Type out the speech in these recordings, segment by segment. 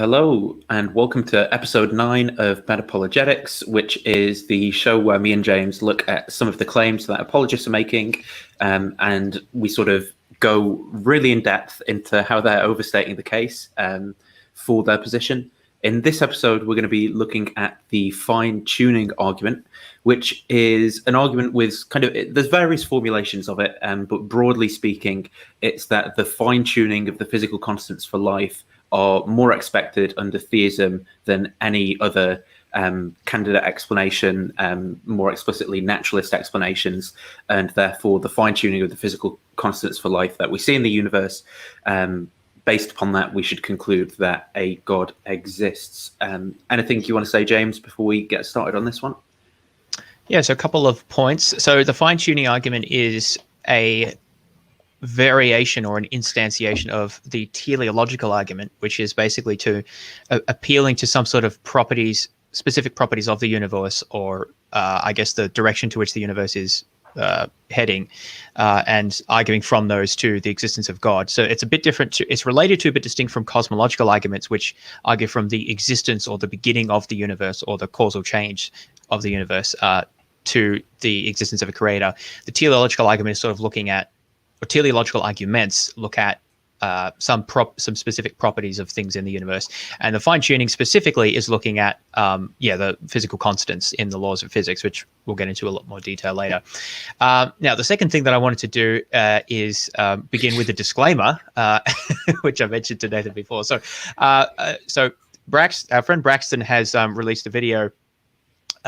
Hello, and welcome to episode 9 of Apologetics, which is the show where me and James look at some of the claims that apologists are making, and we sort of go really in depth into how they're overstating the case for their position. In this episode, we're going to be looking at the fine-tuning argument, which is an argument with there's various formulations of it, but broadly speaking, it's that the fine-tuning of the physical constants for life are more expected under theism than any other candidate explanation, more explicitly naturalist explanations, and therefore the fine-tuning of the physical constants for life that we see in the universe, based upon that, we should conclude that a God exists. Anything you want to say, James, before we get started on this one? Yeah, so a couple of points. So the fine-tuning argument is a variation or an instantiation of the teleological argument, which is basically to appealing to some sort of properties, specific properties of the universe, or I guess the direction to which the universe is heading, and arguing from those to the existence of God. So it's a bit different. It's related to, but distinct from cosmological arguments, which argue from the existence or the beginning of the universe or the causal change of the universe to the existence of a creator. The teleological argument is sort of looking at, or teleological arguments look at some specific properties of things in the universe, and the fine-tuning specifically is looking at the physical constants in the laws of physics, which we'll get into a lot more detail later. Now, the second thing that I wanted to do is begin with a disclaimer, which I mentioned to Nathan before. So our friend Braxton has released a video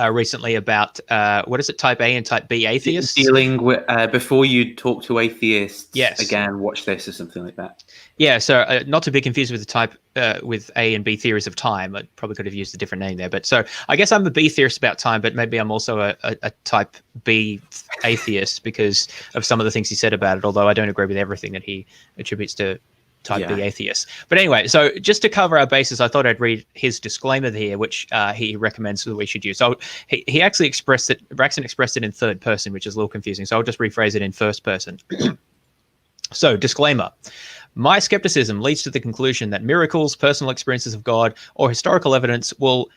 recently about what is it, type A and type B atheists? Dealing with before you talk to atheists, yes. Again, watch this or something like that. Yeah, so not to be confused with the type with A and B theories of time. I probably could have used a different name there, but so I guess I'm a B theorist about time, but maybe I'm also a type B atheist because of some of the things he said about it. Although I don't agree with everything that he attributes to type B atheists. But anyway, so just to cover our bases, I thought I'd read his disclaimer here, which he recommends that we should use. So he actually expressed it, Braxton expressed it in third person, which is a little confusing. So I'll just rephrase it in first person. So, disclaimer. My skepticism leads to the conclusion that miracles, personal experiences of God, or historical evidence will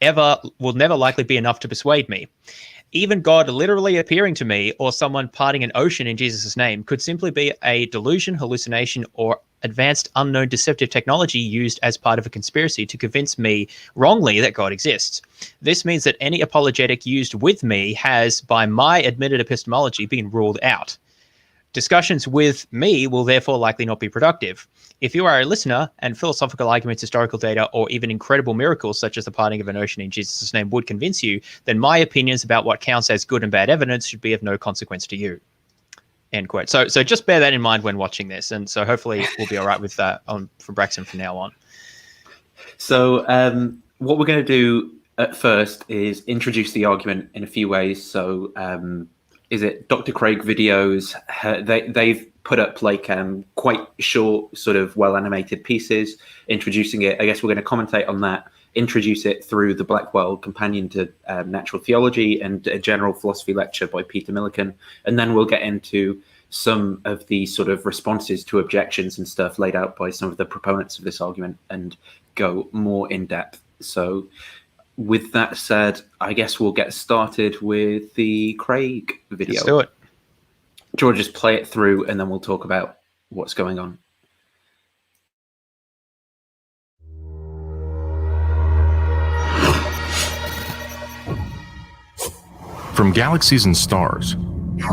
never likely be enough to persuade me. Even God literally appearing to me or someone parting an ocean in Jesus' name could simply be a delusion, hallucination, or advanced unknown deceptive technology used as part of a conspiracy to convince me wrongly that God exists. This means that any apologetic used with me has, by my admitted epistemology, been ruled out. Discussions with me will therefore likely not be productive. If you are a listener and philosophical arguments, historical data, or even incredible miracles such as the parting of an ocean in Jesus' name would convince you, then my opinions about what counts as good and bad evidence should be of no consequence to you. End quote. So just bear that in mind when watching this, and so hopefully we'll be all right with that for Braxton from now on. So what we're going to do at first is introduce the argument in a few ways. So is it Dr. Craig videos? They've put up like quite short, sort of well-animated pieces introducing it. I guess we're going to commentate on that, introduce it through the Blackwell Companion to Natural Theology and a general philosophy lecture by Peter Millican. And then we'll get into some of the sort of responses to objections and stuff laid out by some of the proponents of this argument and go more in depth. So with that said, I guess we'll get started with the Craig video. Let's do it. George, just play it through and then we'll talk about what's going on. From galaxies and stars,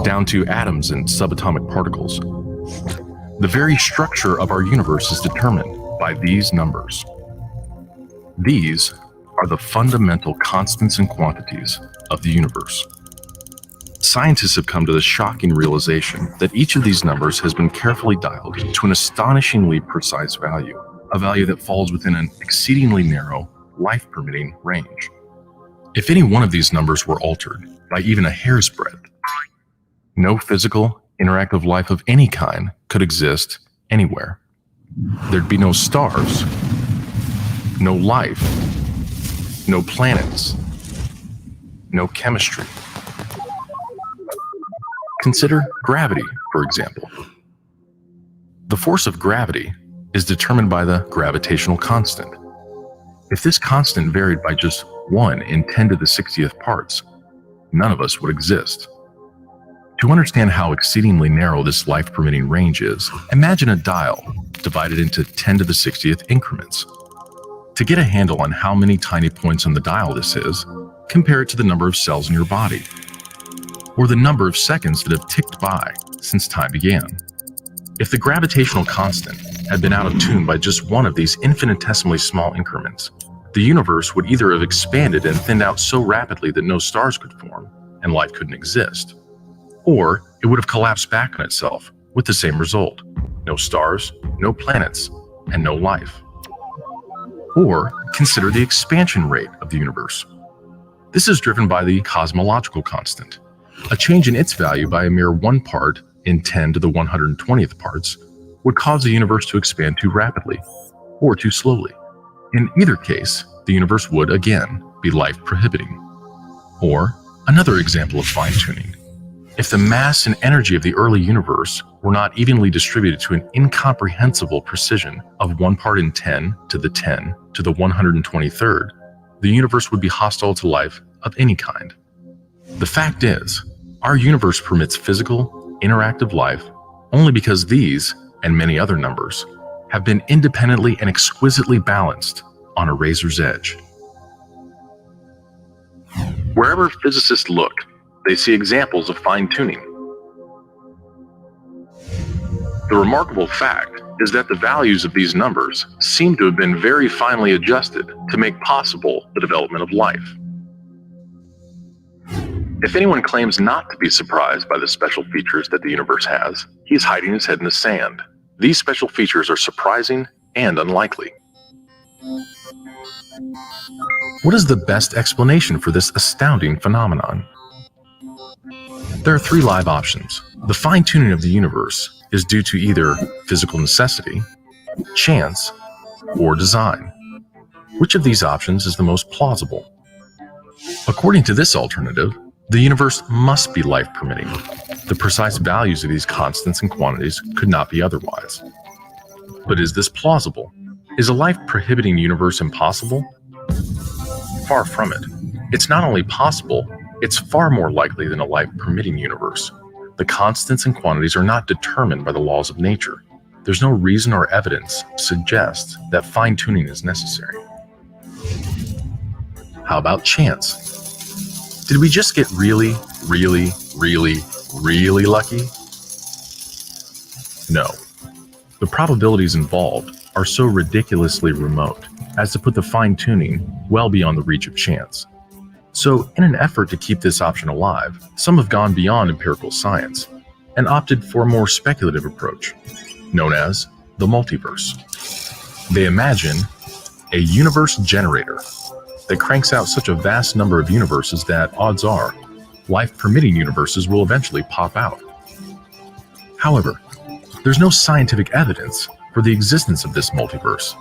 down to atoms and subatomic particles, the very structure of our universe is determined by these numbers. These are the fundamental constants and quantities of the universe. Scientists have come to the shocking realization that each of these numbers has been carefully dialed to an astonishingly precise value, a value that falls within an exceedingly narrow, life-permitting range. If any one of these numbers were altered by even a hair's breadth, no physical, interactive life of any kind could exist anywhere. There'd be no stars, no life, no planets, no chemistry. Consider gravity, for example. The force of gravity is determined by the gravitational constant, If this constant varied by just 1 in 10 to the 60th parts, none of us would exist. To understand how exceedingly narrow this life-permitting range is, imagine a dial divided into 10 to the 60th increments. To get a handle on how many tiny points on the dial this is, compare it to the number of cells in your body, or the number of seconds that have ticked by since time began. If the gravitational constant had been out of tune by just one of these infinitesimally small increments, the universe would either have expanded and thinned out so rapidly that no stars could form and life couldn't exist, or it would have collapsed back on itself with the same result: no stars, no planets, and no life. Or consider the expansion rate of the universe. This is driven by the cosmological constant. A change in its value by a mere 1 part in 10 to the 120th parts would cause the universe to expand too rapidly or too slowly. In either case, the universe would, again, be life-prohibiting. Or another example of fine-tuning. If the mass and energy of the early universe were not evenly distributed to an incomprehensible precision of 1 part in 10 to the 10 to the 123rd, the universe would be hostile to life of any kind. The fact is, our universe permits physical, interactive life only because these, and many other numbers, have been independently and exquisitely balanced on a razor's edge. Wherever physicists look, they see examples of fine-tuning. The remarkable fact is that the values of these numbers seem to have been very finely adjusted to make possible the development of life. If anyone claims not to be surprised by the special features that the universe has, he is hiding his head in the sand. These special features are surprising and unlikely. What is the best explanation for this astounding phenomenon? There are 3 live options. The fine-tuning of the universe is due to either physical necessity, chance, or design. Which of these options is the most plausible? According to this alternative, the universe must be life-permitting. The precise values of these constants and quantities could not be otherwise. But is this plausible? Is a life-prohibiting universe impossible? Far from it. It's not only possible, it's far more likely than a life-permitting universe. The constants and quantities are not determined by the laws of nature. There's no reason or evidence suggests that fine-tuning is necessary. How about chance? Did we just get really lucky? No. The probabilities involved are so ridiculously remote as to put the fine-tuning well beyond the reach of chance. So, in an effort to keep this option alive, some have gone beyond empirical science and opted for a more speculative approach, known as the multiverse. They imagine a universe generator that cranks out such a vast number of universes that, odds are, life-permitting universes will eventually pop out. However, there's no scientific evidence for the existence of this multiverse.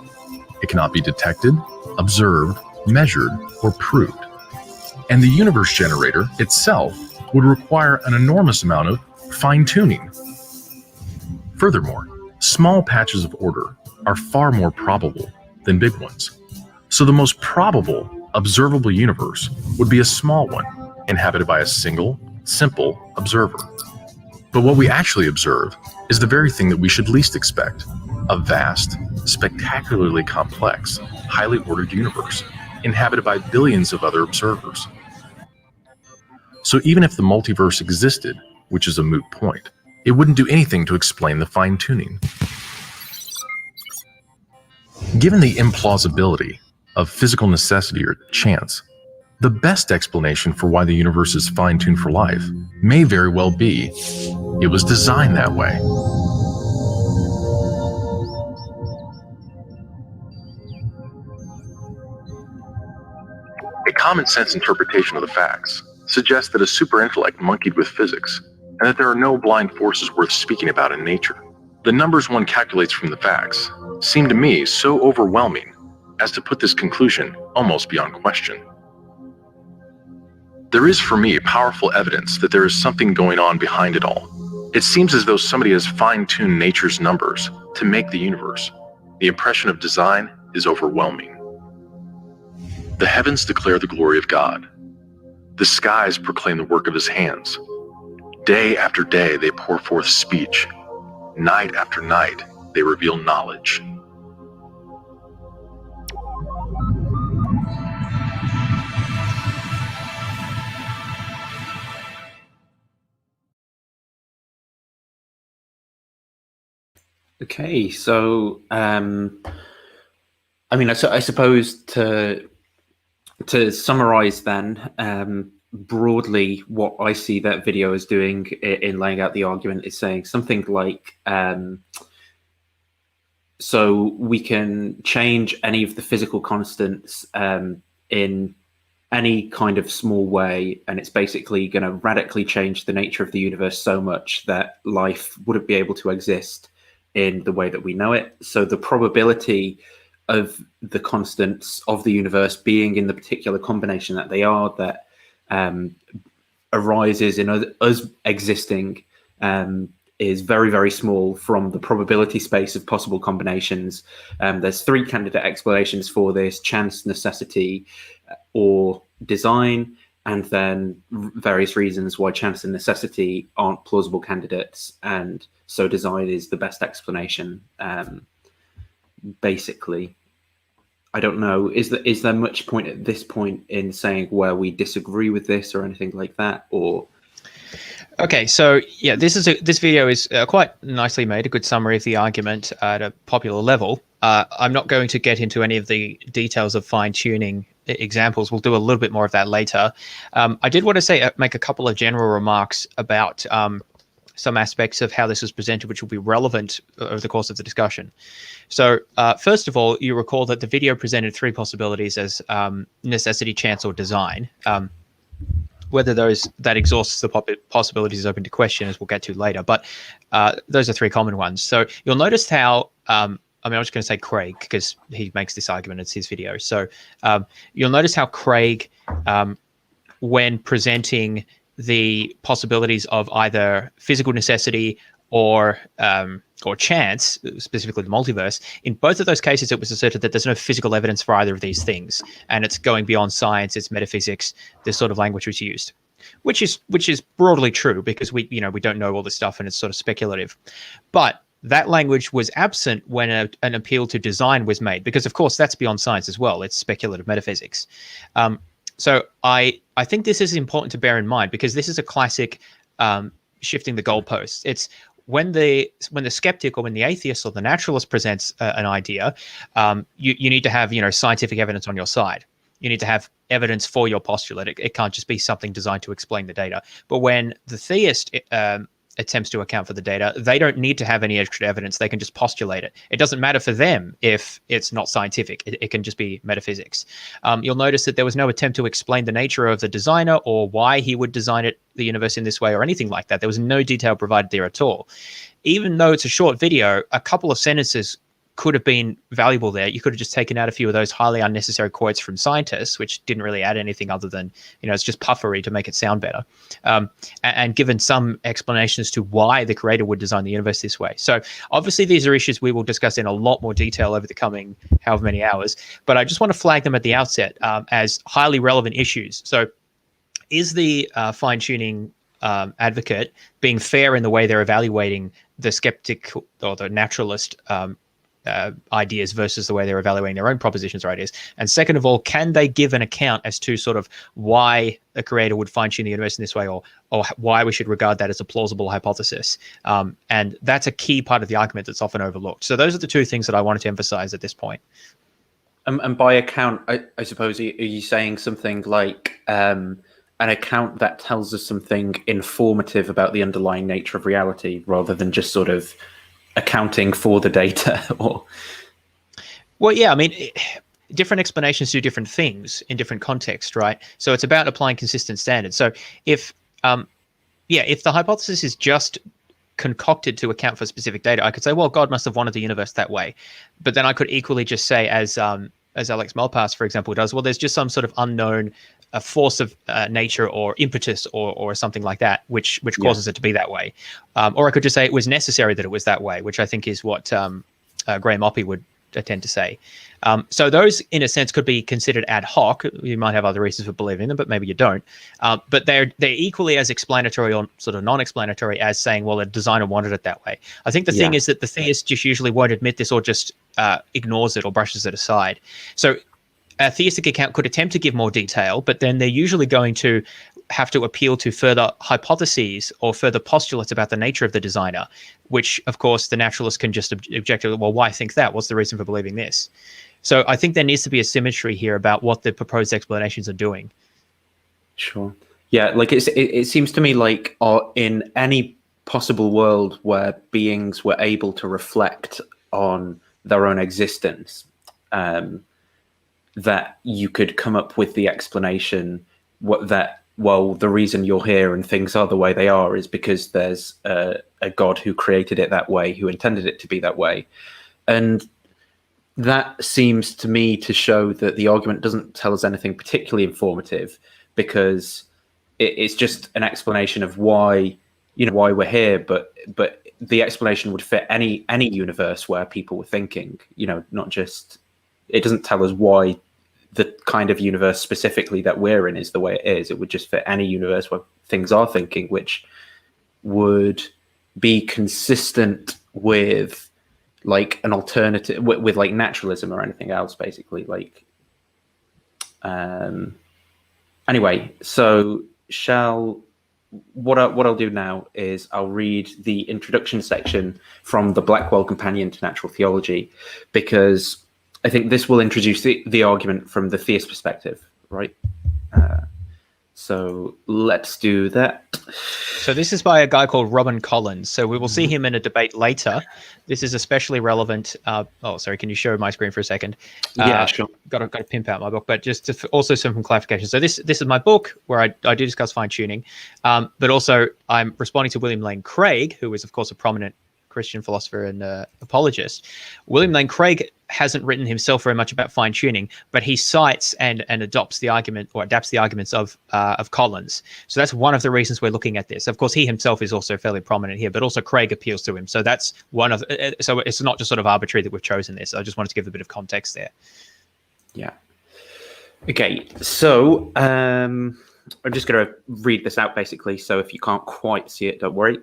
It cannot be detected, observed, measured, or proved. And the universe generator itself would require an enormous amount of fine-tuning. Furthermore, small patches of order are far more probable than big ones. So the most probable observable universe would be a small one, inhabited by a single, simple observer. But what we actually observe is the very thing that we should least expect: a vast, spectacularly complex, highly ordered universe, inhabited by billions of other observers. So even if the multiverse existed, which is a moot point, it wouldn't do anything to explain the fine-tuning. Given the implausibility of physical necessity or chance, the best explanation for why the universe is fine-tuned for life may very well be it was designed that way. A common-sense interpretation of the facts suggests that a super-intellect monkeyed with physics, and that there are no blind forces worth speaking about in nature. The numbers one calculates from the facts seem to me so overwhelming as to put this conclusion almost beyond question. There is for me powerful evidence that there is something going on behind it all. It seems as though somebody has fine-tuned nature's numbers to make the universe. The impression of design is overwhelming. The heavens declare the glory of God. The skies proclaim the work of his hands. Day after day they pour forth speech. Night after night they reveal knowledge. Okay, so I mean, I suppose to summarize then, broadly, what I see that video is doing in laying out the argument is saying something like, so we can change any of the physical constants in any kind of small way, and it's basically going to radically change the nature of the universe so much that life wouldn't be able to exist in the way that we know it. So the probability of the constants of the universe being in the particular combination that they are, that arises in us existing, is very, very small from the probability space of possible combinations. There's three candidate explanations for this: chance, necessity, or design, and then various reasons why chance and necessity aren't plausible candidates, and so design is the best explanation. Basically, I don't know, is there much point at this point in saying where we disagree with this or anything like that? Or okay, so yeah, this video is quite nicely made, a good summary of the argument at a popular level. I'm not going to get into any of the details of fine-tuning examples. We'll do a little bit more of that later. I did want to make a couple of general remarks about some aspects of how this was presented, which will be relevant over the course of the discussion. So first of all, you recall that the video presented three possibilities as necessity, chance, or design. Whether that exhausts the possibilities is open to question, as we'll get to later, but those are three common ones. So you'll notice how, I mean, I was going to say Craig because he makes this argument, it's his video. So you'll notice how Craig, when presenting the possibilities of either physical necessity or chance, specifically the multiverse, in both of those cases, it was asserted that there's no physical evidence for either of these things, and it's going beyond science, it's metaphysics. This sort of language was used, which is broadly true because we don't know all this stuff and it's sort of speculative. But that language was absent when an appeal to design was made, because of course that's beyond science as well. It's speculative metaphysics. So I think this is important to bear in mind, because this is a classic shifting the goalposts. It's when the skeptic or when the atheist or the naturalist presents an idea, you need to have scientific evidence on your side. You need to have evidence for your postulate. It can't just be something designed to explain the data. But when the theist attempts to account for the data, they don't need to have any extra evidence. They can just postulate it. It doesn't matter for them if it's not scientific. It can just be metaphysics. You'll notice that there was no attempt to explain the nature of the designer or why he would design the universe in this way or anything like that. There was no detail provided there at all. Even though it's a short video, a couple of sentences could have been valuable there. You could have just taken out a few of those highly unnecessary quotes from scientists, which didn't really add anything other than, it's just puffery to make it sound better. And given some explanation as to why the creator would design the universe this way. So obviously these are issues we will discuss in a lot more detail over the coming however many hours, but I just want to flag them at the outset as highly relevant issues. So is the fine-tuning advocate being fair in the way they're evaluating the skeptic or the naturalist ideas versus the way they're evaluating their own propositions or ideas? And second of all, can they give an account as to sort of why a creator would fine-tune the universe in this way, or why we should regard that as a plausible hypothesis? And that's a key part of the argument that's often overlooked. So those are the two things that I wanted to emphasize at this point. And by account, I suppose, are you saying something like an account that tells us something informative about the underlying nature of reality, rather than just sort of accounting for the data? Or well, yeah, I mean, different explanations do different things in different contexts, right? So it's about applying consistent standards. So if the hypothesis is just concocted to account for specific data, I could say, well, God must have wanted the universe that way. But then I could equally just say, as Alex Malpass, for example, does, well, there's just some sort of unknown force of nature or impetus or something like that, which causes it to be that way. Or I could just say it was necessary that it was that way, which I think is what Graham Oppy would tend to say. So those, in a sense, could be considered ad hoc. You might have other reasons for believing them, but maybe you don't. But they're equally as explanatory or sort of non-explanatory as saying, well, the designer wanted it that way. I think the thing is that the theist just usually won't admit this, or just ignores it or brushes it aside. So a theistic account could attempt to give more detail, but then they're usually going to have to appeal to further hypotheses or further postulates about the nature of the designer, which, of course, the naturalist can just object to. Well, why think that? What's the reason for believing this? So I think there needs to be a symmetry here about what the proposed explanations are doing. Sure. Yeah, like it seems to me like in any possible world where beings were able to reflect on their own existence, that you could come up with the explanation the reason you're here and things are the way they are is because there's a God who created it that way, who intended it to be that way. And that seems to me to show that the argument doesn't tell us anything particularly informative, because it's just an explanation of why we're here, but the explanation would fit any universe where people were thinking, not just, it doesn't tell us why the kind of universe specifically that we're in is the way it is. It would just fit any universe where things are thinking, which would be consistent with like an alternative with like naturalism or anything else, basically. Like anyway, so what I'll do now is I'll read the introduction section from the Blackwell Companion to Natural Theology, because I think this will introduce the argument from the theist perspective, right? So let's do that. So this is by a guy called Robin Collins. So we will see him in a debate later. This is especially relevant. Sorry, can you show my screen for a second? Yeah, sure. Got to pimp out my book, but just also some clarification. So this is my book where I do discuss fine tuning, but also I'm responding to William Lane Craig, who is of course a prominent Christian philosopher and apologist. William Lane Craig hasn't written himself very much about fine tuning, but he cites and adopts the argument or adapts the arguments of Collins. So that's one of the reasons we're looking at this. Of course, he himself is also fairly prominent here, but also Craig appeals to him. So that's one of. So it's not just sort of arbitrary that we've chosen this. I just wanted to give a bit of context there. Yeah. Okay. So I'm just going to read this out basically. So if you can't quite see it, don't worry.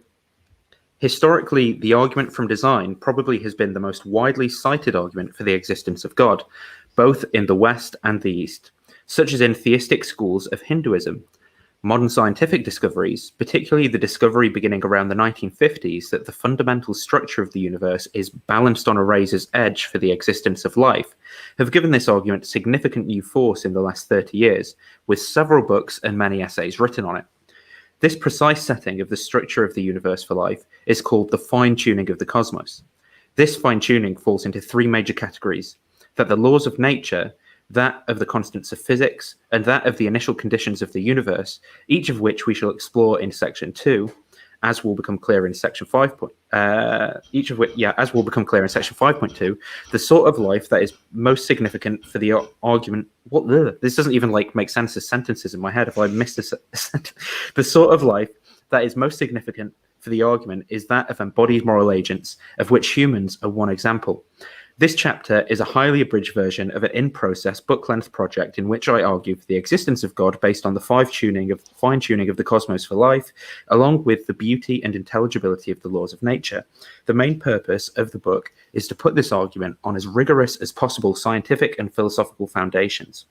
Historically, the argument from design probably has been the most widely cited argument for the existence of God, both in the West and the East, such as in theistic schools of Hinduism. Modern scientific discoveries, particularly the discovery beginning around the 1950s that the fundamental structure of the universe is balanced on a razor's edge for the existence of life, have given this argument significant new force in the last 30 years, with several books and many essays written on it. This precise setting of the structure of the universe for life is called the fine-tuning of the cosmos. This fine-tuning falls into three major categories: that the laws of nature, that of the constants of physics, and that of the initial conditions of the universe, each of which we shall explore in section 2, as will become clear in section 5.2, the sort of life that is most significant for the argument. This doesn't even like make sense as sentences in my head. If I missed a sentence, the sort of life that is most significant for the argument is that of embodied moral agents, of which humans are one example. This chapter is a highly abridged version of an in-process book-length project in which I argue for the existence of God based on the fine-tuning of the cosmos for life, along with the beauty and intelligibility of the laws of nature. The main purpose of the book is to put this argument on as rigorous as possible scientific and philosophical foundations.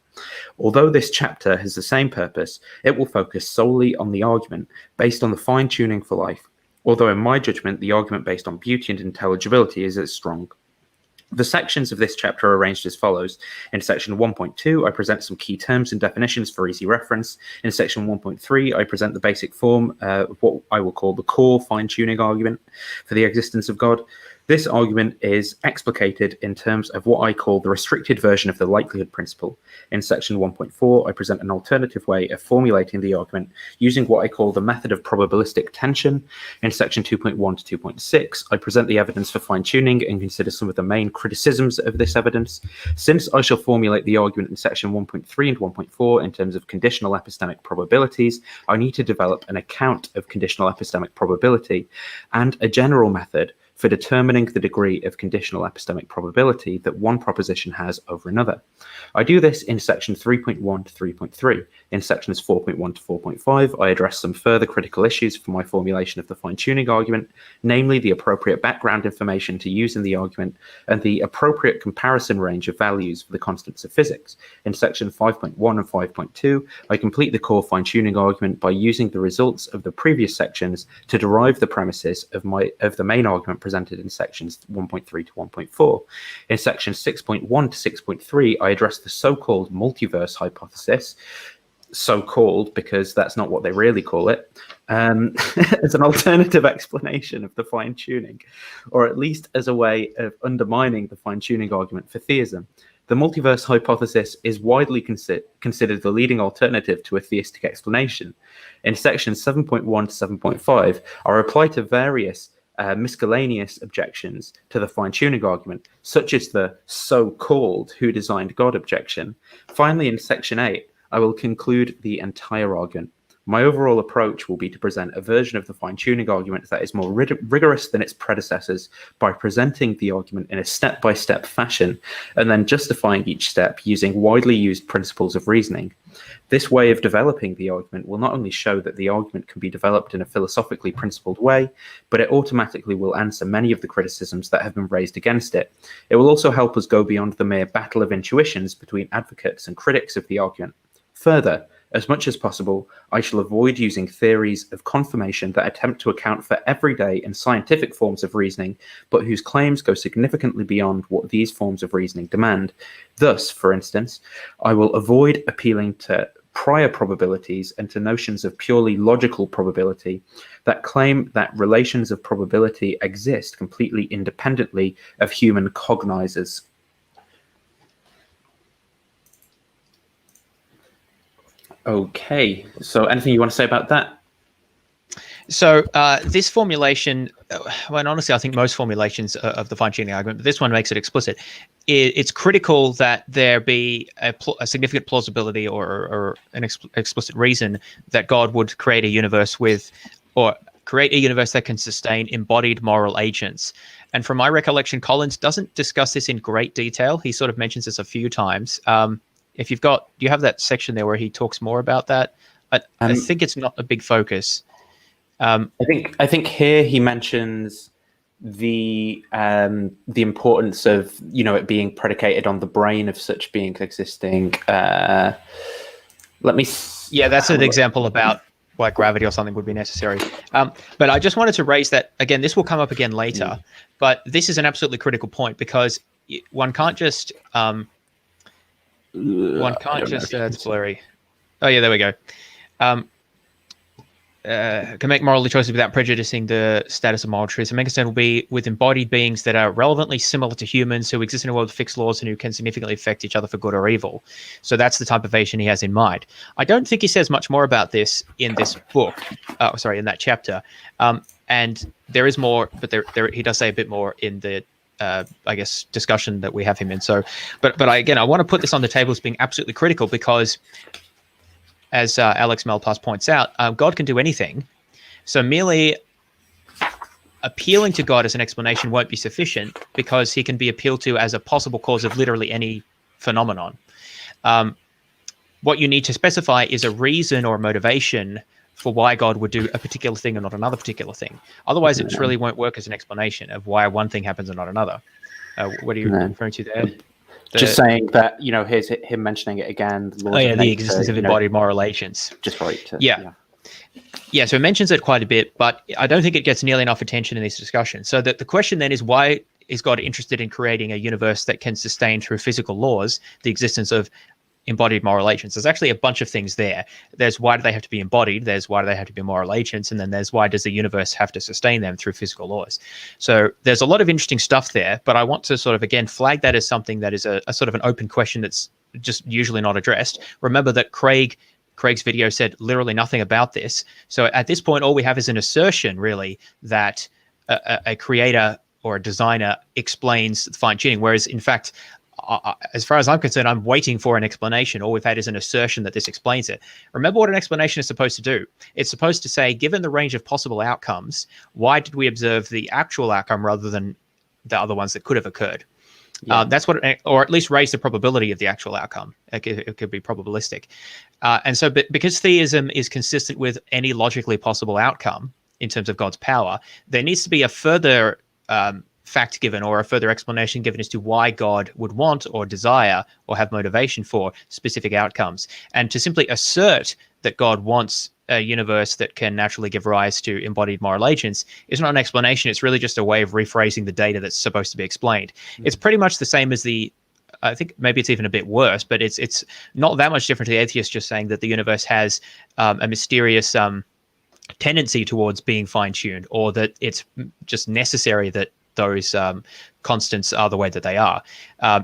Although this chapter has the same purpose, it will focus solely on the argument based on the fine-tuning for life, although in my judgment the argument based on beauty and intelligibility is as strong. The sections of this chapter are arranged as follows. In section 1.2, I present some key terms and definitions for easy reference. In section 1.3, I present the basic form of what I will call the core fine-tuning argument for the existence of God. This argument is explicated in terms of what I call the restricted version of the likelihood principle. In section 1.4, I present an alternative way of formulating the argument using what I call the method of probabilistic tension. In section 2.1 to 2.6, I present the evidence for fine-tuning and consider some of the main criticisms of this evidence. Since I shall formulate the argument in section 1.3 and 1.4 in terms of conditional epistemic probabilities, I need to develop an account of conditional epistemic probability and a general method for determining the degree of conditional epistemic probability that one proposition has over another. I do this in section 3.1 to 3.3. In sections 4.1 to 4.5, I address some further critical issues for my formulation of the fine-tuning argument, namely the appropriate background information to use in the argument and the appropriate comparison range of values for the constants of physics. In section 5.1 and 5.2, I complete the core fine-tuning argument by using the results of the previous sections to derive the premises of the main argument presented in sections 1.3 to 1.4. In section 6.1 to 6.3, I address the so-called multiverse hypothesis, so-called because that's not what they really call it, as an alternative explanation of the fine-tuning, or at least as a way of undermining the fine-tuning argument for theism. The multiverse hypothesis is widely considered the leading alternative to a theistic explanation. In sections 7.1 to 7.5, I reply to various miscellaneous objections to the fine-tuning argument, such as the so-called who designed God objection. Finally, in section 8, I will conclude the entire argument. My overall approach will be to present a version of the fine-tuning argument that is more rigorous than its predecessors by presenting the argument in a step-by-step fashion and then justifying each step using widely used principles of reasoning. This way of developing the argument will not only show that the argument can be developed in a philosophically principled way, but it automatically will answer many of the criticisms that have been raised against it. It will also help us go beyond the mere battle of intuitions between advocates and critics of the argument. Further, as much as possible, I shall avoid using theories of confirmation that attempt to account for everyday and scientific forms of reasoning, but whose claims go significantly beyond what these forms of reasoning demand. Thus, for instance, I will avoid appealing to prior probabilities and to notions of purely logical probability that claim that relations of probability exist completely independently of human cognizers. Okay, so anything you want to say about that? So this formulation, well, honestly, I think most formulations of the fine-tuning argument, but this one makes it explicit. It's critical that there be a significant plausibility or an explicit reason that God would create a universe with, or create a universe that can sustain embodied moral agents. And from my recollection, Collins doesn't discuss this in great detail. He sort of mentions this a few times. If you've got, do you have that section there where he talks more about that? I think it's not a big focus. I think here he mentions the importance of it being predicated on the brain of such beings existing. Yeah, that's an example about why gravity or something would be necessary. But I just wanted to raise that again. This will come up again later, but this is an absolutely critical point because one can't just it's blurry. Oh yeah, there we go. Can make moral choices without prejudicing the status of moral truths. The main concern will be with embodied beings that are relevantly similar to humans who exist in a world with fixed laws and who can significantly affect each other for good or evil. So that's the type of vision he has in mind. I don't think he says much more about this in this book. In that chapter. And there is more, but there he does say a bit more in the discussion that we have him in. So, but I want to put this on the table as being absolutely critical because, as Alex Malpass points out, God can do anything. So merely appealing to God as an explanation won't be sufficient because he can be appealed to as a possible cause of literally any phenomenon. What you need to specify is a reason or a motivation for why God would do a particular thing and not another particular thing. Otherwise, it really won't work as an explanation of why one thing happens and not another. What are you referring to there? Just saying that, here's him mentioning it again. The existence of embodied moral agents. Just right. Yeah, so it mentions it quite a bit, but I don't think it gets nearly enough attention in this discussion. So the question then is, why is God interested in creating a universe that can sustain through physical laws the existence of embodied moral agents? There's actually a bunch of things there. There's why do they have to be embodied, there's why do they have to be moral agents, and then there's why does the universe have to sustain them through physical laws. So there's a lot of interesting stuff there, but I want to sort of again flag that as something that is a sort of an open question that's just usually not addressed. Remember that Craig's video said literally nothing about this. So at this point, all we have is an assertion really that a creator or a designer explains fine-tuning, whereas in fact as far as I'm concerned, I'm waiting for an explanation. All we've had is an assertion that this explains it. Remember what an explanation is supposed to do. It's supposed to say, given the range of possible outcomes, why did we observe the actual outcome rather than the other ones that could have occurred? Yeah. That's what, or at least raise the probability of the actual outcome. It could be probabilistic. And so, because theism is consistent with any logically possible outcome in terms of God's power, there needs to be a further fact given or a further explanation given as to why God would want or desire or have motivation for specific outcomes. And to simply assert that God wants a universe that can naturally give rise to embodied moral agents is not an explanation. It's really just a way of rephrasing the data that's supposed to be explained. It's pretty much the same as I think maybe it's even a bit worse, but it's not that much different to the atheist just saying that the universe has a mysterious tendency towards being fine-tuned, or that it's just necessary that those constants are the way that they are.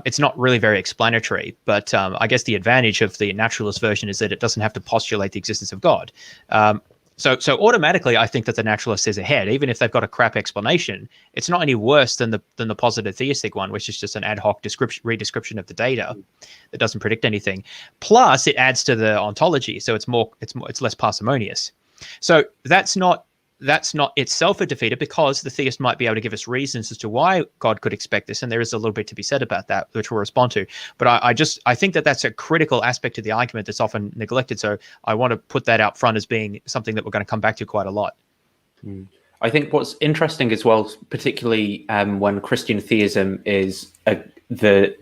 It's not really very explanatory, but I guess the advantage of the naturalist version is that it doesn't have to postulate the existence of God. So automatically, I think that the naturalist is ahead, even if they've got a crap explanation. It's not any worse than the positive theistic one, which is just an ad hoc redescription of the data that doesn't predict anything. Plus, it adds to the ontology, so it's less parsimonious. So that's not itself a defeater, because the theist might be able to give us reasons as to why God could expect this, and there is a little bit to be said about that, which we'll respond to. But I think that that's a critical aspect of the argument that's often neglected, so I want to put that out front as being something that we're going to come back to quite a lot. I think what's interesting as well, particularly when Christian theism is the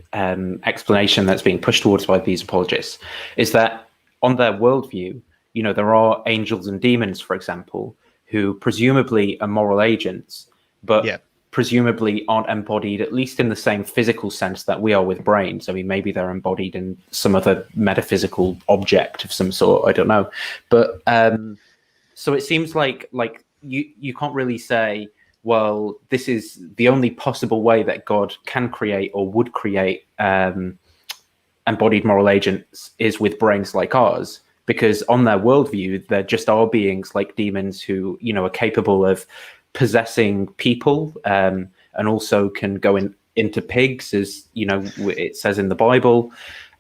explanation that's being pushed towards by these apologists, is that on their worldview, there are angels and demons, for example, who presumably are moral agents, but presumably aren't embodied, at least in the same physical sense that we are with brains. I mean, maybe they're embodied in some other metaphysical object of some sort. I don't know. But so it seems like you can't really say, well, this is the only possible way that God can create or would create embodied moral agents is with brains like ours. Because on their worldview, there just are beings like demons who, are capable of possessing people, and also can go into pigs, as it says in the Bible.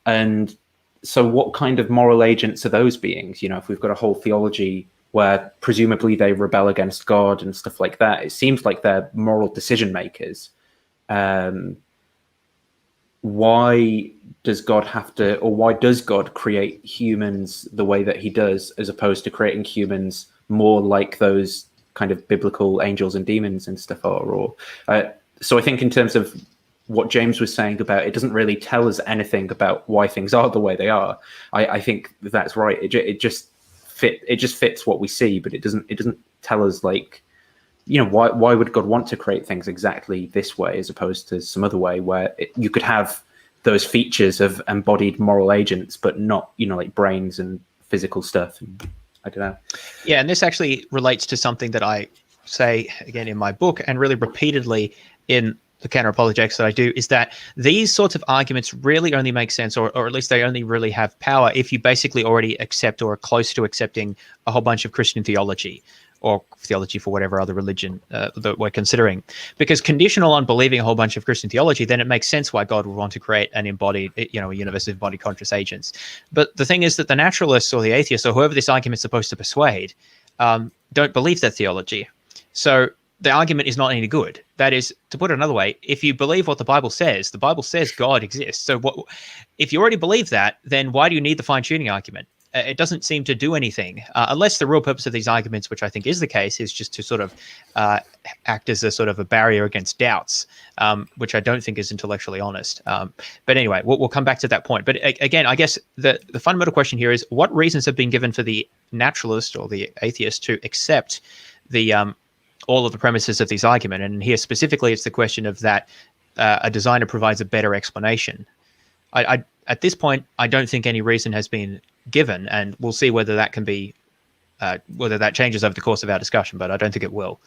And so, what kind of moral agents are those beings? If we've got a whole theology where presumably they rebel against God and stuff like that, it seems like they're moral decision makers. Why does God why does God create humans the way that he does, as opposed to creating humans more like those kind of biblical angels and demons and stuff are? So I think in terms of what James was saying about, it doesn't really tell us anything about why things are the way they are. I think that's right. It just fits what we see, but it doesn't tell us why would God want to create things exactly this way as opposed to some other way where you could have those features of embodied moral agents, but not, like brains and physical stuff. I don't know. Yeah, and this actually relates to something that I say, again, in my book, and really repeatedly in the counter-apologetics that I do, is that these sorts of arguments really only make sense, or at least they only really have power, if you basically already accept or are close to accepting a whole bunch of Christian theology, or theology for whatever other religion that we're considering. Because conditional on believing a whole bunch of Christian theology, then it makes sense why God would want to create an embodied, a universe of embodied conscious agents. But the thing is that the naturalists or the atheists or whoever this argument is supposed to persuade don't believe that theology. So the argument is not any good. That is, to put it another way, if you believe what the Bible says God exists. So if you already believe that, then why do you need the fine-tuning argument? It doesn't seem to do anything, unless the real purpose of these arguments, which I think is the case, is just to sort of act as a sort of a barrier against doubts, which I don't think is intellectually honest. But anyway, we'll come back to that point. But again, I guess the fundamental question here is, what reasons have been given for the naturalist or the atheist to accept all of the premises of these arguments? And here specifically, it's the question of that a designer provides a better explanation. At this point, I don't think any reason has been given, and we'll see whether that can be whether that changes over the course of our discussion, but I don't think it will.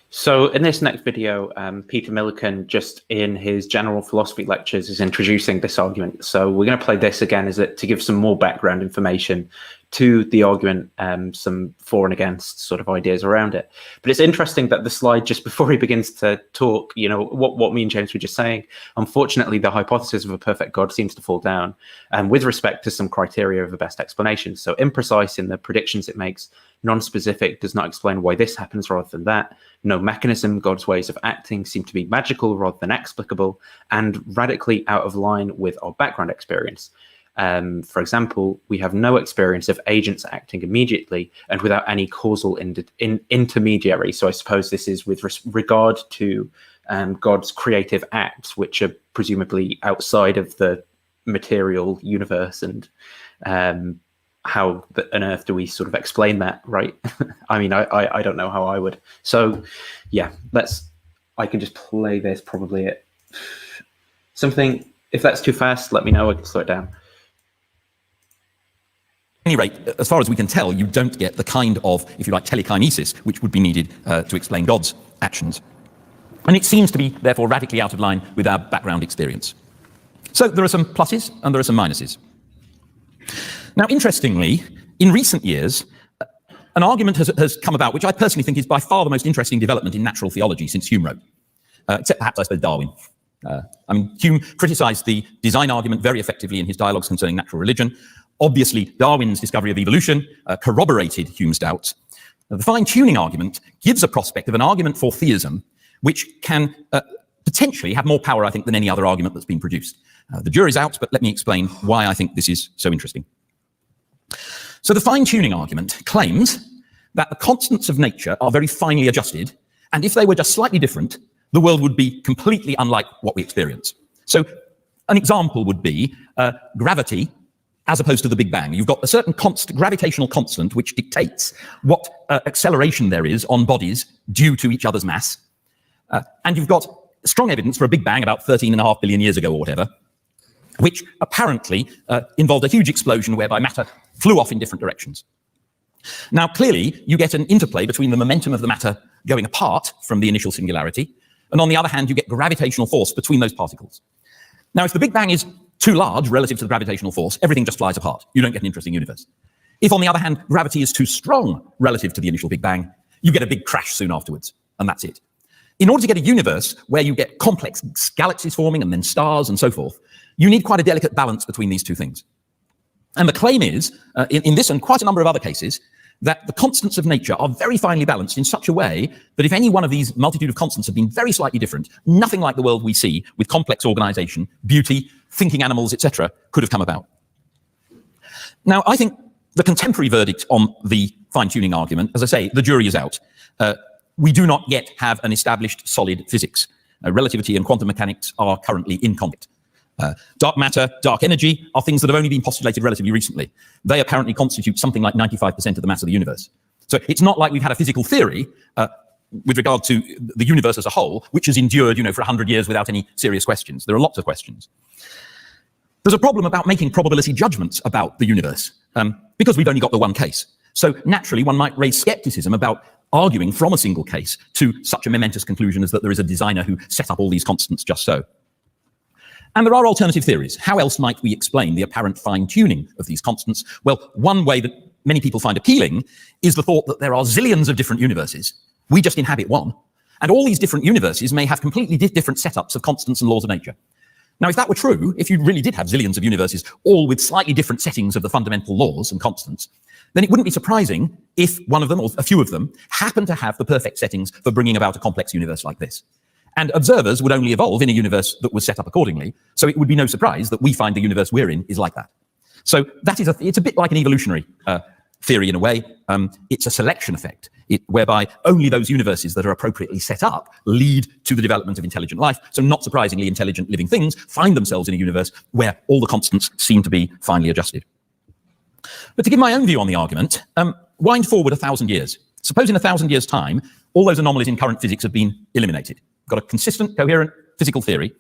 So in this next video, Peter Millican, just in his general philosophy lectures, is introducing this argument. So we're going to play this again to give some more background information to the argument some for and against sort of ideas around it. But it's interesting that the slide just before he begins to talk, what me and James were just saying, unfortunately, the hypothesis of a perfect God seems to fall down with respect to some criteria of the best explanation. So imprecise in the predictions it makes, non-specific, does not explain why this happens rather than that. No mechanism, God's ways of acting seem to be magical rather than explicable, and radically out of line with our background experience. For example, we have no experience of agents acting immediately and without any causal intermediary. So I suppose this is with regard to God's creative acts, which are presumably outside of the material universe. And how on earth do we sort of explain that, right? I mean, I don't know how I would. So yeah, I can just play this probably at something. If that's too fast, let me know, I can slow it down. At any rate, as far as we can tell, you don't get the kind of, if you like, telekinesis which would be needed to explain God's actions. And it seems to be, therefore, radically out of line with our background experience. So there are some pluses and there are some minuses. Now, interestingly, in recent years, an argument has come about, which I personally think is by far the most interesting development in natural theology since Hume wrote, except perhaps, I suppose, Darwin. Hume criticized the design argument very effectively in his dialogues concerning natural religion. Obviously, Darwin's discovery of evolution corroborated Hume's doubts. The fine-tuning argument gives a prospect of an argument for theism which can potentially have more power, I think, than any other argument that's been produced. The jury's out, but let me explain why I think this is so interesting. So the fine-tuning argument claims that the constants of nature are very finely adjusted, and if they were just slightly different, the world would be completely unlike what we experience. So an example would be gravity as opposed to the Big Bang. You've got a certain gravitational constant which dictates what acceleration there is on bodies due to each other's mass. And you've got strong evidence for a Big Bang about 13.5 billion years ago or whatever, which apparently involved a huge explosion whereby matter flew off in different directions. Now, clearly, you get an interplay between the momentum of the matter going apart from the initial singularity, and on the other hand, you get gravitational force between those particles. Now, if the Big Bang is too large relative to the gravitational force, everything just flies apart. You don't get an interesting universe. If, on the other hand, gravity is too strong relative to the initial Big Bang, you get a big crash soon afterwards, and that's it. In order to get a universe where you get complex galaxies forming and then stars and so forth, you need quite a delicate balance between these two things. And the claim is, in this and quite a number of other cases, that the constants of nature are very finely balanced in such a way that if any one of these multitude of constants had been very slightly different, nothing like the world we see with complex organization, beauty, thinking animals, etc., could have come about. Now, I think the contemporary verdict on the fine-tuning argument, as I say, the jury is out. We do not yet have an established solid physics. Relativity and quantum mechanics are currently in conflict. Dark matter, dark energy are things that have only been postulated relatively recently. They apparently constitute something like 95% of the mass of the universe. So it's not like we've had a physical theory with regard to the universe as a whole, which has endured, for 100 years without any serious questions. There are lots of questions. There's a problem about making probability judgments about the universe because we've only got the one case. So naturally, one might raise skepticism about arguing from a single case to such a momentous conclusion as that there is a designer who set up all these constants just so. And there are alternative theories. How else might we explain the apparent fine-tuning of these constants? Well, one way that many people find appealing is the thought that there are zillions of different universes. We just inhabit one. And all these different universes may have completely different setups of constants and laws of nature. Now, if that were true, if you really did have zillions of universes, all with slightly different settings of the fundamental laws and constants, then it wouldn't be surprising if one of them, or a few of them, happened to have the perfect settings for bringing about a complex universe like this. And observers would only evolve in a universe that was set up accordingly, so it would be no surprise that we find the universe we're in is like that. So that is it's a bit like an evolutionary theory in a way. It's a selection effect, whereby only those universes that are appropriately set up lead to the development of intelligent life. So not surprisingly, intelligent living things find themselves in a universe where all the constants seem to be finely adjusted. But to give my own view on the argument, wind forward 1,000 years. Suppose in 1,000 years' time, all those anomalies in current physics have been eliminated. Got a consistent, coherent physical theory.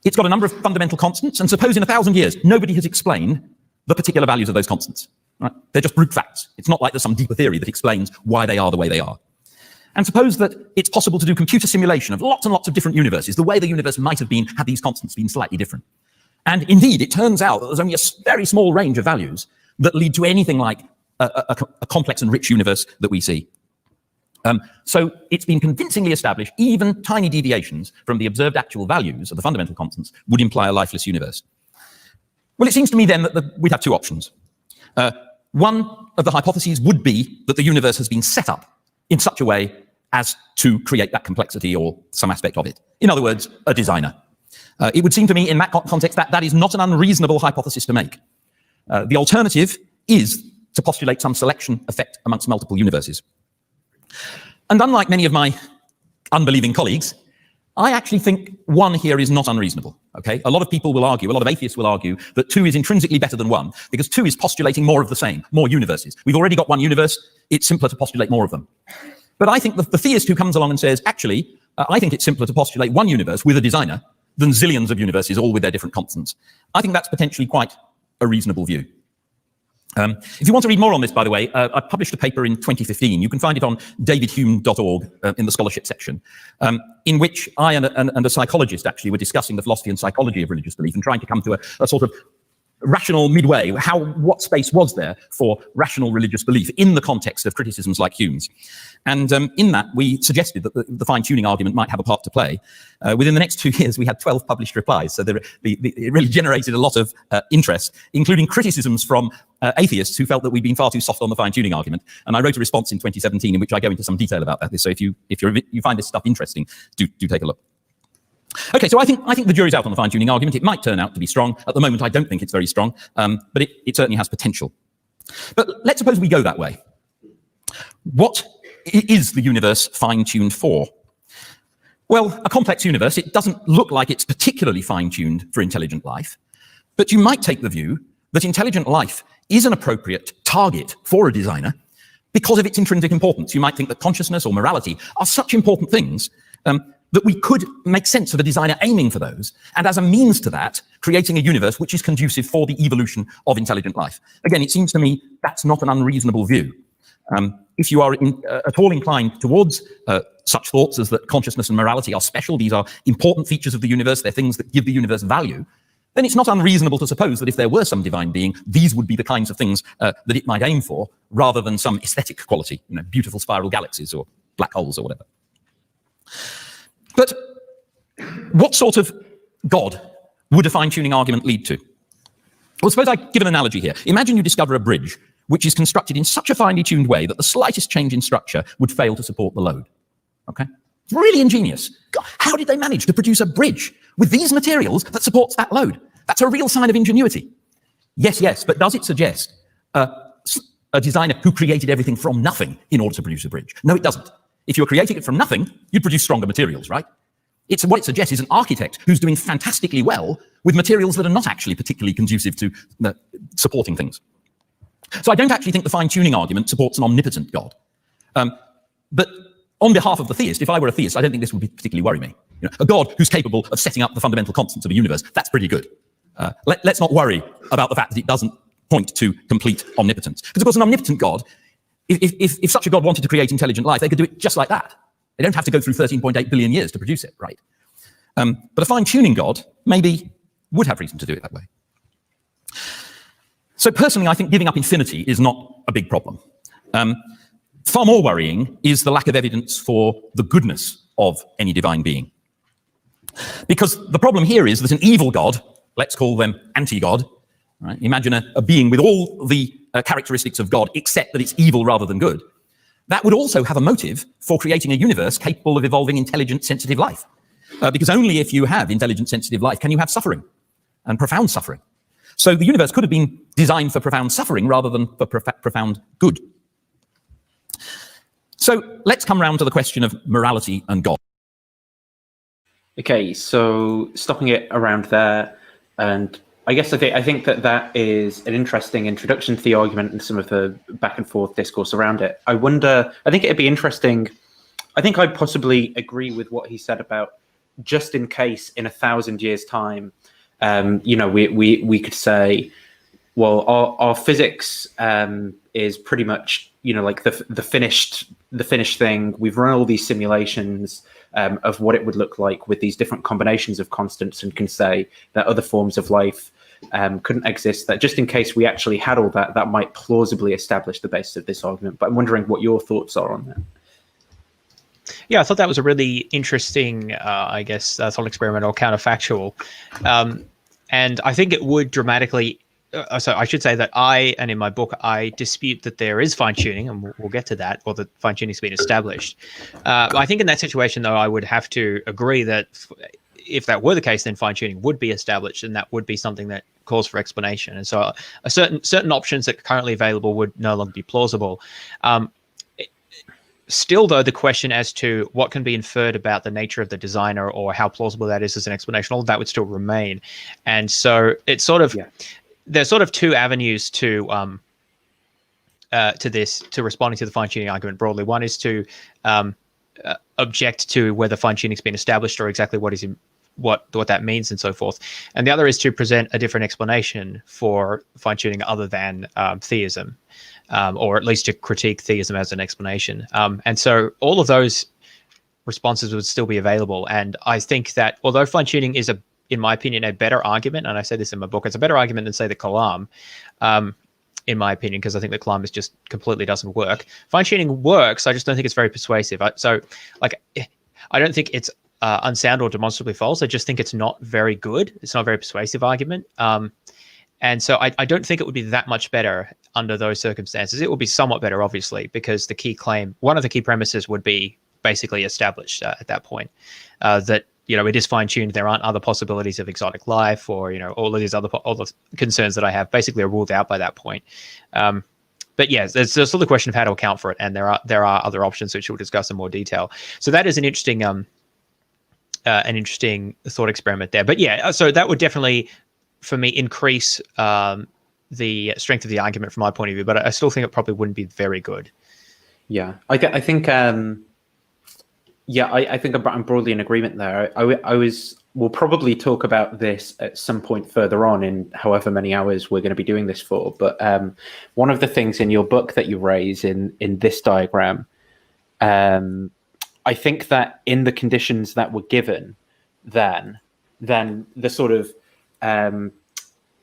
It's got a number of fundamental constants, and suppose in 1,000 years, nobody has explained the particular values of those constants. Right? They're just brute facts. It's not like there's some deeper theory that explains why they are the way they are. And suppose that it's possible to do computer simulation of lots and lots of different universes, the way the universe might have been had these constants been slightly different. And indeed, it turns out that there's only a very small range of values that lead to anything like a complex and rich universe that we see. So it's been convincingly established even tiny deviations from the observed actual values of the fundamental constants would imply a lifeless universe. Well, it seems to me then that we'd have two options. One of the hypotheses would be that the universe has been set up in such a way as to create that complexity or some aspect of it. In other words, a designer. It would seem to me in that context that is not an unreasonable hypothesis to make. The alternative is to postulate some selection effect amongst multiple universes. And unlike many of my unbelieving colleagues, I actually think one here is not unreasonable. Okay, a lot of people will argue, a lot of atheists will argue that two is intrinsically better than one because two is postulating more of the same, more universes. We've already got one universe, it's simpler to postulate more of them. But I think the theist who comes along and says, actually, I think it's simpler to postulate one universe with a designer than zillions of universes, all with their different constants. I think that's potentially quite a reasonable view. If you want to read more on this, by the way, I published a paper in 2015. You can find it on davidhume.org in the scholarship section, in which I and a psychologist actually were discussing the philosophy and psychology of religious belief and trying to come to a sort of rational midway. What space was there for rational religious belief in the context of criticisms like Hume's? And in that, we suggested that the fine-tuning argument might have a part to play. Within the next 2 years, we had 12 published replies. So it really generated a lot of interest, including criticisms from atheists who felt that we'd been far too soft on the fine-tuning argument. And I wrote a response in 2017 in which I go into some detail about that. So if you find this stuff interesting, do take a look. Okay, so I think the jury's out on the fine-tuning argument. It might turn out to be strong. At the moment, I don't think it's very strong, but it certainly has potential. But let's suppose we go that way. What is the universe fine-tuned for? Well, a complex universe, it doesn't look like it's particularly fine-tuned for intelligent life, but you might take the view that intelligent life is an appropriate target for a designer because of its intrinsic importance. You might think that consciousness or morality are such important things that we could make sense of a designer aiming for those, and as a means to that, creating a universe which is conducive for the evolution of intelligent life. Again, it seems to me that's not an unreasonable view. If you are at all inclined towards such thoughts as that consciousness and morality are special, these are important features of the universe, they're things that give the universe value, then it's not unreasonable to suppose that if there were some divine being, these would be the kinds of things that it might aim for, rather than some aesthetic quality, beautiful spiral galaxies or black holes or whatever. But what sort of God would a fine-tuning argument lead to? Well, suppose I give an analogy here. Imagine you discover a bridge which is constructed in such a finely tuned way that the slightest change in structure would fail to support the load. Okay? It's really ingenious. God, how did they manage to produce a bridge with these materials that supports that load? That's a real sign of ingenuity. Yes, but does it suggest a designer who created everything from nothing in order to produce a bridge? No, it doesn't. If you're creating it from nothing, you'd produce stronger materials, right? What it suggests is an architect who's doing fantastically well with materials that are not actually particularly conducive to supporting things. So I don't actually think the fine-tuning argument supports an omnipotent God. But on behalf of the theist, if I were a theist, I don't think this would particularly worry me. A God who's capable of setting up the fundamental constants of a universe, that's pretty good. Let's not worry about the fact that it doesn't point to complete omnipotence. Because, of course, an omnipotent God, if such a God wanted to create intelligent life, they could do it just like that. They don't have to go through 13.8 billion years to produce it, right? But a fine-tuning God maybe would have reason to do it that way. So personally, I think giving up infinity is not a big problem. Far more worrying is the lack of evidence for the goodness of any divine being. Because the problem here is that an evil God, let's call them anti-God, right? Imagine a being with all the characteristics of God, except that it's evil rather than good. That would also have a motive for creating a universe capable of evolving intelligent, sensitive life. Because only if you have intelligent, sensitive life can you have suffering, and profound suffering. So the universe could have been designed for profound suffering rather than for profound good. So let's come round to the question of morality and God. Okay, so stopping it around there, and I guess I think that is an interesting introduction to the argument and some of the back and forth discourse around it. I think it'd be interesting. I think I'd possibly agree with what he said about just in case in 1,000 years' time, we could say, well, our physics is pretty much, like the finished thing. We've run all these simulations of what it would look like with these different combinations of constants, and can say that other forms of life couldn't exist, that just in case we actually had all that, that might plausibly establish the basis of this argument. But I'm wondering what your thoughts are on that. Yeah, I thought that was a really interesting, I guess, thought experiment or counterfactual. And I think it would dramatically, so I should say that and in my book, I dispute that there is fine-tuning, and we'll get to that, or that fine-tuning's been established. I think in that situation, though, I would have to agree that if that were the case, then fine-tuning would be established, and that would be something that calls for explanation. And so certain options that are currently available would no longer be plausible. Still, though, the question as to what can be inferred about the nature of the designer or how plausible that is as an explanation, all of that would still remain. And so it's sort of, there's sort of two avenues to responding to the fine-tuning argument broadly. One is to object to whether fine-tuning's been established or exactly what that means and so forth. And the other is to present a different explanation for fine-tuning other than theism. Or at least to critique theism as an explanation. And so all of those responses would still be available. And I think that although fine-tuning is, in my opinion, a better argument, and I say this in my book, it's a better argument than, say, the Kalam, in my opinion, because I think the Kalam is just completely doesn't work. Fine-tuning works, I just don't think it's very persuasive. I don't think it's unsound or demonstrably false. I just think it's not very good. It's not a very persuasive argument. And so I don't think it would be that much better under those circumstances. It would be somewhat better, obviously, because the key claim, one of the key premises would be basically established at that point, that, it is fine-tuned. There aren't other possibilities of exotic life or, all of these all the concerns that I have basically are ruled out by that point. But yeah, there's still the question of how to account for it. And there are other options which we'll discuss in more detail. So that is an interesting thought experiment there. But yeah, so that would definitely, for me, increase the strength of the argument from my point of view, but I still think it probably wouldn't be very good. Yeah, I think I'm broadly in agreement there. We'll probably talk about this at some point further on in however many hours we're going to be doing this for. But one of the things in your book that you raise in this diagram, I think that in the conditions that were given, then the sort of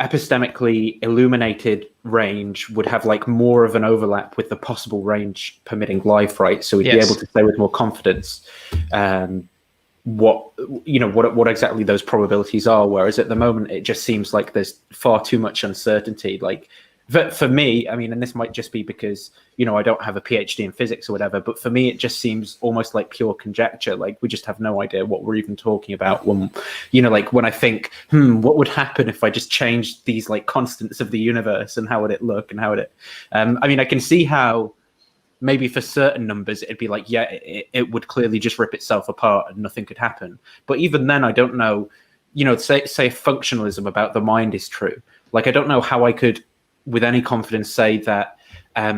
epistemically illuminated range would have like more of an overlap with the possible range permitting life, right? So we'd be able to say with more confidence what exactly those probabilities are. Whereas at the moment, it just seems like there's far too much uncertainty. Like for me, I mean, and this might just be because, I don't have a PhD in physics or whatever, but for me, it just seems almost like pure conjecture. Like we just have no idea what we're even talking about when, like when I think, what would happen if I just changed these like constants of the universe and how would it look and how would it, I mean, I can see how maybe for certain numbers, it'd be like, it would clearly just rip itself apart and nothing could happen. But even then, I don't know, say functionalism about the mind is true. Like, I don't know how I could, with any confidence, say that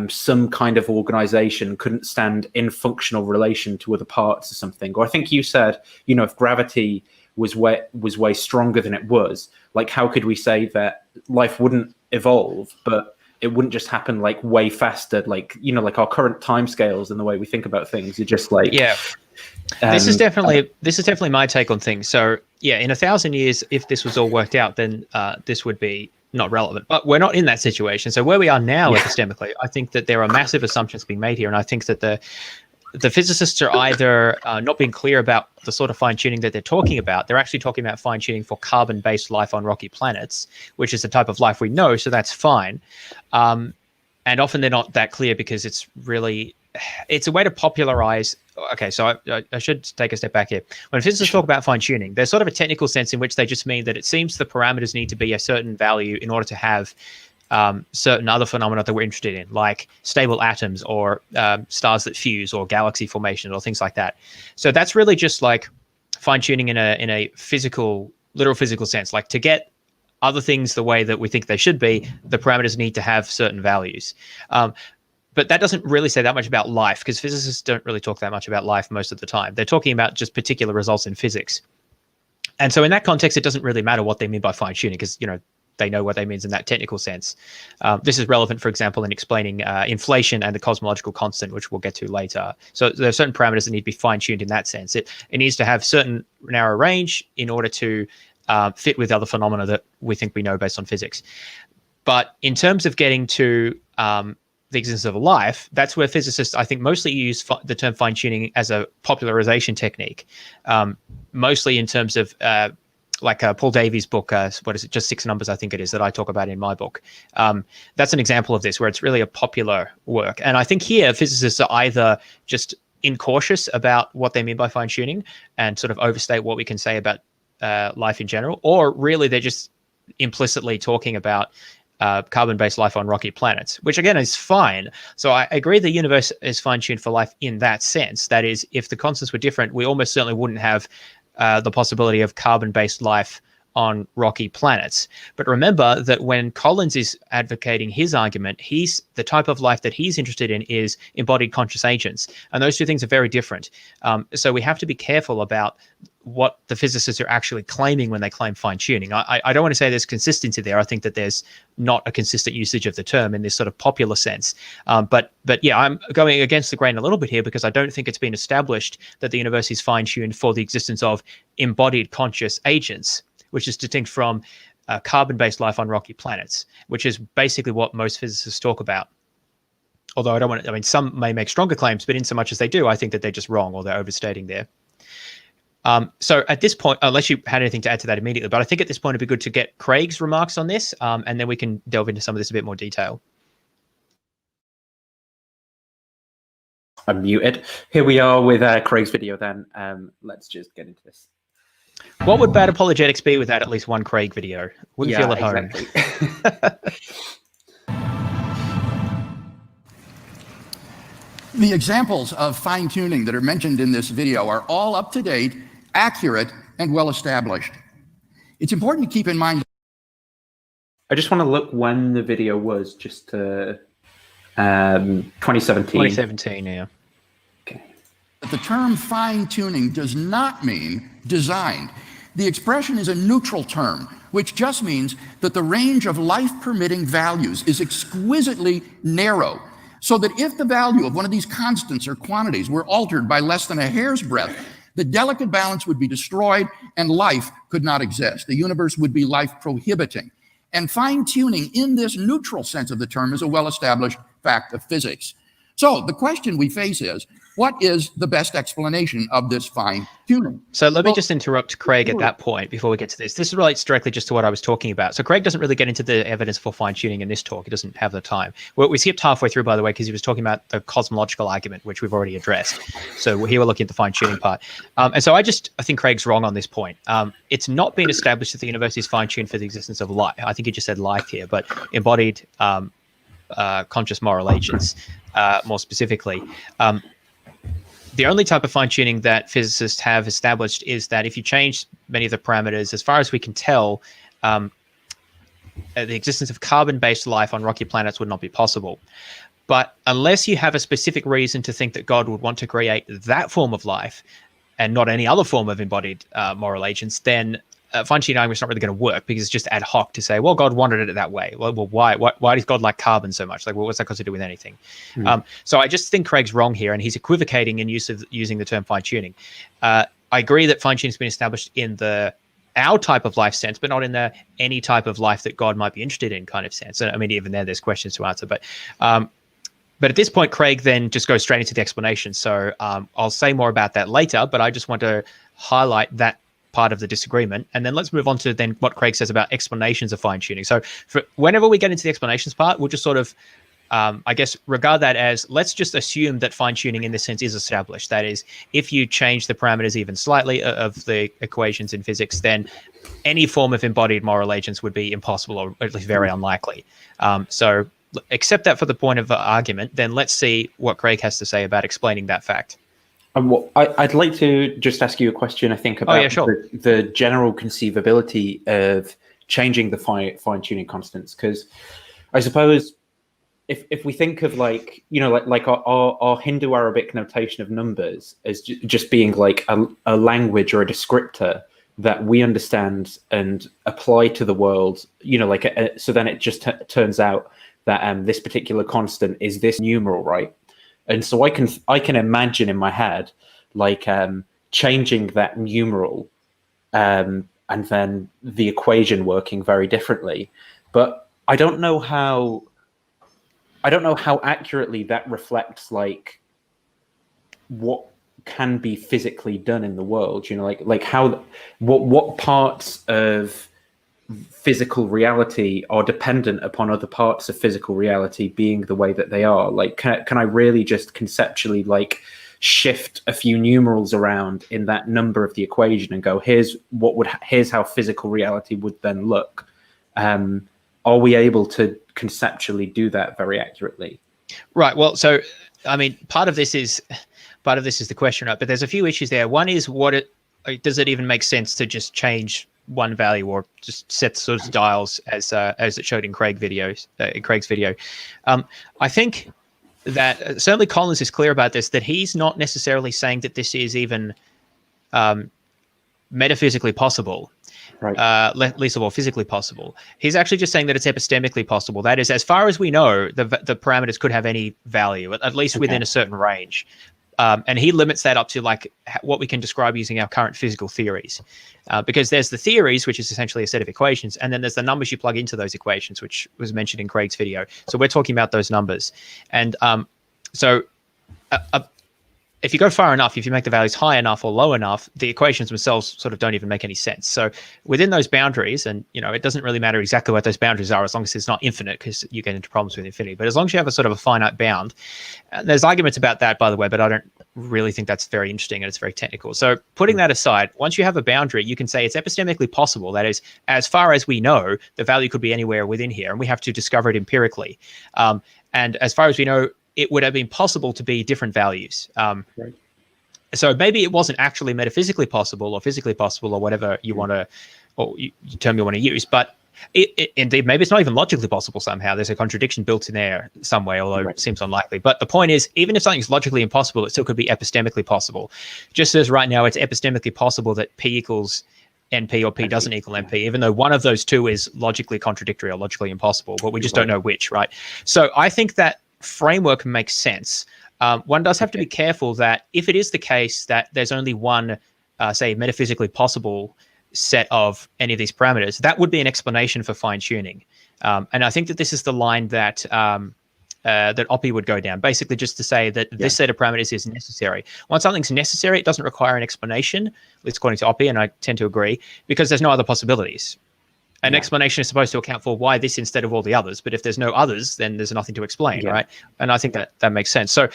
some kind of organization couldn't stand in functional relation to other parts or something. Or I think you said, if gravity was way stronger than it was, like how could we say that life wouldn't evolve, but it wouldn't just happen like way faster, like like our current timescales and the way we think about things are just like this is definitely my take on things. So yeah, in 1,000 years, if this was all worked out, then this would be not relevant, but we're not in that situation. So where we are now epistemically, I think that there are massive assumptions being made here. And I think that the physicists are either not being clear about the sort of fine-tuning that they're talking about. They're actually talking about fine-tuning for carbon-based life on rocky planets, which is the type of life we know, so that's fine. And often they're not that clear because it's a way to popularize. Okay, so I should take a step back here. When physicists talk about fine-tuning, there's sort of a technical sense in which they just mean that it seems the parameters need to be a certain value in order to have certain other phenomena that we're interested in, like stable atoms or stars that fuse or galaxy formation or things like that. So that's really just like fine-tuning in a literal physical sense. Like to get other things the way that we think they should be, the parameters need to have certain values. But that doesn't really say that much about life, because physicists don't really talk that much about life most of the time. They're talking about just particular results in physics. And so in that context, it doesn't really matter what they mean by fine-tuning, because, they know what they mean in that technical sense. This is relevant, for example, in explaining inflation and the cosmological constant, which we'll get to later. So there are certain parameters that need to be fine-tuned in that sense. It needs to have certain narrow range in order to fit with other phenomena that we think we know based on physics. But in terms of getting to the existence of life, that's where physicists, I think, mostly use the term fine-tuning as a popularization technique, mostly in terms of like Paul Davies' book, what is it, Just Six Numbers, I think it is, that I talk about in my book. That's an example of this, where it's really a popular work. And I think here physicists are either just incautious about what they mean by fine-tuning and sort of overstate what we can say about life in general, or really they're just implicitly talking about carbon-based life on rocky planets, which again is fine. So I agree the universe is fine-tuned for life in that sense. That is, if the constants were different, we almost certainly wouldn't have the possibility of carbon-based life on rocky planets. But remember that when Collins is advocating his argument, the type of life that he's interested in is embodied conscious agents. And those two things are very different. So we have to be careful about what the physicists are actually claiming when they claim fine-tuning. I don't want to say there's consistency there. I think that there's not a consistent usage of the term in this sort of popular sense. But yeah, I'm going against the grain a little bit here because I don't think it's been established that the universe is fine-tuned for the existence of embodied conscious agents, which is distinct from carbon-based life on rocky planets, which is basically what most physicists talk about. Although I mean, some may make stronger claims, but in so much as they do, I think that they're just wrong or they're overstating there. So at this point, unless you had anything to add to that immediately, but I think at this point it'd be good to get Craig's remarks on this, and then we can delve into some of this a bit more detail. I'm muted. Here we are with Craig's video then. Let's just get into this. What would Bad Apologetics be without at least one Craig video? Wouldn't feel at home. The examples of fine-tuning that are mentioned in this video are all up to date, accurate, and well established. It's important to keep in mind. I just want to look when the video was, just to 2017. 2017, yeah. Okay. The term fine-tuning does not mean designed. The expression is a neutral term, which just means that the range of life-permitting values is exquisitely narrow, so that if the value of one of these constants or quantities were altered by less than a hair's breadth, the delicate balance would be destroyed and life could not exist. The universe would be life-prohibiting. And fine-tuning in this neutral sense of the term is a well-established fact of physics. So the question we face is, what is the best explanation of this fine-tuning? So let me just interrupt Craig at that point before we get to this. This relates directly just to what I was talking about. So Craig doesn't really get into the evidence for fine-tuning in this talk. He doesn't have the time. We skipped halfway through, by the way, because he was talking about the cosmological argument, which we've already addressed. So here we're looking at the fine-tuning part. And so I think Craig's wrong on this point. It's not been established that the universe is fine-tuned for the existence of life. I think he just said life here, but embodied conscious moral agents, more specifically. The only type of fine-tuning that physicists have established is that if you change many of the parameters, as far as we can tell, the existence of carbon-based life on rocky planets would not be possible. But unless you have a specific reason to think that God would want to create that form of life and not any other form of embodied moral agents, then fine-tuning argument is not really going to work, because it's just ad hoc to say, well, God wanted it that way. Well, why does God like carbon so much? Like, well, what's that got to do with anything? So I just think Craig's wrong here, and he's equivocating in using the term fine-tuning. I agree that fine-tuning has been established in our type of life sense, but not in the any type of life that God might be interested in kind of sense. And I mean, even there's questions to answer, but at this point, Craig then just goes straight into the explanation. So I'll say more about that later, but I just want to highlight that part of the disagreement, and then let's move on to then what Craig says about explanations of fine-tuning. So whenever we get into the explanations part, we'll just sort of I guess regard that as, let's just assume that fine-tuning in this sense is established. That is, if you change the parameters even slightly of the equations in physics, then any form of embodied moral agents would be impossible, or at least very unlikely. So accept that for the point of argument, then let's see what Craig has to say about explaining that fact. I'd like to just ask you a question, I think, about the general conceivability of changing the fine-tuning constants, because I suppose if we think of like our Hindu-Arabic notation of numbers as just being like a language or a descriptor that we understand and apply to the world, so then it just turns out that this particular constant is this numeral, right? And so I can imagine in my head like changing that numeral and then the equation working very differently. But I don't know how accurately that reflects like what can be physically done in the world. You know, like how what parts of physical reality are dependent upon other parts of physical reality being the way that they are. Like, can I really just conceptually like shift a few numerals around in that number of the equation and go, here's how physical reality would then look? Are we able to conceptually do that very accurately? Right. Well, so I mean, part of this is the question, right? But there's a few issues there. One is does it even make sense to just change one value or just set sort of dials as it showed in Craig's video? I think that certainly Collins is clear about this, that he's not necessarily saying that this is even metaphysically possible, right? Least of all physically possible. He's actually just saying that it's epistemically possible. That is, as far as we know, the parameters could have any value, at least within a certain range. And he limits that up to like what we can describe using our current physical theories, because there's the theories, which is essentially a set of equations, and then there's the numbers you plug into those equations, which was mentioned in Craig's video. So we're talking about those numbers. And if you go far enough, if you make the values high enough or low enough, the equations themselves sort of don't even make any sense. So within those boundaries, and it doesn't really matter exactly what those boundaries are as long as it's not infinite, because you get into problems with infinity. But as long as you have a sort of a finite bound, and there's arguments about that, by the way, but I don't really think that's very interesting and it's very technical. So putting that aside, once you have a boundary, you can say it's epistemically possible. That is, as far as we know, the value could be anywhere within here, and we have to discover it empirically. And as far as we know, it would have been possible to be different values. Right. So maybe it wasn't actually metaphysically possible or physically possible or whatever you want to, or term you want to use, but indeed, maybe it's not even logically possible somehow. There's a contradiction built in there some way, although it seems unlikely. But the point is, even if something's logically impossible, it still could be epistemically possible. Just as right now it's epistemically possible that P equals NP or P doesn't equal NP, even though one of those two is logically contradictory or logically impossible, but we just don't know which, right? So I think that framework makes sense. One does have to be careful that if it is the case that there's only one, say, metaphysically possible set of any of these parameters, that would be an explanation for fine-tuning. And I think that this is the line that that Oppie would go down, basically just to say that this set of parameters is necessary. Once something's necessary, it doesn't require an explanation, at least according to Oppie, and I tend to agree, because there's no other possibilities. An explanation is supposed to account for why this instead of all the others, but if there's no others, then there's nothing to explain, right? And I think that makes sense. So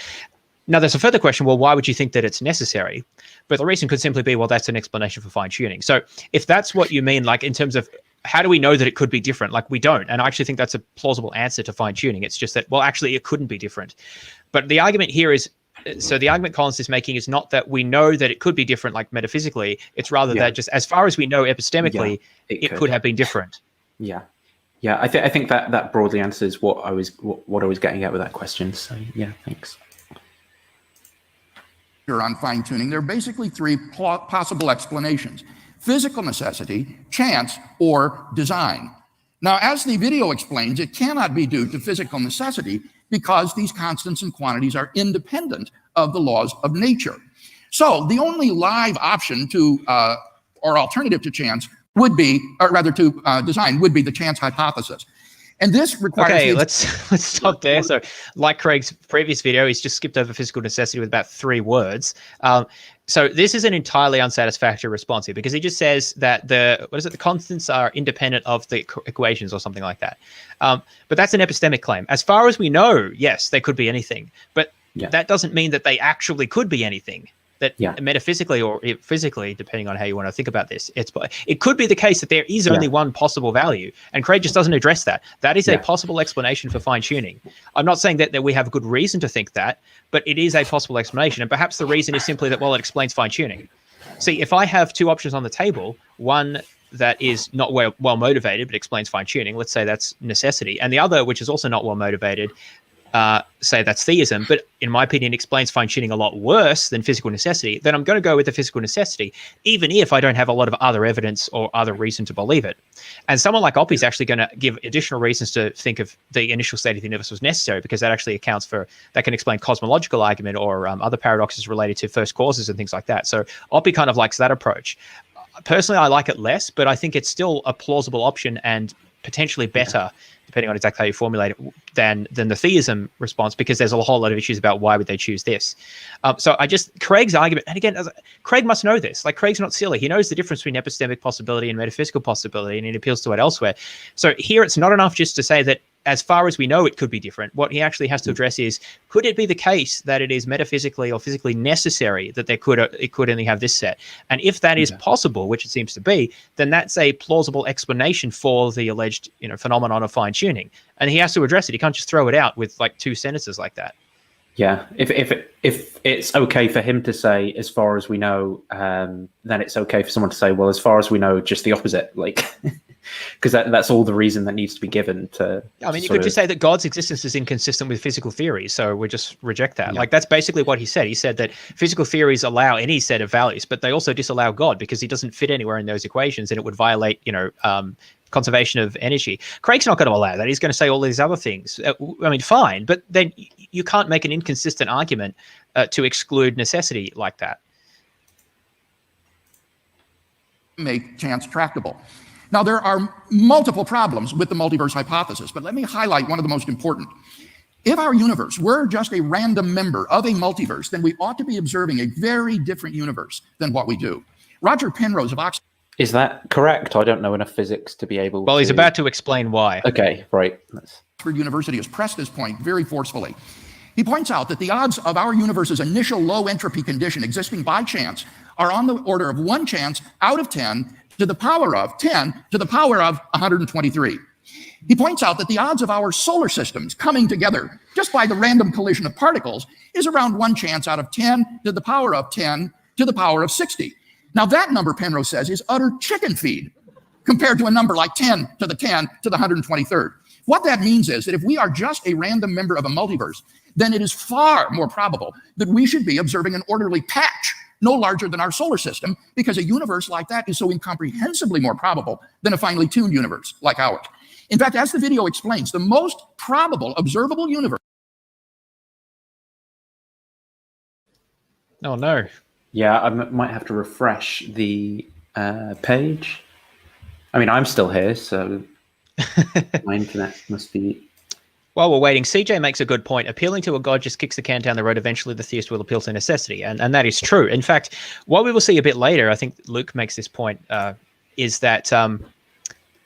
now there's a further question, well, why would you think that it's necessary? But the reason could simply be, well, that's an explanation for fine-tuning. So if that's what you mean, like in terms of how do we know that it could be different? Like we don't. And I actually think that's a plausible answer to fine-tuning. It's just that, well, actually it couldn't be different. But the argument here is, so the argument Collins is making is not that we know that it could be different, like metaphysically. It's rather that just as far as we know epistemically, it could have been different. Yeah. I think that broadly answers what I was getting at with that question. So yeah, thanks. On fine-tuning, there are basically three possible explanations: physical necessity, chance, or design. Now, as the video explains, it cannot be due to physical necessity because these constants and quantities are independent of the laws of nature. So the only live option to, or alternative to chance would be, or rather to design, would be the chance hypothesis. And this requires... Okay, let's stop there. So like Craig's previous video, he's just skipped over physical necessity with about 3 words. So this is an entirely unsatisfactory response here, because he just says that the constants are independent of the equations or something like that. But that's an epistemic claim. As far as we know, yes, they could be anything. But that doesn't mean that they actually could be anything. That metaphysically or physically, depending on how you want to think about this, it could be the case that there is only one possible value, and Craig just doesn't address that. That is a possible explanation for fine-tuning. I'm not saying that we have a good reason to think that, but it is a possible explanation, and perhaps the reason is simply that, well, it explains fine-tuning. See, if I have 2 options on the table, one that is not well motivated but explains fine-tuning, let's say that's necessity, and the other, which is also not well motivated, say that's theism, but in my opinion explains fine-tuning a lot worse than physical necessity, then I'm going to go with the physical necessity, even if I don't have a lot of other evidence or other reason to believe it. And someone like Oppie is actually going to give additional reasons to think of the initial state of the universe was necessary, because that actually accounts for, that can explain cosmological argument or other paradoxes related to first causes and things like that. So Oppie kind of likes that approach. personally, I like it less, but I think it's still a plausible option and potentially better, depending on exactly how you formulate it, than the theism response, because there's a whole lot of issues about why would they choose this. So Craig's argument, and again, Craig must know this. Like, Craig's not silly. He knows the difference between epistemic possibility and metaphysical possibility, and he appeals to it elsewhere. So here it's not enough just to say that as far as we know, it could be different. What he actually has to address is, could it be the case that it is metaphysically or physically necessary that it could only have this set? And if that is possible, which it seems to be, then that's a plausible explanation for the alleged, phenomenon of fine tuning. And he has to address it. He can't just throw it out with like two sentences like that. Yeah, if it's okay for him to say, as far as we know, then it's okay for someone to say, well, as far as we know, just the opposite. Like, because that's all the reason that needs to be given to. I mean, you could just say that God's existence is inconsistent with physical theories, so we just reject that. Like, that's basically what he said. He said that physical theories allow any set of values, but they also disallow God because he doesn't fit anywhere in those equations, and it would violate, conservation of energy. Craig's not going to allow that. He's going to say all these other things. I mean, fine, but then you can't make an inconsistent argument to exclude necessity like that. Make chance tractable. Now, there are multiple problems with the multiverse hypothesis, but let me highlight one of the most important. If our universe were just a random member of a multiverse, then we ought to be observing a very different universe than what we do. Roger Penrose of Oxford. Is that correct? I don't know enough physics to be able Well, he's about to explain why. Okay, right. Oxford University has pressed this point very forcefully. He points out that the odds of our universe's initial low entropy condition existing by chance are on the order of 1 chance out of 10 to the power of 10 to the power of 123. He points out that the odds of our solar systems coming together just by the random collision of particles is around 1 chance out of 10 to the power of 10 to the power of 60. Now, that number, Penrose says, is utter chicken feed compared to a number like 10 to the 10 to the 123rd. What that means is that if we are just a random member of a multiverse, then it is far more probable that we should be observing an orderly patch no larger than our solar system, because a universe like that is so incomprehensibly more probable than a finely tuned universe like ours. In fact, as the video explains, the most probable observable universe. Oh, no. Yeah, I might have to refresh the page. I mean, I'm still here, so my internet must be... While we're waiting, CJ makes a good point. Appealing to a god just kicks the can down the road. Eventually, the theist will appeal to necessity. And that is true. In fact, what we will see a bit later, I think Luke makes this point, is that in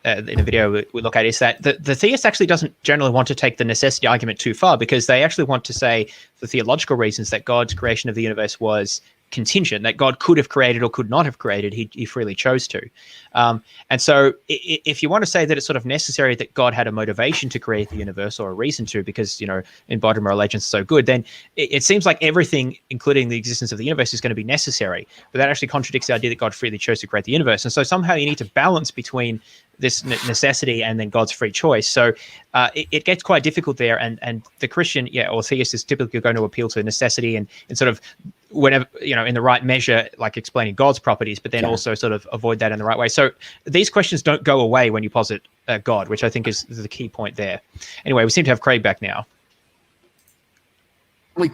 a video we look at, is that the theist actually doesn't generally want to take the necessity argument too far, because they actually want to say, for theological reasons, that God's creation of the universe was contingent, that God could have created or could not have created. He freely chose to. And so if you want to say that it's sort of necessary that God had a motivation to create the universe, or a reason to, because, embodied moral agents are so good, then it seems like everything, including the existence of the universe, is going to be necessary. But that actually contradicts the idea that God freely chose to create the universe. And so somehow you need to balance between this necessity and then God's free choice. So it gets quite difficult there. And the Christian, or theist, is typically going to appeal to necessity and sort of, whenever, in the right measure, like explaining God's properties, but then also sort of avoid that in the right way. So these questions don't go away when you posit God, which I think is the key point there. Anyway, we seem to have Craig back now.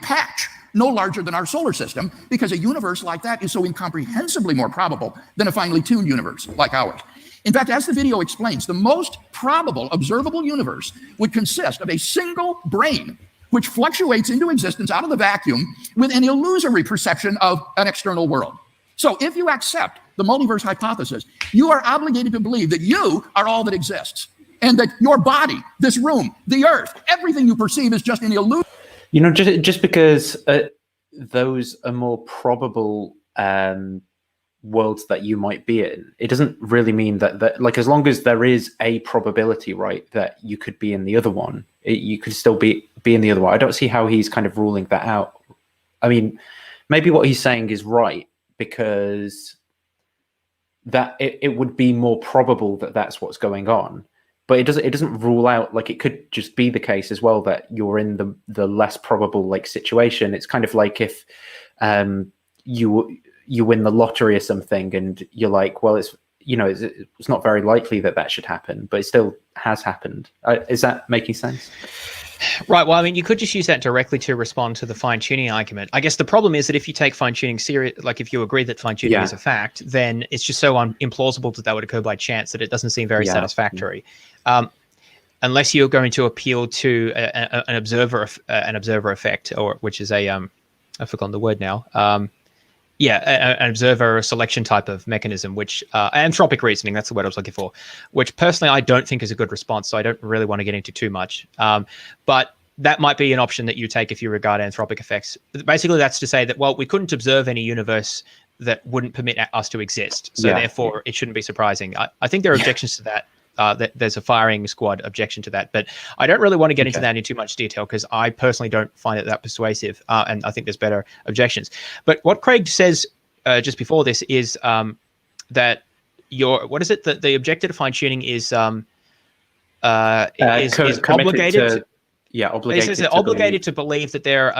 Patch no larger than our solar system, because a universe like that is so incomprehensibly more probable than a finely tuned universe like ours. In fact, as the video explains, the most probable observable universe would consist of a single brain which fluctuates into existence out of the vacuum with an illusory perception of an external world. So if you accept the multiverse hypothesis, you are obligated to believe that you are all that exists, and that your body, this room, the earth, everything you perceive is just an illusion. Just because those are more probable worlds that you might be in, it doesn't really mean that like, as long as there is a probability, right, that you could be in the other one, you could still be in the other one. I don't see how he's kind of ruling that out. I mean, maybe what he's saying is right, because that it would be more probable that that's what's going on, but it doesn't rule out, like, it could just be the case as well that you're in the less probable, like, situation. It's kind of like if you win the lottery or something, and you're like, well, it's not very likely that should happen, but it still has happened. Is that making sense? Right. Well, I mean, you could just use that directly to respond to the fine-tuning argument. I guess the problem is that if you take fine-tuning serious, like if you agree that fine-tuning is a fact, then it's just so implausible that would occur by chance that it doesn't seem very satisfactory. Unless you're going to appeal to an observer effect, or which is I've forgotten the word now. An observer or selection type of mechanism, which anthropic reasoning, that's the word I was looking for, which personally I don't think is a good response, so I don't really want to get into too much. But that might be an option that you take if you regard anthropic effects. Basically, that's to say that, well, we couldn't observe any universe that wouldn't permit us to exist, so therefore it shouldn't be surprising. I think there are objections to that. There's a firing squad objection to that, but I don't really want to get into that in too much detail because I personally don't find it that persuasive, and I think there's better objections. But what Craig says just before this is that what is it that the objective to fine tuning is obligated. Obligated to believe that they're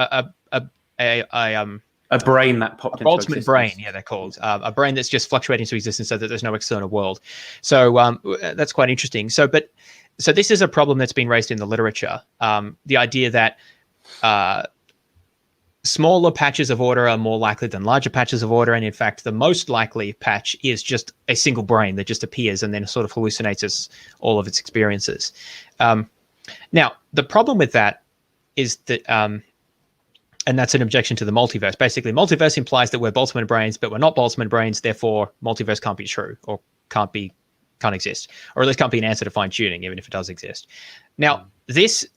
a brain that popped into ultimate existence. brain, they're called a brain that's just fluctuating into existence, so that there's no external world. So that's quite interesting. So this is a problem that's been raised in the literature. The idea that smaller patches of order are more likely than larger patches of order, and in fact, the most likely patch is just a single brain that just appears and then sort of hallucinates all of its experiences. Now, the problem with that is that. And that's an objection to the multiverse. Basically, multiverse implies that we're Boltzmann brains, but we're not Boltzmann brains. Therefore, multiverse can't be true, or can't exist, or at least can't be an answer to fine tuning, even if it does exist. Now, this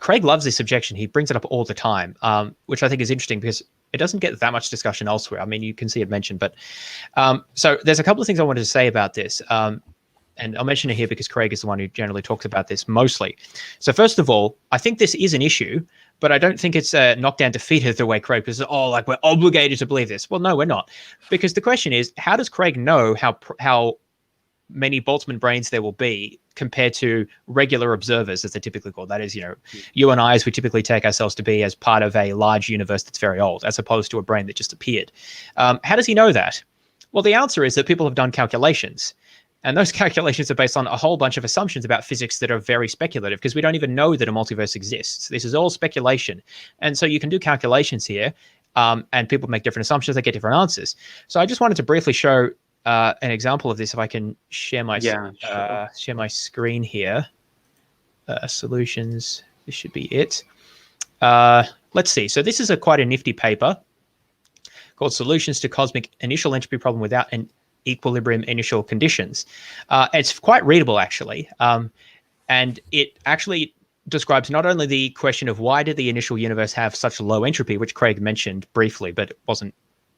Craig loves this objection. He brings it up all the time, which I think is interesting because it doesn't get that much discussion elsewhere. I mean, you can see it mentioned, but so there's a couple of things I wanted to say about this. And I'll mention it here because Craig is the one who generally talks about this mostly. So first of all, I think this is an issue, but I don't think it's knockdown defeated the way Craig says, we're obligated to believe this. Well, no, we're not. Because the question is, how does Craig know how many Boltzmann brains there will be compared to regular observers, as they're typically called? That is, you and I, as we typically take ourselves to be as part of a large universe that's very old, as opposed to a brain that just appeared. How does he know that? Well, the answer is that people have done calculations. And those calculations are based on a whole bunch of assumptions about physics that are very speculative, because we don't even know that a multiverse exists. This is all speculation. And so you can do calculations here, and people make different assumptions, they get different answers. So I just wanted to briefly show an example of this, if I can share my share my screen here. Solutions, this should be it. Let's see. So this is quite a nifty paper called Solutions to Cosmic Initial Entropy Problem Without an Equilibrium Initial Conditions. It's quite readable, actually. And it actually describes not only the question of why did the initial universe have such low entropy, which Craig mentioned briefly, but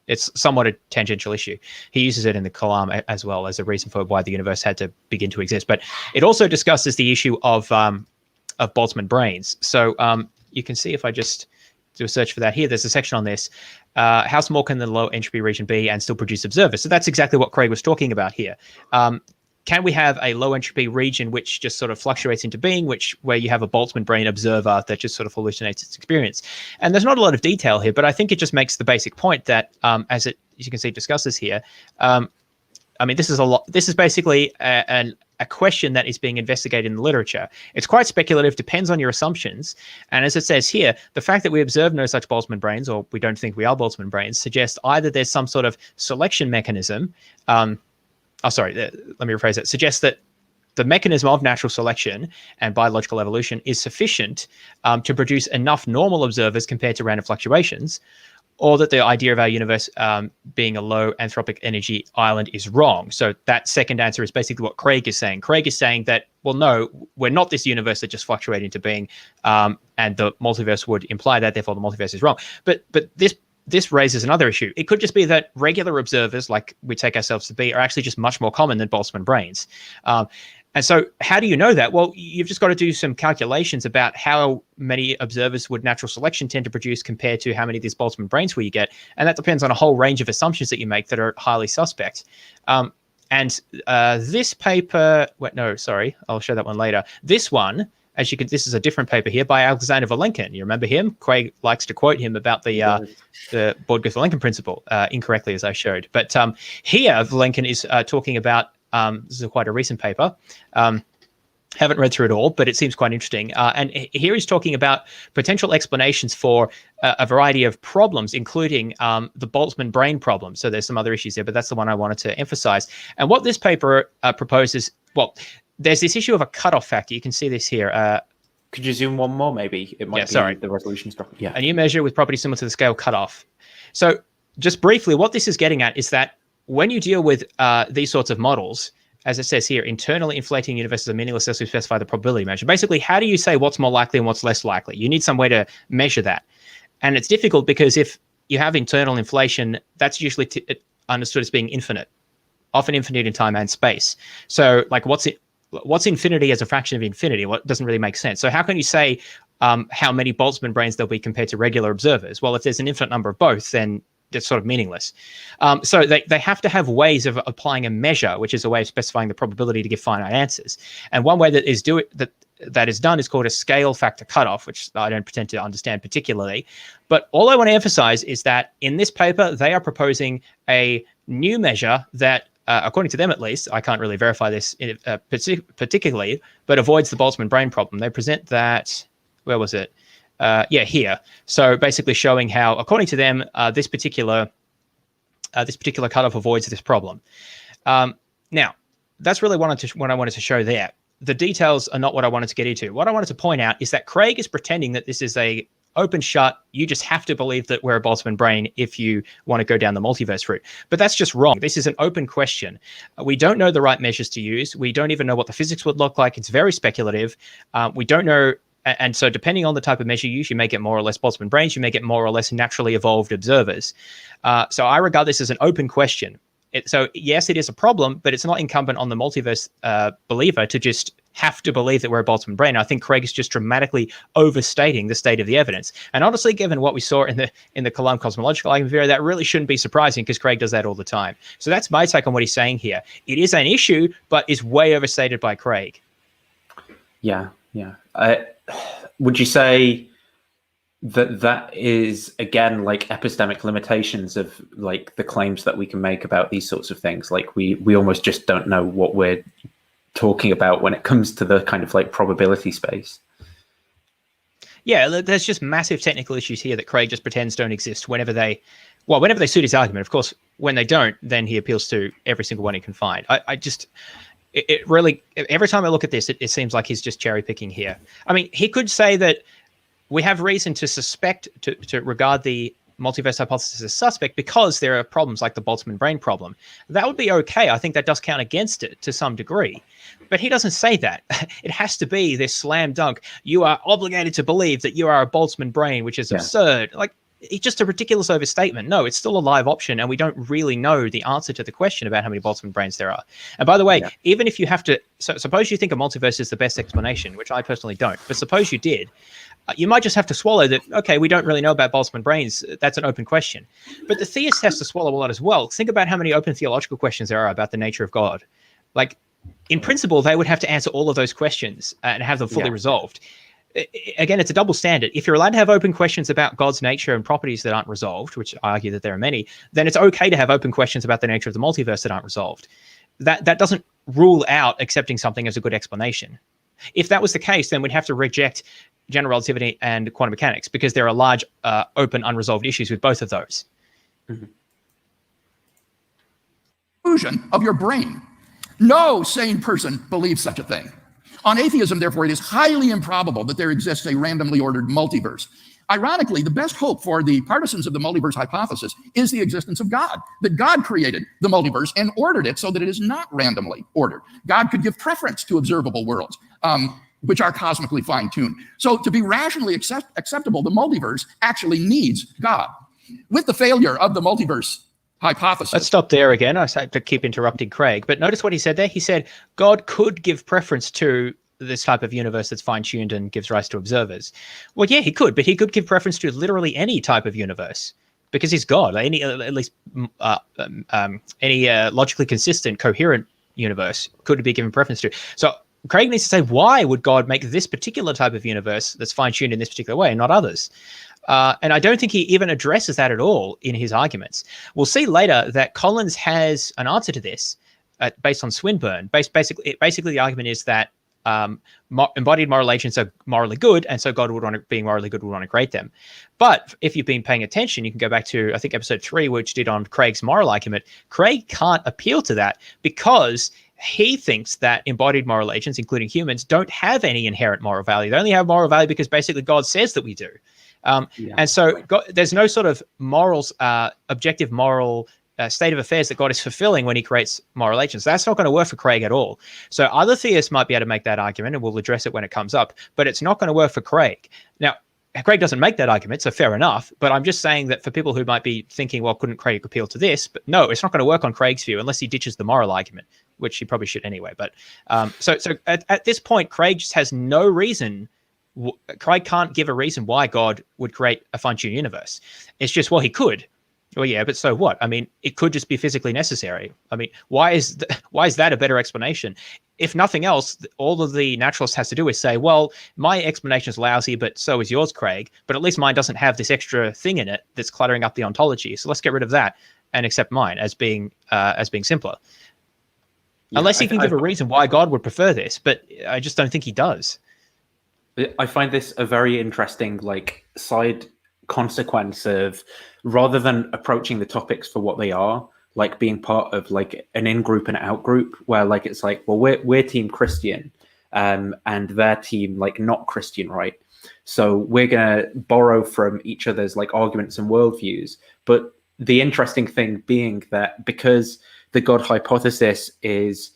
it's somewhat a tangential issue. He uses it in the Kalam as well as a reason for why the universe had to begin to exist. But it also discusses the issue of Boltzmann brains. So you can see if I just do a search for that here, there's a section on this. How small can the low entropy region be and still produce observers? So that's exactly what Craig was talking about here. Can we have a low entropy region which just sort of fluctuates into being, where you have a Boltzmann brain observer that just sort of hallucinates its experience? And there's not a lot of detail here, but I think it just makes the basic point that, as you can see, discusses here. I mean, this is basically a question that is being investigated in the literature. It's quite speculative, depends on your assumptions. And as it says here, the fact that we observe no such Boltzmann brains, or we don't think we are Boltzmann brains, suggests either there's some sort of selection mechanism. Let me rephrase that. Suggests that the mechanism of natural selection and biological evolution is sufficient to produce enough normal observers compared to random fluctuations, or that the idea of our universe being a low anthropic energy island is wrong. So that second answer is basically what Craig is saying. Craig is saying that, well, no, we're not this universe that just fluctuated into being, and the multiverse would imply that, therefore the multiverse is wrong. But this raises another issue. It could just be that regular observers, like we take ourselves to be, are actually just much more common than Boltzmann brains. And so how do you know that? Well, you've just got to do some calculations about how many observers would natural selection tend to produce compared to how many of these Boltzmann brains will you get. And that depends on a whole range of assumptions that you make that are highly suspect. This paper, I'll show that one later. This one, this is a different paper here by Alexander Millican. You remember him? Craig likes to quote him about the Bordgith-Millican principle, incorrectly as I showed. But here, Millican is talking about, this is quite a recent paper, Haven't read through it all, but it seems quite interesting. And here he's talking about potential explanations for a variety of problems, including the Boltzmann brain problem. So there's some other issues there, but that's the one I wanted to emphasize. And what this paper proposes, well, there's this issue of a cutoff factor. You can see this here. Could you zoom one more, maybe? It might be the resolution's dropping. Yeah. A new measure with properties similar to the scale cutoff. So just briefly, what this is getting at is that when you deal with these sorts of models, as it says here, internally inflating universes are meaningless unless we specify the probability measure. Basically, how do you say what's more likely and what's less likely? You need some way to measure that. And it's difficult because if you have internal inflation, that's usually understood as being infinite, often infinite in time and space. So like what's infinity as a fraction of infinity? Well, it doesn't really make sense. So how can you say how many Boltzmann brains there'll be compared to regular observers? Well, if there's an infinite number of both, then it's sort of meaningless. So they have to have ways of applying a measure, which is a way of specifying the probability to give finite answers. And one way that is done is called a scale factor cutoff, which I don't pretend to understand particularly. But all I want to emphasize is that in this paper, they are proposing a new measure that, according to them at least, I can't really verify this particularly, but avoids the Boltzmann brain problem. They present that, where was it? Here. So basically showing how, according to them, this particular cutoff avoids this problem. Now, that's really what I wanted to show there. The details are not what I wanted to get into. What I wanted to point out is that Craig is pretending that this is a open shut. You just have to believe that we're a Boltzmann brain if you want to go down the multiverse route. But that's just wrong. This is an open question. We don't know the right measures to use. We don't even know what the physics would look like. It's very speculative. We don't know. And so depending on the type of measure you use, you may get more or less Boltzmann brains, you may get more or less naturally evolved observers. So I regard this as an open question. So yes, it is a problem, but it's not incumbent on the multiverse believer to just have to believe that we're a Boltzmann brain. I think Craig is just dramatically overstating the state of the evidence. And honestly, given what we saw in the Coulomb cosmological argument theory, that really shouldn't be surprising because Craig does that all the time. So that's my take on what he's saying here. It is an issue, but is way overstated by Craig. Yeah. Would you say that is, again, like epistemic limitations of like the claims that we can make about these sorts of things? Like we almost just don't know what we're talking about when it comes to the kind of like probability space. Yeah, there's just massive technical issues here that Craig just pretends don't exist whenever they suit his argument. Of course, when they don't, then he appeals to every single one he can find. It really, every time I look at this, it seems like he's just cherry picking here. I mean, he could say that we have reason to suspect, to regard the multiverse hypothesis as suspect because there are problems like the Boltzmann brain problem. That would be okay. I think that does count against it to some degree. But he doesn't say that. It has to be this slam dunk. You are obligated to believe that you are a Boltzmann brain, which is absurd. Like, it's just a ridiculous overstatement. No, it's still a live option, and we don't really know the answer to the question about how many Boltzmann brains there are. And by the way, even if you have to, so suppose you think a multiverse is the best explanation, which I personally don't, but suppose you did, you might just have to swallow that, okay, we don't really know about Boltzmann brains. That's an open question. But the theist has to swallow a lot as well. Think about how many open theological questions there are about the nature of God. Like, in principle, they would have to answer all of those questions and have them fully resolved. Again, it's a double standard. If you're allowed to have open questions about God's nature and properties that aren't resolved, which I argue that there are many, then it's okay to have open questions about the nature of the multiverse that aren't resolved. That doesn't rule out accepting something as a good explanation. If that was the case, then we'd have to reject general relativity and quantum mechanics because there are large, open, unresolved issues with both of those. Illusion of your brain. No sane person believes such a thing. On atheism, therefore, it is highly improbable that there exists a randomly ordered multiverse. Ironically, the best hope for the partisans of the multiverse hypothesis is the existence of God, that God created the multiverse and ordered it so that it is not randomly ordered. God could give preference to observable worlds, which are cosmically fine-tuned. So to be rationally acceptable, the multiverse actually needs God. With the failure of the multiverse hypothesis. Let's stop there again. I have to keep interrupting Craig, but notice what he said there. He said God could give preference to this type of universe that's fine-tuned and gives rise to observers. Well, yeah, he could, but he could give preference to literally any type of universe because he's God. Any logically consistent, coherent universe could be given preference to. So Craig needs to say, why would God make this particular type of universe that's fine-tuned in this particular way and not others? And I don't think he even addresses that at all in his arguments. We'll see later that Collins has an answer to this based on Swinburne. Basically, the argument is that embodied moral agents are morally good, and so God would want to, being morally good, would want to create them. But if you've been paying attention, you can go back to, I think, episode 3, which did on Craig's moral argument. Craig can't appeal to that because he thinks that embodied moral agents, including humans, don't have any inherent moral value. They only have moral value because basically God says that we do. And so there's no sort of morals, objective moral state of affairs that God is fulfilling when he creates moral agents. That's not going to work for Craig at all. So other theists might be able to make that argument, and we'll address it when it comes up, but it's not going to work for Craig. Now, Craig doesn't make that argument, so fair enough, but I'm just saying that for people who might be thinking, well, couldn't Craig appeal to this? But no, it's not going to work on Craig's view unless he ditches the moral argument, which he probably should anyway. But so at this point, Craig just has no reason. Craig can't give a reason why God would create a fine-tuned universe. It's just, well, he could. Well, yeah, but so what? I mean, it could just be physically necessary. I mean, why is that a better explanation? If nothing else, all of the naturalist has to do is say, well, my explanation is lousy, but so is yours, Craig. But at least mine doesn't have this extra thing in it that's cluttering up the ontology. So let's get rid of that and accept mine as being simpler. Yeah, unless he can give a reason why God would prefer this, but I just don't think he does. I find this a very interesting, side consequence of, rather than approaching the topics for what they are, like being part of an in-group and out-group, where it's well, we're team Christian, and their team not Christian, right? So we're gonna borrow from each other's arguments and worldviews. But the interesting thing being that because the God hypothesis is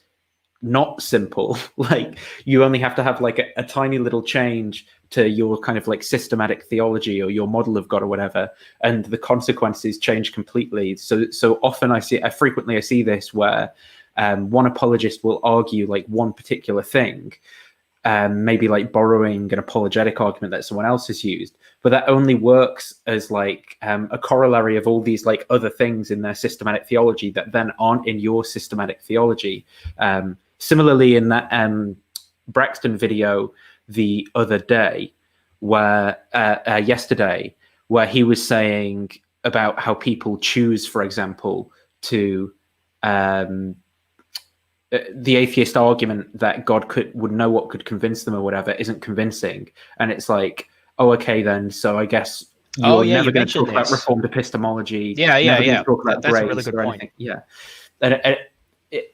not simple, you only have to have a tiny little change to your kind of systematic theology or your model of God or whatever, and the consequences change completely. So often I frequently see this where one apologist will argue one particular thing, maybe borrowing an apologetic argument that someone else has used, but that only works as a corollary of all these other things in their systematic theology that then aren't in your systematic theology. Similarly, in that Braxton video the other day, where yesterday, where he was saying about how people choose, for example, to the atheist argument that God would know what could convince them or whatever isn't convincing, and it's oh, okay then. So I guess you're never going to talk about reformed epistemology. Yeah. Talk about that's a really good point. Yeah,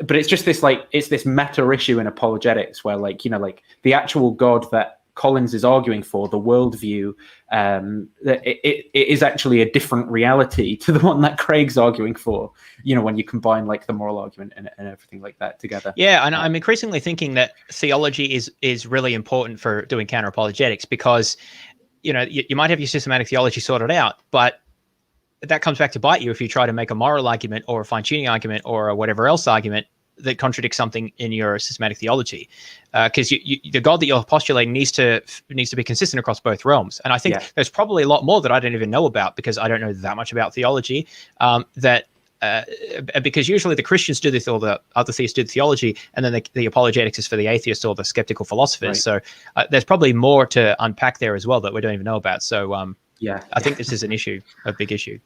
but it's just this it's this meta issue in apologetics where the actual God that Collins is arguing for, the worldview, it is actually a different reality to the one that Craig's arguing for, when you combine the moral argument and everything like that together. Yeah, and I'm increasingly thinking that theology is really important for doing counter apologetics, because you might have your systematic theology sorted out, but that comes back to bite you if you try to make a moral argument or a fine-tuning argument or a whatever else argument that contradicts something in your systematic theology, because the God that you're postulating needs to be consistent across both realms. And I think there's probably a lot more that I don't even know about, because I don't know that much about theology. Because usually the Christians do this, or the other theists do the theology, and then the apologetics is for the atheists or the skeptical philosophers. Right. So there's probably more to unpack there as well that we don't even know about. So I think this is an issue, a big issue.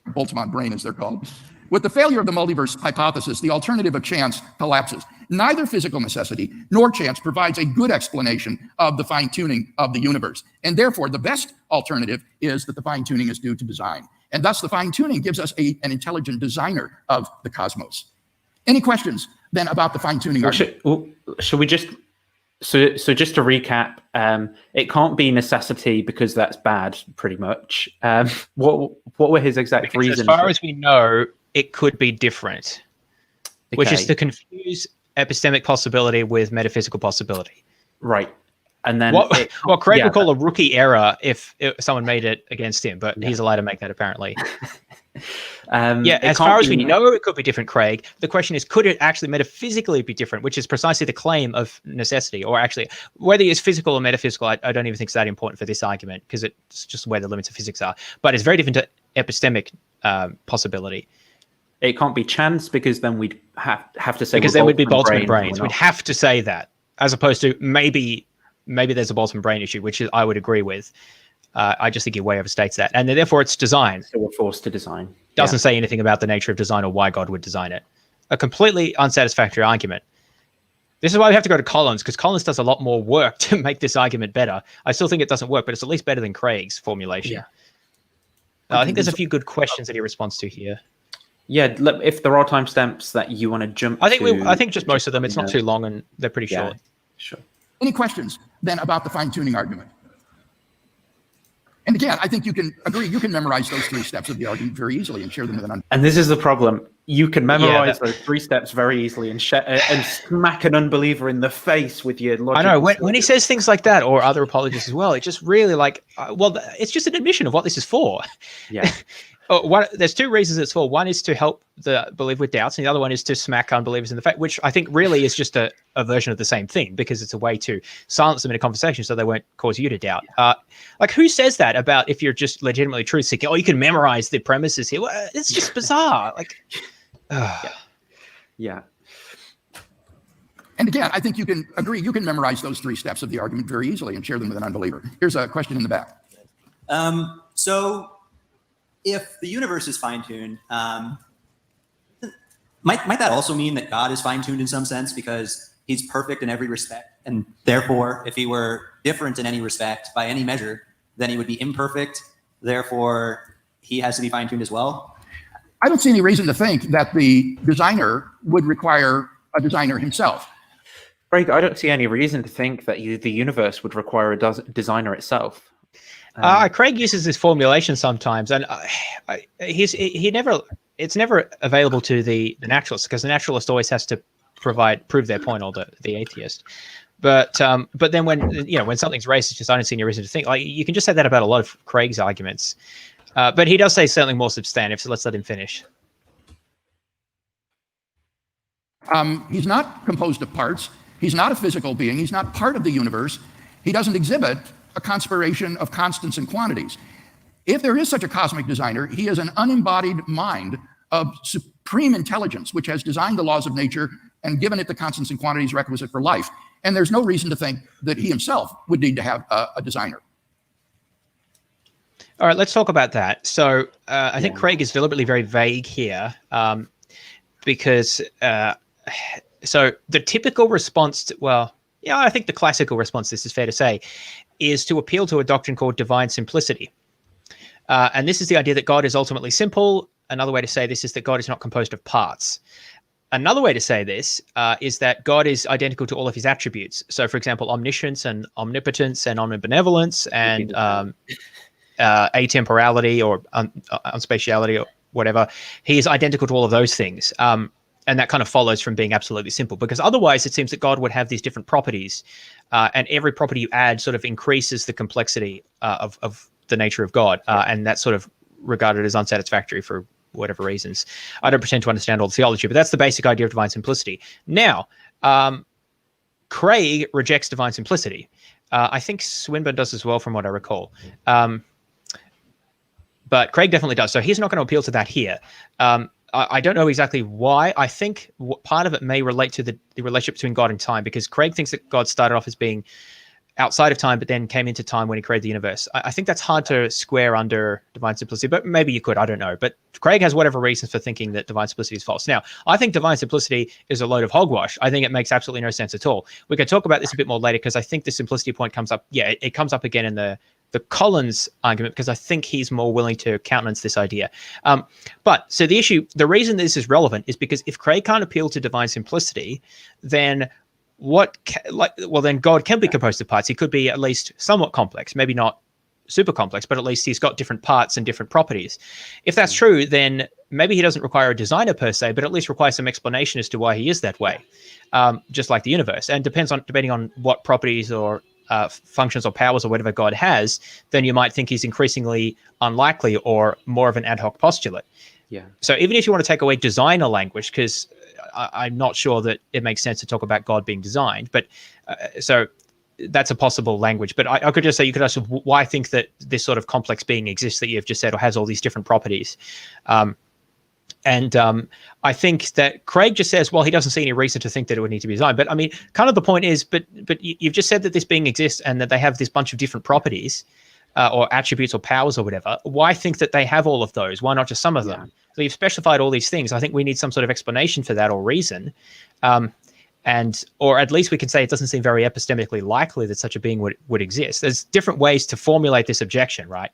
Boltzmann brain, as they're called. With the failure of the multiverse hypothesis, the alternative of chance collapses. Neither physical necessity nor chance provides a good explanation of the fine-tuning of the universe. And therefore, the best alternative is that the fine-tuning is due to design. And thus, the fine-tuning gives us an intelligent designer of the cosmos. Any questions, then, about the fine-tuning argument? Should we just... So just to recap, it can't be necessity because that's bad, pretty much. What were his exact reasons? As far as we know, it could be different, which is to confuse epistemic possibility with metaphysical possibility. Right. And then what Craig would call a rookie error if someone made it against him, but he's allowed to make that apparently. As far as we know, it could be different, Craig. The question is, could it actually metaphysically be different, which is precisely the claim of necessity, or actually whether it's physical or metaphysical. I don't even think it's that important for this argument, because it's just where the limits of physics are. But it's very different to epistemic possibility. It can't be chance, because then we'd have to say, because then we'd be Boltzmann brains. We'd have to say that, as opposed to maybe there's a Boltzmann brain issue, which I would agree with. I just think he way overstates that, and then therefore it's design. So we're forced to design. Doesn't say anything about the nature of design or why God would design it. A completely unsatisfactory argument. This is why we have to go to Collins, because Collins does a lot more work to make this argument better. I still think it doesn't work, but it's at least better than Craig's formulation. Yeah. I think there's a few good questions that he responds to here. Yeah, if there are timestamps that you want to jump I think to, I think just most of them. It's not too long and they're pretty short. Sure. Any questions then about the fine-tuning argument? And again, I think you can agree, you can memorize those 3 steps of the argument very easily and share them with an And this is the problem. You can memorize those 3 steps very easily and smack an unbeliever in the face with your logic. I know, when he says things like that, or other apologists as well, it just really it's just an admission of what this is for. Yeah. There's 2 reasons it's for. One is to help the believer with doubts, and the other one is to smack unbelievers in the face, which I think really is just a version of the same thing, because it's a way to silence them in a conversation so they won't cause you to doubt. Like, who says that about if you're just legitimately truth seeking? Oh, you can memorize the premises here. Well, it's just bizarre. Like, yeah. And again, I think you can agree, you can memorize those 3 steps of the argument very easily and share them with an unbeliever. Here's a question in the back. So if the universe is fine-tuned, might that also mean that God is fine-tuned in some sense, because he's perfect in every respect, and therefore if he were different in any respect by any measure, then he would be imperfect, therefore he has to be fine-tuned as well? I don't see any reason to think that the designer would require a designer himself. Craig, I don't see any reason to think that the universe would require a designer itself. Craig uses this formulation sometimes, and it's never available to the naturalist, because the naturalist always has to prove their point, or the atheist. But then when something's raised, it's just, I don't see any reason to think. Like, you can just say that about a lot of Craig's arguments. But he does say something more substantive, so let's let him finish. He's not composed of parts. He's not a physical being. He's not part of the universe. He doesn't exhibit a conspiration of constants and quantities. If there is such a cosmic designer, he is an unembodied mind of supreme intelligence, which has designed the laws of nature and given it the constants and quantities requisite for life. And there's no reason to think that he himself would need to have a designer. All right, let's talk about that. So I think Craig is deliberately very vague here, because so the typical response to, I think the classical response, this is fair to say, is to appeal to a doctrine called divine simplicity. And this is the idea that God is ultimately simple. Another way to say this is that God is not composed of parts. Another way to say this is that God is identical to all of his attributes. So, for example, omniscience and omnipotence and omnibenevolence and atemporality or unspatiality or whatever. He is identical to all of those things. And that kind of follows from being absolutely simple, because otherwise it seems that God would have these different properties, and every property you add sort of increases the complexity of the nature of God, and that's sort of regarded as unsatisfactory for whatever reasons. I don't pretend to understand all the theology, but that's the basic idea of divine simplicity. Now, Craig rejects divine simplicity. I think Swinburne does as well, from what I recall. But Craig definitely does. So he's not going to appeal to that here. I don't know exactly why. I think part of it may relate to the relationship between God and time, because Craig thinks that God started off as being outside of time, but then came into time when he created the universe. I think that's hard to square under divine simplicity, but maybe you could, I don't know. But Craig has whatever reasons for thinking that divine simplicity is false. Now, I think divine simplicity is a load of hogwash. I think it makes absolutely no sense at all. We can talk about this a bit more later, because I think the simplicity point comes up. Yeah, it comes up again in the Collins argument, because I think he's more willing to countenance this idea. But so the reason this is relevant is because if Craig can't appeal to divine simplicity, then then God can be composed of parts. He could be at least somewhat complex, maybe not super complex, but at least he's got different parts and different properties. If that's true, then maybe he doesn't require a designer per se, but at least requires some explanation as to why he is that way, just like the universe. And depending on what properties or functions or powers or whatever God has, then you might think he's increasingly unlikely or more of an ad hoc postulate. Yeah. So even if you want to take away designer language, because I'm not sure that it makes sense to talk about God being designed, but so that's a possible language. But I could just say, you could ask, why think that this sort of complex being exists that you've just said, or has all these different properties? And I think that Craig just says, well, he doesn't see any reason to think that it would need to be designed. But I mean, kind of the point is, but you've just said that this being exists and that they have this bunch of different properties or attributes or powers or whatever. Why think that they have all of those? Why not just some of them? So you've specified all these things. I think we need some sort of explanation for that or reason. or at least we can say it doesn't seem very epistemically likely that such a being would exist. There's different ways to formulate this objection, right?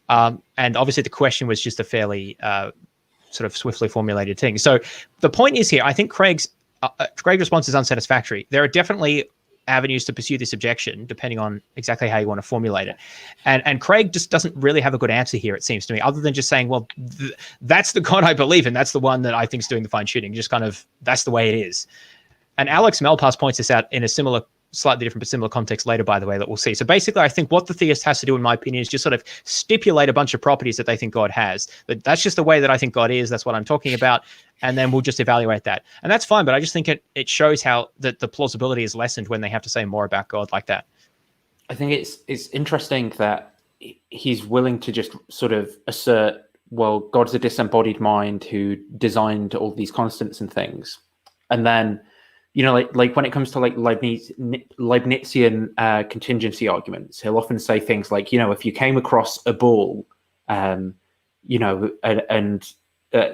And obviously the question was just a fairly sort of swiftly formulated thing. So the point is here, I think Craig's response is unsatisfactory. There are definitely avenues to pursue this objection, depending on exactly how you want to formulate it. And Craig just doesn't really have a good answer here, it seems to me, other than just saying, well, that's the God I believe in. That's the one that I think is doing the fine tuning. Just kind of, that's the way it is. And Alex Malpass points this out in a slightly different but similar context later, by the way, that we'll see. So basically, I think what the theist has to do, in my opinion, is just sort of stipulate a bunch of properties that they think God has. That's just the way that I think God is. That's what I'm talking about. And then we'll just evaluate that. And that's fine, but I just think it shows how that the plausibility is lessened when they have to say more about God like that. I think it's interesting that he's willing to just sort of assert, well, God's a disembodied mind who designed all these constants and things. And then, you know, like when it comes to like Leibnizian contingency arguments, he'll often say things like, you know, if you came across a ball, you know, and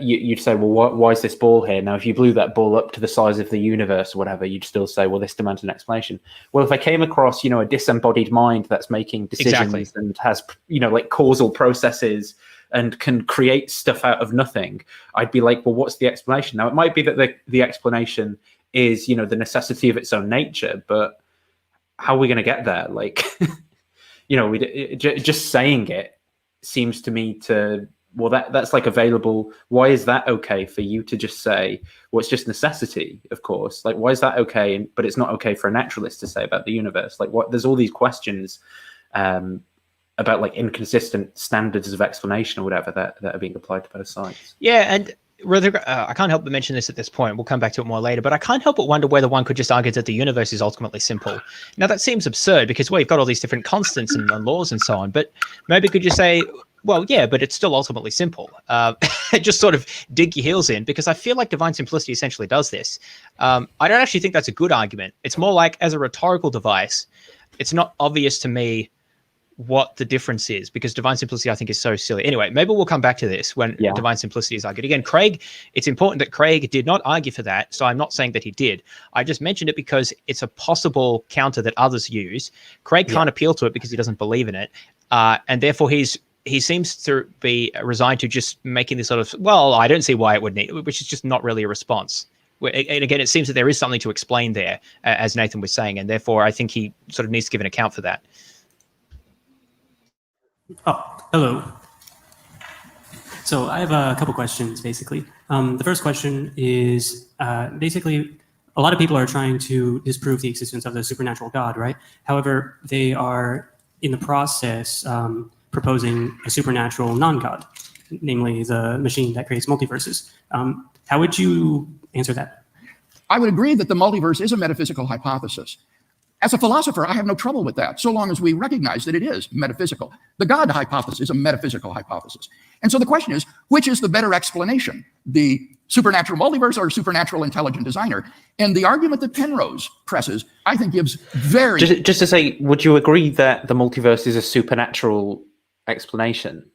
you'd say, well, why is this ball here? Now, if you blew that ball up to the size of the universe or whatever, you'd still say, well, this demands an explanation. Well, if I came across, you know, a disembodied mind that's making decisions and has, you know, like causal processes and can create stuff out of nothing, I'd be like, well, what's the explanation? Now, it might be that the explanation is, you know, the necessity of its own nature, but how are we going to get there? Like, you know, just saying it seems to me to, well, that's like available. Why is that okay for you to just say, well, it's just necessity, of course. Like, why is that okay? But it's not okay for a naturalist to say about the universe. Like, what? There's all these questions about like inconsistent standards of explanation or whatever that are being applied to both sides. Yeah, and I can't help but mention this at this point. We'll come back to it more later, but I can't help but wonder whether one could just argue that the universe is ultimately simple. Now, that seems absurd because, well, you've got all these different constants and laws and so on, but maybe could you say, well, yeah, but it's still ultimately simple. Just sort of dig your heels in, because I feel like divine simplicity essentially does this. I don't actually think that's a good argument. It's more like, as a rhetorical device, it's not obvious to me what the difference is, because divine simplicity, I think, is so silly. Anyway, maybe we'll come back to this when divine simplicity is argued. Again, Craig, it's important that Craig did not argue for that, so I'm not saying that he did. I just mentioned it because it's a possible counter that others use. Craig can't appeal to it because he doesn't believe in it, and therefore he seems to be resigned to just making this sort of, well, I don't see why it would need, which is just not really a response. And again, it seems that there is something to explain there, as Nathan was saying, and therefore I think he sort of needs to give an account for that. Oh, hello. So I have a couple questions, basically. The first question is, basically, a lot of people are trying to disprove the existence of the supernatural God, right? However, they are in the process proposing a supernatural non-God, namely the machine that creates multiverses. How would you answer that? I would agree that the multiverse is a metaphysical hypothesis. As a philosopher, I have no trouble with that, so long as we recognize that it is metaphysical. The God hypothesis is a metaphysical hypothesis. And so the question is, which is the better explanation? The supernatural multiverse or supernatural intelligent designer? And the argument that Penrose presses, I think, gives very... Just to say, would you agree that the multiverse is a supernatural explanation?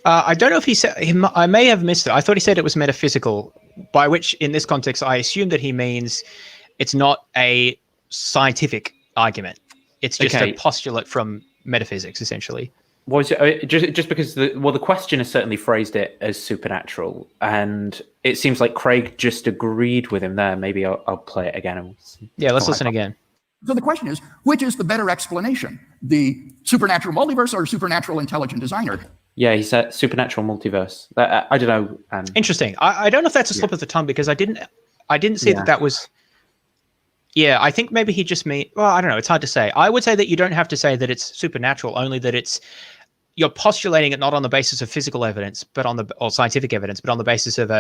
I don't know if he said... I may have missed it. I thought he said it was metaphysical, by which, in this context, I assume that he means it's not a scientific argument. It's just a postulate from metaphysics, essentially. Well, just because the question has certainly phrased it as supernatural, and it seems like Craig just agreed with him there. Maybe I'll play it again. Yeah, let's listen again. So the question is, which is the better explanation? The supernatural multiverse or supernatural intelligent designer? Yeah, he said supernatural multiverse. I don't know. Interesting. I don't know if that's a slip of the tongue, because I didn't see that was... Yeah, I think maybe he just mean, well, I don't know. It's hard to say. I would say that you don't have to say that it's supernatural, only that you're postulating it not on the basis of physical evidence, but or scientific evidence, but on the basis of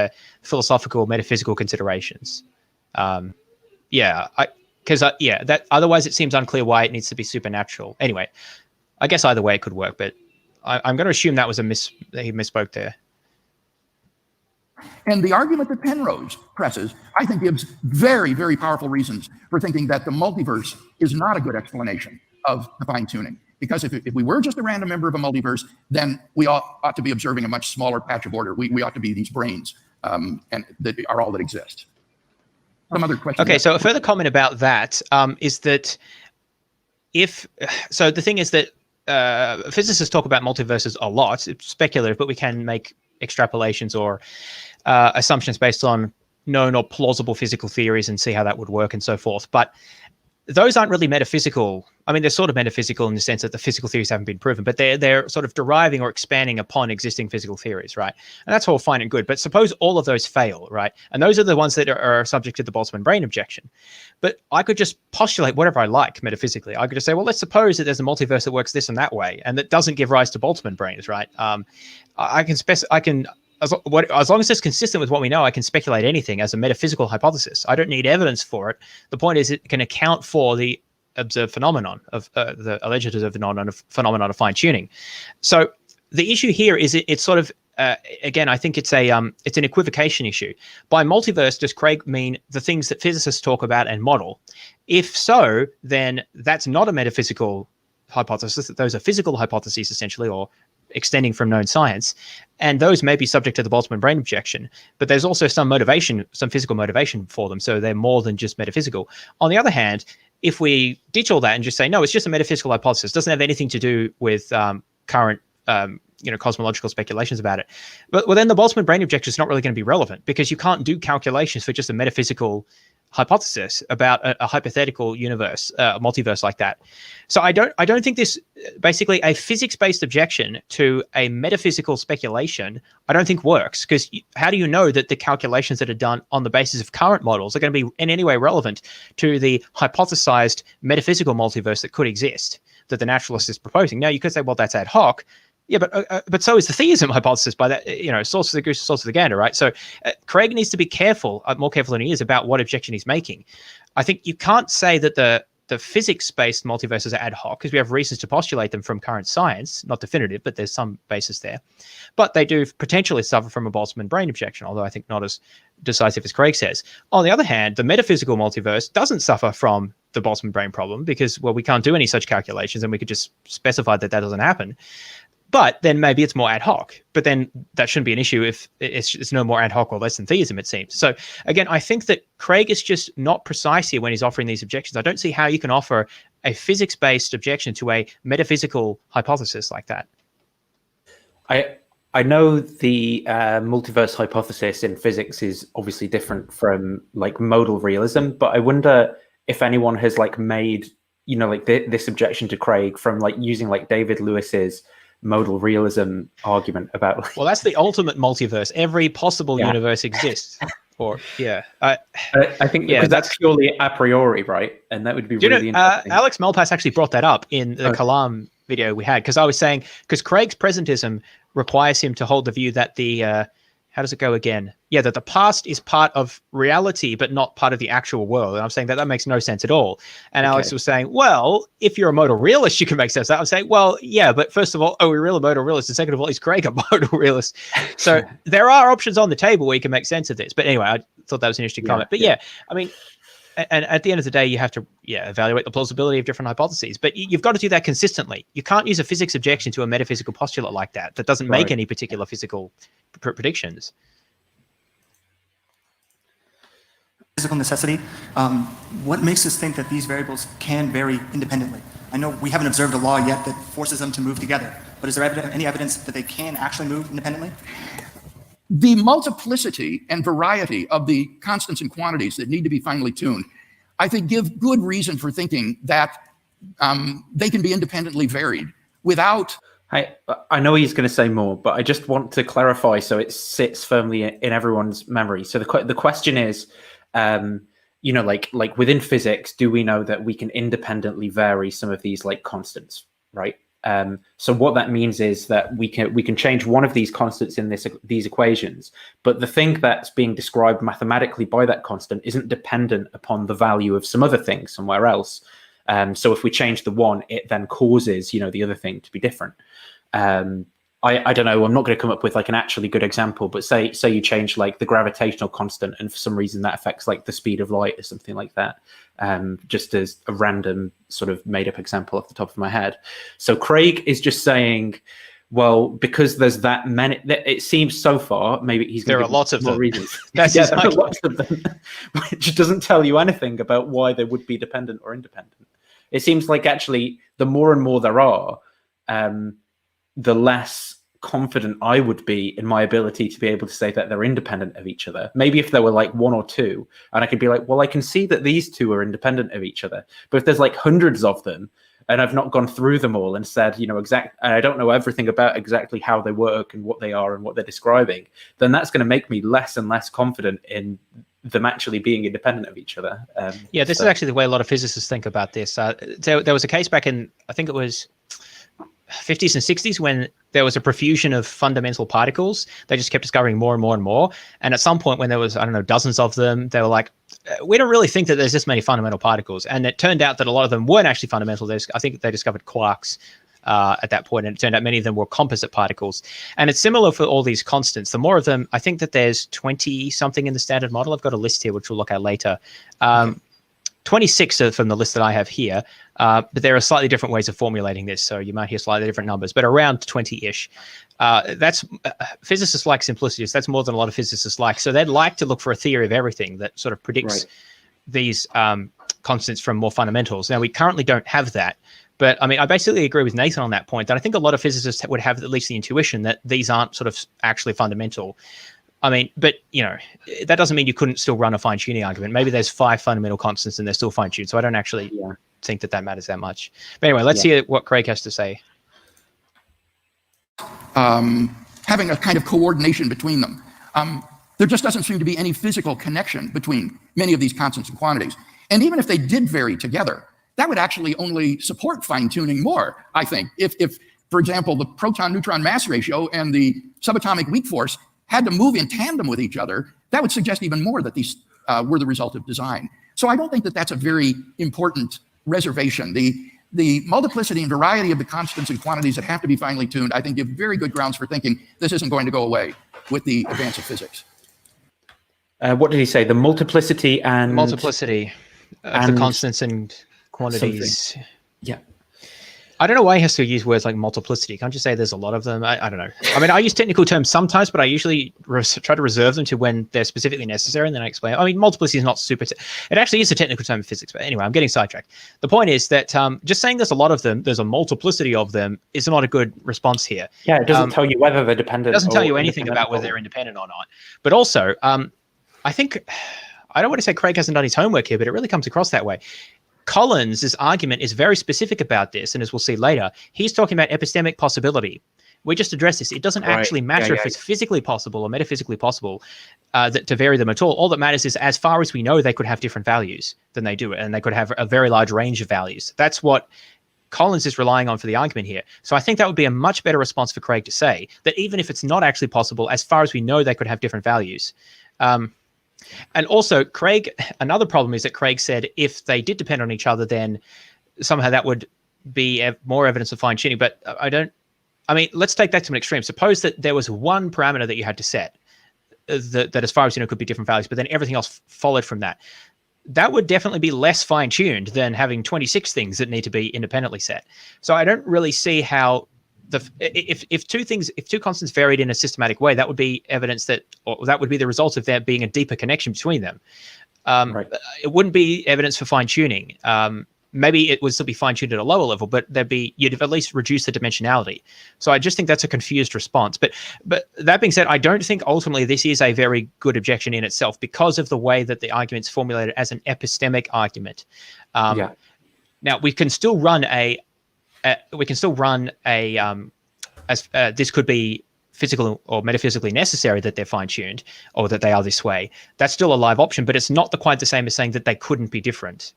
philosophical, metaphysical considerations. That otherwise it seems unclear why it needs to be supernatural. Anyway, I guess either way it could work, but I'm going to assume that was that he misspoke there. And the argument that Penrose presses, I think, gives very, very powerful reasons for thinking that the multiverse is not a good explanation of the fine-tuning. Because if we were just a random member of a multiverse, then we ought to be observing a much smaller patch of order. We ought to be these brains, and that are all that exist. some other question. Okay, so a further comment about that is that the thing is that physicists talk about multiverses a lot. It's speculative, but we can make extrapolations or assumptions based on known or plausible physical theories and see how that would work and so forth. But those aren't really metaphysical. I mean, they're sort of metaphysical in the sense that the physical theories haven't been proven, but they're sort of deriving or expanding upon existing physical theories, right? And that's all fine and good. But suppose all of those fail, right? And those are the ones that are subject to the Boltzmann brain objection. But I could just postulate whatever I like metaphysically. I could just say, well, let's suppose that there's a multiverse that works this and that way, and that doesn't give rise to Boltzmann brains, right? As long as it's consistent with what we know, I can speculate anything as a metaphysical hypothesis. I don't need evidence for it. The point is, it can account for the observed phenomenon of the alleged observed phenomenon of fine tuning. So the issue here is it's sort of again, I think it's an equivocation issue. By multiverse, does Craig mean the things that physicists talk about and model? If so, then that's not a metaphysical hypothesis. Those are physical hypotheses essentially, or extending from known science, and those may be subject to the Boltzmann brain objection, but there's also some motivation, some physical motivation for them, so they're more than just metaphysical. On the other hand, if we ditch all that and just say, no, it's just a metaphysical hypothesis, doesn't have anything to do with current cosmological speculations about it, well, then the Boltzmann brain objection is not really going to be relevant, because you can't do calculations for just a metaphysical hypothesis about a hypothetical universe, a multiverse like that. So I don't think this, basically a physics-based objection to a metaphysical speculation, I don't think works, because how do you know that the calculations that are done on the basis of current models are going to be in any way relevant to the hypothesized metaphysical multiverse that could exist, that the naturalist is proposing? Now, you could say, well, that's ad hoc. Yeah, but so is the theism hypothesis by that, source of the goose, source of the gander, right? So Craig needs to be careful, more careful than he is, about what objection he's making. I think you can't say that the physics-based multiverses are ad hoc, because we have reasons to postulate them from current science, not definitive, but there's some basis there. But they do potentially suffer from a Boltzmann brain objection, although I think not as decisive as Craig says. On the other hand, the metaphysical multiverse doesn't suffer from the Boltzmann brain problem, because, well, we can't do any such calculations, and we could just specify that doesn't happen. But then maybe it's more ad hoc. But then that shouldn't be an issue if it's no more ad hoc or less than theism, it seems. So again, I think that Craig is just not precise here when he's offering these objections. I don't see how you can offer a physics-based objection to a metaphysical hypothesis like that. I know the multiverse hypothesis in physics is obviously different from like modal realism, but I wonder if anyone has like made this objection to Craig from like using like David Lewis's modal realism argument about well, that's the ultimate multiverse. Every possible universe exists. Or I think because that's purely a priori, right? And that would be really interesting. Alex Malpass actually brought that up in the Kalam video we had, because I was saying, because Craig's presentism requires him to hold the view that the how does it go again? Yeah, that the past is part of reality, but not part of the actual world. And I'm saying that makes no sense at all. And Alex was saying, well, if you're a modal realist, you can make sense of that. I'm saying, well, yeah, but first of all, are we real modal realists? And second of all, is Craig a modal realist? So there are options on the table where you can make sense of this. But anyway, I thought that was an interesting comment. But I mean, and at the end of the day, you have to evaluate the plausibility of different hypotheses. But you've got to do that consistently. You can't use a physics objection to a metaphysical postulate like that doesn't make any particular physical predictions. Physical necessity. What makes us think that these variables can vary independently? I know we haven't observed a law yet that forces them to move together, but is there any evidence that they can actually move independently? The multiplicity and variety of the constants and quantities that need to be finely tuned, I think, give good reason for thinking that they can be independently varied without... I know he's going to say more, but I just want to clarify so it sits firmly in everyone's memory. So the question is, like within physics, do we know that we can independently vary some of these like constants, right? So what that means is that we can change one of these constants in these equations, but the thing that's being described mathematically by that constant isn't dependent upon the value of some other thing somewhere else. So if we change the one, it then causes the other thing to be different. I don't know. I'm not going to come up with like an actually good example, but say you change like the gravitational constant, and for some reason that affects like the speed of light or something like that. Just as a random sort of made up example off the top of my head. So Craig is just saying Well, because there's that many, it seems so far, maybe he's going There to are lots of more them. reasons. That's yeah, his there are argument. lots of them, which doesn't tell you anything about why they would be dependent or independent. It seems like actually the more and more there are, the less confident I would be in my ability to be able to say that they're independent of each other. Maybe if there were like one or two, and I could be like, well, I can see that these two are independent of each other. But if there's like hundreds of them, and I've not gone through them all and said, and I don't know everything about exactly how they work and what they are and what they're describing, then that's going to make me less and less confident in them actually being independent of each other. This is actually the way a lot of physicists think about this. There was a case back in, I think it was 50s and 60s, when there was a profusion of fundamental particles. They just kept discovering more and more and more. And at some point when there was, I don't know, dozens of them, they were like, we don't really think that there's this many fundamental particles. And it turned out that a lot of them weren't actually fundamental. I think they discovered quarks at that point, and it turned out many of them were composite particles. And it's similar for all these constants. The more of them, I think that there's 20 something in the standard model. I've got a list here, which we'll look at later. 26 are from the list that I have here, but there are slightly different ways of formulating this, so you might hear slightly different numbers, but around 20-ish. That's physicists like simplicity. That's more than a lot of physicists like. So they'd like to look for a theory of everything that sort of predicts these constants from more fundamentals. Now, we currently don't have that, but I mean, I basically agree with Nathan on that point, that I think a lot of physicists would have at least the intuition that these aren't sort of actually fundamental. I mean, but, that doesn't mean you couldn't still run a fine-tuning argument. Maybe there's 5 fundamental constants and they're still fine-tuned. So I don't actually think that matters that much. But anyway, let's hear what Craig has to say. Having a kind of coordination between them. There just doesn't seem to be any physical connection between many of these constants and quantities. And even if they did vary together, that would actually only support fine-tuning more, I think. If, for example, the proton-neutron mass ratio and the subatomic weak force had to move in tandem with each other, that would suggest even more that these were the result of design. So I don't think that that's a very important reservation. The multiplicity and variety of the constants and quantities that have to be finely tuned, I think, give very good grounds for thinking this isn't going to go away with the advance of physics. What did he say? The multiplicity and... Multiplicity of the constants and quantities. Something. Yeah. I don't know why he has to use words like multiplicity. Can't you say there's a lot of them? I don't know. I mean, I use technical terms sometimes, but I usually try to reserve them to when they're specifically necessary, and then I explain. I mean, multiplicity is not super... It actually is a technical term in physics, but anyway, I'm getting sidetracked. The point is that just saying there's a lot of them, there's a multiplicity of them, is not a good response here. Yeah, it doesn't tell you whether they're dependent. It doesn't tell you anything about whether they're independent or not. But also, I think... I don't want to say Craig hasn't done his homework here, but it really comes across that way. Collins' argument is very specific about this, and as we'll see later, he's talking about epistemic possibility. We just addressed this. It doesn't actually matter if it's physically possible or metaphysically possible to vary them at all. All that matters is, as far as we know, they could have different values than they do, and they could have a very large range of values. That's what Collins is relying on for the argument here. So I think that would be a much better response for Craig to say, that even if it's not actually possible, as far as we know, they could have different values. And also, Craig, another problem is that Craig said if they did depend on each other, then somehow that would be more evidence of fine-tuning. But I mean, let's take that to an extreme. Suppose that there was one parameter that you had to set that as far as you know could be different values, but then everything else followed from that. That would definitely be less fine-tuned than having 26 things that need to be independently set. So I don't really see how if two constants varied in a systematic way, that would be evidence that would be the result of there being a deeper connection between them. It wouldn't be evidence for fine-tuning. Maybe it would still be fine-tuned at a lower level, but you'd have at least reduced the dimensionality. So I just think that's a confused response. But that being said, I don't think ultimately this is a very good objection in itself because of the way that the argument's formulated as an epistemic argument. Now we can still run this could be physical or metaphysically necessary that they're fine-tuned or that they are this way. That's still a live option, but it's not quite the same as saying that they couldn't be different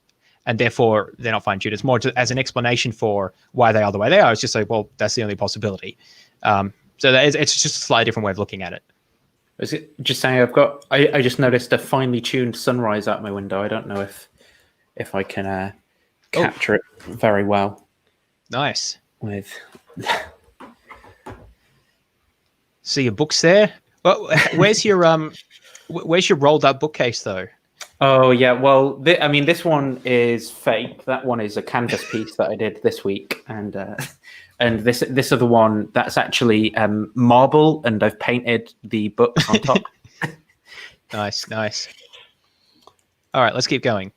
and therefore they're not fine-tuned. It's more as an explanation for why they are the way they are. It's just like, well, that's the only possibility. So it's just a slightly different way of looking at it. Is it just saying I just noticed a finely tuned sunrise out my window. I don't know if I can capture it very well. Nice. See your books there. Well, where's your rolled up bookcase though? Oh yeah, well, this one is fake. That one is a canvas piece that I did this week, and And this other one, that's actually marble, and I've painted the books on top. Nice. All right, let's keep going.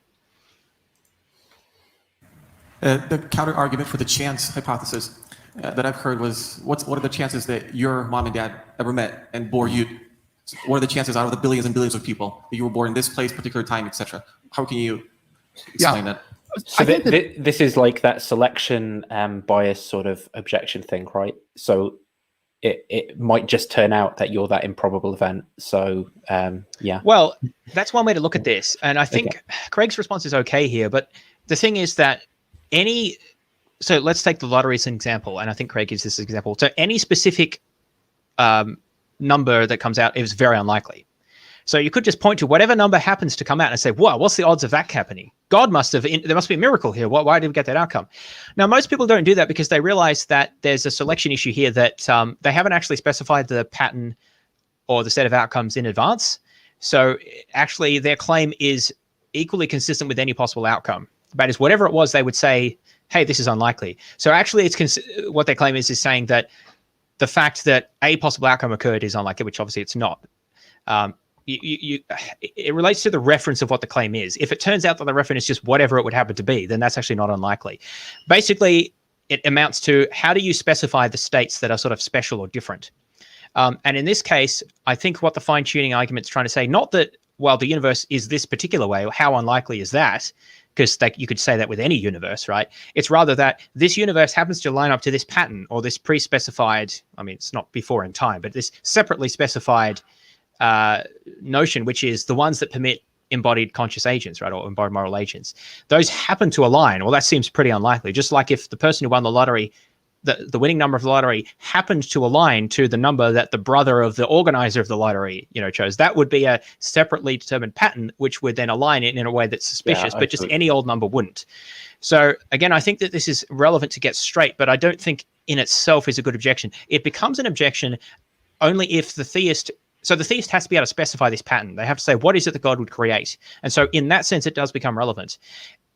The counter argument for the chance hypothesis that I've heard was, what are the chances that your mom and dad ever met and bore you? What are the chances out of the billions and billions of people that you were born in this place, particular time, etc.? How can you explain that? So this is like that selection bias sort of objection thing, right? So it might just turn out that you're that improbable event. So yeah. Well, that's one way to look at this. And I think Craig's response is okay here. But the thing is that so let's take the lottery as an example. And I think Craig gives this example. So any specific number that comes out is very unlikely. So you could just point to whatever number happens to come out and say, wow, what's the odds of that happening? There must be a miracle here. Why did we get that outcome? Now, most people don't do that because they realize that there's a selection issue here that they haven't actually specified the pattern or the set of outcomes in advance. So actually their claim is equally consistent with any possible outcome. That is, whatever it was, they would say, hey, this is unlikely. So actually what their claim is saying that the fact that a possible outcome occurred is unlikely, which obviously it's not. It relates to the reference of what the claim is. If it turns out that the reference is just whatever it would happen to be, then that's actually not unlikely. Basically, it amounts to how do you specify the states that are sort of special or different? And in this case, I think what the fine-tuning argument is trying to say, not that, well, the universe is this particular way, or how unlikely is that? Because you could say that with any universe, right? It's rather that this universe happens to line up to this pattern or this pre-specified, I mean, it's not before in time, but this separately specified notion, which is the ones that permit embodied conscious agents, right, or embodied moral agents. Those happen to align. Well, that seems pretty unlikely. Just like if the person who won the lottery, the winning number of the lottery happened to align to the number that the brother of the organizer of the lottery, chose, that would be a separately determined pattern, which would then align it in a way that's suspicious, but just any old number wouldn't. So again, I think that this is relevant to get straight, but I don't think in itself is a good objection. It becomes an objection only if the theist has to be able to specify this pattern. They have to say, what is it that God would create? And so in that sense, it does become relevant.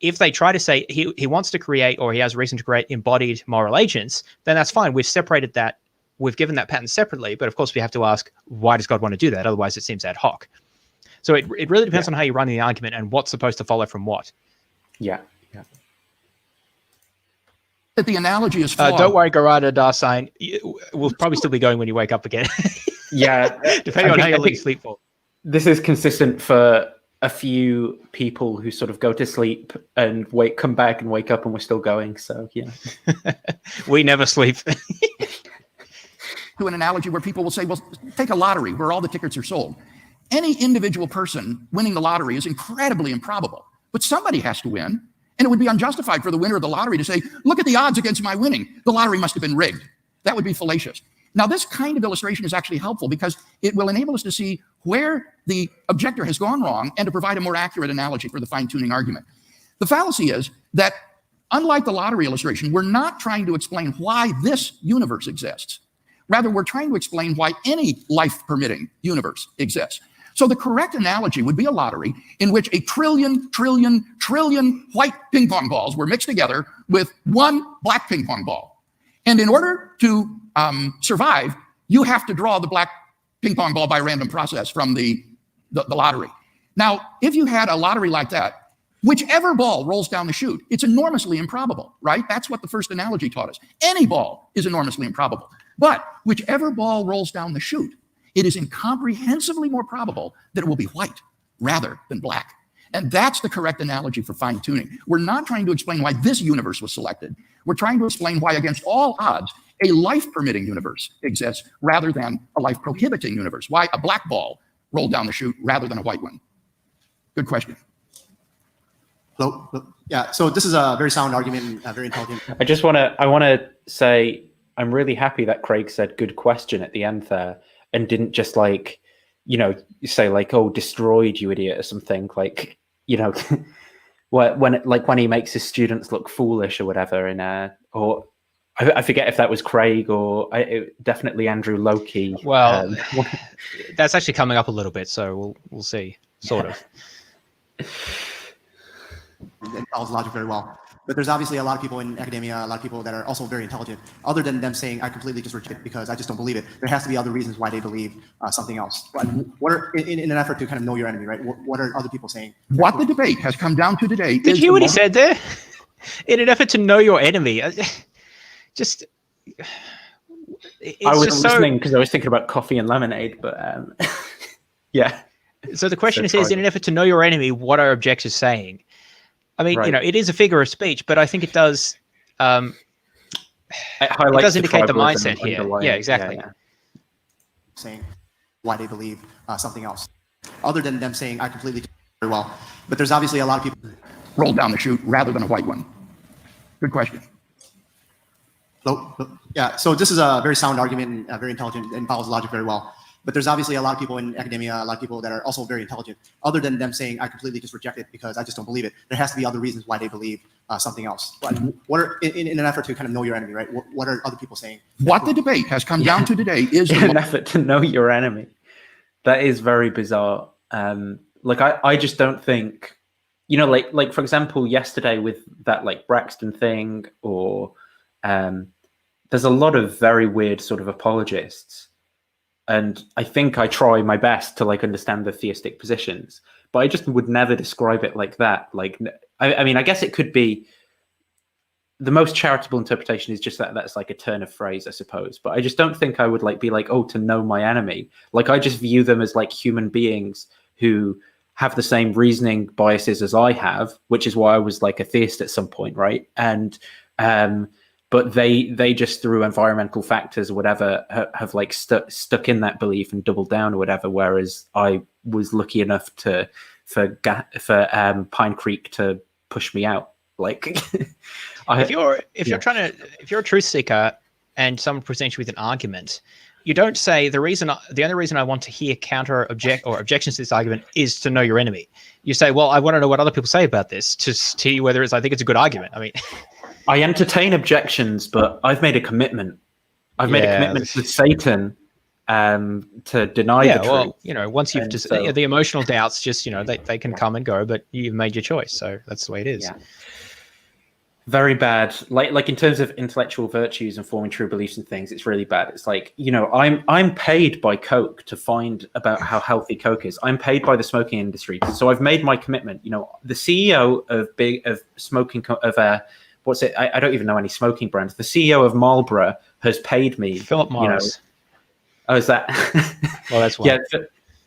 If they try to say he wants to create, or he has reason to create embodied moral agents, then that's fine. We've separated that. We've given that pattern separately. But of course, we have to ask, why does God want to do that? Otherwise, it seems ad hoc. So it really depends on how you run the argument and what's supposed to follow from what. Yeah. That the analogy is flawed. Don't worry, Garada Darsign. We'll probably still be going when you wake up again. Yeah. Depending on how you sleep for. This is consistent for a few people who sort of go to sleep and come back and wake up and we're still going. So, yeah. We never sleep. To an analogy where people will say, well, take a lottery where all the tickets are sold. Any individual person winning the lottery is incredibly improbable, but somebody has to win. And it would be unjustified for the winner of the lottery to say, look at the odds against my winning. The lottery must have been rigged. That would be fallacious. Now, this kind of illustration is actually helpful because it will enable us to see where the objector has gone wrong and to provide a more accurate analogy for the fine-tuning argument. The fallacy is that, unlike the lottery illustration, we're not trying to explain why this universe exists. Rather, we're trying to explain why any life-permitting universe exists. So the correct analogy would be a lottery in which a trillion white ping pong balls were mixed together with one black ping pong ball. And in order to survive, you have to draw the black ping pong ball by random process from the lottery. Now, if you had a lottery like that, whichever ball rolls down the chute, it's enormously improbable, right? That's what the first analogy taught us. Any ball is enormously improbable. But whichever ball rolls down the chute, it is incomprehensibly more probable that it will be white rather than black. And that's the correct analogy for fine-tuning. We're not trying to explain why this universe was selected. We're trying to explain why, against all odds, a life-permitting universe exists rather than a life-prohibiting universe. Why a black ball rolled down the chute rather than a white one. Good question. Hello? Yeah, so this is a very sound argument and very intelligent. I want to say I'm really happy that Craig said good question at the end there and didn't just say like, oh, destroyed, you idiot, or something, like, when he makes his students look foolish or whatever, or I forget if that was Craig or definitely Andrew Loki. Well, that's actually coming up a little bit, so we'll see, sort of. That follows logic very well. But there's obviously a lot of people in academia, a lot of people that are also very intelligent, other than them saying, I completely just reject it because I just don't believe it. There has to be other reasons why they believe something else. But what are, in an effort to kind of know your enemy, right? What are other people saying? What the debate has come down to today Did you hear what he said there? In an effort to know your enemy. Just... I was listening because I was thinking about coffee and lemonade, but yeah. So the question is, in an effort to know your enemy, what are objectors saying? I mean, Right. it is a figure of speech, but I think it does. It highlights does indicate the tribalism mindset here. underlying. Yeah, exactly. Saying why they believe something else, other than them saying, I completely very well. But there's obviously a lot of people roll down the chute rather than a white one? Good question. Yeah, so this is a very sound argument and very intelligent and follows logic very well. But there's obviously a lot of people in academia, a lot of people that are also very intelligent, other than them saying, I completely just reject it because I just don't believe it. There has to be other reasons why they believe something else. But what are, in an effort to kind of know your enemy, right? What are other people saying? What the debate has come down to today is In an effort to know your enemy. That is very bizarre. Like I just don't think, like for example, yesterday with that like Braxton thing, or there's a lot of very weird sort of apologists. And I think I try my best to like understand the theistic positions, but I just would never describe it like that. Like, I mean, I guess it could be the most charitable interpretation is just that that's like a turn of phrase, I suppose. But I just don't think I would like be like, oh, to know my enemy. Like, I just view them as like human beings who have the same reasoning biases as I have, which is why I was like a theist at some point, right? And but they just through environmental factors or whatever have like stuck in that belief and doubled down or whatever. Whereas I was lucky enough for Pine Creek to push me out. Like, if you're a truth seeker and someone presents you with an argument, you don't say the only reason I want to hear objections to this argument is to know your enemy. You say, well, I want to know what other people say about this to see whether I think it's a good argument. I mean. I entertain objections, but I've made a commitment. I've made a commitment to Satan to deny the truth. Well, once you've just the emotional doubts, just they can come and go, but you've made your choice, so that's the way it is. Yeah. Very bad. Like in terms of intellectual virtues and forming true beliefs and things, it's really bad. It's like, I'm paid by Coke to find about how healthy Coke is. I'm paid by the smoking industry, so I've made my commitment. The CEO of smoking what's it? I don't even know any smoking brands. The CEO of Marlboro has paid me. Philip Morris. Oh, is that? Well, that's one. Yeah,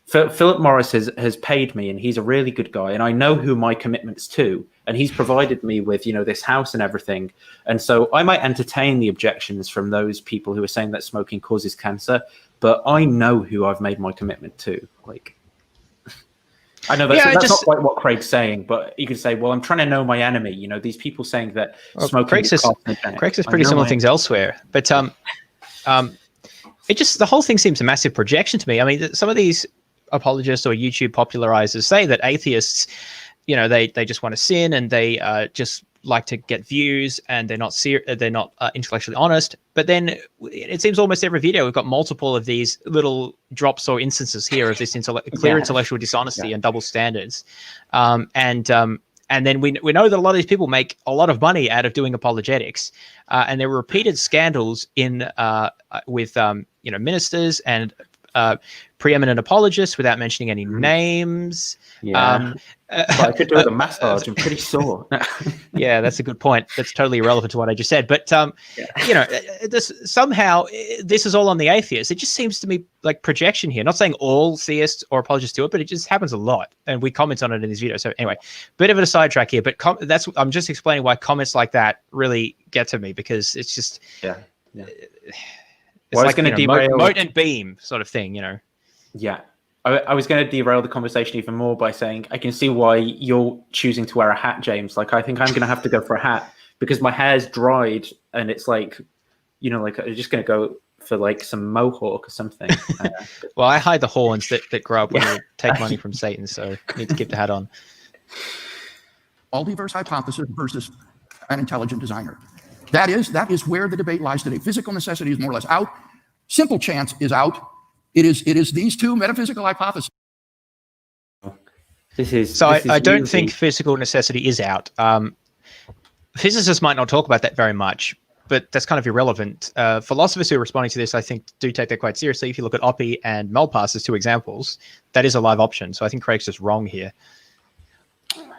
Philip Morris has paid me, and he's a really good guy, and I know who my commitment's to, and he's provided me with, this house and everything. And so I might entertain the objections from those people who are saying that smoking causes cancer, but I know who I've made my commitment to. Like, I know that's not quite what Craig's saying, but you could say, well, I'm trying to know my enemy. These people saying that smoking is carcinogenic. Craig says pretty similar things elsewhere, but the whole thing seems a massive projection to me. I mean, some of these apologists or YouTube popularizers say that atheists, they just want to sin and they just like to get views and they're not intellectually honest. But then it seems almost every video we've got multiple of these little drops or instances here of this clear intellectual dishonesty and double standards. And then we know that a lot of these people make a lot of money out of doing apologetics, and there were repeated scandals with ministers and preeminent apologists, without mentioning any names. Yeah, but I could do the massage. I'm pretty sore. Yeah, that's a good point. That's totally irrelevant to what I just said. But somehow this is all on the atheists. It just seems to me like projection here. Not saying all theists or apologists do it, but it just happens a lot, and we comment on it in this video. So anyway, bit of a sidetrack here, but I'm just explaining why comments like that really get to me, because it's just it's like going to derail moat and beam sort of thing, Yeah. I was going to derail the conversation even more by saying I can see why you're choosing to wear a hat, James. Like, I think I'm going to have to go for a hat because my hair's dried and it's like, like I'm just going to go for like some mohawk or something. Well, I hide the horns that grow up when you take money from Satan, so I need to keep the hat on. Multiverse hypothesis versus an intelligent designer. That is where the debate lies today. Physical necessity is more or less out. Simple chance is out. It is these two metaphysical hypotheses. I don't think physical necessity is out. physicists might not talk about that very much, but that's kind of irrelevant. Philosophers who are responding to this, I think, do take that quite seriously. If you look at Oppie and Malpass as two examples, that is a live option. So I think Craig's just wrong here.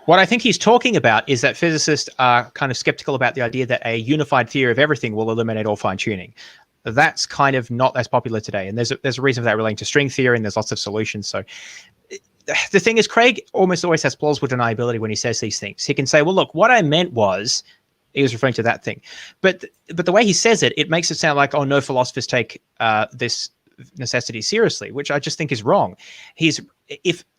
What I think he's talking about is that physicists are kind of skeptical about the idea that a unified theory of everything will eliminate all fine-tuning. That's kind of not as popular today. And there's a reason for that relating to string theory, and there's lots of solutions. So the thing is, Craig almost always has plausible deniability when he says these things. He can say, well, look, what I meant was, he was referring to that thing. But the way he says it, it makes it sound like, oh, no philosophers take this necessity seriously, which I just think is wrong.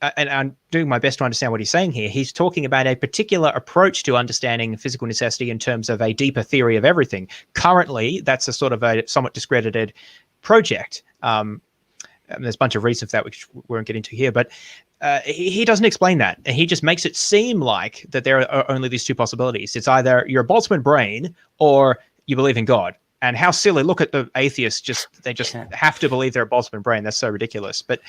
And I'm doing my best to understand what he's saying here. He's talking about a particular approach to understanding physical necessity in terms of a deeper theory of everything. Currently, that's a sort of a somewhat discredited project. And there's a bunch of reasons for that, which we won't get into here. But he doesn't explain that. And he just makes it seem like that there are only these two possibilities. It's either you're a Boltzmann brain or you believe in God. And how silly. Look at the atheists. They just have to believe they're a Boltzmann brain. That's so ridiculous. But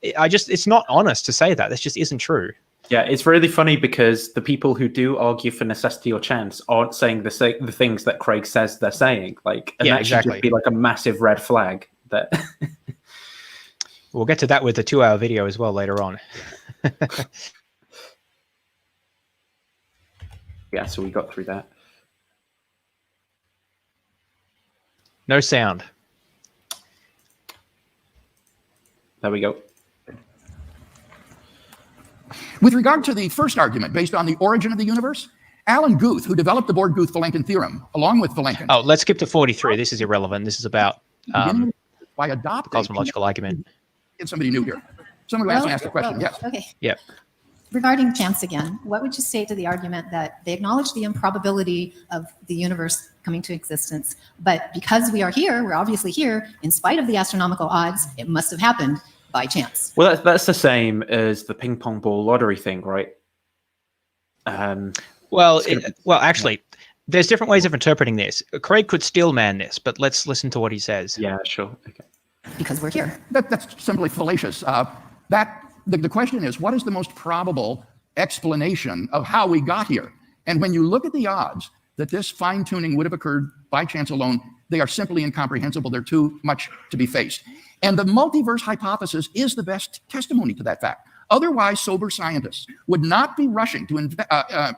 it's not honest to say that. That just isn't true. Yeah, it's really funny because the people who do argue for necessity or chance aren't saying the things that Craig says they're saying. And that should just be like a massive red flag. That we'll get to that with the 2-hour video as well later on. Yeah, so we got through that. No sound. There we go. With regard to the first argument, based on the origin of the universe, Alan Guth, who developed the Born-Guth-Vilenkin theorem, along with Vilenkin. Oh, let's skip to 43. This is irrelevant. This is about by adopting cosmological argument. Get somebody new here. Someone who hasn't asked a question. Yes. Okay. Yep. Regarding chance again, what would you say to the argument that they acknowledge the improbability of the universe coming to existence, but because we are here, we're obviously here, in spite of the astronomical odds, it must have happened by chance. Well, that's the same as the ping pong ball lottery thing, right? Actually, there's different ways of interpreting this. Craig could still man this, but let's listen to what he says. Yeah, sure. Okay. Because we're here. That's simply fallacious. The question is, what is the most probable explanation of how we got here? And when you look at the odds that this fine-tuning would have occurred by chance alone, they are simply incomprehensible. They're too much to be faced. And the multiverse hypothesis is the best testimony to that fact. Otherwise, sober scientists would not be rushing to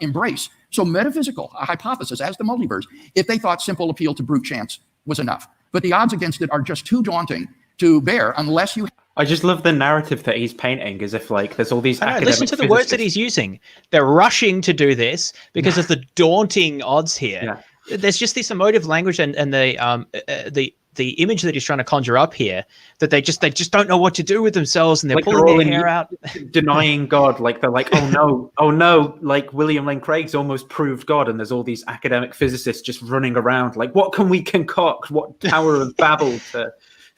embrace so metaphysical a hypothesis as the multiverse if they thought simple appeal to brute chance was enough. But the odds against it are just too daunting to bear unless you... I just love the narrative that he's painting, as if there's all these academic listen to the words that he's using. They're rushing to do this because of the daunting odds here. Yeah. There's just this emotive language and the image that he's trying to conjure up here that they just don't know what to do with themselves, and they're pulling their hair out, denying God. They're like, oh no, like William Lane Craig's almost proved God, and there's all these academic physicists just running around like, what can we concoct? What Tower of Babel to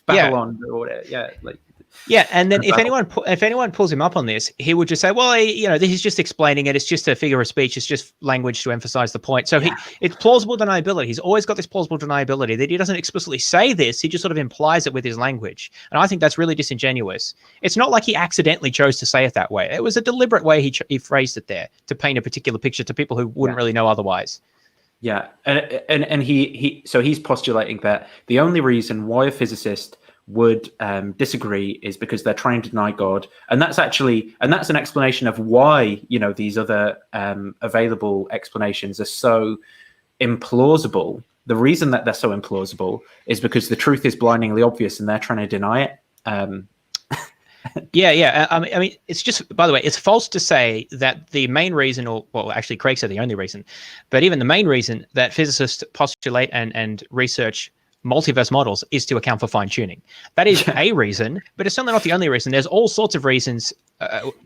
Babylon or whatever? Yeah, and then if anyone pulls him up on this, he would just say, well, he's just explaining it. It's just a figure of speech. It's just language to emphasize the point. So it's plausible deniability. He's always got this plausible deniability that he doesn't explicitly say this. He just sort of implies it with his language. And I think that's really disingenuous. It's not like he accidentally chose to say it that way. It was a deliberate way he phrased it there to paint a particular picture to people who wouldn't really know otherwise. Yeah, and he's postulating that the only reason why a physicist would disagree is because they're trying to deny God, and that's an explanation of why these other available explanations are so implausible. The reason that they're so implausible is because the truth is blindingly obvious, and they're trying to deny it. I mean, it's just, by the way, it's false to say that the main reason, actually Craig said the only reason, but even the main reason that physicists postulate and research multiverse models is to account for fine-tuning. That is a reason, but it's certainly not the only reason. There's all sorts of reasons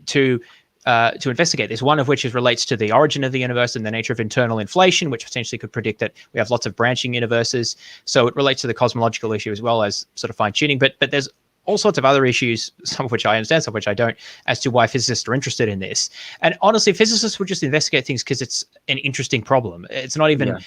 to investigate this, one of which relates to the origin of the universe and the nature of internal inflation, which potentially could predict that we have lots of branching universes. So it relates to the cosmological issue as well as sort of fine-tuning. But there's all sorts of other issues, some of which I understand, some of which I don't, as to why physicists are interested in this. And honestly, physicists would just investigate things because it's an interesting problem. It's not even... Yeah.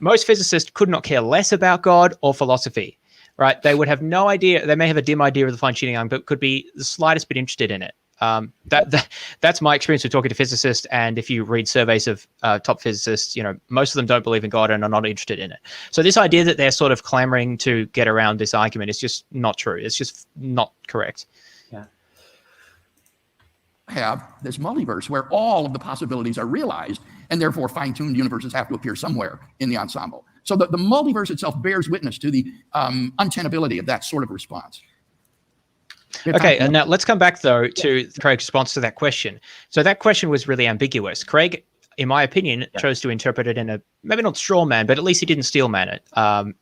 Most physicists could not care less about God or philosophy, right? They would have no idea. They may have a dim idea of the fine-tuning arm, but could be the slightest bit interested in it. That's my experience with talking to physicists. And if you read surveys of top physicists, most of them don't believe in God and are not interested in it. So this idea that they're sort of clamoring to get around this argument is just not true. It's just not correct. Yeah. Have this multiverse where all of the possibilities are realized, and therefore fine-tuned universes have to appear somewhere in the ensemble. So the multiverse itself bears witness to the untenability of that sort of response. Okay, and now let's come back, though, to Craig's response to that question. So that question was really ambiguous. Craig, in my opinion, chose to interpret it in a, maybe not straw man, but at least he didn't steel man it.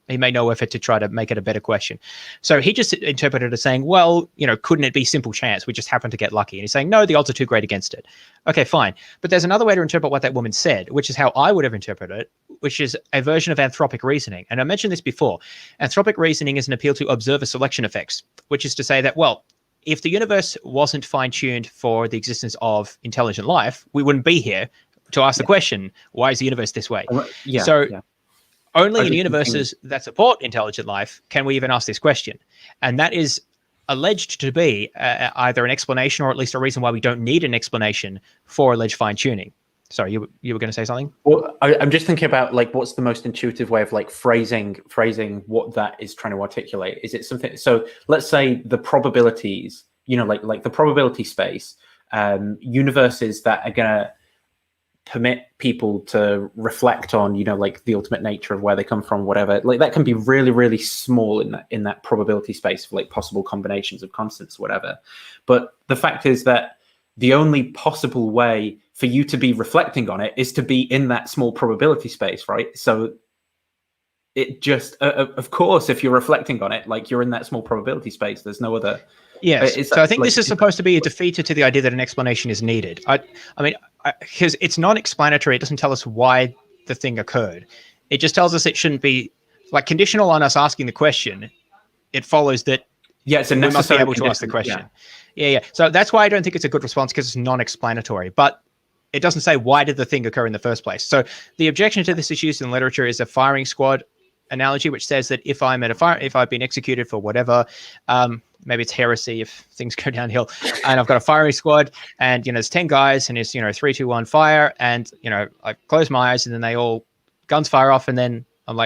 He made no effort to try to make it a better question. So he just interpreted it as saying, well, couldn't it be simple chance? We just happened to get lucky. And he's saying, no, the odds are too great against it. Okay, fine. But there's another way to interpret what that woman said, which is how I would have interpreted it, which is a version of anthropic reasoning. And I mentioned this before. Anthropic reasoning is an appeal to observer selection effects, which is to say that, well, if the universe wasn't fine-tuned for the existence of intelligent life, we wouldn't be here to ask the question, why is the universe this way? Only in universes that support intelligent life can we even ask this question. And that is alleged to be either an explanation or at least a reason why we don't need an explanation for alleged fine-tuning. Sorry, you were going to say something? Well, I'm just thinking about what's the most intuitive way of phrasing what that is trying to articulate. Is it something? So let's say the probabilities, like the probability space, universes that are going to permit people to reflect on, the ultimate nature of where they come from, whatever. That can be really, really small in that probability space of possible combinations of constants, whatever. But the fact is that the only possible way for you to be reflecting on it is to be in that small probability space, right? So it just, of course, if you're reflecting on it, you're in that small probability space. There's no other. Yes. So I think this is supposed to be a defeater to the idea that an explanation is needed. I mean, because it's non-explanatory. It doesn't tell us why the thing occurred. It just tells us it shouldn't be conditional on us asking the question. It follows that it's a we must be able to ask the question. Yeah. So that's why I don't think it's a good response, because it's non-explanatory. But it doesn't say why did the thing occur in the first place. So the objection to this is used in literature is a firing squad analogy, which says that if I'm at a fire, if I've been executed for whatever, maybe it's heresy if things go downhill, and I've got a firing squad, and there's 10 guys, and it's 3, 2, 1 fire, and I close my eyes, and then they all guns fire off, and then I'm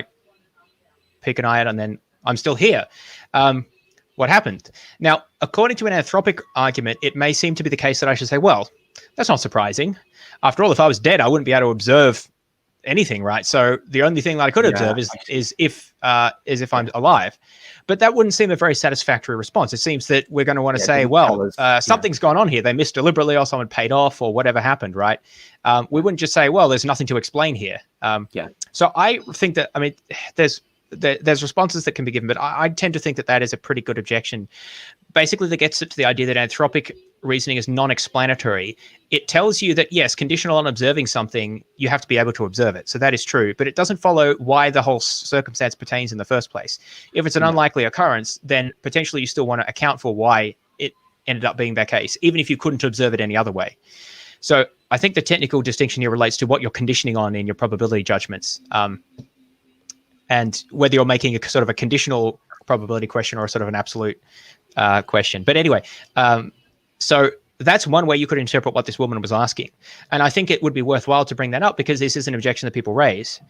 peek an eye out, and then I'm still here. What happened? Now, according to an anthropic argument, it may seem to be the case that I should say, well, that's not surprising. After all, if I was dead, I wouldn't be able to observe anything, right? So the only thing that I could observe is if I'm alive. But that wouldn't seem a very satisfactory response. It seems that we're going to want to say, well, something's gone on here. They missed deliberately, or someone paid off, or whatever happened, right? We wouldn't just say, well, there's nothing to explain here. So I think that, there's responses that can be given, but I tend to think that is a pretty good objection. Basically, that gets it to the idea that anthropic reasoning is non-explanatory. It tells you that, yes, conditional on observing something, you have to be able to observe it. So that is true, but it doesn't follow why the whole circumstance pertains in the first place. If it's an unlikely occurrence, then potentially you still want to account for why it ended up being that case, even if you couldn't observe it any other way. So I think the technical distinction here relates to what you're conditioning on in your probability judgments. And whether you're making a sort of a conditional probability question or a sort of an absolute question. But anyway, so that's one way you could interpret what this woman was asking. And I think it would be worthwhile to bring that up, because this is an objection that people raise.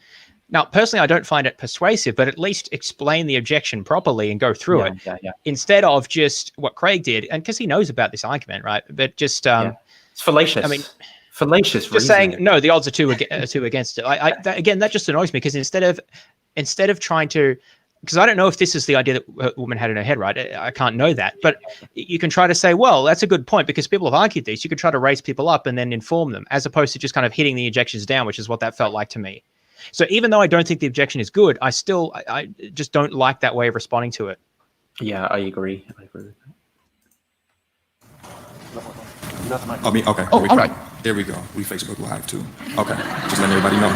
Now, personally, I don't find it persuasive, but at least explain the objection properly and go through it instead of just what Craig did. And because he knows about this argument, right? But just it's fallacious. Fallacious. Just saying, no, the odds are two against it. Again, that just annoys me, because instead of trying to, because I don't know if this is the idea that a woman had in her head, right? I can't know that. But you can try to say, well, that's a good point, because people have argued this. You could try to raise people up and then inform them, as opposed to just kind of hitting the objections down, which is what that felt like to me. So even though I don't think the objection is good, I just don't like that way of responding to it. Yeah, I agree. With that. Okay. Oh, all right. There we go. We Facebook Live too. Okay. Just letting everybody know.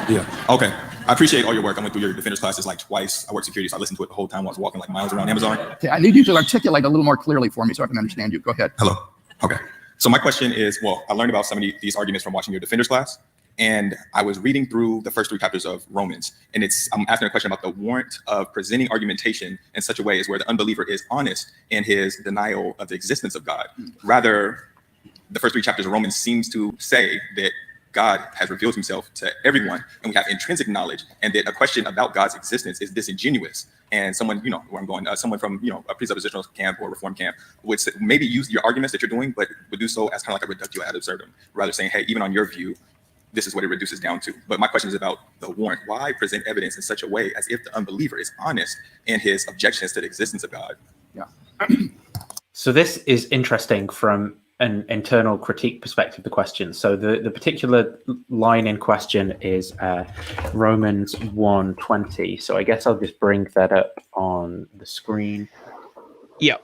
Yeah. Okay. I appreciate all your work. I went through your defenders classes twice. I worked security, so I listened to it the whole time while I was walking miles around Amazon. Okay, I need you to articulate a little more clearly for me so I can understand you. Go ahead. Hello. Okay. So my question is, I learned about some of these arguments from watching your defenders class, and I was reading through the first 3 chapters of Romans, and I'm asking a question about the warrant of presenting argumentation in such a way as where the unbeliever is honest in his denial of the existence of God, rather the first 3 chapters of Romans seems to say that God has revealed himself to everyone, and we have intrinsic knowledge, and that a question about God's existence is disingenuous. And someone, where I'm going, someone from, a presuppositional camp or reform camp would maybe use your arguments that you're doing, but would do so as kind of like a reductio ad absurdum, rather saying, hey, even on your view, this is what it reduces down to. But my question is about the warrant. Why present evidence in such a way as if the unbeliever is honest in his objections to the existence of God? Yeah. So this is interesting from an internal critique perspective, the question. So the particular line in question is Romans 1:20. So I guess I'll just bring that up on the screen. Yeah.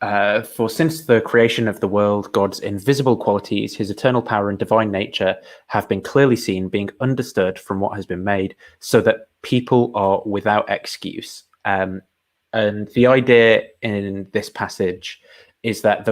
For since the creation of the world, God's invisible qualities, his eternal power and divine nature have been clearly seen, being understood from what has been made, so that people are without excuse. And the idea in this passage is that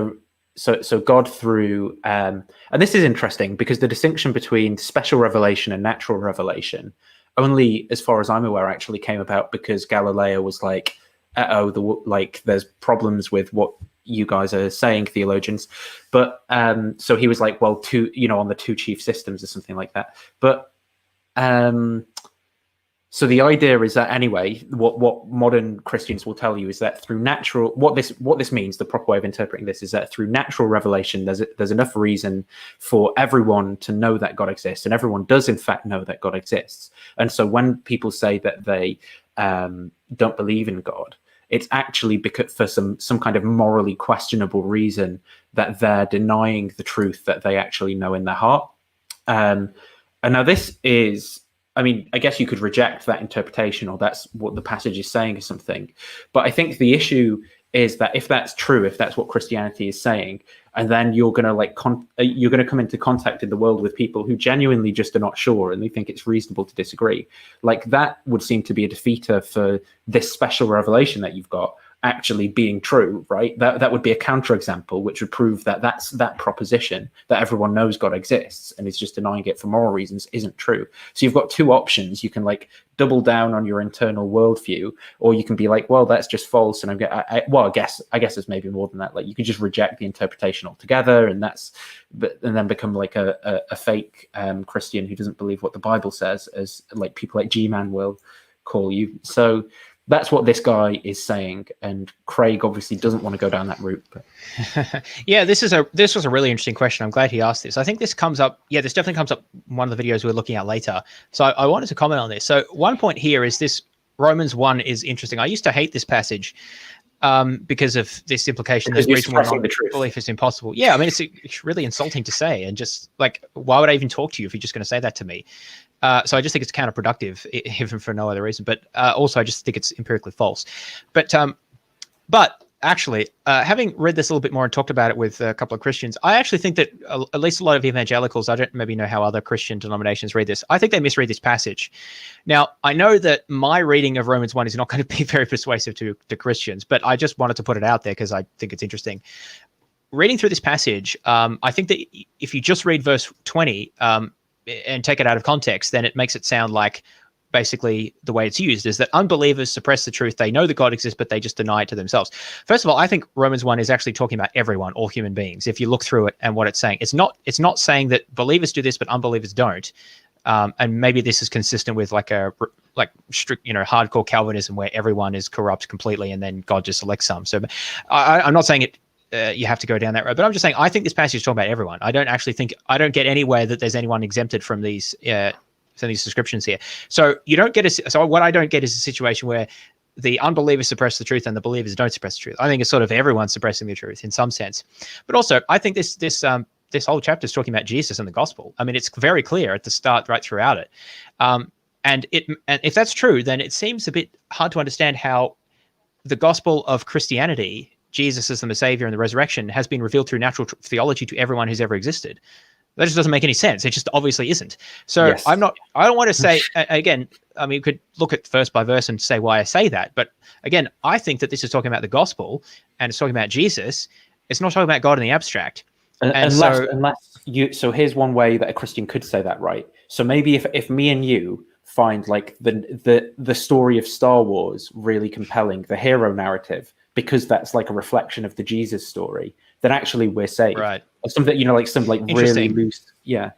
so God through and this is interesting because the distinction between special revelation and natural revelation only, as far as I'm aware, actually came about because Galileo was like, there's problems with what you guys are saying, theologians. But so he was like, well, on the 2 chief systems or something like that. But so the idea is that anyway, what modern Christians will tell you is that through natural, what this means, the proper way of interpreting this is that through natural revelation, there's enough reason for everyone to know that God exists, and everyone does in fact know that God exists. And so when people say that they don't believe in God, it's actually because for some kind of morally questionable reason that they're denying the truth that they actually know in their heart. And now this is, I mean, I guess you could reject that interpretation, or that's what the passage is saying or something. But I think the issue is that if that's true, if that's what Christianity is saying, and then you're going to you're going to come into contact in the world with people who genuinely just are not sure and they think it's reasonable to disagree, like that would seem to be a defeater for this special revelation that you've got actually being true, right? That would be a counterexample, which would prove that that proposition that everyone knows God exists and is just denying it for moral reasons isn't true. So you've got 2 options. You can like double down on your internal worldview, or you can be like, well, that's just false. And I guess there's maybe more than that. Like you could just reject the interpretation altogether, and then become like a fake Christian who doesn't believe what the Bible says, as like people like G-Man will call you. So that's what this guy is saying, and Craig obviously doesn't want to go down that route. But. Yeah, this was a really interesting question. I'm glad he asked this. I think this comes up. Yeah, this definitely comes up in one of the videos we're looking at later. So I wanted to comment on this. So one point here is this Romans 1 is interesting. I used to hate this passage because of this implication that reason why belief is impossible. Yeah, I mean it's really insulting to say, and just like, why would I even talk to you if you're just going to say that to me? So I just think it's counterproductive, even for no other reason. But also, I just think it's empirically false. But actually, having read this a little bit more and talked about it with a couple of Christians, I actually think that at least a lot of evangelicals, I don't maybe know how other Christian denominations read this, I think they misread this passage. Now, I know that my reading of Romans 1 is not going to be very persuasive to Christians, but I just wanted to put it out there because I think it's interesting. Reading through this passage, I think that if you just read verse 20, and take it out of context, then it makes it sound like basically the way it's used is that unbelievers suppress the truth. They know that God exists, but they just deny it to themselves. First of all, I think Romans 1 is actually talking about everyone, all human beings. If you look through it and what it's saying, it's not saying that believers do this, but unbelievers don't. And maybe this is consistent with like strict, hardcore Calvinism where everyone is corrupt completely and then God just selects some. So I'm not saying it. You have to go down that road, but I'm just saying I think this passage is talking about everyone. I don't get anywhere that there's anyone exempted from these descriptions here. So you don't get so what I don't get is a situation where the unbelievers suppress the truth and the believers don't suppress the truth. I think it's sort of everyone suppressing the truth in some sense. But also, I think this whole chapter is talking about Jesus and the gospel. I mean, it's very clear at the start, right throughout it. And if that's true, then it seems a bit hard to understand how the gospel of Christianity, Jesus as the Savior and the resurrection, has been revealed through natural theology to everyone who's ever existed. That just doesn't make any sense. It just obviously isn't. So yes. I don't want to say, again, I mean, you could look at verse by verse and say why I say that. But again, I think that this is talking about the gospel and it's talking about Jesus. It's not talking about God in the abstract. So here's one way that a Christian could say that, right? So maybe if me and you find like the story of Star Wars really compelling, the hero narrative, because that's like a reflection of the Jesus story, then actually we're saved. Right. Or something, you know, like some like really loose. Yeah.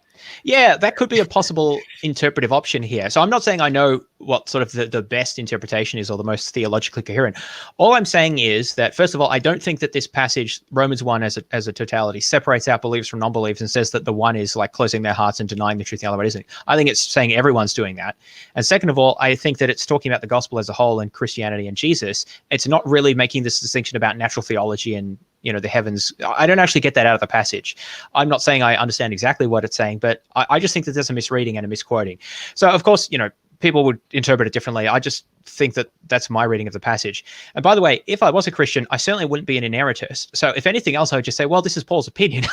Yeah, that could be a possible interpretive option here. So I'm not saying I know what sort of the best interpretation is or the most theologically coherent. All I'm saying is that, first of all, I don't think that this passage, Romans 1 as a totality, separates out believers from non-believers and says that the one is like closing their hearts and denying the truth, the other one isn't. I think it's saying everyone's doing that. And second of all, I think that it's talking about the gospel as a whole and Christianity and Jesus. It's not really making this distinction about natural theology and, you know, the heavens. I don't actually get that out of the passage. I'm not saying I understand exactly what it's saying, but I just think that there's a misreading and a misquoting. So, of course, you know, people would interpret it differently. I just think that that's my reading of the passage. And by the way, if I was a Christian, I certainly wouldn't be an inerratist. So if anything else, I would just say, well, this is Paul's opinion.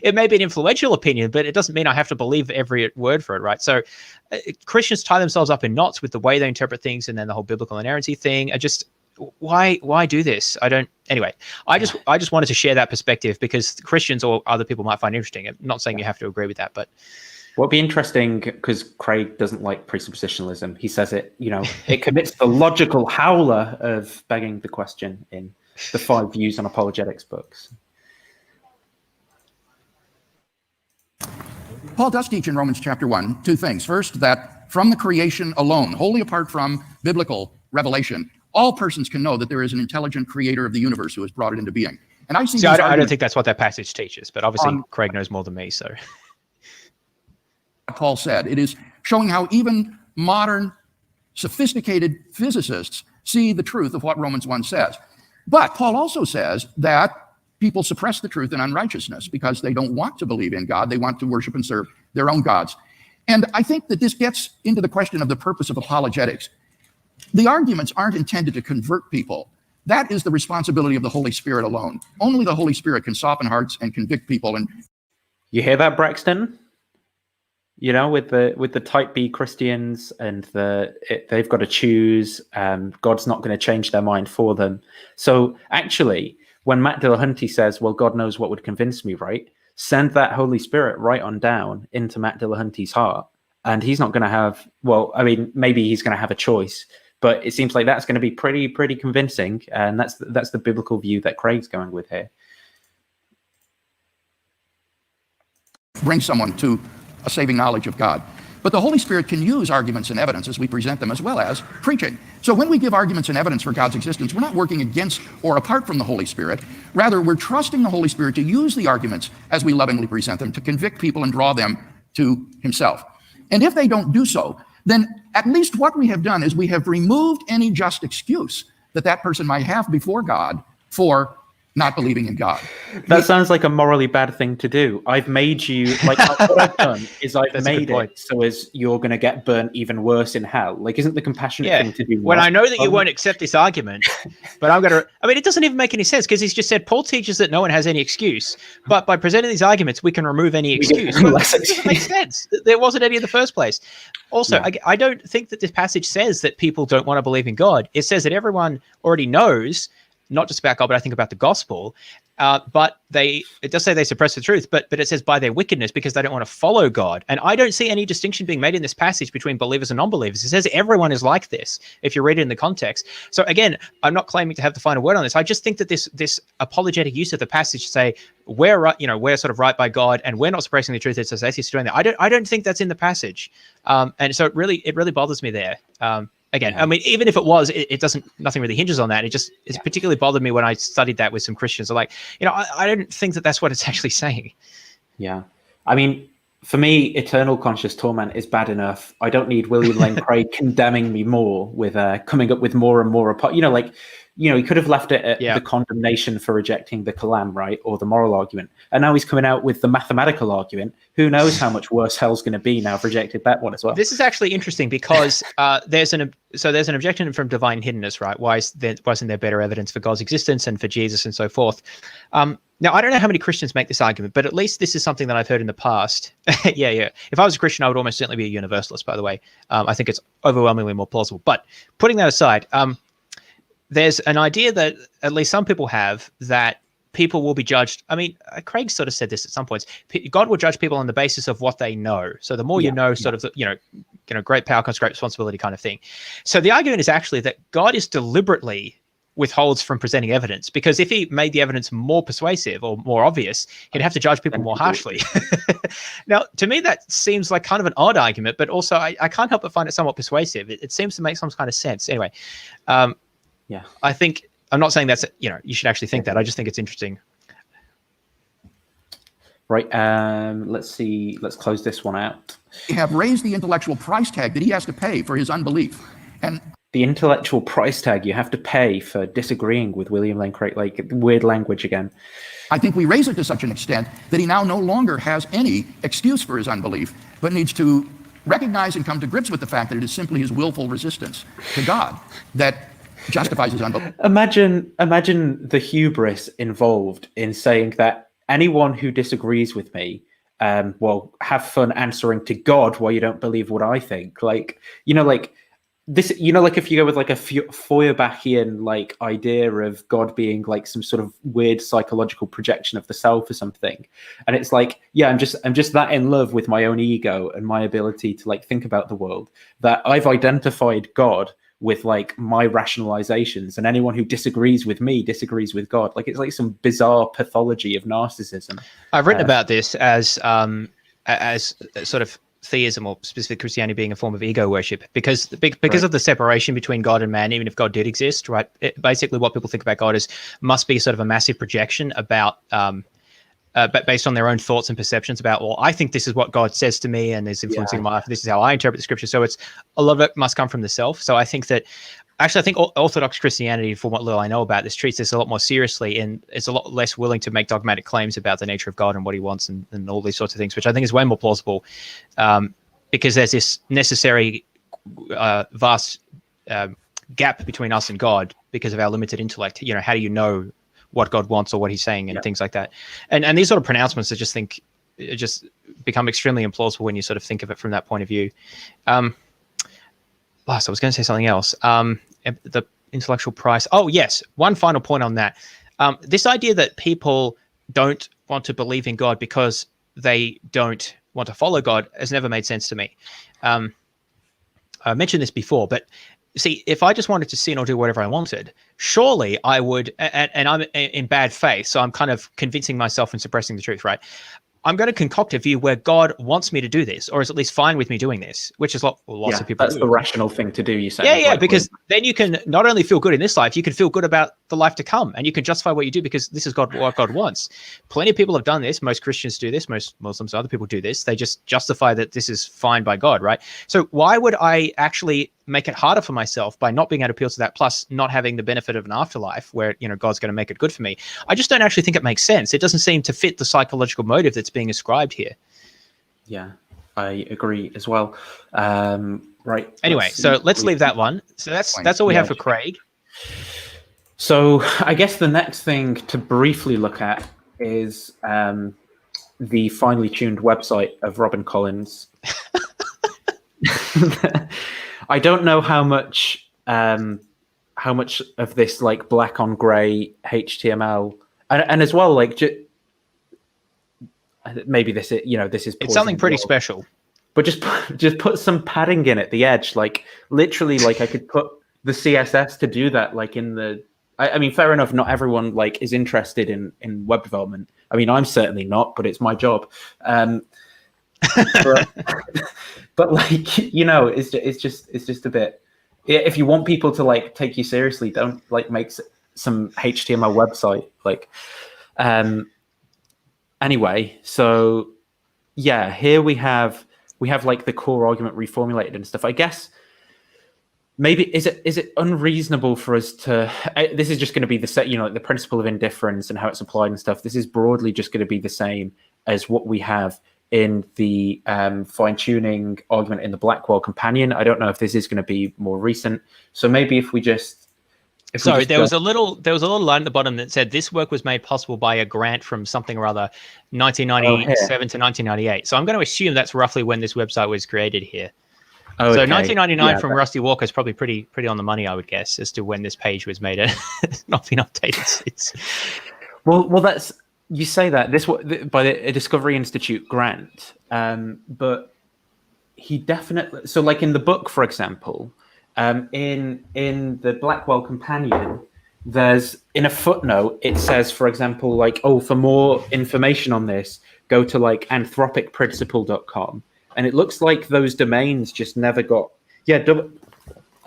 It may be an influential opinion, but it doesn't mean I have to believe every word for it, right? So Christians tie themselves up in knots with the way they interpret things, and then the whole biblical inerrancy thing. Why do this? Anyway, I just wanted to share that perspective because Christians or other people might find interesting. I'm not saying you have to agree with that, but what would be interesting, because Craig doesn't like presuppositionalism. He says it, you know, it commits the logical howler of begging the question in the 5 Views on Apologetics books. Paul does teach in Romans chapter 1 2 things. First, that from the creation alone, wholly apart from biblical revelation, all persons can know that there is an intelligent creator of the universe who has brought it into being. And I see. I don't think that's what that passage teaches, but obviously Craig knows more than me, so. Paul said, it is showing how even modern sophisticated physicists see the truth of what Romans 1 says. But Paul also says that people suppress the truth in unrighteousness because they don't want to believe in God. They want to worship and serve their own gods. And I think that this gets into the question of the purpose of apologetics. The arguments aren't intended to convert people. That is the responsibility of the Holy Spirit alone. Only the Holy Spirit can soften hearts and convict people. And you hear that, Braxton? You know, with the type B Christians and they've got to choose. God's not going to change their mind for them. So actually, when Matt Dillahunty says, "Well, God knows what would convince me," right? Send that Holy Spirit right on down into Matt Dillahunty's heart, and he's not going to have. Well, I mean, maybe he's going to have a choice, but it seems like that's going to be pretty convincing, and that's the biblical view that Craig's going with here. Bring someone to a saving knowledge of God. But the Holy Spirit can use arguments and evidence as we present them, as well as preaching. So when we give arguments and evidence for God's existence, we're not working against or apart from the Holy Spirit. Rather, we're trusting the Holy Spirit to use the arguments as we lovingly present them to convict people and draw them to himself. And if they don't do so, then at least what we have done is we have removed any just excuse that person might have before God for not believing in God. That sounds like a morally bad thing to do. I've made you, like, what I've done is I've made it so as you're going to get burnt even worse in hell. Like, isn't the compassionate thing to do? When I know that you won't accept this argument, but I'm going to, I mean, it doesn't even make any sense because he's just said Paul teaches that no one has any excuse, but by presenting these arguments, we can remove any excuse. Well, it doesn't make sense. There wasn't any in the first place. Also, I don't think that this passage says that people don't want to believe in God. It says that everyone already knows, not just about God, but I think about the gospel. But it does say they suppress the truth, but it says by their wickedness because they don't want to follow God. And I don't see any distinction being made in this passage between believers and non-believers. It says everyone is like this, if you read it in the context. So again, I'm not claiming to have the final word on this. I just think that this apologetic use of the passage to say we're right, we're sort of right by God and we're not suppressing the truth. It says atheists doing that. I don't think that's in the passage. And so it really bothers me there. Again, I mean, even if it was, nothing really hinges on that. It's particularly bothered me when I studied that with some Christians. They're like, I don't think that that's what it's actually saying. Yeah. I mean, for me, eternal conscious torment is bad enough. I don't need William Lane Craig condemning me more with coming up with more and more. He could have left it at the condemnation for rejecting the kalam, right? Or the moral argument. And now he's coming out with the mathematical argument. Who knows how much worse hell's going to be now I've rejected that one as well. This is actually interesting because there's an objection from divine hiddenness, right? Why wasn't there better evidence for God's existence and for Jesus and so forth? Now, I don't know how many Christians make this argument, but at least this is something that I've heard in the past. Yeah. If I was a Christian, I would almost certainly be a universalist, by the way. I think it's overwhelmingly more plausible. But putting that aside, there's an idea that at least some people have that people will be judged. I mean, Craig sort of said this at some points. God will judge people on the basis of what they know. So the more you know, sort of, great power comes great responsibility kind of thing. So the argument is actually that God is deliberately withholds from presenting evidence, because if he made the evidence more persuasive or more obvious, he'd have to judge people more harshly. Now, to me, that seems like kind of an odd argument, but also I can't help but find it somewhat persuasive. It seems to make some kind of sense. Anyway, I think, I'm not saying that's, you should actually think that. I just think it's interesting. Right. Let's see. Let's close this one out. Have raised the intellectual price tag that he has to pay for his unbelief. And the intellectual price tag you have to pay for disagreeing with William Lane Craig, like weird language again. I think we raise it to such an extent that he now no longer has any excuse for his unbelief, but needs to recognize and come to grips with the fact that it is simply his willful resistance to God that justifies his unbelief. Imagine the hubris involved in saying that anyone who disagrees with me, well, have fun answering to God why you don't believe what I think. Like, like this, like if you go with like a Feuerbachian like idea of God being like some sort of weird psychological projection of the self or something, and it's like, yeah, I'm just that in love with my own ego and my ability to like think about the world that I've identified God with like my rationalizations, and anyone who disagrees with me disagrees with God. Like it's like some bizarre pathology of narcissism. I've written about this as sort of theism, or specific Christianity being a form of ego worship, because of the separation between God and man. Even if God did exist, right? Basically, what people think about God must be sort of a massive projection about. But based on their own thoughts and perceptions about, well, I think this is what God says to me and is influencing my life. This is how I interpret the scripture. So it's a lot of it must come from the self. So I think that actually, I think Orthodox Christianity, from what little I know about this, treats this a lot more seriously and is a lot less willing to make dogmatic claims about the nature of God and what he wants and all these sorts of things, which I think is way more plausible, because there's this necessary vast gap between us and God because of our limited intellect. How do you know what God wants or what he's saying and things like that. And these sort of pronouncements just become extremely implausible when you sort of think of it from that point of view. I was going to say something else. The intellectual price. Oh, yes. One final point on that. This idea that people don't want to believe in God because they don't want to follow God has never made sense to me. I mentioned this before, but see, if I just wanted to sin or do whatever I wanted, surely I would, and I'm in bad faith, so I'm kind of convincing myself and suppressing the truth, right? I'm going to concoct a view where God wants me to do this, or is at least fine with me doing this, which is lots of people do. That's the rational thing to do, you say. Yeah, because then you can not only feel good in this life, you can feel good about the life to come, and you can justify what you do because this is what God wants. Plenty of people have done this. Most Christians do this. Most Muslims, other people do this. They just justify that this is fine by God, right? So why would I actually make it harder for myself by not being able to appeal to that, plus not having the benefit of an afterlife where God's going to make it good for me? I just don't actually think it makes sense. It doesn't seem to fit the psychological motive that's being ascribed here. Yeah, I agree as well. Right. Anyway, so let's leave that one. So that's all we have for Craig. So I guess the next thing to briefly look at is the finely tuned website of Robin Collins. I don't know how much of this like black on gray HTML and as well like maybe this is it's something pretty special, but just put some padding in at the edge, like literally, like I could put the CSS to do that, like in the. I mean, fair enough. Not everyone like is interested in web development. I mean, I'm certainly not, but it's my job. But like it's just a bit. If you want people to like take you seriously, don't like make some HTML website like. Anyway, so yeah, here we have like the core argument reformulated and stuff. I guess maybe is it unreasonable for us to? This is just going to be the set, like the principle of indifference and how it's applied and stuff. This is broadly just going to be the same as what we have in the fine-tuning argument in the Blackwell companion. I don't know if this is going to be more recent. So maybe if we just. There was a little line at the bottom that said this work was made possible by a grant from something or other, 1997 to 1998. So I'm going to assume that's roughly when this website was created here. Oh, okay. So 1999 from Rusty Walker is probably pretty on the money, I would guess, as to when this page was made. It's not been updated since. Well, that's you say that this by the Discovery Institute grant, but he definitely. So, like in the book, for example. In the Blackwell companion, there's in a footnote, it says, for example, like, oh, for more information on this, go to like anthropicprinciple.com. And it looks like those domains just never got, I think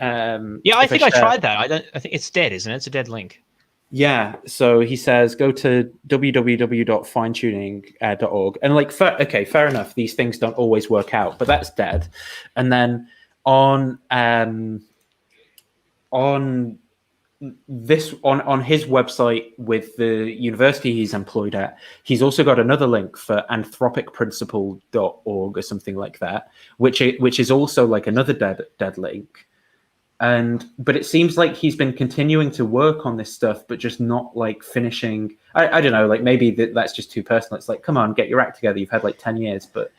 I tried that. I think it's dead, isn't it? It's a dead link. Yeah, so he says go to www.finetuning.org, and like, fair enough. These things don't always work out, but that's dead. And then on his website with the university he's employed at, he's also got another link for anthropicprinciple.org or something like that, which is also like another dead link. But it seems like he's been continuing to work on this stuff, but just not like finishing. I don't know, like maybe that's just too personal. It's like, come on, get your act together. You've had like 10 years, but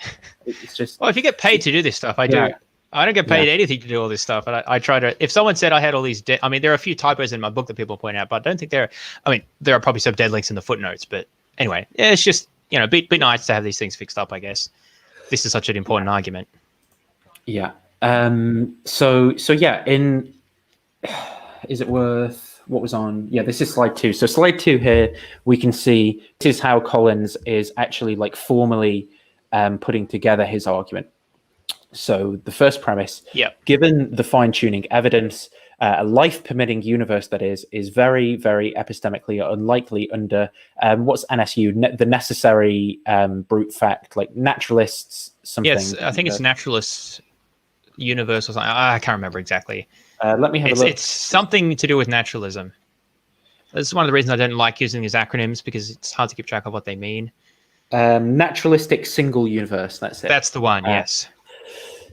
it's just. Well, if you get paid to do this stuff, I do. I don't get paid anything to do all this stuff. And I try to, if someone said I had all these, I mean, there are a few typos in my book that people point out, but I don't think there are probably some dead links in the footnotes, but anyway, it's just, be nice to have these things fixed up, I guess. This is such an important argument. Yeah. So yeah, is it worth what was on? Yeah, this is slide 2. So slide 2 here, we can see this is how Collins is actually like formally putting together his argument. So the first premise, given the fine-tuning evidence, a life-permitting universe that is very, very epistemically unlikely under what's NSU, the necessary brute fact, like naturalists, something. Yes, I think it's naturalists universe or something. I can't remember exactly. Let me have a look. It's something to do with naturalism. That's one of the reasons I don't like using these acronyms, because it's hard to keep track of what they mean. Naturalistic single universe, that's it. That's the one, yes.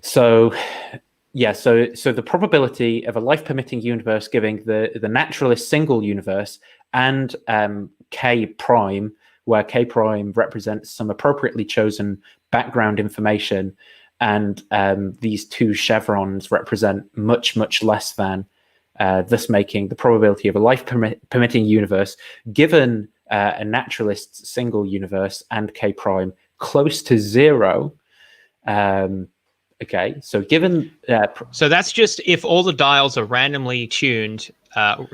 So the probability of a life-permitting universe giving the naturalist single universe and K prime, where K prime represents some appropriately chosen background information, and these two chevrons represent much, much less than, thus making the probability of a life-permitting universe given a naturalist single universe and K prime close to 0. Okay, so given so that's just if all the dials are randomly tuned,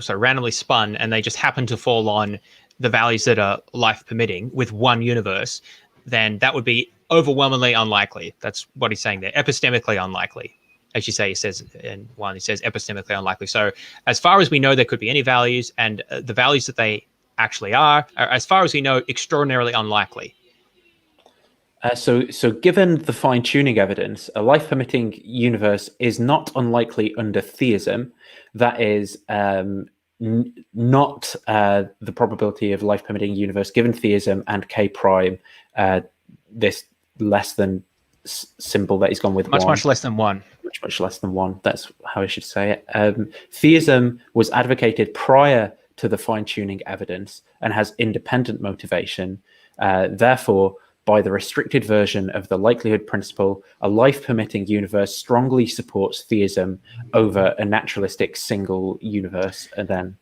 randomly spun, and they just happen to fall on the values that are life permitting with one universe, then that would be overwhelmingly unlikely. That's what he's saying there. Epistemically unlikely, as you say. He says in one, he says epistemically unlikely. So as far as we know, there could be any values, and the values that they actually are, as far as we know, extraordinarily unlikely. So given the fine-tuning evidence, a life-permitting universe is not unlikely under theism. That is not the probability of life-permitting universe given theism and K prime, this less than symbol that he's gone with. Much less than 1. Much less than 1. That's how I should say it. Theism was advocated prior to the fine-tuning evidence and has independent motivation. Therefore, by the restricted version of the likelihood principle, a life-permitting universe strongly supports theism over a naturalistic single universe. And then,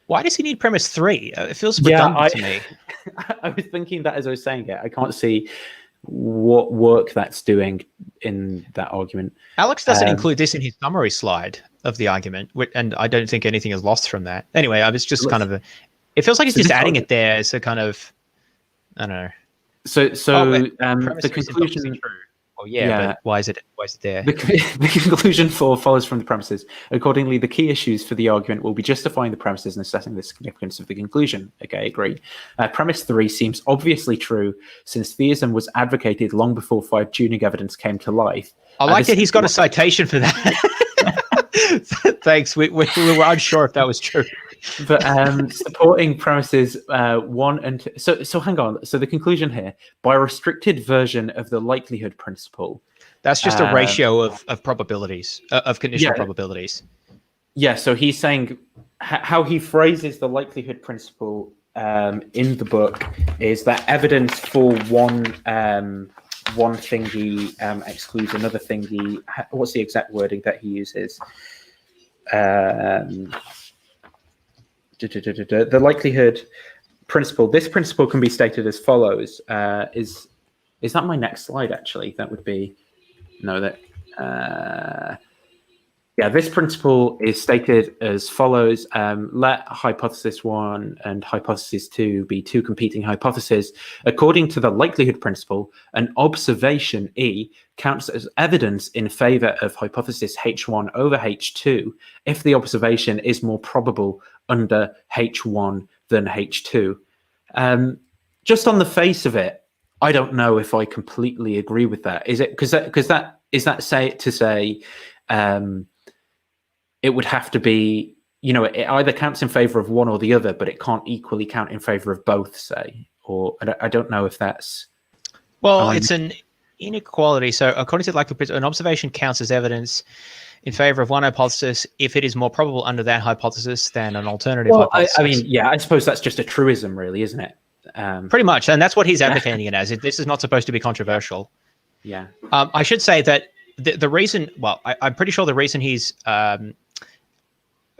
why does he need premise 3? It feels redundant to me. I was thinking that as I was saying it. I can't see what work that's doing in that argument. Alex doesn't include this in his summary slide of the argument, and I don't think anything is lost from that. Anyway, I was just it feels like he's just adding it there as a kind of, I don't know. So the conclusion. Oh yeah, but why is it there? The conclusion 4 follows from the premises. Accordingly, the key issues for the argument will be justifying the premises and assessing the significance of the conclusion. Okay, agreed. Premise 3 seems obviously true, since theism was advocated long before fine-tuning evidence came to life. I like that he's got a citation for that. Thanks. We were unsure if that was true. But supporting premises 1 and 2. So hang on. So the conclusion here, by a restricted version of the likelihood principle. That's just a ratio of probabilities, of conditional probabilities. Yeah. So he's saying how he phrases the likelihood principle in the book is that evidence for one thingy excludes another thingy. What's the exact wording that he uses? The likelihood principle. This principle can be stated as follows. Is that my next slide? Actually, that would be no. That Yeah, this principle is stated as follows. Let hypothesis 1 and hypothesis 2 be two competing hypotheses. According to the likelihood principle, an observation E counts as evidence in favor of hypothesis H1 over H2 if the observation is more probable under H1 than H2. Just on the face of it, I don't know if I completely agree with that. Is it it would have to be, it either counts in favor of one or the other, but it can't equally count in favor of both, say, or I don't know if that's. Well, it's an inequality. So according to the likelihood principle, an observation counts as evidence in favor of one hypothesis if it is more probable under that hypothesis than an alternative hypothesis. I mean, yeah, I suppose that's just a truism, really, isn't it? Pretty much, and that's what he's advocating it as. This is not supposed to be controversial. Yeah. I should say that the reason, I'm pretty sure the reason he's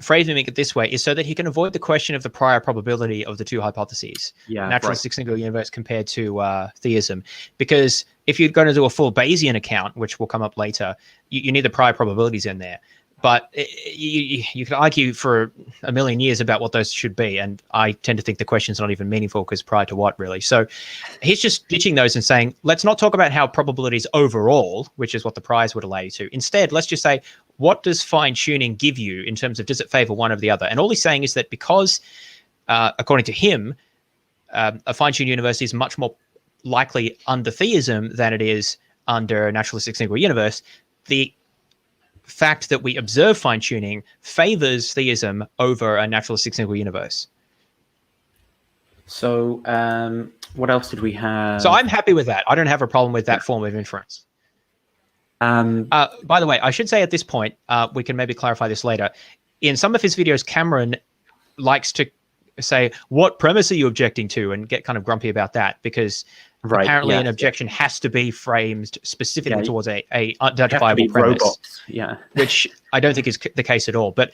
phrasing it this way is so that he can avoid the question of the prior probability of the two hypotheses, naturalistic single universe compared to theism. Because if you're going to do a full Bayesian account, which will come up later, you need the prior probabilities in there. But you can argue for a million years about what those should be. And I tend to think the question's not even meaningful because prior to what, really? So he's just ditching those and saying, let's not talk about how probabilities overall, which is what the prize would allow you to. Instead, let's just say, what does fine-tuning give you in terms of does it favor one over the other? And all he's saying is that because, according to him, a fine-tuned universe is much more likely under theism than it is under a naturalistic single universe, the fact that we observe fine-tuning favors theism over a naturalistic single universe. So what else did we have? So I'm happy with that. I don't have a problem with that form of inference. By the way, I should say at this point, we can maybe clarify this later. In some of his videos, Cameron likes to say, what premise are you objecting to? And get kind of grumpy about that because apparently an objection has to be framed specifically towards a identifiable premise. Robots. Which I don't think is the case at all. But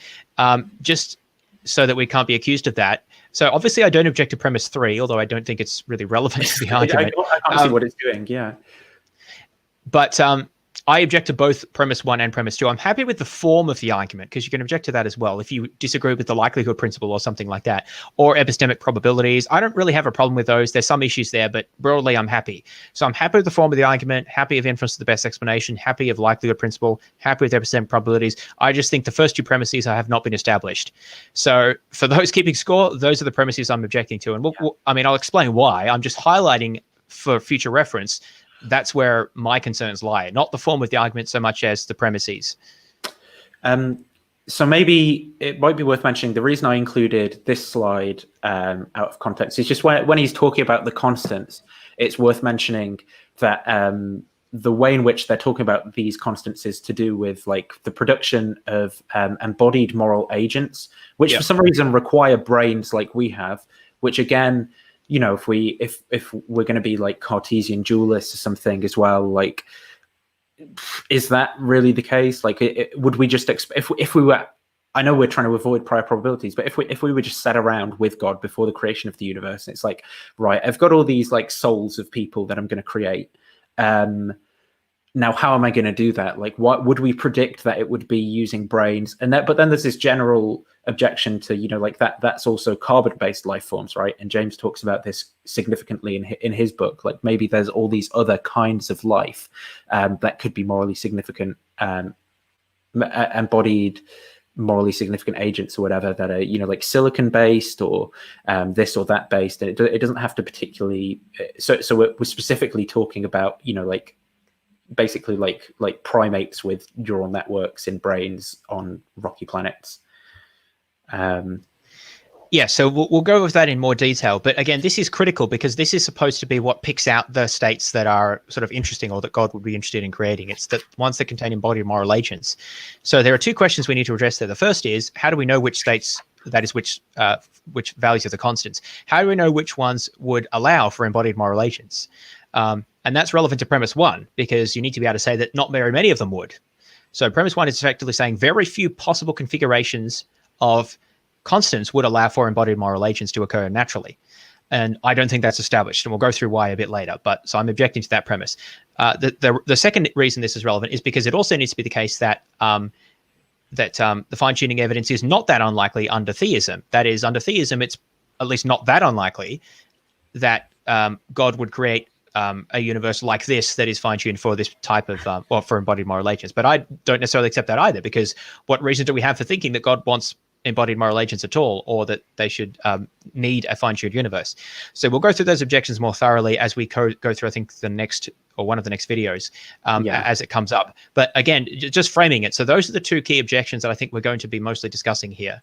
just so that we can't be accused of that. So obviously I don't object to premise 3, although I don't think it's really relevant to the argument. I can't see what it's doing, But I object to both premise 1 and premise 2. I'm happy with the form of the argument because you can object to that as well if you disagree with the likelihood principle or something like that, or epistemic probabilities. I don't really have a problem with those. There's some issues there, but broadly I'm happy. So I'm happy with the form of the argument, happy of inference to the best explanation, happy of likelihood principle, happy with epistemic probabilities. I just think the first two premises have not been established. So for those keeping score, those are the premises I'm objecting to. And I'll explain why. I'm just highlighting for future reference. That's where my concerns lie, not the form of the argument so much as the premises. So maybe it might be worth mentioning the reason I included this slide out of context is just when he's talking about the constants, it's worth mentioning that the way in which they're talking about these constants is to do with like the production of embodied moral agents, which for some reason require brains like we have, which again, if we're going to be like Cartesian dualists or something as well, like, is that really the case? Like, would we just if we were? I know we're trying to avoid prior probabilities, but if we were just sat around with God before the creation of the universe, and it's like, right, I've got all these like souls of people that I'm going to create. Now, how am I going to do that? Like, what would we predict that it would be using brains? But then there's this general objection to, like that's also carbon-based life forms, right? And James talks about this significantly in his book. Like maybe there's all these other kinds of life that could be morally significant, embodied morally significant agents or whatever that are, like silicon-based or this or that based. And it doesn't have to particularly. So we're specifically talking about, like basically like primates with neural networks in brains on rocky planets. So we'll go with that in more detail. But again, this is critical because this is supposed to be what picks out the states that are sort of interesting or that God would be interested in creating. It's the ones that contain embodied moral agents. So there are two questions we need to address there. The first is, how do we know which states, that is which values of the constants, how do we know which ones would allow for embodied moral agents? And that's relevant to premise 1 because you need to be able to say that not very many of them would. So premise 1 is effectively saying very few possible configurations of constants would allow for embodied moral agents to occur naturally. And I don't think that's established. And we'll go through why a bit later. So I'm objecting to that premise. The second reason this is relevant is because it also needs to be the case that the fine-tuning evidence is not that unlikely under theism. That is, under theism, it's at least not that unlikely that God would create a universe like this that is fine-tuned for this type of, or for embodied moral agents. But I don't necessarily accept that either, because what reason do we have for thinking that God wants embodied moral agents at all, or that they should need a fine-tuned universe? So we'll go through those objections more thoroughly as we go through, I think, the next, or one of the next videos as it comes up. But again, just framing it. So those are the two key objections that I think we're going to be mostly discussing here.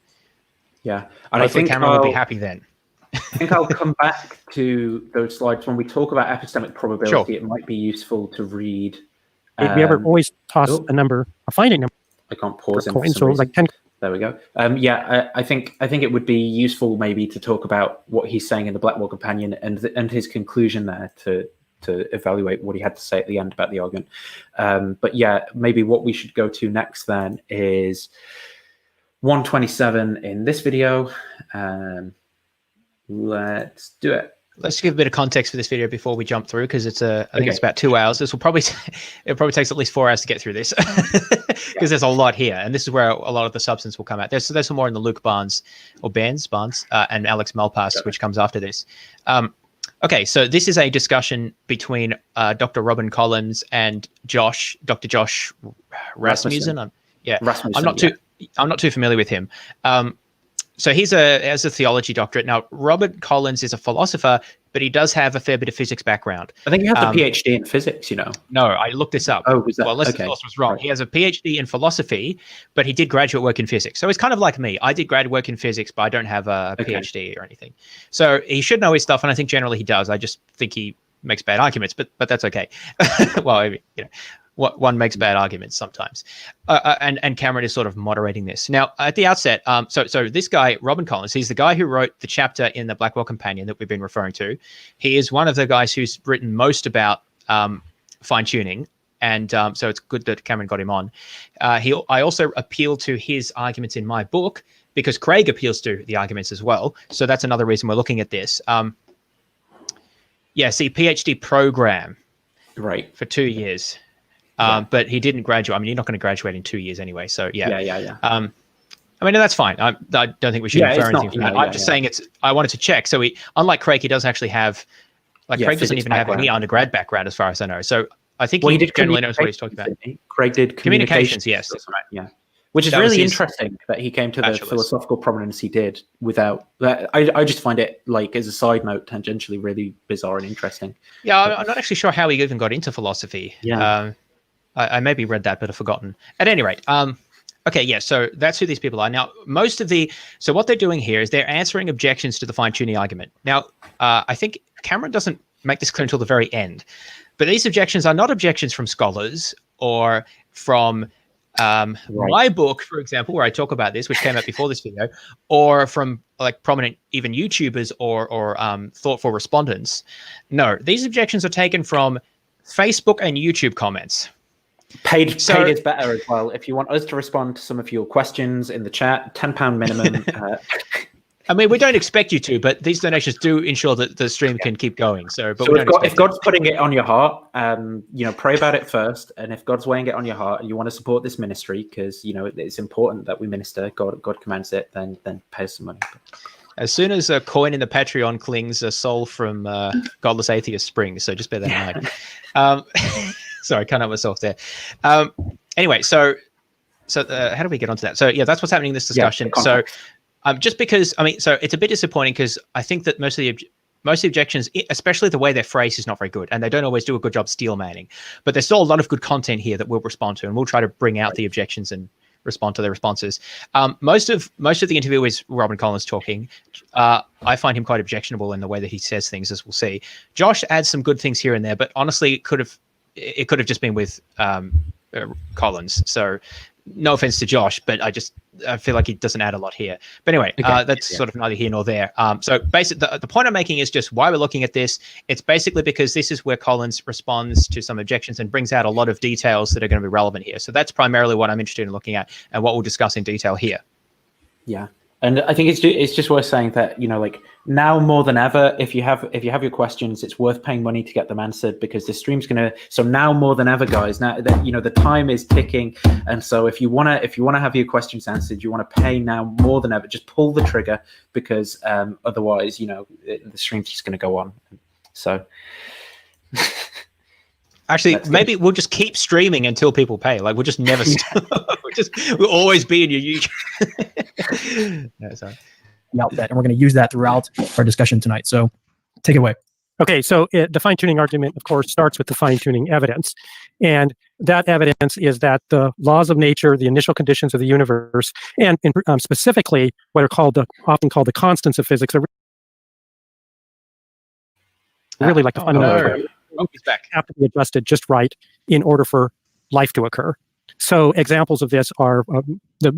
Yeah. And I think Cameron will be happy then. I think I'll come back to those slides when we talk about epistemic probability. Sure. It might be useful to read. We ever always toss a number, a finite number. I can't pause him. Coin, so like 10. There we go. I think it would be useful maybe to talk about what he's saying in the Blackwell Companion and his conclusion there to evaluate what he had to say at the end about the argument. But yeah, maybe what we should go to next then is 127 in this video. Let's do it. Let's give a bit of context for this video before we jump through, because it's I think it's about 2 hours. This will probably it probably takes at least 4 hours to get through this, because there's a lot here, and this is where a lot of the substance will come out. There's some more in the Luke Barnes and Alex Malpass, which comes after this. Okay, so this is a discussion between Dr. Robin Collins and Dr. Josh Rasmussen. Rasmussen. I'm not too familiar with him. So he has a theology doctorate. Now, Robert Collins is a philosopher, but he does have a fair bit of physics background. I think he has a PhD in physics, you know. No, I looked this up. Oh, was that? Well, unless the source was wrong. Right. He has a PhD in philosophy, but he did graduate work in physics. So he's kind of like me. I did graduate work in physics, but I don't have a PhD or anything. So he should know his stuff, and I think generally he does. I just think he makes bad arguments, but that's okay. Well, you know. One makes bad arguments sometimes, and Cameron is sort of moderating this. Now, at the outset, so this guy, Robin Collins, he's the guy who wrote the chapter in the Blackwell Companion that we've been referring to. He is one of the guys who's written most about fine-tuning, and so it's good that Cameron got him on. I also appeal to his arguments in my book, because Craig appeals to the arguments as well. So that's another reason we're looking at this. PhD program, right, for 2 years. But he didn't graduate. I mean, you're not going to graduate in 2 years anyway. So yeah. I mean, that's fine. I don't think we should infer anything from that. I'm just saying I wanted to check. So unlike Craig, he doesn't actually have, Craig doesn't even have any undergrad background as far as I know. So I think he generally knows what he's talking about. Craig did communications. Yes. Right. Yeah. Which is really interesting that he came to the philosophical prominence he did without that. I just find it, like, as a side note, tangentially really bizarre and interesting. Yeah, I'm not actually sure how he even got into philosophy. Yeah. I maybe read that, but I've forgotten. At any rate, so that's who these people are. Now, so what they're doing here is they're answering objections to the fine-tuning argument. Now, I think Cameron doesn't make this clear until the very end, but these objections are not objections from scholars or from my book, for example, where I talk about this, which came out before this video, or from like prominent even YouTubers or thoughtful respondents. No, these objections are taken from Facebook and YouTube comments. Paid is better as well. If you want us to respond to some of your questions in the chat, £10 minimum. I mean, we don't expect you to, but these donations do ensure that the stream can keep going. So if God's putting it on your heart, pray about it first. And if God's weighing it on your heart and you want to support this ministry, because it's important that we minister, God commands it, then pay us some money. As soon as a coin in the Patreon clings, a soul from Godless Atheist springs. So just bear that in mind. Sorry, can't help myself there. Anyway, so how do we get onto that? So yeah, that's what's happening in this discussion. So just because, so it's a bit disappointing, because I think that most of the objections, especially the way they're phrased, is not very good, and they don't always do a good job steel manning. But there's still a lot of good content here that we'll respond to, and we'll try to bring out the objections and respond to their responses. Most of the interview is Robin Collins talking. I find him quite objectionable in the way that he says things, as we'll see. Josh adds some good things here and there, but honestly, it could have just been with Collins. So no offense to Josh, but I feel like he doesn't add a lot here. But anyway, that's sort of neither here nor there. So basically, the point I'm making is just why we're looking at this. It's basically because this is where Collins responds to some objections and brings out a lot of details that are going to be relevant here. So that's primarily what I'm interested in looking at and what we'll discuss in detail here. Yeah. And I think it's just worth saying that, you know, like now more than ever, if you have your questions, it's worth paying money to get them answered, because the stream's gonna. So now more than ever, guys, now that, you know, the time is ticking, and so if you wanna have your questions answered, you want to pay now more than ever. Just pull the trigger, because otherwise, you know, the stream's just gonna go on. So. Actually, maybe we'll just keep streaming until people pay. Like, we'll just never stop. We'll always be in your YouTube. No, sorry. That, and we're going to use that throughout our discussion tonight. So take it away. Okay, so the fine-tuning argument, of course, starts with the fine-tuning evidence. And that evidence is that the laws of nature, the initial conditions of the universe, and specifically what are often called the constants of physics, are really like the fundamental have to be adjusted just right in order for life to occur. So examples of this are the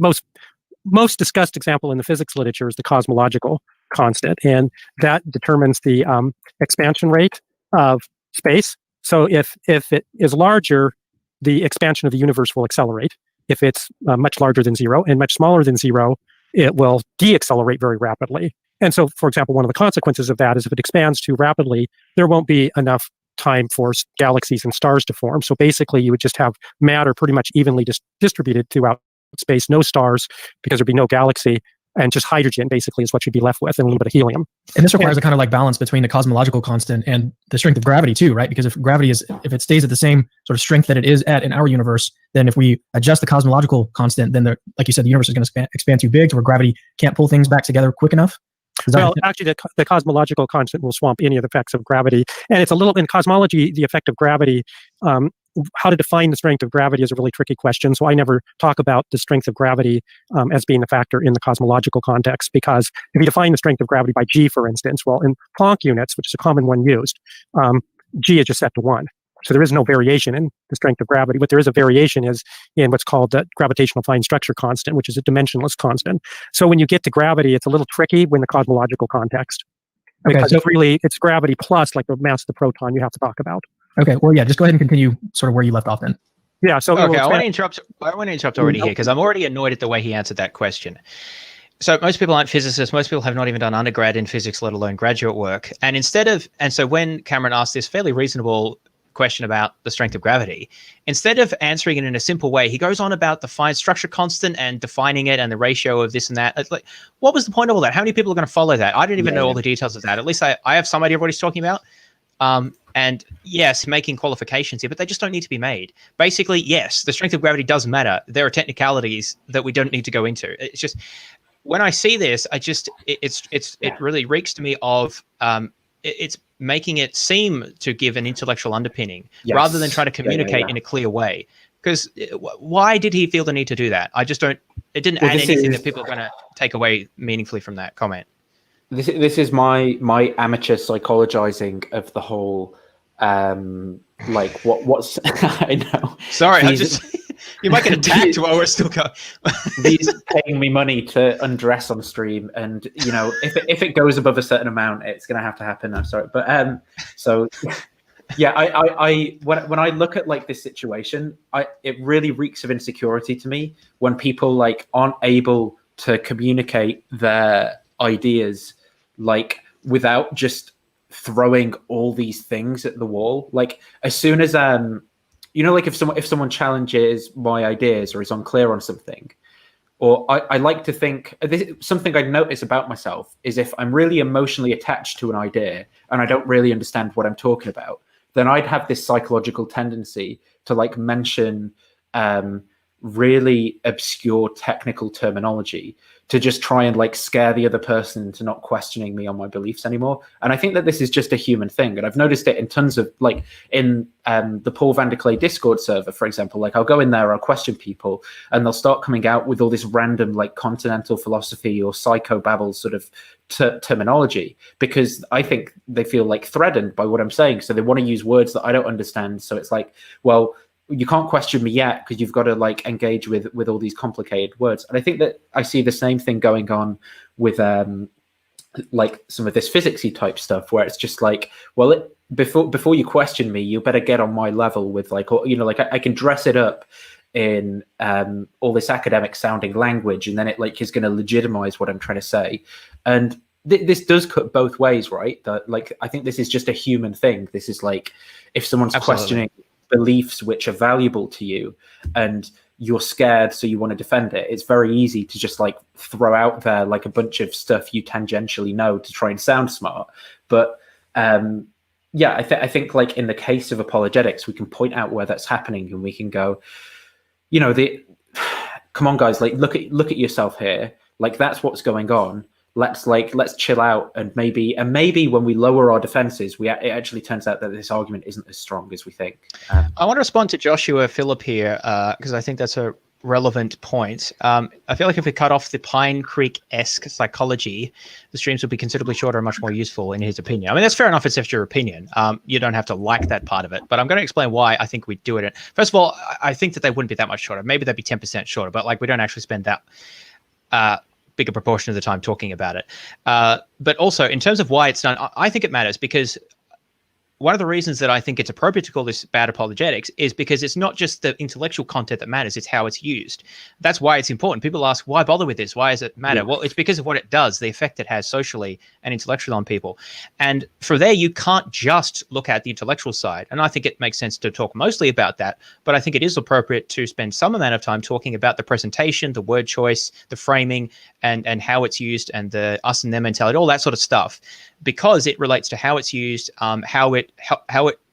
most discussed example in the physics literature is the cosmological constant, and that determines the expansion rate of space. So if it is larger, the expansion of the universe will accelerate. If it's much larger than zero and much smaller than zero, it will deaccelerate very rapidly. And so, for example, one of the consequences of that is if it expands too rapidly, there won't be enough time for galaxies and stars to form. So basically, you would just have matter pretty much evenly distributed throughout space, no stars, because there'd be no galaxy, and just hydrogen basically is what you'd be left with, and a little bit of helium. And this requires a kind of like balance between the cosmological constant and the strength of gravity too, right? Because if it stays at the same sort of strength that it is at in our universe, then if we adjust the cosmological constant, then like you said, the universe is going to expand too big to where gravity can't pull things back together quick enough. Well, actually, the cosmological constant will swamp any of the effects of gravity. And it's a little, in cosmology, the effect of gravity, how to define the strength of gravity is a really tricky question. So I never talk about the strength of gravity as being a factor in the cosmological context, because if you define the strength of gravity by G, for instance, well, in Planck units, which is a common one used, G is just set to 1. So there is no variation in the strength of gravity. What there is a variation is in what's called the gravitational fine structure constant, which is a dimensionless constant. So when you get to gravity, it's a little tricky in the cosmological context, because it's gravity plus like the mass of the proton you have to talk about. Okay, well, yeah, just go ahead and continue sort of where you left off then. Yeah, so okay, I want to interrupt already here, because I'm already annoyed at the way he answered that question. So most people aren't physicists. Most people have not even done undergrad in physics, let alone graduate work. And so when Cameron asked this fairly reasonable question about the strength of gravity, instead of answering it in a simple way, he goes on about the fine structure constant and defining it and the ratio of this and that. It's like, what was the point of all that? How many people are going to follow that? I didn't even know all the details of that. At least I have some idea of what he's talking about. And yes, making qualifications here, but they just don't need to be made. Basically, yes, the strength of gravity does matter. There are technicalities that we don't need to go into. It's just, when I see this, it really reeks to me of it's making it seem to give an intellectual underpinning rather than try to communicate in a clear way. Because why did he feel the need to do that? I just don't. It didn't add anything that people are going to take away meaningfully from that comment. This is my amateur psychologizing of the whole. Like what's I know. Sorry, you might get attacked while we're still going. He's paying me money to undress on stream, and you know, if it goes above a certain amount, it's gonna have to happen. I'm sorry, but so yeah, I when I look at like this situation, it really reeks of insecurity to me when people like aren't able to communicate their ideas like without just throwing all these things at the wall. Like as soon as you know, like if someone challenges my ideas or is unclear on something, or I like to think something I notice about myself is if I'm really emotionally attached to an idea and I don't really understand what I'm talking about, then I'd have this psychological tendency to like mention really obscure technical terminology to just try and like scare the other person into not questioning me on my beliefs anymore. And I think that this is just a human thing. And I've noticed it in tons of like in the Paul van der Klee Discord server, for example. Like I'll go in there, I'll question people, and they'll start coming out with all this random like continental philosophy or psychobabble sort of terminology, because I think they feel like threatened by what I'm saying. So they want to use words that I don't understand. So it's like, well, you can't question me yet because you've got to like engage with all these complicated words. And I think that I see the same thing going on with like some of this physicsy type stuff, where it's just like, well, before you question me, you better get on my level with like, or, you know, like I can dress it up in all this academic sounding language, and then it like is going to legitimize what I'm trying to say. And this does cut both ways, right? That like I think this is just a human thing. This is like if someone's questioning beliefs which are valuable to you and you're scared so you want to defend it, it's very easy to just like throw out there like a bunch of stuff you tangentially know to try and sound smart. But yeah, I think like in the case of apologetics, we can point out where that's happening and we can go, you know, come on guys, like look at yourself here, like that's what's going on. Let's chill out, and maybe when we lower our defenses, it actually turns out that this argument isn't as strong as we think. I want to respond to Joshua Phillip here because I think that's a relevant point. I feel like if we cut off the Pine Creek-esque psychology, the streams would be considerably shorter and much more useful, in his opinion. I mean, that's fair enough. It's just your opinion. You don't have to like that part of it, but I'm going to explain why I think we do it. First of all, I think that they wouldn't be that much shorter. Maybe they'd be 10% shorter, but like we don't actually spend that bigger proportion of the time talking about it. But also in terms of why it's done, I think it matters because one of the reasons that I think it's appropriate to call this bad apologetics is because it's not just the intellectual content that matters, it's how it's used. That's why it's important. People ask, why bother with this? Why does it matter? Yeah. Well, it's because of what it does, the effect it has socially and intellectually on people. And for there, you can't just look at the intellectual side. And I think it makes sense to talk mostly about that, but I think it is appropriate to spend some amount of time talking about the presentation, the word choice, the framing, and how it's used, and the us and them mentality, all that sort of stuff, because it relates to how it's used, how it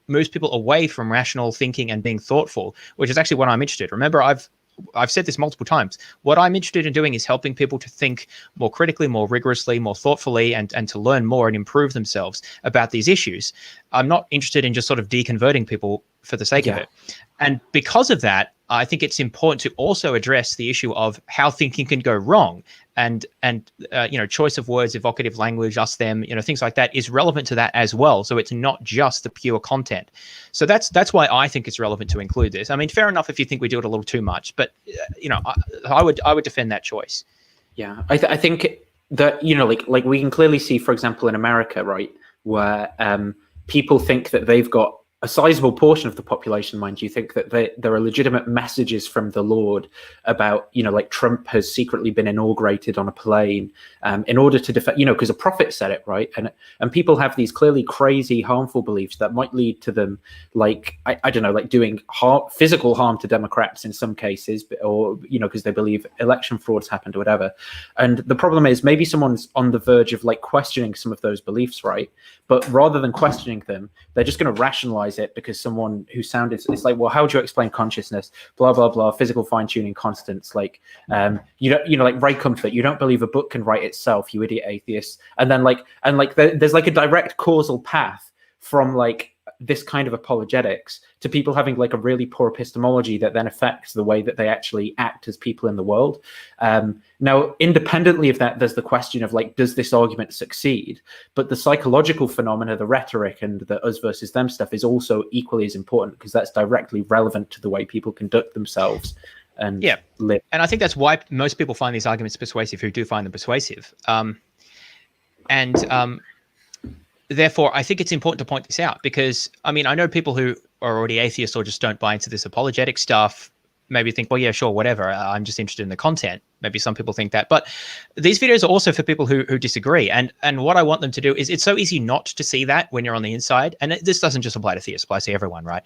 moves people away from rational thinking and being thoughtful, which is actually what I'm interested in. Remember, I've said this multiple times. What I'm interested in doing is helping people to think more critically, more rigorously, more thoughtfully, and to learn more and improve themselves about these issues. I'm not interested in just sort of deconverting people for the sake of it. And because of that, I think it's important to also address the issue of how thinking can go wrong, and you know, choice of words, evocative language, us, them, you know, things like that is relevant to that as well. So it's not just the pure content. So that's why I think it's relevant to include this. I mean, fair enough if you think we do it a little too much, but you know, I would defend that choice. Yeah, I think that, you know, like we can clearly see, for example, in America, right, where people think that they've got a sizable portion of the population, mind you, think that there are legitimate messages from the Lord about, you know, like Trump has secretly been inaugurated on a plane in order to defend, you know, because a prophet said it, right? And people have these clearly crazy, harmful beliefs that might lead to them, like, I don't know, like doing physical harm to Democrats in some cases, or, you know, because they believe election fraud's happened or whatever. And the problem is maybe someone's on the verge of like questioning some of those beliefs, right? But rather than questioning them, they're just going to rationalize it because someone who sounded, it's like, well, how do you explain consciousness, blah blah blah, physical fine-tuning constants, like you don't, you know, like Ray Comfort, you don't believe a book can write itself, you idiot atheist. And then there's like a direct causal path from like this kind of apologetics to people having like a really poor epistemology that then affects the way that they actually act as people in the world. Now, independently of that, there's the question of like, does this argument succeed? But the psychological phenomena, the rhetoric, and the us versus them stuff is also equally as important, because that's directly relevant to the way people conduct themselves and live. And I think that's why most people find these arguments persuasive who do find them persuasive. Therefore, I think it's important to point this out, because, I mean, I know people who are already atheists or just don't buy into this apologetic stuff maybe think, well, yeah, sure, whatever. I'm just interested in the content. Maybe some people think that. But these videos are also for people who disagree. And what I want them to do is, it's so easy not to see that when you're on the inside. And this doesn't just apply to theists, it applies to everyone, right?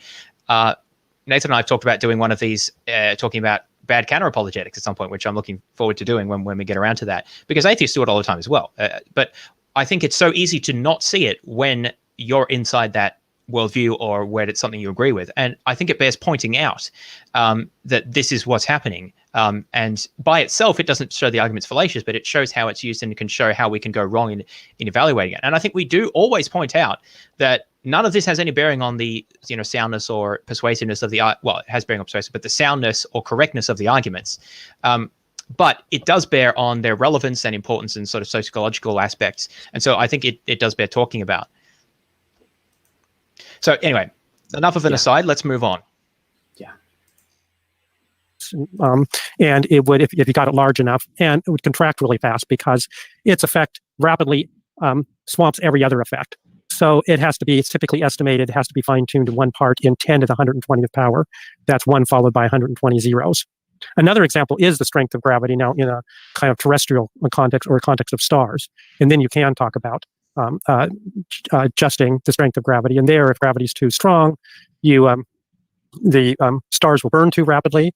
Nathan and I have talked about doing one of these, talking about bad counter-apologetics at some point, which I'm looking forward to doing when we get around to that, because atheists do it all the time as well. But I think it's so easy to not see it when you're inside that worldview or where it's something you agree with. And I think it bears pointing out that this is what's happening. And by itself, it doesn't show the argument's fallacious, but it shows how it's used and it can show how we can go wrong in evaluating it. And I think we do always point out that none of this has any bearing on the, you know, soundness or persuasiveness of the, well, it has bearing on persuasive, but the soundness or correctness of the arguments. But it does bear on their relevance and importance and sort of sociological aspects. And so I think it does bear talking about. So anyway, enough of an aside, let's move on. Yeah. And it would, if you got it large enough, and it would contract really fast because its effect rapidly swamps every other effect. So it's typically estimated, it has to be fine-tuned to 1 part in 10 to the 120th power. That's 1 followed by 120 zeros. Another example is the strength of gravity now in a kind of terrestrial context or context of stars. And then you can talk about adjusting the strength of gravity. And there, if gravity is too strong, the stars will burn too rapidly,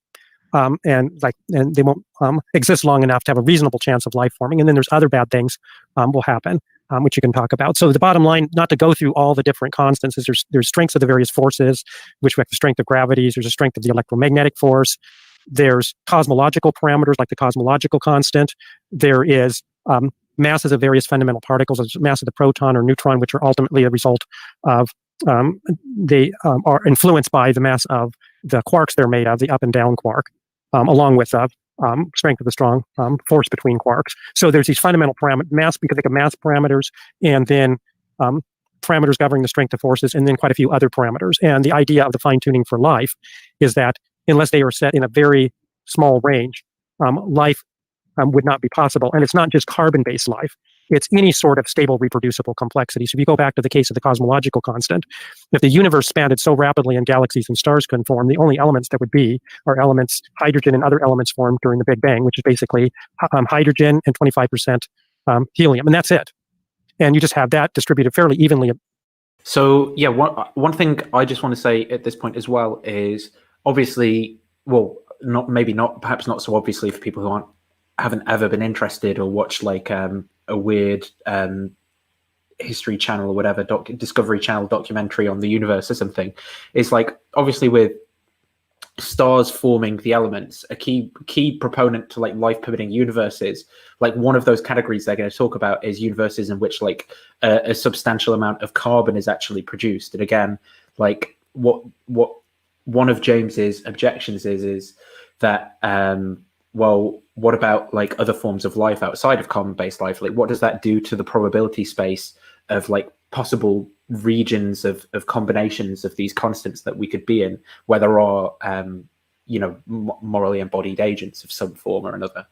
and they won't exist long enough to have a reasonable chance of life forming. And then there's other bad things will happen, which you can talk about. So the bottom line, not to go through all the different constants, is there's strengths of the various forces, which affect the strength of gravities. There's a strength of the electromagnetic force. There's cosmological parameters like the cosmological constant. There is masses of various fundamental particles, as mass of the proton or neutron, which are ultimately a result of they are influenced by the mass of the quarks they're made of, the up and down quark, along with strength of the strong force between quarks. So there's these fundamental parameters, mass, we can think of mass parameters, and then parameters governing the strength of forces, and then quite a few other parameters. And the idea of the fine-tuning for life is that unless they are set in a very small range, life would not be possible. And it's not just carbon-based life. It's any sort of stable, reproducible complexity. So if you go back to the case of the cosmological constant, if the universe expanded so rapidly and galaxies and stars couldn't form, the only elements that would be are elements, hydrogen and other elements formed during the Big Bang, which is basically hydrogen and 25% helium. And that's it. And you just have that distributed fairly evenly. So yeah, one thing I just want to say at this point as well is obviously, well, perhaps not so obviously for people who haven't ever been interested or watched like a weird History Channel or whatever, Discovery Channel documentary on the universe or something, is like obviously with stars forming the elements, a key proponent to like life permitting universes, like one of those categories they're going to talk about is universes in which like a substantial amount of carbon is actually produced. And again, like what one of James's objections is that well, what about like other forms of life outside of carbon-based life? Like, what does that do to the probability space of like possible regions of combinations of these constants that we could be in, where there are, morally embodied agents of some form or another?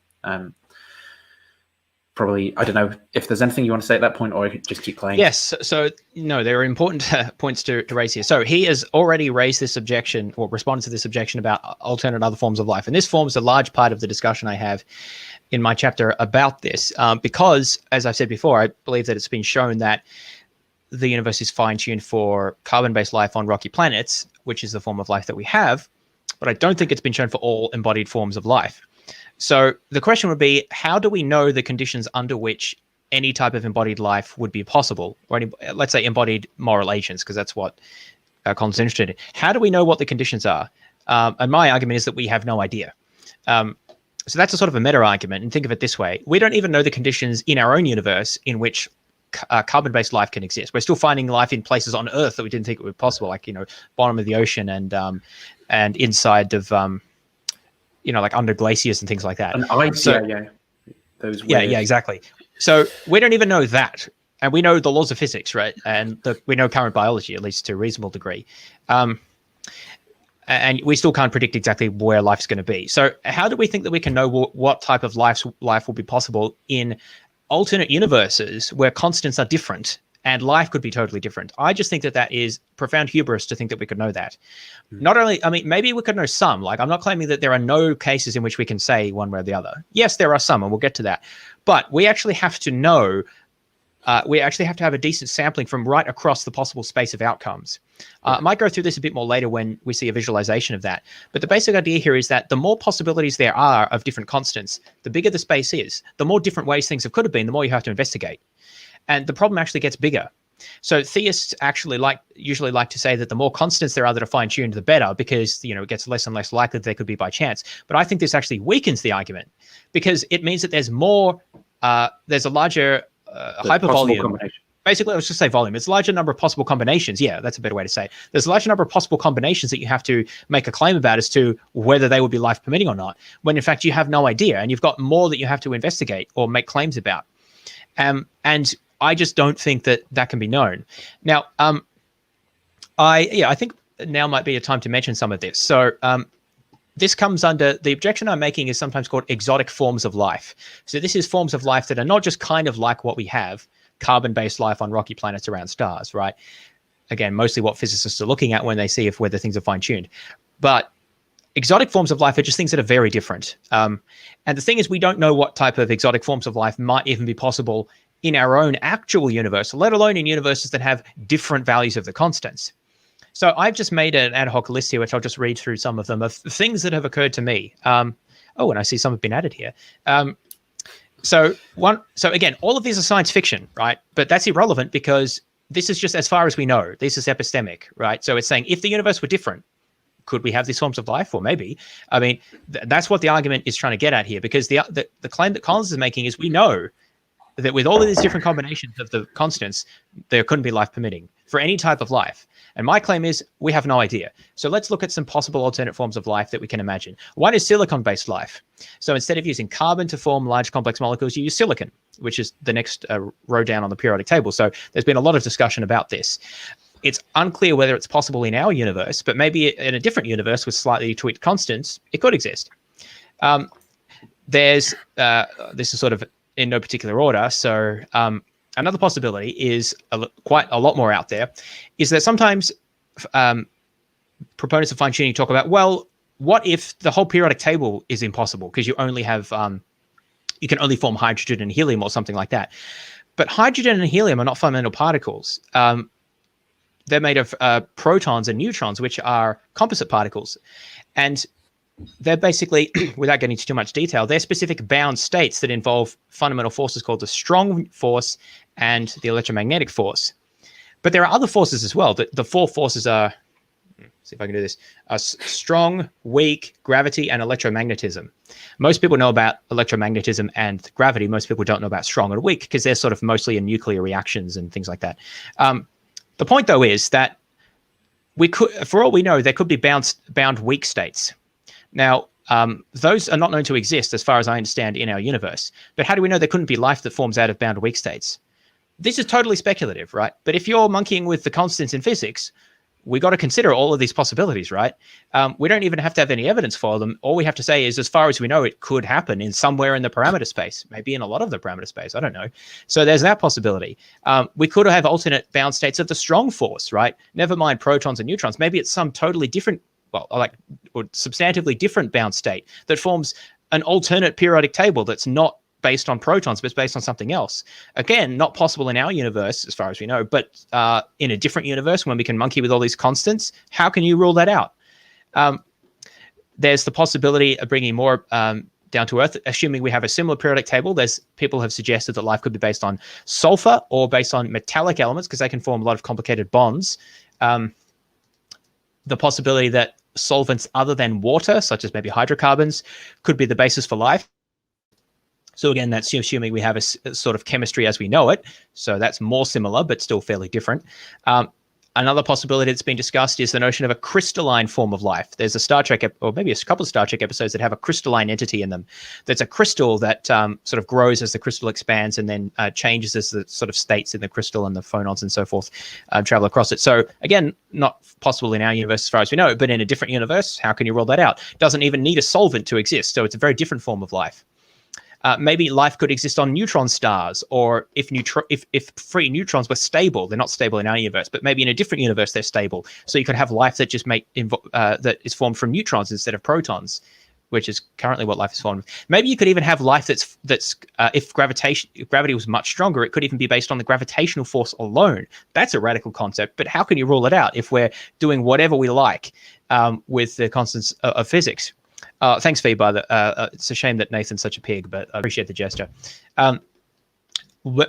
Probably, I don't know if there's anything you want to say at that point, or I could just keep playing. Yes. So, no, there are important points to raise here. So he has already raised this objection or responded to this objection about alternate other forms of life. And this forms a large part of the discussion I have in my chapter about this, because, as I've said before, I believe that it's been shown that the universe is fine-tuned for carbon-based life on rocky planets, which is the form of life that we have. But I don't think it's been shown for all embodied forms of life. So the question would be, how do we know the conditions under which any type of embodied life would be possible, or let's say embodied moral agents, because that's what Colin's interested in. How do we know what the conditions are? And my argument is that we have no idea. So that's a sort of a meta argument, and think of it this way. We don't even know the conditions in our own universe in which carbon-based life can exist. We're still finding life in places on Earth that we didn't think it would be possible, like, bottom of the ocean and inside of, like under glaciers and things like that. And ice, yeah. Those weird... Yeah, exactly. So we don't even know that. And we know the laws of physics, right? And we know current biology, at least to a reasonable degree. And we still can't predict exactly where life's going to be. So how do we think that we can know what type of life will be possible in alternate universes where constants are different and life could be totally different? I just think that is profound hubris to think that we could know that. Not only, maybe we could know some. Like, I'm not claiming that there are no cases in which we can say one way or the other. Yes, there are some, and we'll get to that. But we actually have to know, we actually have to have a decent sampling from right across the possible space of outcomes. I might go through this a bit more later when we see a visualization of that. But the basic idea here is that the more possibilities there are of different constants, the bigger the space is. The more different ways things could have been, the more you have to investigate. And the problem actually gets bigger. So theists actually usually like to say that the more constants there are that are fine-tuned, the better, because it gets less and less likely that they could be by chance. But I think this actually weakens the argument, because it means that there's a larger hypervolume. Basically, let's just say volume. It's a larger number of possible combinations. Yeah, that's a better way to say it. There's a larger number of possible combinations that you have to make a claim about as to whether they would be life permitting or not, when in fact you have no idea, and you've got more that you have to investigate or make claims about. And I just don't think that can be known. Now, I think now might be a time to mention some of this. So this comes under, the objection I'm making is sometimes called exotic forms of life. So this is forms of life that are not just kind of like what we have, carbon-based life on rocky planets around stars, right? Again, mostly what physicists are looking at when they see whether things are fine-tuned. But exotic forms of life are just things that are very different. And the thing is, we don't know what type of exotic forms of life might even be possible in our own actual universe, let alone in universes that have different values of the constants. So I've just made an ad hoc list here, which I'll just read through some of them, of things that have occurred to me. And I see some have been added here. So again, all of these are science fiction, right? But that's irrelevant because this is just as far as we know. This is epistemic, right? So it's saying if the universe were different, could we have these forms of life? Or maybe. I mean, that's what the argument is trying to get at here, because the claim that Collins is making is we know that with all of these different combinations of the constants, there couldn't be life permitting for any type of life. And my claim is we have no idea. So let's look at some possible alternate forms of life that we can imagine. One is silicon-based life. So instead of using carbon to form large complex molecules, you use silicon, which is the next row down on the periodic table. So there's been a lot of discussion about this. It's unclear whether it's possible in our universe, but maybe in a different universe with slightly tweaked constants, it could exist. This is sort of in no particular order. So another possibility is quite a lot more out there, is that sometimes proponents of fine-tuning talk about, well, what if the whole periodic table is impossible because you only have, you can only form hydrogen and helium or something like that. But hydrogen and helium are not fundamental particles. They're made of protons and neutrons, which are composite particles. And they're basically, without getting into too much detail, they're specific bound states that involve fundamental forces called the strong force and the electromagnetic force. But there are other forces as well. The four forces are, see if I can do this, strong, weak, gravity, and electromagnetism. Most people know about electromagnetism and gravity. Most people don't know about strong and weak because they're sort of mostly in nuclear reactions and things like that. The point, though, is that we could, for all we know, there could be bound weak states. Now, those are not known to exist, as far as I understand, in our universe. But how do we know there couldn't be life that forms out of bound weak states? This is totally speculative, right? But if you're monkeying with the constants in physics, we got to consider all of these possibilities, right? We don't even have to have any evidence for them. All we have to say is, as far as we know, it could happen in somewhere in the parameter space, maybe in a lot of the parameter space. I don't know. So there's that possibility. We could have alternate bound states of the strong force, right? Never mind protons and neutrons. Maybe it's some totally different, well, or substantively different bound state that forms an alternate periodic table that's not based on protons, but it's based on something else. Again, not possible in our universe, as far as we know, but in a different universe, when we can monkey with all these constants, how can you rule that out? There's the possibility of bringing more down to earth, assuming we have a similar periodic table. People have suggested that life could be based on sulfur or based on metallic elements because they can form a lot of complicated bonds. The possibility that solvents other than water, such as maybe hydrocarbons, could be the basis for life. So again, that's assuming we have a sort of chemistry as we know it. So that's more similar, but still fairly different. Another possibility that's been discussed is the notion of a crystalline form of life. There's a Star Trek, or maybe a couple of Star Trek episodes that have a crystalline entity in them. That's a crystal that sort of grows as the crystal expands and then changes as the sort of states in the crystal and the phonons and so forth travel across it. So again, not possible in our universe as far as we know, but in a different universe, how can you rule that out? Doesn't even need a solvent to exist. So it's a very different form of life. Maybe life could exist on neutron stars, or if free neutrons were stable. They're not stable in our universe, but maybe in a different universe they're stable. So you could have life that just that is formed from neutrons instead of protons, which is currently what life is formed. Maybe you could even have life that's if gravity was much stronger, it could even be based on the gravitational force alone. That's a radical concept, but how can you rule it out if we're doing whatever we like with the constants of physics? Thanks, Feebar. It's a shame that Nathan's such a pig, but I appreciate the gesture.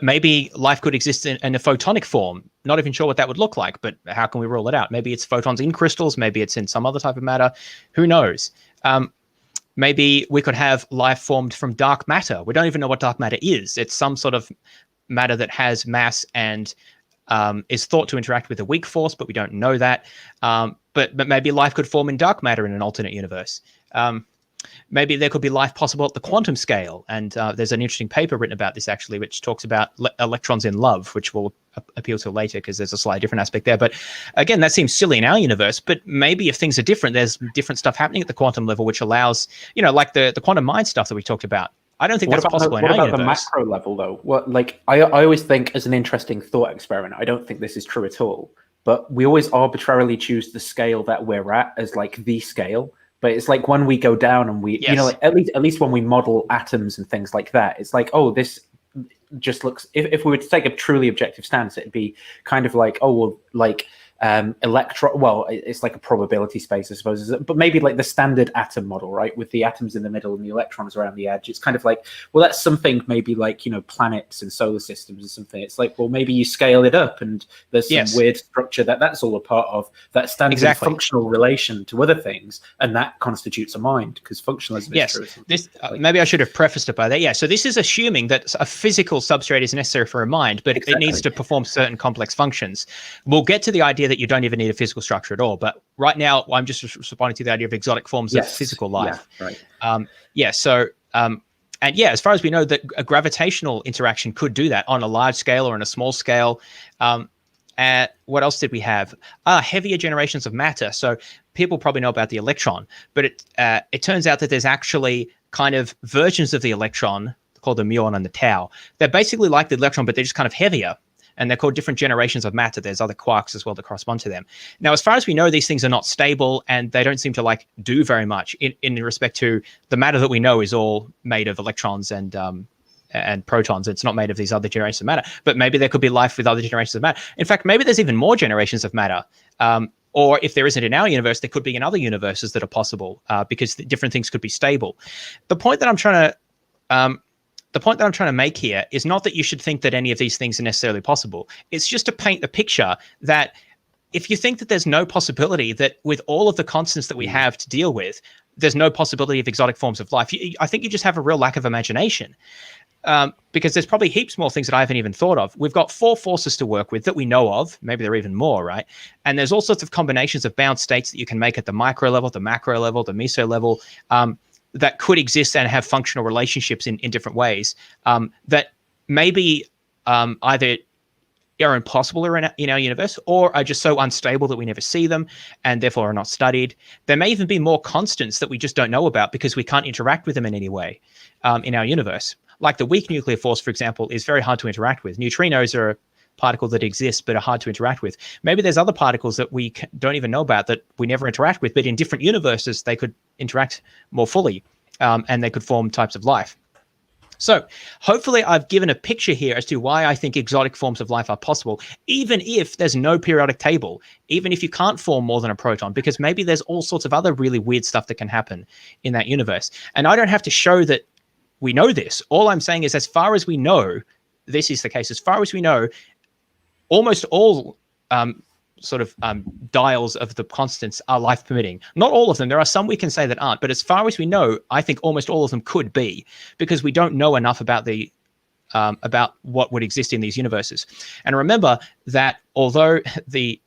Maybe life could exist in a photonic form. Not even sure what that would look like, but how can we rule it out? Maybe it's photons in crystals. Maybe it's in some other type of matter. Who knows? Maybe we could have life formed from dark matter. We don't even know what dark matter is. It's some sort of matter that has mass and is thought to interact with a weak force, but we don't know that. But maybe life could form in dark matter in an alternate universe. Maybe there could be life possible at the quantum scale. And there's an interesting paper written about this, actually, which talks about electrons in love, which we'll appeal to later because there's a slightly different aspect there. But again, that seems silly in our universe. But maybe if things are different, there's different stuff happening at the quantum level, which allows, like the quantum mind stuff that we talked about. I don't think that's possible in our What about the universe. macro level, though? What, like, I always think as an interesting thought experiment, I don't think this is true at all, but we always arbitrarily choose the scale that we're at as like the scale. But it's like when we go down and we, you know, like, at least when we model atoms and things like that, it's like, oh, this just looks. If we were to take a truly objective stance, it'd be kind of like, oh, well, like. Electron, well, it's like a probability space, I suppose, but maybe like the standard atom model, right, with the atoms in the middle and the electrons around the edge. It's kind of like, well, that's something maybe like, you know, planets and solar systems or something. It's like, well, maybe you scale it up and there's some weird structure that's all a part of that stands in functional relation to other things, and that constitutes a mind, because functionalism is true. This maybe I should have prefaced it by that. Yeah, so this is assuming that a physical substrate is necessary for a mind, but it needs to perform certain complex functions. We'll get to the idea that you don't even need a physical structure at all, but right now I'm just responding to the idea of exotic forms of physical life. And as far as we know, that a gravitational interaction could do that on a large scale or on a small scale. What else did we have? Heavier generations of matter. So people probably know about the electron, but it turns out that there's actually kind of versions of the electron called the muon and the tau. They're basically like the electron, but they're just kind of heavier. And they're called different generations of matter. There's other quarks as well that correspond to them. Now, as far as we know, these things are not stable, and they don't seem to like do very much in respect to the matter that we know is all made of electrons and protons. It's not made of these other generations of matter. But maybe there could be life with other generations of matter. In fact, maybe there's even more generations of matter. Or if there isn't in our universe, there could be in other universes that are possible, because different things could be stable. The point that I'm trying to make here is not that you should think that any of these things are necessarily possible. It's just to paint the picture that if you think that there's no possibility that with all of the constants that we have to deal with, there's no possibility of exotic forms of life, I think you just have a real lack of imagination. Because there's probably heaps more things that I haven't even thought of. We've got 4 forces to work with that we know of. Maybe there are even more, right? And there's all sorts of combinations of bound states that you can make at the micro level, the macro level, the meso level, that could exist and have functional relationships in different ways, that maybe either are impossible in our universe or are just so unstable that we never see them and therefore are not studied. There may even be more constants that we just don't know about because we can't interact with them in any way in our universe. Like the weak nuclear force, for example, is very hard to interact with. Neutrinos are a particle that exists but are hard to interact with. Maybe there's other particles that we don't even know about that we never interact with, but in different universes they could interact more fully, and they could form types of life. So hopefully I've given a picture here as to why I think exotic forms of life are possible, even if there's no periodic table, even if you can't form more than a proton, because maybe there's all sorts of other really weird stuff that can happen in that universe. And I don't have to show that we know this. All I'm saying is, as far as we know, this is the case. As far as we know, almost all dials of the constants are life permitting. Not all of them. There are some we can say that aren't. But as far as we know, I think almost all of them could be, because we don't know enough about the about what would exist in these universes. And remember that although the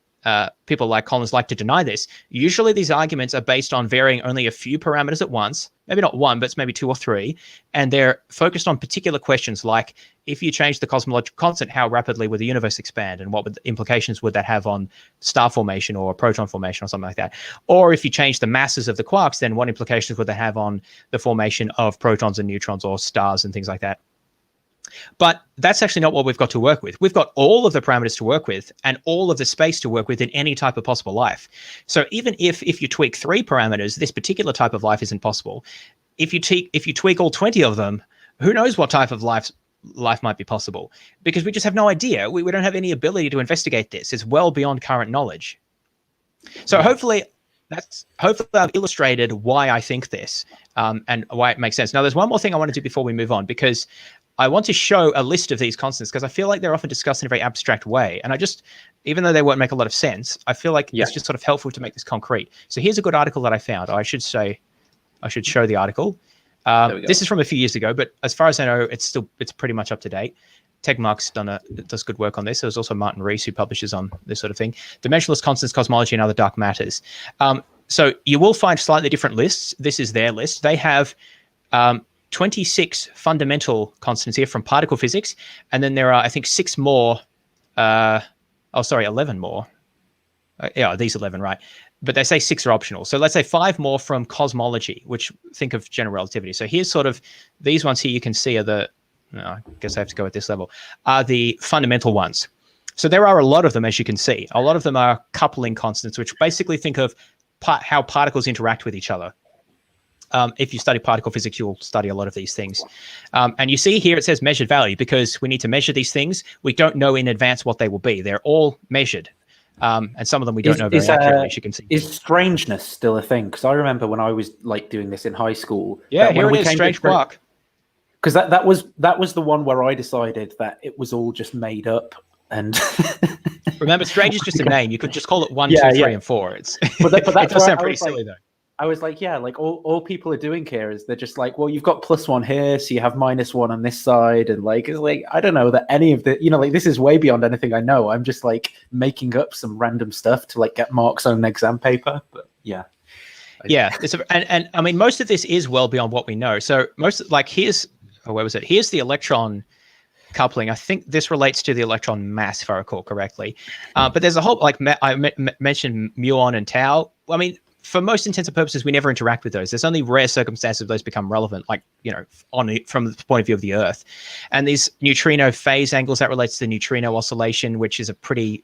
people like Collins like to deny this, usually these arguments are based on varying only a few parameters at once, maybe not one, but it's maybe 2 or 3, and they're focused on particular questions like, if you change the cosmological constant, how rapidly would the universe expand, and what implications would that have on star formation or proton formation or something like that? Or if you change the masses of the quarks, then what implications would that have on the formation of protons and neutrons or stars and things like that? But that's actually not what we've got to work with. We've got all of the parameters to work with and all of the space to work with in any type of possible life. So even if you tweak 3 parameters, this particular type of life isn't possible. If you tweak all 20 of them, who knows what type of life might be possible? Because we just have no idea. We don't have any ability to investigate this. It's well beyond current knowledge. So hopefully I've illustrated why I think this and why it makes sense. Now, there's one more thing I want to do before we move on, because I want to show a list of these constants, because I feel like they're often discussed in a very abstract way. And even though they won't make a lot of sense, I feel like it's just sort of helpful to make this concrete. So here's a good article that I found. I should show the article. This is from a few years ago, but as far as I know, it's pretty much up to date. Tegmark's does good work on this. There's also Martin Rees who publishes on this sort of thing. Dimensionless constants, cosmology, and other dark matters. So you will find slightly different lists. This is their list. They have 26 fundamental constants here from particle physics, and then there are, I think, 11 more. Yeah, these 11, right? But they say 6 are optional. So let's say 5 more from cosmology, which think of general relativity. So here's sort of these ones here you can see are the, no, I guess I have to go at this level, are the fundamental ones. So there are a lot of them, as you can see. A lot of them are coupling constants, which basically think of how particles interact with each other. If you study particle physics, you'll study a lot of these things. And you see here it says measured value because we need to measure these things. We don't know in advance what they will be. They're all measured. And some of them we don't know very accurately, as you can see. Is strangeness still a thing? Because I remember when I was like doing this in high school. Yeah, here it is, strange quark. Because that was the one where I decided that it was all just made up. And remember, strange is just a name. You could just call it 1, 2, 3, and 4. It's but it does sound pretty silly though. I was like, yeah, like all people are doing here is they're just like, well, you've got +1 here, so you have -1 on this side, and like it's like I don't know that any of the, like this is way beyond anything I know. I'm just like making up some random stuff to like get marks on an exam paper. But yeah. Yeah, and I mean most of this is well beyond what we know. So here's here's the electron coupling. I think this relates to the electron mass, if I recall correctly. But there's a whole I mentioned muon and tau. I mean, for most intents and purposes, we never interact with those. There's only rare circumstances those become relevant, like from the point of view of the Earth. And these neutrino phase angles, that relates to the neutrino oscillation, which is a pretty,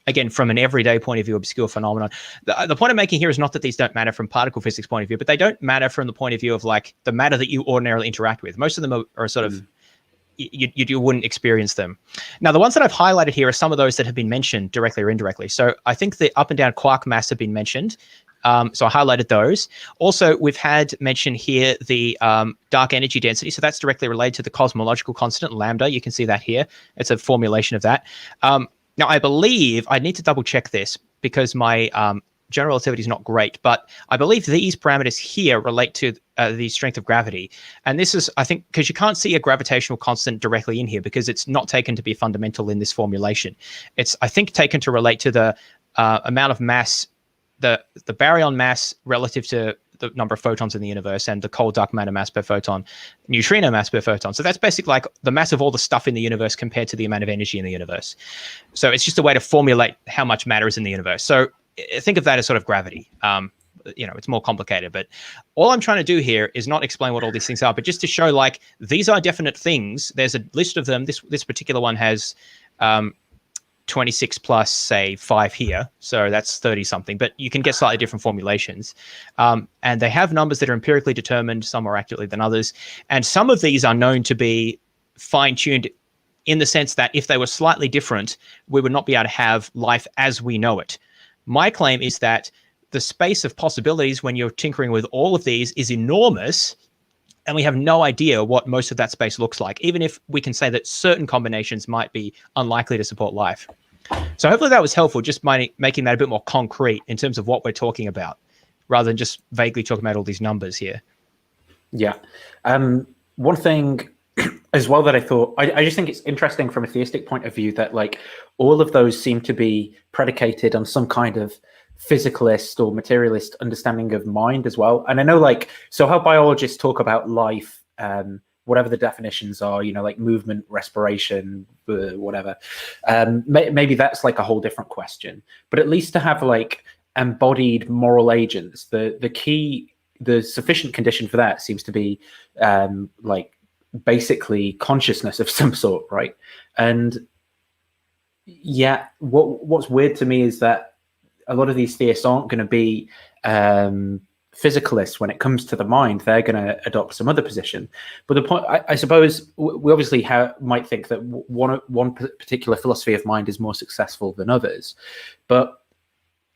again, from an everyday point of view, obscure phenomenon. The point I'm making here is not that these don't matter from particle physics point of view, but they don't matter from the point of view of like the matter that you ordinarily interact with. Most of them are sort of you wouldn't experience them. Now, the ones that I've highlighted here are some of those that have been mentioned directly or indirectly. So I think the up and down quark mass have been mentioned. So I highlighted those. Also, we've had mentioned here the dark energy density. So that's directly related to the cosmological constant, lambda. You can see that here. It's a formulation of that. Now, I believe, I need to double check this because my general relativity is not great, but I believe these parameters here relate to the strength of gravity. And this is, I think, because you can't see a gravitational constant directly in here because it's not taken to be fundamental in this formulation. It's, I think, taken to relate to the amount of mass, the baryon mass relative to the number of photons in the universe and the cold dark matter mass per photon, neutrino mass per photon. So that's basically like the mass of all the stuff in the universe compared to the amount of energy in the universe. So it's just a way to formulate how much matter is in the universe. So think of that as sort of gravity. It's more complicated, but all I'm trying to do here is not explain what all these things are, but just to show like these are definite things. There's a list of them. This particular one has 26 plus, say, 5 here. So that's 30 something, but you can get slightly different formulations. And they have numbers that are empirically determined, some more accurately than others. And some of these are known to be fine-tuned in the sense that if they were slightly different, we would not be able to have life as we know it. My claim is that the space of possibilities when you're tinkering with all of these is enormous, and we have no idea what most of that space looks like, even if we can say that certain combinations might be unlikely to support life. So hopefully that was helpful, just making that a bit more concrete in terms of what we're talking about, rather than just vaguely talking about all these numbers here. Yeah. One thing as well that I thought, I just think it's interesting from a theistic point of view that like all of those seem to be predicated on some kind of physicalist or materialist understanding of mind as well. And I know like, so how biologists talk about life, whatever the definitions are, like movement, respiration, whatever, maybe that's like a whole different question. But at least to have like embodied moral agents, the sufficient condition for that seems to be like basically consciousness of some sort, right? And yeah, what's weird to me is that a lot of these theists aren't going to be physicalists when it comes to the mind. They're going to adopt some other position. But the point, I suppose, we obviously might think that one particular philosophy of mind is more successful than others. But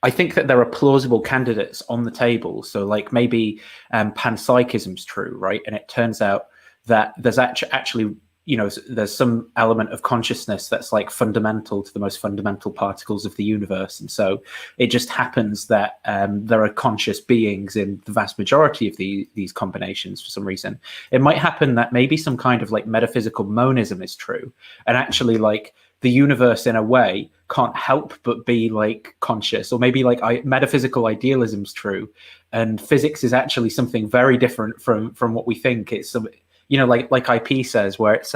I think that there are plausible candidates on the table. So like maybe panpsychism's true, right? And it turns out that there's actually, there's some element of consciousness that's like fundamental to the most fundamental particles of the universe. And so it just happens that there are conscious beings in the vast majority of these combinations for some reason. It might happen that maybe some kind of like metaphysical monism is true. And actually like the universe in a way can't help but be like conscious, or maybe like metaphysical idealism's true. And physics is actually something very different from what we think. It's some, like IP says, where it's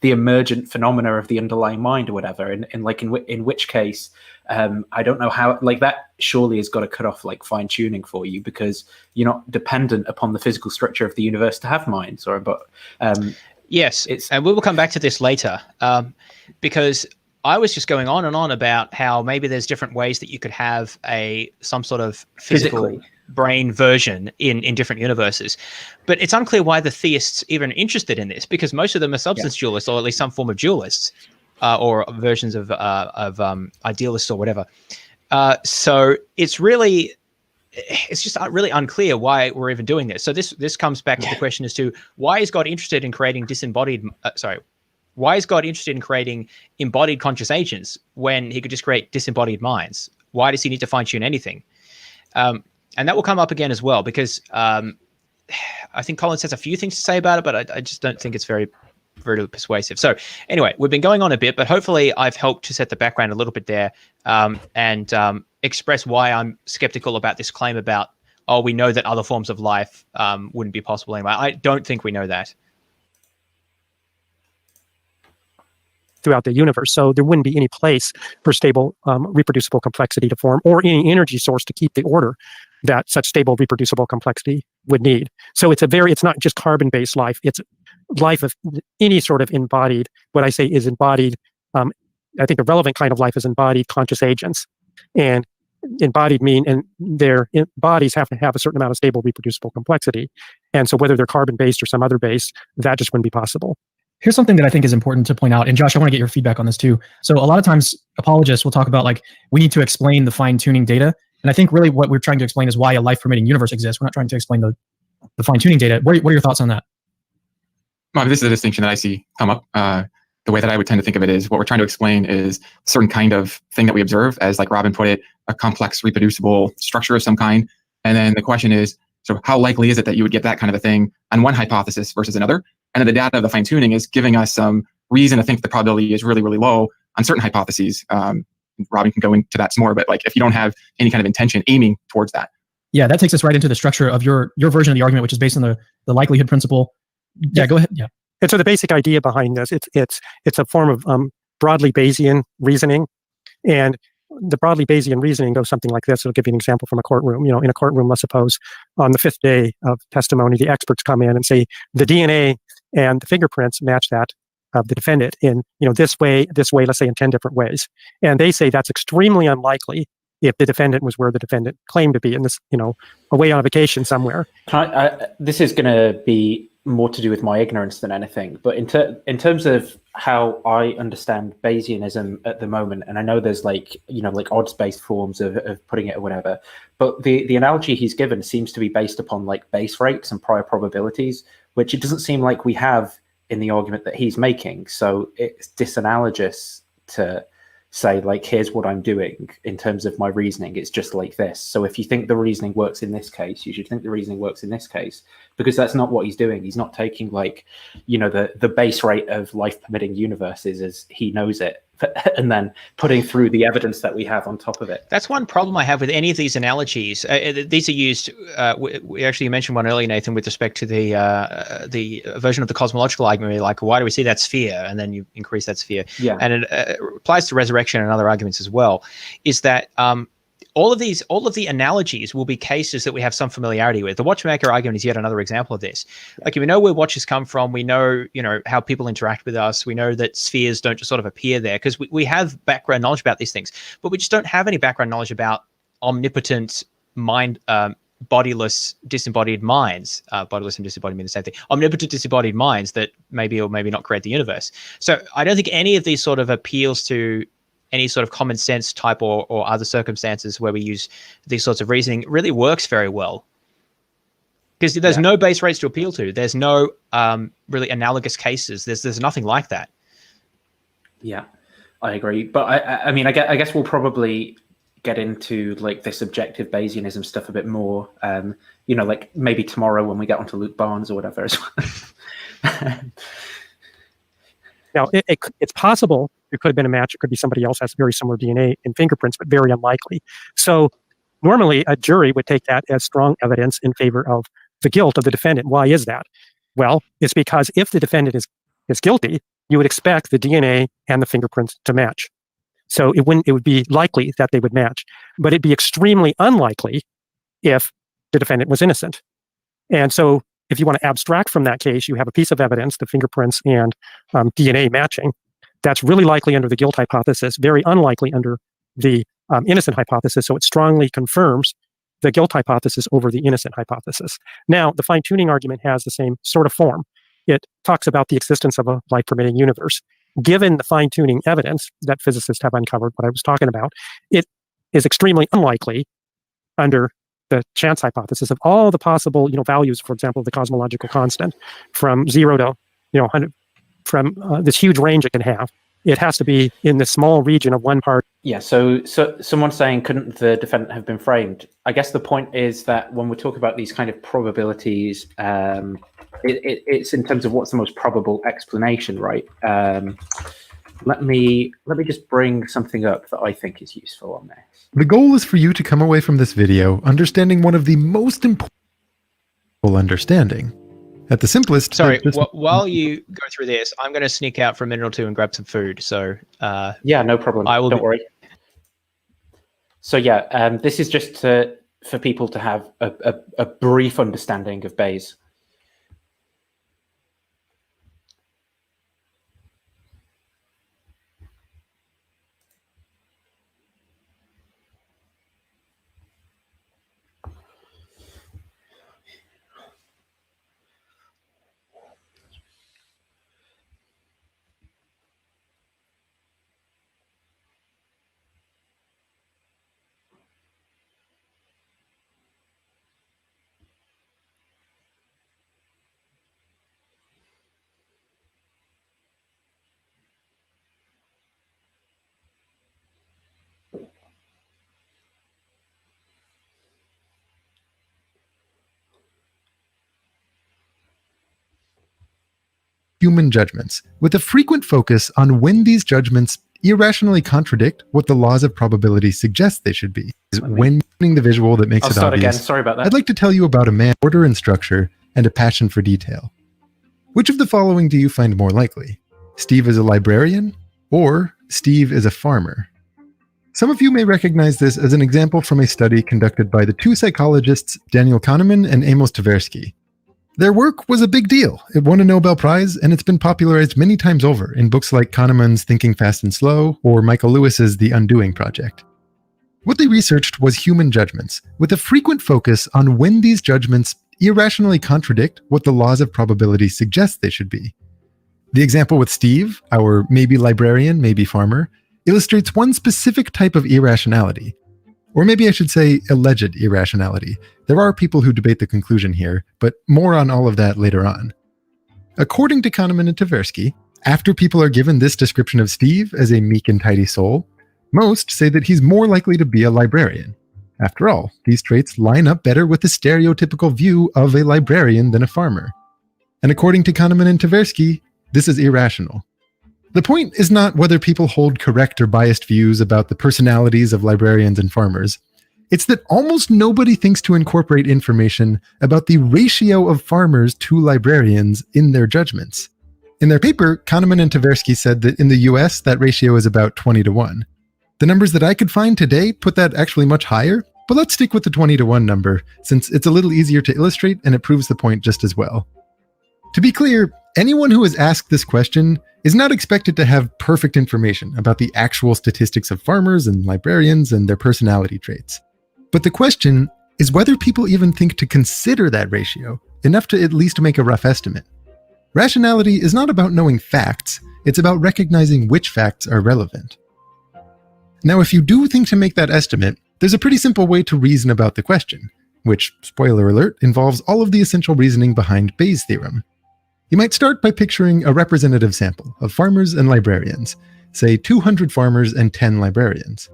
the emergent phenomena of the underlying mind or whatever. And in which case, I don't know how, like, that surely has got to cut off like fine tuning for you, because you're not dependent upon the physical structure of the universe to have minds. Yes, and we will come back to this later, because I was just going on and on about how maybe there's different ways that you could have some sort of physical brain version in different universes. But it's unclear why the theists even interested in this, because most of them are substance dualists, or at least some form of dualists, or versions of idealists or whatever. So it's just really unclear why we're even doing this. So this comes back to the question as to why is God interested in creating why is God interested in creating embodied conscious agents when he could just create disembodied minds? Why does he need to fine tune anything? And that will come up again as well, because I think Collins has a few things to say about it, but I just don't think it's very persuasive. So anyway, we've been going on a bit, but hopefully I've helped to set the background a little bit there, and express why I'm skeptical about this claim about, we know that other forms of life wouldn't be possible anyway. I don't think we know that. Throughout the universe. So there wouldn't be any place for stable, reproducible complexity to form, or any energy source to keep the order that such stable, reproducible complexity would need. So it's not just carbon-based life. It's life of any sort of embodied, what I say is embodied, I think the relevant kind of life is embodied conscious agents. And embodied and their bodies have to have a certain amount of stable, reproducible complexity. And so whether they're carbon-based or some other base, that just wouldn't be possible. Here's something that I think is important to point out. And Josh, I want to get your feedback on this too. So a lot of times apologists will talk about, like, we need to explain the fine-tuning data. And I think really what we're trying to explain is why a life-permitting universe exists. We're not trying to explain the fine-tuning data. What are your thoughts on that? Well, this is a distinction that I see come up. The way that I would tend to think of it is what we're trying to explain is a certain kind of thing that we observe as, like Robin put it, a complex, reproducible structure of some kind. And then the question is, so how likely is it that you would get that kind of a thing on one hypothesis versus another? And then the data of the fine-tuning is giving us some reason to think the probability is really, really low on certain hypotheses. Robin can go into that some more, but like if you don't have any kind of intention aiming towards that. Yeah, that takes us right into the structure of your version of the argument, which is based on the likelihood principle. Yeah, go ahead. Yeah. And so the basic idea behind this, it's a form of broadly Bayesian reasoning. And the broadly Bayesian reasoning goes something like this. I'll give you an example from a courtroom. In a courtroom, let's suppose on the 5th day of testimony, the experts come in and say the DNA and the fingerprints match that of the defendant in, this way, let's say in 10 different ways. And they say that's extremely unlikely if the defendant was where the defendant claimed to be in this, away on a vacation somewhere. This is going to be more to do with my ignorance than anything, but in terms of how I understand Bayesianism at the moment, and I know there's like odds-based forms of putting it or whatever, but the analogy he's given seems to be based upon like base rates and prior probabilities, which it doesn't seem like we have in the argument that he's making. So it's disanalogous to say, like, here's what I'm doing in terms of my reasoning. It's just like this. So if you think the reasoning works in this case, you should think the reasoning works in this case, because that's not what he's doing. He's not taking like, the base rate of life permitting universes as he knows it, and then putting through the evidence that we have on top of it. That's one problem I have with any of these analogies. These are used, we actually mentioned one earlier, Nathan, with respect to the version of the cosmological argument, like, why do we see that sphere? And then you increase that sphere. Yeah. And it applies to resurrection and other arguments as well, is that all of the analogies will be cases that we have some familiarity with. The watchmaker argument is yet another example of this. Like, we know where watches come from. We know, how people interact with us. We know that spheres don't just sort of appear there, because we have background knowledge about these things, but we just don't have any background knowledge about omnipotent mind, bodiless, disembodied minds. Bodiless and disembodied mean the same thing. Omnipotent, disembodied minds that maybe or maybe not create the universe. So I don't think any of these sort of appeals to any sort of common sense type or other circumstances where we use these sorts of reasoning really works very well. Because there's no base rates to appeal to. There's no really analogous cases. There's nothing like that. Yeah, I agree. But I mean, I guess we'll probably get into like this objective Bayesianism stuff a bit more, like maybe tomorrow when we get onto Luke Barnes or whatever as well. Now, it's possible it could have been a match. It could be somebody else has very similar DNA and fingerprints, but very unlikely. So normally a jury would take that as strong evidence in favor of the guilt of the defendant. Why is that? Well, it's because if the defendant is guilty, you would expect the DNA and the fingerprints to match. So it would be likely that they would match, but it'd be extremely unlikely if the defendant was innocent. And so if you want to abstract from that case, you have a piece of evidence, the fingerprints and DNA matching. That's really likely under the guilt hypothesis, very unlikely under the innocent hypothesis. So it strongly confirms the guilt hypothesis over the innocent hypothesis. Now, the fine-tuning argument has the same sort of form. It talks about the existence of a life-permitting universe. Given the fine-tuning evidence that physicists have uncovered, what I was talking about, it is extremely unlikely under the chance hypothesis of all the possible, values, for example, the cosmological constant from 0 to, 100, from this huge range it can have. It has to be in this small region of one part. Yeah, so someone's saying, couldn't the defendant have been framed? I guess the point is that when we talk about these kind of probabilities, it's in terms of what's the most probable explanation, right? Let me just bring something up that I think is useful on this. The goal is for you to come away from this video understanding one of the most important understanding. At the simplest... Sorry, while you go through this, I'm going to sneak out for a minute or two and grab some food. So yeah, no problem. Don't worry. So yeah, this is just for people to have a brief understanding of Bayes. Human judgments, with a frequent focus on when these judgments irrationally contradict what the laws of probability suggest they should be. When the visual that makes I'll it start obvious, again. Sorry about that. I'd like to tell you about a man with order and structure and a passion for detail. Which of the following do you find more likely? Steve is a librarian, or Steve is a farmer? Some of you may recognize this as an example from a study conducted by the two psychologists Daniel Kahneman and Amos Tversky. Their work was a big deal. It won a Nobel Prize, and it's been popularized many times over in books like Kahneman's Thinking Fast and Slow or Michael Lewis's The Undoing Project. What they researched was human judgments, with a frequent focus on when these judgments irrationally contradict what the laws of probability suggest they should be. The example with Steve, our maybe librarian, maybe farmer, illustrates one specific type of irrationality. Or maybe I should say alleged irrationality. There are people who debate the conclusion here, but more on all of that later on. According to Kahneman and Tversky, after people are given this description of Steve as a meek and tidy soul, most say that he's more likely to be a librarian. After all, these traits line up better with the stereotypical view of a librarian than a farmer. And according to Kahneman and Tversky, this is irrational. The point is not whether people hold correct or biased views about the personalities of librarians and farmers. It's that almost nobody thinks to incorporate information about the ratio of farmers to librarians in their judgments. In their paper, Kahneman and Tversky said that in the US, that ratio is about 20-1. The numbers that I could find today put that actually much higher, but let's stick with the 20-1 number, since it's a little easier to illustrate and it proves the point just as well. To be clear, anyone who is asked this question is not expected to have perfect information about the actual statistics of farmers and librarians and their personality traits. But the question is whether people even think to consider that ratio, enough to at least make a rough estimate. Rationality is not about knowing facts, it's about recognizing which facts are relevant. Now, if you do think to make that estimate, there's a pretty simple way to reason about the question, which, spoiler alert, involves all of the essential reasoning behind Bayes' theorem. You might start by picturing a representative sample of farmers and librarians, say 200 farmers and 10 librarians.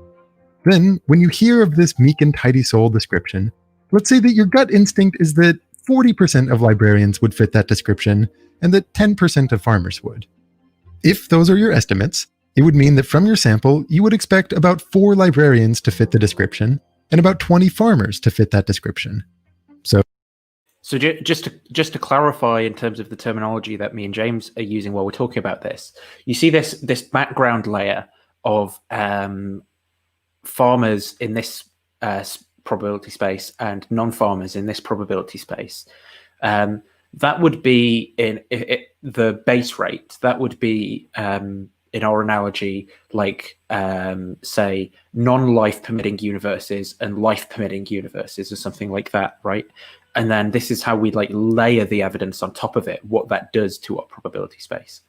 Then, when you hear of this meek and tidy soul description, let's say that your gut instinct is that 40% of librarians would fit that description and that 10% of farmers would. If those are your estimates, it would mean that from your sample, you would expect about 4 librarians to fit the description and about 20 farmers to fit that description. So just to clarify in terms of the terminology that me and James are using while we're talking about this, you see this background layer of farmers in this probability space and non-farmers in this probability space. That would be in the base rate. That would be in our analogy, like say non-life permitting universes and life permitting universes or something like that, right? And then this is how we like layer the evidence on top of it, what that does to our probability space.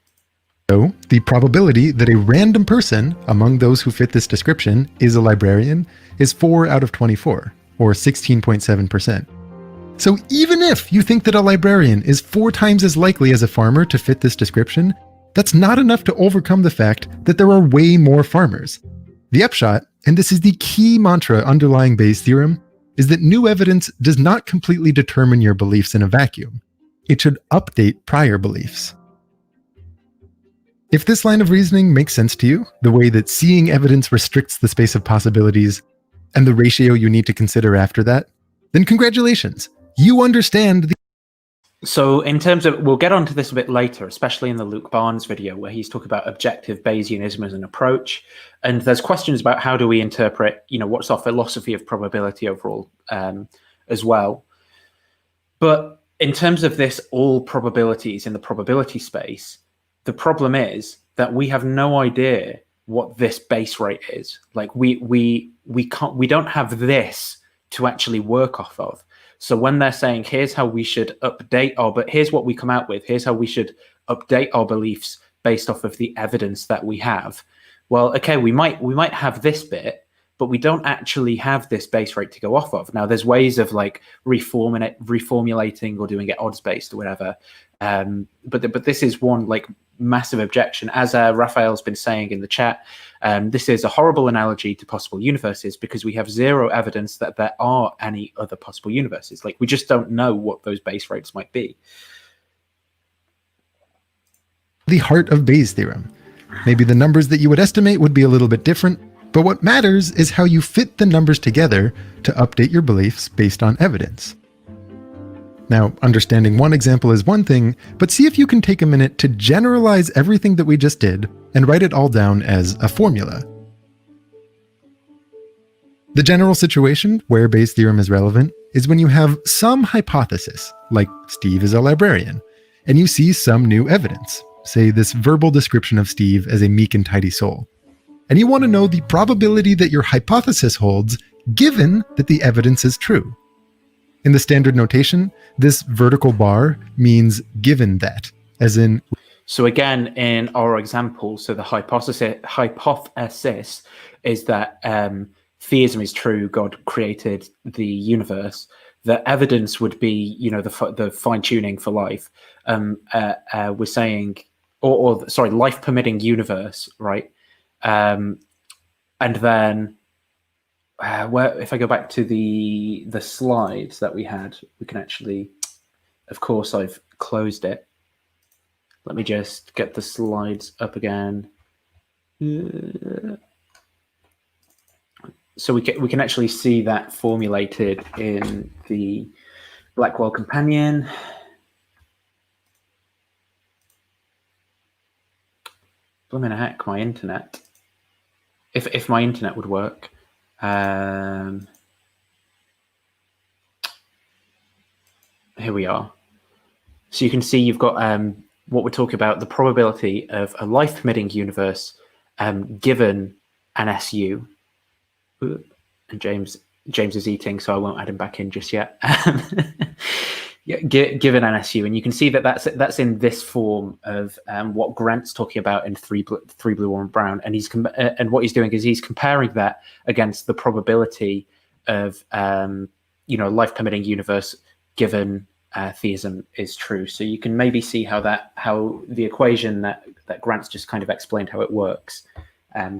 So the probability that a random person among those who fit this description is a librarian is 4 out of 24, or 16.7%. So even if you think that a librarian is 4 times as likely as a farmer to fit this description, that's not enough to overcome the fact that there are way more farmers. The upshot, and this is the key mantra underlying Bayes' theorem, is that new evidence does not completely determine your beliefs in a vacuum. It should update prior beliefs. If this line of reasoning makes sense to you, the way that seeing evidence restricts the space of possibilities, and the ratio you need to consider after that, then congratulations, you understand the... So in terms of, we'll get onto this a bit later, especially in the Luke Barnes video where he's talking about objective Bayesianism as an approach. And there's questions about how do we interpret, what's our philosophy of probability overall as well. But in terms of this, all probabilities in the probability space, the problem is that we have no idea what this base rate is. Like we don't have this to actually work off of. So when they're saying, here's how we should update but here's what we come out with, here's how we should update our beliefs based off of the evidence that we have. Well, okay, we might have this bit, but we don't actually have this base rate to go off of. Now, there's ways of like reformulating or doing it odds based or whatever. But this is one like massive objection. As Raphael's been saying in the chat, this is a horrible analogy to possible universes because we have zero evidence that there are any other possible universes. Like we just don't know what those base rates might be. The heart of Bayes' theorem. Maybe the numbers that you would estimate would be a little bit different, but what matters is how you fit the numbers together to update your beliefs based on evidence. Now, understanding one example is one thing, but see if you can take a minute to generalize everything that we just did and write it all down as a formula. The general situation where Bayes' theorem is relevant is when you have some hypothesis, like Steve is a librarian, and you see some new evidence, say this verbal description of Steve as a meek and tidy soul. And you want to know the probability that your hypothesis holds given that the evidence is true. In the standard notation, this vertical bar means given that, as in... So again, in our example, so the hypothesis is that theism is true, God created the universe. The evidence would be, the fine-tuning for life. We're saying, sorry, life-permitting universe, right? And then... where if I go back to the slides that we had, we can actually, of course, I've closed it. Let me just get the slides up again. So we can actually see that formulated in the Blackwell companion. Blimmin' heck, my internet. If my internet would work. Here we are. So you can see you've got what we're talking about, the probability of a life-permitting universe given an SU. And James is eating, so I won't add him back in just yet. Yeah, given an SU, and you can see that that's in this form of what Grant's talking about in three blue, one brown, and and what he's doing is he's comparing that against the probability of life permitting universe given theism is true. So you can maybe see how the equation that Grant's just kind of explained how it works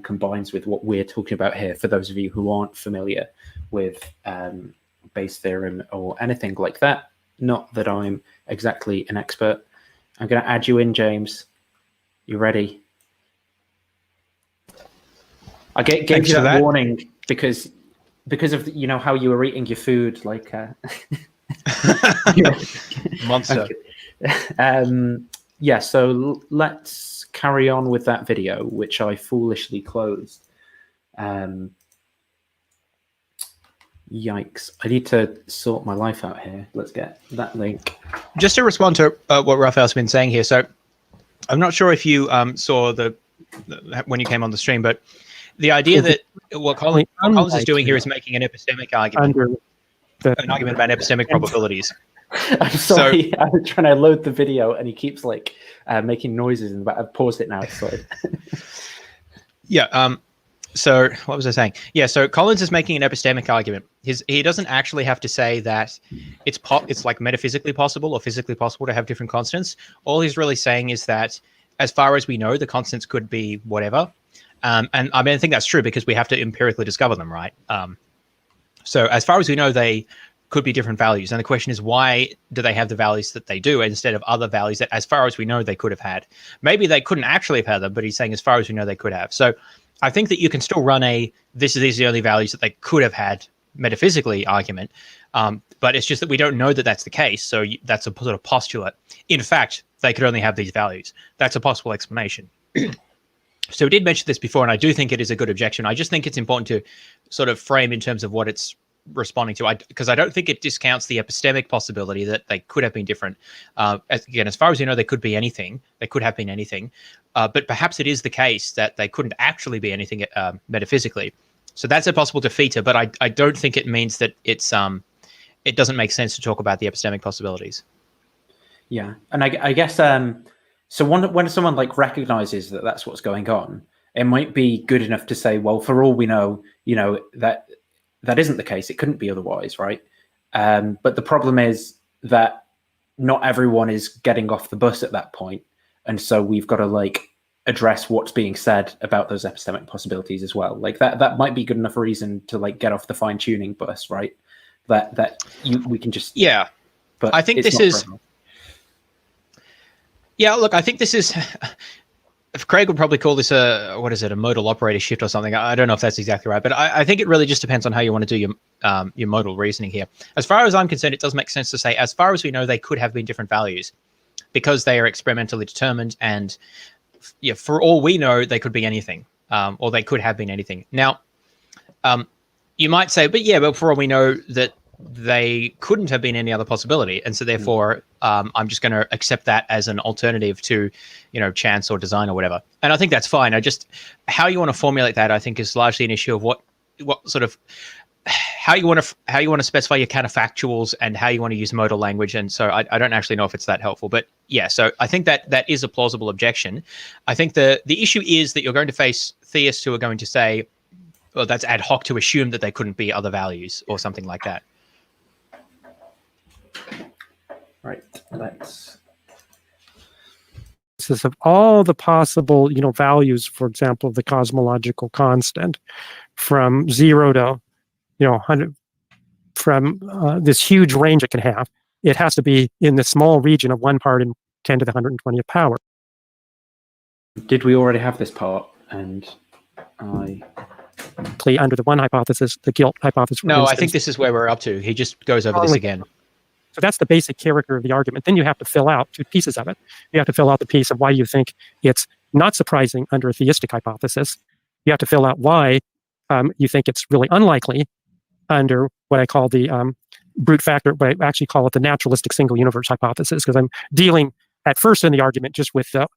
combines with what we're talking about here. For those of you who aren't familiar with Bayes' theorem or anything like that. Not that I'm exactly an expert. I'm going to add you in, James. You ready? I gave you that warning because of how you were eating your food. Like Monster. Yeah, so let's carry on with that video, which I foolishly closed. Yikes. I need to sort my life out here. Let's get that link. Just to respond to what Raphael's been saying here. So I'm not sure if you saw when you came on the stream, but the idea that what Collins is doing here is making an epistemic argument, an argument about epistemic probabilities. I'm sorry, I was trying to load the video and he keeps like making noises in the back. I've paused it now. Sorry. Yeah. So what was I saying? Yeah. So Collins is making an epistemic argument. He doesn't actually have to say that it's like metaphysically possible or physically possible to have different constants. All he's really saying is that, as far as we know, the constants could be whatever. And I mean, I think that's true because we have to empirically discover them, right? So as far as we know, they could be different values. And the question is, why do they have the values that they do instead of other values that, as far as we know, they could have had? Maybe they couldn't actually have had them, but he's saying, as far as we know, they could have. So I think that you can still run these are the only values that they could have had metaphysically argument. But it's just that we don't know that that's the case. So that's a sort of postulate. In fact, they could only have these values. That's a possible explanation. So we did mention this before, and I do think it is a good objection. I just think it's important to sort of frame in terms of what it's responding to, because I don't think it discounts the epistemic possibility that they could have been different. Again, as far as you know, they could be anything. They could have been anything. But perhaps it is the case that they couldn't actually be anything metaphysically. So that's a possible defeater, but I don't think it means that it doesn't make sense to talk about the epistemic possibilities. Yeah, and I guess so when someone like recognizes that that's what's going on, it might be good enough to say, well, for all we know, that isn't the case. It couldn't be otherwise, right? But the problem is that not everyone is getting off the bus at that point, and so we've got to like address what's being said about those epistemic possibilities as well. Like that might be good enough reason to like get off the fine tuning bus, right? We can just But I think this is. Yeah, look, I think this is. Craig would probably call this a modal operator shift or something. I don't know if that's exactly right, but I think it really just depends on how you want to do your modal reasoning here. As far as I'm concerned, it does make sense to say, as far as we know, they could have been different values because they are experimentally determined, and for all we know, they could be anything, or they could have been anything. Now, you might say, but for all we know, that they couldn't have been any other possibility, and so therefore I'm just going to accept that as an alternative to chance or design or whatever. And I think that's fine. How you want to formulate that, I think, is largely an issue of what sort of how you want to specify your counterfactuals and how you want to use modal language. And so I don't actually know if it's that helpful, but yeah, so I think that is a plausible objection. I think the issue is that you're going to face theists who are going to say, well, that's ad hoc to assume that they couldn't be other values or something like that. Right. Let's. Of all the possible, values, for example, of the cosmological constant, from 0 to, 100, from this huge range it can have, it has to be in the small region of 1 part in 10 to the 120th power. Did we already have this part? And under the one hypothesis, the guilt hypothesis. No, I think this is where we're up to. He just goes over this again. So that's the basic character of the argument. Then you have to fill out 2 pieces of it. You have to fill out the piece of why you think it's not surprising under a theistic hypothesis. You have to fill out why you think it's really unlikely under what I call the brute factor, but I actually call it the naturalistic single universe hypothesis, because I'm dealing at first in the argument just with the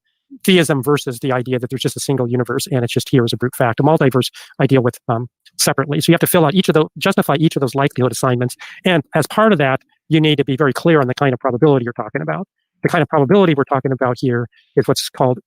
theism versus the idea that there's just a single universe and it's just here as a brute fact. A multiverse I deal with separately. So you have to fill out justify each of those likelihood assignments. And as part of that, you need to be very clear on the kind of probability you're talking about. The kind of probability we're talking about here is what's called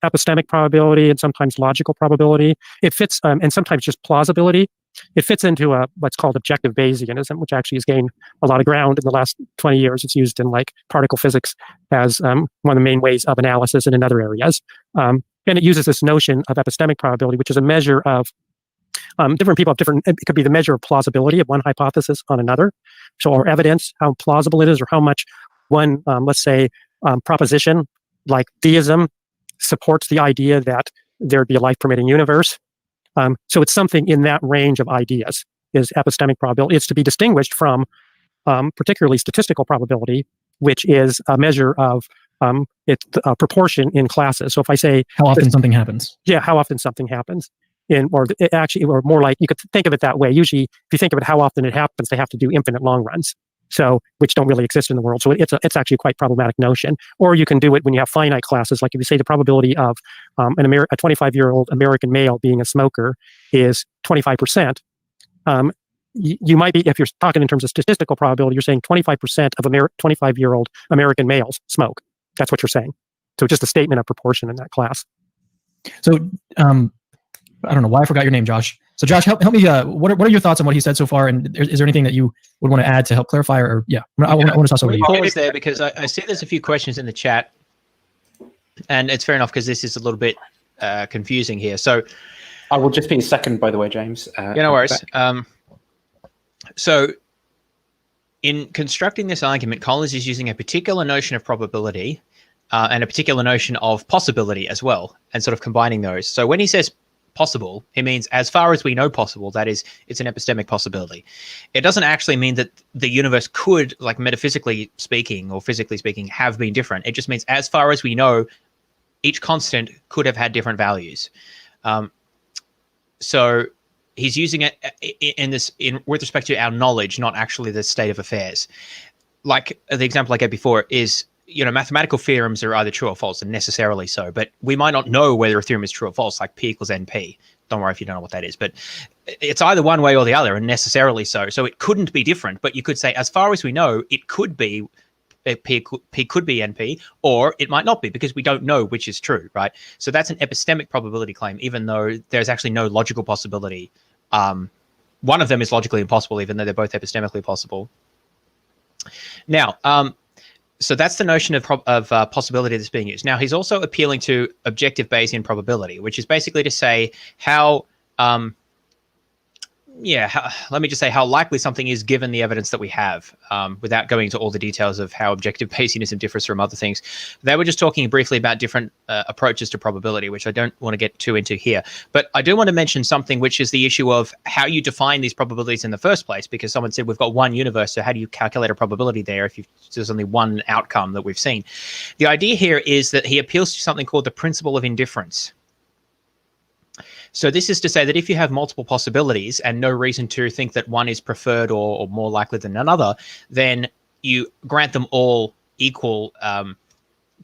epistemic probability and sometimes logical probability. It fits, and sometimes just plausibility. It fits into what's called objective Bayesianism, which actually has gained a lot of ground in the last 20 years. It's used in like particle physics as one of the main ways of analysis and in other areas. And it uses this notion of epistemic probability, which is a measure of different people have different, it could be the measure of plausibility of one hypothesis on another. So, or evidence, how plausible it is, or how much one, let's say, proposition like theism supports the idea that there'd be a life-permitting universe. So it's something in that range of ideas is epistemic probability. It's to be distinguished from particularly statistical probability, which is a measure of its proportion in classes. So if I say how often something happens. Yeah, how often something happens. Or more like, you could think of it that way. Usually, if you think of it how often it happens, they have to do infinite long runs, which don't really exist in the world. So it's actually a quite problematic notion. Or you can do it when you have finite classes, like if you say the probability of a 25-year-old American male being a smoker is 25%. You might be, if you're talking in terms of statistical probability, you're saying 25% of 25-year-old American males smoke. That's what you're saying. So just a statement of proportion in that class. So I don't know why I forgot your name, Josh. So Josh, help me. What are your thoughts on what he said so far? And is there anything that you would want to add to help clarify? I want to toss over to you. Pause there because I see there's a few questions in the chat, and it's fair enough because this is a little bit confusing here. So I will just be a second, by the way, James. No worries. So in constructing this argument, Collins is using a particular notion of probability and a particular notion of possibility as well, and sort of combining those. So when he says possible, he means as far as we know possible, that is, it's an epistemic possibility. It doesn't actually mean that the universe could, like metaphysically speaking or physically speaking, have been different. It just means as far as we know, each constant could have had different values. So he's using it with respect to our knowledge, not actually the state of affairs. Like the example I gave before is, mathematical theorems are either true or false, and necessarily so. But we might not know whether a theorem is true or false, like P equals NP. Don't worry if you don't know what that is. But it's either one way or the other, and necessarily so. So it couldn't be different. But you could say, as far as we know, it could be P could be NP, or it might not be, because we don't know which is true, right? So that's an epistemic probability claim, even though there's actually no logical possibility. One of them is logically impossible, even though they're both epistemically possible. Now, so that's the notion of possibility that's being used. Now, he's also appealing to objective Bayesian probability, which is basically to say how, let me just say how likely something is given the evidence that we have, without going into all the details of how objective Bayesianism differs from other things. They were just talking briefly about different approaches to probability, which I don't want to get too into here. But I do want to mention something, which is the issue of how you define these probabilities in the first place, because someone said we've got one universe, so how do you calculate a probability there if there's only one outcome that we've seen? The idea here is that he appeals to something called the principle of indifference. So this is to say that if you have multiple possibilities and no reason to think that one is preferred or more likely than another, then you grant them all equal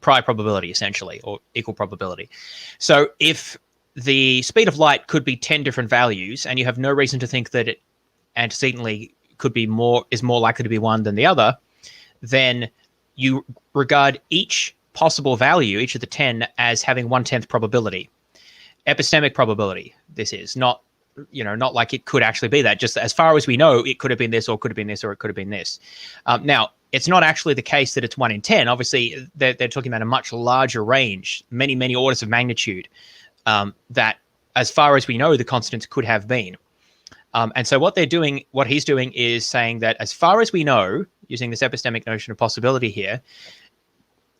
prior probability, essentially, or equal probability. So if the speed of light could be 10 different values and you have no reason to think that it antecedently is more likely to be one than the other, then you regard each possible value, each of the 10, as having 1/10 probability. Epistemic probability, this is not like it could actually be that. Just as far as we know, it could have been this, or could have been this, or it could have been this. Now, it's not actually the case that it's 1 in 10. Obviously, they're talking about a much larger range, many, many orders of magnitude, that as far as we know, the constants could have been. And so what he's doing is saying that as far as we know, using this epistemic notion of possibility here,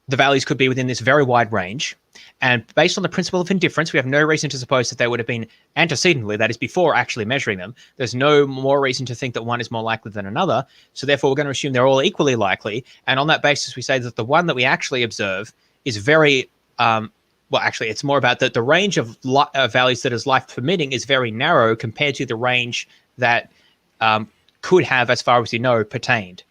the values could be within this very wide range. And based on the principle of indifference, we have no reason to suppose that they would have been antecedently, that is before actually measuring them. There's no more reason to think that one is more likely than another. So therefore, we're going to assume they're all equally likely. And on that basis, we say that the one that we actually observe is very, well, actually, it's more about that the range of values that is life permitting is very narrow compared to the range that could have, as far as we know, pertained.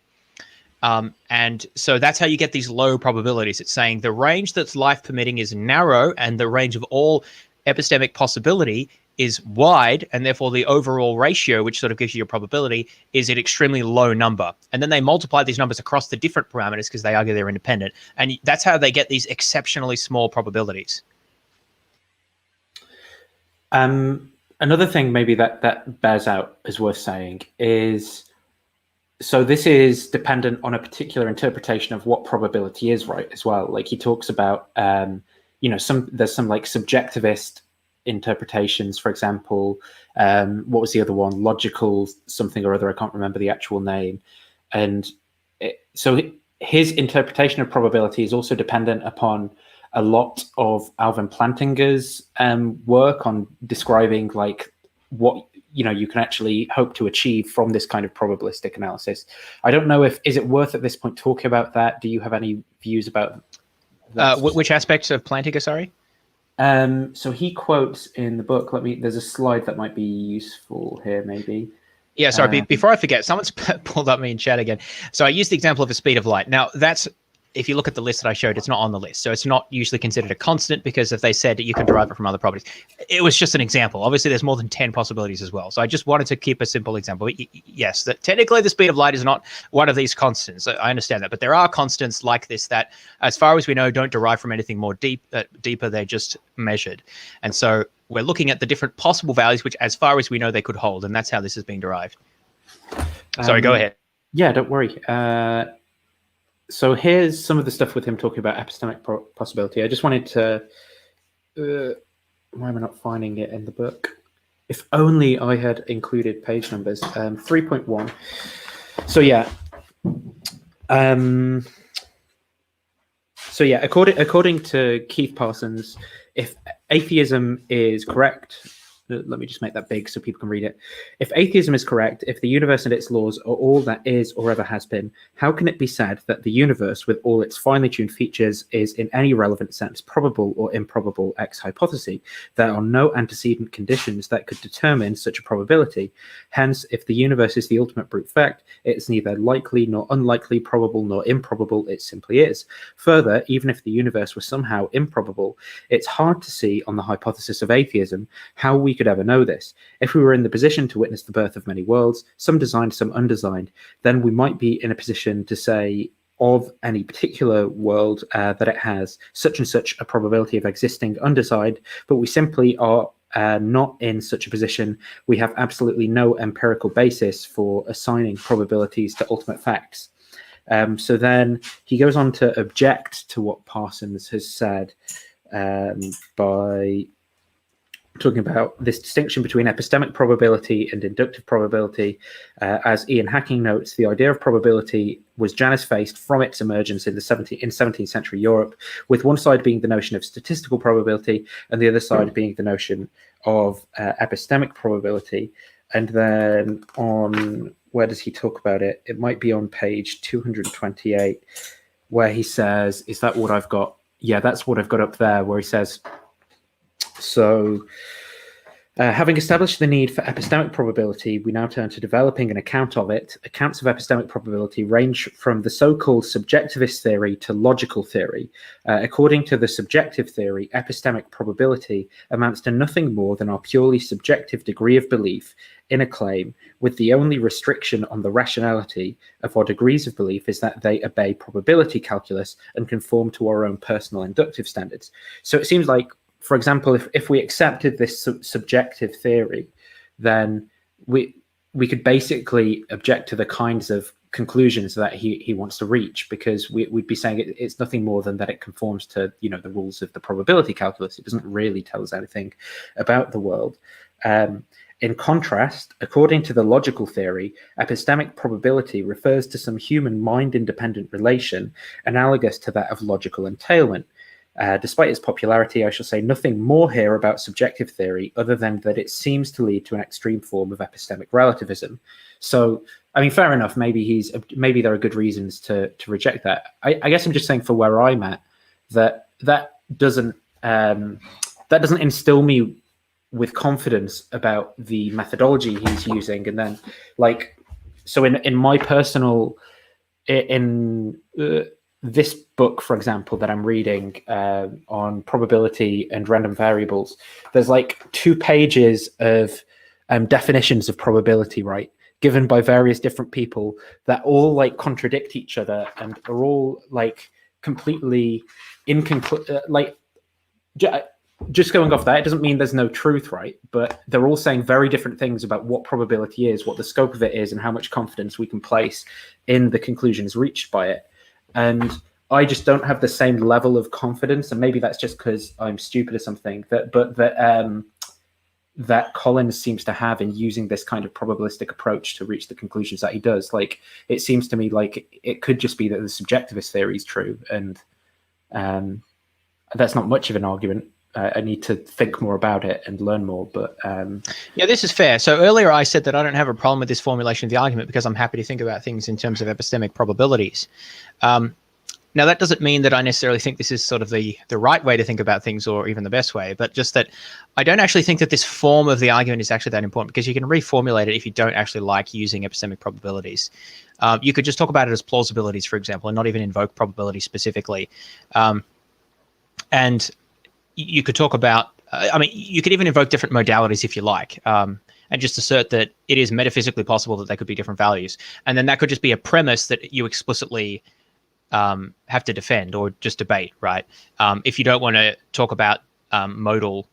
And so that's how you get these low probabilities. It's saying the range that's life permitting is narrow, and the range of all epistemic possibility is wide, and therefore the overall ratio, which sort of gives you your probability, is an extremely low number. And then they multiply these numbers across the different parameters because they argue they're independent. And that's how they get these exceptionally small probabilities. Another thing maybe that bears out is worth saying is, so this is dependent on a particular interpretation of what probability is, right, as well. Like he talks about, there's some like subjectivist interpretations, for example. What was the other one? Logical something or other. I can't remember the actual name. And so his interpretation of probability is also dependent upon a lot of Alvin Plantinga's work on describing like what you can actually hope to achieve from this kind of probabilistic analysis. I don't know is it worth at this point talking about that? Do you have any views about that? Which aspects of Plantinga, sorry? So he quotes in the book, there's a slide that might be useful here, maybe. Yeah, sorry, before I forget, someone's pulled up me in chat again. So I used the example of the speed of light. Now, that's, if you look at the list that I showed, it's not on the list. So it's not usually considered a constant, because if they said that you can derive it from other properties, it was just an example. Obviously, there's more than 10 possibilities as well. So I just wanted to keep a simple example. Yes, that technically the speed of light is not one of these constants. I understand that. But there are constants like this that, as far as we know, don't derive from anything more deeper. They're just measured. And so we're looking at the different possible values, which, as far as we know, they could hold. And that's how this is being derived. Sorry, go ahead. Yeah, don't worry. So here's some of the stuff with him talking about epistemic possibility. I just wanted to, why am I not finding it in the book? If only I had included page numbers. 3.1. So yeah. According to Keith Parsons, if atheism is correct, let me just make that big so people can read it. If atheism is correct, if the universe and its laws are all that is or ever has been, how can it be said that the universe, with all its finely tuned features, is in any relevant sense probable or improbable ex hypothesi? There are no antecedent conditions that could determine such a probability. Hence, if the universe is the ultimate brute fact, it's neither likely nor unlikely, probable nor improbable, it simply is. Further, even if the universe were somehow improbable, it's hard to see on the hypothesis of atheism how we could ever know this. If we were in the position to witness the birth of many worlds, some designed, some undesigned, then we might be in a position to say of any particular world that it has such and such a probability of existing undesigned, but we simply are not in such a position. We have absolutely no empirical basis for assigning probabilities to ultimate facts. So then he goes on to object to what Parsons has said by talking about this distinction between epistemic probability and inductive probability. As Ian Hacking notes, the idea of probability was Janus-faced from its emergence in 17th century Europe, with one side being the notion of statistical probability and the other side being the notion of epistemic probability. And then on, where does he talk about it? It might be on page 228, where he says, is that what I've got? Yeah, that's what I've got up there, where he says, so, having established the need for epistemic probability, we now turn to developing an account of it. Accounts of epistemic probability range from the so-called subjectivist theory to logical theory. According to the subjective theory, epistemic probability amounts to nothing more than our purely subjective degree of belief in a claim, with the only restriction on the rationality of our degrees of belief is that they obey probability calculus and conform to our own personal inductive standards. So it seems like, for example, if we accepted this subjective theory, then we could basically object to the kinds of conclusions that he wants to reach, because we'd be saying it's nothing more than that it conforms to the rules of the probability calculus. It doesn't really tell us anything about the world. In contrast, according to the logical theory, epistemic probability refers to some human mind-independent relation analogous to that of logical entailment. Despite its popularity, I shall say nothing more here about subjective theory other than that it seems to lead to an extreme form of epistemic relativism. So, I mean, fair enough. Maybe there are good reasons to reject that. I guess I'm just saying, for where I'm at, that doesn't instill me with confidence about the methodology he's using. And then, so in my personal this book, for example, that I'm reading on probability and random variables, there's 2 pages of definitions of probability, right, given by various different people that all contradict each other and are all completely inconclusive. Just going off that, it doesn't mean there's no truth, right? But they're all saying very different things about what probability is, what the scope of it is, and how much confidence we can place in the conclusions reached by it. And I just don't have the same level of confidence, and maybe that's just because I'm stupid or something, that Collins seems to have in using this kind of probabilistic approach to reach the conclusions that he does. It seems to me like it could just be that the subjectivist theory is true, and that's not much of an argument. I need to think more about it and learn more. But yeah, this is fair. So earlier I said that I don't have a problem with this formulation of the argument because I'm happy to think about things in terms of epistemic probabilities. Now, that doesn't mean that I necessarily think this is sort of the right way to think about things or even the best way, but just that I don't actually think that this form of the argument is actually that important, because you can reformulate it if you don't actually like using epistemic probabilities. You could just talk about it as plausibilities, for example, and not even invoke probability specifically. And you could talk about, I mean, you could even invoke different modalities if you like, and just assert that it is metaphysically possible that there could be different values. And then that could just be a premise that you explicitly have to defend or just debate, right? If you don't want to talk about modal,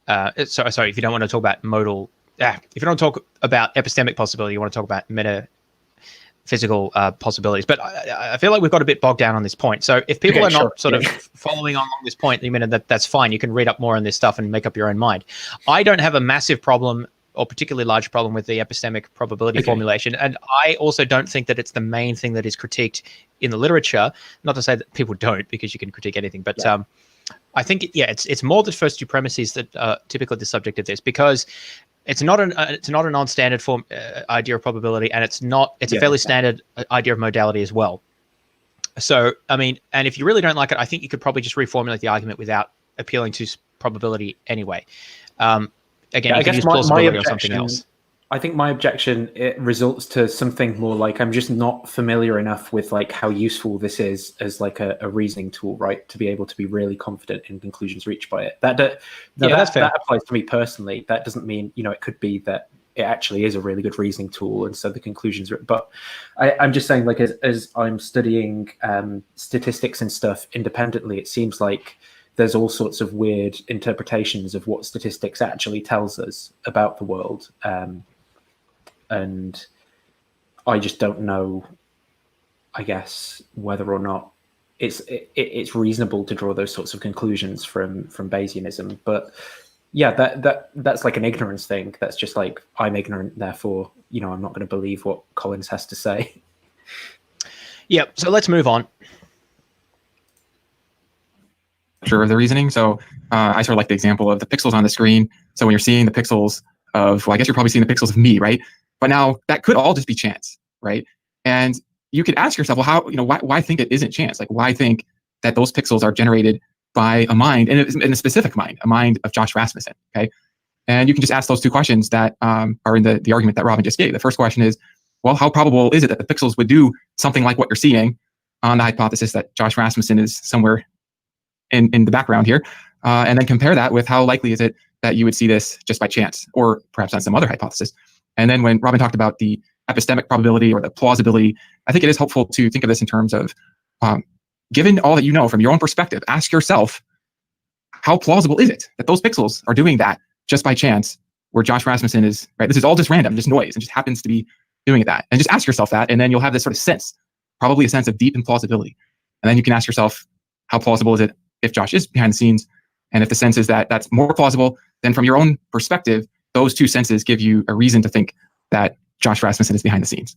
if you don't want to talk about modal, if you don't talk about epistemic possibility, you want to talk about metaphysical possibilities. But I feel like we've got a bit bogged down on this point. So if people are not sort of following along this point, that's fine. You can read up more on this stuff and make up your own mind. I don't have a massive problem or particularly large problem with the epistemic probability formulation. And I also don't think that it's the main thing that is critiqued in the literature. Not to say that people don't, because you can critique anything, but I think, it's more the first two premises that are typically the subject of this, because it's not a non-standard form idea of probability, and it's a fairly standard idea of modality as well. So, I mean, and if you really don't like it, I think you could probably just reformulate the argument without appealing to probability anyway. Again, I guess my objection, I think my objection, it results to something more like, I'm just not familiar enough with like how useful this is as like a reasoning tool, right? To be able to be really confident in conclusions reached by it. That applies to me personally. That doesn't mean, it could be that it actually is a really good reasoning tool, and so the conclusions are, but I'm just saying, like, as I'm studying statistics and stuff independently, it seems like there's all sorts of weird interpretations of what statistics actually tells us about the world. And I just don't know, I guess, whether or not it's reasonable to draw those sorts of conclusions from Bayesianism. But yeah, that's like an ignorance thing. That's just like, I'm ignorant, therefore, I'm not going to believe what Collins has to say. Yeah, so let's move on. Of the reasoning. So I sort of like the example of the pixels on the screen. So when you're seeing the pixels of, well, I guess you're probably seeing the pixels of me, right? But now that could all just be chance, right? And you could ask yourself, well, how, why think it isn't chance? Like, why think that those pixels are generated by a mind, and in a specific mind, a mind of Josh Rasmussen, okay? And you can just ask those two questions that are in the argument that Robin just gave. The first question is, well, how probable is it that the pixels would do something like what you're seeing on the hypothesis that Josh Rasmussen is somewhere in the background here, and then compare that with how likely is it that you would see this just by chance, or perhaps on some other hypothesis. And then when Robin talked about the epistemic probability or the plausibility, I think it is helpful to think of this in terms of, given all that you know from your own perspective, ask yourself, how plausible is it that those pixels are doing that just by chance, where Josh Rasmussen is, right? This is all just random, just noise, and just happens to be doing that. And just ask yourself that, and then you'll have this sort of sense, probably a sense of deep implausibility. And then you can ask yourself, how plausible is it if Josh is behind the scenes? And if the sense is that that's more plausible, then from your own perspective, those two senses give you a reason to think that Josh Rasmussen is behind the scenes.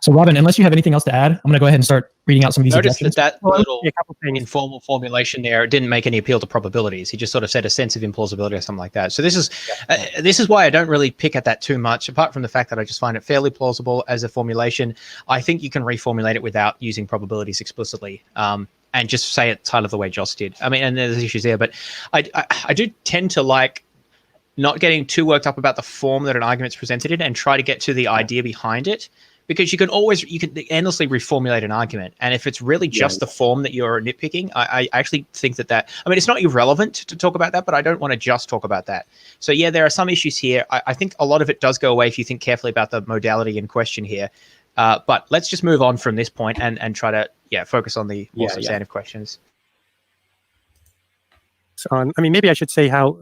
So Robin, unless you have anything else to add, I'm going to go ahead and start reading out some of these Notice objections. that little informal formulation there didn't make any appeal to probabilities. He just sort of said a sense of implausibility or something like that. So this is why I don't really pick at that too much, apart from the fact that I just find it fairly plausible as a formulation. I think you can reformulate it without using probabilities explicitly. And just say it kind of the way Joss did. I mean, and there's issues there, but I do tend to like not getting too worked up about the form that an argument's presented in, and try to get to the idea behind it, because you can endlessly reformulate an argument. And if it's really just the form that you're nitpicking, I actually think that I mean, it's not irrelevant to talk about that, but I don't want to just talk about that. So yeah, there are some issues here. I think a lot of it does go away if you think carefully about the modality in question here. But let's just move on from this point and try to focus on the more substantive questions. So, I mean, maybe I should say how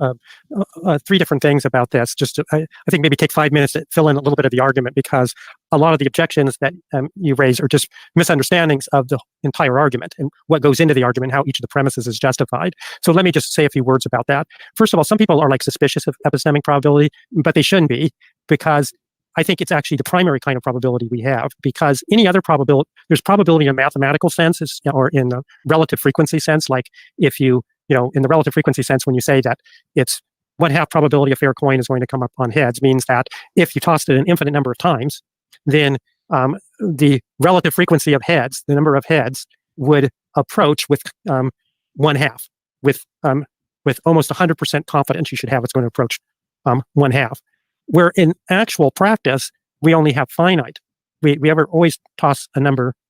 three different things about this. Just to, I think maybe take 5 minutes to fill in a little bit of the argument, because a lot of the objections that you raise are just misunderstandings of the entire argument and what goes into the argument, how each of the premises is justified. So let me just say a few words about that. First of all, some people are like suspicious of epistemic probability, but they shouldn't be, because I think it's actually the primary kind of probability we have, because any other probability, there's probability in a mathematical sense or in a relative frequency sense. Like if you in the relative frequency sense, when you say that it's 1/2 probability a fair coin is going to come up on heads, means that if you tossed it an infinite number of times, then the relative frequency of heads, the number of heads, would approach with 1/2. With almost 100% confidence, you should have it's going to approach 1/2. Where in actual practice, we only have finite. We always toss a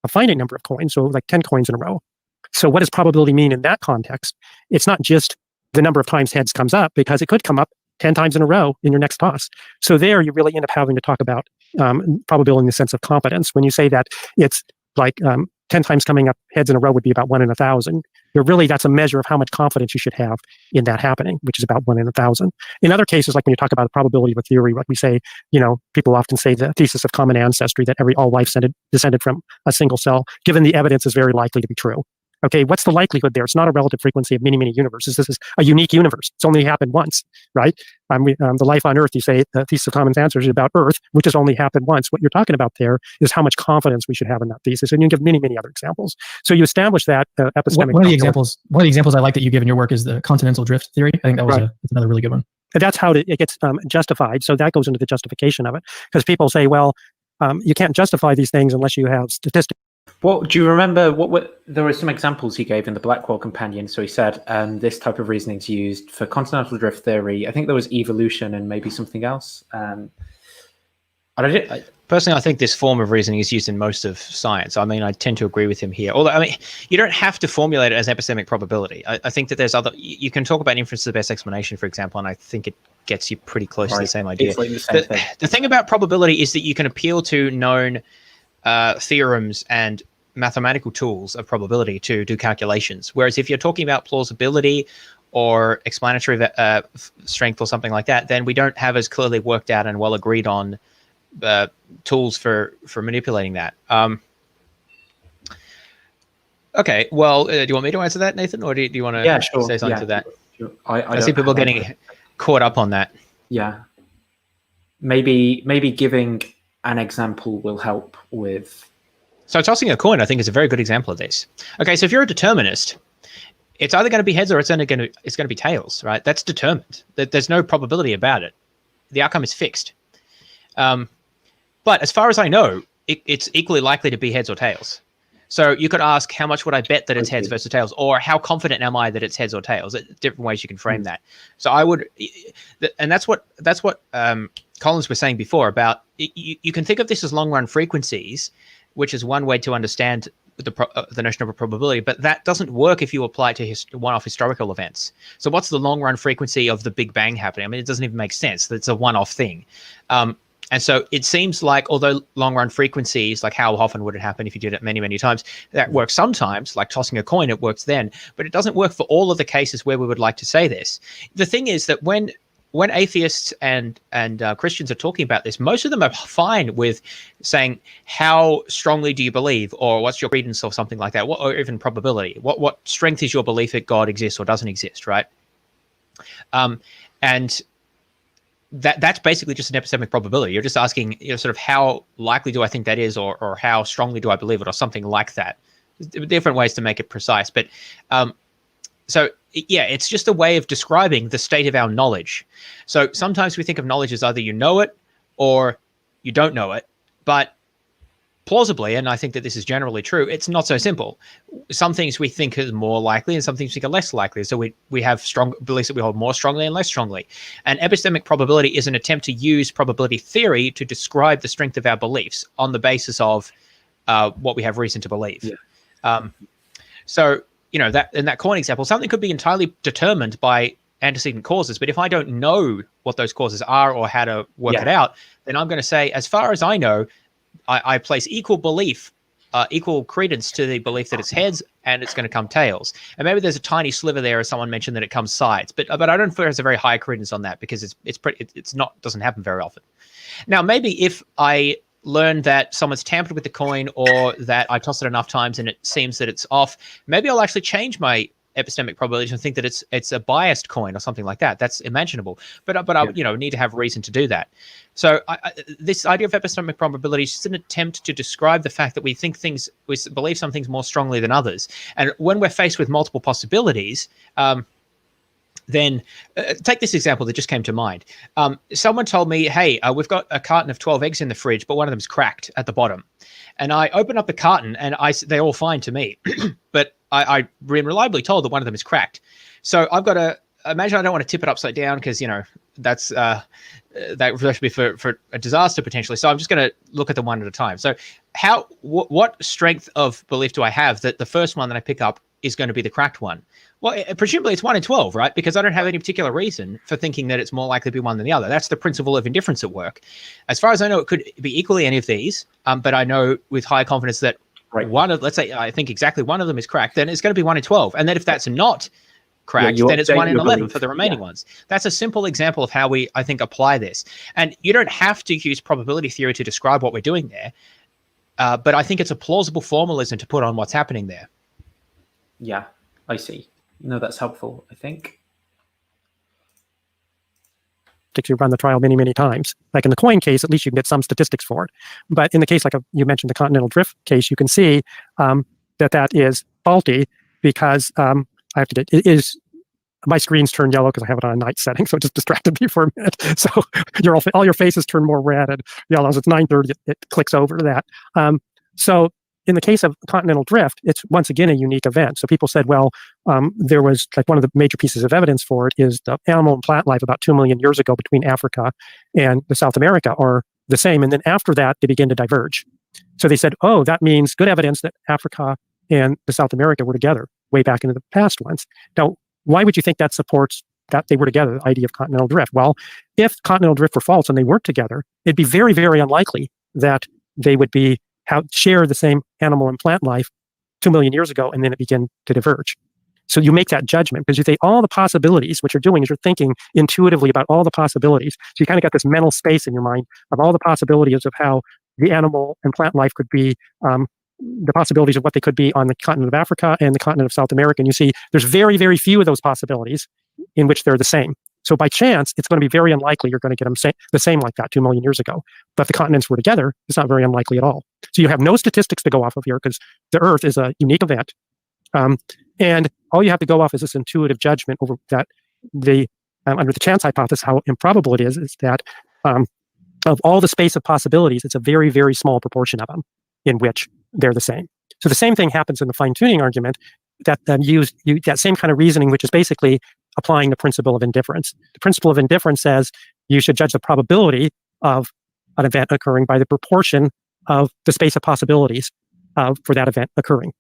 finite number of coins, so like 10 coins in a row. So what does probability mean in that context? It's not just the number of times heads comes up, because it could come up 10 times in a row in your next toss. So there you really end up having to talk about probability in the sense of competence. When you say that it's like 10 times coming up heads in a row would be about 1 in 1,000. That's a measure of how much confidence you should have in that happening, which is about 1 in 1,000. In other cases, like when you talk about the probability of a theory, like we say, people often say the thesis of common ancestry, that all life descended from a single cell, given the evidence, is very likely to be true. Okay, what's the likelihood there? It's not a relative frequency of many, many universes. This is a unique universe. It's only happened once, right? The life on Earth, you say the thesis of common ancestry is about Earth, which has only happened once. What you're talking about there is how much confidence we should have in that thesis. And you give many, many other examples. So you establish that epistemic. One of the examples I like that you give in your work is the continental drift theory. I think that was that's another really good one. And that's how it gets justified. So that goes into the justification of it, because people say, well, you can't justify these things unless you have statistics. Well, do you remember there were some examples he gave in the Blackwell Companion? So he said this type of reasoning is used for continental drift theory. I think there was evolution and maybe something else. Personally, I think this form of reasoning is used in most of science. I mean, I tend to agree with him here. Although, you don't have to formulate it as epistemic probability. I think that there's you can talk about inference to the best explanation, for example, and I think it gets you pretty close to the same idea. The thing about probability is that you can appeal to known theorems and mathematical tools of probability to do calculations. Whereas if you're talking about plausibility or explanatory strength or something like that, then we don't have as clearly worked out and well agreed on tools for manipulating that. Okay, well, do you want me to answer that, Nathan, or do you want to say something to that? Sure. I see people getting caught up on that. Yeah. Maybe giving an example will help with. So tossing a coin, I think, is a very good example of this. Okay, so if you're a determinist, it's either going to be heads or it's going to be tails, right? That's determined. There's no probability about it. The outcome is fixed. But as far as I know, it's equally likely to be heads or tails. So you could ask, how much would I bet that it's heads versus tails? Or how confident am I that it's heads or tails? Different ways you can frame that. So I would, and that's what Collins was saying before about, you can think of this as long-run frequencies, which is one way to understand the notion of a probability, but that doesn't work if you apply it to one-off historical events. So what's the long-run frequency of the Big Bang happening? I mean, it doesn't even make sense. It's a one-off thing. And so it seems like, although long-run frequencies, like how often would it happen if you did it many, many times, that works sometimes, like tossing a coin, it works then, but it doesn't work for all of the cases where we would like to say this. The thing is that when atheists and Christians are talking about this, most of them are fine with saying, how strongly do you believe, or what's your credence, or something like that, or even probability. What strength is your belief that God exists or doesn't exist, right? And that's basically just an epistemic probability. You're just asking, sort of how likely do I think that is, or how strongly do I believe it, or something like that. Different ways to make it precise, but so yeah, it's just a way of describing the state of our knowledge. So sometimes we think of knowledge as either you know it or you don't know it, but plausibly, and I think that this is generally true, it's not so simple. Some things we think is more likely and some things we think are less likely. So we have strong beliefs that we hold more strongly and less strongly. And epistemic probability is an attempt to use probability theory to describe the strength of our beliefs on the basis of what we have reason to believe. Yeah. So, that in that coin example, something could be entirely determined by antecedent causes. But if I don't know what those causes are or how to work it out, then I'm going to say, as far as I know, I place equal credence to the belief that it's heads and it's going to come tails. And maybe there's a tiny sliver there, as someone mentioned, that it comes sides. But I don't feel there's a very high credence on that, because doesn't happen very often. Now, maybe if I learn that someone's tampered with the coin, or that I toss it enough times and it seems that it's off, maybe I'll actually change my epistemic probabilities and think that it's a biased coin or something like that. That's imaginable. But I need to have reason to do that. So this idea of epistemic probability is just an attempt to describe the fact that we believe some things more strongly than others. And when we're faced with multiple possibilities, then take this example that just came to mind. Someone told me, hey, we've got a carton of 12 eggs in the fridge, but one of them's cracked at the bottom. And I open up the carton and they're all fine to me. But I've been reliably told that one of them is cracked. So I've got to imagine I don't want to tip it upside down because, that's that should be for a disaster potentially. So I'm just going to look at them one at a time. So what strength of belief do I have that the first one that I pick up is going to be the cracked one? Well, presumably it's 1 in 12, right? Because I don't have any particular reason for thinking that it's more likely to be one than the other. That's the principle of indifference at work. As far as I know, it could be equally any of these, but I know with high confidence that let's say I think exactly one of them is cracked, then it's going to be 1 in 12. And then if that's not cracked, then it's 1 in 11 for the remaining ones. That's a simple example of how we, I think, apply this. And you don't have to use probability theory to describe what we're doing there, but I think it's a plausible formalism to put on what's happening there. Yeah, I see. No, that's helpful, I think. You run the trial many, many times. Like in the coin case, at least you can get some statistics for it. But in the case, like you mentioned, the continental drift case, you can see that is faulty because it is. My screen's turned yellow because I have it on a night setting, so it just distracted me for a minute. So all your faces turn more red and yellow. As it's 9:30, it clicks over to that. So in the case of continental drift, it's once again a unique event. So people said, well, there was like one of the major pieces of evidence for it is the animal and plant life about 2 million years ago between Africa and the South America are the same. And then after that, they begin to diverge. So they said, oh, that means good evidence that Africa and the South America were together way back into the past ones. Now, why would you think that supports that they were together, the idea of continental drift? Well, if continental drift were false and they weren't together, it'd be very, very unlikely that they would share the same animal and plant life 2 million years ago, and then it began to diverge. So you make that judgment because you think all the possibilities. What you're doing is you're thinking intuitively about all the possibilities. So you kind of got this mental space in your mind of all the possibilities of how the animal and plant life could be, the possibilities of what they could be on the continent of Africa and the continent of South America. And you see there's very, very few of those possibilities in which they're the same. So by chance, it's going to be very unlikely you're going to get them the same like that 2 million years ago. But if the continents were together, it's not very unlikely at all. So you have no statistics to go off of here because the Earth is a unique event. And all you have to go off is this intuitive judgment over that under the chance hypothesis, how improbable it is that of all the space of possibilities, it's a very, very small proportion of them in which they're the same. So the same thing happens in the fine-tuning argument that use that same kind of reasoning, which is basically applying the principle of indifference. The principle of indifference says you should judge the probability of an event occurring by the proportion of the space of possibilities for that event occurring.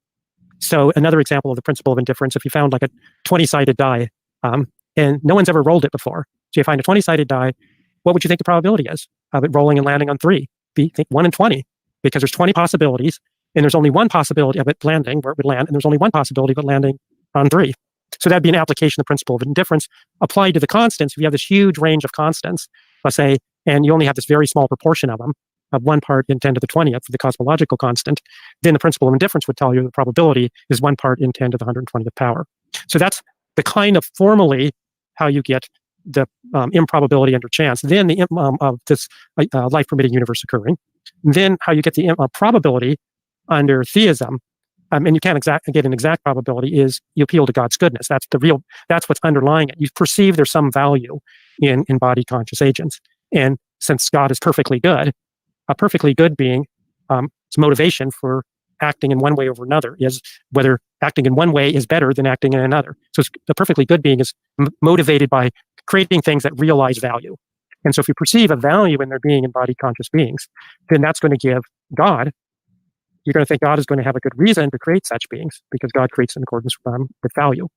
So another example of the principle of indifference, if you found like a 20-sided die and no one's ever rolled it before, so you find a 20-sided die, what would you think the probability is of it rolling and landing on 3? Think 1 in 20, because there's 20 possibilities and there's only one possibility of it landing where it would land, and there's only one possibility of it landing on 3. So that'd be an application of the principle of indifference applied to the constants. If you have this huge range of constants, let's say, and you only have this very small proportion of them, of 1 part in 10 to the 20th for the cosmological constant, then the principle of indifference would tell you the probability is 1 part in 10 to the 120th power. So that's the kind of formally how you get the improbability under chance, then the of this life-permitting universe occurring, then how you get the probability under theism, and you can't get an exact probability, is you appeal to God's goodness. That's what's underlying it. You perceive there's some value in embodied conscious agents. And since God is perfectly good, a perfectly good being, its motivation for acting in one way over another is whether acting in one way is better than acting in another. So the perfectly good being is motivated by creating things that realize value. And so if you perceive a value in there being embodied conscious beings, then that's going to give God, you're going to think God is going to have a good reason to create such beings because God creates in accordance with value.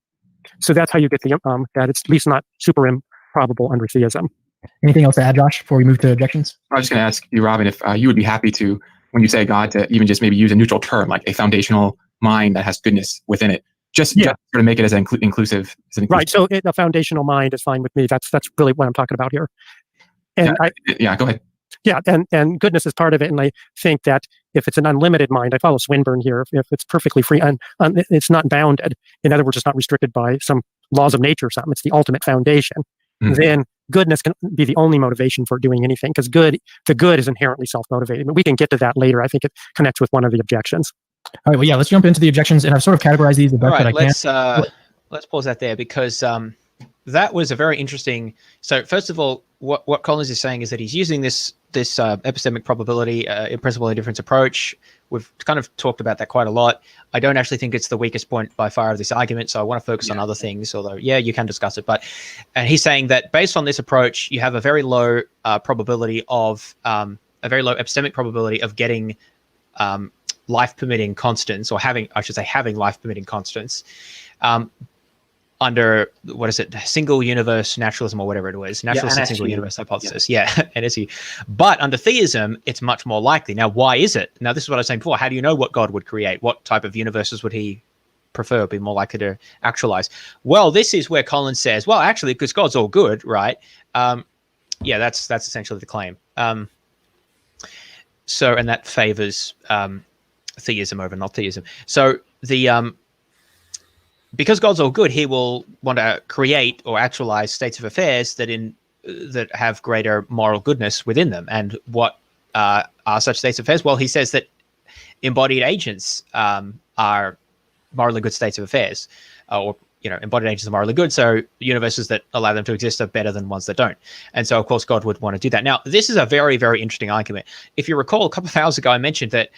So that's how you get that it's at least not super improbable under theism. Anything else to add, Josh, before we move to objections? I was just going to ask you, Robin, if you would be happy to, when you say God, to even just maybe use a neutral term, like a foundational mind that has goodness within it, just sort of make it as inclusive. Right. So a foundational mind is fine with me. That's really what I'm talking about here. And go ahead. Yeah, and goodness is part of it. And I think that if it's an unlimited mind, I follow Swinburne here. If it's perfectly free and it's not bounded, in other words, it's not restricted by some laws of nature or something, it's the ultimate foundation, then goodness can be the only motivation for doing anything, because the good is inherently self-motivated. But we can get to that later. I think it connects with one of the objections. All right, well, yeah, let's jump into the objections, and I've sort of categorized these the best that I can. Let's pause that there, because that was a very interesting. So first of all, what Collins is saying is that he's using this epistemic probability, in-principle indifference approach. We've kind of talked about that quite a lot. I don't actually think it's the weakest point by far of this argument, so I want to focus on other things, although, yeah, you can discuss it. And he's saying that based on this approach, you have a very low probability of, a very low epistemic probability of getting life-permitting constants, or having life-permitting constants, under, what is it, single universe naturalism, or whatever it was, naturalistic single universe hypothesis. Yeah, NSU. But under theism, it's much more likely. Now, why is it? Now, this is what I was saying before. How do you know what God would create? What type of universes would he prefer, be more likely to actualize? Well, this is where Collins says, well, actually, because God's all good, right? Yeah, that's essentially the claim. So, and that favors theism over not theism. So because God's all good, he will want to create or actualize states of affairs that have greater moral goodness within them. And what are such states of affairs? Well, he says that embodied agents are morally good states of affairs, or embodied agents are morally good. So universes that allow them to exist are better than ones that don't. And so, of course, God would want to do that. Now, this is a very, very interesting argument. If you recall, a couple of hours ago, I mentioned that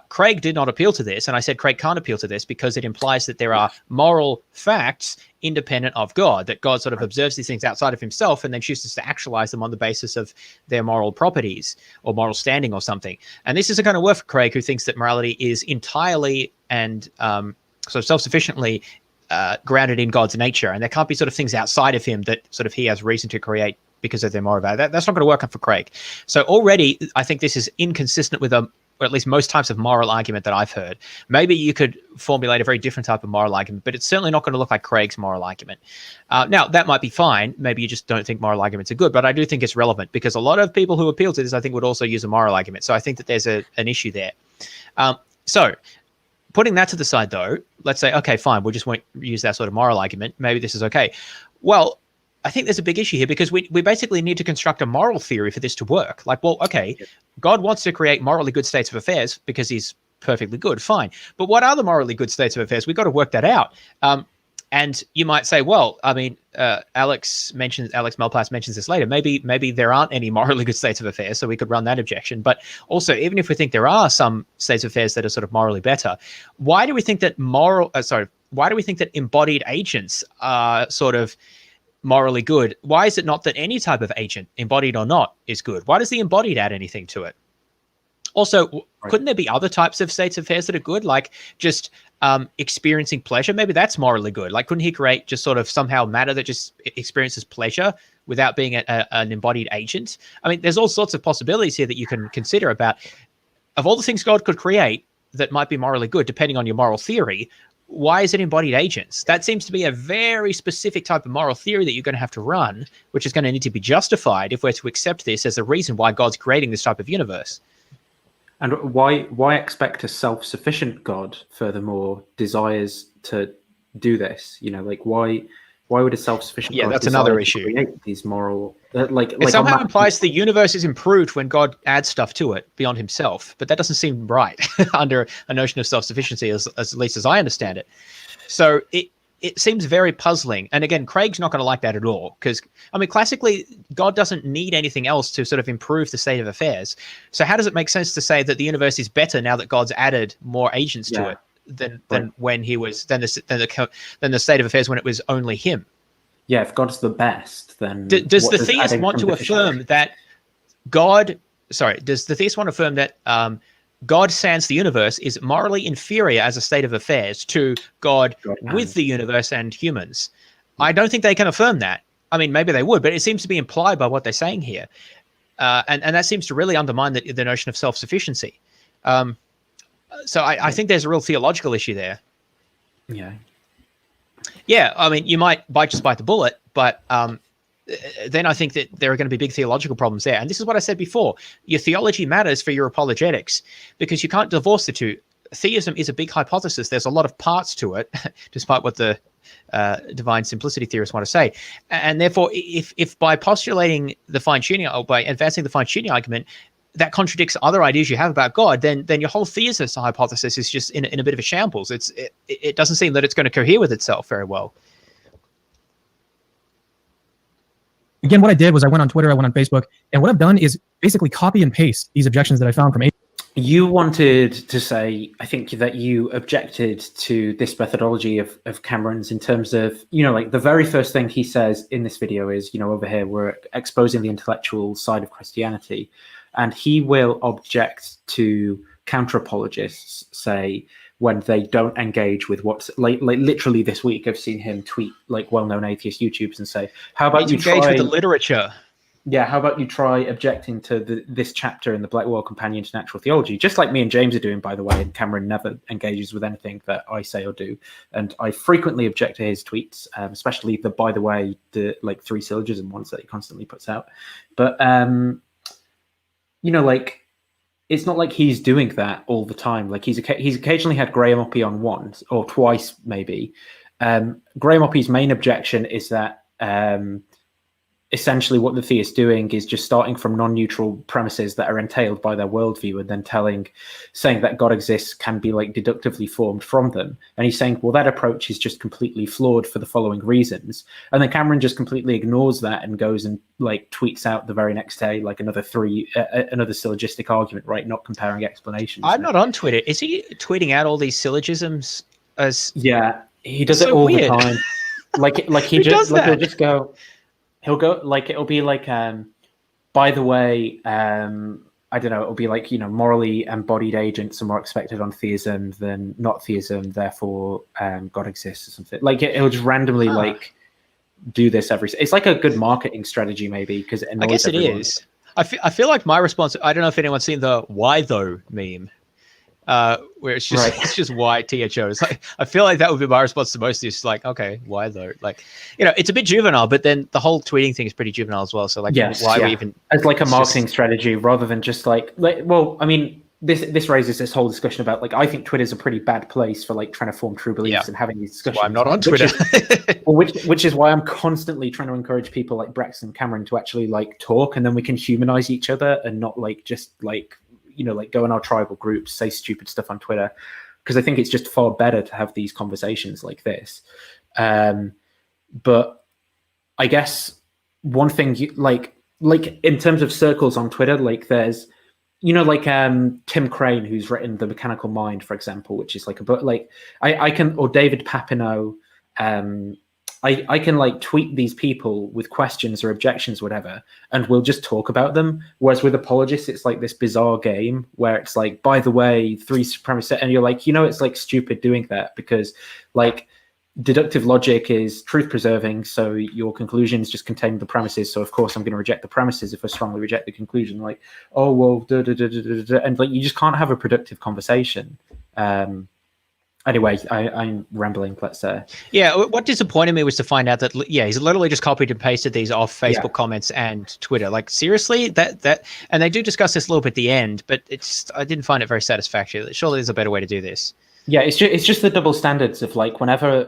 Craig did not appeal to this, and I said Craig can't appeal to this because it implies that there are moral facts independent of God, that God sort of observes these things outside of himself and then chooses to actualize them on the basis of their moral properties or moral standing or something. And this isn't going to work for Craig, who thinks that morality is entirely and sort of self-sufficiently grounded in God's nature, and there can't be sort of things outside of him that sort of he has reason to create because of their moral value. That's not going to work for Craig. So already, I think this is inconsistent with or at least most types of moral argument that I've heard. Maybe you could formulate a very different type of moral argument, but it's certainly not going to look like Craig's moral argument. Now, that might be fine. Maybe you just don't think moral arguments are good, but I do think it's relevant because a lot of people who appeal to this, I think, would also use a moral argument. So I think that there's an issue there. So putting that to the side, though, let's say, okay, fine, we just won't use that sort of moral argument. Maybe this is okay. Well, I think there's a big issue here because we basically need to construct a moral theory for this to work. Like, well, okay, God wants to create morally good states of affairs because he's perfectly good, fine. But what are the morally good states of affairs? We've got to work that out. And you might say, well, I mean, Alex Malpass mentions this later. Maybe there aren't any morally good states of affairs, so we could run that objection. But also, even if we think there are some states of affairs that are sort of morally better, why do we think that why do we think that embodied agents are sort of morally good? Why is it not that any type of agent, embodied or not, is good? Why does the embodied add anything to it? Also, couldn't there be other types of states of affairs that are good, like just experiencing pleasure? Maybe that's morally good. Like, couldn't he create just sort of somehow matter that just experiences pleasure without being an embodied agent? I mean, there's all sorts of possibilities here that you can consider about, of all the things God could create that might be morally good, depending on your moral theory. Why is it embodied agents? That seems to be a very specific type of moral theory that you're going to have to run, which is going to need to be justified if we're to accept this as a reason why God's creating this type of universe. And why expect a self-sufficient God, furthermore, desires to do this? Like why would a self-sufficient God that's another issue. Create these moral it somehow implies the universe is improved when God adds stuff to it beyond himself, but that doesn't seem right under a notion of self-sufficiency, as at least as I understand it. So it seems very puzzling. And again, Craig's not going to like that at all, because I mean, classically, God doesn't need anything else to sort of improve the state of affairs. So how does it make sense to say that the universe is better now that God's added more agents to it than when he was than the state of affairs when it was only him? Yeah, if God's the best, then does the theist want to affirm that God? Sorry, does the theist want to affirm that God sans the universe is morally inferior as a state of affairs to God with the universe and humans? I don't think they can affirm that. I mean, maybe they would, but it seems to be implied by what they're saying here, and that seems to really undermine the notion of self-sufficiency. So I think there's a real theological issue there. Yeah. Yeah, I mean, you might just bite the bullet, but then I think that there are going to be big theological problems there. And this is what I said before. Your theology matters for your apologetics because you can't divorce the two. Theism is a big hypothesis. There's a lot of parts to it, despite what the divine simplicity theorists want to say. And therefore, if by postulating the fine-tuning or by advancing the fine-tuning argument, that contradicts other ideas you have about God, then your whole theism hypothesis is just in a bit of a shambles. It doesn't seem that it's going to cohere with itself very well. Again, what I did was I went on Twitter, I went on Facebook, and what I've done is basically copy and paste these objections that I found from You wanted to say, I think, that you objected to this methodology of Cameron's in terms of, like the very first thing he says in this video is, over here, we're exposing the intellectual side of Christianity. And he will object to counter-apologists, say, when they don't engage with what's like literally this week, I've seen him tweet like well-known atheist YouTubers and say, how about you engage with the literature? Yeah, how about you try objecting to this chapter in the Blackwell Companion to Natural Theology, just like me and James are doing, by the way, and Cameron never engages with anything that I say or do. And I frequently object to his tweets, especially the, by the way, the like 3 syllogism ones that he constantly puts out. But, like, it's not like he's doing that all the time. Like he's occasionally had Graham Oppie on once or twice, maybe. Graham Oppie's main objection is that essentially what the theist's doing is just starting from non-neutral premises that are entailed by their worldview and then saying that God exists can be like deductively formed from them. And he's saying, well, that approach is just completely flawed for the following reasons. And then Cameron just completely ignores that and goes and like tweets out the very next day, like another syllogistic argument, right? Not comparing explanations. I'm not on Twitter. Is he tweeting out all these syllogisms as? Yeah, he does it all the time. He'll go like, it'll be like, by the way, I don't know, it'll be like, morally embodied agents are more expected on theism than not theism, therefore God exists or something. Like it'll just randomly like do this it's like a good marketing strategy maybe, because I guess it is. I feel like my response, I don't know if anyone's seen the why though meme. Where it's just it's just why THO. It's like I feel like that would be my response to most of this. Like, okay, why though? Like, it's a bit juvenile, but then the whole tweeting thing is pretty juvenile as well. So like, why we even as like a marketing strategy rather than just like well, I mean, this raises this whole discussion about like I think Twitter's a pretty bad place for like trying to form true beliefs and having these discussions. Well, I'm not on Twitter, which is why I'm constantly trying to encourage people like Brex and Cameron to actually like talk, and then we can humanize each other and not like just like. Like go in our tribal groups, say stupid stuff on Twitter, because I think it's just far better to have these conversations like this. But I guess one thing like in terms of circles on Twitter, like there's, Tim Crane, who's written The Mechanical Mind, for example, which is like a book, like I can, or David Papineau, I can like tweet these people with questions or objections, whatever, and we'll just talk about them. Whereas with apologists, it's like this bizarre game where it's like, by the way, 3 supremacy, and you're like, it's like stupid doing that because like deductive logic is truth preserving. So your conclusions just contain the premises. So of course I'm going to reject the premises if I strongly reject the conclusion. Like, oh, well, and like, you just can't have a productive conversation. Anyway, I'm rambling, let's say. Yeah, what disappointed me was to find out that, he's literally just copied and pasted these off Facebook comments and Twitter. Like, seriously? That, and they do discuss this a little bit at the end, but I didn't find it very satisfactory. Surely there's a better way to do this. Yeah, it's just the double standards of, like, whenever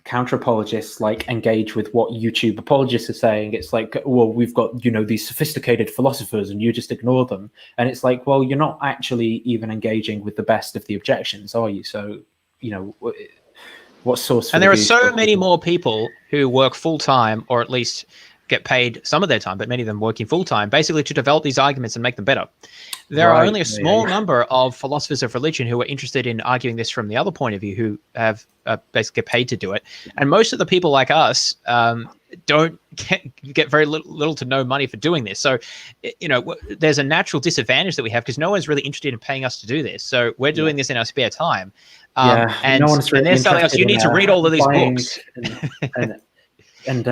counter-apologists, like, engage with what YouTube apologists are saying, it's like, well, we've got, these sophisticated philosophers and you just ignore them. And it's like, well, you're not actually even engaging with the best of the objections, are you? So, what source? And there are so many more people who work full-time, or at least get paid some of their time, but many of them working full-time, basically to develop these arguments and make them better. There are only a small number of philosophers of religion who are interested in arguing this from the other point of view, who have basically get paid to do it. And most of the people like us don't get very little to no money for doing this. So, there's a natural disadvantage that we have because no one's really interested in paying us to do this. So we're doing this in our spare time. And no one's really they're telling us, you need to read all of these books. And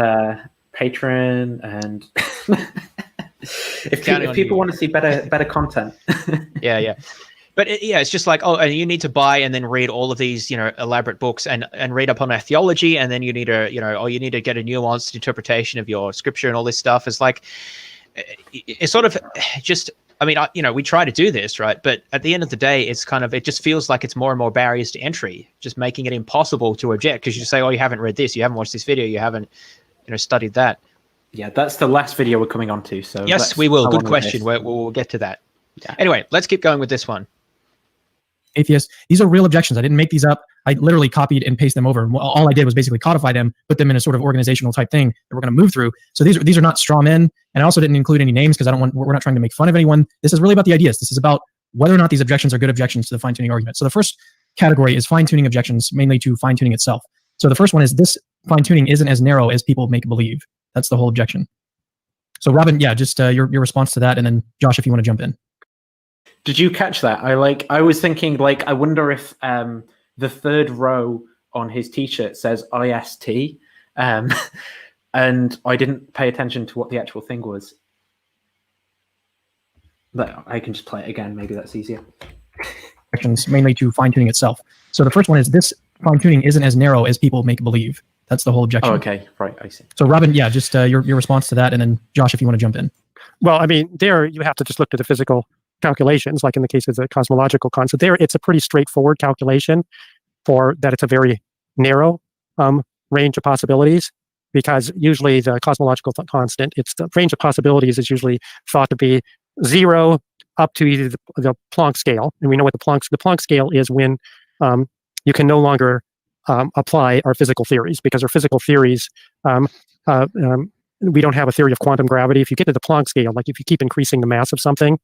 Patreon and if people want to see better content. Yeah. But yeah, it's just like, oh, and you need to buy and then read all of these, elaborate books and read up on our theology, and then you need to, you need to get a nuanced interpretation of your scripture and all this stuff. It's like, it's sort of just, I mean, we try to do this, right? But at the end of the day, it's kind of, it just feels like it's more and more barriers to entry, just making it impossible to object, because you say, oh, you haven't read this, you haven't watched this video, you haven't, studied that. Yeah, that's the last video we're coming on to. So yes, we will. Good question. We'll get to that. Yeah. Anyway, let's keep going with this one. Atheists. These are real objections. I didn't make these up. I literally copied and pasted them over. All I did was basically codify them, put them in a sort of organizational type thing that we're going to move through. So these are not straw men. And I also didn't include any names because we're not trying to make fun of anyone. This is really about the ideas. This is about whether or not these objections are good objections to the fine-tuning argument. So the first category is fine-tuning objections, mainly to fine-tuning itself. So the first one is this fine-tuning isn't as narrow as people make believe. That's the whole objection. So Robin, yeah, just your response to that, and then Josh, if you want to jump in. Did you catch that? I was thinking, I wonder if the third row on his t-shirt says IST, and I didn't pay attention to what the actual thing was. But I can just play it again. Maybe that's easier. Mainly to fine-tuning itself. So the first one is this fine-tuning isn't as narrow as people make believe. That's the whole objection. Oh, okay, right, I see. So Robin, yeah, just your response to that, and then Josh, if you want to jump in. Well, I mean, there you have to just look to the physical calculations, like in the case of the cosmological constant. There, it's a pretty straightforward calculation for that. It's a very narrow range of possibilities, because usually the cosmological constant, it's the range of possibilities is usually thought to be 0 up to either the Planck scale, and we know what the Planck scale is when you can no longer apply our physical theories, because our physical theories, we don't have a theory of quantum gravity. If you get to the Planck scale, like if you keep increasing the mass of something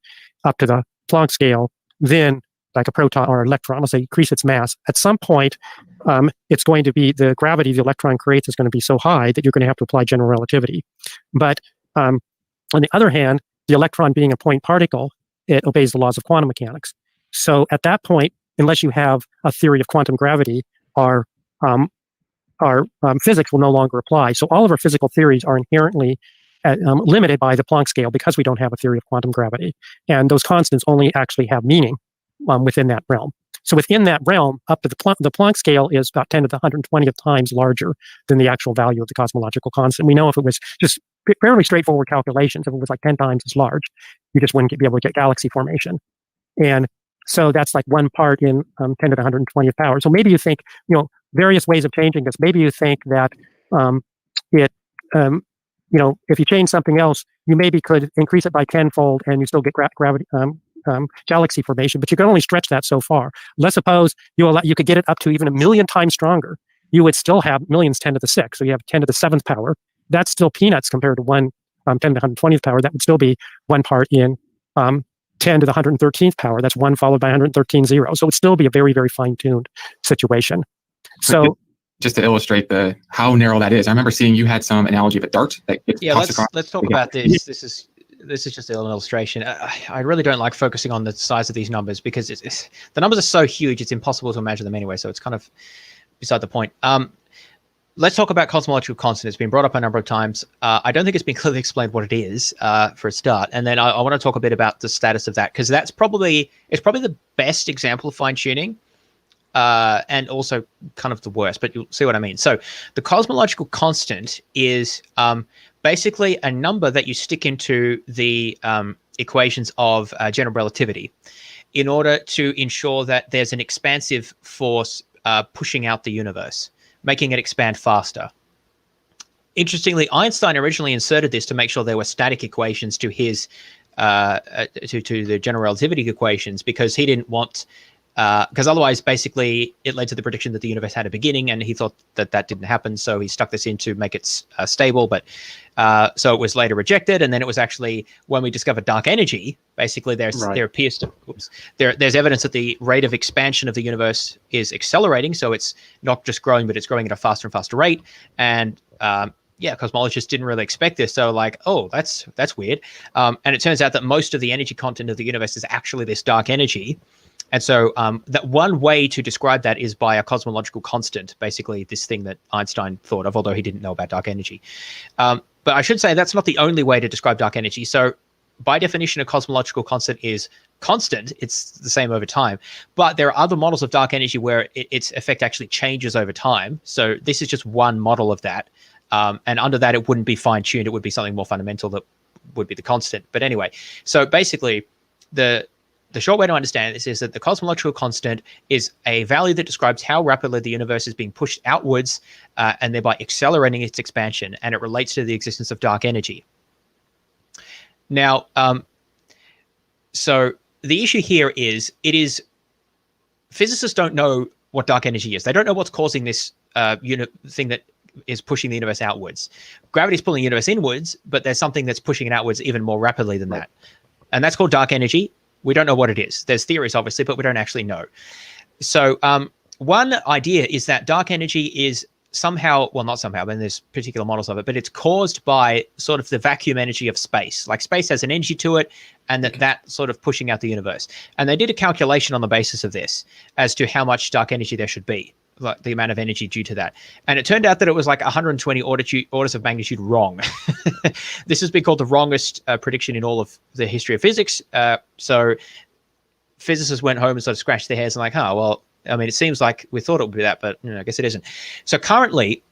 up to the Planck scale, then like a proton or electron, let's say, increase its mass. At some point, it's going to be the gravity the electron creates is going to be so high that you're going to have to apply general relativity. But on the other hand, the electron being a point particle, it obeys the laws of quantum mechanics. So at that point, unless you have a theory of quantum gravity, our physics will no longer apply. So all of our physical theories are inherently limited by the Planck scale, because we don't have a theory of quantum gravity. And those constants only actually have meaning within that realm. So within that realm, up to the Planck scale is about 10 to the 120th times larger than the actual value of the cosmological constant. We know if it was just fairly straightforward calculations, if it was like 10 times as large, you just wouldn't be able to get galaxy formation. And so that's like 1 part in 10 to the 120th power. So maybe you think, various ways of changing this. Maybe you think that if you change something else, you maybe could increase it by 10-fold and you still get gravity galaxy formation, but you can only stretch that so far. Let's suppose you could get it up to even 1,000,000 times stronger. You would still have millions 10 to the 6. So you have 10 to the 7th power. That's still peanuts compared to 10 to the 120th power. That would still be 1 part in 10 to the 113th power. That's 1 followed by 113 0. So it would still be a very, very fine-tuned situation. So just to illustrate how narrow that is, I remember seeing you had some analogy of a dart that gets tossed across. Let's talk about this. This is just an illustration. I really don't like focusing on the size of these numbers, because the numbers are so huge, it's impossible to imagine them anyway. So it's kind of beside the point. Let's talk about cosmological constant. It's been brought up a number of times. I don't think it's been clearly explained what it is for a start. And then I want to talk a bit about the status of that, because it's probably the best example of fine-tuning. And also kind of the worst, but you'll see what I mean. So the cosmological constant is basically a number that you stick into the equations of general relativity in order to ensure that there's an expansive force pushing out the universe, making it expand faster. Interestingly, Einstein originally inserted this to make sure there were static equations to his to the general relativity equations, because he didn't want because otherwise, basically, it led to the prediction that the universe had a beginning, and he thought that didn't happen, so he stuck this in to make it stable. But so it was later rejected, and then it was actually when we discovered dark energy. Basically, there's evidence that the rate of expansion of the universe is accelerating, so it's not just growing, but it's growing at a faster and faster rate. And cosmologists didn't really expect this, so that's weird. And it turns out that most of the energy content of the universe is actually this dark energy. And so that one way to describe that is by a cosmological constant, basically this thing that Einstein thought of, although he didn't know about dark energy. But I should say that's not the only way to describe dark energy. So by definition, a cosmological constant is constant. It's the same over time. But there are other models of dark energy where its effect actually changes over time. So this is just one model of that. And under that, it wouldn't be fine-tuned. It would be something more fundamental that would be the constant. But anyway, so basically, the short way to understand this is that the cosmological constant is a value that describes how rapidly the universe is being pushed outwards and thereby accelerating its expansion. And it relates to the existence of dark energy. Now, so the issue here is physicists don't know what dark energy is. They don't know what's causing this thing that is pushing the universe outwards. Gravity is pulling the universe inwards, but there's something that's pushing it outwards even more rapidly than that. And that's called dark energy. We don't know what it is. There's theories, obviously, but we don't actually know. So one idea is that dark energy is somehow, well, not somehow, but there's particular models of it, but it's caused by sort of the vacuum energy of space. Like space has an energy to it, and that sort of pushing out the universe. And they did a calculation on the basis of this as to how much dark energy there should be, like the amount of energy due to that. And it turned out that it was like 120 orders of magnitude wrong. This has been called the wrongest prediction in all of the history of physics. So physicists went home and sort of scratched their heads and like, oh, well, I mean, it seems like we thought it would be that, but I guess it isn't. So currently,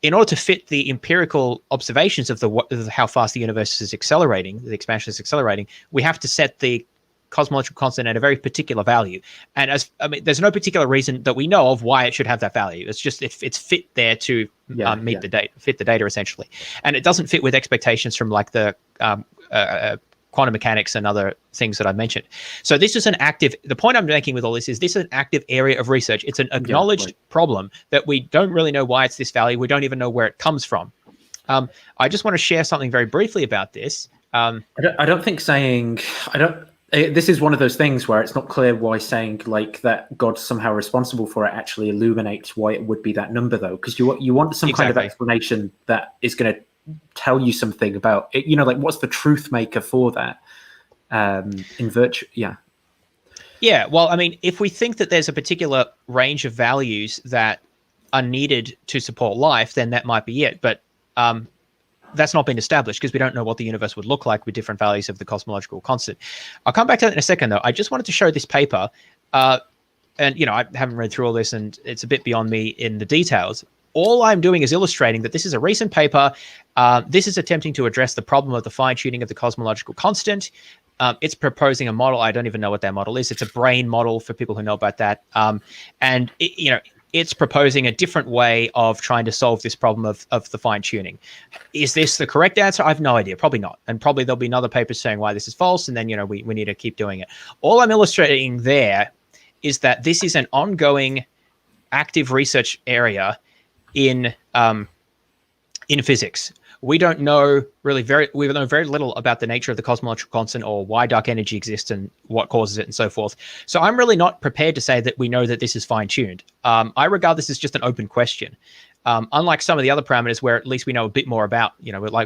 in order to fit the empirical observations of how fast the universe is accelerating, the expansion is accelerating, we have to set the cosmological constant at a very particular value. And there's no particular reason that we know of why it should have that value. It's just it's fit there to fit the data essentially, and it doesn't fit with expectations from like the quantum mechanics and other things that I mentioned. So this is the point I'm making with all this is this is an active area of research. It's an acknowledged problem that we don't really know why it's this value. We don't even know where it comes from. I just want to share something very briefly about this. I don't think saying, this is one of those things where it's not clear why saying like that God's somehow responsible for it actually illuminates why it would be that number though. Because you want some kind of explanation that is going to tell you something about it, like what's the truth maker for that in virtue. Yeah, well, I mean, if we think that there's a particular range of values that are needed to support life, then that might be it. But that's not been established because we don't know what the universe would look like with different values of the cosmological constant. I'll come back to that in a second, though. I just wanted to show this paper. And, I haven't read through all this, and it's a bit beyond me in the details. All I'm doing is illustrating that this is a recent paper. This is attempting to address the problem of the fine-tuning of the cosmological constant. It's proposing a model. I don't even know what that model is. It's a brain model for people who know about that. And it's proposing a different way of trying to solve this problem of the fine-tuning. Is this the correct answer? I have no idea. Probably not. And probably there'll be another paper saying why this is false, and then we need to keep doing it. All I'm illustrating there is that this is an ongoing active research area in physics. We don't know we know very little about the nature of the cosmological constant or why dark energy exists and what causes it and so forth. So I'm really not prepared to say that we know that this is fine-tuned. I regard this as just an open question. Unlike some of the other parameters where at least we know a bit more about,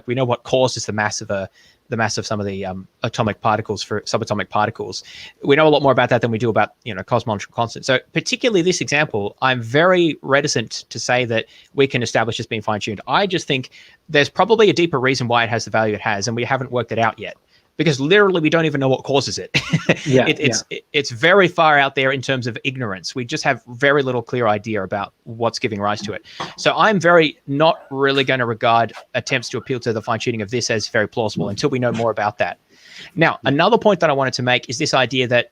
we know what causes the mass of some of the atomic particles for subatomic particles. We know a lot more about that than we do about, cosmological constant. So particularly this example, I'm very reticent to say that we can establish as being fine-tuned. I just think there's probably a deeper reason why it has the value it has, and we haven't worked it out yet. Because literally we don't even know what causes it. It's very far out there in terms of ignorance. We just have very little clear idea about what's giving rise to it. So I'm not really going to regard attempts to appeal to the fine-tuning of this as very plausible until we know more about that. Now, another point that I wanted to make is this idea that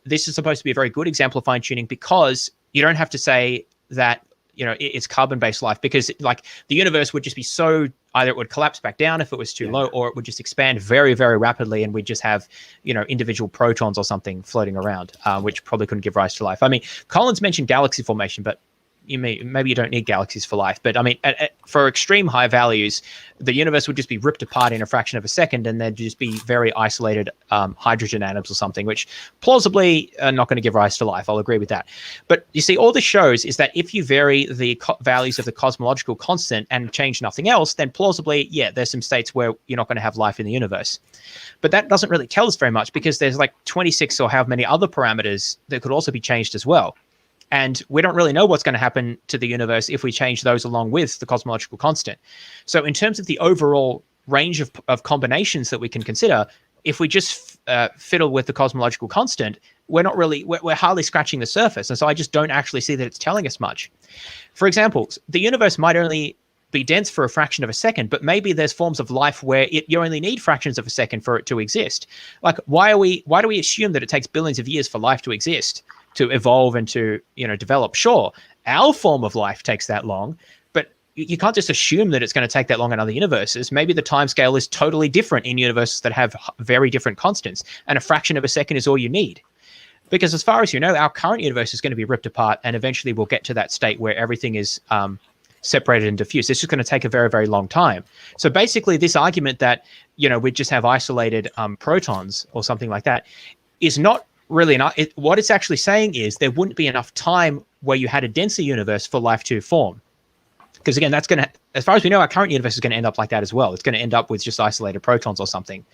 this is supposed to be a very good example of fine-tuning because you don't have to say that it's carbon-based life, because like the universe would just be so, either it would collapse back down if it was too low, or it would just expand very, very rapidly, and we'd just have individual protons or something floating around, which probably couldn't give rise to life. I mean, Collins mentioned galaxy formation, but maybe you don't need galaxies for life. But I mean, for extreme high values, the universe would just be ripped apart in a fraction of a second, and there'd just be very isolated hydrogen atoms or something, which plausibly are not going to give rise to life. I'll agree with that. But you see, all this shows is that if you vary the values of the cosmological constant and change nothing else, then plausibly, there's some states where you're not going to have life in the universe. But that doesn't really tell us very much, because there's like 26 or how many other parameters that could also be changed as well. And we don't really know what's going to happen to the universe if we change those along with the cosmological constant. So in terms of the overall range of combinations that we can consider, if we just fiddle with the cosmological constant, we're hardly scratching the surface. And so I just don't actually see that it's telling us much. For example, the universe might only be dense for a fraction of a second, but maybe there's forms of life where you only need fractions of a second for it to exist. Like, why do we assume that it takes billions of years for life to exist, to evolve and to, develop? Sure, our form of life takes that long, but you can't just assume that it's going to take that long in other universes. Maybe the timescale is totally different in universes that have very different constants, and a fraction of a second is all you need. Because as far as you know, our current universe is going to be ripped apart, and eventually we'll get to that state where everything is separated and diffused. It's just going to take a very, very long time. So basically, this argument that we just have isolated protons or something like that is not really enough. What it's actually saying is there wouldn't be enough time where you had a denser universe for life to form. Because again, that's going to, as far as we know, our current universe is going to end up like that as well. It's going to end up with just isolated protons or something.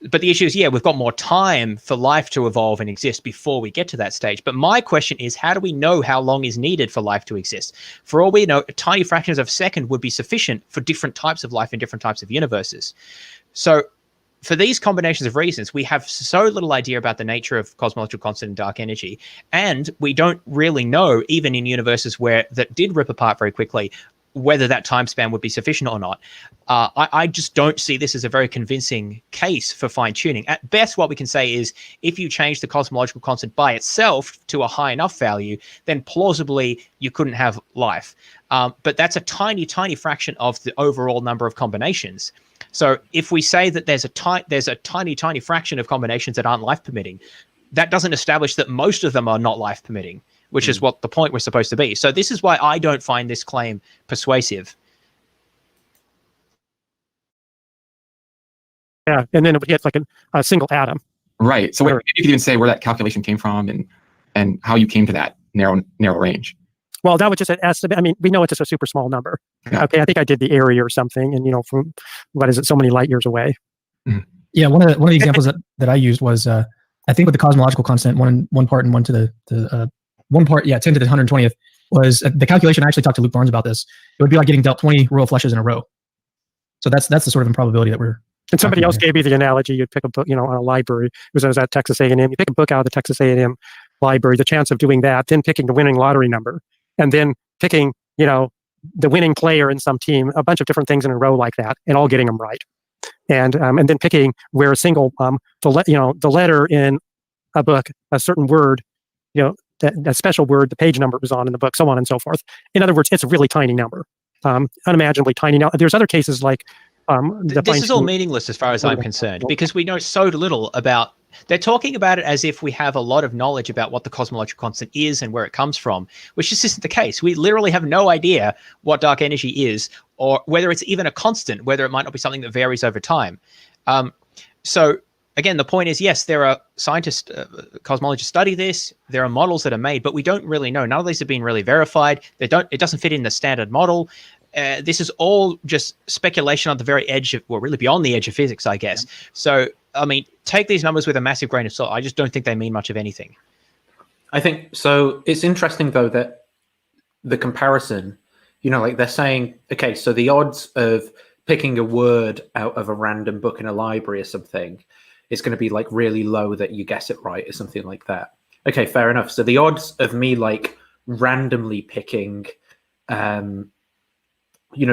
But the issue is, we've got more time for life to evolve and exist before we get to that stage. But my question is, how do we know how long is needed for life to exist? For all we know, tiny fractions of a second would be sufficient for different types of life in different types of universes. So for these combinations of reasons, we have so little idea about the nature of cosmological constant and dark energy. And we don't really know, even in universes that did rip apart very quickly, whether that time span would be sufficient or not. I just don't see this as a very convincing case for fine-tuning. At best, what we can say is if you change the cosmological constant by itself to a high enough value, then plausibly you couldn't have life. But that's a tiny, tiny fraction of the overall number of combinations. So if we say that there's a tiny, tiny fraction of combinations that aren't life-permitting, that doesn't establish that most of them are not life-permitting, which is what the point we're supposed to be. So this is why I don't find this claim persuasive. Yeah, and then it would hit like a single atom. Right. So maybe you could even say where that calculation came from and how you came to that narrow range. Well, that would just estimate. I mean, we know it's just a super small number. Yeah. Okay, I think I did the area or something, and from what is it, so many light years away. Mm-hmm. Yeah, one of the examples that I used was I think with the cosmological constant, one part and one to the 10 to the 120th was the calculation. I actually talked to Luke Barnes about this. It would be like getting dealt 20 royal flushes in a row. So that's the sort of improbability that we're. And somebody else gave me the analogy. You'd pick a book, on a library. I was at Texas A&M. You pick a book out of the Texas A&M library. The chance of doing that, then picking the winning lottery number, and then picking, the winning player in some team, a bunch of different things in a row like that, and all getting them right. And then picking where a single the letter in a book, a certain word, that special word, the page number was on in the book, so on and so forth. In other words, it's a really tiny number, unimaginably tiny. Now, there's other cases like this is all meaningless as far as I'm concerned, because we know so little about. They're talking about it as if we have a lot of knowledge about what the cosmological constant is and where it comes from, which just isn't the case. We literally have no idea what dark energy is, or whether it's even a constant, whether it might not be something that varies over time. So again, the point is, yes, there are scientists, cosmologists study this. There are models that are made, but we don't really know. None of these have been really verified. It doesn't fit in the standard model. This is all just speculation on the very edge of, really beyond the edge of physics, I guess. So, I mean, take these numbers with a massive grain of salt. I just don't think they mean much of anything. I think so. It's interesting though that the comparison, like they're saying, okay, so the odds of picking a word out of a random book in a library or something is going to be like really low that you guess it right or something like that. Okay, fair enough. So the odds of me like randomly picking,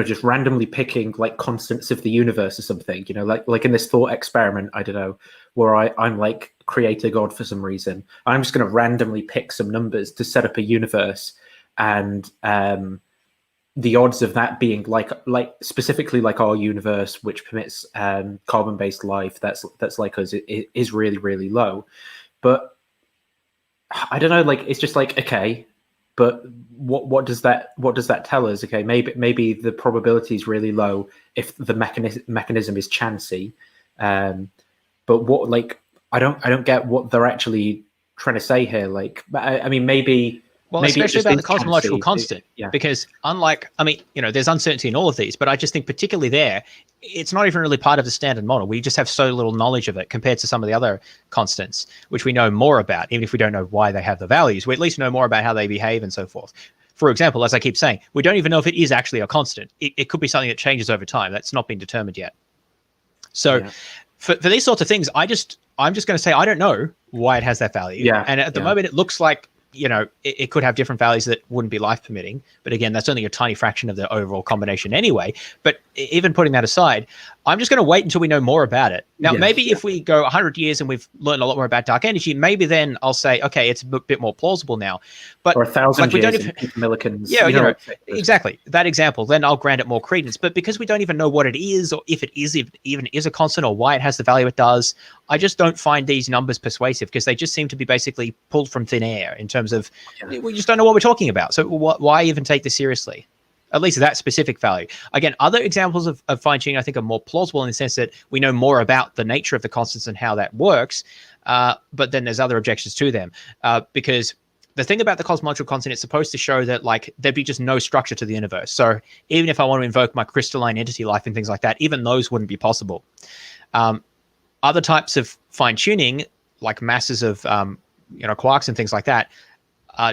just randomly picking like constants of the universe or something, like in this thought experiment, I don't know, where I'm like create a god for some reason. I'm just going to randomly pick some numbers to set up a universe, and the odds of that being like specifically like our universe, which permits carbon-based life that's like us, is really, really low. But I don't know, like it's just like, okay, but what does that tell us? Okay, maybe the probability is really low if the mechanism is chancy, but what, like I don't get what they're actually trying to say here. Like I mean, maybe. Well, maybe especially about the chancy. cosmological constant, because unlike, there's uncertainty in all of these, but I just think particularly there, it's not even really part of the standard model. We just have so little knowledge of it compared to some of the other constants, which we know more about, even if we don't know why they have the values. We at least know more about how they behave and so forth. for example, as I keep saying, we don't even know if it is actually a constant. It could be something that changes over time. That's not been determined yet. So for these sorts of things, I'm just going to say I don't know why it has that value. Yeah. And at the moment, it looks like, you know, it could have different values that wouldn't be life permitting. But again, that's only a tiny fraction of the overall combination anyway. But even putting that aside, I'm just going to wait until we know more about it. Now, maybe if we go 100 years and we've learned a lot more about dark energy, maybe then I'll say, okay, it's a bit more plausible now. But or 1,000 we years don't even, Millican's. yeah, you know, exactly. That example, then I'll grant it more credence. But because we don't even know what it is, or if it even is a constant, or why it has the value it does, I just don't find these numbers persuasive, because they just seem to be basically pulled from thin air in terms of we just don't know what we're talking about. So why even take this seriously? At least that specific value. Again, other examples of fine-tuning I think are more plausible in the sense that we know more about the nature of the constants and how that works. But then there's other objections to them, because the thing about the cosmological constant, it's supposed to show that like there'd be just no structure to the universe. So even if I want to invoke my crystalline entity life and things like that, even those wouldn't be possible. Other types of fine-tuning, like masses of quarks and things like that,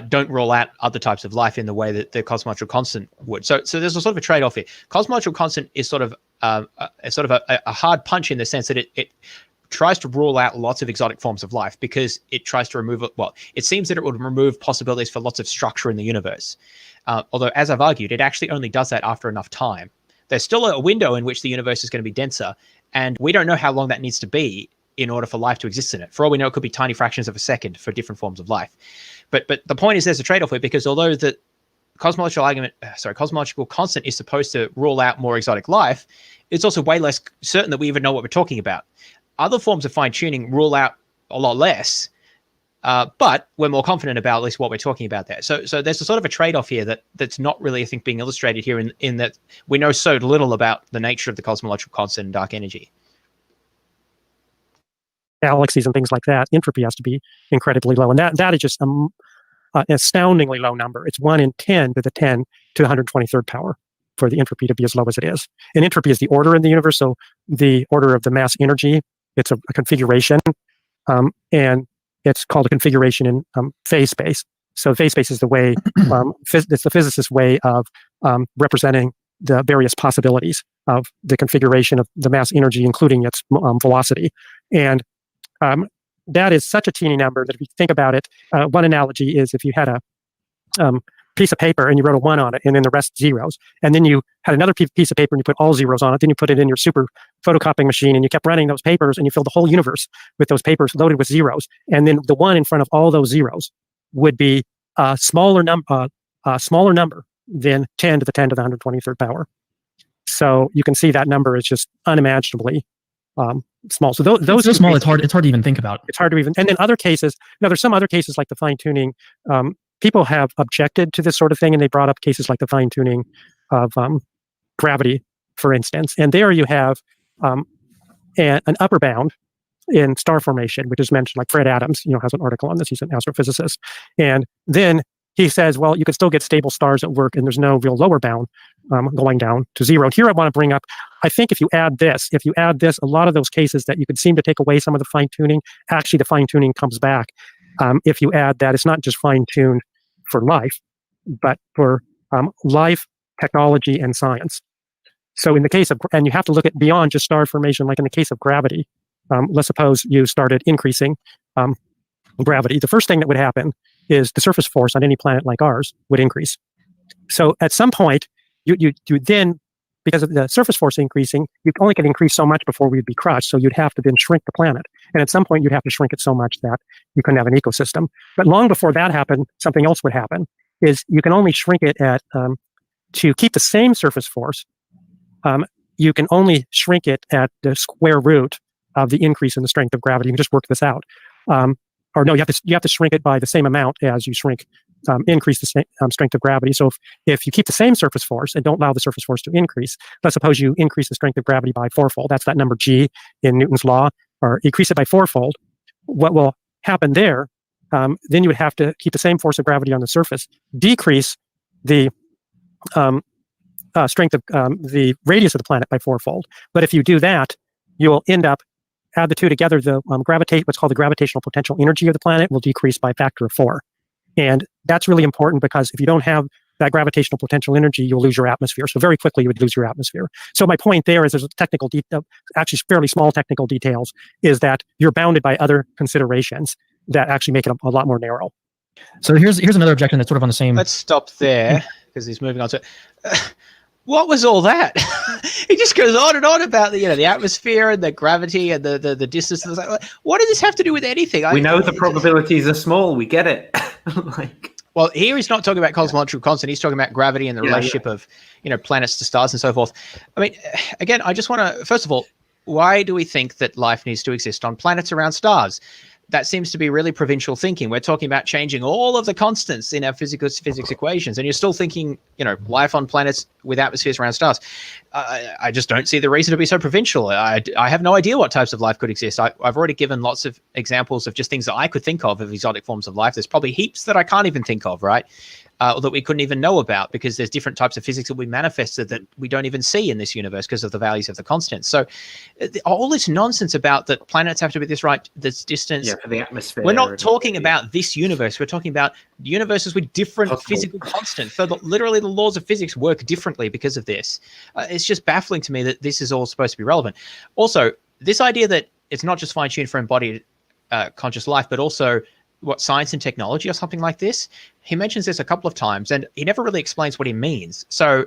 don't rule out other types of life in the way that the cosmological constant would. So there's a sort of a trade-off here. Cosmological constant is sort of a hard punch in the sense that it tries to rule out lots of exotic forms of life, because it tries to remove, well, it seems that it would remove possibilities for lots of structure in the universe. Although, as I've argued, it actually only does that after enough time. There's still a window in which the universe is going to be denser, and we don't know how long that needs to be in order for life to exist in it. For all we know, it could be tiny fractions of a second for different forms of life. But the point is there's a trade-off here, because although the cosmological constant is supposed to rule out more exotic life, it's also way less certain that we even know what we're talking about. Other forms of fine-tuning rule out a lot less, but we're more confident about at least what we're talking about there. So there's a sort of a trade-off here that's not really, I think, being illustrated here in that we know so little about the nature of the cosmological constant and dark energy. Galaxies and things like that, entropy has to be incredibly low. And that is just an astoundingly low number. It's 1 in 10 to the 10 to the 123rd power for the entropy to be as low as it is. And entropy is the order in the universe, so the order of the mass energy. It's a configuration, and it's called a configuration in phase space. So phase space is the way, it's the physicist's way of representing the various possibilities of the configuration of the mass energy, including its velocity. And that is such a teeny number that if you think about it, one analogy is if you had a piece of paper and you wrote a 1 on it and then the rest zeros, and then you had another piece of paper and you put all zeros on it, then you put it in your super photocopying machine and you kept running those papers and you filled the whole universe with those papers loaded with zeros, and then the 1 in front of all those zeros would be a smaller number than 10 to the 10 to the 123rd power. So you can see that number is just unimaginably small. So those it's so small, it's hard to even think about. It's hard to even. And then other cases. Now there's some other cases like the fine tuning. People have objected to this sort of thing, and they brought up cases like the fine tuning of gravity, for instance. And there you have an upper bound in star formation, which is mentioned. Like Fred Adams, has an article on this. He's an astrophysicist, and then he says, well, you can still get stable stars at work, and there's no real lower bound going down to zero. And here I want to bring up, I think if you add this, a lot of those cases that you could seem to take away some of the fine-tuning, actually the fine-tuning comes back. If you add that, it's not just fine-tuned for life, but for life, technology, and science. So in the case of, and you have to look at beyond just star formation, like in the case of gravity, let's suppose you started increasing gravity. The first thing that would happen is the surface force on any planet like ours would increase. So at some point, you then, because of the surface force increasing, you only can increase so much before we'd be crushed. So you'd have to then shrink the planet. And at some point, you'd have to shrink it so much that you couldn't have an ecosystem. But long before that happened, something else would happen, is you can only shrink it at, to keep the same surface force, you can only shrink it at the square root of the increase in the strength of gravity. You can just work this out. Or no, you have to shrink it by the same amount as you increase the strength of gravity. So if you keep the same surface force and don't allow the surface force to increase, let's suppose you increase the strength of gravity by 4-fold. That's that number G in Newton's law, or increase it by 4-fold. What will happen there? Then you would have to keep the same force of gravity on the surface, decrease the strength of the radius of the planet by 4-fold. But if you do that, you will end up, add the two together, the what's called the gravitational potential energy of the planet will decrease by a factor of 4. And that's really important, because if you don't have that gravitational potential energy, you'll lose your atmosphere. So very quickly you would lose your atmosphere. So my point there is there's a technical detail, actually fairly small technical details, is that you're bounded by other considerations that actually make it a lot more narrow. So here's another objection that's sort of on the same. Let's stop there because he's moving on to. What was all that? He just goes on and on about the atmosphere and the gravity and the distance. What does this have to do with anything? We know the probabilities are small. We get it. Well, here he's not talking about cosmological constant. He's talking about gravity and the relationship of planets to stars and so forth. I mean, again, I just want to first of all, why do we think that life needs to exist on planets around stars? That seems to be really provincial thinking. We're talking about changing all of the constants in our physics equations, and you're still thinking, life on planets with atmospheres around stars. I just don't see the reason to be so provincial. I have no idea what types of life could exist. I've already given lots of examples of just things that I could think of exotic forms of life. There's probably heaps that I can't even think of, right? Or that we couldn't even know about because there's different types of physics that we manifested that we don't even see in this universe because of the values of the constants. So all this nonsense about that planets have to be this distance. Yeah, for the atmosphere. We're not talking about this universe. We're talking about universes with different physical constants. So literally the laws of physics work differently because of this. It's just baffling to me that this is all supposed to be relevant. Also, this idea that it's not just fine-tuned for embodied conscious life, but also science and technology or something like this. He mentions this a couple of times and he never really explains what he means. So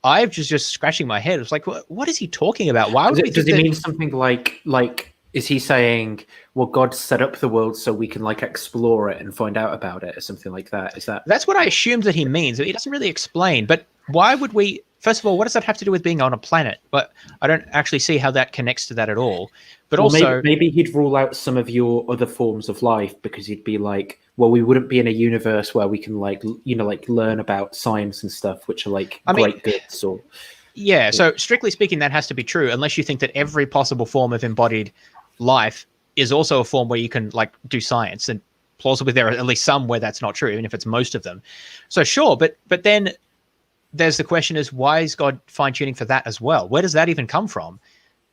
I'm just scratching my head. It's like, what is he talking about? Why would does he mean something like is he saying, well, God set up the world so we can explore it and find out about it or something like that? That's what I assumed that he means. He doesn't really explain, but why would we, first of all, what does that have to do with being on a planet? But I don't actually see how that connects to that at all. But also maybe he'd rule out some of your other forms of life because he'd be like, well, we wouldn't be in a universe where we can learn about science and stuff, which are great goods or. Yeah. So strictly speaking, that has to be true unless you think that every possible form of embodied life is also a form where you can do science, and plausibly there are at least some where that's not true, even if it's most of them. So sure. But then there's the question is, why is God fine tuning for that as well? Where does that even come from?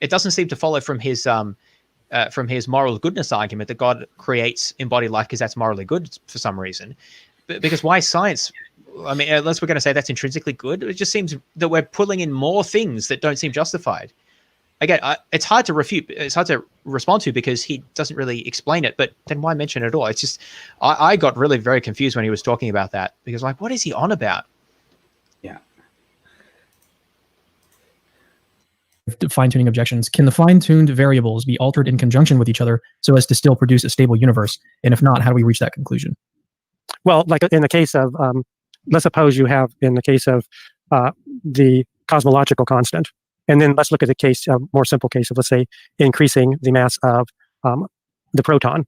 It doesn't seem to follow from his moral goodness argument that God creates embodied life because that's morally good for some reason. Because why science? I mean, unless we're going to say that's intrinsically good, it just seems that we're pulling in more things that don't seem justified. Again, it's hard to refute. It's hard to respond to because he doesn't really explain it. But then why mention it at all? It's just I got really very confused when he was talking about that because what is he on about? Yeah. Fine-tuning objections. Can the fine-tuned variables be altered in conjunction with each other so as to still produce a stable universe? And if not, how do we reach that conclusion? Well, like in the case of, let's suppose you have in the case of the cosmological constant, and then let's look at the case, more simple case of, let's say, increasing the mass of the proton.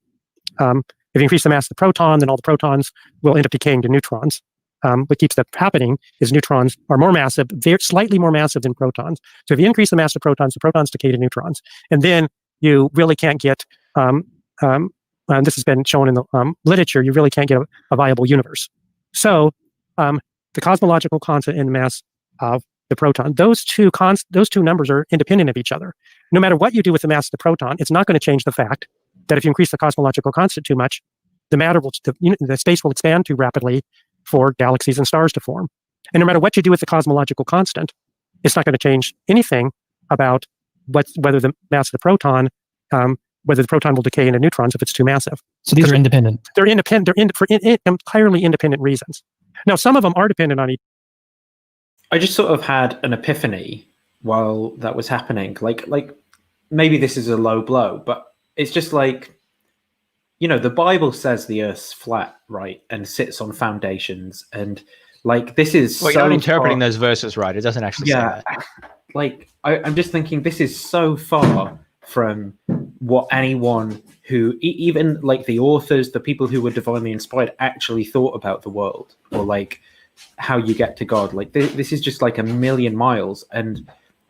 If you increase the mass of the proton, then all the protons will end up decaying to neutrons. What keeps that happening is neutrons are more massive, they're slightly more massive than protons. So if you increase the mass of protons, the protons decay to neutrons. And then you really can't get, this has been shown in the literature, you really can't get a viable universe. So the cosmological constant and the mass of the proton, those two numbers are independent of each other. No matter what you do with the mass of the proton, it's not going to change the fact that if you increase the cosmological constant too much, the space will expand too rapidly for galaxies and stars to form. And no matter what you do with the cosmological constant, it's not going to change anything about whether the mass of the proton, whether the proton will decay into neutrons if it's too massive. So these are independent. They're independent. For entirely independent reasons. Now, some of them are dependent on each. I just sort of had an epiphany while that was happening. Like maybe this is a low blow, but it's just the Bible says the Earth's flat, right, and sits on foundations, and this is. Well, you're not interpreting those verses right. It doesn't actually say that. I'm just thinking this is so far from what anyone who, even the authors, the people who were divinely inspired, actually thought about the world, or how you get to God. This is just a million miles, and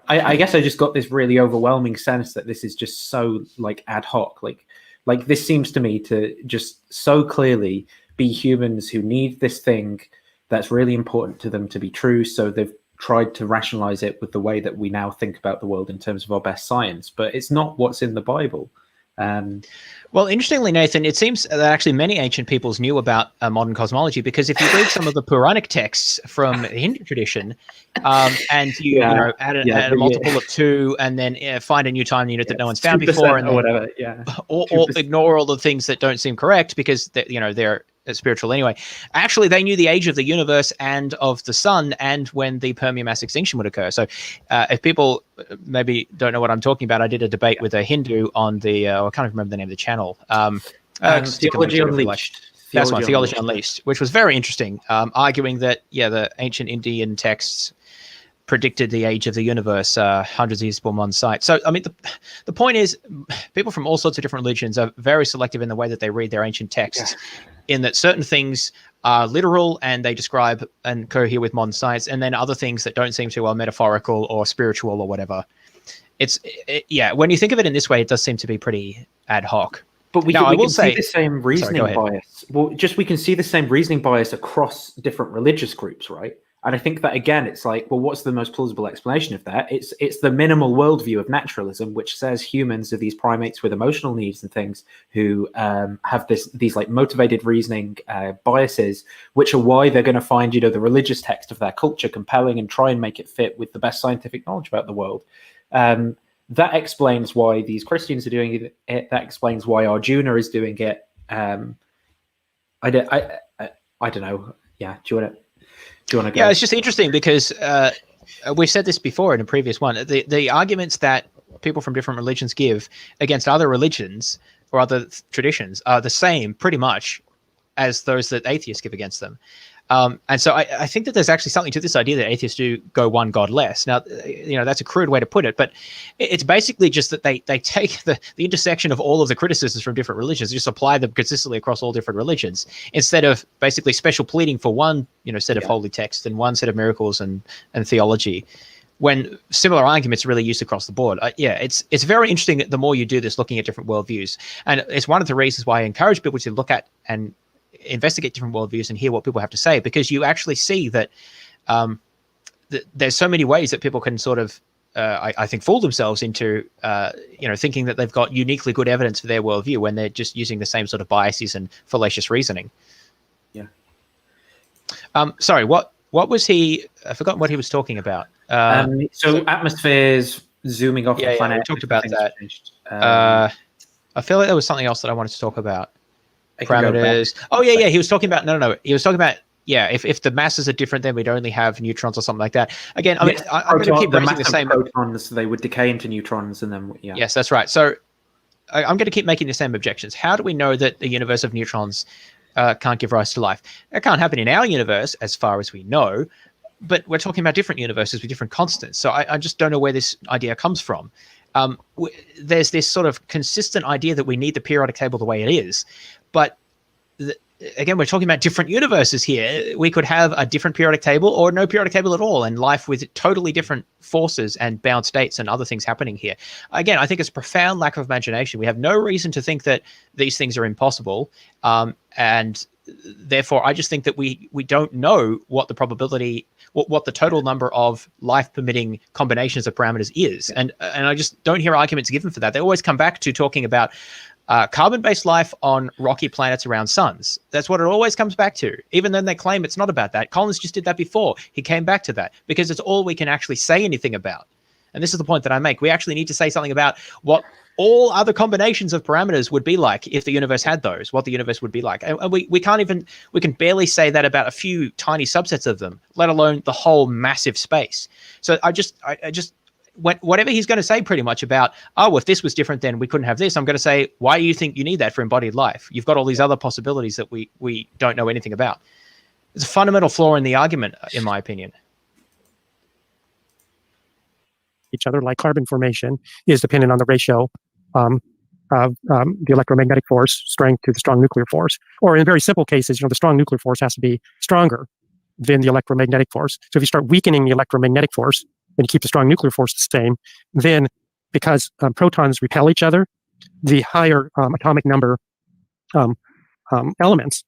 I guess I just got this really overwhelming sense that this is just so ad hoc. This seems to me to just so clearly be humans who need this thing that's really important to them to be true. So they've tried to rationalize it with the way that we now think about the world in terms of our best science, but it's not what's in the Bible. Well, interestingly, Nathan, it seems that actually many ancient peoples knew about modern cosmology, because if you read some of the Puranic texts from the Hindu tradition, and you add a multiple of 2, and then find a new time unit that no one's found before, and or whatever, or ignore all the things that don't seem correct because they're spiritual anyway. Actually, they knew the age of the universe and of the sun, and when the Permian mass extinction would occur. So, if people maybe don't know what I'm talking about, I did a debate with a Hindu on the I can't remember the name of the channel. Theology Unleashed. That's one, Theology Unleashed, which was very interesting, arguing that the ancient Indian texts predicted the age of the universe hundreds of years before modern science. So, I mean, the point is, people from all sorts of different religions are very selective in the way that they read their ancient texts, in that certain things are literal and they describe and cohere with modern science, and then other things that don't seem to are metaphorical or spiritual or whatever. When you think of it in this way, it does seem to be pretty ad hoc. But we can see the same reasoning bias. Well, we can see the same reasoning bias across different religious groups, right? And I think that, again, it's like, well, what's the most plausible explanation of that? It's the minimal worldview of naturalism, which says humans are these primates with emotional needs and things who have these like motivated reasoning biases, which are why they're going to find, the religious text of their culture compelling and try and make it fit with the best scientific knowledge about the world. That explains why these Christians are doing it. That explains why Arjuna is doing it. I don't know. Yeah. Do you want to go? Yeah, it's just interesting because we've said this before in a previous one. The arguments that people from different religions give against other religions or other traditions are the same pretty much as those that atheists give against them. And so I think that there's actually something to this idea that atheists do go one God less. Now, that's a crude way to put it, but it's basically just that they take the intersection of all of the criticisms from different religions, just apply them consistently across all different religions, instead of basically special pleading for one set of holy texts and one set of miracles and theology, when similar arguments are really used across the board. It's very interesting the more you do this, looking at different worldviews. And it's one of the reasons why I encourage people to look at and investigate different worldviews and hear what people have to say, because you actually see that there's so many ways that people can sort of, I think, fool themselves into, thinking that they've got uniquely good evidence for their worldview when they're just using the same sort of biases and fallacious reasoning. Yeah. Sorry, what was he? I forgot what he was talking about. So atmospheres zooming off the planet. We talked about that. I feel like there was something else that I wanted to talk about. Parameters. Oh yeah. He was talking about no. He was talking about if the masses are different, then we'd only have neutrons or something like that. Again, I'm going to keep raising the same protons. They would decay into neutrons, and then Yes, that's right. So I'm going to keep making the same objections. How do we know that the universe of neutrons can't give rise to life? It can't happen in our universe, as far as we know. But we're talking about different universes with different constants. So I just don't know where this idea comes from. There's this sort of consistent idea that we need the periodic table the way it is. But again, we're talking about different universes here. We could have a different periodic table or no periodic table at all, and life with totally different forces and bound states and other things happening here. Again, I think it's a profound lack of imagination. We have no reason to think that these things are impossible. And therefore, I just think that we don't know what the probability, what the total number of life-permitting combinations of parameters is. And I just don't hear arguments given for that. They always come back to talking about carbon-based life on rocky planets around suns. That's what it always comes back to, even then they claim it's not about that. Collins just did that before. He came back to that because it's all we can actually say anything about. And this is the point that I make. We actually need to say something about what all other combinations of parameters would be like if the universe had those, what the universe would be like. And we can barely say that about a few tiny subsets of them, let alone the whole massive space. So I just whatever he's going to say pretty much about, if this was different, then we couldn't have this. I'm going to say, why do you think you need that for embodied life? You've got all these other possibilities that we don't know anything about. It's a fundamental flaw in the argument, in my opinion. Each other, like carbon formation, is dependent on the ratio of the electromagnetic force strength to the strong nuclear force. Or in very simple cases, the strong nuclear force has to be stronger than the electromagnetic force. So if you start weakening the electromagnetic force and you keep the strong nuclear force the same, then because protons repel each other, the higher atomic number elements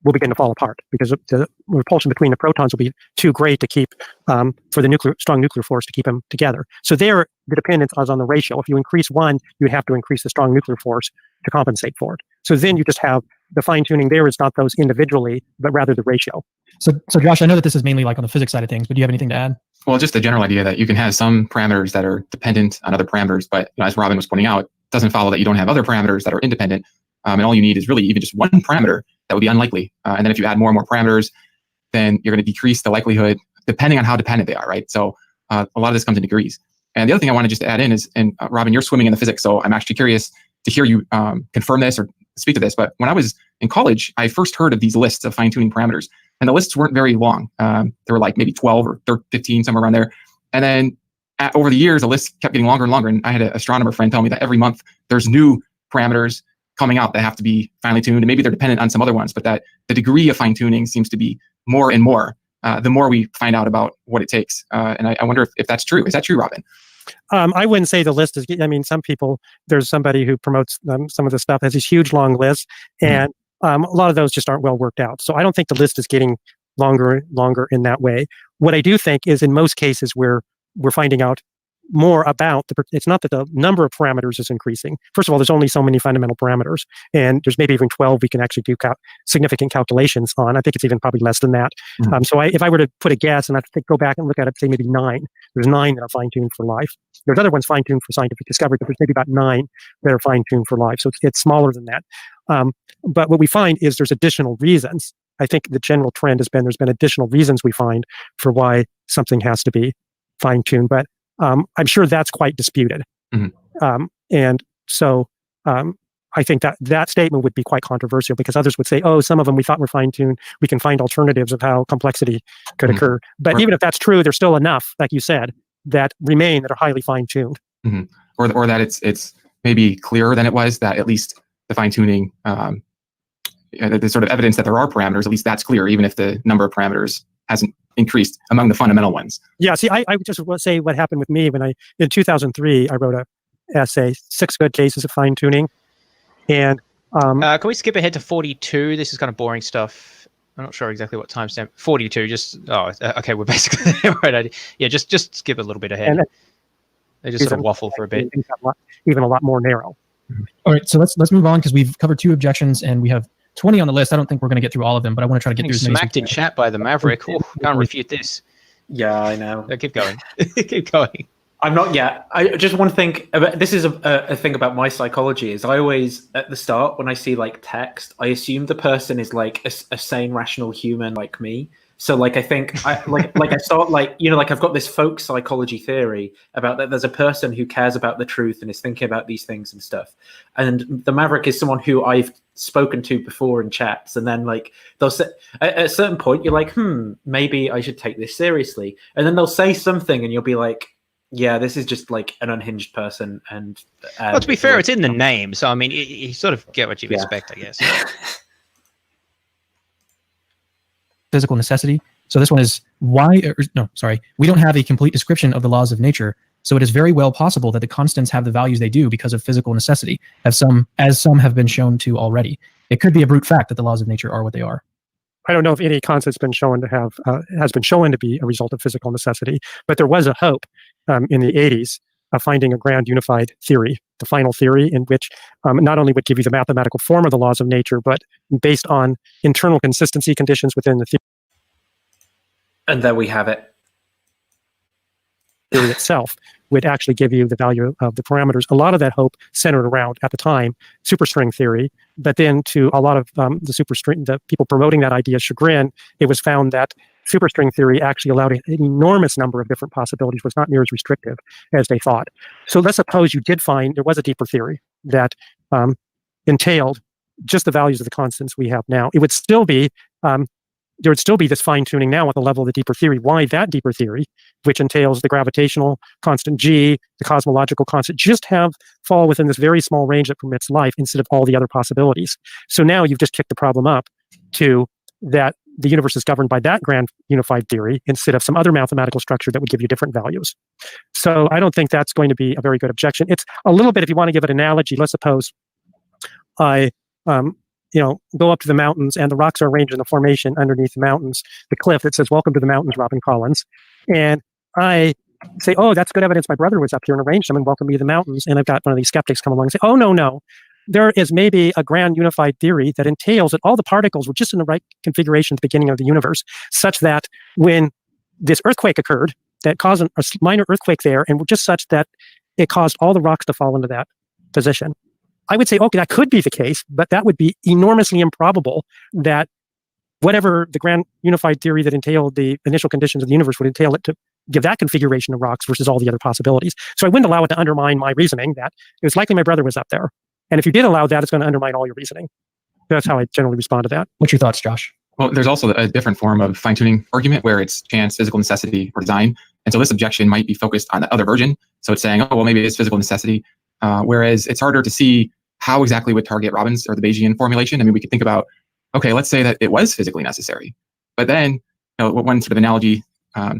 will begin to fall apart because the repulsion between the protons will be too great to keep for the strong nuclear force to keep them together. So there, the dependence is on the ratio. If you increase one, you would have to increase the strong nuclear force to compensate for it. So then you just have the fine tuning there is not those individually, but rather the ratio. So Josh, I know that this is mainly like on the physics side of things, but do you have anything to add? Well, just the general idea that you can have some parameters that are dependent on other parameters, but as Robin was pointing out, it doesn't follow that you don't have other parameters that are independent. And all you need is really even just one parameter that would be unlikely. And then if you add more and more parameters, then you're going to decrease the likelihood depending on how dependent they are, right? So a lot of this comes in degrees. And the other thing I want to just add in is, and Robin, you're swimming in the physics, so I'm actually curious to hear you confirm this or speak to this. But when I was in college, I first heard of these lists of fine-tuning parameters, and the lists weren't very long. There were like maybe 12 or 15, somewhere around there. And then over the years, the list kept getting longer and longer. And I had an astronomer friend tell me that every month there's new parameters coming out that have to be finely tuned, and maybe they're dependent on some other ones, but that the degree of fine-tuning seems to be more and more the more we find out about what it takes. And I wonder if that's true. Is that true, Robin? I wouldn't say the list is, I mean, some people, there's somebody who promotes some of the stuff, has these huge long lists, and a lot of those just aren't well worked out. So I don't think the list is getting longer in that way. What I do think is in most cases we're finding out more about it's not that the number of parameters is increasing. First of all, there's only so many fundamental parameters, and there's maybe even 12 we can actually do significant calculations on. I think it's even probably less than that. So if I were to put a guess and I go back and look at it, say maybe 9, there's 9 that are fine-tuned for life. There's other ones fine-tuned for scientific discovery, but there's maybe about 9 that are fine-tuned for life. So it's smaller than that. But what we find is there's additional reasons. I think the general trend has been there's been additional reasons we find for why something has to be fine-tuned. But I'm sure that's quite disputed. And so I think that statement would be quite controversial because others would say, oh, some of them we thought were fine-tuned. We can find alternatives of how complexity could occur. But even if that's true, there's still enough, like you said, that remain that are highly fine-tuned. Or that it's maybe clearer than it was, that at least the fine-tuning, the sort of evidence that there are parameters, at least that's clear, even if the number of parameters hasn't increased among the fundamental ones. Yeah, see, I just want to say what happened with me when in 2003, I wrote a essay, 6 good cases of fine-tuning. And can we skip ahead to 42? This is kind of boring stuff. I'm not sure exactly what timestamp. 42, okay, we're basically right. Yeah, just skip a little bit ahead. They just sort of waffle for a bit. Even a lot more narrow. All right, so let's move on because we've covered 2 objections and we have 20 on the list. I don't think we're going to get through all of them, but I want to try to get through some. Smacked in chat by the Maverick. Can't refute this. Yeah, I know. Keep going. Keep going. I'm not yet. I just want to think about this is a thing about my psychology is I always at the start when I see like text, I assume the person is like a sane, rational human like me. So like I think I start like I've got this folk psychology theory about that there's a person who cares about the truth and is thinking about these things and stuff. And the Maverick is someone who I've spoken to before in chats, and then like they'll say at a certain point you're like, maybe I should take this seriously. And then they'll say something and you'll be like, yeah, this is just like an unhinged person. And well, to be fair, it's in the name, so I mean you sort of get what you'd expect, I guess. Physical necessity. So this one is we don't have a complete description of the laws of nature. So it is very well possible that the constants have the values they do because of physical necessity, as some have been shown to already. It could be a brute fact that the laws of nature are what they are. I don't know if any constant's been shown to have has been shown to be a result of physical necessity, but there was a hope in the 80s of finding a grand unified theory, the final theory in which not only would give you the mathematical form of the laws of nature, but based on internal consistency conditions within the theory. And there we have it. Theory itself would actually give you the value of the parameters. A lot of that hope centered around, at the time, superstring theory. But then to a lot of the people promoting that idea's chagrin, it was found that superstring theory actually allowed an enormous number of different possibilities, was not near as restrictive as they thought. So let's suppose you did find there was a deeper theory that entailed just the values of the constants we have now. It would still be there would still be this fine-tuning now at the level of the deeper theory. Why that deeper theory, which entails the gravitational constant G, the cosmological constant, just fall within this very small range that permits life instead of all the other possibilities. So now you've just kicked the problem up to that the universe is governed by that grand unified theory instead of some other mathematical structure that would give you different values. So I don't think that's going to be a very good objection. It's a little bit, if you want to give an analogy, let's suppose I go up to the mountains and the rocks are arranged in a formation underneath the mountains, the cliff that says, "Welcome to the mountains, Robin Collins." And I say, "Oh, that's good evidence my brother was up here and arranged them and welcomed me to the mountains." And I've got one of these skeptics come along and say, "Oh, no. There is maybe a grand unified theory that entails that all the particles were just in the right configuration at the beginning of the universe, such that when this earthquake occurred, that caused a minor earthquake there, and just such that it caused all the rocks to fall into that position." I would say, okay, that could be the case, but that would be enormously improbable that whatever the grand unified theory that entailed the initial conditions of the universe would entail it to give that configuration of rocks versus all the other possibilities. So I wouldn't allow it to undermine my reasoning that it was likely my brother was up there. And if you did allow that, it's going to undermine all your reasoning. That's how I generally respond to that. What's your thoughts, Josh? Well, there's also a different form of fine-tuning argument where it's chance, physical necessity, or design. And so this objection might be focused on the other version. So it's saying, oh, well, maybe it's physical necessity. Whereas it's harder to see how exactly would target Robin's or the Bayesian formulation. I mean, we could think about, okay, let's say that it was physically necessary. But then, one sort of analogy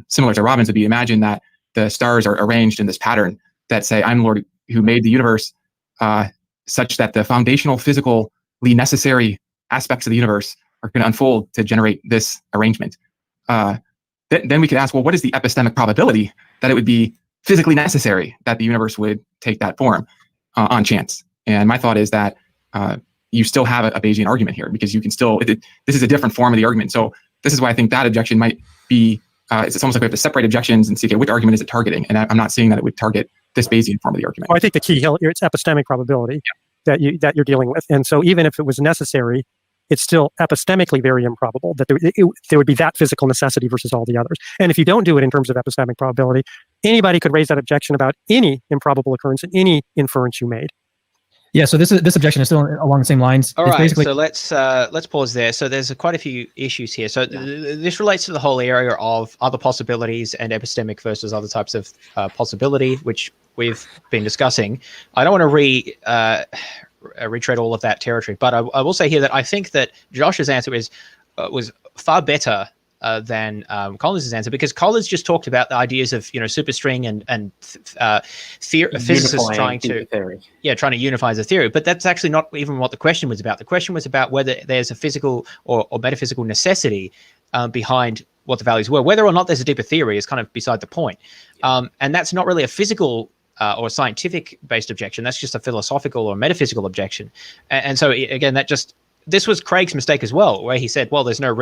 similar to Robin's would be, imagine that the stars are arranged in this pattern that say, I'm Lord who made the universe, such that the foundational physically necessary aspects of the universe are going to unfold to generate this arrangement. Then we could ask, well, what is the epistemic probability that it would be physically necessary that the universe would take that form on chance? And my thought is that you still have a Bayesian argument here, because you can still, this is a different form of the argument. So this is why I think that objection might be, it's almost like we have to separate objections and see, okay, which argument is it targeting? And I'm not seeing that it would target this Bayesian form of the argument. Well, I think the key here, it's epistemic probability that you're dealing with. And so even if it was necessary, it's still epistemically very improbable that there would be that physical necessity versus all the others. And if you don't do it in terms of epistemic probability, anybody could raise that objection about any improbable occurrence in any inference you made. Yeah, so this objection is still along the same lines. All It's right, basically, so let's pause there. So there's quite a few issues here. So this relates to the whole area of other possibilities and epistemic versus other types of possibility, which we've been discussing. I don't want to retread all of that territory, but I will say here that I think that Josh's answer was far better than Collins's answer, because Collins just talked about the ideas of superstring and physicists trying to unify the theory. But that's actually not even what the question was about. The question was about whether there's a physical or metaphysical necessity behind what the values were. Whether or not there's a deeper theory is kind of beside the point. And that's not really a physical or scientific based objection. That's just a philosophical or metaphysical objection. And so again, this was Craig's mistake as well, where he said, well, there's no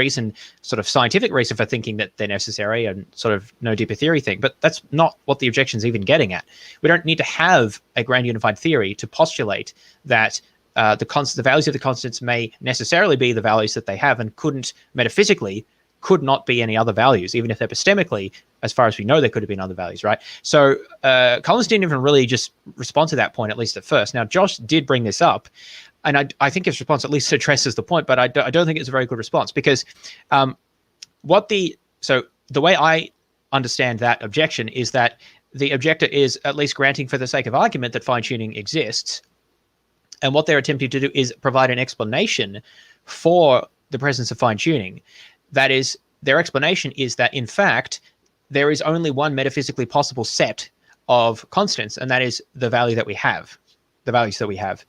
sort of scientific reason for thinking that they're necessary and sort of no deeper theory thing. But that's not what the objection's even getting at. We don't need to have a grand unified theory to postulate that the values of the constants may necessarily be the values that they have, and metaphysically could not be any other values, even if epistemically, as far as we know, there could have been other values, right? So Collins didn't even really just respond to that point, at least at first. Now, Josh did bring this up, and I think his response at least addresses the point, but I don't think it's a very good response, because the way I understand that objection is that the objector is at least granting, for the sake of argument, that fine-tuning exists. And what they're attempting to do is provide an explanation for the presence of fine-tuning. That is, their explanation is that, in fact, there is only one metaphysically possible set of constants, and that is the value that we have, the values that we have.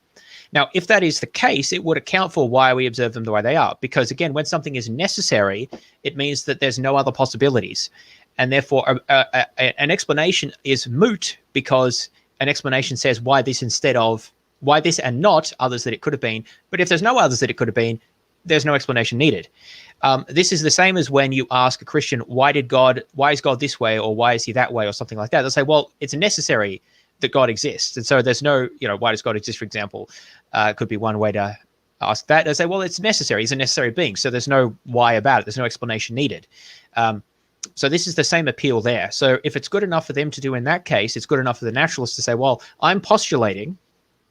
Now, if that is the case, it would account for why we observe them the way they are. Because, again, when something is necessary, it means that there's no other possibilities. And therefore, an explanation is moot, because an explanation says why this and not others that it could have been. But if there's no others that it could have been, there's no explanation needed. This is the same as when you ask a Christian, why is God this way, or why is he that way, or something like that. They'll say, well, it's necessary that God exists. And so there's no, why does God exist, for example, could be one way to ask that. They say, well, it's necessary. He's a necessary being. So there's no why about it. There's no explanation needed. So this is the same appeal there. So if it's good enough for them to do in that case, it's good enough for the naturalist to say, well, I'm postulating,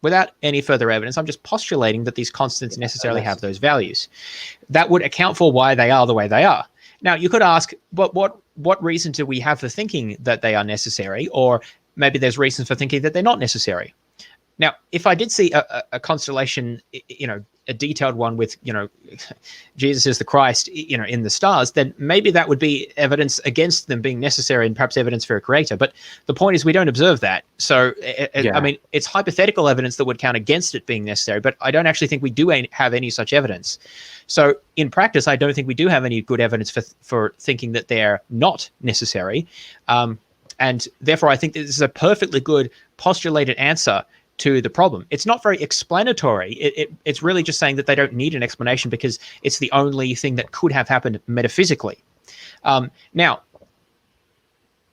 without any further evidence, I'm just postulating that these constants necessarily have those values. That would account for why they are the way they are. Now, you could ask, but what reason do we have for thinking that they are necessary? Or maybe there's reasons for thinking that they're not necessary. Now, if I did see a constellation, a detailed one with, Jesus is the Christ, in the stars, then maybe that would be evidence against them being necessary and perhaps evidence for a creator. But the point is we don't observe that. So, I mean, it's hypothetical evidence that would count against it being necessary, but I don't actually think we do have any such evidence. So in practice, I don't think we do have any good evidence for thinking that they're not necessary. And therefore, I think this is a perfectly good postulated answer to the problem. It's not very explanatory. It's really just saying that they don't need an explanation because it's the only thing that could have happened metaphysically. Now,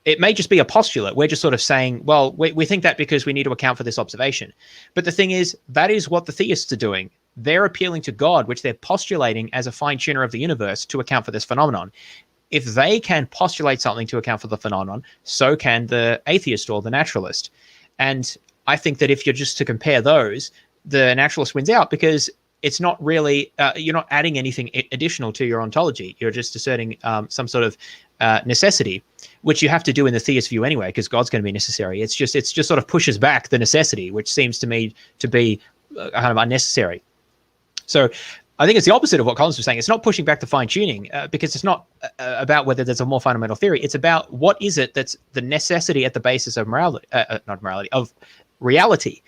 it may just be a postulate. We're just sort of saying, well, we think that because we need to account for this observation. But the thing is, that is what the theists are doing. They're appealing to God, which they're postulating as a fine-tuner of the universe to account for this phenomenon. If they can postulate something to account for the phenomenon, so can the atheist or the naturalist. And I think that if you're just to compare those, the naturalist wins out because it's not really, you're not adding anything additional to your ontology. You're just asserting some sort of necessity, which you have to do in the theist view anyway, because God's going to be necessary. It's just sort of pushes back the necessity, which seems to me to be kind of unnecessary. So I think it's the opposite of what Collins was saying. It's not pushing back the fine-tuning because it's not about whether there's a more fundamental theory. It's about what is it that's the necessity at the basis of morality, of reality.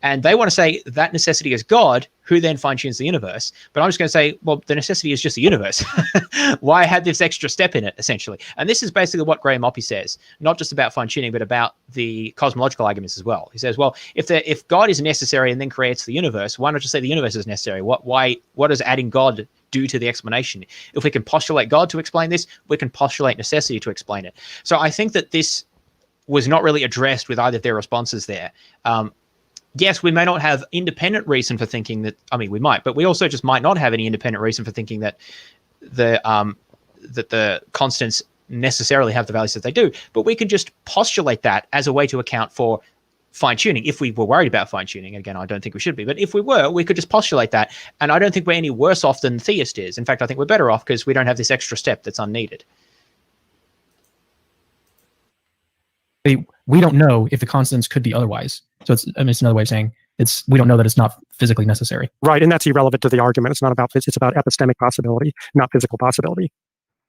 And they want to say that necessity is God, who then fine-tunes the universe. But I'm just going to say, well, the necessity is just the universe. Why have this extra step in it, essentially? And this is basically what Graham Oppy says, not just about fine-tuning, but about the cosmological arguments as well. He says, well, if God is necessary and then creates the universe, why not just say the universe is necessary? What does adding God do to the explanation? If we can postulate God to explain this, we can postulate necessity to explain it. So I think that this was not really addressed with either of their responses there. Yes, we may not have independent reason for thinking that, I mean, we might, but we also just might not have any independent reason for thinking that the constants necessarily have the values that they do. But we can just postulate that as a way to account for fine-tuning. If we were worried about fine-tuning, again, I don't think we should be, but if we were, we could just postulate that. And I don't think we're any worse off than the theist is. In fact, I think we're better off because we don't have this extra step that's unneeded. We don't know if the constants could be otherwise. So it's another way of saying we don't know that it's not physically necessary. Right, and that's irrelevant to the argument. It's not about physics, it's about epistemic possibility, not physical possibility.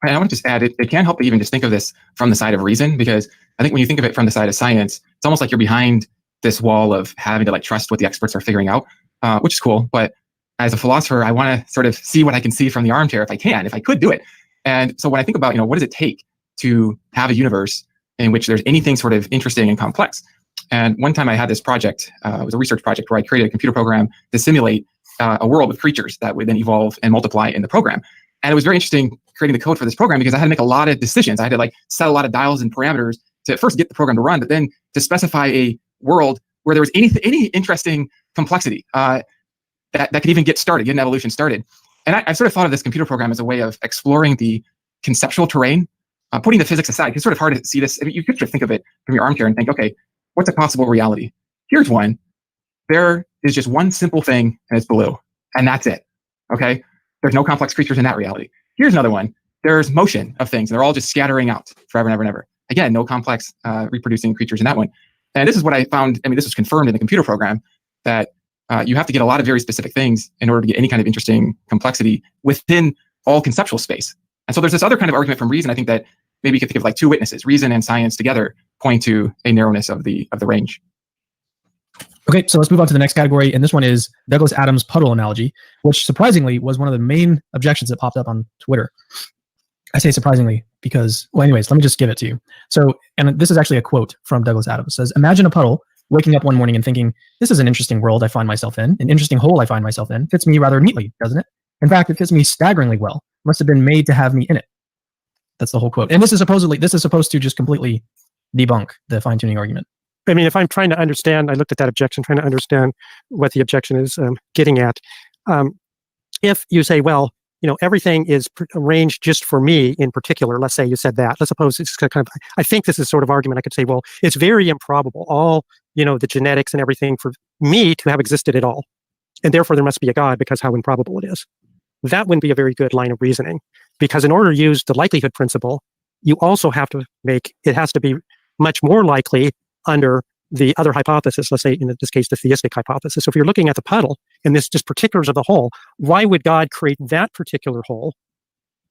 I want to just add, it can help to even just think of this from the side of reason, because I think when you think of it from the side of science, it's almost like you're behind this wall of having to trust what the experts are figuring out, which is cool. But as a philosopher, I want to sort of see what I can see from the armchair if I could do it. And so when I think about, what does it take to have a universe in which there's anything sort of interesting and complex? And one time I had this project, it was a research project where I created a computer program to simulate a world with creatures that would then evolve and multiply in the program. And it was very interesting creating the code for this program because I had to make a lot of decisions. I had to set a lot of dials and parameters to first get the program to run, but then to specify a world where there was any interesting complexity that could even get started, get an evolution started. And I sort of thought of this computer program as a way of exploring the conceptual terrain, putting the physics aside. It's sort of hard to see this. I mean, you could just think of it from your armchair and think, okay, what's a possible reality? Here's one. There is just one simple thing and it's blue, and that's it. Okay? There's no complex creatures in that reality. Here's another one. There's motion of things. They're all just scattering out forever and ever and ever. Again, no complex reproducing creatures in that one. And this is what I found. I mean, this was confirmed in the computer program that you have to get a lot of very specific things in order to get any kind of interesting complexity within all conceptual space. And so there's this other kind of argument from reason. I think that maybe you could think of two witnesses, reason and science together, point to a narrowness of the range. Okay, so let's move on to the next category, and this one is Douglas Adams' puddle analogy, which surprisingly was one of the main objections that popped up on Twitter. I say surprisingly because, well, anyways, let me just give it to you. So, and this is actually a quote from Douglas Adams. It says, "Imagine a puddle waking up one morning and thinking, this is an interesting world I find myself in, an interesting hole I find myself in. Fits me rather neatly, doesn't it? In fact, it fits me staggeringly well. Must have been made to have me in it." That's the whole quote. And this is supposed to just completely debunk the fine-tuning argument. I mean, if I'm trying to understand, I looked at that objection, trying to understand what the objection is getting at. If you say, well, everything is arranged just for me in particular, let's say you said that, let's suppose it's kind of, I think this is sort of argument I could say, well, it's very improbable, all, the genetics and everything for me to have existed at all. And therefore there must be a God because how improbable it is. That wouldn't be a very good line of reasoning, because in order to use the likelihood principle, you also have to it has to be much more likely under the other hypothesis, let's say in this case, the theistic hypothesis. So if you're looking at the puddle and this just particulars of the whole, why would God create that particular whole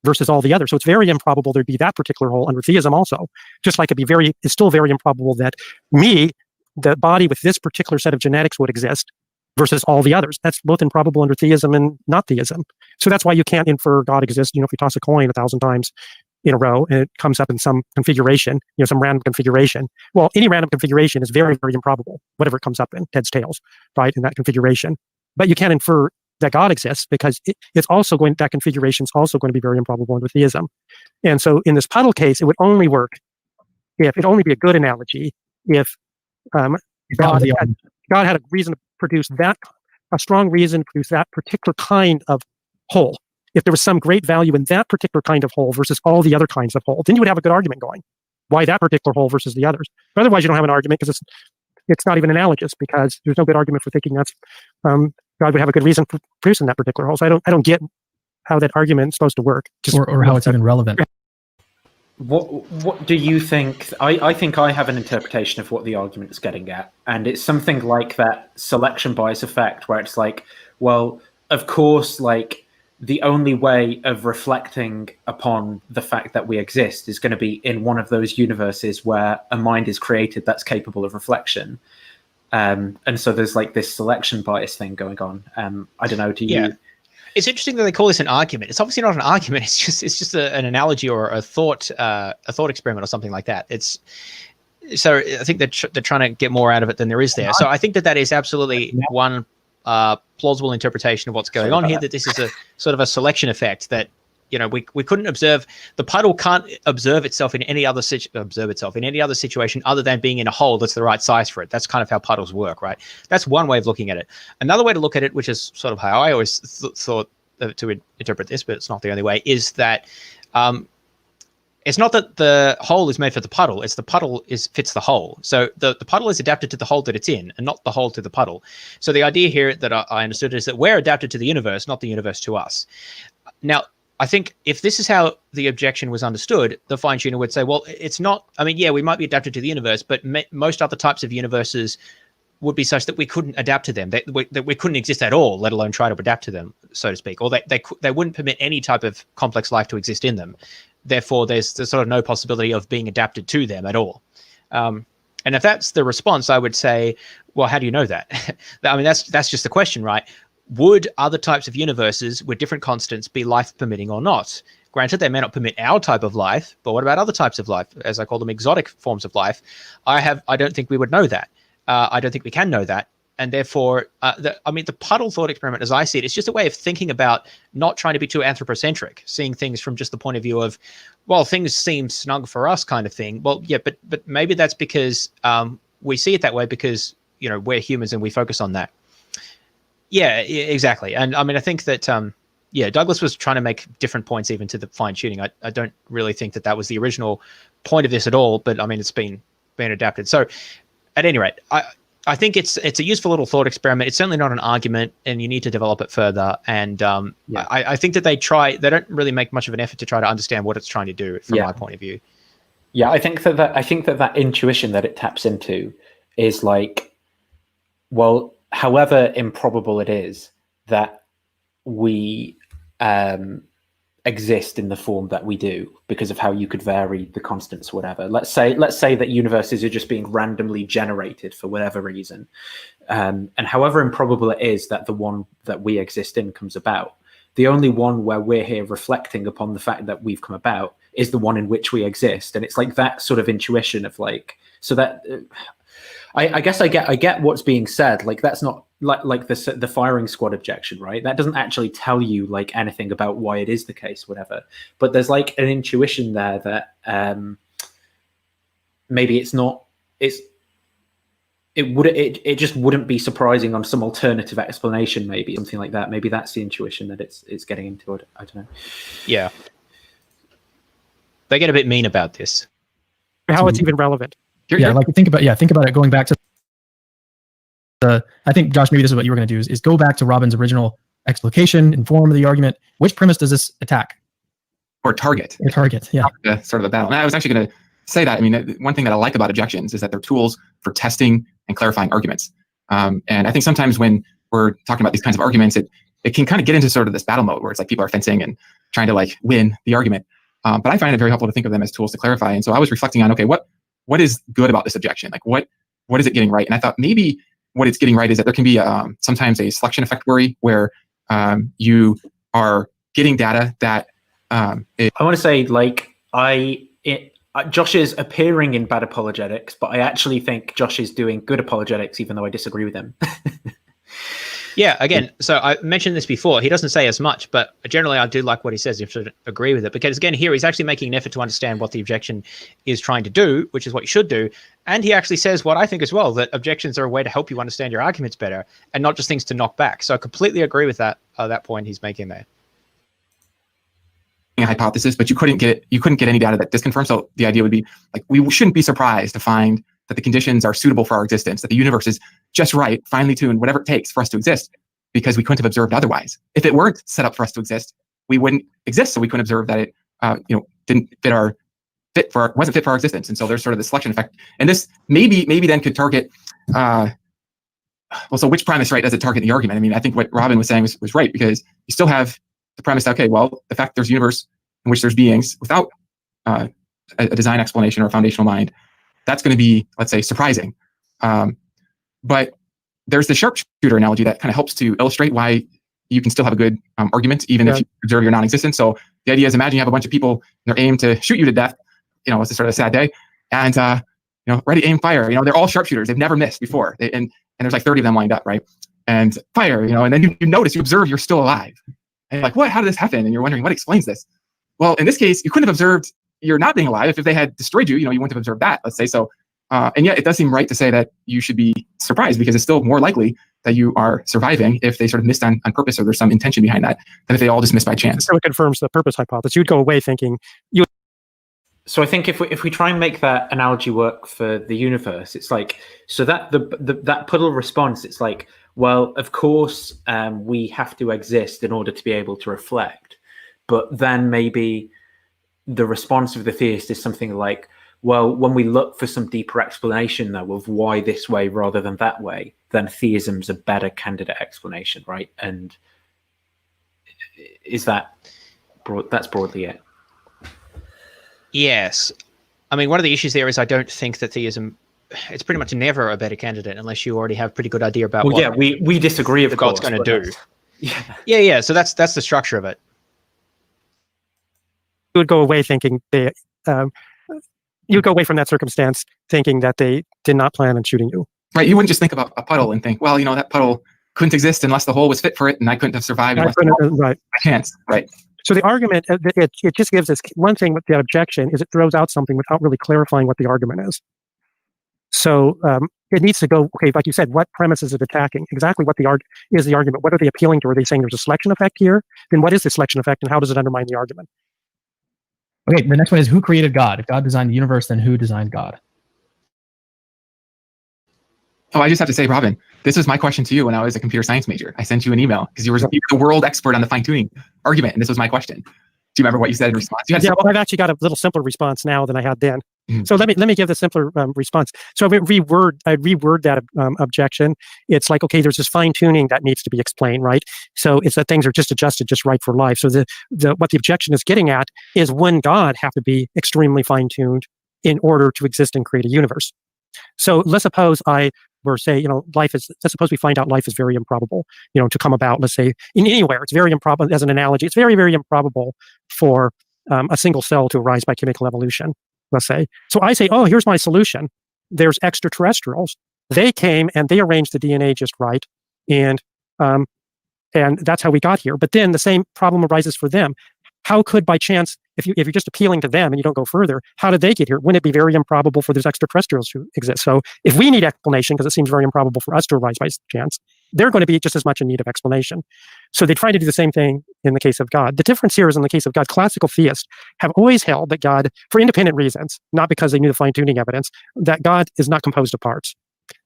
versus all the others? So it's very improbable there'd be that particular whole under theism also. Just like it's still very improbable that me, the body with this particular set of genetics, would exist versus all the others. That's both improbable under theism and not theism. So that's why you can't infer God exists. If you toss a coin 1,000 times in a row and it comes up in some configuration, some random configuration. Well, any random configuration is very, very improbable, whatever it comes up in, heads, tails, right, in that configuration. But you can't infer that God exists because that configuration is also going to be very improbable under theism. And so in this puddle case, it would only work it'd only be a good analogy if God had a reason to produce a strong reason to produce that particular kind of whole. If there was some great value in that particular kind of whole versus all the other kinds of whole, then you would have a good argument going. Why that particular whole versus the others? But otherwise, you don't have an argument because it's not even analogous, because there's no good argument for thinking that's God would have a good reason for producing that particular whole. So I don't get how that argument is supposed to work, or how it's even relevant. What do you think? I think I have an interpretation of what the argument is getting at, and it's something like that selection bias effect, where it's like, well, of course, like, the only way of reflecting upon the fact that we exist is going to be in one of those universes where a mind is created that's capable of reflection. And so there's like this selection bias thing going on. I don't know, do you... Yeah. It's interesting that they call this an argument. It's obviously not an argument. It's just an analogy or a thought experiment or something like that. So I think they're trying to get more out of it than there is there. So I think that is absolutely one plausible interpretation of what's going on here, that this is a sort of a selection effect that, we couldn't observe. The puddle can't observe itself in any other situation other than being in a hole that's the right size for it. That's kind of how puddles work, right? That's one way of looking at it. Another way to look at it, which is sort of how I always thought to interpret this, but it's not the only way, is that it's not that the hole is made for the puddle, it's the puddle fits the hole. So the puddle is adapted to the hole that it's in and not the hole to the puddle. So the idea here that I understood is that we're adapted to the universe, not the universe to us. Now, I think if this is how the objection was understood, the fine-tuner would say, well, it's not, we might be adapted to the universe, but most other types of universes would be such that we couldn't adapt to them, that we couldn't exist at all, let alone try to adapt to them, so to speak, or they wouldn't permit any type of complex life to exist in them. Therefore, there's sort of no possibility of being adapted to them at all. And if that's the response, I would say, well, how do you know that? That's just the question, right? Would other types of universes with different constants be life permitting or not? Granted, they may not permit our type of life, but what about other types of life, as I call them, exotic forms of life? I don't think we would know that. I don't think we can know that. And therefore, the puddle thought experiment, as I see it, is just a way of thinking about not trying to be too anthropocentric, seeing things from just the point of view of, well, things seem snug for us kind of thing. Well, yeah, but maybe that's because we see it that way because, we're humans and we focus on that. Yeah, exactly. And I think that, Douglas was trying to make different points even to the fine tuning. I don't really think that was the original point of this at all, but it's been adapted. So at any rate, I think it's a useful little thought experiment. It's certainly not an argument, and you need to develop it further. And I think that they don't really make much of an effort to try to understand what it's trying to do from my point of view. Yeah, I think that intuition that it taps into is like, well, however improbable it is that we exist in the form that we do because of how you could vary the constants or whatever. Let's say that universes are just being randomly generated for whatever reason. And however improbable it is that the one that we exist in comes about, the only one where we're here reflecting upon the fact that we've come about is the one in which we exist. And it's like that sort of intuition of like, so that I guess I get what's being said. Like, that's not like the firing squad objection, right? That doesn't actually tell you like anything about why it is the case, whatever. But there's like an intuition there that maybe it's not. It just wouldn't be surprising on some alternative explanation, maybe something like that. Maybe that's the intuition that it's getting into. I don't know. Yeah, they get a bit mean about this. How it's even relevant. Think about it going back to I think, Josh, maybe this is what you were going to do is go back to Robin's original explication, inform the argument. Which premise does this attack? Or target. Yeah. Sort of the battle. And I was actually going to say that, I mean, one thing that I like about objections is that they're tools for testing and clarifying arguments. And I think sometimes when we're talking about these kinds of arguments, it can kind of get into sort of this battle mode where it's like people are fencing and trying to like win the argument. But I find it very helpful to think of them as tools to clarify. And so I was reflecting on, okay, what is good about this objection? Like what is it getting right? And I thought maybe what it's getting right is that there can be sometimes a selection effect worry where you are getting data that I want to say, like, Josh is appearing in bad apologetics, but I actually think Josh is doing good apologetics, even though I disagree with him. Yeah, again, so I mentioned this before. He doesn't say as much, but generally I do like what he says. You should agree with it. Because again, here he's actually making an effort to understand what the objection is trying to do, which is what you should do. And he actually says what I think as well, that objections are a way to help you understand your arguments better and not just things to knock back. So I completely agree with that point he's making there. A hypothesis, but you couldn't get any data that disconfirms. So the idea would be like, we shouldn't be surprised to find that the conditions are suitable for our existence, that the universe is just right, finely tuned, whatever it takes for us to exist, because we couldn't have observed otherwise. If it weren't set up for us to exist, we wouldn't exist. So we couldn't observe that it, wasn't fit for our existence. And so there's sort of the selection effect. And this maybe then could target, so which premise, right, does it target the argument? I mean, I think what Robin was saying was right, because you still have the premise that, okay, well, the fact there's a universe in which there's beings without a design explanation or a foundational mind, that's going to be, let's say, surprising. But there's the sharpshooter analogy that kind of helps to illustrate why you can still have a good argument, even if you observe your non-existence. So the idea is, imagine you have a bunch of people, and they're aimed to shoot you to death. It's a sort of a sad day. And, ready, aim, fire. They're all sharpshooters. They've never missed before. And there's like 30 of them lined up, right? And fire, and then you notice, you observe you're still alive. And you're like, what? How did this happen? And you're wondering, what explains this? Well, in this case, you couldn't have observed you're not being alive. If they had destroyed you, you wouldn't have observed that, let's say. So, and yet it does seem right to say that you should be surprised, because it's still more likely that you are surviving if they sort of missed on purpose, or there's some intention behind that, than if they all just missed by chance. So it confirms the purpose hypothesis. You'd go away thinking So I think if we try and make that analogy work for the universe, it's like, so that that puddle response, it's like, well, of course we have to exist in order to be able to reflect, but then maybe the response of the theist is something like, well, when we look for some deeper explanation, though, of why this way rather than that way, then theism's a better candidate explanation, right? And is that that's broadly it? Yes. I mean, one of the issues there is I don't think that theism, it's pretty much never a better candidate unless you already have a pretty good idea about what we disagree, the God's going to do. Yeah. So that's the structure of it. You would go away thinking you'd go away from that circumstance thinking that they did not plan on shooting you. Right. You wouldn't just think about a puddle and think, well, that puddle couldn't exist unless the hole was fit for it, and I couldn't have survived unless right. by chance. Right. So the argument, it just gives us one thing with that objection is it throws out something without really clarifying what the argument is. So it needs to go, okay, like you said, what premise is it attacking? Exactly what is the argument? What are they appealing to? Are they saying there's a selection effect here? Then what is the selection effect, and how does it undermine the argument? Okay, the next one is, who created God? If God designed the universe, then who designed God? Oh, I just have to say, Robin, this was my question to you when I was a computer science major. I sent you an email because you were the world expert on the fine-tuning argument, and this was my question. Do you remember what you said in response? Well, I've actually got a little simpler response now than I had then. Mm-hmm. So let me give the simpler response. So I reword that objection. It's like, okay, there's this fine-tuning that needs to be explained, right? So it's that things are just adjusted just right for life. So what the objection is getting at is, when God have to be extremely fine-tuned in order to exist and create a universe. So let's suppose let's suppose we find out life is very improbable, to come about, let's say, in anywhere. It's very improbable, as an analogy, it's very, very improbable for a single cell to arise by chemical evolution, let's say. So I say, oh, here's my solution. There's extraterrestrials. They came and they arranged the DNA just right. And that's how we got here. But then the same problem arises for them. How could, by chance, if you're just appealing to them and you don't go further, how did they get here? Wouldn't it be very improbable for those extraterrestrials to exist? So if we need explanation, because it seems very improbable for us to arise by chance, they're going to be just as much in need of explanation. So they try to do the same thing in the case of God. The difference here is, in the case of God, classical theists have always held that God, for independent reasons, not because they knew the fine-tuning evidence, that God is not composed of parts.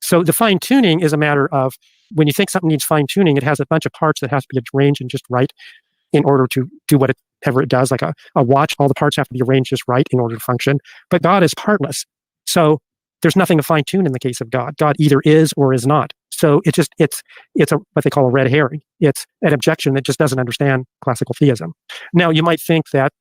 So the fine-tuning is a matter of, when you think something needs fine-tuning, it has a bunch of parts that has to be arranged and just right in order to do what it whatever it does, like a watch, all the parts have to be arranged just right in order to function. But God is partless. So there's nothing to fine tune in the case of God. God either is or is not. So it's what they call a red herring. It's an objection that just doesn't understand classical theism. Now, you might think that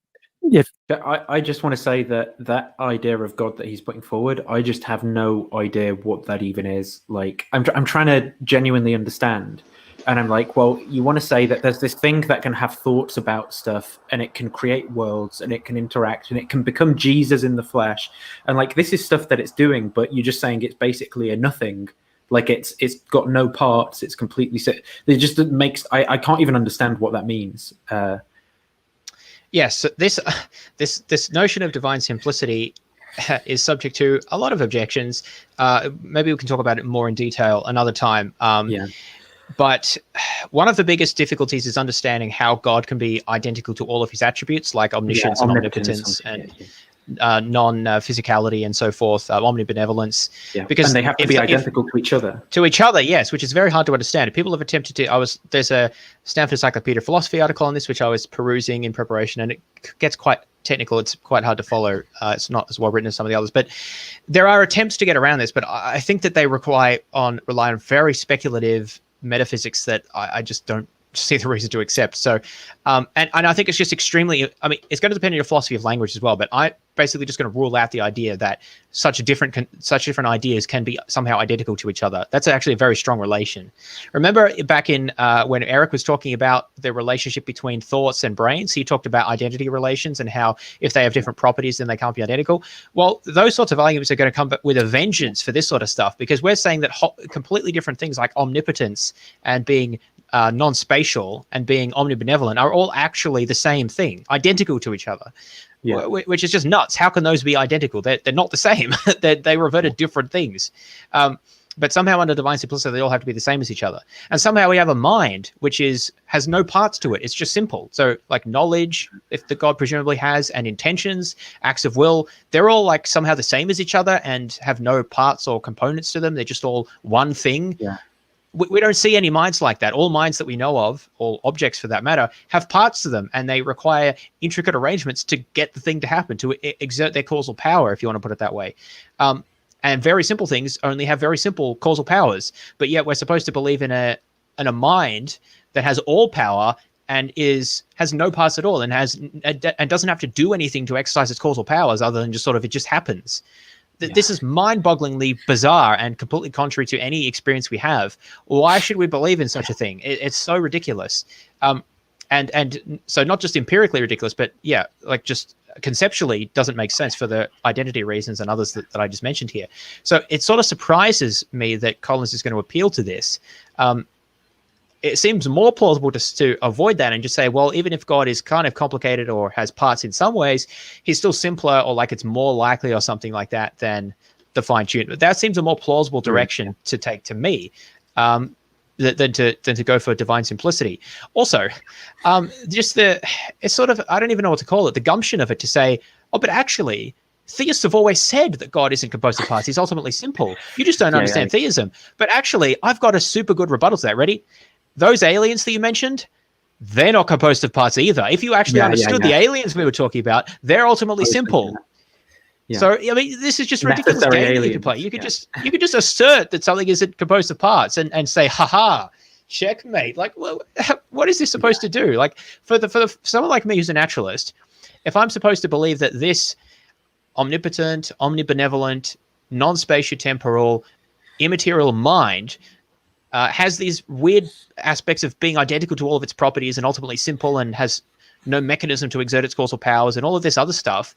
I just want to say that idea of God that he's putting forward, I just have no idea what that even is. Like, I'm trying to genuinely understand. And I'm like, well, you want to say that there's this thing that can have thoughts about stuff, and it can create worlds, and it can interact, and it can become Jesus in the flesh. And like, this is stuff that it's doing, but you're just saying it's basically a nothing. Like, it's got no parts. It's completely set. It just makes, I can't even understand what that means. Yes, this notion of divine simplicity is subject to a lot of objections. Maybe we can talk about it more in detail another time. But one of the biggest difficulties is understanding how God can be identical to all of his attributes, like omniscience and omnipotence and non-physicality and so forth, omnibenevolence. Because they have to be identical to each other. To each other, yes, which is very hard to understand. People have attempted to. There's a Stanford Encyclopedia of Philosophy article on this, which I was perusing in preparation, and it gets quite technical. It's quite hard to follow. It's not as well written as some of the others, but there are attempts to get around this. But I think that they rely on very speculative metaphysics that I just don't see the reason to accept. So, and I think it's just extremely, I mean, it's going to depend on your philosophy of language as well, but I basically just going to rule out the idea that such different ideas can be somehow identical to each other. That's actually a very strong relation. Remember back in when Eric was talking about the relationship between thoughts and brains, he talked about identity relations and how if they have different properties, then they can't be identical. Well, those sorts of arguments are going to come with a vengeance for this sort of stuff, because we're saying that completely different things like omnipotence and being non-spatial and being omnibenevolent are all actually the same thing, identical to each other, which is just nuts. How can those be identical? They're not the same. They revert to different things. But somehow under divine simplicity, they all have to be the same as each other. And somehow we have a mind which has no parts to it. It's just simple. So like knowledge, if the God presumably has, and intentions, acts of will, they're all like somehow the same as each other and have no parts or components to them. They're just all one thing. We don't see any minds like that. All minds that we know of, all objects for that matter, have parts to them, and they require intricate arrangements to get the thing to happen, to exert their causal power, if you want to put it that way. And very simple things only have very simple causal powers, but yet we're supposed to believe in a mind that has all power and has no parts at all, and doesn't have to do anything to exercise its causal powers other than just it just happens. This is mind-bogglingly bizarre and completely contrary to any experience we have. Why should we believe in such a thing? It's so ridiculous. And so not just empirically ridiculous, but like just conceptually doesn't make sense for the identity reasons and others that I just mentioned here. So it sort of surprises me that Collins is going to appeal to this. It seems more plausible to avoid that and just say, well, even if God is kind of complicated or has parts in some ways, he's still simpler, or like it's more likely or something like that than the fine-tune. But that seems a more plausible direction to take to me than to go for divine simplicity. Also, it's sort of, I don't even know what to call it, the gumption of it to say, oh, but actually, theists have always said that God isn't composed of parts. He's ultimately simple. You just don't understand theism. But actually, I've got a super good rebuttal to that. Ready? Those aliens that you mentioned, they're not composed of parts either. If you actually understood the aliens we were talking about, they're ultimately simple. So, I mean, this is just a ridiculous game you can play. You could just assert that something isn't composed of parts and say, haha, checkmate. Like, well, what is this supposed to do? Like, for someone like me who's a naturalist, if I'm supposed to believe that this omnipotent, omnibenevolent, non-spatiotemporal, immaterial mind has these weird aspects of being identical to all of its properties and ultimately simple and has no mechanism to exert its causal powers and all of this other stuff,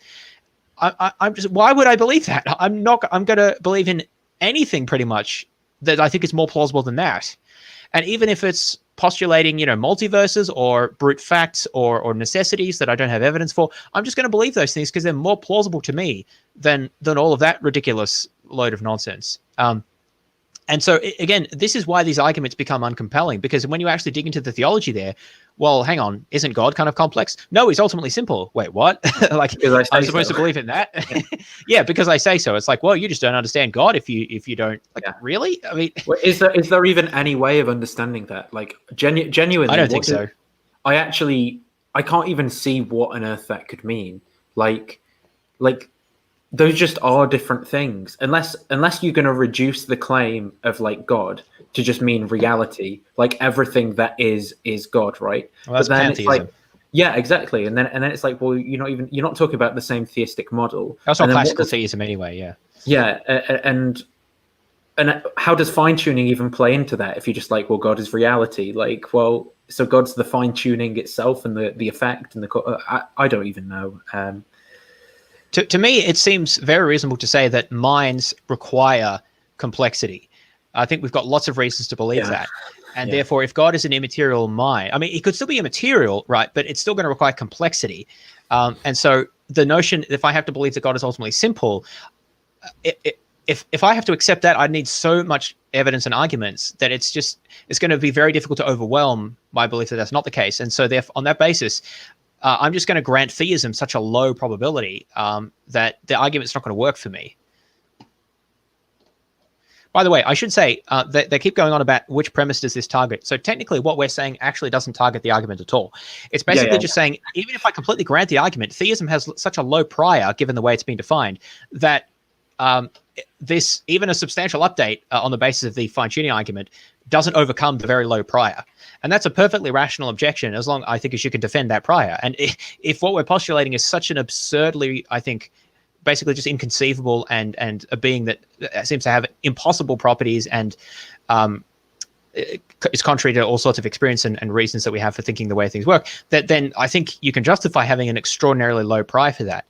I'm just, why would I believe that? I'm going to believe in anything pretty much that I think is more plausible than that. And even if it's postulating, multiverses or brute facts or necessities that I don't have evidence for, I'm just going to believe those things because they're more plausible to me than all of that ridiculous load of nonsense. And so, again, this is why these arguments become uncompelling, because when you actually dig into the theology there, well, hang on, isn't God kind of complex? No, he's ultimately simple. Wait, what? Like, I'm supposed to believe in that? Yeah, because I say so. It's like, well, you just don't understand God if you don't. Like, really? I mean, well, is there even any way of understanding that? Like, genuinely, I don't think so. I actually I can't even see what on earth that could mean. Like those just are different things. Unless you're going to reduce the claim of like God to just mean reality, like everything that is God, right? Well, that's but then pantheism. It's like, yeah, exactly. And then it's like, well, you're not talking about the same theistic model. That's not classical theism anyway. Yeah. Yeah, and how does fine tuning even play into that? If you're just like, well, God is reality, like, well, so God's the fine tuning itself and the effect and I don't even know. To me, it seems very reasonable to say that minds require complexity. I think we've got lots of reasons to believe that. And therefore, if God is an immaterial mind, I mean, he could still be immaterial, right? But it's still going to require complexity. And so the notion, if I have to believe that God is ultimately simple, if I have to accept that, I need so much evidence and arguments that it's going to be very difficult to overwhelm my belief that that's not the case. And so therefore, on that basis, I'm just going to grant theism such a low probability that the argument's not going to work for me. By the way, I should say that they keep going on about which premise does this target. So technically what we're saying actually doesn't target the argument at all. It's basically just saying, even if I completely grant the argument, theism has such a low prior, given the way it's been defined, that this, even a substantial update on the basis of the fine-tuning argument, doesn't overcome the very low prior. And that's a perfectly rational objection, as long, I think, as you can defend that prior. And if what we're postulating is such an absurdly, I think, basically just inconceivable and a being that seems to have impossible properties and is contrary to all sorts of experience and reasons that we have for thinking the way things work, then I think you can justify having an extraordinarily low prior for that.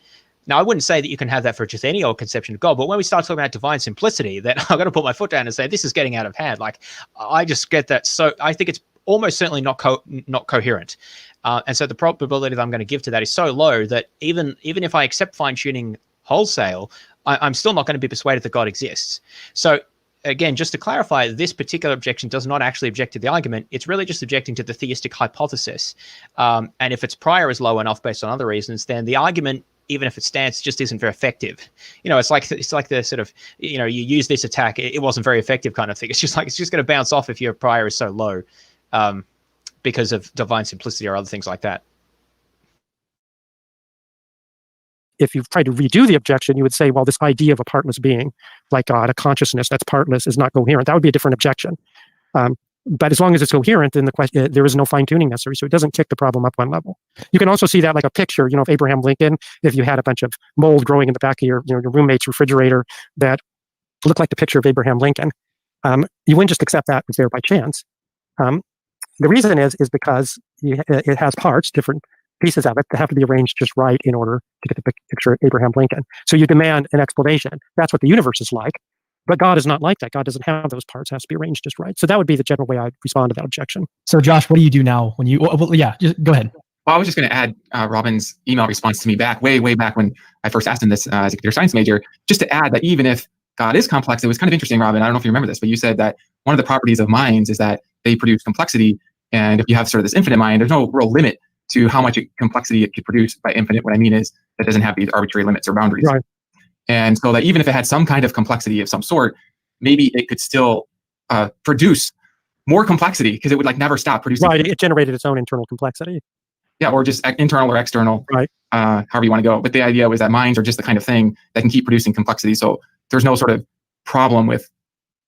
Now, I wouldn't say that you can have that for just any old conception of God, but when we start talking about divine simplicity, then I've got to put my foot down and say, this is getting out of hand. Like, I just get that. So I think it's almost certainly not coherent. And so the probability that I'm going to give to that is so low that even if I accept fine-tuning wholesale, I'm still not going to be persuaded that God exists. So again, just to clarify, this particular objection does not actually object to the argument. It's really just objecting to the theistic hypothesis. And if its prior is low enough based on other reasons, then the argument, even if it stands, just isn't very effective. It's like the sort of, you use this attack, it wasn't very effective kind of thing. It's just going to bounce off if your prior is so low because of divine simplicity or other things like that. If you try to redo the objection, you would say, well, this idea of a partless being, like God, a consciousness that's partless, is not coherent. That would be a different objection. But as long as it's coherent, then the question, there is no fine-tuning necessary, so it doesn't kick the problem up one level. You can also see that like a picture, of Abraham Lincoln. If you had a bunch of mold growing in the back of your roommate's refrigerator that looked like the picture of Abraham Lincoln, you wouldn't just accept that was there by chance. The reason is because it has parts, different pieces of it, that have to be arranged just right in order to get the picture of Abraham Lincoln. So you demand an explanation. That's what the universe is like. But God is not like that. God doesn't have those parts. It has to be arranged just right. So that would be the general way I'd respond to that objection. So Josh, what do you do now when you, just go ahead. Well, I was just going to add Robin's email response to me way back when I first asked him this as a computer science major, just to add that even if God is complex, it was kind of interesting, Robin, I don't know if you remember this, but you said that one of the properties of minds is that they produce complexity. And if you have sort of this infinite mind, there's no real limit to how much complexity it could produce. By infinite, what I mean is that it doesn't have these arbitrary limits or boundaries. Right. And so that even if it had some kind of complexity of some sort, maybe it could still produce more complexity because it would never stop producing. Right, it generated its own internal complexity. Yeah, or just internal or external, right? However you want to go. But the idea was that minds are just the kind of thing that can keep producing complexity. So there's no sort of problem with,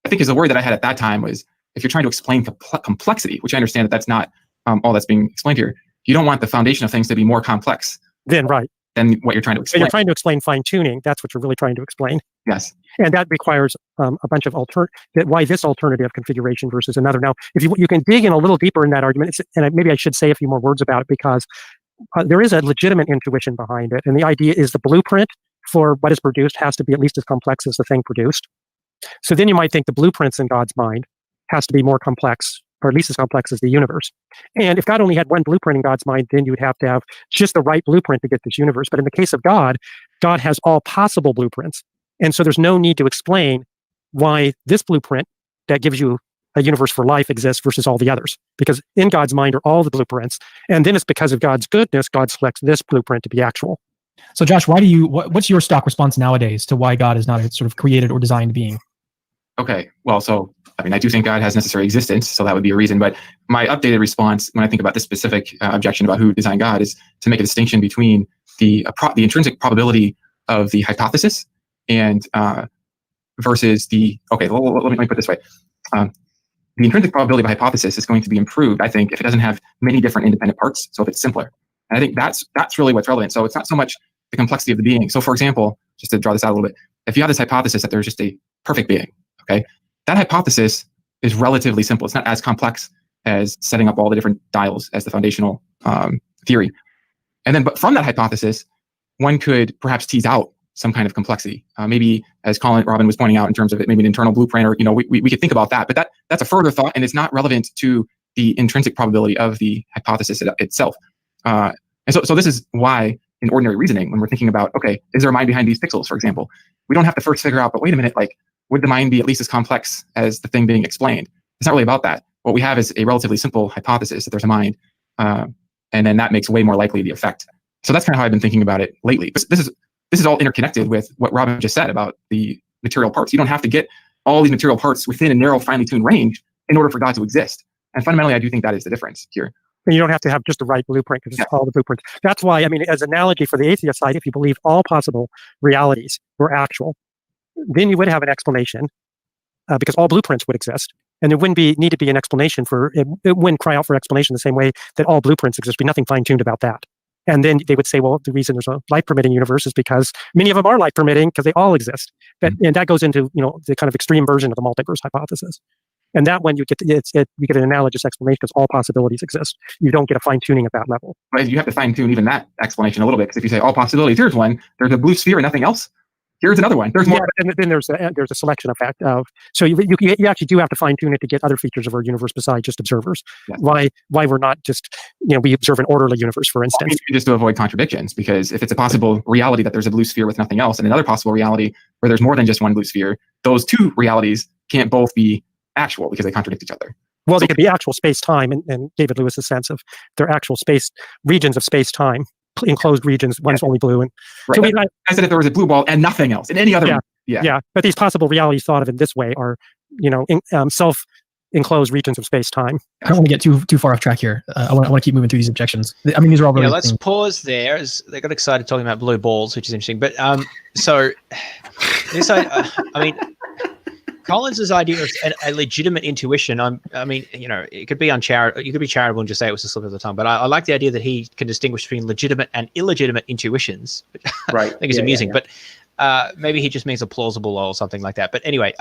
I think is the word that I had at that time was, if you're trying to explain complexity, which I understand that that's not all that's being explained here, you don't want the foundation of things to be more complex. Then, right. Than what you're trying to explain. So you're trying to explain fine-tuning. That's what you're really trying to explain. Yes. And that requires a bunch of why this alternative configuration versus another. Now, if you can dig in a little deeper in that argument, and maybe I should say a few more words about it, because there is a legitimate intuition behind it. And the idea is the blueprint for what is produced has to be at least as complex as the thing produced. So then you might think the blueprints in God's mind has to be more complex, or at least as complex as the universe. And if God only had one blueprint in God's mind, then you'd have to have just the right blueprint to get this universe. But in the case of God, God has all possible blueprints. And so there's no need to explain why this blueprint that gives you a universe for life exists versus all the others. Because in God's mind are all the blueprints. And then it's because of God's goodness, God selects this blueprint to be actual. So Josh, what's your stock response nowadays to why God is not a sort of created or designed being? Okay, well, so I mean, I do think God has necessary existence, so that would be a reason. But my updated response when I think about this specific objection about who designed God is to make a distinction between the intrinsic probability of the hypothesis and versus the, okay, let me put it this way. The intrinsic probability of a hypothesis is going to be improved, I think, if it doesn't have many different independent parts, so if it's simpler. And I think that's really what's relevant. So it's not so much the complexity of the being. So for example, just to draw this out a little bit, if you have this hypothesis that there's just a perfect being, okay, that hypothesis is relatively simple. It's not as complex as setting up all the different dials as the foundational theory. And then, but from that hypothesis, one could perhaps tease out some kind of complexity. Maybe, as Robin was pointing out, in terms of it, maybe an internal blueprint, or we could think about that. But that's a further thought, and it's not relevant to the intrinsic probability of the hypothesis itself. And so this is why, in ordinary reasoning, when we're thinking about, okay, is there a mind behind these pixels, for example, we don't have to first figure out, but wait a minute, like, would the mind be at least as complex as the thing being explained? It's not really about that. What we have is a relatively simple hypothesis that there's a mind, and then that makes way more likely the effect. So that's kind of how I've been thinking about it lately. But this is all interconnected with what Robin just said about the material parts. You don't have to get all these material parts within a narrow, finely tuned range in order for God to exist. And fundamentally, I do think that is the difference here. And you don't have to have just the right blueprint, because it's all the blueprints. That's why, I mean, as an analogy for the atheist side, if you believe all possible realities were actual, then you would have an explanation, because all blueprints would exist. And there wouldn't need to be an explanation for it. It wouldn't cry out for explanation the same way that all blueprints exist. There'd be nothing fine-tuned about that. And then they would say, well, the reason there's a life-permitting universe is because many of them are life-permitting because they all exist. And that goes into, the kind of extreme version of the multiverse hypothesis. And that one, you get an analogous explanation because all possibilities exist. You don't get a fine-tuning at that level. But you have to fine-tune even that explanation a little bit, because if you say all possibilities, here's one, there's a blue sphere and nothing else. Here's another one. There's more. Yeah, and then there's a selection effect of. So you actually do have to fine tune it to get other features of our universe besides just observers. Yeah. Why we're not just we observe an orderly universe, for instance. Just to avoid contradictions, because if it's a possible reality that there's a blue sphere with nothing else, and another possible reality where there's more than just one blue sphere, those two realities can't both be actual because they contradict each other. Well, they could be actual space-time, and David Lewis's sense of they're actual regions of space-time. Enclosed regions, one's only blue, and right. So I said if there was a blue ball and nothing else in any other, but these possible realities thought of in this way are, self-enclosed regions of space-time. I don't want to get too far off track here. I want to keep moving through these objections. I mean, these are all really. Let's pause there, as they got excited talking about blue balls, which is interesting. But so this, I mean. Collins's idea of a legitimate intuition, it could be uncharitable. You could be charitable and just say it was a slip of the tongue. But I like the idea that he can distinguish between legitimate and illegitimate intuitions. Right. I think it's amusing. Yeah. But maybe he just means a plausible or something like that. But anyway,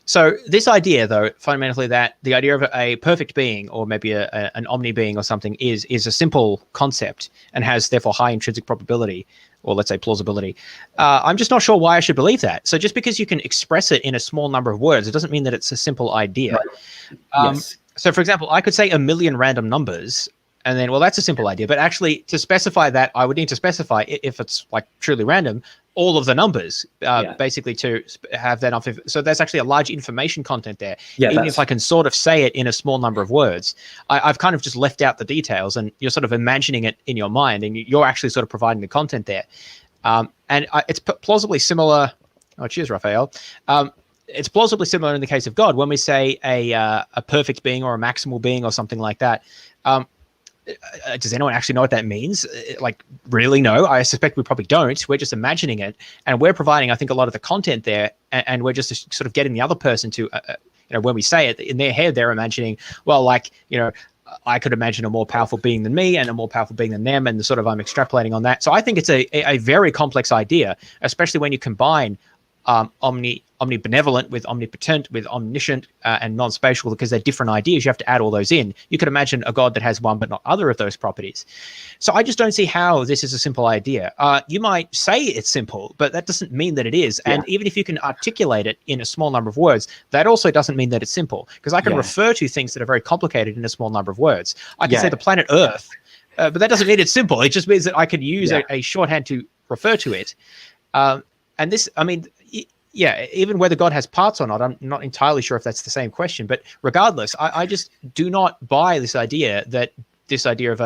so this idea, though, fundamentally, that the idea of a perfect being, or maybe an omni being or something, is a simple concept and has therefore high intrinsic probability, or let's say plausibility. I'm just not sure why I should believe that. So just because you can express it in a small number of words, it doesn't mean that it's a simple idea. Right. Yes. So, for example, I could say 1 million random numbers, and then, well, that's a simple idea. But actually, to specify that, I would need to specify, if it's like truly random, all of the numbers, basically, to have that enough. So there's actually a large information content there. Yeah, even if I can sort of say it in a small number of words, I've kind of just left out the details, and you're sort of imagining it in your mind, and you're actually sort of providing the content there. It's plausibly similar. Oh, cheers, Raphael. It's plausibly similar in the case of God when we say a perfect being or a maximal being or something like that. Does anyone actually know what that means? Like, really? No, I suspect we probably don't. We're just imagining it, and we're providing, I think, a lot of the content there, and we're just sort of getting the other person to, when we say it in their head, they're imagining, well, I could imagine a more powerful being than me and a more powerful being than them, and sort of I'm extrapolating on that. So I think it's a very complex idea, especially when you combine omnibenevolent with omnipotent with omniscient and non-spatial, because they're different ideas. You have to add all those in. You could imagine a God that has one but not other of those properties. So I just don't see how this is a simple idea. You might say it's simple, but that doesn't mean that it is. Yeah. And even if you can articulate it in a small number of words, that also doesn't mean that it's simple, because I can refer to things that are very complicated in a small number of words. I can say the planet Earth, but that doesn't mean it's simple. It just means that I can use a shorthand to refer to it. And this, I mean, even whether God has parts or not, I'm not entirely sure if that's the same question. But regardless, I just do not buy this idea of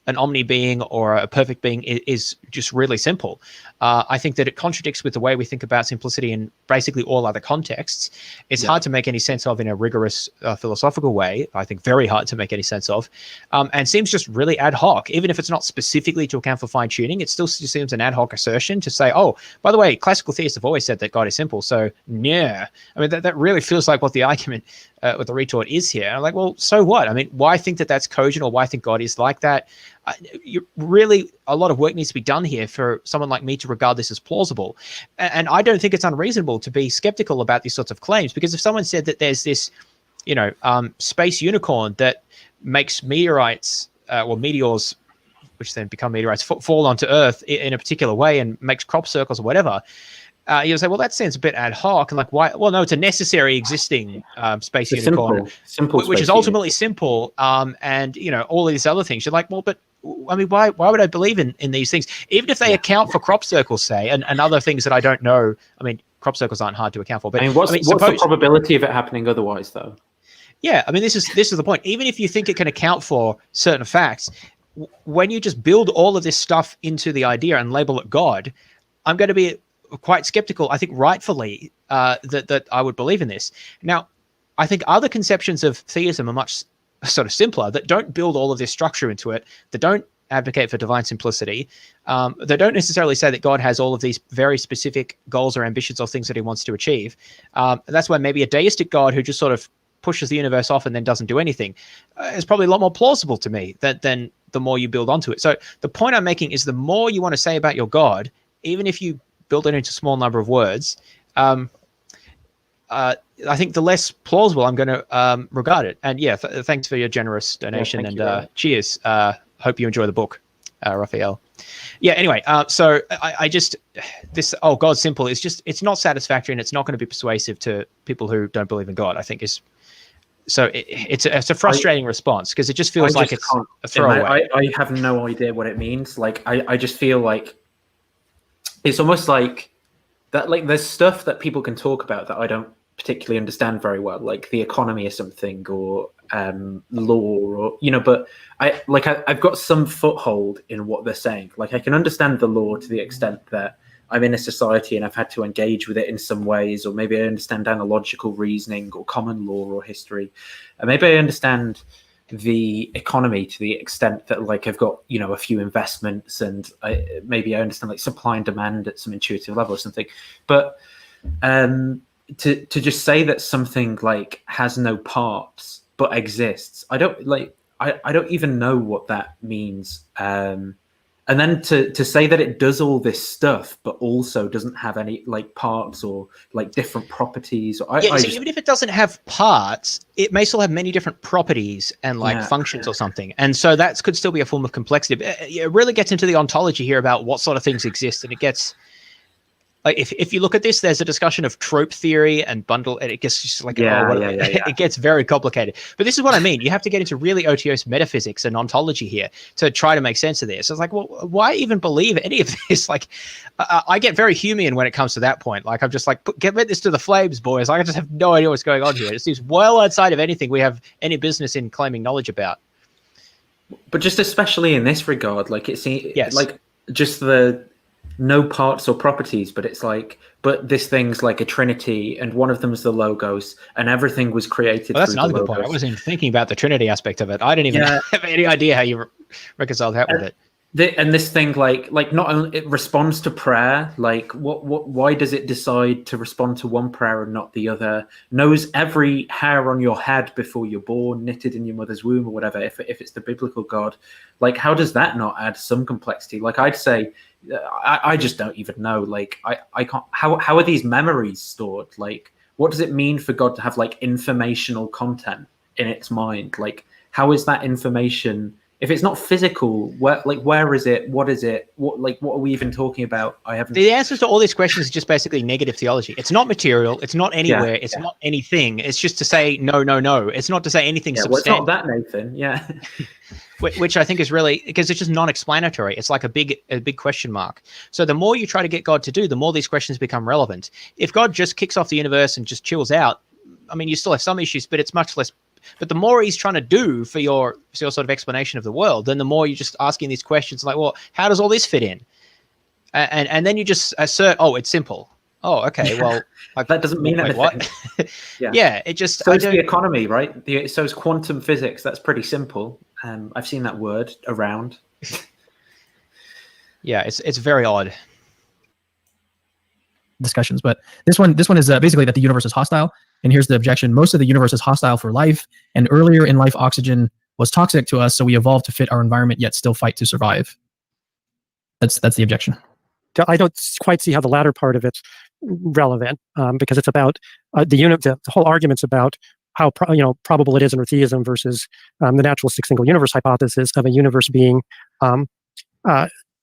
an omni-being or a perfect being is just really simple. I think that it contradicts with the way we think about simplicity in basically all other contexts. It's hard to make any sense of in a rigorous philosophical way. I think very hard to make any sense of, and seems just really ad hoc. Even if it's not specifically to account for fine-tuning, it still just seems an ad hoc assertion to say, oh, by the way, classical theists have always said that God is simple, so yeah. I mean, that really feels like what the argument, what the retort is here. And I'm like, well, so what? I mean, why think that that's cogent, or why think God is like that? Really, a lot of work needs to be done here for someone like me to regard this as plausible. And I don't think it's unreasonable to be skeptical about these sorts of claims, because if someone said that there's this, space unicorn that makes meteorites or meteors, which then become meteorites, fall onto Earth in a particular way and makes crop circles or whatever, you'll say, well, that seems a bit ad hoc. And like, why? Well, no, it's a necessary existing space unicorn, simple which is ultimately simple. And, all of these other things. You're like, well, but I mean, why would I believe in these things? Even if they account for crop circles, say, and other things that I don't know. I mean, crop circles aren't hard to account for. But what's the probability of it happening otherwise, though? Yeah, I mean, this is the point. Even if you think it can account for certain facts, when you just build all of this stuff into the idea and label it God, I'm going to be quite skeptical, I think rightfully, that I would believe in this. Now, I think other conceptions of theism are much sort of simpler, that don't build all of this structure into it, that don't advocate for divine simplicity, that don't necessarily say that God has all of these very specific goals or ambitions or things that he wants to achieve. That's why maybe a deistic God who just sort of pushes the universe off and then doesn't do anything is probably a lot more plausible to me than the more you build onto it. So the point I'm making is the more you want to say about your God, even if you build it into a small number of words, I think the less plausible I'm going to regard it. And yeah, thanks for your generous donation, and cheers. Hope you enjoy the book, Raphael. Yeah, anyway, so I just, God's simple, it's not satisfactory, and it's not going to be persuasive to people who don't believe in God, I think it's a frustrating response, because it just feels like it's a throwaway. I have no idea what it means. Like, I just feel like it's almost like that, like there's stuff that people can talk about that I don't particularly understand very well, like the economy or something, or law, or but I've got some foothold in what they're saying. Like, I can understand the law to the extent that I'm in a society and I've had to engage with it in some ways, or maybe I understand analogical reasoning or common law or history, and maybe I understand the economy to the extent that, like, I've got a few investments, and maybe I understand like supply and demand at some intuitive level or something. But to just say that something like has no parts but exists, I don't even know what that means. And then to say that it does all this stuff but also doesn't have any like parts or like different properties, even if it doesn't have parts, it may still have many different properties and functions or something, and so that could still be a form of complexity. It really gets into the ontology here about what sort of things exist, and it gets like, if you look at this, there's a discussion of trope theory and bundle, and it gets just like, it gets very complicated. But this is what I mean. You have to get into really OTOs metaphysics and ontology here to try to make sense of this. So it's like, well, why even believe any of this? Like, I get very Humean when it comes to that point. Like, I'm just like, get this to the flames, boys. I just have no idea what's going on here. It seems well outside of anything we have any business in claiming knowledge about. But just especially in this regard, like, it seems like just the no parts or properties, but it's like, but this thing's like a trinity, and one of them is the logos, and everything was created. Well, that's another good point. I wasn't even thinking about the trinity aspect of it. I didn't even have any idea how you reconcile that with it. And this thing, like not only it responds to prayer, like why does it decide to respond to one prayer and not the other? Knows every hair on your head before you're born, knitted in your mother's womb or whatever. If it's the biblical God, like, how does that not add some complexity? Like, I'd say, I just don't even know. Like, I can't. How are these memories stored? Like, what does it mean for God to have like informational content in its mind? Like, how is that information? If it's not physical, where is it? What is it? What are we even talking about? I haven't. The answers to all these questions is just basically negative theology. It's not material. It's not anywhere. It's not anything. It's just to say no. It's not to say anything substantial. Well, it's not that, Nathan. Yeah. Which I think is really, because it's just non-explanatory. It's like a big question mark. So the more you try to get God to do, the more these questions become relevant. If God just kicks off the universe and just chills out, I mean, you still have some issues, but it's much less. But the more he's trying to do for your sort of explanation of the world, then the more you're just asking these questions like, well, how does all this fit in? And then you just assert, oh, it's simple. Oh, okay. Well, that doesn't mean anything. What? Yeah, it just. So it's the economy, right? So it's quantum physics. That's pretty simple. I've seen that word around. Yeah, it's very odd. Discussions, but this one is basically that the universe is hostile. And here's the objection: most of the universe is hostile for life, and earlier in life, oxygen was toxic to us, so we evolved to fit our environment, yet still fight to survive. That's the objection. I don't quite see how the latter part of it's relevant, because it's about the whole argument's about how probable it is under theism versus the naturalistic single universe hypothesis of a universe being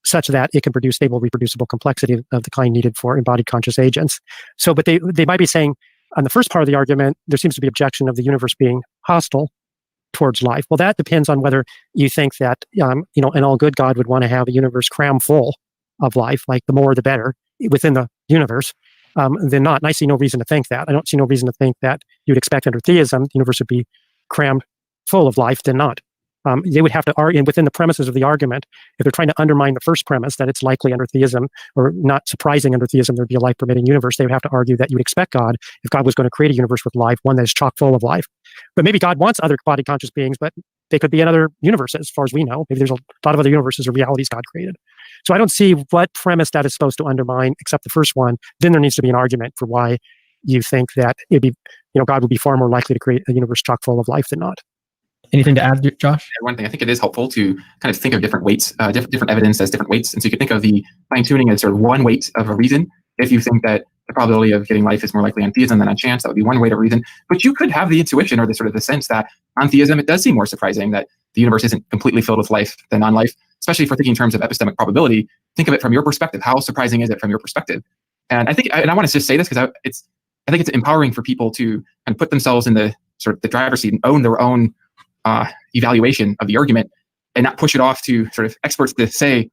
such that it can produce stable, reproducible complexity of the kind needed for embodied conscious agents. So, but they might be saying on the first part of the argument, there seems to be objection of the universe being hostile towards life. Well, that depends on whether you think that an all good God would want to have a universe cram full of life, like the more the better within the universe, than not. And I see no reason to think that. I don't see no reason to think that you'd expect under theism the universe would be crammed full of life than not. They would have to argue, and within the premises of the argument, if they're trying to undermine the first premise that it's likely under theism, or not surprising under theism there'd be a life-permitting universe, they would have to argue that you would expect God, if God was going to create a universe with life, one that is chock full of life. But maybe God wants other body conscious beings, but they could be in other universes, as far as we know. Maybe there's a lot of other universes or realities God created. So I don't see what premise that is supposed to undermine, except the first one. Then there needs to be an argument for why you think that it'd be, God would be far more likely to create a universe chock full of life than not. Anything to add, Josh? One thing, I think it is helpful to kind of think of different weights, different evidence as different weights. And so you could think of the fine-tuning as sort of one weight of a reason. If you think that the probability of getting life is more likely on theism than on chance, that would be one weight of reason. But you could have the intuition or the sort of the sense that on theism, it does seem more surprising that the universe isn't completely filled with life than non-life, especially if we're thinking in terms of epistemic probability. Think of it from your perspective. How surprising is it from your perspective? And I think, and I want to just say this because I think it's empowering for people to kind of put themselves in the sort of the driver's seat and own their own evaluation of the argument, and not push it off to sort of experts to say,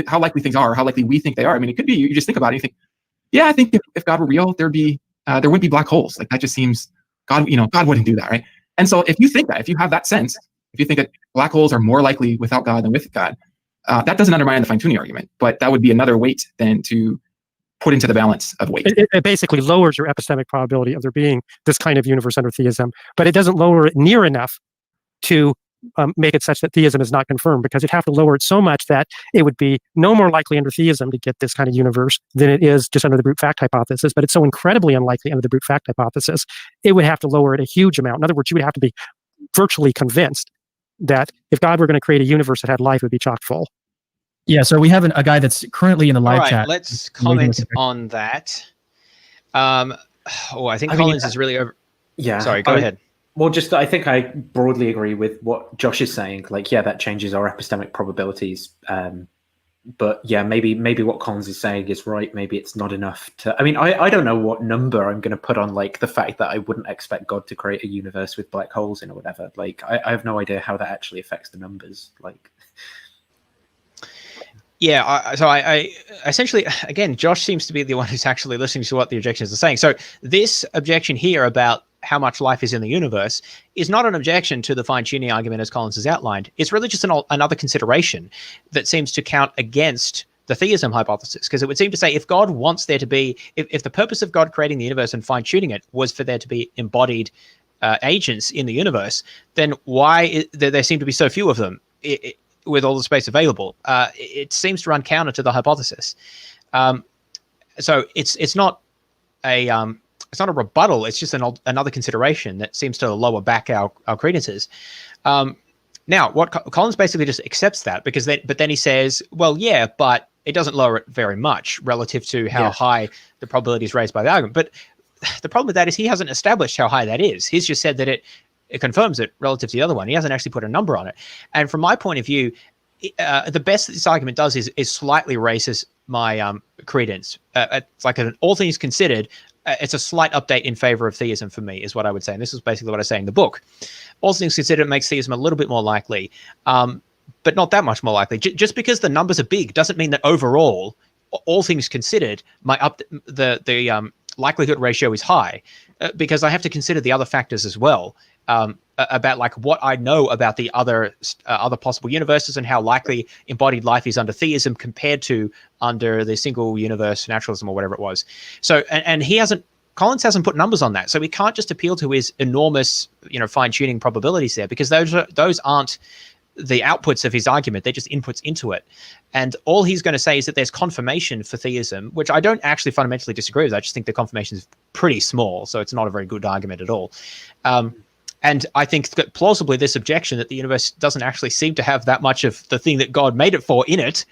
how likely things are, how likely we think they are. I mean, it could be you just think about it, you think, yeah, I think if God were real, there would be black holes. Like that just seems God wouldn't do that, right? And so if you think that, if you have that sense, if you think that black holes are more likely without God than with God, that doesn't undermine the fine-tuning argument, but that would be another weight then to put into the balance of weight. It basically lowers your epistemic probability of there being this kind of universe under theism, but it doesn't lower it near enough to make it such that theism is not confirmed, because you'd have to lower it so much that it would be no more likely under theism to get this kind of universe than it is just under the brute fact hypothesis. But it's so incredibly unlikely under the brute fact hypothesis, it would have to lower it a huge amount. In other words, you would have to be virtually convinced that if God were going to create a universe that had life, it would be chock full. Yeah, so we have a guy that's currently in the live chat. Let's comment on that. I think Collins is really over. Yeah. Sorry, go ahead. Well, I think I broadly agree with what Josh is saying. Like, yeah, that changes our epistemic probabilities. But yeah, maybe what Collins is saying is right. Maybe it's not enough to. I mean, I don't know what number I'm going to put on like the fact that I wouldn't expect God to create a universe with black holes in or whatever. Like, I have no idea how that actually affects the numbers. Like. Yeah, I essentially, again, Josh seems to be the one who's actually listening to what the objections are saying. So this objection here about how much life is in the universe is not an objection to the fine-tuning argument as Collins has outlined. It's really just another consideration that seems to count against the theism hypothesis, because it would seem to say if God wants there to be, if the purpose of God creating the universe and fine-tuning it was for there to be embodied agents in the universe, then why there seem to be so few of them? With all the space available, it seems to run counter to the hypothesis. So it's not a rebuttal. It's just another consideration that seems to lower back our credences. Now, what Collins basically just accepts that but then he says, well, yeah, but it doesn't lower it very much relative to how high the probability is raised by the argument. But the problem with that is he hasn't established how high that is. He's just said that it confirms it relative to the other one. He hasn't actually put a number on it. And from my point of view, the best that this argument does is slightly raises my credence. It's like all things considered, it's a slight update in favor of theism for me, is what I would say. And this is basically what I say in the book. All things considered, it makes theism a little bit more likely, but not that much more likely. Just because the numbers are big doesn't mean that overall, all things considered, the likelihood ratio is high. because I have to consider the other factors as well, about like what I know about the other possible universes and how likely embodied life is under theism compared to under the single universe naturalism or whatever it was. So, and Collins hasn't put numbers on that, so we can't just appeal to his enormous, fine-tuning probabilities there, because those aren't the outputs of his argument. They're just inputs into it. And all he's going to say is that there's confirmation for theism, which I don't actually fundamentally disagree with. I just think the confirmation is pretty small, so it's not a very good argument at all. And I think that plausibly this objection that the universe doesn't actually seem to have that much of the thing that God made it for in it,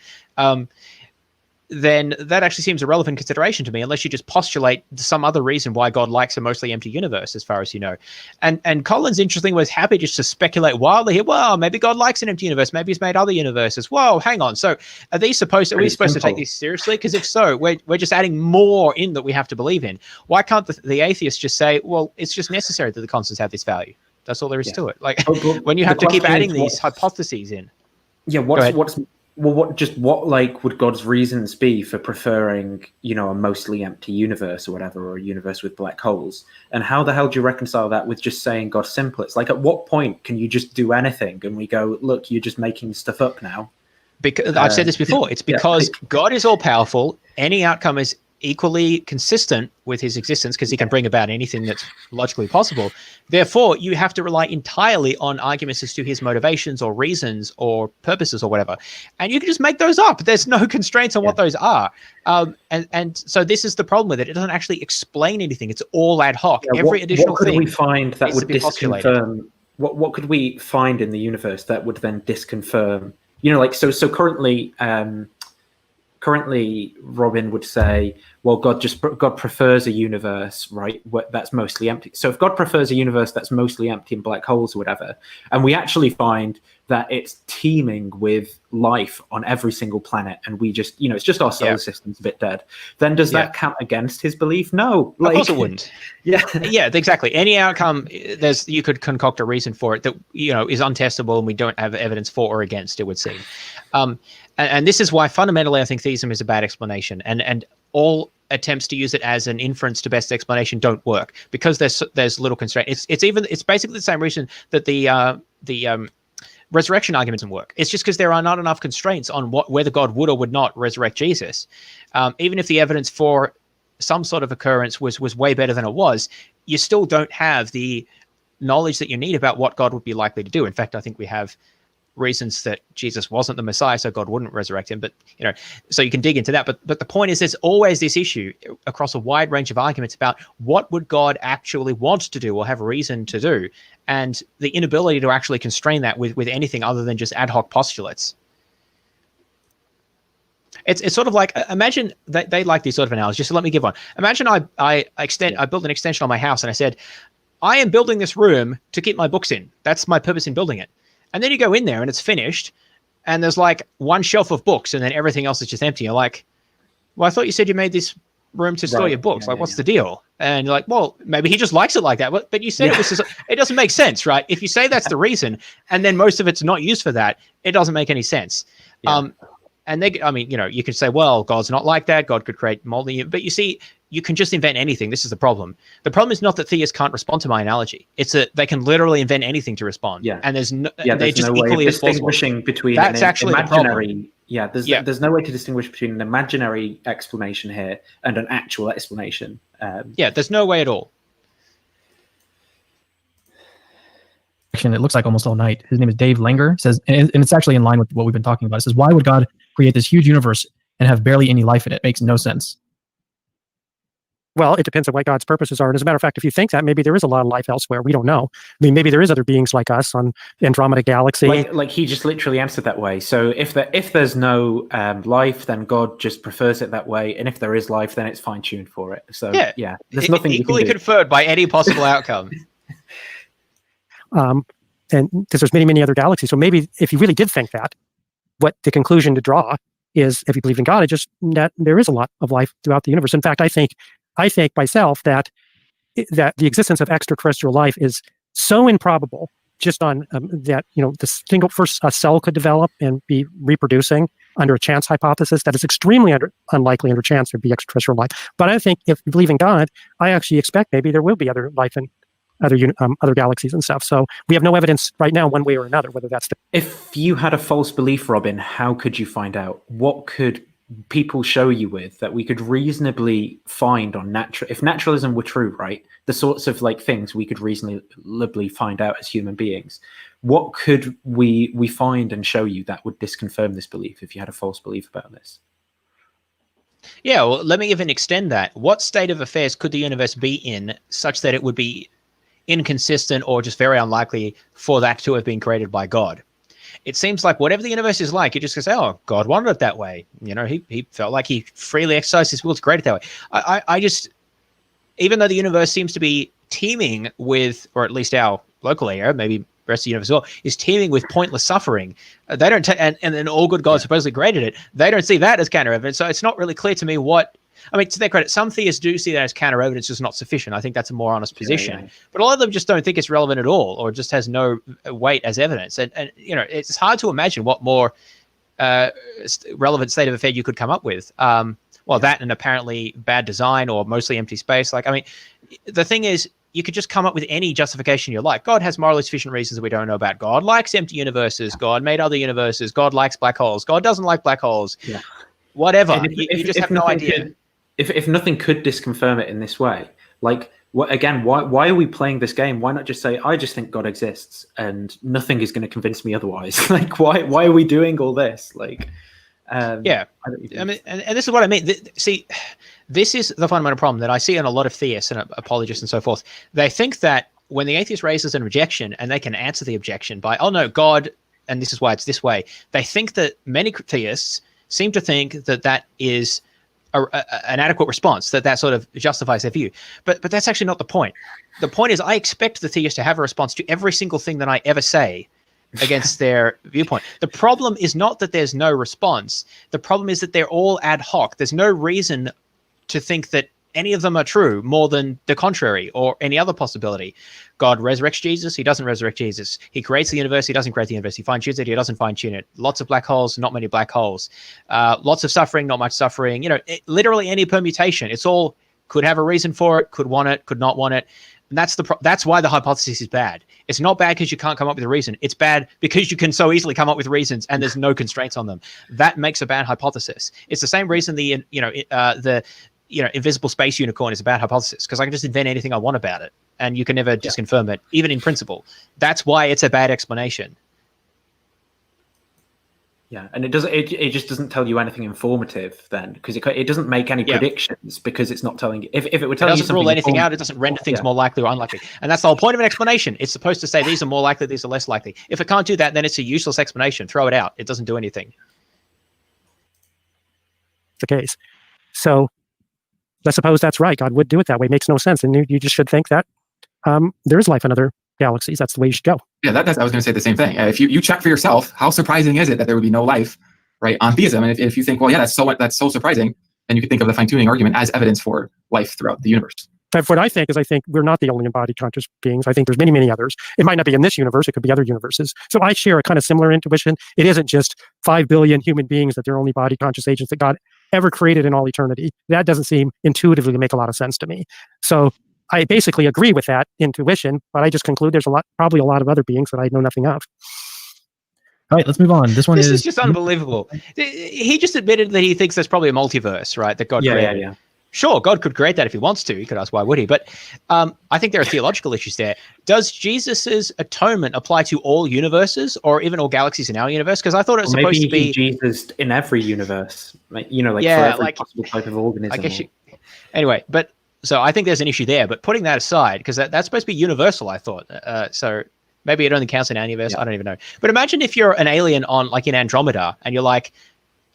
then that actually seems a relevant consideration to me, unless you just postulate some other reason why God likes a mostly empty universe, as far as you know. And Collins, interestingly, was happy just to speculate wildly here. Well, maybe God likes an empty universe. Maybe he's made other universes. Whoa, hang on. So are we supposed to take this seriously? Because if so, we're just adding more in that we have to believe in. Why can't the atheist just say, well, it's just necessary that the constants have this value? That's all there is to it. Like, when you have to keep adding these hypotheses in. Yeah, what would God's reasons be for preferring, a mostly empty universe or whatever, or a universe with black holes? And how the hell do you reconcile that with just saying God's simple? It's like, at what point can you just do anything and we go, look, you're just making stuff up now? Because I've said this before. It's because God is all powerful. Any outcome is equally consistent with his existence because he can bring about anything that's logically possible. Therefore, you have to rely entirely on arguments as to his motivations or reasons or purposes or whatever. And you can just make those up. There's no constraints on what those are. And so this is the problem with it. It doesn't actually explain anything. It's all ad hoc. Every additional thing. What could we find that would disconfirm? What could we find in the universe that would then disconfirm? So currently, Robin would say, well, God prefers a universe, right, that's mostly empty. So if God prefers a universe that's mostly empty and black holes or whatever, and we actually find that it's teeming with life on every single planet, and we just, it's just our solar system's a bit dead, then does that count against his belief? No. Of course it wouldn't. Yeah, exactly. Any outcome, you could concoct a reason for it that, is untestable and we don't have evidence for or against, it would seem. And this is why fundamentally I think theism is a bad explanation, and all attempts to use it as an inference to best explanation don't work, because there's little constraint. It's basically the same reason that the resurrection argument doesn't work. It's just because there are not enough constraints on whether God would or would not resurrect Jesus. Even if the evidence for some sort of occurrence was way better than it was, you still don't have the knowledge that you need about what God would be likely to do. In fact, I think we have reasons that Jesus wasn't the Messiah, so God wouldn't resurrect him. But so you can dig into that. But the point is, there's always this issue across a wide range of arguments about what would God actually want to do or have a reason to do, and the inability to actually constrain that with anything other than just ad hoc postulates. It's sort of like, imagine they like these sort of analogies. Just let me give one. Imagine I built an extension on my house and I said, I am building this room to keep my books in. That's my purpose in building it. And then you go in there and it's finished and there's like one shelf of books and then everything else is just empty. You're like, well, I thought you said you made this room to store your books. What's the deal? And you're like, well, maybe he just likes it like that. But you said it doesn't make sense, right? If you say that's the reason and then most of it's not used for that, it doesn't make any sense. And you could say, well, God's not like that. God could create multi, but you see, you can just invent anything. This is the problem. The problem is not that theists can't respond to my analogy. It's that they can literally invent anything to respond. Yeah. And there's no way of distinguishing between that's actually imaginary. There's no way to distinguish between an imaginary explanation here and an actual explanation. There's no way at all. It looks like almost all night. His name is Dave Langer. Says, and it's actually in line with what we've been talking about. It says, why would God create this huge universe and have barely any life in it? Makes no sense. Well, it depends on what God's purposes are. And as a matter of fact, if you think that, maybe there is a lot of life elsewhere. We don't know. I mean, maybe there is other beings like us on Andromeda Galaxy. Like he just literally answered that way. So if there's no life, then God just prefers it that way. And if there is life, then it's fine-tuned for it. So there's nothing equally conferred by any possible outcome. And because there's many, many other galaxies. So maybe if you really did think that, what the conclusion to draw is, if you believe in God, it's just that there is a lot of life throughout the universe. In fact, I think myself that the existence of extraterrestrial life is so improbable, just on that, the single first a cell could develop and be reproducing, under a chance hypothesis, that it's extremely unlikely under chance there'd be extraterrestrial life. But I think if you believe in God, I actually expect maybe there will be other life in other galaxies and stuff. So we have no evidence right now, one way or another, whether that's the. If you had a false belief, Robin, how could you find out? What could people show you with that we could reasonably find on if naturalism were true, right? The sorts of like things we could reasonably find out as human beings. What could we find and show you that would disconfirm this belief if you had a false belief about this? Yeah, well, let me even extend that. What state of affairs could the universe be in such that it would be inconsistent or just very unlikely for that to have been created by God? It seems like whatever the universe is like, you just go say, oh, God wanted it that way. He felt like he freely exercised his will to create it that way. I just, even though the universe seems to be teeming with, or at least our local area, maybe the rest of the universe as well, is teeming with pointless suffering. They don't, and then all good gods supposedly created it. They don't see that as counter evidence. So it's not really clear to me what. I mean, to their credit, some theists do see that as counter evidence, just not sufficient. I think that's a more honest position. Yeah. But a lot of them just don't think it's relevant at all, or just has no weight as evidence. And it's hard to imagine what more relevant state of affair you could come up with. That and apparently bad design or mostly empty space. Like, I mean, the thing is, you could just come up with any justification you like. God has morally sufficient reasons that we don't know about. God likes empty universes. God made other universes. God likes black holes. God doesn't like black holes. Yeah. Whatever. You just have no idea. If nothing could disconfirm it in this way, like, why are we playing this game? Why not just say, I just think God exists and nothing is going to convince me otherwise? Like, why are we doing all this? Like, I mean, and this is what I mean. See, this is the fundamental problem that I see in a lot of theists and apologists and so forth. They think that when the atheist raises an objection and they can answer the objection by, oh no, God, and this is why it's this way. They think that many theists seem to think that is an adequate response, that sort of justifies their view. But that's actually not the point. The point is, I expect the theist to have a response to every single thing that I ever say against their viewpoint. The problem is not that there's no response. The problem is that they're all ad hoc. There's no reason to think that any of them are true more than the contrary or any other possibility. God resurrects Jesus. He doesn't resurrect Jesus. He creates the universe. He doesn't create the universe. He fine-tunes it. He doesn't fine-tune it. Lots of black holes, not many black holes. Lots of suffering, not much suffering. Literally any permutation. It's all could have a reason for it, could want it, could not want it. And that's why the hypothesis is bad. It's not bad because you can't come up with a reason. It's bad because you can so easily come up with reasons and there's no constraints on them. That makes a bad hypothesis. It's the same reason the invisible space unicorn is a bad hypothesis, because I can just invent anything I want about it and you can never disconfirm it, even in principle. That's why it's a bad explanation. Yeah, and it just doesn't tell you anything informative then, because it doesn't make any predictions, because it's not telling you. If it were telling you something, it doesn't rule anything out. It doesn't render things more likely or unlikely, and that's the whole point of an explanation. It's supposed to say these are more likely, these are less likely. If it can't do that, then it's a useless explanation. Throw it out. It doesn't do anything. The case. So let's suppose that's right. God would do it that way. It makes no sense, and you just should think that there is life in other galaxies. That's the way you should go. Yeah, I was going to say the same thing. If you check for yourself, how surprising is it that there would be no life, right, on theism? And if you think, well, yeah, that's so surprising, then you could think of the fine-tuning argument as evidence for life throughout the universe. But what I think we're not the only embodied conscious beings. I think there's many, many others. It might not be in this universe. It could be other universes. So I share a kind of similar intuition. It isn't just 5 billion human beings that they're only body conscious agents that God ever created in all eternity. That doesn't seem intuitively to make a lot of sense to me. So I basically agree with that intuition, but I just conclude there's probably a lot of other beings that I know nothing of. All right, let's move on. This is just unbelievable. He just admitted that he thinks there's probably a multiverse, right? That God created. Yeah. Sure, God could create that if he wants to. You could ask, why would he? But I think there are theological issues there. Does Jesus's atonement apply to all universes or even all galaxies in our universe? Because I thought it was supposed to be Jesus in every universe, for every possible type of organism. I guess anyway, but so I think there's an issue there. But putting that aside, because that's supposed to be universal, I thought. So maybe it only counts in our universe. Yeah. I don't even know. But imagine if you're an alien on in Andromeda and you're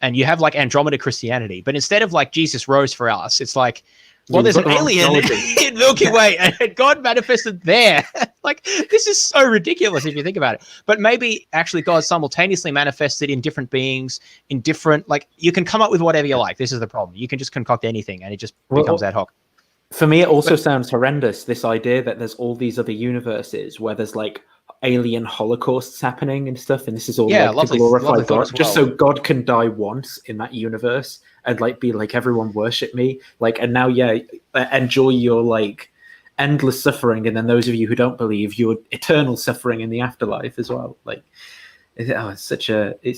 and you have Andromeda Christianity, but instead of Jesus rose for us, it's there's an alien in Milky Way and God manifested there. This is so ridiculous if you think about it. But maybe actually God simultaneously manifested in different beings, in different, you can come up with whatever you like. This is the problem. You can just concoct anything and it just becomes ad hoc. For me, it also sounds horrendous, this idea that there's all these other universes where there's alien holocausts happening and stuff, and this is all Yeah, like lovely- to glorify lovely thought God, as just well. so God can die once in that universe and like be like, everyone worship me, like, and now enjoy your like endless suffering, and then those of you who don't believe, your eternal suffering in the afterlife as well. Like, it's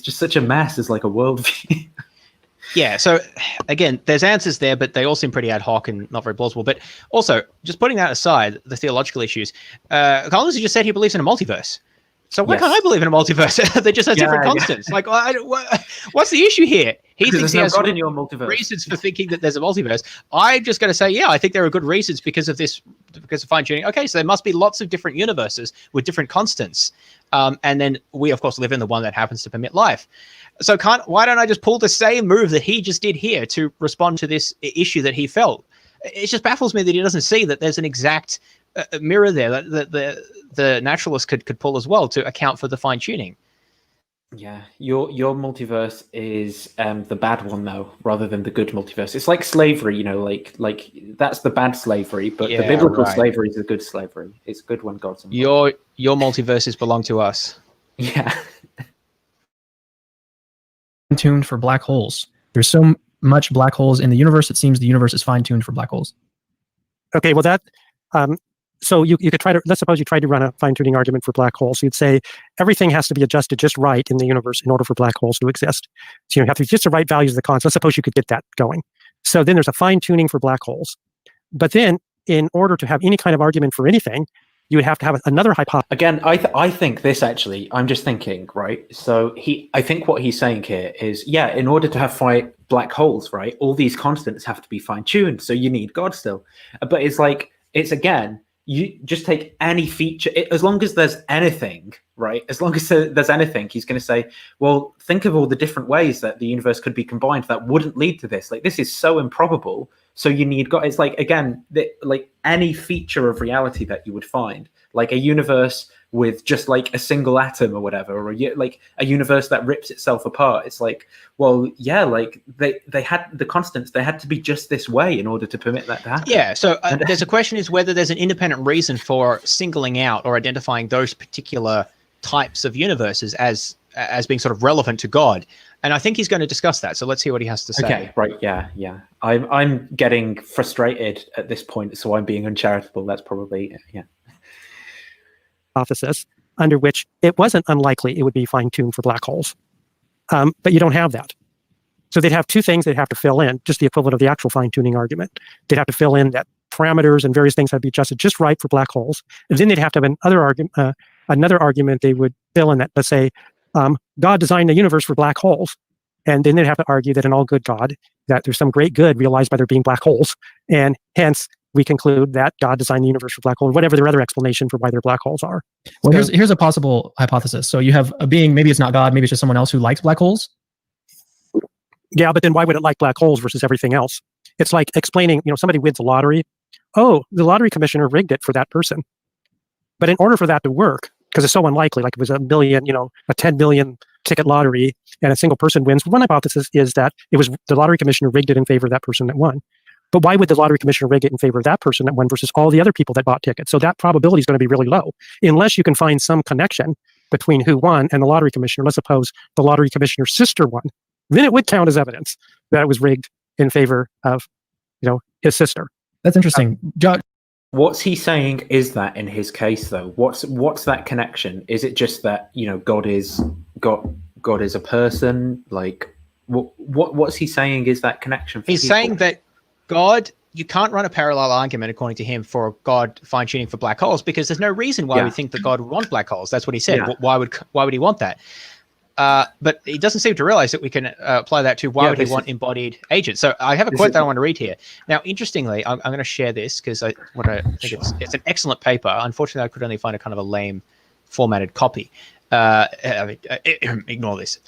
just such a mess as like a worldview. Yeah, so again, there's answers there, but they all seem pretty ad hoc and not very plausible. But also, just putting that aside, the theological issues, Collins just said he believes in a multiverse. So why can't I believe in a multiverse? They just have different constants. Like, what's the issue here? He thinks he has God in your multiverse. reasons for thinking that there's a multiverse. I'm just going to say, yeah, I think there are good reasons because of this, because of fine tuning. Okay, so there must be lots of different universes with different constants, and then we, of course, live in the one that happens to permit life. So why don't I just pull the same move that he just did here to respond to this issue that he felt? It just baffles me that he doesn't see that there's an exact mirror there that the naturalist could pull as well to account for the fine tuning. Yeah, your multiverse is the bad one though, rather than the good multiverse. It's like slavery, you know, like that's the bad slavery, but the biblical slavery is the good slavery. It's good when God's involved. Your multiverses belong to us. Yeah. Tuned for black holes. There's so much black holes in the universe. It seems the universe is fine-tuned for black holes. Okay, well that, so you could try to, let's suppose you tried to run a fine-tuning argument for black holes. You'd say everything has to be adjusted just right in the universe in order for black holes to exist. So you have to be just the right values of the constants. Let's suppose you could get that going. So then there's a fine-tuning for black holes. But then in order to have any kind of argument for anything, you would have to have another hypothesis. Again, I think this actually, I'm just thinking, right? So I think what he's saying here is, yeah, in order to have black holes, right, all these constants have to be fine-tuned. So you need God still. But it's like, again, you just take any feature, as long as there's anything, right? As long as there's anything, he's going to say, well, think of all the different ways that the universe could be combined that wouldn't lead to this. Like, this is so improbable. So you need God. It's like, again, like any feature of reality that you would find, like a universe with just like a single atom or whatever, or like a universe that rips itself apart. It's like, well, yeah, like they had the constants, they had to be just this way in order to permit that to happen. Yeah, so there's a question is whether there's an independent reason for singling out or identifying those particular types of universes as being sort of relevant to God. And I think he's going to discuss that. So let's hear what he has to say. Okay, right, yeah. I'm getting frustrated at this point, so I'm being uncharitable. That's probably, yeah. Hypothesis under which it wasn't unlikely it would be fine-tuned for black holes. But you don't have that. So they'd have two things they'd have to fill in, just the equivalent of the actual fine-tuning argument. They'd have to fill in that parameters and various things had to be adjusted just right for black holes. And then they'd have to have another argument they would fill in that, let's say, God designed the universe for black holes. And then they'd have to argue that in all good God, that there's some great good realized by there being black holes. And hence, we conclude that God designed the universe for black holes, whatever their other explanation for why they're black holes are. Well, here's a possible hypothesis. So you have a being, maybe it's not God, maybe it's just someone else who likes black holes. Yeah, but then why would it like black holes versus everything else? It's like explaining, somebody wins the lottery. Oh, the lottery commissioner rigged it for that person. But in order for that to work, because it's so unlikely, like it was a 10 million ticket lottery and a single person wins, one hypothesis is that it was the lottery commissioner rigged it in favor of that person that won. But why would the lottery commissioner rig it in favor of that person that won versus all the other people that bought tickets? So that probability is going to be really low, unless you can find some connection between who won and the lottery commissioner. Let's suppose the lottery commissioner's sister won. Then it would count as evidence that it was rigged in favor of, his sister. That's interesting. What's he saying is that in his case, though? What's that connection? Is it just that God is a person? Like, what's he saying is that connection? For He's people? saying that God, you can't run a parallel argument, according to him, for God fine-tuning for black holes, because there's no reason why we think that God would want black holes. That's what he said. Yeah. Why would he want that? But he doesn't seem to realize that we can apply that to why would he want embodied agents. So I have a quote that I want to read here. Now, interestingly, I'm going to share this because I think it's an excellent paper. Unfortunately, I could only find a kind of a lame formatted copy. Ignore this.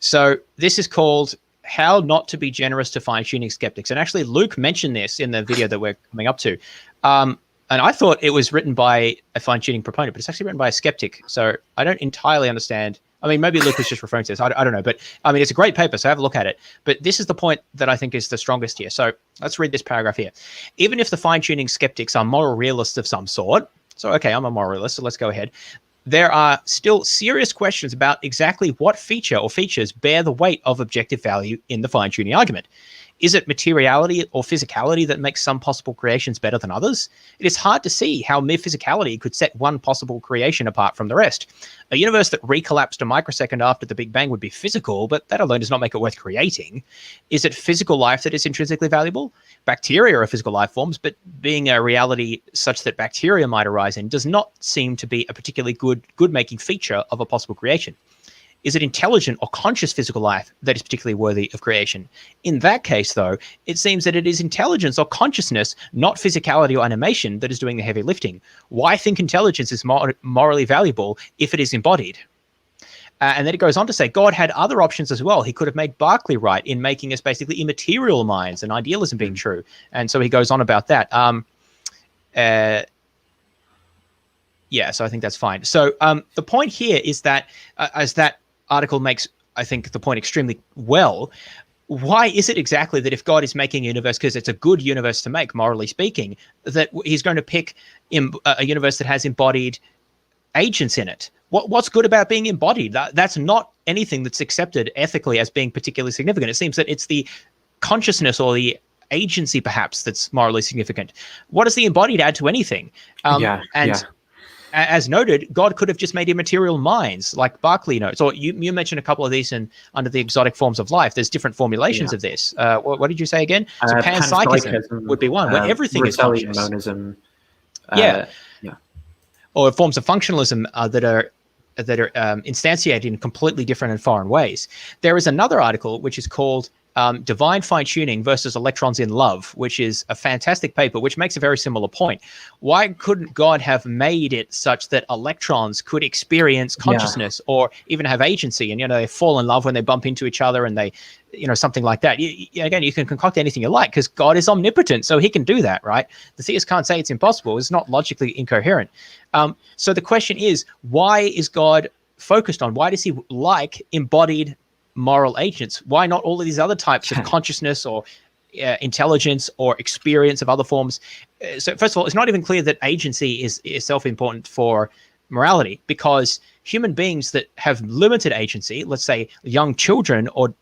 So this is called How Not to Be Generous to Fine-Tuning Skeptics. And actually, Luke mentioned this in the video that we're coming up to. And I thought it was written by a fine-tuning proponent, but it's actually written by a skeptic. So I don't entirely understand. I mean, maybe Luke was just referring to this. I don't know. But I mean, it's a great paper, so have a look at it. But this is the point that I think is the strongest here. So let's read this paragraph here. Even if the fine-tuning skeptics are moral realists of some sort, so okay, I'm a moral realist, so let's go ahead. there are still serious questions about exactly what feature or features bear the weight of objective value in the fine-tuning argument. Is it materiality or physicality that makes some possible creations better than others? It is hard to see how mere physicality could set one possible creation apart from the rest. A universe that recollapsed a microsecond after the Big Bang would be physical, but that alone does not make it worth creating. Is it physical life that is intrinsically valuable? Bacteria are physical life forms, but being a reality such that bacteria might arise in does not seem to be a particularly good-making feature of a possible creation. Is it intelligent or conscious physical life that is particularly worthy of creation? In that case, though, it seems that it is intelligence or consciousness, not physicality or animation, that is doing the heavy lifting. Why think intelligence is morally valuable if it is embodied? And then it goes on to say God had other options as well. He could have made Berkeley right in making us basically immaterial minds and idealism being true. And so he goes on about that. Yeah, so I think that's fine. So the point here is that as that article makes, I think, the point extremely well, why is it exactly that if God is making a universe because it's a good universe to make, morally speaking, that he's going to pick a universe that has embodied agents in it? What's good about being embodied? That's not anything that's accepted ethically as being particularly significant. It seems that it's the consciousness or the agency, perhaps, that's morally significant. What does the embodied add to anything? As noted, God could have just made immaterial minds, like Berkeley notes. Or you mentioned a couple of these under the exotic forms of life. There's different formulations of this. What did you say again? So panpsychism would be one, where everything is conscious. Monism, or forms of functionalism that are instantiated in completely different and foreign ways. There is another article which is called Divine Fine-Tuning versus Electrons in Love, which is a fantastic paper, which makes a very similar point. Why couldn't God have made it such that electrons could experience consciousness or even have agency? And, they fall in love when they bump into each other and they, something like that. Again, you can concoct anything you like because God is omnipotent, so he can do that, right? The theist can't say it's impossible. It's not logically incoherent. So the question is, why is God focused on? Why does he like embodied moral agents? Why not all of these other types of consciousness or intelligence or experience of other forms? So first of all, it's not even clear that agency is self-important for morality, because human beings that have limited agency, let's say young children or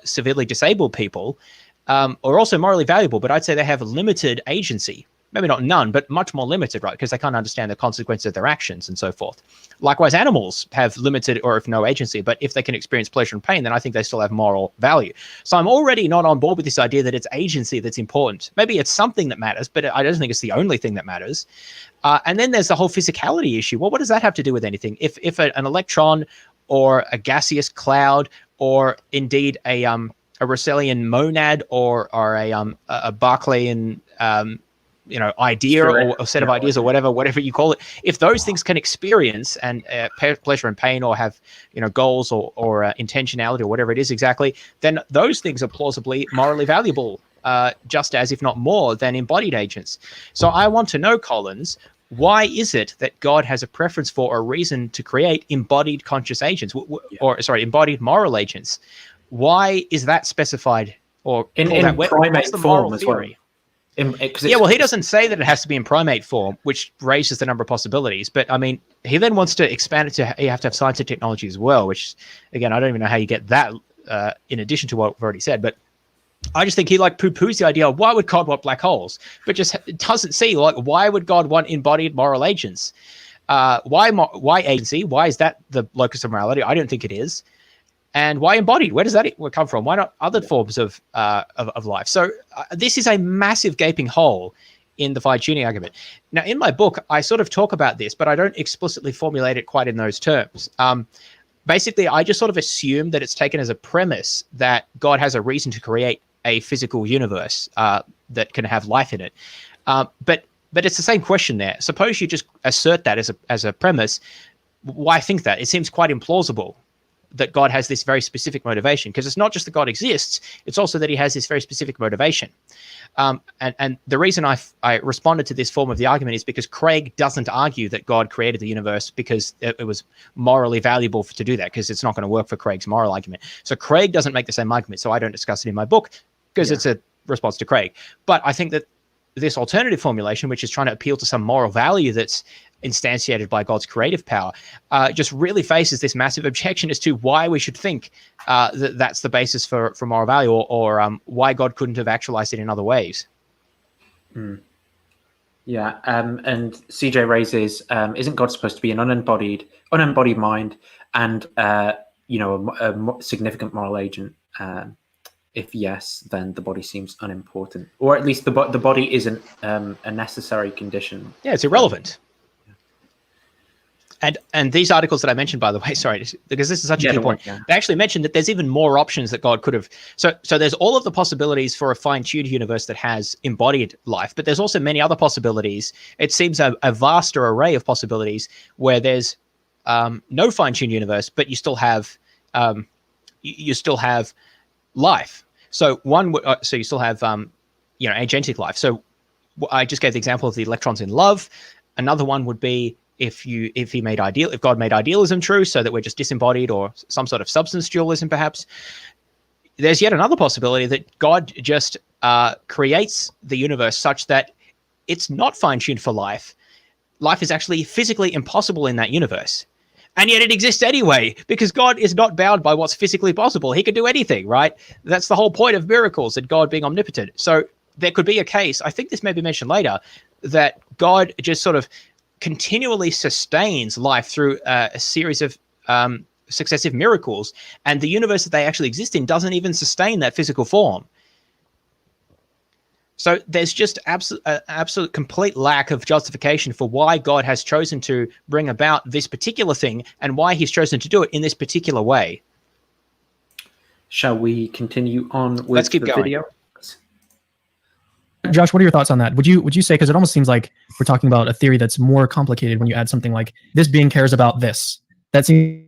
severely disabled people, are also morally valuable, but I'd say they have limited agency. Maybe not none, but much more limited, right? Because they can't understand the consequences of their actions and so forth. Likewise, animals have limited or if no agency, but if they can experience pleasure and pain, then I think they still have moral value. So I'm already not on board with this idea that it's agency that's important. Maybe it's something that matters, but I don't think it's the only thing that matters. And then there's the whole physicality issue. Well, what does that have to do with anything? If an electron or a gaseous cloud or indeed a Russellian monad or a Berkeleyan idea or a set of ideas or whatever you call it, if those things can experience and pleasure and pain or have goals or intentionality or whatever it is exactly, then those things are plausibly morally valuable, just as if not more than embodied agents. So I want to know, Collins, why is it that God has a preference for a reason to create embodied conscious agents, embodied moral agents? Why is that specified or in primate form as well? Well, he doesn't say that it has to be in primate form, which raises the number of possibilities. But I mean, he then wants to expand it to you have to have science and technology as well, which, again, I don't even know how you get that in addition to what we've already said. But I just think he poo-poos the idea of why would God want black holes, but just doesn't see why would God want embodied moral agents? Why agency? Why is that the locus of morality? I don't think it is. And why embodied? Where does that come from? Why not other forms of life? So this is a massive gaping hole in the fine-tuning argument. Now, in my book, I sort of talk about this, but I don't explicitly formulate it quite in those terms. Basically, I just sort of assume that it's taken as a premise that God has a reason to create a physical universe that can have life in it. But it's the same question there. Suppose you just assert that as a premise. Why think that? It seems quite implausible that God has this very specific motivation, because it's not just that God exists, it's also that he has this very specific motivation. And the reason I responded to this form of the argument is because Craig doesn't argue that God created the universe because it was morally valuable to do that, because it's not going to work for Craig's moral argument. So Craig doesn't make the same argument, so I don't discuss it in my book because it's a response to Craig. But I think that this alternative formulation, which is trying to appeal to some moral value that's instantiated by God's creative power, just really faces this massive objection as to why we should think that that's the basis for moral value, or why God couldn't have actualized it in other ways. Yeah, and CJ raises, isn't God supposed to be an unembodied mind and a significant moral agent? If yes, then the body seems unimportant, or at least the body isn't a necessary condition. Yeah, it's irrelevant. And these articles that I mentioned, by the way, sorry, because this is such a key point, they actually mentioned that there's even more options that God could have. So there's all of the possibilities for a fine-tuned universe that has embodied life, but there's also many other possibilities. It seems a vaster array of possibilities where there's no fine-tuned universe, but you still have life. So so you still have agentic life. So I just gave the example of the electrons in love. Another one would be if God made idealism true, so that we're just disembodied, or some sort of substance dualism, perhaps. There's yet another possibility that God just creates the universe such that it's not fine-tuned for life. Life is actually physically impossible in that universe. And yet it exists anyway, because God is not bound by what's physically possible. He can do anything, right? That's the whole point of miracles, that God being omnipotent. So there could be a case, I think this may be mentioned later, that God just sort of continually sustains life through a series of successive miracles, and the universe that they actually exist in doesn't even sustain that physical form. So there's just absolute complete lack of justification for why God has chosen to bring about this particular thing, and why he's chosen to do it in this particular way. Shall we continue on with Let's keep the going. video? Josh, what are your thoughts on that? Would you say, because it almost seems like we're talking about a theory that's more complicated when you add something like this being cares about this. That seems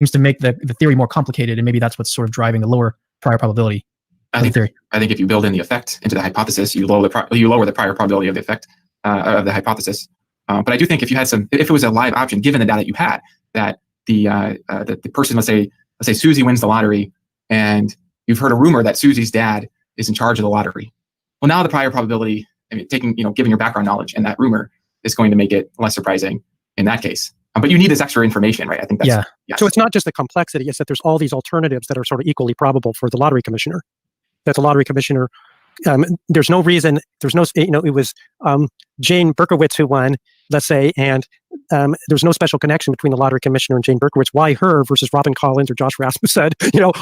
to make the theory more complicated, and maybe that's what's sort of driving the lower prior probability. I think if you build in the effect into the hypothesis, you lower the prior probability of the effect of the hypothesis. But I do think if it was a live option, given the data you had, that the person, let's say Susie wins the lottery, and you've heard a rumor that Susie's dad is in charge of the lottery. Well, now the prior probability, given your background knowledge and that rumor, is going to make it less surprising in that case. But you need this extra information, right? I think that's Yes. So it's not just the complexity; it's that there's all these alternatives that are sort of equally probable for the lottery commissioner. That the lottery commissioner, there's no reason. There's no, it was Jane Berkowitz who won, let's say, and there's no special connection between the lottery commissioner and Jane Berkowitz. Why her versus Robin Collins or Josh Rasmussen?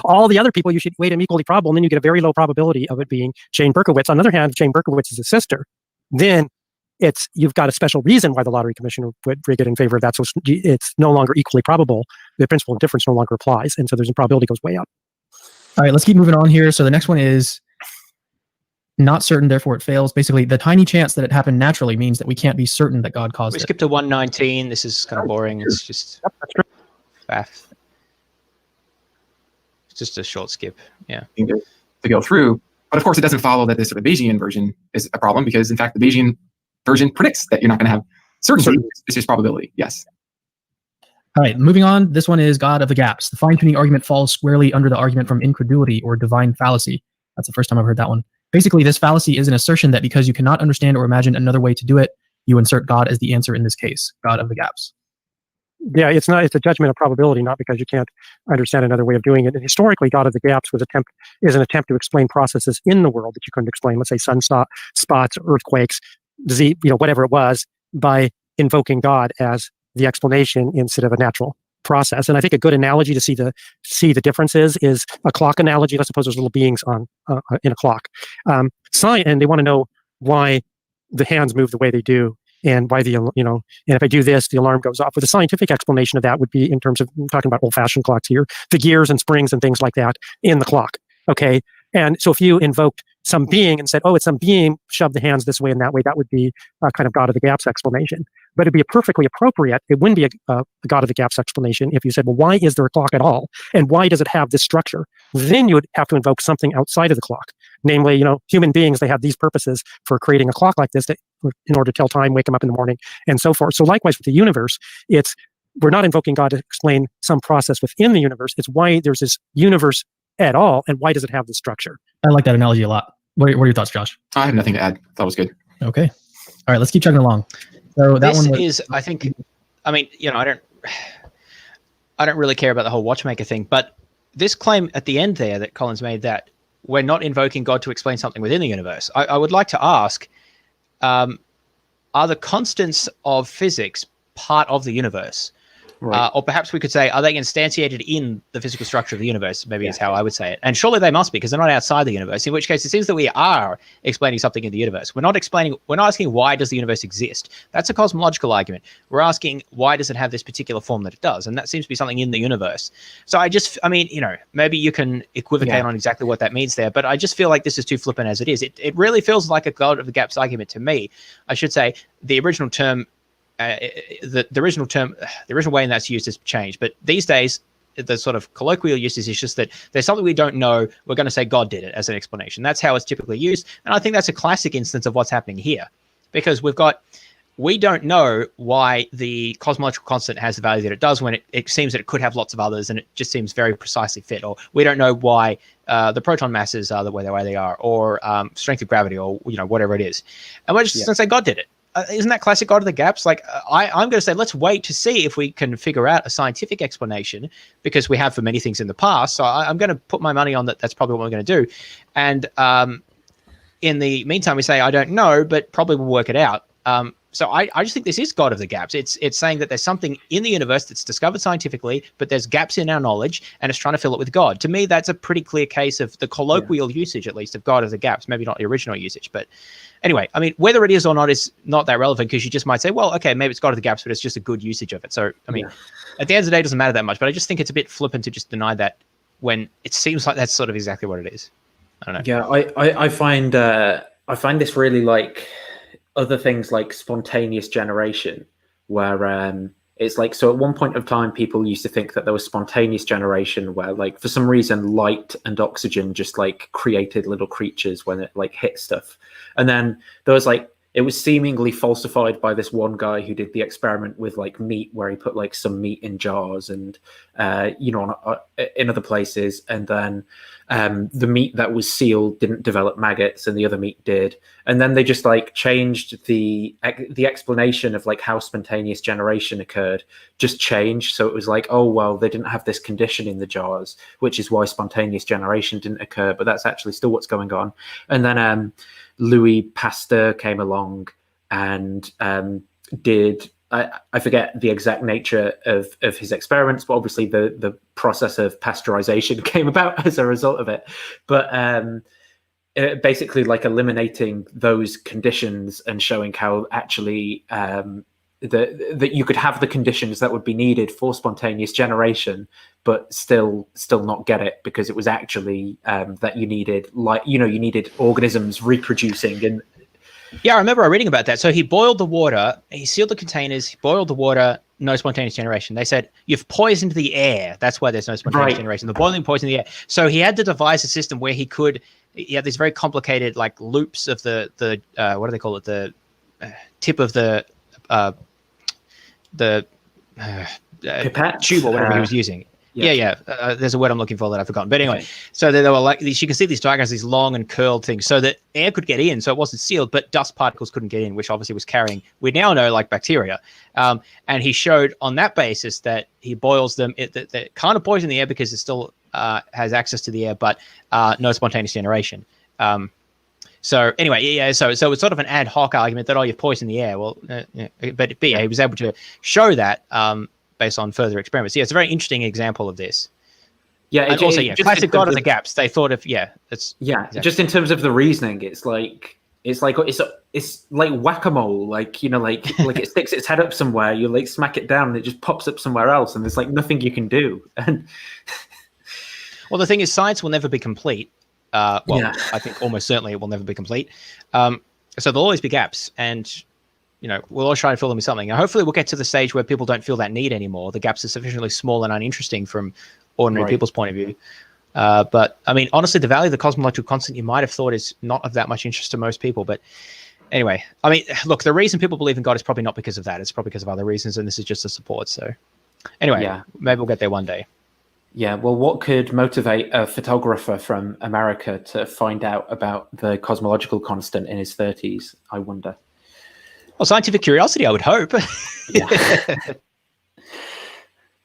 All the other people, you should weight them equally probable, and then you get a very low probability of it being Jane Berkowitz. On the other hand, if Jane Berkowitz is a sister, then you've got a special reason why the lottery commissioner would rig it in favor of that. So it's no longer equally probable. The principle of difference no longer applies, and so there's a probability goes way up. All right, let's keep moving on here. So the next one is not certain, therefore it fails. Basically, the tiny chance that it happened naturally means that we can't be certain that God caused it. We skip to 119. This is kind of boring. It's just faff. It's just a short skip. Yeah. To go through. But of course, it doesn't follow that this sort of Bayesian version is a problem, because in fact, the Bayesian version predicts that you're not going to have certainty. It's just probability. Yes. All right, moving on. This one is God of the gaps. The fine-tuning argument falls squarely under the argument from incredulity or divine fallacy. That's the first time I've heard that one. Basically, this fallacy is an assertion that because you cannot understand or imagine another way to do it, you insert God as the answer in this case, God of the gaps. Yeah, it's a judgment of probability, not because you can't understand another way of doing it. And historically, God of the gaps is an attempt to explain processes in the world that you couldn't explain. Let's say sunspots, earthquakes, disease, whatever it was, by invoking God as the explanation instead of a natural process. And I think a good analogy to see the differences is a clock analogy. Let's suppose there's little beings in a clock. And they want to know why the hands move the way they do, and why and if I do this, the alarm goes off. But the scientific explanation of that would be, in terms of talking about old-fashioned clocks here, the gears and springs and things like that in the clock. Okay. And so if you invoked some being and said, it's some being shoved the hands this way and that way, that would be a kind of God of the gaps explanation. But it'd be perfectly appropriate. It wouldn't be a God of the gaps explanation if you said, well, why is there a clock at all? And why does it have this structure? Then you would have to invoke something outside of the clock. Namely, human beings, they have these purposes for creating a clock like this in order to tell time, wake them up in the morning, and so forth. So likewise with the universe, we're not invoking God to explain some process within the universe. It's why there's this universe at all, and why does it have this structure? I like that analogy a lot. What are your thoughts, Josh? I have nothing to add. That was good. Okay. All right, let's keep chugging along. So that this one was, is, I think, I mean, I don't really care about the whole watchmaker thing, but this claim at the end there that Collins made, that we're not invoking God to explain something within the universe. I would like to ask, are the constants of physics part of the universe? Right. Or perhaps we could say, are they instantiated in the physical structure of the universe? Maybe is how I would say it. And surely they must be, because they're not outside the universe, in which case it seems that we are explaining something in the universe. We're not asking why does the universe exist? That's a cosmological argument. We're asking why does it have this particular form that it does? And that seems to be something in the universe. So I mean, maybe you can equivocate on exactly what that means there, but I just feel like this is too flippant as it is. It really feels like a God of the gaps argument to me. I should say the original term, the original way in that's used has changed, but these days the sort of colloquial usage is just that there's something we don't know, we're going to say God did it as an explanation. That's how it's typically used, and I think that's a classic instance of what's happening here, because we don't know why the cosmological constant has the value that it does when it seems that it could have lots of others, and it just seems very precisely fit. Or we don't know why the proton masses are the way they are, or strength of gravity, or whatever it is, and we're just going to say God did it. Isn't that classic God of the gaps? Like, I'm going to say, let's wait to see if we can figure out a scientific explanation, because we have for many things in the past. So I'm going to put my money on that. That's probably what we're going to do. And in the meantime, we say, I don't know, but probably we'll work it out. So I just think this is God of the gaps. It's saying that there's something in the universe that's discovered scientifically, but there's gaps in our knowledge, and it's trying to fill it with God. To me, that's a pretty clear case of the colloquial usage, at least, of God of the gaps. Maybe not the original usage, but anyway, I mean, whether it is or not is not that relevant, because you just might say, well, okay, maybe it's God of the gaps, but it's just a good usage of it. So, I mean, at the end of the day, it doesn't matter that much, but I just think it's a bit flippant to just deny that when it seems like that's sort of exactly what it is. I don't know. Yeah, I find this really like other things like spontaneous generation, where it's like, so at one point of time, people used to think that there was spontaneous generation where, like, for some reason, light and oxygen just like created little creatures when it like hit stuff. And then there was like, it was seemingly falsified by this one guy who did the experiment with like meat, where he put like some meat in jars and in other places, and then the meat that was sealed didn't develop maggots and the other meat did. And then they just like changed the explanation of like how spontaneous generation occurred, just changed. So it was like, oh, well, they didn't have this condition in the jars, which is why spontaneous generation didn't occur, but that's actually still what's going on. And then Louis Pasteur came along and did, I forget the exact nature of his experiments, but obviously the process of pasteurization came about as a result of it. But basically like eliminating those conditions and showing how actually that you could have the conditions that would be needed for spontaneous generation, but still not get it, because it was actually that you needed, like, you needed organisms reproducing. And yeah, I remember reading about that. So he boiled the water, he sealed the containers, he boiled the water, no spontaneous generation. They said, you've poisoned the air. That's why there's no spontaneous generation. The boiling poisoned the air. So he had to devise a system where he had these very complicated like loops of the what do they call it? The tip of the pipette tube or whatever he was using. There's a word I'm looking for that I've forgotten. But anyway, so they were like, you can see these diagrams, these long and curled things, so that air could get in, so it wasn't sealed, but dust particles couldn't get in, which obviously was carrying, we now know, like bacteria. And he showed on that basis that he boils them, that kind of poison the air because it still has access to the air, but no spontaneous generation. So anyway, so it's sort of an ad hoc argument that, oh, you've poisoned the air. Well, but he was able to show that based on further experiments. Yeah, it's a very interesting example of this. Yeah, and also, classic God of the gaps. They thought of exactly. Just in terms of the reasoning, it's like whack-a-mole, like like it sticks its head up somewhere, you like smack it down, and it just pops up somewhere else, and there's like nothing you can do. And well, the thing is, science will never be complete. I think almost certainly it will never be complete. So there'll always be gaps, and we'll always try to fill them with something. And hopefully we'll get to the stage where people don't feel that need anymore. The gaps are sufficiently small and uninteresting from ordinary people's point of view. But I mean, honestly, the value of the cosmological constant you might have thought is not of that much interest to most people. But anyway, I mean, look, the reason people believe in God is probably not because of that. It's probably because of other reasons, and this is just a support. So anyway, maybe we'll get there one day. Yeah, well, what could motivate a photographer from America to find out about the cosmological constant in his 30s, I wonder? Well, scientific curiosity, I would hope. The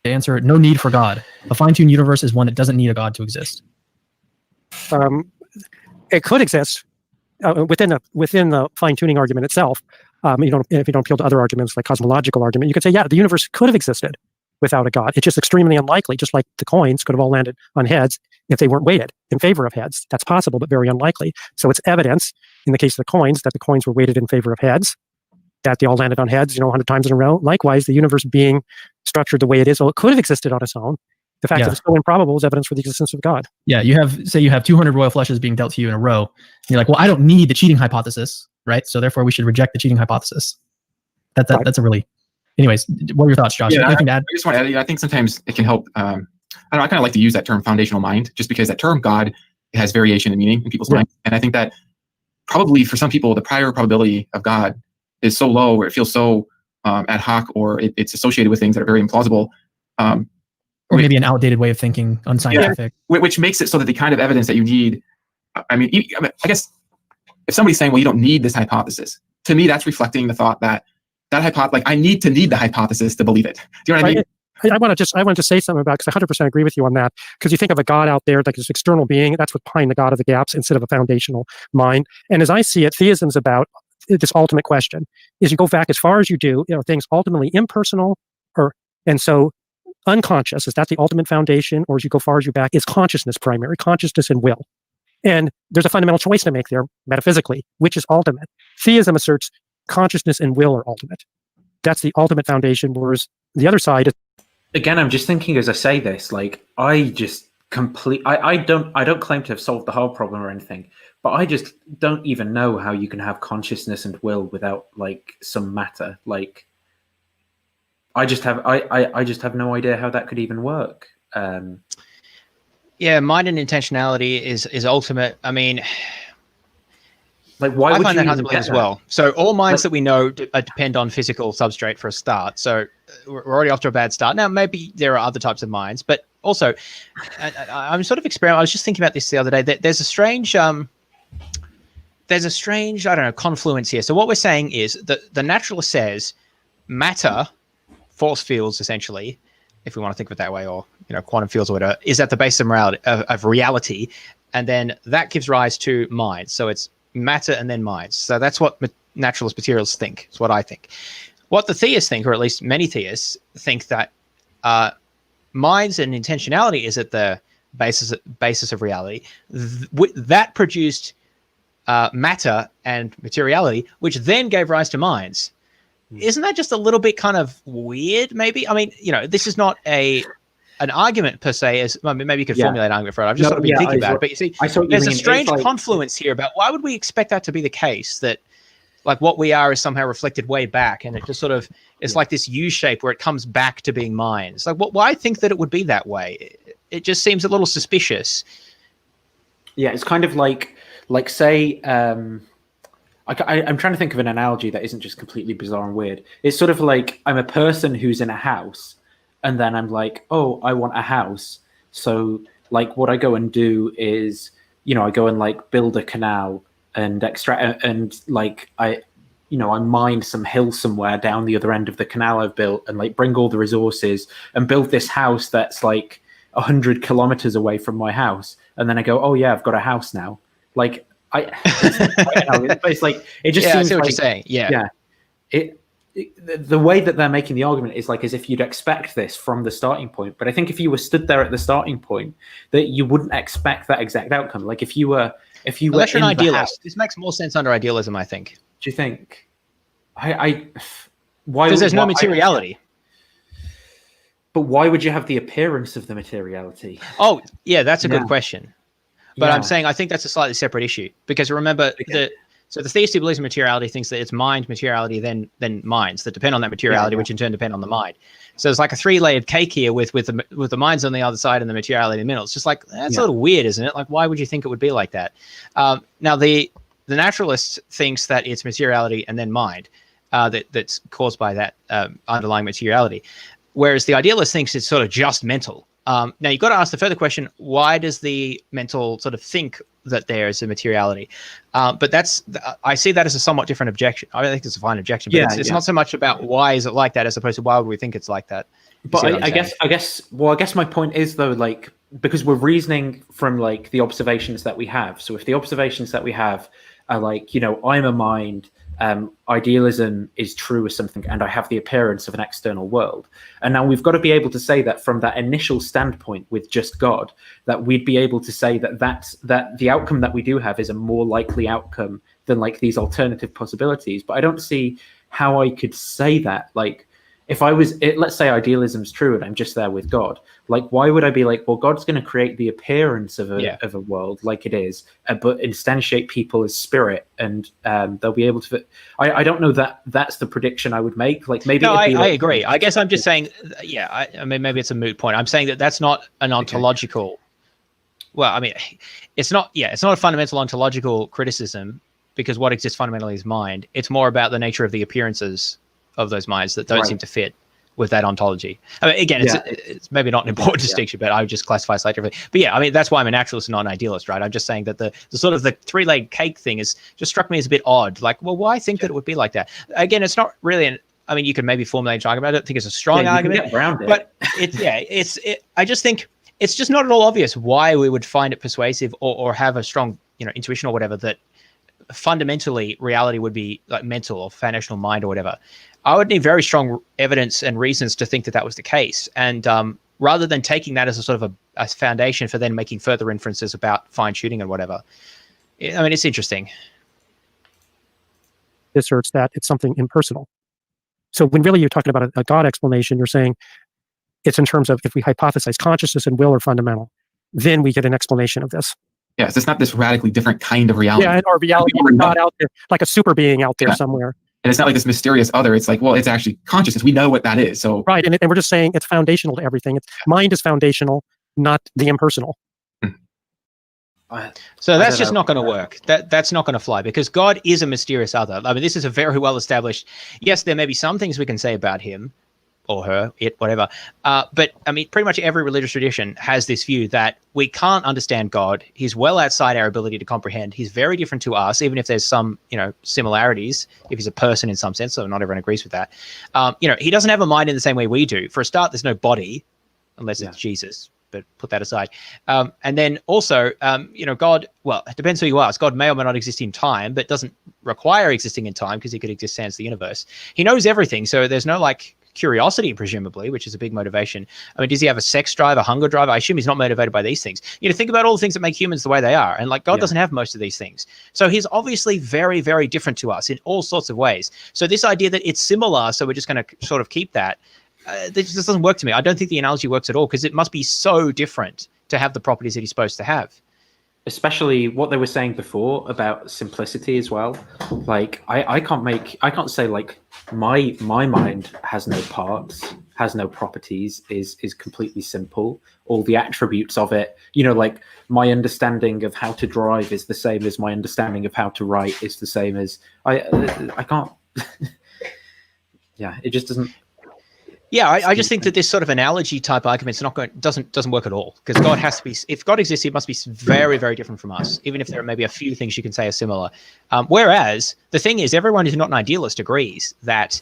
answer: no need for God. A fine-tuned universe is one that doesn't need a God to exist. It could exist within the fine-tuning argument itself. If you don't appeal to other arguments like cosmological argument, you could say, yeah, the universe could have existed without a God. It's just extremely unlikely, just like the coins could have all landed on heads if they weren't weighted in favor of heads. That's possible, but very unlikely. So it's evidence, in the case of the coins, that the coins were weighted in favor of heads, that they all landed on heads, 100 times in a row. Likewise, the universe being structured the way it is, so it could have existed on its own. The fact that it's so improbable is evidence for the existence of God. Yeah, you have 200 royal flushes being dealt to you in a row. And you're like, well, I don't need the cheating hypothesis, right? So therefore, we should reject the cheating hypothesis. That's a really. Anyways, what are your thoughts, Josh? Yeah, Anything to add? I just want to add. I think sometimes it can help. I kind of like to use that term "foundational mind," just because that term God has variation in meaning in people's minds, and I think that probably for some people, the prior probability of God is so low, or it feels so ad hoc, or it's associated with things that are very implausible. Or maybe an outdated way of thinking, unscientific. Yeah, which makes it so that the kind of evidence that you need, I guess, if somebody's saying, well, you don't need this hypothesis, to me, that's reflecting the thought that I need the hypothesis to believe it. Do you know what I mean? I want to say something about, because I 100% agree with you on that, because you think of a God out there like this external being, that's what's behind the God of the gaps instead of a foundational mind. And as I see it, theism's about this ultimate question, is you go back as far as you do, things ultimately impersonal, and so unconscious, is that the ultimate foundation? Or as you go far as you back, is consciousness primary, consciousness and will? And there's a fundamental choice to make there metaphysically, which is ultimate. Theism asserts consciousness and will are ultimate. That's the ultimate foundation, whereas the other side is... Again, I'm just thinking as I say this, like, I don't claim to have solved the whole problem or anything, but I just don't even know how you can have consciousness and will without like some matter. Like, I just have no idea how that could even work. Yeah, mind and intentionality is ultimate. I mean, like, why I would find you that hard to believe as well. So all minds that we know depend on physical substrate for a start. So we're already off to a bad start. Now, maybe there are other types of minds, but also I'm sort of experimenting. I was just thinking about this the other day. That there's a strange, I don't know, confluence here. So what we're saying is that the naturalist says matter, force fields, essentially, if we want to think of it that way, or quantum fields or whatever, is at the base of reality, and then that gives rise to minds. So it's matter and then minds. So that's what naturalist materialists think. It's what I think. What the theists think, or at least many theists think, that minds and intentionality is at the basis of reality. That produced matter and materiality, which then gave rise to minds. Isn't that just a little bit kind of weird, maybe? I mean, this is not an argument per se, as maybe you could formulate an argument for it. I've just sort of been thinking about it. But you see, there's a strange confluence here about why would we expect that to be the case, that like what we are is somehow reflected way back, and it just sort of, it's like this U shape where it comes back to being minds. Like, why think that it would be that way? It just seems a little suspicious. Yeah, it's kind of like say, I'm trying to think of an analogy that isn't just completely bizarre and weird. It's sort of like I'm a person who's in a house, and then I'm like, oh, I want a house. So like what I go and do is, I go and like build a canal and extract, and like I mine some hill somewhere down the other end of the canal I've built, and like bring all the resources and build this house that's like 100 kilometers away from my house. And then I go, oh yeah, I've got a house now. Like, it's like, it just seems I see what like, you're saying. Yeah. The way that they're making the argument is like as if you'd expect this from the starting point. But I think if you were stood there at the starting point, that you wouldn't expect that exact outcome. Like if you were unless you're an idealist, this makes more sense under idealism, I think. Do you think? Why? Because there's no materiality. But why would you have the appearance of the materiality? Oh, yeah, that's a good question. But I'm saying I think that's a slightly separate issue, because remember the theist who believes in materiality thinks that it's mind materiality then minds that depend on that materiality, which in turn depend on the mind. So it's like a 3-layered cake here with the minds on the other side and the materiality in the middle. It's just like, that's a little weird, isn't it? Like, why would you think it would be like that? Now the naturalist thinks that it's materiality and then mind that's caused by that underlying materiality, whereas the idealist thinks it's sort of just mental. Now you've got to ask the further question: why does the mental sort of think that there is a materiality? But I see that as a somewhat different objection. I don't think it's a fine objection, but it's not so much about why is it like that, as opposed to why would we think it's like that. But I guess my point is, though, like, because we're reasoning from like the observations that we have. So if the observations that we have are like, I'm a mind, idealism is true or something, and I have the appearance of an external world. And now we've got to be able to say that from that initial standpoint with just God, that we'd be able to say that the outcome that we do have is a more likely outcome than like these alternative possibilities. But I don't see how I could say that. Like, if let's say idealism's true and I'm just there with God, like, why would I be like, well, God's going to create the appearance of a world like it is, but instantiate people as spirit, and they'll be able to. I don't know that that's the prediction I would make. Like, maybe. No, I agree. I guess I'm just saying, I mean, maybe it's a moot point. I'm saying that that's not an ontological. Well, I mean, it's not a fundamental ontological criticism, because what exists fundamentally is mind. It's more about the nature of the appearances of those minds that don't seem to fit with that ontology. I mean, again, it's maybe not an important distinction, but I would just classify slightly differently. But yeah, I mean, that's why I'm a naturalist and not an idealist, right? I'm just saying that the sort of the three-layered cake thing is just struck me as a bit odd. Like, well, why think that it would be like that? Again, it's not really I mean, you could maybe formulate an argument. I don't think it's a strong argument, but I just think it's just not at all obvious why we would find it persuasive or have a strong, intuition or whatever that fundamentally reality would be like mental or foundational mind or whatever. I would need very strong evidence and reasons to think that that was the case. And rather than taking that as a sort of a foundation for then making further inferences about fine tuning and whatever. I mean, it's interesting. Asserts that it's something impersonal. So when really you're talking about a God explanation, you're saying it's in terms of if we hypothesize consciousness and will are fundamental, then we get an explanation of this. Yes, it's not this radically different kind of reality. Yeah, or reality of God out there, like a super being out there somewhere. And it's not like this mysterious other. It's like, well, it's actually consciousness. We know what that is. So right, and we're just saying it's foundational to everything. Mind is foundational, not the impersonal. So that's just not going to work. That's not going to fly, because God is a mysterious other. I mean, this is a very well established. Yes, there may be some things we can say about him or her, it, whatever. But I mean, pretty much every religious tradition has this view that we can't understand God. He's well outside our ability to comprehend. He's very different to us, even if there's some, similarities, if he's a person in some sense, so not everyone agrees with that. He doesn't have a mind in the same way we do. For a start, there's no body, unless it's Jesus, but put that aside. And then also, God, well, it depends who you ask. God may or may not exist in time, but doesn't require existing in time, because he could exist sans the universe. He knows everything, so there's no curiosity, presumably, which is a big motivation. I mean, does he have a sex drive, a hunger drive? I assume he's not motivated by these things. Think about all the things that make humans the way they are. And God doesn't have most of these things. So he's obviously very, very different to us in all sorts of ways. So this idea that it's similar, so we're just going to sort of keep that, this just doesn't work to me. I don't think the analogy works at all, because it must be so different to have the properties that he's supposed to have. Especially what they were saying before about simplicity as well. I can't say my mind has no parts, has no properties, is completely simple. All the attributes of it, my understanding of how to drive is the same as my understanding of how to write is the same as I can't. Yeah, it just doesn't. Yeah, I just think that this sort of analogy type argument doesn't work at all, because God has to be. If God exists, he must be very, very different from us, even if there are maybe a few things you can say are similar. Whereas the thing is, everyone who's not an idealist agrees that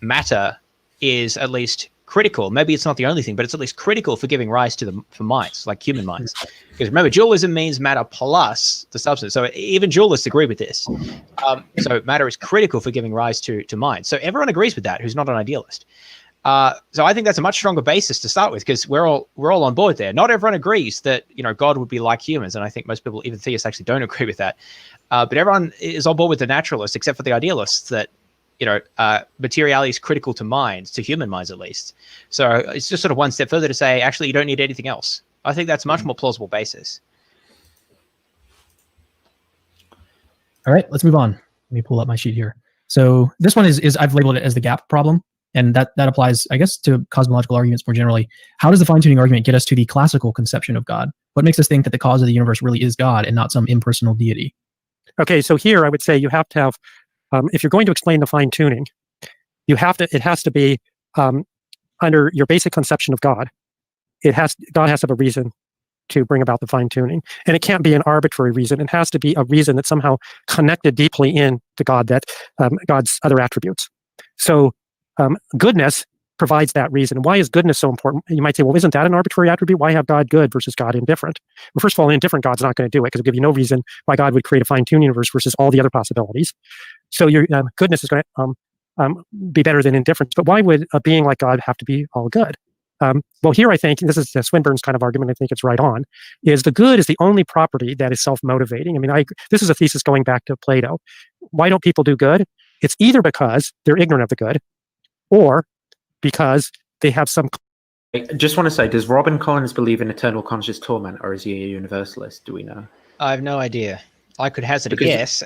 matter is at least critical. Maybe it's not the only thing, but it's at least critical for giving rise to for minds, like human minds. Because remember, dualism means matter plus the substance. So even dualists agree with this. So matter is critical for giving rise to mind. So everyone agrees with that who's not an idealist. So I think that's a much stronger basis to start with, because we're all on board there. Not everyone agrees that God would be like humans, and I think most people, even theists, actually don't agree with that. But everyone is on board with the naturalists, except for the idealists, that materiality is critical to minds, to human minds at least. So it's just sort of one step further to say, actually, you don't need anything else. I think that's a much more plausible basis. All right, let's move on. Let me pull up my sheet here. So this one is I've labeled it as the gap problem. And that applies, I guess, to cosmological arguments more generally. How does the fine-tuning argument get us to the classical conception of God? What makes us think that the cause of the universe really is God and not some impersonal deity? Okay, so here I would say you have to have, if you're going to explain the fine-tuning, it has to be under your basic conception of God. God has to have a reason to bring about the fine tuning, and it can't be an arbitrary reason. It has to be a reason that's somehow connected deeply in to God, that God's other attributes. So goodness provides that reason. Why is goodness so important? You might say, well, isn't that an arbitrary attribute? Why have God good versus God indifferent? Well, first of all, an indifferent God's not going to do it, because it'll give you no reason why God would create a fine-tuned universe versus all the other possibilities. So your goodness is going to be better than indifference. But why would a being like God have to be all good? Well, here I think, this is Swinburne's kind of argument, I think it's right on, is the good is the only property that is self-motivating. I mean, this is a thesis going back to Plato. Why don't people do good? It's either because they're ignorant of the good, or because they have some... I just want to say, does Robin Collins believe in eternal conscious torment, or is he a universalist? Do we know? I have no idea. I could hazard a guess.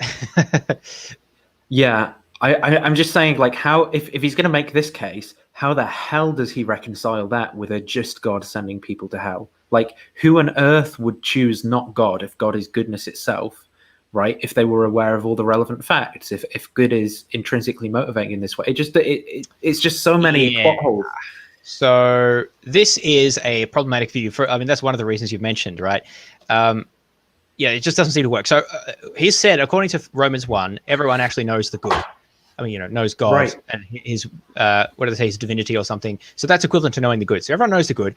Yeah, I'm just saying, like, how, if he's going to make this case, how the hell does he reconcile that with a just God sending people to hell? Like, who on earth would choose not God if God is goodness itself, right? If they were aware of all the relevant facts, if good is intrinsically motivating in this way, it's just so many plot holes. So this is a problematic view. I mean, that's one of the reasons you've mentioned, right? Yeah, it just doesn't seem to work. So he said, according to Romans 1, everyone actually knows the good. I mean, knows God and his, what do they say, his divinity or something. So that's equivalent to knowing the good. So everyone knows the good.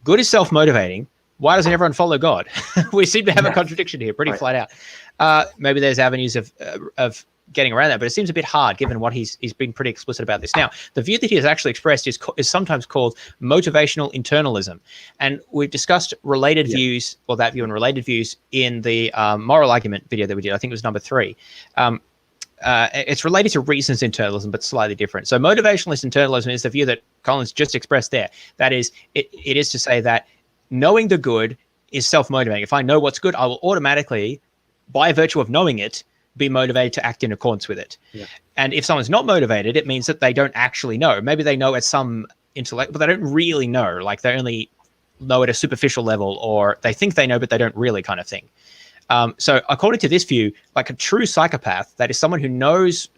Good is self-motivating. Why doesn't everyone follow God? We seem to have a contradiction here, pretty flat out. Maybe there's avenues of getting around that, but it seems a bit hard given what he's been pretty explicit about this. Now, the view that he has actually expressed is sometimes called motivational internalism. And we've discussed related views, or that view and related views, in the moral argument video that we did. I think it was number 3. It's related to reasons internalism, but slightly different. So motivationalist internalism is the view that Collins just expressed there. That is, it is to say that knowing the good is self-motivating. If I know what's good, I will automatically, by virtue of knowing it, be motivated to act in accordance with it. Yeah. And if someone's not motivated, it means that they don't actually know. Maybe they know at some intellect, but they don't really know. Like, they only know at a superficial level, or they think they know, but they don't really, kind of thing. So according to this view, like a true psychopath, that is someone who knows,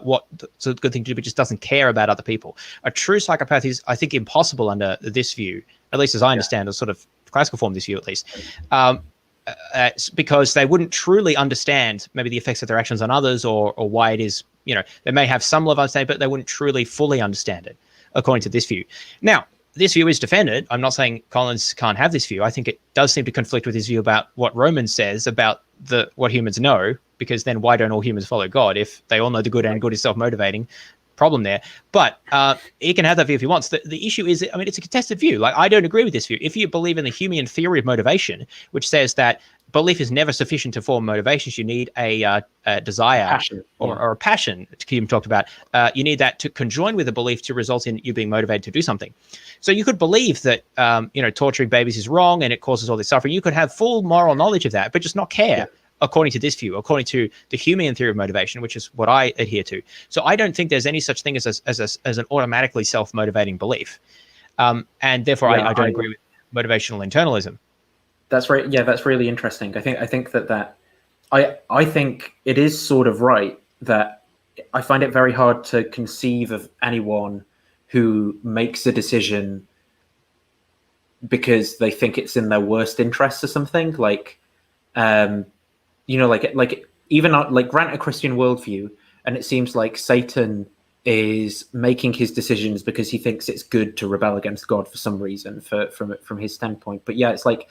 what's a good thing to do, but just doesn't care about other people. A true psychopath is, I think, impossible under this view, at least as I understand, or sort of classical form, this view at least, because they wouldn't truly understand maybe the effects of their actions on others, or why it is, they may have some level of understanding, but they wouldn't truly fully understand it, according to this view. Now, this view is defended. I'm not saying Collins can't have this view. I think it does seem to conflict with his view about what Romans says about what humans know, because then why don't all humans follow God if they all know the good, and good is self-motivating? Problem there. But he can have that view if he wants. The issue is, I mean, it's a contested view. Like, I don't agree with this view. If you believe in the Humean theory of motivation, which says that belief is never sufficient to form motivations, you need a desire, passion, or a passion, Hume talked about. You need that to conjoin with a belief to result in you being motivated to do something. So you could believe that, torturing babies is wrong and it causes all this suffering. You could have full moral knowledge of that, but just not care, according to this view, according to the Humean theory of motivation, which is what I adhere to. So I don't think there's any such thing as an automatically self-motivating belief. And therefore, I don't agree with motivational internalism. That's right. Yeah, that's really interesting. I think I think it is sort of right that I find it very hard to conceive of anyone who makes a decision because they think it's in their worst interests or something. Like, like even like grant a Christian worldview, and it seems like Satan is making his decisions because he thinks it's good to rebel against God for some reason, from his standpoint. But yeah, it's like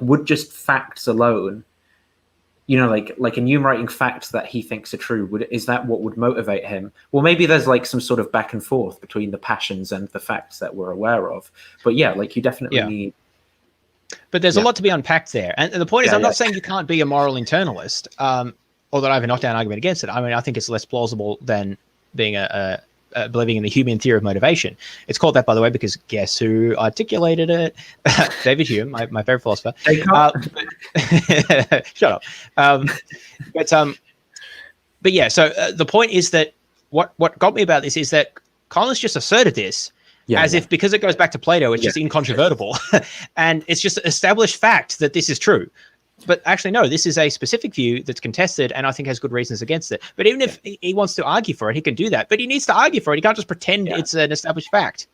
would just facts alone, like enumerating facts that he thinks are true, is that what would motivate him? Well, maybe there's like some sort of back and forth between the passions and the facts that we're aware of. But yeah, like you definitely need. But there's a lot to be unpacked there. And the point is, I'm not saying you can't be a moral internalist, although I have a knockdown argument against it. I mean, I think it's less plausible than being believing in the Humean theory of motivation. It's called that, by the way, because guess who articulated it? David Hume, my favorite philosopher. Shut up. But yeah, so the point is that what got me about this is that Collins just asserted this if, because it goes back to Plato, it's just incontrovertible. And it's just established fact that this is true. But actually, no, this is a specific view that's contested, and I think has good reasons against it. But even if he wants to argue for it, he can do that. But he needs to argue for it. He can't just pretend it's an established fact.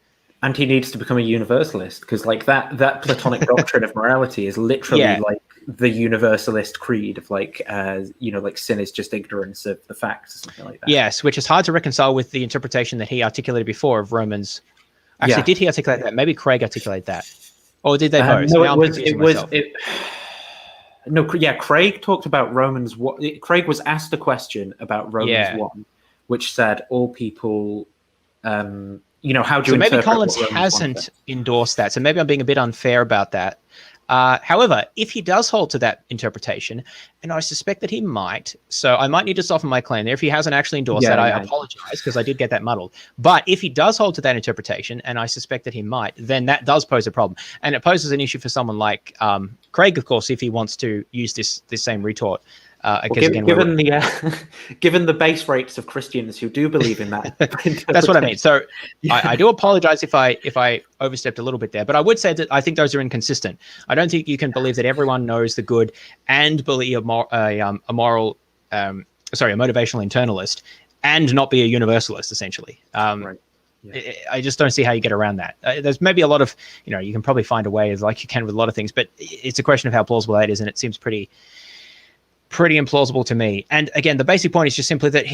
And he needs to become a universalist, because like that Platonic doctrine of morality is literally like the universalist creed of like like sin is just ignorance of the facts or something like that. Yes, which is hard to reconcile with the interpretation that he articulated before of Romans. Actually, did he articulate that? Maybe Craig articulated that, or did they both? No, Craig talked about Romans. Craig was asked a question about Romans 1, which said all people. How do you maybe Collins hasn't endorsed that. So maybe I'm being a bit unfair about that. However, if he does hold to that interpretation, and I suspect that he might, so I might need to soften my claim there. If he hasn't actually endorsed that, I apologize, because I did get that muddled. But if he does hold to that interpretation, and I suspect that he might, then that does pose a problem. And it poses an issue for someone like Craig, of course, if he wants to use this same retort. Given the base rates of Christians who do believe in that, that's what I mean. So I do apologize if I overstepped a little bit there, but I would say that I think those are inconsistent. I don't think you can believe that everyone knows the good and believe a motivational internalist and not be a universalist, essentially. I just don't see how you get around that. There's maybe a lot of, you can probably find a way, like you can with a lot of things, but it's a question of how plausible that is, and it seems pretty implausible to me. And again, the basic point is just simply that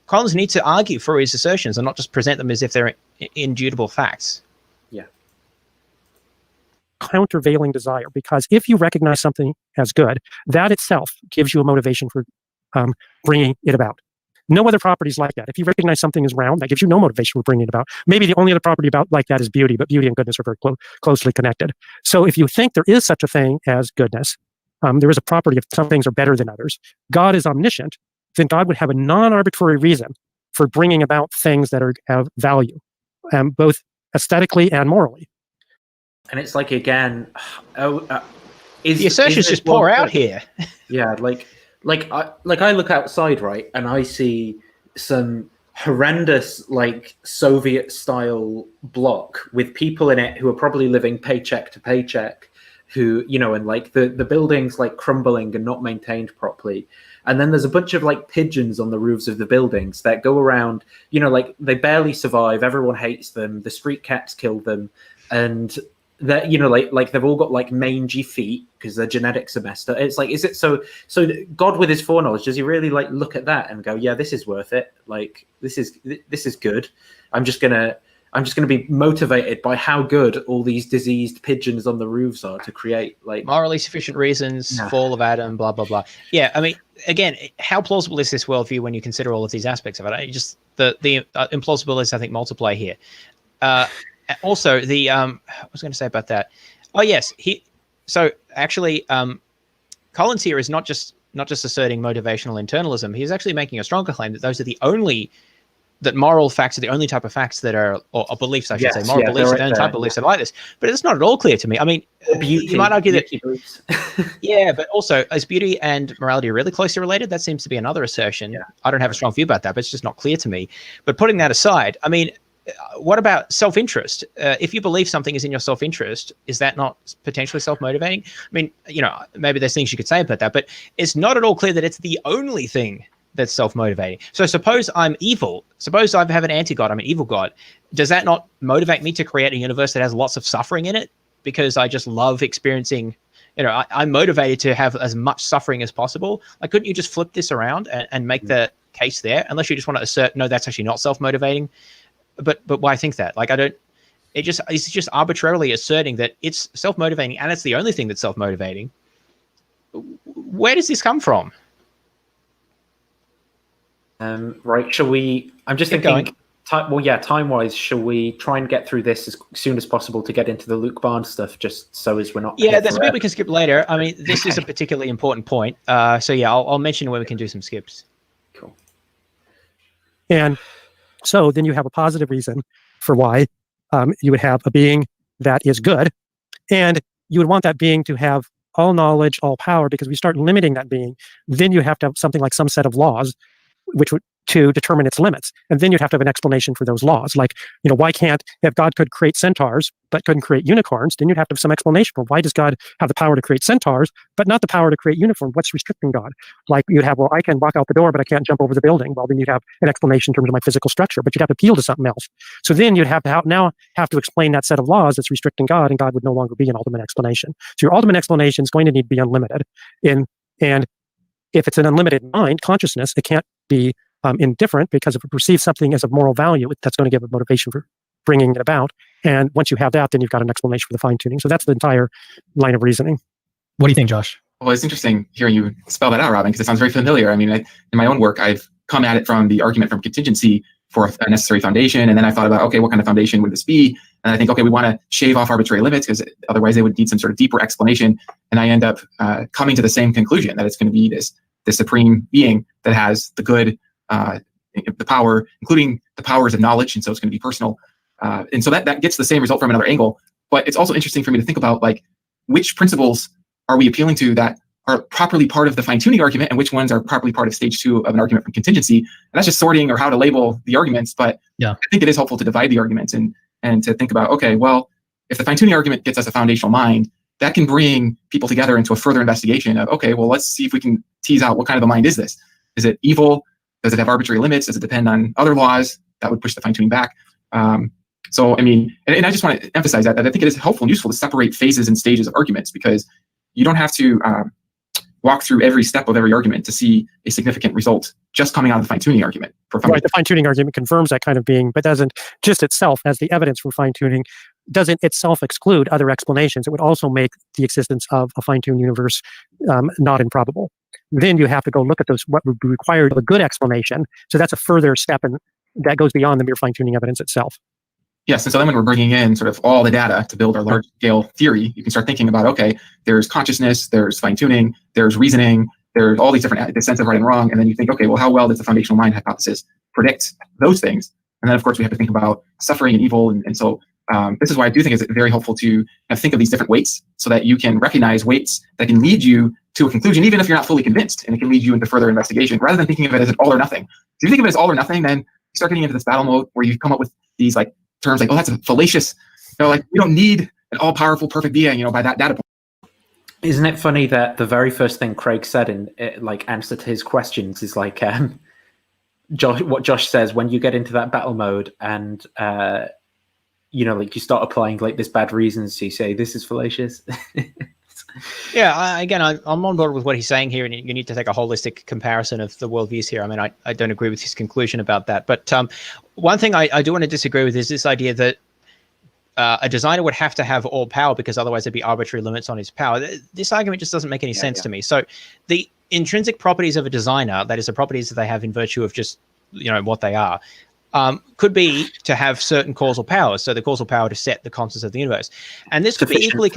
Collins needs to argue for his assertions and not just present them as if they're indubitable facts. Yeah. Countervailing desire, because if you recognize something as good, that itself gives you a motivation for bringing it about. No other properties like that. If you recognize something is round, that gives you no motivation for bringing it about. Maybe the only other property like that is beauty, but beauty and goodness are very closely connected. So if you think there is such a thing as goodness, there is a property of some things are better than others. God is omniscient, then God would have a non-arbitrary reason for bringing about things that have value, both aesthetically and morally. And it's like, again, the assertions just pour out here. Yeah, like I look outside, right, and I see some horrendous like Soviet-style block with people in it who are probably living paycheck to paycheck, who, and like the building's like crumbling and not maintained properly. And then there's a bunch of like pigeons on the roofs of the buildings that go around, like they barely survive. Everyone hates them. The street cats kill them. And that, like they've all got like mangy feet because their genetics are messed up. It's like, is it so God with his foreknowledge, does he really like look at that and go, yeah, this is worth it. Like, this is good. I'm just going to be motivated by how good all these diseased pigeons on the roofs are to create like morally sufficient reasons, fall of Adam, blah, blah, blah. Yeah. I mean, again, how plausible is this worldview when you consider all of these aspects of it? Just the implausibilities, I think, multiply here. Also, I was going to say about that. Oh, yes. Collins here is not just asserting motivational internalism. He's actually making a stronger claim that those are the only that moral facts are the only type of facts that are, or beliefs, I should say, moral beliefs are the only type of beliefs that are like this. But it's not at all clear to me. I mean, you might argue that, yeah, but also, is beauty and morality really closely related? That seems to be another assertion. Yeah. I don't have a strong view about that, but it's just not clear to me. But putting that aside, I mean, what about self-interest? If you believe something is in your self-interest, is that not potentially self-motivating? I mean, maybe there's things you could say about that, but it's not at all clear that it's the only thing that's self-motivating. So suppose I'm evil. Suppose I have an anti-God. I'm an evil God. Does that not motivate me to create a universe that has lots of suffering in it? Because I just love experiencing, I'm motivated to have as much suffering as possible. Like, couldn't you just flip this around and make the case there? Unless you just want to assert, no, that's actually not self-motivating. But why think that? Like, it's just arbitrarily asserting that it's self-motivating and it's the only thing that's self-motivating. Where does this come from? Right, shall we? I'm just thinking. Time-wise, shall we try and get through this as soon as possible to get into the Luke Barnes stuff, just so as we're not. Yeah, there's a bit we can skip later. I mean, this is a particularly important point. So yeah, I'll mention where we can do some skips. Cool. And so then you have a positive reason for why you would have a being that is good, and you would want that being to have all knowledge, all power, because we start limiting that being, then you have to have something like some set of laws which would to determine its limits. And then you'd have to have an explanation for those laws. Like, why can't, if God could create centaurs, but couldn't create unicorns, then you'd have to have some explanation for why does God have the power to create centaurs, but not the power to create unicorns? What's restricting God? Like you'd have, well, I can walk out the door, but I can't jump over the building. Well, then you'd have an explanation in terms of my physical structure, but you'd have to appeal to something else. So then you'd have to now have to explain that set of laws that's restricting God, and God would no longer be an ultimate explanation. So your ultimate explanation is going to need to be unlimited. And if it's an unlimited mind, consciousness, it can't be indifferent, because if it perceives something as of moral value, that's going to give a motivation for bringing it about. And once you have that, then you've got an explanation for the fine tuning. So that's the entire line of reasoning. What do you think, Josh? Well, it's interesting hearing you spell that out, Robin, because it sounds very familiar. I mean, in my own work, I've come at it from the argument from contingency for a necessary foundation. And then I thought about, okay, what kind of foundation would this be? And I think, okay, we want to shave off arbitrary limits because otherwise they would need some sort of deeper explanation. And I end up coming to the same conclusion, that it's going to be this supreme being that has the good, the power, including the powers of knowledge. And so it's going to be personal. And so that gets the same result from another angle. But it's also interesting for me to think about, like, which principles are we appealing to that are properly part of the fine-tuning argument, and which ones are properly part of stage 2 of an argument from contingency. And that's just sorting or how to label the arguments. But yeah, I think it is helpful to divide the arguments and to think about, okay, well, if the fine-tuning argument gets us a foundational mind, that can bring people together into a further investigation of, okay, well, let's see if we can tease out what kind of a mind is this. Is it evil? Does it have arbitrary limits? Does it depend on other laws that would push the fine-tuning back? So, I mean, and I just want to emphasize that I think it is helpful and useful to separate phases and stages of arguments, because you don't have to walk through every step of every argument to see a significant result just coming out of the fine-tuning argument. Right, the fine-tuning argument confirms that kind of being, but doesn't just itself, as the evidence for fine-tuning, doesn't itself exclude other explanations. It would also make the existence of a fine-tuned universe not improbable. Then you have to go look at those, what would be required of a good explanation. So that's a further step, and that goes beyond the mere fine-tuning evidence itself. Yes, and so then when we're bringing in sort of all the data to build our large-scale theory, you can start thinking about, okay, there's consciousness, there's fine-tuning, there's reasoning, there's all these different the sense of right and wrong, and then you think, okay, well, how well does the foundational mind hypothesis predict those things? And then, of course, we have to think about suffering and evil, and so this is why I do think it's very helpful to think of these different weights, so that you can recognize weights that can lead you to a conclusion, even if you're not fully convinced, and it can lead you into further investigation, rather than thinking of it as an all or nothing. If you think of it as all or nothing, then you start getting into this battle mode where you come up with these like terms like, oh, that's a fallacious, like we don't need an all-powerful perfect being, by that data point. Isn't it funny that the very first thing Craig said in answer to his questions is like, Josh, what Josh says, when you get into that battle mode and like you start applying like this bad reasons, so you say this is fallacious. Yeah, I'm on board with what he's saying here, and you need to take a holistic comparison of the worldviews here. I mean, I don't agree with his conclusion about that. But one thing I do want to disagree with is this idea that a designer would have to have all power, because otherwise there'd be arbitrary limits on his power. This argument just doesn't make any sense to me. So the intrinsic properties of a designer, that is the properties that they have in virtue of just what they are, could be to have certain causal powers. So the causal power to set the constants of the universe. And this could be equally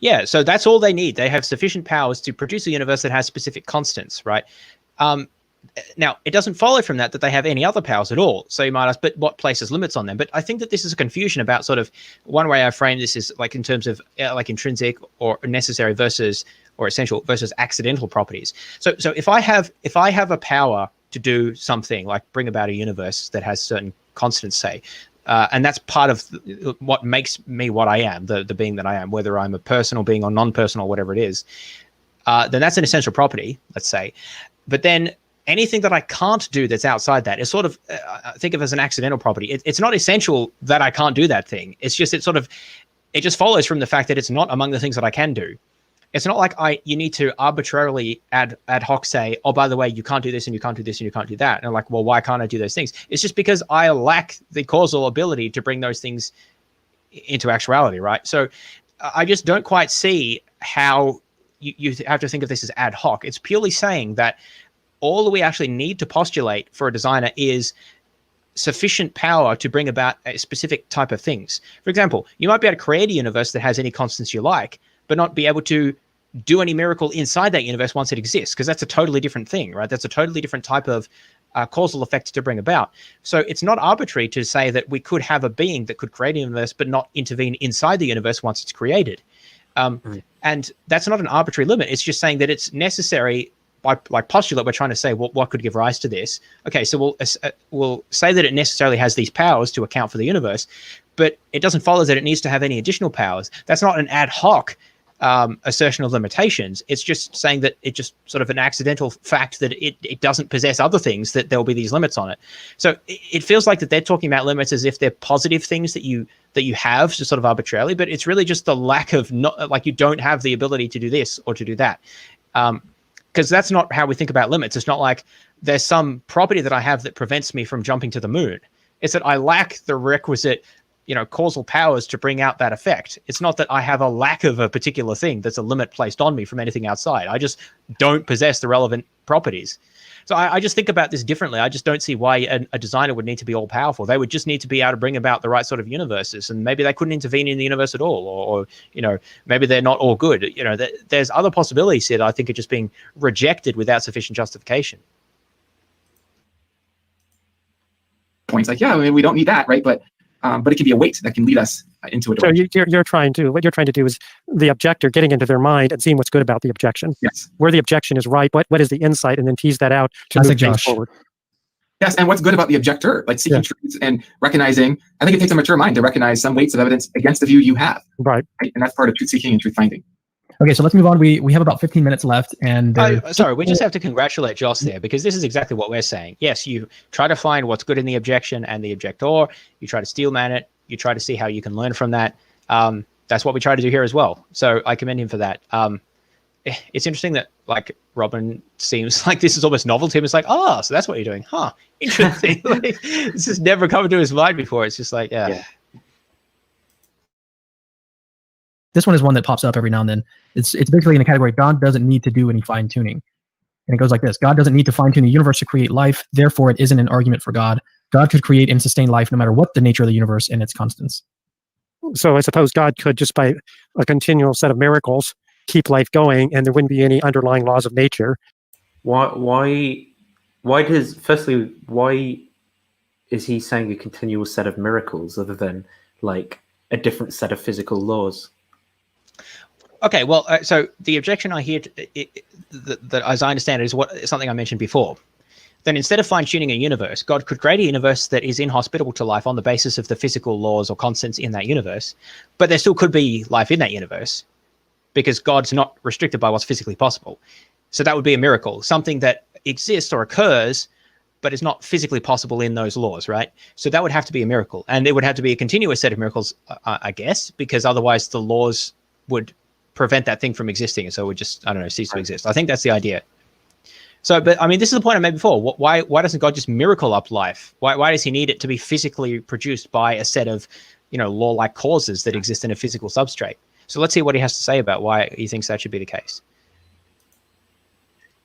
yeah, so that's all they need. They have sufficient powers to produce a universe that has specific constants, right? Now, it doesn't follow from that they have any other powers at all. So you might ask, but what places limits on them? But I think that this is a confusion about sort of, one way I frame this is like in terms of like intrinsic or necessary versus, or essential versus accidental properties. So if I have a power to do something like bring about a universe that has certain constants, say, and that's part of what makes me what I am, the being that I am, whether I'm a personal being or non-personal, whatever it is, then that's an essential property, let's say. But then anything that I can't do that's outside that is sort of, think of as an accidental property. It's not essential that I can't do that thing. It's just, it just follows from the fact that it's not among the things that I can do. It's not like you need to arbitrarily ad hoc say, oh, by the way, you can't do this and you can't do this and you can't do that. And I'm like, well, why can't I do those things? It's just because I lack the causal ability to bring those things into actuality, right? So I just don't quite see how you have to think of this as ad hoc. It's purely saying that all that we actually need to postulate for a designer is sufficient power to bring about a specific type of things. For example, you might be able to create a universe that has any constants you like, but not be able to do any miracle inside that universe once it exists, because that's a totally different thing, right? That's a totally different type of causal effect to bring about. So it's not arbitrary to say that we could have a being that could create a universe but not intervene inside the universe once it's created. And that's not an arbitrary limit. It's just saying that it's necessary postulate, we're trying to say what could give rise to this. Okay, so we'll say that it necessarily has these powers to account for the universe, but it doesn't follow that it needs to have any additional powers. That's not an ad hoc assertion of limitations. It's just saying that it just sort of an accidental fact that it doesn't possess other things, that there will be these limits on it. So it feels like that they're talking about limits as if they're positive things that you have just sort of arbitrarily, but it's really just the lack of, not like you don't have the ability to do this or to do that. Because that's not how we think about limits. It's not like there's some property that I have that prevents me from jumping to the moon. It's that I lack the requisite causal powers to bring out that effect. It's not that I have a lack of a particular thing that's a limit placed on me from anything outside. I just don't possess the relevant properties. So I just think about this differently. I just don't see why a designer would need to be all powerful. They would just need to be able to bring about the right sort of universes, and maybe they couldn't intervene in the universe at all, or maybe they're not all good. There's other possibilities here that I think are just being rejected without sufficient justification. Points like, yeah, I mean, we don't need that, right? But it can be a weight that can lead us into a direction. So what you're trying to do is the objector getting into their mind and seeing what's good about the objection. Yes. Where the objection is right, what is the insight, and then tease that out to move things forward. Yes, and what's good about the objector, like seeking truths and recognizing, I think it takes a mature mind to recognize some weights of evidence against the view you have. Right. And that's part of truth seeking and truth finding. Okay, so let's move on. We have about 15 minutes left, and sorry, we just have to congratulate Joss there, because this is exactly what we're saying. Yes, you try to find what's good in the objection and the objector. You try to steelman it. You try to see how you can learn from that. That's what we try to do here as well. So I commend him for that. It's interesting that like Robin seems like this is almost novel to him. It's like, so that's what you're doing, huh? Interesting. Like, this has never come to his mind before. It's just like, yeah. This one is one that pops up every now and then. It's basically in the category, God doesn't need to do any fine tuning. And it goes like this: God doesn't need to fine tune the universe to create life. Therefore, it isn't an argument for God. God could create and sustain life no matter what the nature of the universe and its constants. So I suppose God could, just by a continual set of miracles, keep life going, and there wouldn't be any underlying laws of nature. Why is he saying a continual set of miracles other than like a different set of physical laws? Okay, well, so the objection I hear, that as I understand it, is something I mentioned before. Then instead of fine-tuning a universe, God could create a universe that is inhospitable to life on the basis of the physical laws or constants in that universe, but there still could be life in that universe because God's not restricted by what's physically possible. So that would be a miracle, something that exists or occurs, but is not physically possible in those laws, right? So that would have to be a miracle. And it would have to be a continuous set of miracles, I guess, because otherwise the laws would prevent that thing from existing. And so it would just, cease to exist. I think that's the idea. So, but I mean, this is the point I made before. Why doesn't God just miracle up life? Why does he need it to be physically produced by a set of, law-like causes that exist in a physical substrate? So let's hear what he has to say about why he thinks that should be the case.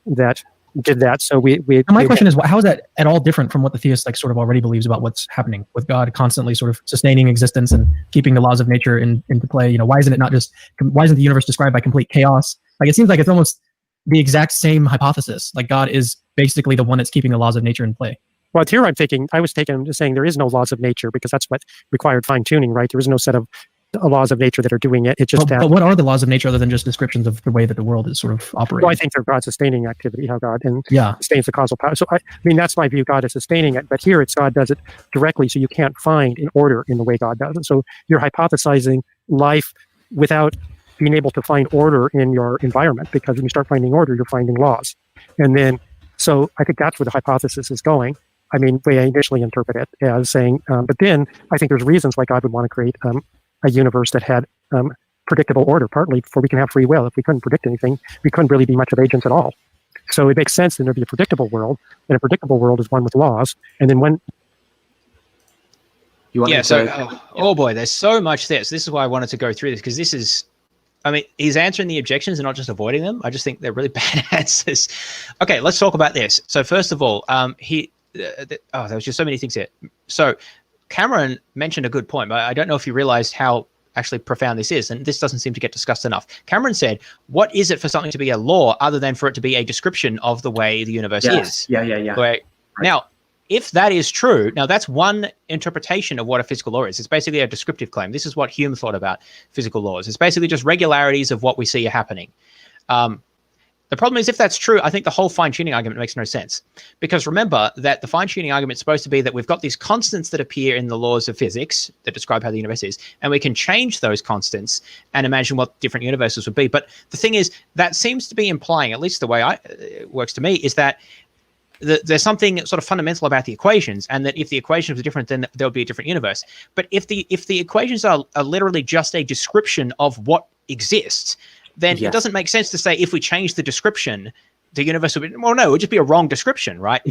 That did that. So my question is, how is that at all different from what the theist sort of already believes about what's happening with God constantly sort of sustaining existence and keeping the laws of nature into play? Why isn't the universe described by complete chaos? Like, it seems like it's almost the exact same hypothesis. Like, God is basically the one that's keeping the laws of nature in play. Well, here I was taking him to saying there is no laws of nature because that's what required fine tuning, right? There is no set of laws of nature that are doing it. It's just but what are the laws of nature other than just descriptions of the way that the world is sort of operating? Well, I think they're God sustaining activity, how God sustains the causal power. So I mean, that's my view. God is sustaining it, but here it's God does it directly, so you can't find an order in the way God does it. So you're hypothesizing life without being able to find order in your environment, because when you start finding order, you're finding laws. And then, so I think that's where the hypothesis is going. I mean, the way I initially interpret it as saying, but then I think there's reasons why God would want to create a universe that had predictable order, partly for we can have free will. If we couldn't predict anything, we couldn't really be much of agents at all. So it makes sense that there'd be a predictable world, and a predictable world is one with laws. And then when you want oh boy, there's so much there. So this is why I wanted to go through this, because this is, I mean, he's answering the objections and not just avoiding them. I just think they're really bad answers. Okay, let's talk about this. So first of all, there was just so many things here. So Cameron mentioned a good point, but I don't know if you realized how actually profound this is, and this doesn't seem to get discussed enough. Cameron said, what is it for something to be a law other than for it to be a description of the way the universe is? Yeah. Right. Now, if that is true, now that's one interpretation of what a physical law is. It's basically a descriptive claim. This is what Hume thought about physical laws. It's basically just regularities of what we see happening. The problem is, if that's true, I think the whole fine-tuning argument makes no sense. Because remember that the fine-tuning argument is supposed to be that we've got these constants that appear in the laws of physics that describe how the universe is, and we can change those constants and imagine what different universes would be. But the thing is, that seems to be implying, at least the way it works to me, is that there's something sort of fundamental about the equations, and that if the equations were different, then there'll be a different universe. But if the equations are literally just a description of what exists, then it doesn't make sense to say if we change the description, the universe would be, well, no, it would just be a wrong description, right?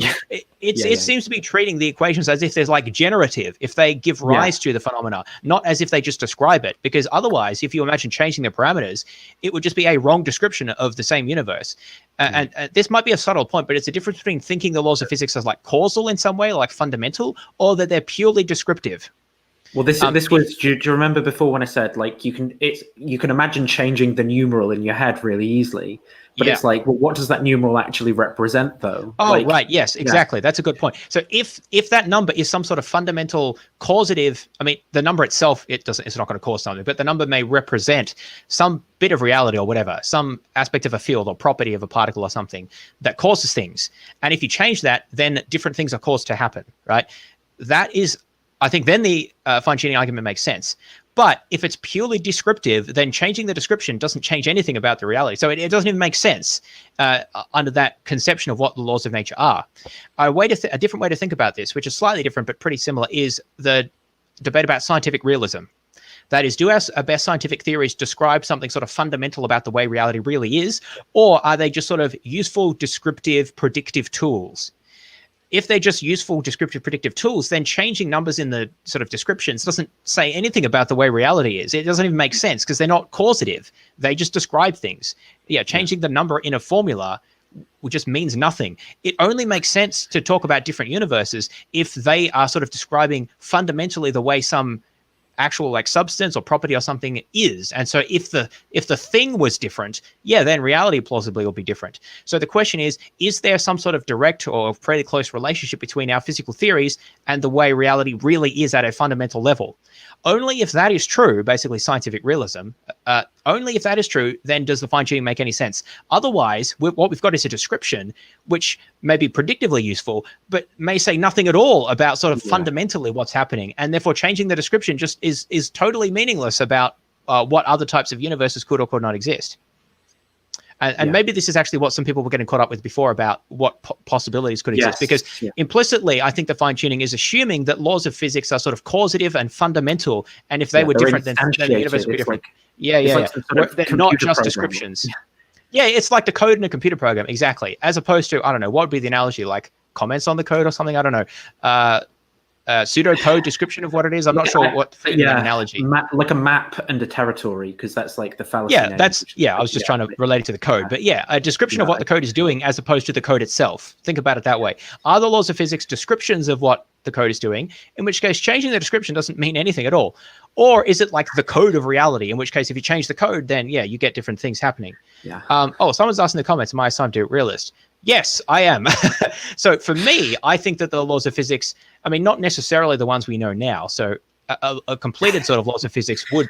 It seems to be treating the equations as if there's like generative, if they give rise to the phenomena, not as if they just describe it. Because otherwise, if you imagine changing the parameters, it would just be a wrong description of the same universe. And this might be a subtle point, but it's a difference between thinking the laws of physics as like causal in some way, like fundamental, or that they're purely descriptive. Well, this was. Do you remember before when I said like you can imagine changing the numeral in your head really easily, but it's like, well, what does that numeral actually represent though? Oh, like, right. Yes, exactly. That's a good point. So if that number is some sort of fundamental causative, I mean, the number itself, it's not going to cause something, but the number may represent some bit of reality or whatever, some aspect of a field or property of a particle or something that causes things. And if you change that, then different things are caused to happen, right? That is, I think then the fine-tuning argument makes sense. But if it's purely descriptive, then changing the description doesn't change anything about the reality. So it doesn't even make sense under that conception of what the laws of nature are. A different way to think about this, which is slightly different but pretty similar, is the debate about scientific realism. That is, do our best scientific theories describe something sort of fundamental about the way reality really is, or are they just sort of useful, descriptive, predictive tools? If they're just useful, descriptive, predictive tools, then changing numbers in the sort of descriptions doesn't say anything about the way reality is. It doesn't even make sense because they're not causative. They just describe things. Changing the number in a formula just means nothing. It only makes sense to talk about different universes if they are sort of describing fundamentally the way some actual like substance or property or something is. And so if the thing was different, then reality plausibly will be different. So the question is there some sort of direct or pretty close relationship between our physical theories and the way reality really is at a fundamental level? Only if that is true, basically scientific realism, only if that is true, then does the fine-tuning make any sense. Otherwise, what we've got is a description which may be predictively useful, but may say nothing at all about sort of fundamentally what's happening. And therefore, changing the description just is totally meaningless about what other types of universes could or could not exist. And maybe this is actually what some people were getting caught up with before about what possibilities could exist. Because implicitly, I think the fine-tuning is assuming that laws of physics are sort of causative and fundamental. And if they were different, then the universe would be different. They're not just descriptions. It's like the code in a computer program. Exactly. As opposed to, I don't know, what would be the analogy? Like comments on the code or something? I don't know. Pseudocode description of what it is. I'm not sure what the analogy. Like a map and a territory, because that's like the fallacy. I was just trying to relate it to the code, but a description of what the code is doing as opposed to the code itself. Think about it that way. Are the laws of physics descriptions of what the code is doing? In which case, changing the description doesn't mean anything at all. Or is it like the code of reality? In which case, if you change the code, then you get different things happening. Someone's asking in the comments, am I a scientific realist? Yes, I am. So for me, I think that the laws of physics, I mean, not necessarily the ones we know now. So a completed sort of laws of physics would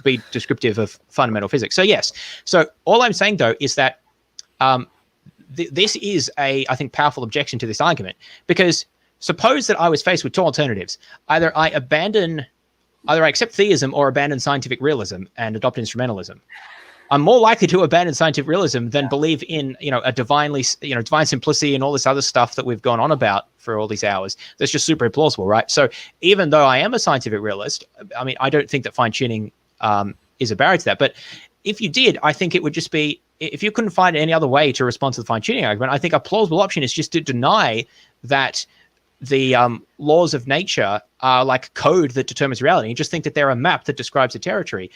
be descriptive of fundamental physics. So yes. So all I'm saying, though, is that this is I think, powerful objection to this argument. Because suppose that I was faced with two alternatives. Either I accept theism or abandon scientific realism and adopt instrumentalism. I'm more likely to abandon scientific realism than believe in, a divine simplicity and all this other stuff that we've gone on about for all these hours. That's just super implausible, right? So even though I am a scientific realist, I mean, I don't think that fine-tuning is a barrier to that. But if you did, I think it would just be, if you couldn't find any other way to respond to the fine-tuning argument, I think a plausible option is just to deny that the laws of nature are like code that determines reality. You just think that they're a map that describes a territory.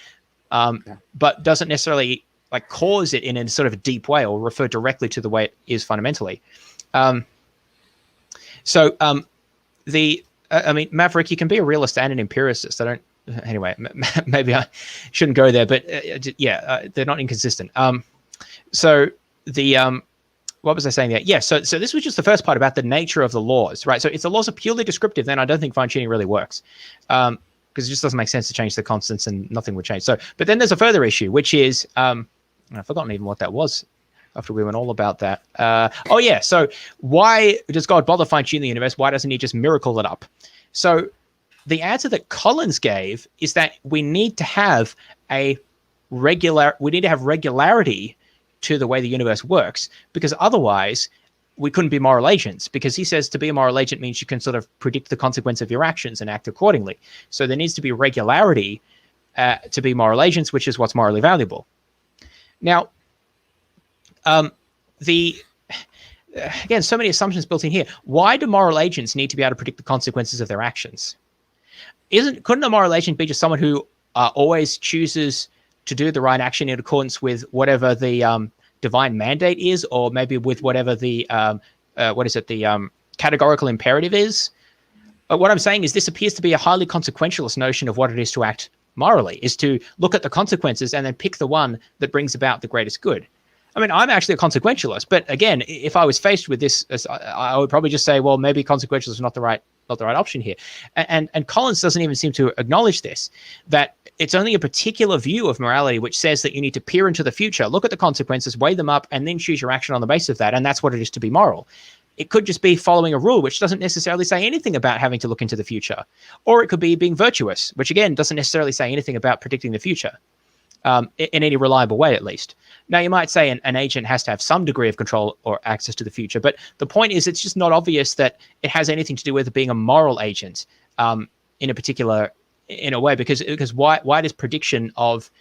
But doesn't necessarily like cause it in a sort of a deep way or refer directly to the way it is fundamentally. I mean, Maverick, you can be a realist and an empiricist. Anyway, maybe I shouldn't go there, but they're not inconsistent. What was I saying there? So this was just the first part about the nature of the laws, right? So if the laws are purely descriptive, then I don't think fine-tuning really works. Because it just doesn't make sense to change the constants and nothing would change. But then there's a further issue, which is, I've forgotten even what that was. after we went all about that. Oh yeah, so why does God bother fine-tuning the universe? Why doesn't he just miracle it up? So the answer that Collins gave is that we need to have regularity to the way the universe works, because otherwise we couldn't be moral agents, because he says to be a moral agent means you can sort of predict the consequence of your actions and act accordingly. So there needs to be regularity to be moral agents, which is what's morally valuable. Now, again, so many assumptions built in here. Why do moral agents need to be able to predict the consequences of their actions? Couldn't a moral agent be just someone who always chooses to do the right action in accordance with whatever the divine mandate is, or maybe with whatever the categorical imperative is? But what I'm saying is this appears to be a highly consequentialist notion of what it is to act morally, is to look at the consequences and then pick the one that brings about the greatest good. I mean, I'm actually a consequentialist, but again, if I was faced with this, I would probably just say, well, maybe consequentialist is not the right option here. And Collins doesn't even seem to acknowledge this, that it's only a particular view of morality which says that you need to peer into the future, look at the consequences, weigh them up, and then choose your action on the basis of that. And that's what it is to be moral. It could just be following a rule, which doesn't necessarily say anything about having to look into the future. Or it could be being virtuous, which again doesn't necessarily say anything about predicting the future, in any reliable way, at least. Now, you might say an agent has to have some degree of control or access to the future, but the point is it's just not obvious that it has anything to do with being a moral agent in a way, because why does prediction of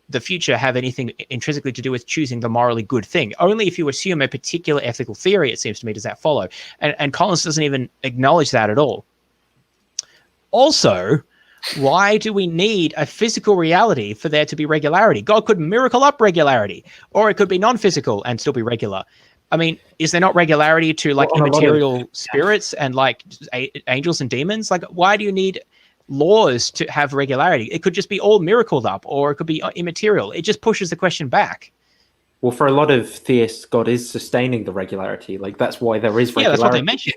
the future have anything intrinsically to do with choosing the morally good thing? Only if you assume a particular ethical theory, it seems to me, does that follow. And Collins doesn't even acknowledge that at all. Also, why do we need a physical reality for there to be regularity? God could miracle up regularity, or it could be non-physical and still be regular. I mean, is there not regularity to like immaterial spirits and like angels and demons? Like, why do you need laws to have regularity? It could just be all miracled up, or it could be immaterial. It just pushes the question back. Well, for a lot of theists, God is sustaining the regularity. Like, that's why there is regularity. Yeah, that's what they mention.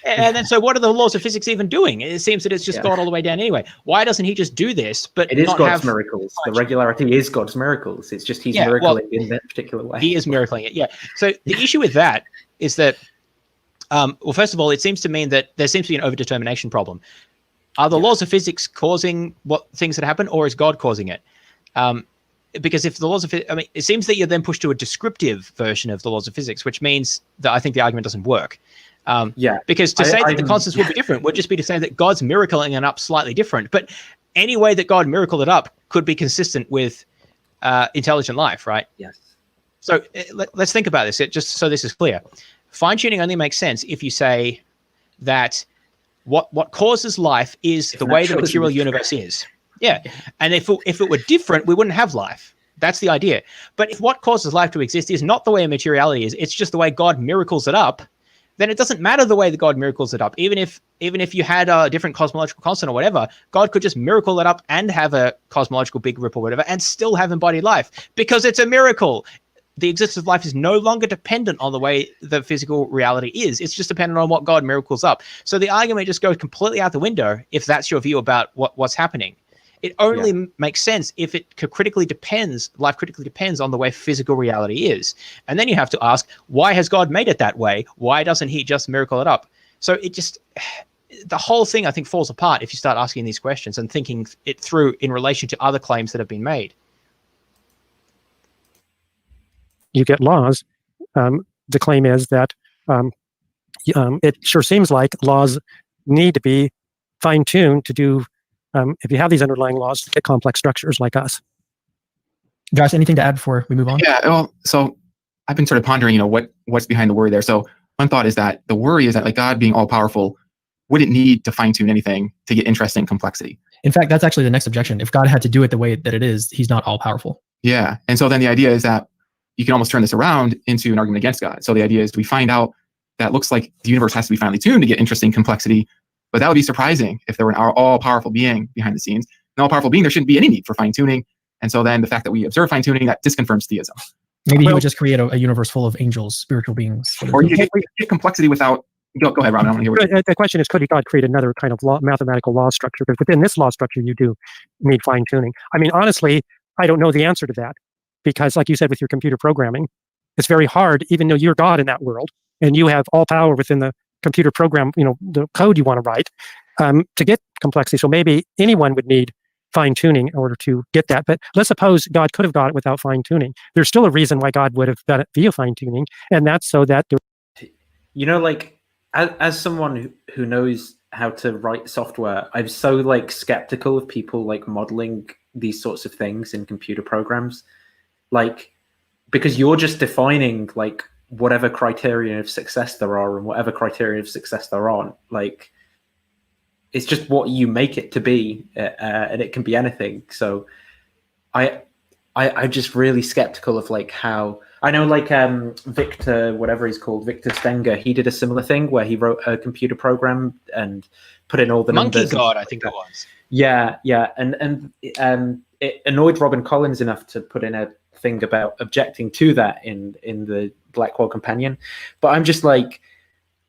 And then so what are the laws of physics even doing? It seems that it's just God all the way down anyway. Why doesn't he just do this? But it is God's miracles. The regularity is God's miracles. It's just he's miracling in that particular way. He is miracling it, yeah. So the issue with that is that, well, first of all, it seems to mean that there seems to be an overdetermination problem. Are the laws of physics causing things that happen, or is God causing it? Because if the laws of I mean, it seems that you're then pushed to a descriptive version of the laws of physics, which means that I think the argument doesn't work. Because to say that the constants would be different would just be to say that God's miracling it up slightly different. But any way that God miracled it up could be consistent with intelligent life, right? Yes. So let's think about this, just so this is clear. Fine-tuning only makes sense if you say that what causes life is the way the material universe is. Yeah. And if it were different, we wouldn't have life. That's the idea. But if what causes life to exist is not the way materiality is, it's just the way God miracles it up, then it doesn't matter the way that God miracles it up. Even if you had a different cosmological constant or whatever, God could just miracle it up and have a cosmological big rip or whatever and still have embodied life, because it's a miracle. The existence of life is no longer dependent on the way the physical reality is. It's just dependent on what God miracles up. So the argument just goes completely out the window if that's your view about what's happening. It only makes sense if life critically depends on the way physical reality is. And then you have to ask, why has God made it that way? Why doesn't he just miracle it up? So the whole thing, I think, falls apart if you start asking these questions and thinking it through in relation to other claims that have been made. You get laws. The claim is that it sure seems like laws need to be fine-tuned to do, if you have these underlying laws, to get complex structures like us. Josh, anything to add before we move on? Yeah, well, so I've been sort of pondering, what's behind the worry there. So one thought is that the worry is that, like, God being all-powerful wouldn't need to fine-tune anything to get interesting complexity. In fact, that's actually the next objection. If God had to do it the way that it is, he's not all-powerful. Yeah, and so then the idea is that you can almost turn this around into an argument against God. So the idea is, we find out that looks like the universe has to be finely tuned to get interesting complexity, but that would be surprising if there were an all-powerful being behind the scenes. An all-powerful being, there shouldn't be any need for fine-tuning. And so then the fact that we observe fine-tuning, that disconfirms theism. Maybe he would just create a universe full of angels, spiritual beings. Or you get complexity without... Go ahead, Robin. I want to hear what the question is, could God create another kind of mathematical law structure? Because within this law structure, you do need fine-tuning. I mean, honestly, I don't know the answer to that. Because like you said, with your computer programming, it's very hard, even though you're God in that world and you have all power within the computer program, the code you want to write, to get complexity. So maybe anyone would need fine tuning in order to get that. But let's suppose God could have got it without fine tuning. There's still a reason why God would have done it via fine tuning, and that's so that like as someone who knows how to write software, I'm so like skeptical of people like modeling these sorts of things in computer programs, like because you're just defining like whatever criterion of success there are and whatever criterion of success there aren't. Like it's just what you make it to be, and it can be anything. So I'm just really skeptical of like how I know like Victor, whatever he's called, Victor Stenger, he did a similar thing where he wrote a computer program and put in all the Monkey numbers. God, I think it was. Yeah, and it annoyed Robin Collins enough to put in a thing about objecting to that in the Blackwell companion. But I'm just like,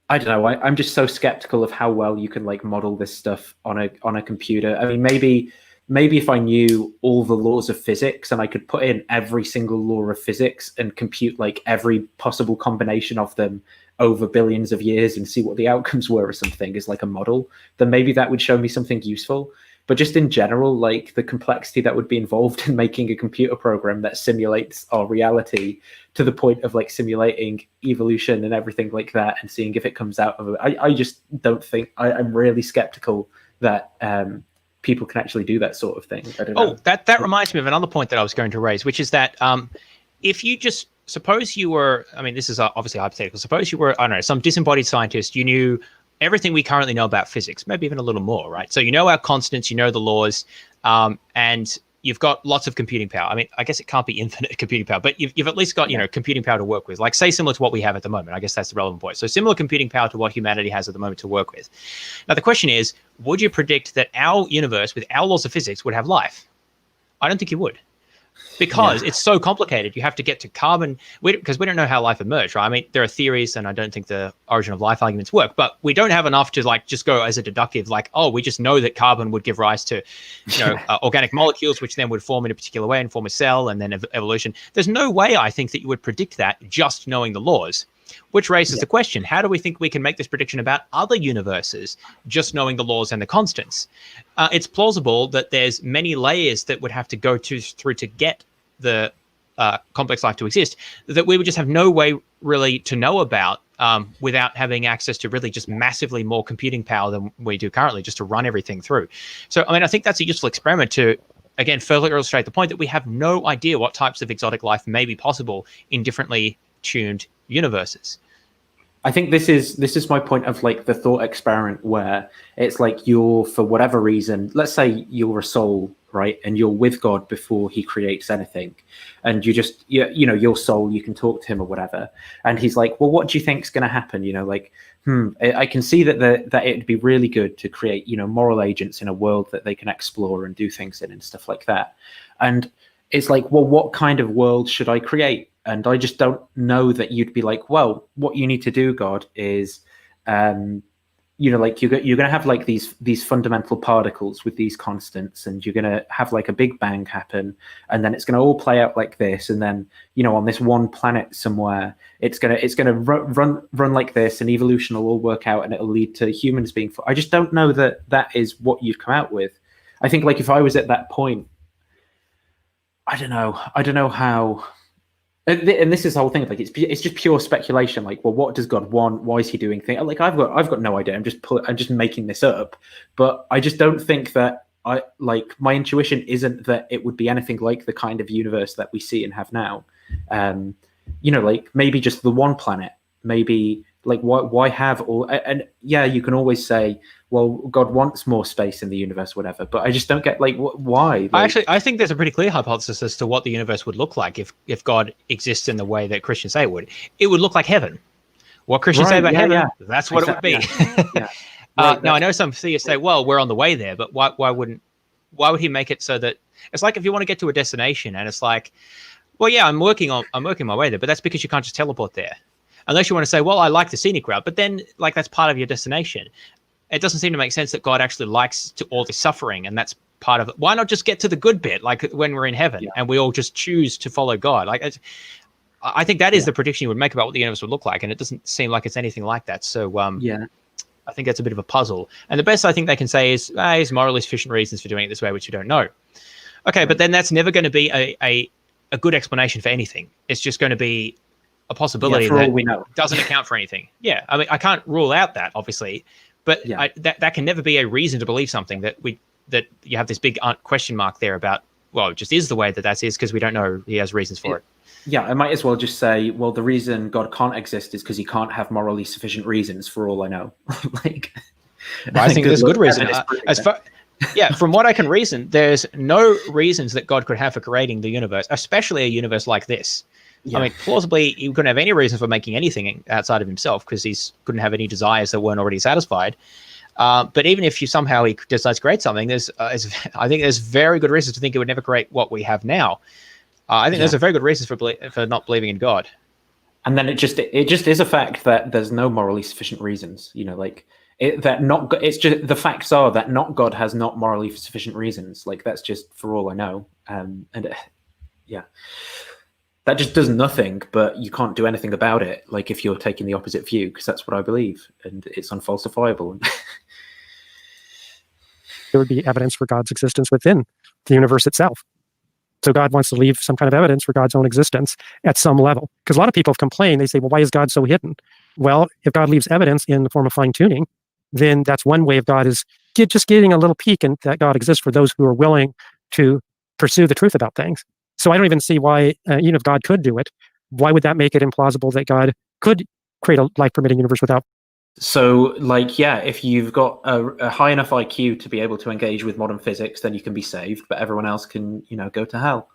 I don't know. I'm just so skeptical of how well you can like model this stuff on a computer. I mean, maybe if I knew all the laws of physics and I could put in every single law of physics and compute like every possible combination of them over billions of years and see what the outcomes were or something as like a model, then maybe that would show me something useful. But just in general, like the complexity that would be involved in making a computer program that simulates our reality to the point of like simulating evolution and everything like that and seeing if it comes out of it. I just don't think I'm really skeptical that people can actually do that sort of thing. I don't know. That reminds me of another point that I was going to raise, which is that if you just suppose you were, I mean, this is obviously hypothetical. Suppose you were, I don't know, some disembodied scientist, you knew everything we currently know about physics, maybe even a little more, right? So you know our constants, you know the laws, and you've got lots of computing power. I mean, I guess it can't be infinite computing power, but you've at least got, computing power to work with, like say similar to what we have at the moment. I guess that's the relevant point. So similar computing power to what humanity has at the moment to work with. Now, the question is, would you predict that our universe with our laws of physics would have life? I don't think you would. Because it's so complicated. You have to get to carbon, because we don't know how life emerged, right? I mean, there are theories, and I don't think the origin of life arguments work, but we don't have enough to like just go as a deductive, like, oh, we just know that carbon would give rise to, organic molecules, which then would form in a particular way and form a cell, and then evolution. There's no way I think that you would predict that just knowing the laws, which raises the question, how do we think we can make this prediction about other universes just knowing the laws and the constants? It's plausible that there's many layers that would have to go through to get the complex life to exist, that we would just have no way really to know about without having access to really just massively more computing power than we do currently just to run everything through. So, I mean, I think that's a useful experiment to, again, further illustrate the point that we have no idea what types of exotic life may be possible in differently tuned universes. I think this is my point of like the thought experiment where it's like you're, for whatever reason, let's say you're a soul, right? And you're with God before he creates anything. And you just, your soul, you can talk to him or whatever. And he's like, well, what do you think's going to happen? I can see that it'd be really good to create, moral agents in a world that they can explore and do things in and stuff like that. And it's like, well, what kind of world should I create? And I just don't know that you'd be like, well, what you need to do, God, is, you're going to have like these fundamental particles with these constants, and you're going to have like a big bang happen, and then it's going to all play out like this, and then on this one planet somewhere, it's going to run like this, and evolution will all work out, and it'll lead to humans being. I just don't know that is what you'd come out with. I think like if I was at that point, I don't know how. And this is the whole thing. Like it's just pure speculation. Like, well, what does God want? Why is he doing things? Like I've got no idea. I'm just making this up. But I just don't think that my intuition isn't that it would be anything like the kind of universe that we see and have now. Like maybe just the one planet. Maybe like why have all? And yeah, you can always say, well, God wants more space in the universe, whatever. But I just don't get like why. Like, I think there's a pretty clear hypothesis as to what the universe would look like if God exists in the way that Christians say it would. It would look like heaven. What Christians say about heaven, that's what it would be. Now I know some theists say, well, we're on the way there, but why would he make it so that it's like if you want to get to a destination and it's like, well, yeah, I'm working my way there, but that's because you can't just teleport there. Unless you want to say, well, I like the scenic route, but then like that's part of your destination. It doesn't seem to make sense that God actually likes all the suffering, and that's part of it. Why not just get to the good bit, like when we're in heaven and we all just choose to follow God? Like, I think that is the prediction you would make about what the universe would look like, and it doesn't seem like it's anything like that. So I think that's a bit of a puzzle. And the best I think they can say is morally sufficient reasons for doing it this way, which we don't know. Okay, but then that's never going to be a good explanation for anything. It's just going to be a possibility for all that we know. doesn't account for anything. Yeah, I mean, I can't rule out that, obviously, but that can never be a reason to believe something that you have this big question mark there about, well, it just is the way that is because we don't know he has reasons for it. Yeah, I might as well just say, well, the reason God can't exist is because he can't have morally sufficient reasons for all I know. I think there's a good reason. From what I can reason, there's no reasons that God could have for creating the universe, especially a universe like this. I mean, plausibly, he couldn't have any reason for making anything outside of himself because he couldn't have any desires that weren't already satisfied. But even if he decides to create something, I think there's very good reasons to think it would never create what we have now. I think there's a very good reason for not believing in God. And then it just is a fact that there's no morally sufficient reasons. It's just the facts are that not God has not morally sufficient reasons. Like that's just for all I know. That just does nothing, but you can't do anything about it. Like if you're taking the opposite view, because that's what I believe, and it's unfalsifiable. There would be evidence for God's existence within the universe itself. So God wants to leave some kind of evidence for God's own existence at some level. Because a lot of people have complained. They say, well, why is God so hidden? Well, if God leaves evidence in the form of fine-tuning, then that's one way of God is just getting a little peek in that God exists for those who are willing to pursue the truth about things. So I don't even see why, even if God could do it, why would that make it implausible that God could create a life-permitting universe without? So, if you've got a high enough IQ to be able to engage with modern physics, then you can be saved, but everyone else can, go to hell.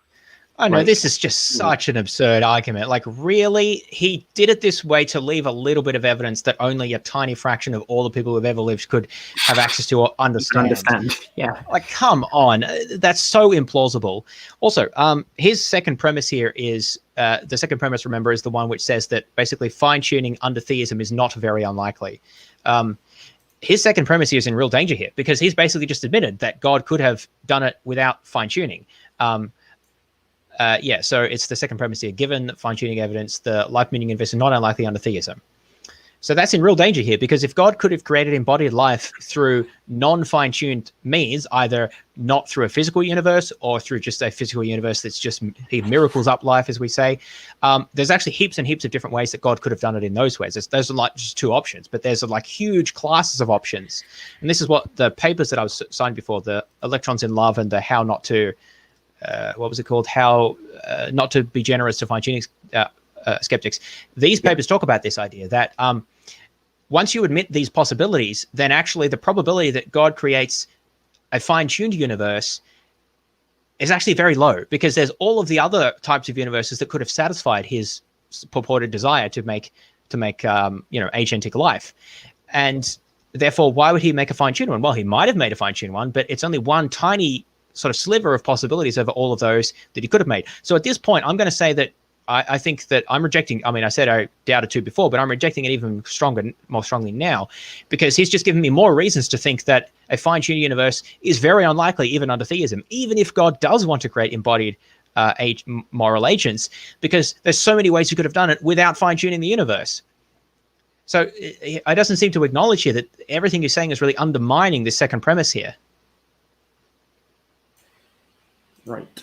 I know, this is just such an absurd argument. Like, really? He did it this way to leave a little bit of evidence that only a tiny fraction of all the people who've ever lived could have access to or understand. Yeah. Like, come on. That's so implausible. Also, his second premise here is, the second premise, remember, is the one which says that basically fine-tuning under theism is not very unlikely. His second premise here is in real danger here because he's basically just admitted that God could have done it without fine-tuning. So it's the second premise here. Given fine-tuning evidence, the life-meaning universe is not unlikely under theism. So that's in real danger here, because if God could have created embodied life through non-fine-tuned means, either not through a physical universe or through just a physical universe that's just he miracles up life, as we say, there's actually heaps and heaps of different ways that God could have done it in those ways. Those are like just two options, but there's like huge classes of options. And this is what the papers that I was signed before, the Electrons in Love and the How Not to, what was it called? How Not to Be Generous to Fine-Tuning Skeptics. These papers talk about this idea that once you admit these possibilities, then actually the probability that God creates a fine-tuned universe is actually very low, because there's all of the other types of universes that could have satisfied his purported desire to make agentic life. And therefore, why would he make a fine-tuned one? Well, he might have made a fine-tuned one, but it's only one tiny sort of sliver of possibilities over all of those that he could have made. So at this point, I'm going to say that I think that I'm rejecting, I said I doubted two before, but I'm rejecting it even more strongly now, because he's just given me more reasons to think that a fine-tuned universe is very unlikely, even under theism, even if God does want to create embodied moral agents, because there's so many ways he could have done it without fine-tuning the universe. So it doesn't seem to acknowledge here that everything he's saying is really undermining this second premise here. Right.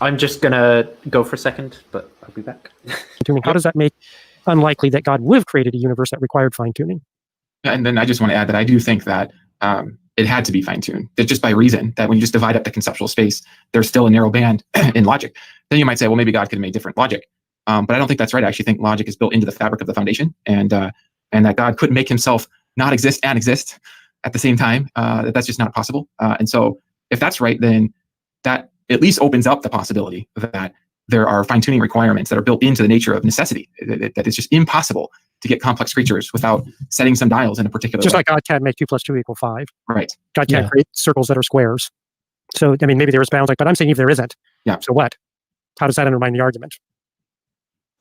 I'm just going to go for a second, but I'll be back. How does that make unlikely that God would have created a universe that required fine-tuning? And then I just want to add that I do think that it had to be fine-tuned. That just by reason that when you just divide up the conceptual space, there's still a narrow band in logic. Then you might say, well, maybe God could have made different logic. But I don't think that's right. I actually think logic is built into the fabric of the foundation, and that God couldn't make himself not exist and exist at the same time. That's just not possible. And so if that's right, then that at least opens up the possibility that there are fine-tuning requirements that are built into the nature of necessity, that it's just impossible to get complex creatures without setting some dials in a particular Just way. like God can't make 2 + 2 = 5. Right. God can't create circles that are squares. So, maybe there is bounds, but I'm saying if there isn't. Yeah. So what? How does that undermine the argument?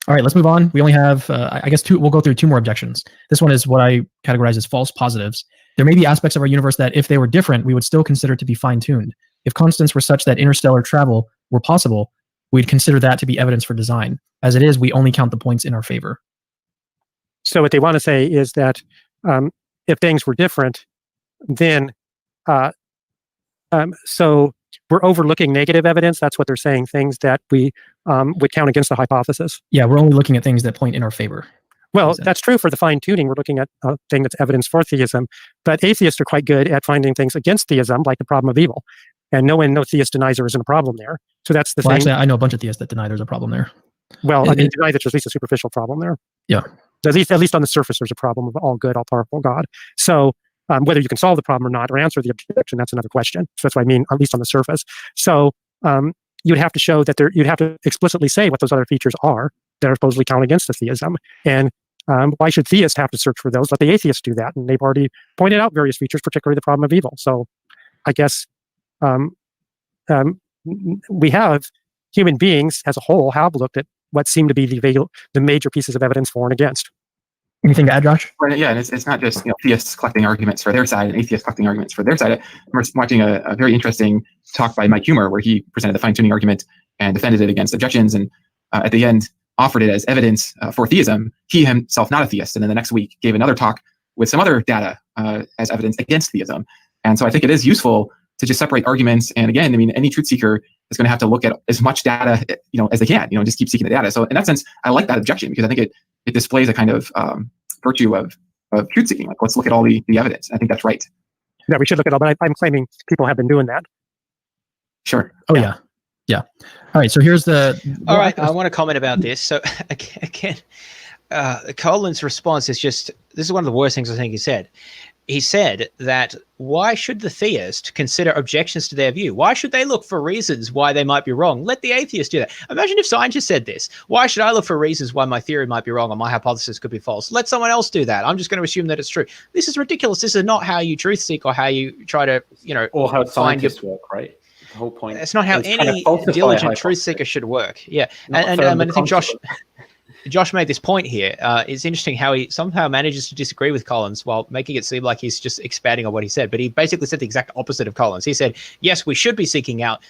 All right, let's move on. We only have, I guess, we'll go through 2 more objections. This one is what I categorize as false positives. There may be aspects of our universe that, if they were different, we would still consider to be fine-tuned. If constants were such that interstellar travel were possible, we'd consider that to be evidence for design. As it is, we only count the points in our favor. So what they want to say is that if things were different, then so we're overlooking negative evidence. That's what they're saying, things that we would count against the hypothesis. Yeah, we're only looking at things that point in our favor. Well, that's true for the fine tuning. We're looking at a thing that's evidence for theism, but atheists are quite good at finding things against theism, like the problem of evil. And no theist denies there isn't a problem there. So that's the thing. Actually, I know a bunch of theists that deny there's a problem there. Well, I mean, deny that there's at least a superficial problem there. Yeah. At least on the surface, there's a problem of all good, all powerful God. So whether you can solve the problem or not, or answer the objection, that's another question. So that's what I mean, at least on the surface. So you'd have to show that you'd have to explicitly say what those other features are that are supposedly count against the theism. And why should theists have to search for those? Let the atheists do that. And they've already pointed out various features, particularly the problem of evil. So I guess we have human beings as a whole have looked at what seem to be the major pieces of evidence for and against. Anything to add, Josh? Well, yeah, and it's not just theists collecting arguments for their side and atheists collecting arguments for their side. We're watching a very interesting talk by Mike Humer where he presented the fine-tuning argument and defended it against objections, and at the end offered it as evidence for theism. He himself not a theist, and then the next week gave another talk with some other data as evidence against theism. And so I think it is useful to just separate arguments. And again, I mean, any truth seeker is going to have to look at as much data, as they can, just keep seeking the data. So in that sense, I like that objection because I think it displays a kind of virtue of truth seeking. Like, let's look at all the evidence. I think that's right. Yeah, we should look at all, but I'm claiming people have been doing that. Sure. Oh, yeah. Yeah. All right. So here's the. All right. I want to comment about this. So again, Colin's response is this is one of the worst things I think he said. He said that why should the theist consider objections to their view? Why should they look for reasons why they might be wrong? Let the atheist do that. Imagine if scientists said this. Why should I look for reasons why my theory might be wrong or my hypothesis could be false? Let someone else do that. I'm just going to assume that it's true. This is ridiculous. This is not how you truth seek or how you try to, or how scientists work, right? The whole point. It's not how any diligent truth seeker should work. Yeah. And I think Josh made this point here. It's interesting how he somehow manages to disagree with Collins while making it seem like he's just expanding on what he said. But he basically said the exact opposite of Collins. He said, yes, we should be seeking out,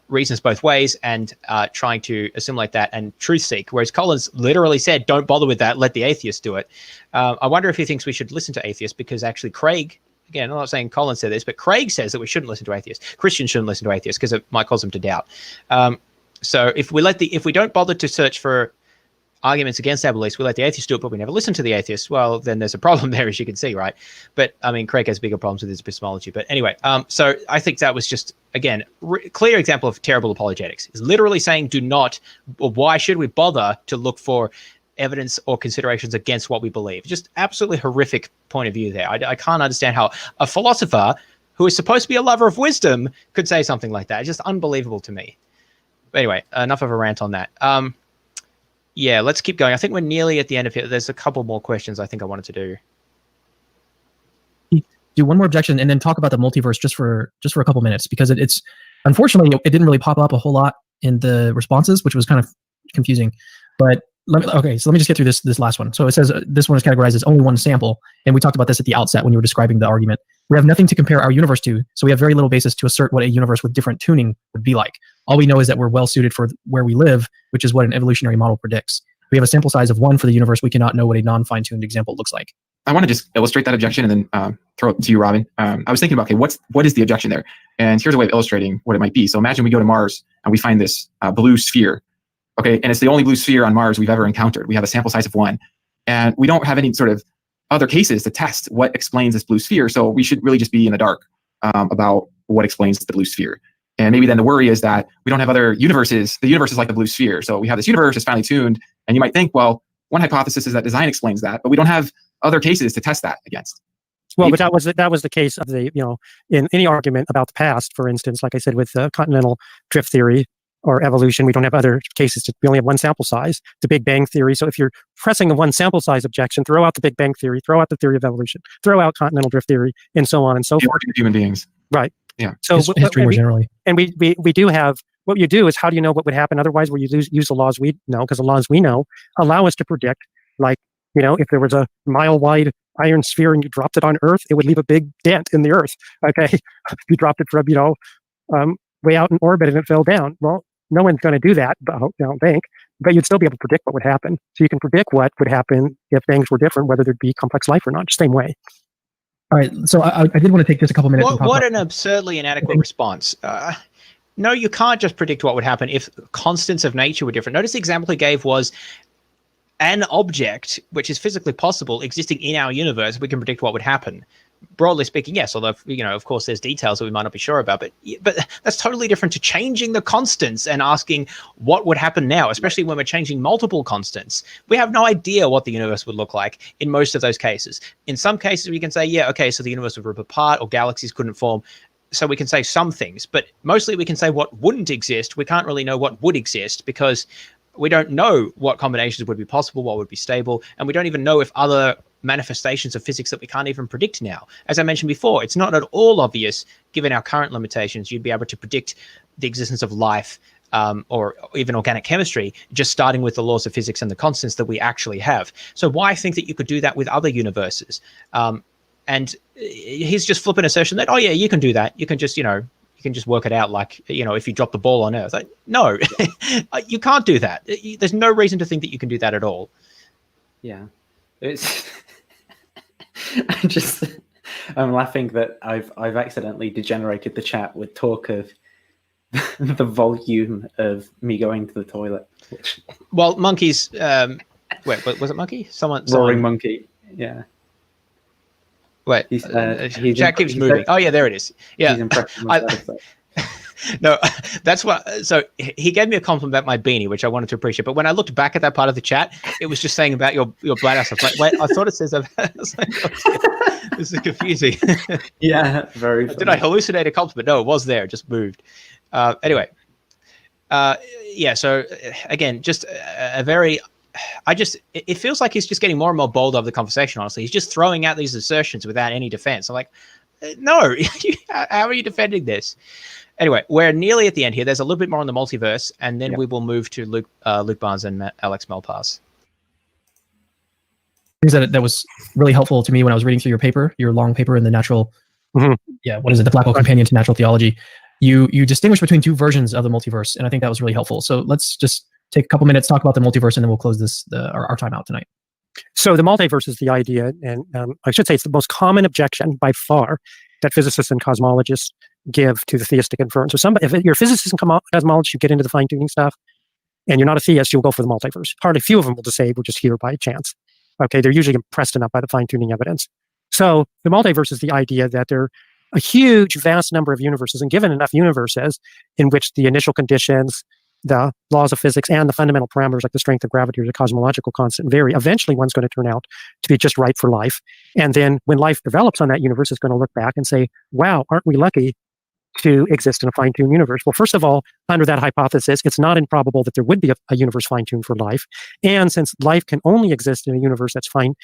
reasons both ways and trying to assimilate that and truth seek. Whereas Collins literally said, don't bother with that. Let the atheists do it. I wonder if he thinks we should listen to atheists because actually Craig, again, I'm not saying Collins said this, but Craig says that we shouldn't listen to atheists. Christians shouldn't listen to atheists because it might cause them to doubt. So if we don't bother to search for arguments against our beliefs, we let the atheists do it, but we never listen to the atheists. Well, then there's a problem there, as you can see, right? But I mean, Craig has bigger problems with his epistemology. But anyway, so I think that was just, again, clear example of terrible apologetics. It's literally saying, why should we bother to look for evidence or considerations against what we believe? Just absolutely horrific point of view there. I can't understand how a philosopher who is supposed to be a lover of wisdom could say something like that. It's just unbelievable to me. But anyway, enough of a rant on that. Yeah, let's keep going. I think we're nearly at the end of it. There's a couple more questions I think I wanted to do. Do one more objection and then talk about the multiverse just for a couple minutes, because it's unfortunately it didn't really pop up a whole lot in the responses, which was kind of confusing. But so let me just get through this last one. So it says this one is categorized as only one sample, and we talked about this at the outset when you were describing the argument. We have nothing to compare our universe to, so we have very little basis to assert what a universe with different tuning would be like. All we know is that we're well suited for where we live, which is what an evolutionary model predicts. We have a sample size of 1 for the universe. We cannot know what a non-fine-tuned example looks like. I want to just illustrate that objection and then throw it to you, Robin. I was thinking about, okay, what is the objection there? And here's a way of illustrating what it might be. So imagine we go to Mars and we find this blue sphere, okay? And it's the only blue sphere on Mars we've ever encountered. We have a sample size of 1. And we don't have any sort of other cases to test what explains this blue sphere. So we should really just be in the dark about what explains the blue sphere. And maybe then the worry is that we don't have other universes. The universe is like the blue sphere. So we have this universe, it's finely tuned. And you might think, well, one hypothesis is that design explains that, but we don't have other cases to test that against. Well, but that was the case of in any argument about the past, for instance, like I said, with continental drift theory or evolution, we don't have other cases. We only have one sample size, the Big Bang theory. So if you're pressing a one sample size objection, throw out the Big Bang theory, throw out the theory of evolution, throw out continental drift theory, and so on and so forth. Human beings. Right. Yeah. So history more generally. And we do have, what you do is, how do you know what would happen otherwise? Where you use the laws we know, because the laws we know allow us to predict, like, if there was a mile-wide iron sphere and you dropped it on Earth, it would leave a big dent in the Earth. Okay. If you dropped it from, way out in orbit and it fell down. Well, no one's going to do that, I don't think, but you'd still be able to predict what would happen. So you can predict what would happen if things were different, whether there'd be complex life or not, same way. All right, so I did want to take just a couple minutes. What an absurdly inadequate response. No, you can't just predict what would happen if constants of nature were different. Notice the example he gave was an object, which is physically possible, existing in our universe. We can predict what would happen. Broadly speaking, yes, although, of course, there's details that we might not be sure about, but that's totally different to changing the constants and asking what would happen now, especially when we're changing multiple constants. We have no idea what the universe would look like in most of those cases. In some cases, we can say, yeah, okay, so the universe would rip apart or galaxies couldn't form. So we can say some things, but mostly we can say what wouldn't exist. We can't really know what would exist because we don't know what combinations would be possible, what would be stable, and we don't even know if other manifestations of physics that we can't even predict now. As I mentioned before, it's not at all obvious, given our current limitations, you'd be able to predict the existence of life or even organic chemistry, just starting with the laws of physics and the constants that we actually have. So why think that you could do that with other universes? And he's just flipping assertion that, oh yeah, you can do that. You can just, you can just work it out like, if you drop the ball on Earth. Like, no, you can't do that. There's no reason to think that you can do that at all. Yeah. It's I'm laughing that I've accidentally degenerated the chat with talk of the volume of me going to the toilet. Well, monkeys. Wait, was it monkey? Someone roaring monkey. Yeah. Wait, chat keeps moving. Oh yeah, there it is. Yeah. No, that's what. So he gave me a compliment about my beanie, which I wanted to appreciate. But when I looked back at that part of the chat, it was just saying about your bladder. I was like, wait, I thought it says about. I was like, okay, this is confusing. Yeah, very. Did I hallucinate a compliment? No, it was there. It just moved. Anyway, yeah. So again, just a very. It feels like he's just getting more and more bold of the conversation. Honestly, he's just throwing out these assertions without any defense. I'm like, no, how are you defending this? Anyway, we're nearly at the end here. There's a little bit more on the multiverse, and then we will move to Luke Barnes and Alex Malpass. Things that was really helpful to me when I was reading through your paper, your long paper in the natural, what is it, the Blackwell Companion to Natural Theology. You distinguish between two versions of the multiverse, and I think that was really helpful. So let's just take a couple minutes, talk about the multiverse, and then we'll close our time out tonight. So the multiverse is the idea, and I should say it's the most common objection by far that physicists and cosmologists give to the theistic inference. So if you're a physicist and cosmologist, you get into the fine-tuning stuff, and you're not a theist, you'll go for the multiverse. Hardly few of them will just say, we're just here by chance. Okay, they're usually impressed enough by the fine-tuning evidence. So the multiverse is the idea that there are a huge, vast number of universes, and given enough universes in which the initial conditions, the laws of physics, and the fundamental parameters like the strength of gravity or the cosmological constant vary, eventually one's going to turn out to be just right for life. And then when life develops on that universe, it's going to look back and say, wow, aren't we lucky to exist in a fine-tuned universe? Well, first of all, under that hypothesis, it's not improbable that there would be a universe fine-tuned for life. And since life can only exist in a universe that's fine-tuned,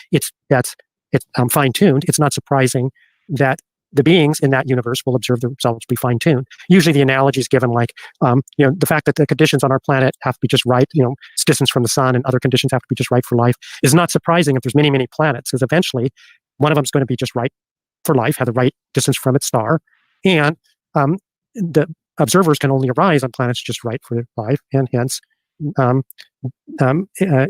it's not surprising that the beings in that universe will observe themselves be fine-tuned. Usually the analogy is given like, the fact that the conditions on our planet have to be just right, its distance from the sun and other conditions have to be just right for life, is not surprising if there's many, many planets, because eventually one of them is going to be just right for life, have the right distance from its star. And the observers can only arise on planets just right for life, and hence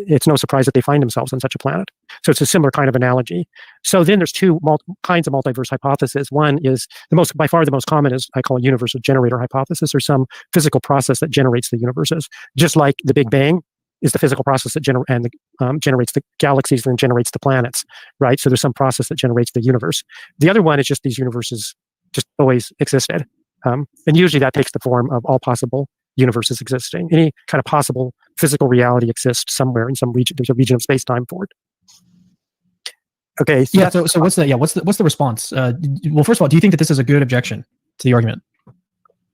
it's no surprise that they find themselves on such a planet. So it's a similar kind of analogy. So then there's two kinds of multiverse hypotheses. One is by far the most common is I call it universal generator hypothesis, or some physical process that generates the universes. Just like the Big Bang is the physical process that generates the galaxies and then generates the planets, right? So there's some process that generates the universe. The other one is just these universes just always existed. And usually that takes the form of all possible universes existing. Any kind of possible physical reality exists somewhere in some region. There's a region of space-time for it. Okay. So so what's the response? Well, first of all, do you think that this is a good objection to the argument?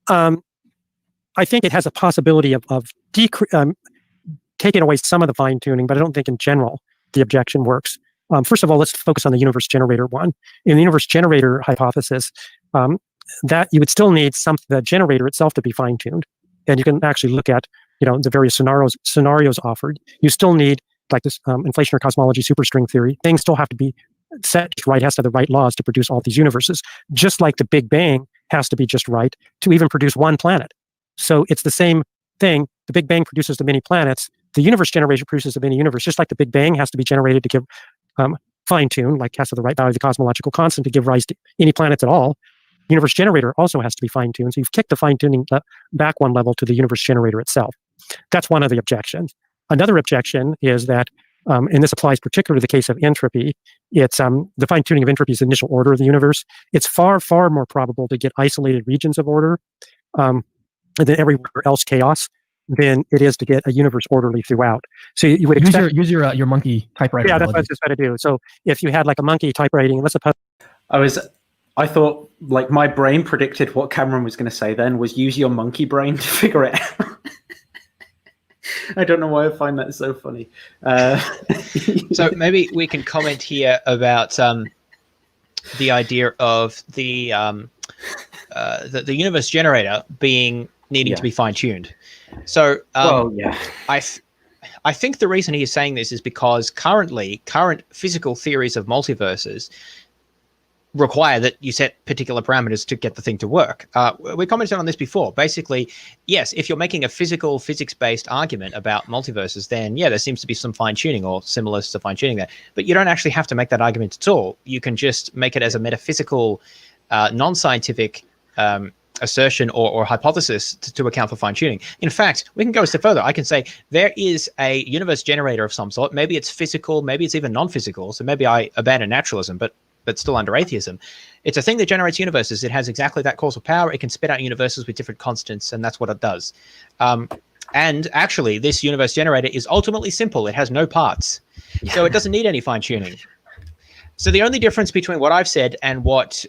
I think it has a possibility of taking away some of the fine-tuning, but I don't think in general the objection works. First of all, let's focus on the universe generator one. In the universe generator hypothesis, that you would still need the generator itself to be fine-tuned. And you can actually look at, the various scenarios offered. You still need, like this inflationary cosmology superstring theory, things still have to be set just right, has to have the right laws to produce all these universes. Just like the Big Bang has to be just right to even produce one planet. So it's the same thing. The Big Bang produces the many planets. The universe generation produces the many universe. Just like the Big Bang has to be generated to give fine-tune, like has to the right value of the cosmological constant to give rise to any planets at all. Universe generator also has to be fine-tuned. So you've kicked the fine-tuning back one level to the universe generator itself. That's one of the objections. Another objection is that, and this applies particularly to the case of entropy, it's the fine-tuning of entropy is the initial order of the universe. It's far, far more probable to get isolated regions of order than everywhere else chaos than it is to get a universe orderly throughout. So you would expect, use your monkey typewriter. Yeah, that's what I was just going to do. So if you had like a monkey typewriting, let's suppose. I thought, like, my brain predicted what Cameron was going to say then was use your monkey brain to figure it out. I don't know why I find that so funny. So maybe we can comment here about the idea of the universe generator needing to be fine-tuned. So I think the reason he is saying this is because current physical theories of multiverses require that you set particular parameters to get the thing to work. We commented on this before. Basically, yes, if you're making a physics-based argument about multiverses, then yeah, there seems to be some fine-tuning or similar to fine-tuning there. But you don't actually have to make that argument at all. You can just make it as a metaphysical, non-scientific assertion or hypothesis to account for fine-tuning. In fact, we can go a step further. I can say there is a universe generator of some sort. Maybe it's physical, maybe it's even non-physical. So maybe I abandon naturalism, but still under atheism. It's a thing that generates universes. It has exactly that causal power. It can spit out universes with different constants, and that's what it does. And actually, this universe generator is ultimately simple. It has no parts. So it doesn't need any fine-tuning. So the only difference between what I've said and what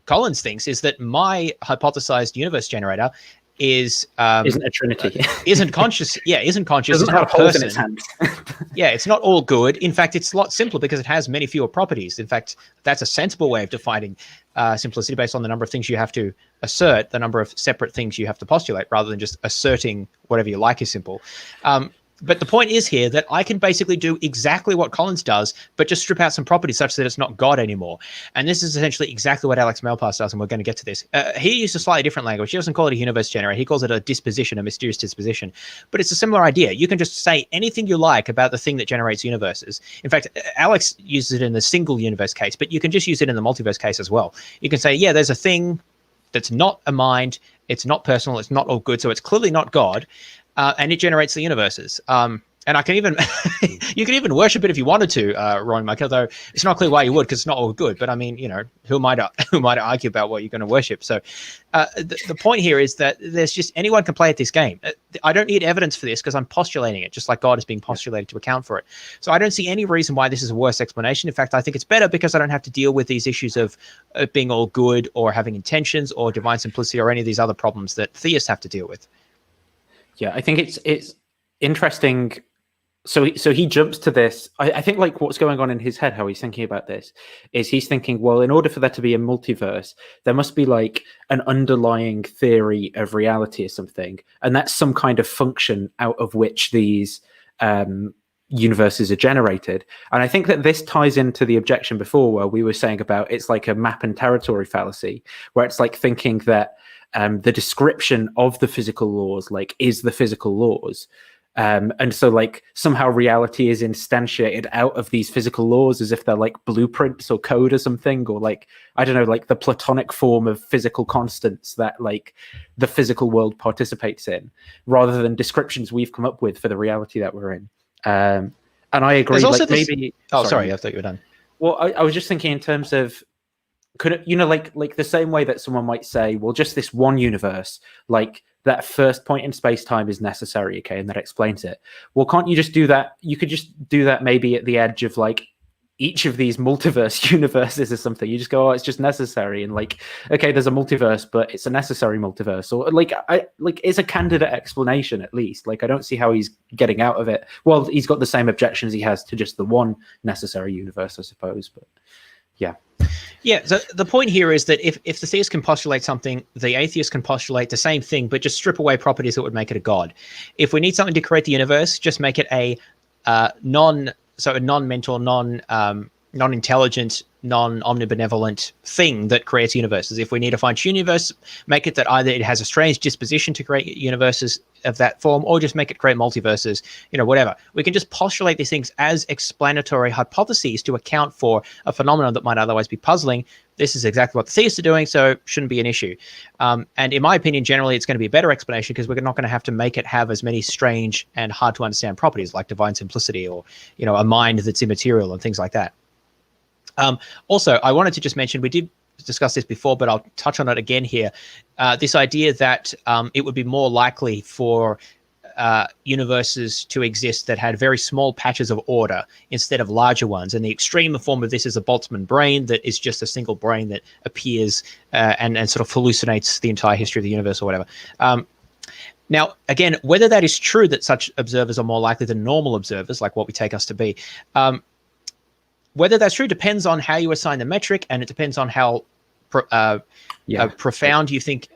Collins thinks is that my hypothesized universe generator isn't a trinity. Isn't conscious. Yeah, isn't conscious. Doesn't have holes in its hands. Yeah, it's not all good. In fact, it's a lot simpler because it has many fewer properties. In fact, that's a sensible way of defining simplicity based on the number of things you have to assert, the number of separate things you have to postulate, rather than just asserting whatever you like is simple. But the point is here that I can basically do exactly what Collins does, but just strip out some properties such that it's not God anymore. And this is essentially exactly what Alex Malpass does, and we're going to get to this. He used a slightly different language. He doesn't call it a universe generator. He calls it a disposition, a mysterious disposition. But it's a similar idea. You can just say anything you like about the thing that generates universes. In fact, Alex uses it in the single universe case, but you can just use it in the multiverse case as well. You can say, yeah, there's a thing that's not a mind, it's not personal, it's not all good, so it's clearly not God. And it generates the universes. And I can even, you can even worship it if you wanted to, Ron Michael, though it's not clear why you would, because it's not all good. But I mean, you know, who might argue about what you're going to worship? So the point here is that there's just anyone can play at this game. I don't need evidence for this because I'm postulating it, just like God is being postulated to account for it. So I don't see any reason why this is a worse explanation. In fact, I think it's better because I don't have to deal with these issues of being all good or having intentions or divine simplicity or any of these other problems that theists have to deal with. Yeah, I think it's interesting. So he jumps to this. I think like what's going on in his head, how he's thinking about this, is he's thinking, well, in order for there to be a multiverse, there must be like an underlying theory of reality or something, and that's some kind of function out of which these universes are generated. And I think that this ties into the objection before, where we were saying about it's like a map and territory fallacy, where it's like thinking that the description of the physical laws like is the physical laws, and so like somehow reality is instantiated out of these physical laws as if they're like blueprints or code or something, or like I don't know, like the Platonic form of physical constants that like the physical world participates in, rather than descriptions we've come up with for the reality that we're in. And I agree. Like maybe. Oh, sorry, I thought you were done. Well, I was just thinking in terms of. Could it, you know, like the same way that someone might say, well, just this one universe, like that first point in space-time is necessary, okay, and that explains it. Well, can't you just do that? You could just do that maybe at the edge of like each of these multiverse universes or something. You just go, oh, it's just necessary, and like, okay, there's a multiverse, but it's a necessary multiverse, or like it's a candidate explanation at least. Like I don't see how he's getting out of it. Well, he's got the same objections he has to just the one necessary universe, I suppose, but yeah. Yeah, so the point here is that if the theist can postulate something, the atheist can postulate the same thing, but just strip away properties that would make it a god. If we need something to create the universe, just make it a non-mental, non-intelligent, non-omnibenevolent thing that creates universes. If we need to fine-tune universe, make it that either it has a strange disposition to create universes of that form, or just make it create multiverses, whatever. We can just postulate these things as explanatory hypotheses to account for a phenomenon that might otherwise be puzzling. This is exactly what the theists are doing, so shouldn't be an issue. And in my opinion, generally, it's going to be a better explanation because we're not going to have to make it have as many strange and hard to understand properties like divine simplicity or, a mind that's immaterial and things like that. Also, I wanted to just mention, we did discuss this before, but I'll touch on it again here. This idea that it would be more likely for universes to exist that had very small patches of order instead of larger ones. And the extreme form of this is a Boltzmann brain that is just a single brain that appears and sort of hallucinates the entire history of the universe or whatever. Now, again, whether that is true that such observers are more likely than normal observers, like what we take us to be, whether that's true depends on how you assign the metric, and it depends on how profound you think,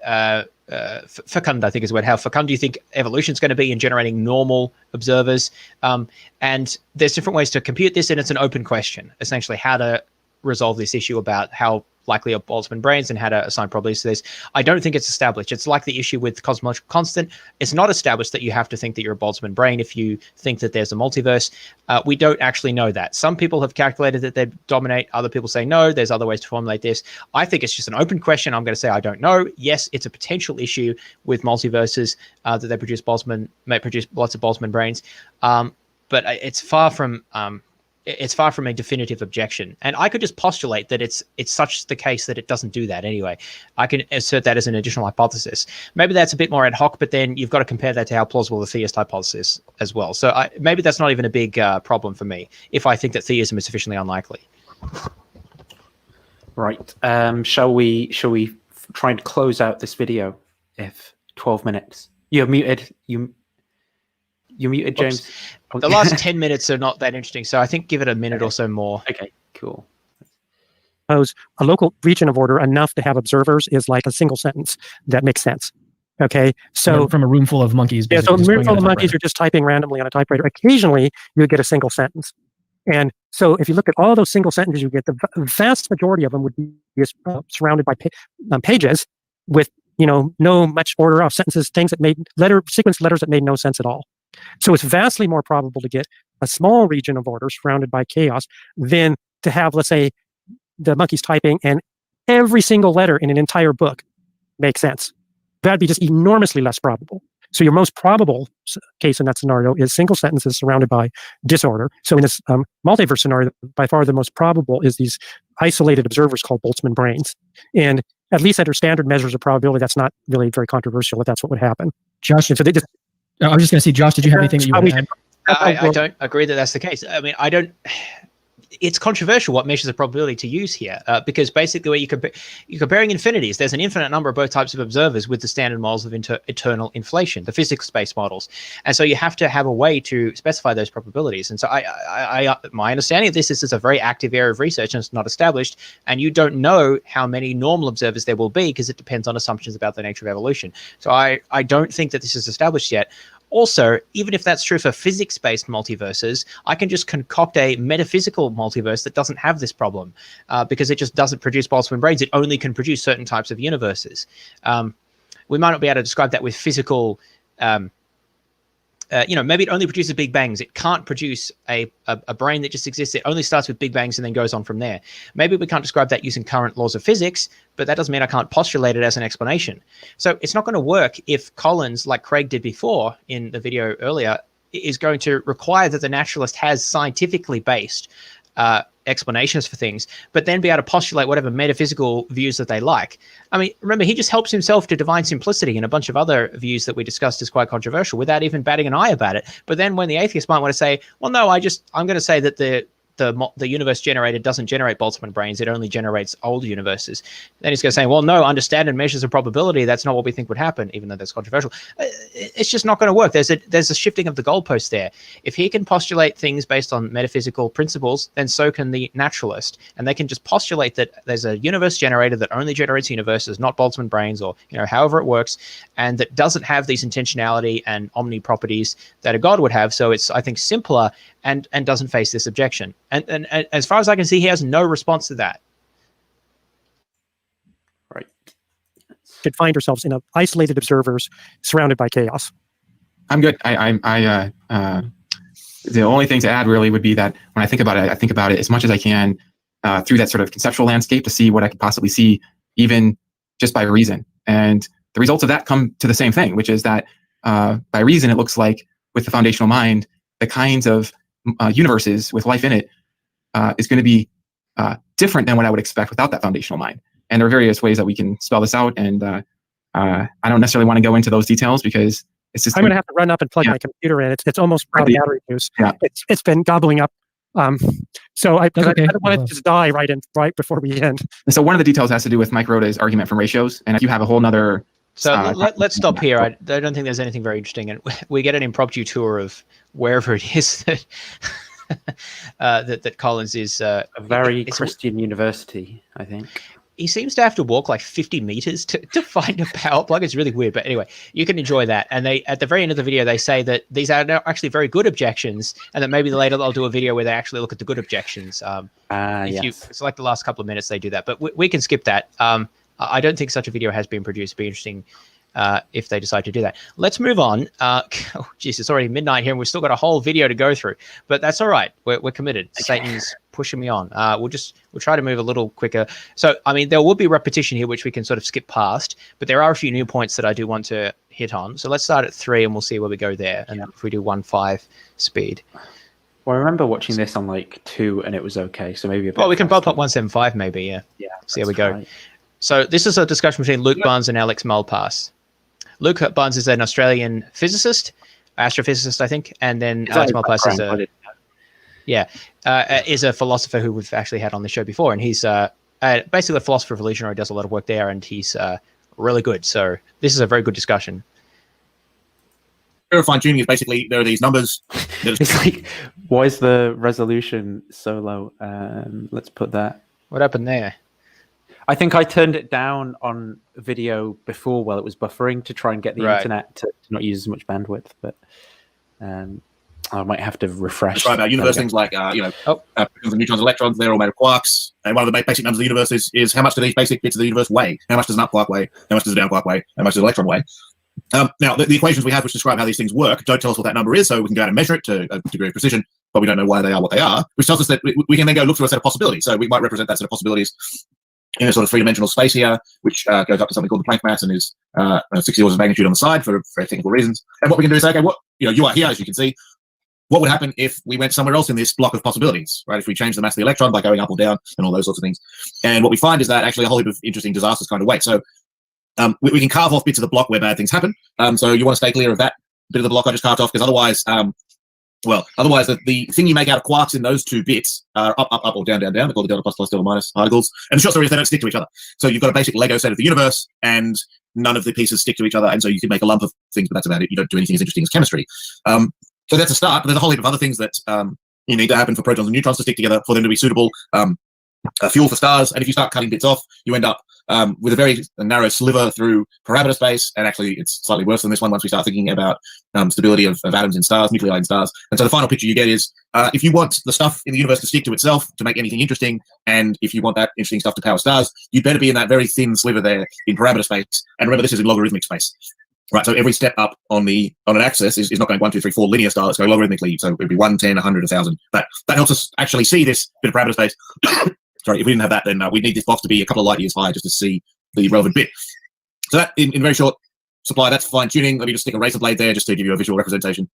fecund, I think is the word, how fecund you think evolution is going to be in generating normal observers. And there's different ways to compute this, and it's an open question, essentially, how to resolve this issue about how likely are Boltzmann brains and how to assign probabilities to this. I don't think it's established. It's like the issue with cosmological constant. It's not established that you have to think that you're a Boltzmann brain if you think that there's a multiverse. We don't actually know that. Some people have calculated that they dominate. Other people say no, there's other ways to formulate this. I think it's just an open question. I'm going to say I don't know. Yes, it's a potential issue with multiverses that they may produce lots of Boltzmann brains. But it's far from a definitive objection. And I could just postulate that it's such the case that it doesn't do that anyway. I can assert that as an additional hypothesis. Maybe that's a bit more ad hoc, but then you've got to compare that to how plausible the theist hypothesis as well. So maybe that's not even a big problem for me if I think that theism is sufficiently unlikely. Right. Shall we try and close out this video? If 12 minutes. You're muted. You're muted, James. The last 10 minutes are not that interesting, so I think give it a minute or so more. Okay, cool. Suppose a local region of order enough to have observers is like a single sentence that makes sense. Okay, so from a room full of monkeys. Yeah, so a room full of monkeys are just typing randomly on a typewriter. Occasionally, you get a single sentence. And so if you look at all those single sentences you get, the vast majority of them would be surrounded by pages with, no much order of sentences, things that made sequence letters that made no sense at all. So it's vastly more probable to get a small region of order surrounded by chaos than to have, let's say, the monkeys typing and every single letter in an entire book makes sense. That'd be just enormously less probable. So your most probable case in that scenario is single sentences surrounded by disorder. So in this multiverse scenario, by far the most probable is these isolated observers called Boltzmann brains. And at least under standard measures of probability, that's not really very controversial if that's what would happen. Josh, so they just, I was just going to say, Josh, did you have anything that you want to add? I don't agree that that's the case. I mean, it's controversial what measures of probability to use here, because basically you're comparing infinities. There's an infinite number of both types of observers with the standard models of eternal inflation, the physics-based models. And so you have to have a way to specify those probabilities. And so my understanding of this is it's a very active area of research and it's not established. And you don't know how many normal observers there will be because it depends on assumptions about the nature of evolution. So I don't think that this is established yet. Also, even if that's true for physics-based multiverses, I can just concoct a metaphysical multiverse that doesn't have this problem because it just doesn't produce Boltzmann brains. It only can produce certain types of universes. We might not be able to describe that with physical, maybe it only produces big bangs. It can't produce a brain that just exists. It only starts with big bangs and then goes on from there. Maybe we can't describe that using current laws of physics, but that doesn't mean I can't postulate it as an explanation. So it's not going to work if Collins, like Craig did before in the video earlier, is going to require that the naturalist has scientifically based explanations for things, but then be able to postulate whatever metaphysical views that they like. I mean, remember, he just helps himself to divine simplicity and a bunch of other views that we discussed as quite controversial without even batting an eye about it. But then when the atheist might want to say, well, no, I'm going to say that the universe generated doesn't generate Boltzmann brains, it only generates old universes. Then he's going to say, well, no, under standard measures of probability, that's not what we think would happen, even though that's controversial. It's just not going to work. There's a shifting of the goalpost there. If he can postulate things based on metaphysical principles, then so can the naturalist. And they can just postulate that there's a universe generator that only generates universes, not Boltzmann brains, or however it works, and that doesn't have these intentionality and omni properties that a god would have. So it's, I think, simpler and doesn't face this objection. And as far as I can see, he has no response to that. Right. Could find ourselves in isolated observers surrounded by chaos. I'm good. The only thing to add really would be that when I think about it as much as I can through that sort of conceptual landscape to see what I could possibly see, even just by reason. And the results of that come to the same thing, which is that by reason, it looks like with the foundational mind, the kinds of universes with life in it is going to be different than what I would expect without that foundational mind. And there are various ways that we can spell this out. And I don't necessarily want to go into those details because it's just. I'm going to have to run up and plug my computer in. It's almost out of battery use. Yeah. It's been gobbling up. So I don't want to Okay. just die right before we end. And so one of the details has to do with Mike Roda's argument from ratios. And if you have a whole nother. So let's stop here. I don't think there's anything very interesting. And we get an impromptu tour of wherever it is that that Collins is. A very Christian university, I think. He seems to have to walk like 50 meters to find a power plug. It's really weird. But anyway, you can enjoy that. And they, at the very end of the video, they say that these are actually very good objections, and that maybe later they'll do a video where they actually look at the good objections. If you select the last couple of minutes, they do that. But we can skip that. I don't think such a video has been produced. It'd be interesting if they decide to do that. Let's move on. Geez, it's already midnight here, and we've still got a whole video to go through. But that's all right. We're committed. Satan's pushing me on. We'll try to move a little quicker. So, I mean, there will be repetition here, which we can sort of skip past. But there are a few new points that I do want to hit on. So let's start at 3, and we'll see where we go there. And if we do 1.5 speed. Well, I remember watching this on like 2, and it was okay. So maybe a bit. Well, we can bump up 1.75 maybe. Yeah. See how we go. Right. So this is a discussion between Luke Barnes and Alex Malpass. Luke Barnes is an Australian physicist, astrophysicist, I think, and then Alex Malpass is a philosopher who we've actually had on the show before, and he's basically a philosopher of illusionary, does a lot of work there, and he's really good. So this is a very good discussion. Fine tuning is basically there are these numbers. It's like, why is the resolution so low? Let's put that. What happened there? I think I turned it down on video before while it was buffering to try and get the internet to not use as much bandwidth, but I might have to refresh. Right about universe things like neutrons and electrons, they're all made of quarks, and one of the basic numbers of the universe is how much do these basic bits of the universe weigh? How much does an up quark weigh? How much does a down quark weigh? How much does an electron weigh? Now, the equations we have which describe how these things work don't tell us what that number is, so we can go out and measure it to a degree of precision, but we don't know why they are what they are, which tells us that we can then go look through a set of possibilities. So we might represent that set of possibilities in a sort of three-dimensional space here, which goes up to something called the Planck mass and is 60 orders of magnitude on the side for very technical reasons. And what we can do is say, okay, you are here, as you can see. What would happen if we went somewhere else in this block of possibilities, right? If we change the mass of the electron by going up or down and all those sorts of things. And what we find is that actually a whole heap of interesting disasters kind of wait. So we can carve off bits of the block where bad things happen. So you want to stay clear of that bit of the block I just carved off, because otherwise, the thing you make out of quarks in those two bits are up, or down. They're called the delta plus, delta minus particles. And the short story is they don't stick to each other. So you've got a basic Lego set of the universe, and none of the pieces stick to each other. And so you can make a lump of things, but that's about it. You don't do anything as interesting as chemistry. So that's a start. But there's a whole heap of other things that you need to happen for protons and neutrons to stick together for them to be suitable fuel for stars. And if you start cutting bits off, you end up with a very narrow sliver through parameter space. And actually, it's slightly worse than this one once we start thinking about stability of atoms in stars, nuclei in stars. And so the final picture you get is if you want the stuff in the universe to stick to itself to make anything interesting, and if you want that interesting stuff to power stars, you'd better be in that very thin sliver there in parameter space. And remember, this is in logarithmic space. Right, so every step up on an axis is not going 1, 2, 3, 4 linear style. It's going logarithmically. So it'd be 1, 10, 100, 1,000. That helps us actually see this bit of parameter space. Sorry, if we didn't have that, then we'd need this box to be a couple of light years high just to see the relevant bit. So that, in very short supply, that's fine tuning. Let me just stick a razor blade there just to give you a visual representation.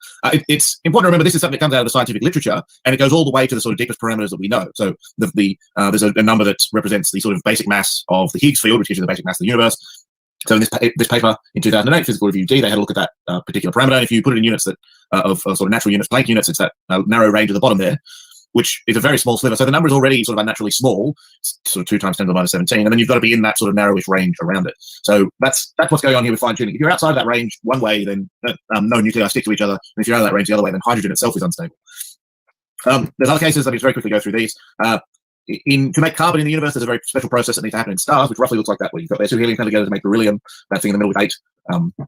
It's important to remember this is something that comes out of the scientific literature, and it goes all the way to the sort of deepest parameters that we know. So there's a number that represents the sort of basic mass of the Higgs field, which gives you the basic mass of the universe. So in this paper in 2008, Physical Review D, they had a look at that particular parameter. And if you put it in units that of sort of natural units, Planck units, it's that narrow range at the bottom there, which is a very small sliver. So the number is already sort of unnaturally small, sort of 2 times 10 to the minus 17. And then you've got to be in that sort of narrowish range around it. So that's what's going on here with fine tuning. If you're outside of that range one way, then no nuclei stick to each other. And if you're out of that range the other way, then hydrogen itself is unstable. There's other cases. Let me just very quickly go through these. To make carbon in the universe, there's a very special process that needs to happen in stars, which roughly looks like that, where you've got their 2 helium come together to make beryllium, that thing in the middle with 8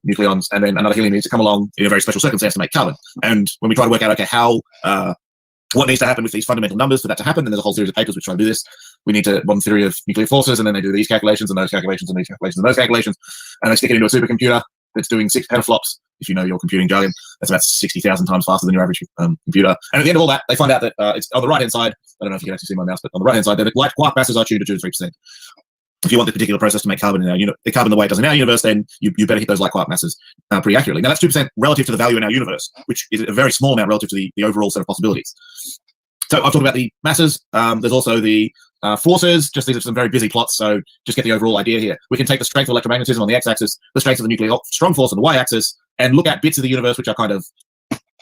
nucleons, and then another helium needs to come along in a very special circumstance to make carbon. And when we try to work out, okay, how what needs to happen with these fundamental numbers for that to happen. And there's a whole series of papers which try to do this. We need to modern theory of nuclear forces, and then they do these calculations and those calculations and these calculations and those calculations, and they stick it into a supercomputer that's doing 6 petaflops. If you know your computing jargon, that's about 60,000 times faster than your average computer. And at the end of all that, they find out that it's on the right hand side. I don't know if you can actually see my mouse, but on the right hand side, the light quark masses are tuned to 2 to 3%. If you want this particular process to make carbon in our carbon the way it does in our universe, then you better hit those light quark masses pretty accurately. Now that's 2% relative to the value in our universe, which is a very small amount relative to the overall set of possibilities. So I've talked about the masses. There's also the forces. Just these are some very busy plots, so just get the overall idea here. We can take the strength of electromagnetism on the x-axis, the strength of the nuclear strong force on the y-axis, and look at bits of the universe which are kind of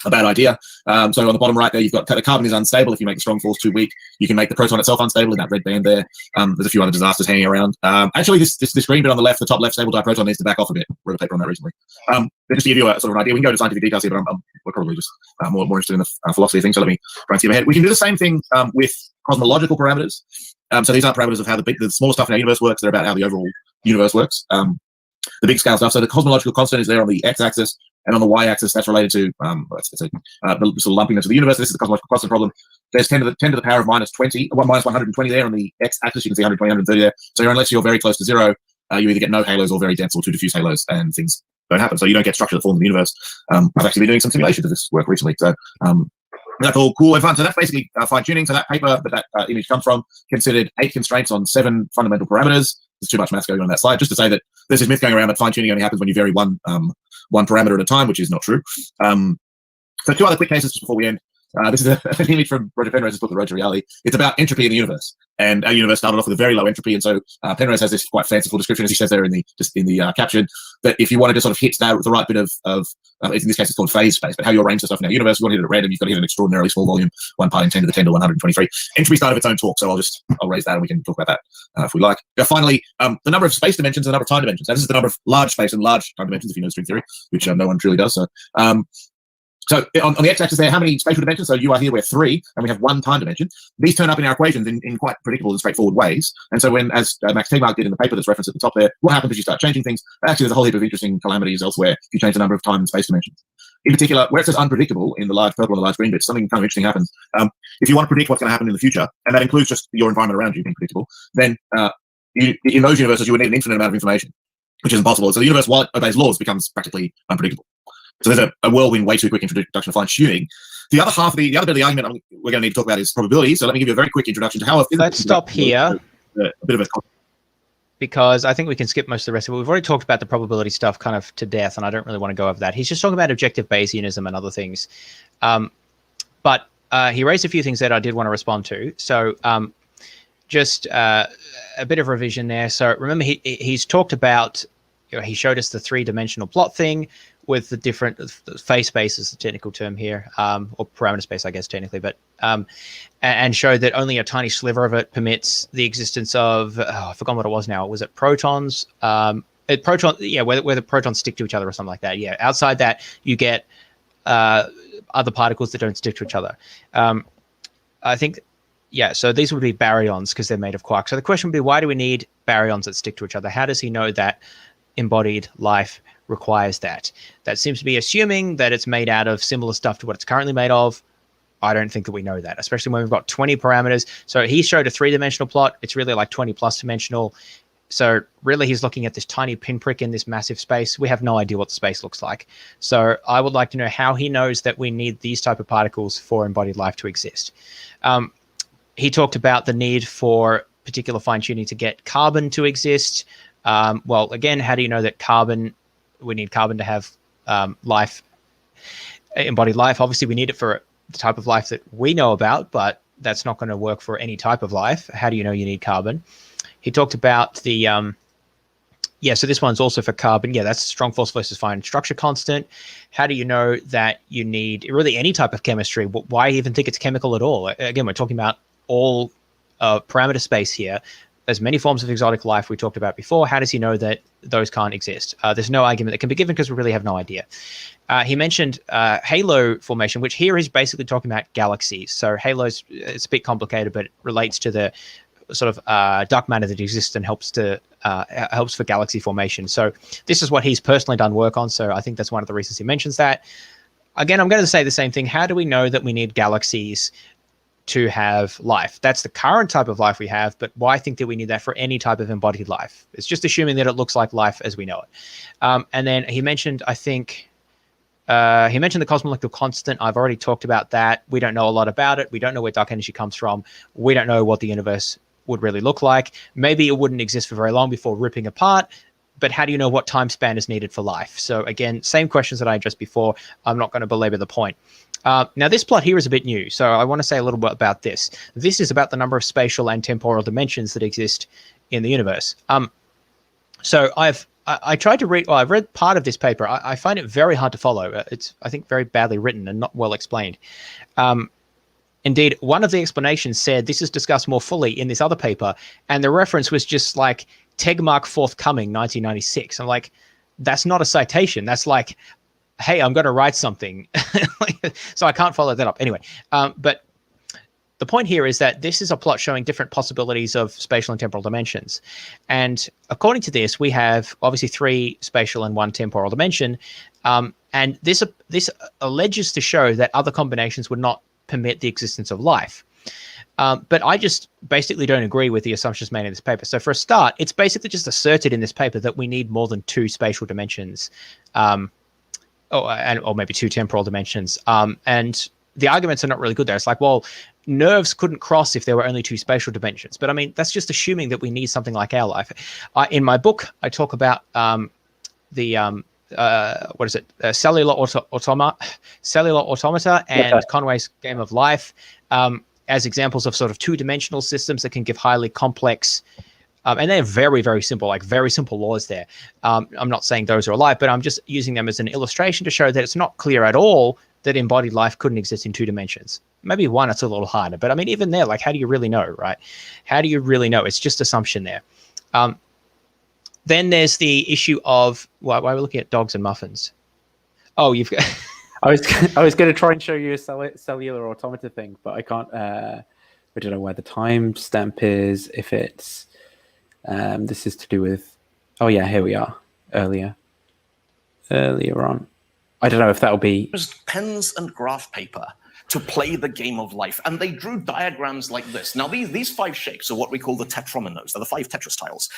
a bad idea. So on the bottom right there, you've got the carbon is unstable. If you make the strong force too weak, you can make the proton itself unstable in that red band there. There's a few other disasters hanging around. Actually, this green bit on the left, the top left stable diproton needs to back off a bit. Wrote a paper on that recently. Just to give you a sort of an idea, we can go to scientific details here, but we're probably just more interested in the philosophy thing. So let me try and skip ahead. We can do the same thing with cosmological parameters. So these aren't parameters of how the smaller stuff in our universe works. They're about how the overall universe works. The big scale stuff. So the cosmological constant is there on the x-axis, and on the y-axis, that's related to the sort of lumpiness of the universe. This is the cosmological constant problem. There's 10 to the power of minus 20, minus 120 there on the x-axis. You can see 120, 130 there. So unless you're very close to 0, you either get no halos or very dense or 2 diffuse halos, and things don't happen. So you don't get structure that forms in the universe. I've actually been doing some simulations of this work recently. So that's all cool and fun. So that's basically fine-tuning. So that paper that image comes from considered 8 constraints on 7 fundamental parameters. There's too much maths going on that slide. Just to say that there's this myth going around that fine-tuning only happens when you vary one parameter at a time, which is not true. So 2 other quick cases just before we end. This is an image from Roger Penrose's book, The Road to Reality. It's about entropy in the universe. And our universe started off with a very low entropy. And so Penrose has this quite fanciful description, as he says there in the caption, that if you wanted to sort of hit the right bit of in this case, it's called phase space, but how you arrange the stuff in our universe, you want to hit it at random, you've got to hit an extraordinarily small volume, 1 part in 10 to the 10 to 123. Entropy started its own talk, so I'll raise that and we can talk about that if we like. Finally, the number of space dimensions and the number of time dimensions. Now, this is the number of large space and large time dimensions, if you know string theory, which no one truly does. So on the x-axis there, how many spatial dimensions? So you are here, we're 3, and we have 1 time dimension. These turn up in our equations in quite predictable and straightforward ways. And so when, as Max Tegmark did in the paper that's referenced at the top there, what happens if you start changing things? Actually, there's a whole heap of interesting calamities elsewhere if you change the number of time and space dimensions. In particular, where it says unpredictable in the large purple and the large green bits, something kind of interesting happens. If you want to predict what's going to happen in the future, and that includes just your environment around you being predictable, then in those universes, you would need an infinite amount of information, which is impossible. So the universe, while it obeys laws, becomes practically unpredictable. So there's a whirlwind, way too quick introduction of fine-tuning. The other bit of the argument we're going to need to talk about is probability. So let me give you a very quick introduction to how. Let's stop here. A bit of a because I think we can skip most of the rest of it. We've already talked about the probability stuff kind of to death, and I don't really want to go over that. He's just talking about objective Bayesianism and other things. But he raised a few things that I did want to respond to. So just a bit of revision there. So remember, he's talked about, he showed us the 3-dimensional plot thing with the different phase space is the technical term here, or parameter space, I guess, technically, but and showed that only a tiny sliver of it permits the existence of, I forgot what it was now. Was it protons? Where the protons stick to each other or something like that. Yeah, outside that, you get other particles that don't stick to each other. I think, so these would be baryons because they're made of quarks. So the question would be, why do we need baryons that stick to each other? How does he know that embodied life requires that? That seems to be assuming that it's made out of similar stuff to what it's currently made of. I don't think that we know that, especially when we've got 20 parameters. So he showed a 3-dimensional plot. It's really like 20 plus dimensional. So really he's looking at this tiny pinprick in this massive space. We have no idea what the space looks like. So I would like to know how he knows that we need these type of particles for embodied life to exist. He talked about the need for particular fine-tuning to get carbon to exist. Well, again, how do you know that we need carbon to have life, embodied life? Obviously, we need it for the type of life that we know about, but that's not going to work for any type of life. How do you know you need carbon? He talked about the, so this one's also for carbon. Yeah, that's strong force versus fine structure constant. How do you know that you need really any type of chemistry? Why even think it's chemical at all? Again, we're talking about all parameter space here. There's many forms of exotic life we talked about before. How does he know that those can't exist? There's no argument that can be given because we really have no idea. He mentioned halo formation, which here is basically talking about galaxies. So halos, it's a bit complicated, but it relates to the sort of dark matter that exists and helps for galaxy formation. So this is what he's personally done work on. So I think that's one of the reasons he mentions that. Again, I'm going to say the same thing. How do we know that we need galaxies to have life. That's the current type of life we have, but why think that we need that for any type of embodied life? It's just assuming that it looks like life as we know it. And then he mentioned, I think, he mentioned the cosmolectal constant. I've already talked about that. We don't know a lot about it. We don't know where dark energy comes from. We don't know what the universe would really look like. Maybe it wouldn't exist for very long before ripping apart, but how do you know what time span is needed for life? So again, same questions that I addressed before. I'm not going to belabor the point. Now, this plot here is a bit new, so I want to say a little bit about this. This is about the number of spatial and temporal dimensions that exist in the universe. So I tried to read, well, I've read part of this paper. I find it very hard to follow. It's, I think, very badly written and not well explained. Indeed, one of the explanations said this is discussed more fully in this other paper, and the reference was just like Tegmark forthcoming 1996. I'm like, that's not a citation. That's like, hey, I'm going to write something. So I can't follow that up. Anyway, but the point here is that this is a plot showing different possibilities of spatial and temporal dimensions. And according to this, we have obviously 3 spatial and 1 temporal dimension. And this alleges to show that other combinations would not permit the existence of life. But I just basically don't agree with the assumptions made in this paper. So for a start, it's basically just asserted in this paper that we need more than 2 spatial dimensions, or maybe 2 temporal dimensions. And the arguments are not really good there. It's like, well, nerves couldn't cross if there were only 2 spatial dimensions. But I mean, that's just assuming that we need something like our life. In my book, I talk about cellular automata and Conway's Game of Life as examples of sort of 2-dimensional systems that can give highly complex, and they're very, very simple, like very simple laws there. I'm not saying those are alive, but I'm just using them as an illustration to show that it's not clear at all that embodied life couldn't exist in 2 dimensions. Maybe 1, it's a little harder, but I mean, even there, like, how do you really know, right? How do you really know? It's just assumption there. Then there's the issue of, why we're looking at dogs and muffins. Oh, you've got... I was going to try and show you a cellular automata thing, but I can't. I don't know where the timestamp is. If it's this is to do with. Oh yeah, here we are. Earlier on. I don't know if that'll be. Used pens and graph paper to play the game of life, and they drew diagrams like this. Now, these 5 shapes are what we call the tetrominos. They're the 5 Tetris tiles,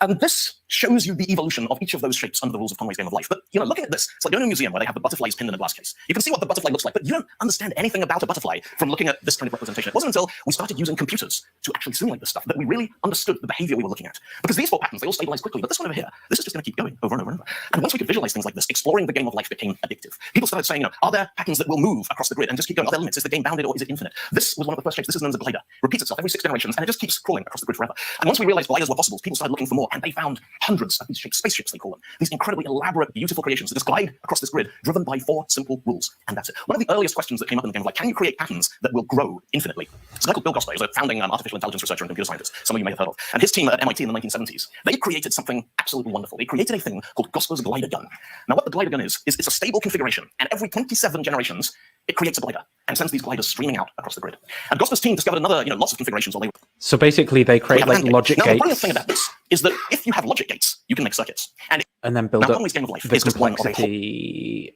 and this shows you the evolution of each of those shapes under the rules of Conway's Game of Life. But looking at this, it's like going to a museum where they have the butterflies pinned in a glass case. You can see what the butterfly looks like, but you don't understand anything about a butterfly from looking at this kind of representation. It wasn't until we started using computers to actually simulate this stuff that we really understood the behavior we were looking at. Because these 4 patterns, they all stabilize quickly, but this one over here, this is just going to keep going over and over and over. And once we could visualize things like this, exploring the game of life became addictive. People started saying, are there patterns that will move across the grid and just keep going? Are there limits? Is the game bounded or is it infinite? This was one of the first shapes. This is known as a glider. Repeats itself every 6 generations, and it just keeps crawling across the grid forever. And once we realized gliders were possible, people started looking for more, and they found hundreds of these shapes, spaceships they call them, these incredibly elaborate, beautiful creations that just glide across this grid, driven by 4 simple rules, and that's it. One of the earliest questions that came up in the game was like, can you create patterns that will grow infinitely? This guy called Bill Gosper is a founding artificial intelligence researcher and computer scientist, some of you may have heard of, and his team at MIT in the 1970s, they created something absolutely wonderful. They created a thing called Gosper's glider gun. Now, what the glider gun is it's a stable configuration, and every 27 generations, it creates a glider and sends these gliders streaming out across the grid. And Gosper's team discovered another, lots of configurations. So basically, they create like logic gates. Now, the brilliant thing about this is that if you have logic gates, you can make circuits, and then build up Conway's Game of Life the is just one of a complexity.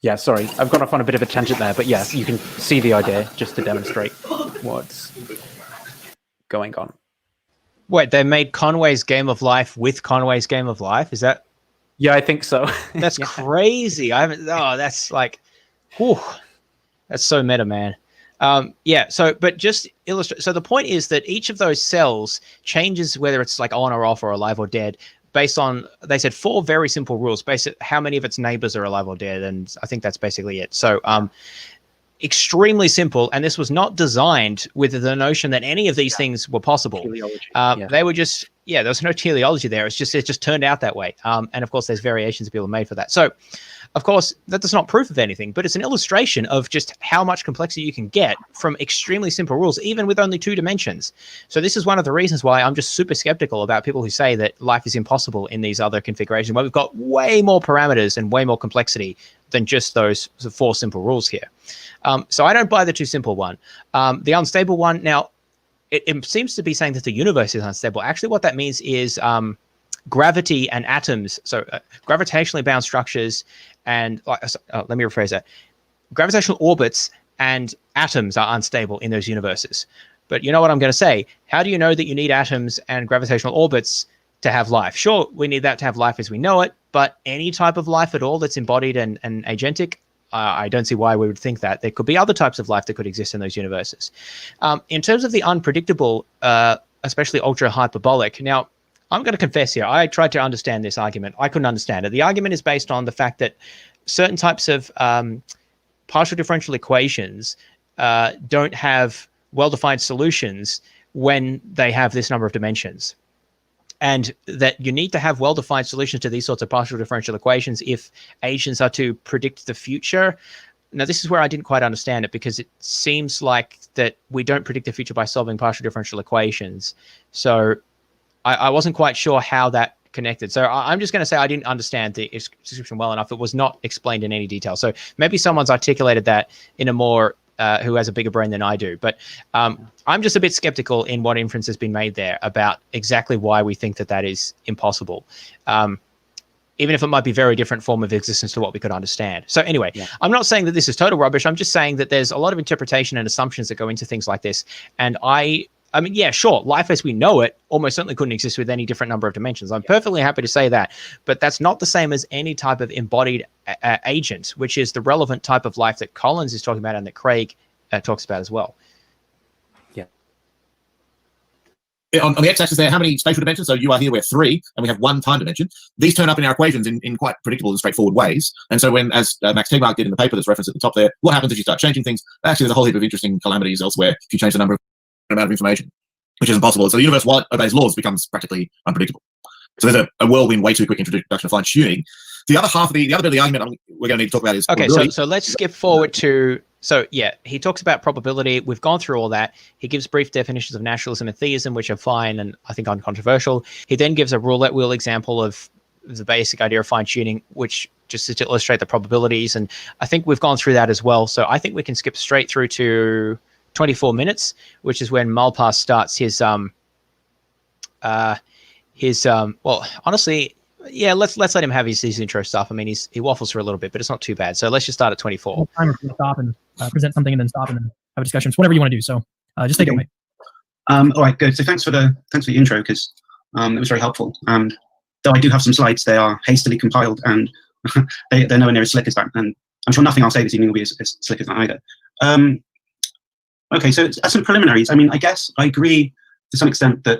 Yeah, sorry, I've gone off on a bit of a tangent there, but yeah, you can see the idea just to demonstrate what's going on. Wait, they made Conway's Game of Life with Conway's Game of Life? Is that? Yeah, I think so. That's crazy. I haven't. Oh, that's like, whew, that's so meta, man. Yeah. So, but just illustrate. So the point is that each of those cells changes whether it's like on or off or alive or dead based on. They said 4 very simple rules. Based on how many of its neighbors are alive or dead, and I think that's basically it. So, extremely simple. And this was not designed with the notion that any of these things were possible. They were just. Yeah, there was no teleology there. It just turned out that way. And of course, there's variations that people have made for that. So, of course, that does not proof of anything, but it's an illustration of just how much complexity you can get from extremely simple rules, even with only 2 dimensions. So this is one of the reasons why I'm just super skeptical about people who say that life is impossible in these other configurations, where we've got way more parameters and way more complexity than just those 4 simple rules here. So I don't buy the too simple one. The unstable one, now, it seems to be saying that the universe is unstable. Actually, what that means is gravity and atoms, so gravitationally bound structures and, let me rephrase that, gravitational orbits and atoms are unstable in those universes. But you know what I'm going to say? How do you know that you need atoms and gravitational orbits to have life? Sure, we need that to have life as we know it, but any type of life at all that's embodied and agentic, I don't see why we would think that. There could be other types of life that could exist in those universes. In terms of the unpredictable, especially ultra hyperbolic, now, I'm going to confess here, I tried to understand this argument. I couldn't understand it. The argument is based on the fact that certain types of partial differential equations don't have well-defined solutions when they have this number of dimensions. And that you need to have well-defined solutions to these sorts of partial differential equations if agents are to predict the future. Now, this is where I didn't quite understand it, because it seems like that we don't predict the future by solving partial differential equations. So I wasn't quite sure how that connected. So I'm just going to say I didn't understand the description well enough. It was not explained in any detail. So maybe someone's articulated that in a more who has a bigger brain than I do. But I'm just a bit skeptical in what inference has been made there about exactly why we think that that is impossible. Even if it might be a very different form of existence to what we could understand. So anyway, I'm not saying that this is total rubbish. I'm just saying that there's a lot of interpretation and assumptions that go into things like this. And I mean, yeah, sure, life as we know it almost certainly couldn't exist with any different number of dimensions. I'm perfectly happy to say that, but that's not the same as any type of embodied agent, which is the relevant type of life that Collins is talking about and that Craig talks about as well. On the x-axis there, how many spatial dimensions? So you are here, we're 3, and we have 1 time dimension. These turn up in our equations in quite predictable and straightforward ways. And so when, as Max Tegmark did in the paper that's referenced at the top there, what happens if you start changing things? Actually, there's a whole heap of interesting calamities elsewhere if you change the amount of information, which isn't possible. So the universe, while it obeys laws, becomes practically unpredictable. So there's a whirlwind, way too quick introduction of fine tuning. The other half of the other bit of the argument we're going to need to talk about is okay. So let's skip forward to. So yeah, he talks about probability. We've gone through all that. He gives brief definitions of naturalism and theism, which are fine and I think uncontroversial. He then gives a roulette wheel example of the basic idea of fine tuning, which just is to illustrate the probabilities. And I think we've gone through that as well. So I think we can skip straight through to 24 minutes, which is when Malpass starts his well, honestly, yeah, let's let him have his intro stuff. I mean, he waffles for a little bit, but it's not too bad. So let's just start at 24. Time to stop and present something, and then stop and then have a discussion. So whatever you want to do. So just take it away. All right, good. So thanks for the intro, because it was very helpful. And though I do have some slides, they are hastily compiled and they're nowhere near as slick as that. And I'm sure nothing I'll say this evening will be as slick as that either. Okay, so as some preliminaries, I mean, I guess I agree to some extent that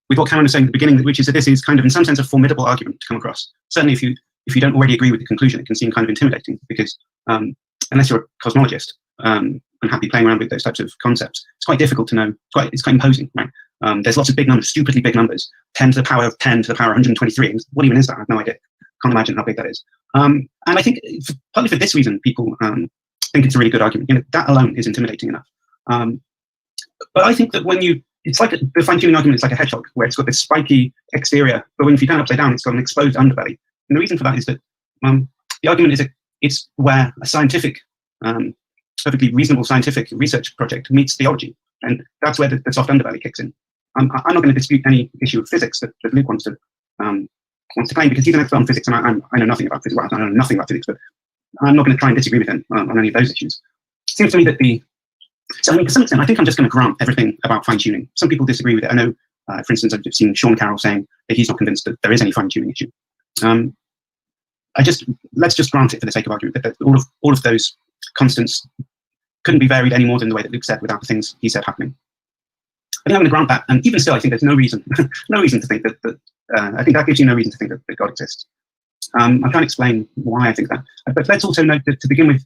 with what Karen was saying at the beginning, which is that this is kind of, in some sense, a formidable argument to come across. Certainly, if you don't already agree with the conclusion, it can seem kind of intimidating, because unless you're a cosmologist and happy playing around with those types of concepts, it's quite difficult to know. It's quite imposing, right? There's lots of big numbers, stupidly big numbers, 10 to the power of 10 to the power of 123. What even is that? I have no idea. Can't imagine how big that is. And I think partly for this reason, people think it's a really good argument. You know, that alone is intimidating enough. But I think that it's like the fine-tuning argument is like a hedgehog, where it's got this spiky exterior, but when you turn it upside down, it's got an exposed underbelly. And the reason for that is that the argument is it's where a scientific, perfectly reasonable scientific research project meets theology, and that's where the soft underbelly kicks in. I'm not going to dispute any issue of physics that Luke wants to claim, because he's an expert on physics, and I know nothing about physics. Well, I know nothing about physics, but I'm not going to try and disagree with him on any of those issues. It seems to me that so I mean, to some extent, I think I'm just going to grant everything about fine-tuning. Some people disagree with it. I know, for instance, I've seen Sean Carroll saying that he's not convinced that there is any fine-tuning issue. Let's just grant it for the sake of argument that all of those constants couldn't be varied any more than the way that Luke said without the things he said happening. I think I'm going to grant that, and even still, I think there's no reason to think that I think that gives you no reason to think that God exists. I'll try and explain why I think that. But let's also note that to begin with,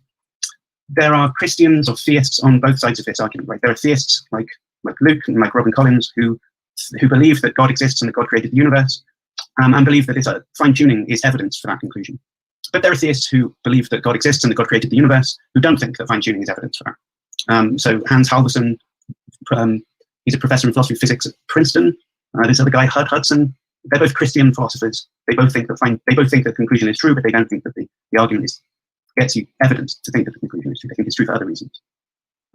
there are Christians or theists on both sides of this argument. Right? There are theists like Luke and like Robin Collins who believe that God exists and that God created the universe, and believe that fine-tuning is evidence for that conclusion. But there are theists who believe that God exists and that God created the universe, who don't think that fine-tuning is evidence for that. So Hans Halvorsen, he's a professor in philosophy of physics at Princeton. This other guy, Hud Hudson, they're both Christian philosophers. They both think that the conclusion is true, but they don't think that the argument gets you evidence to think that the conclusion is true. They think it's true for other reasons.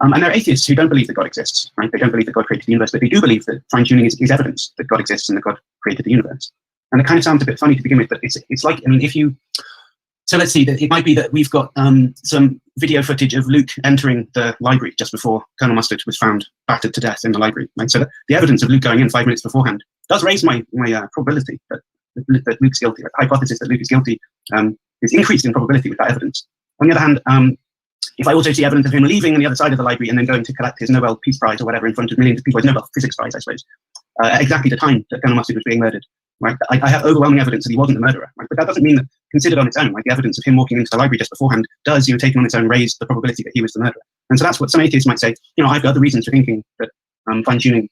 And there are atheists who don't believe that God exists, right? They don't believe that God created the universe, but they do believe that fine-tuning is evidence that God exists and that God created the universe. And it kind of sounds a bit funny to begin with, but it's like, I mean, So let's see, it might be that we've got some video footage of Luke entering the library just before Colonel Mustard was found battered to death in the library. Right? So the evidence of Luke going in 5 minutes beforehand does raise my probability that Luke's guilty. The hypothesis that Luke is guilty is increased in probability with that evidence. On the other hand, if I also see evidence of him leaving on the other side of the library and then going to collect his Nobel Peace Prize or whatever in front of millions of people, his Nobel Physics Prize, I suppose, at exactly the time that Colonel Mustard was being murdered, right? I have overwhelming evidence that he wasn't the murderer, right? But that doesn't mean that, considered on its own, like the evidence of him walking into the library just beforehand does, taken on its own, raise the probability that he was the murderer. And so that's what some atheists might say, I've got other reasons for thinking that fine-tuning,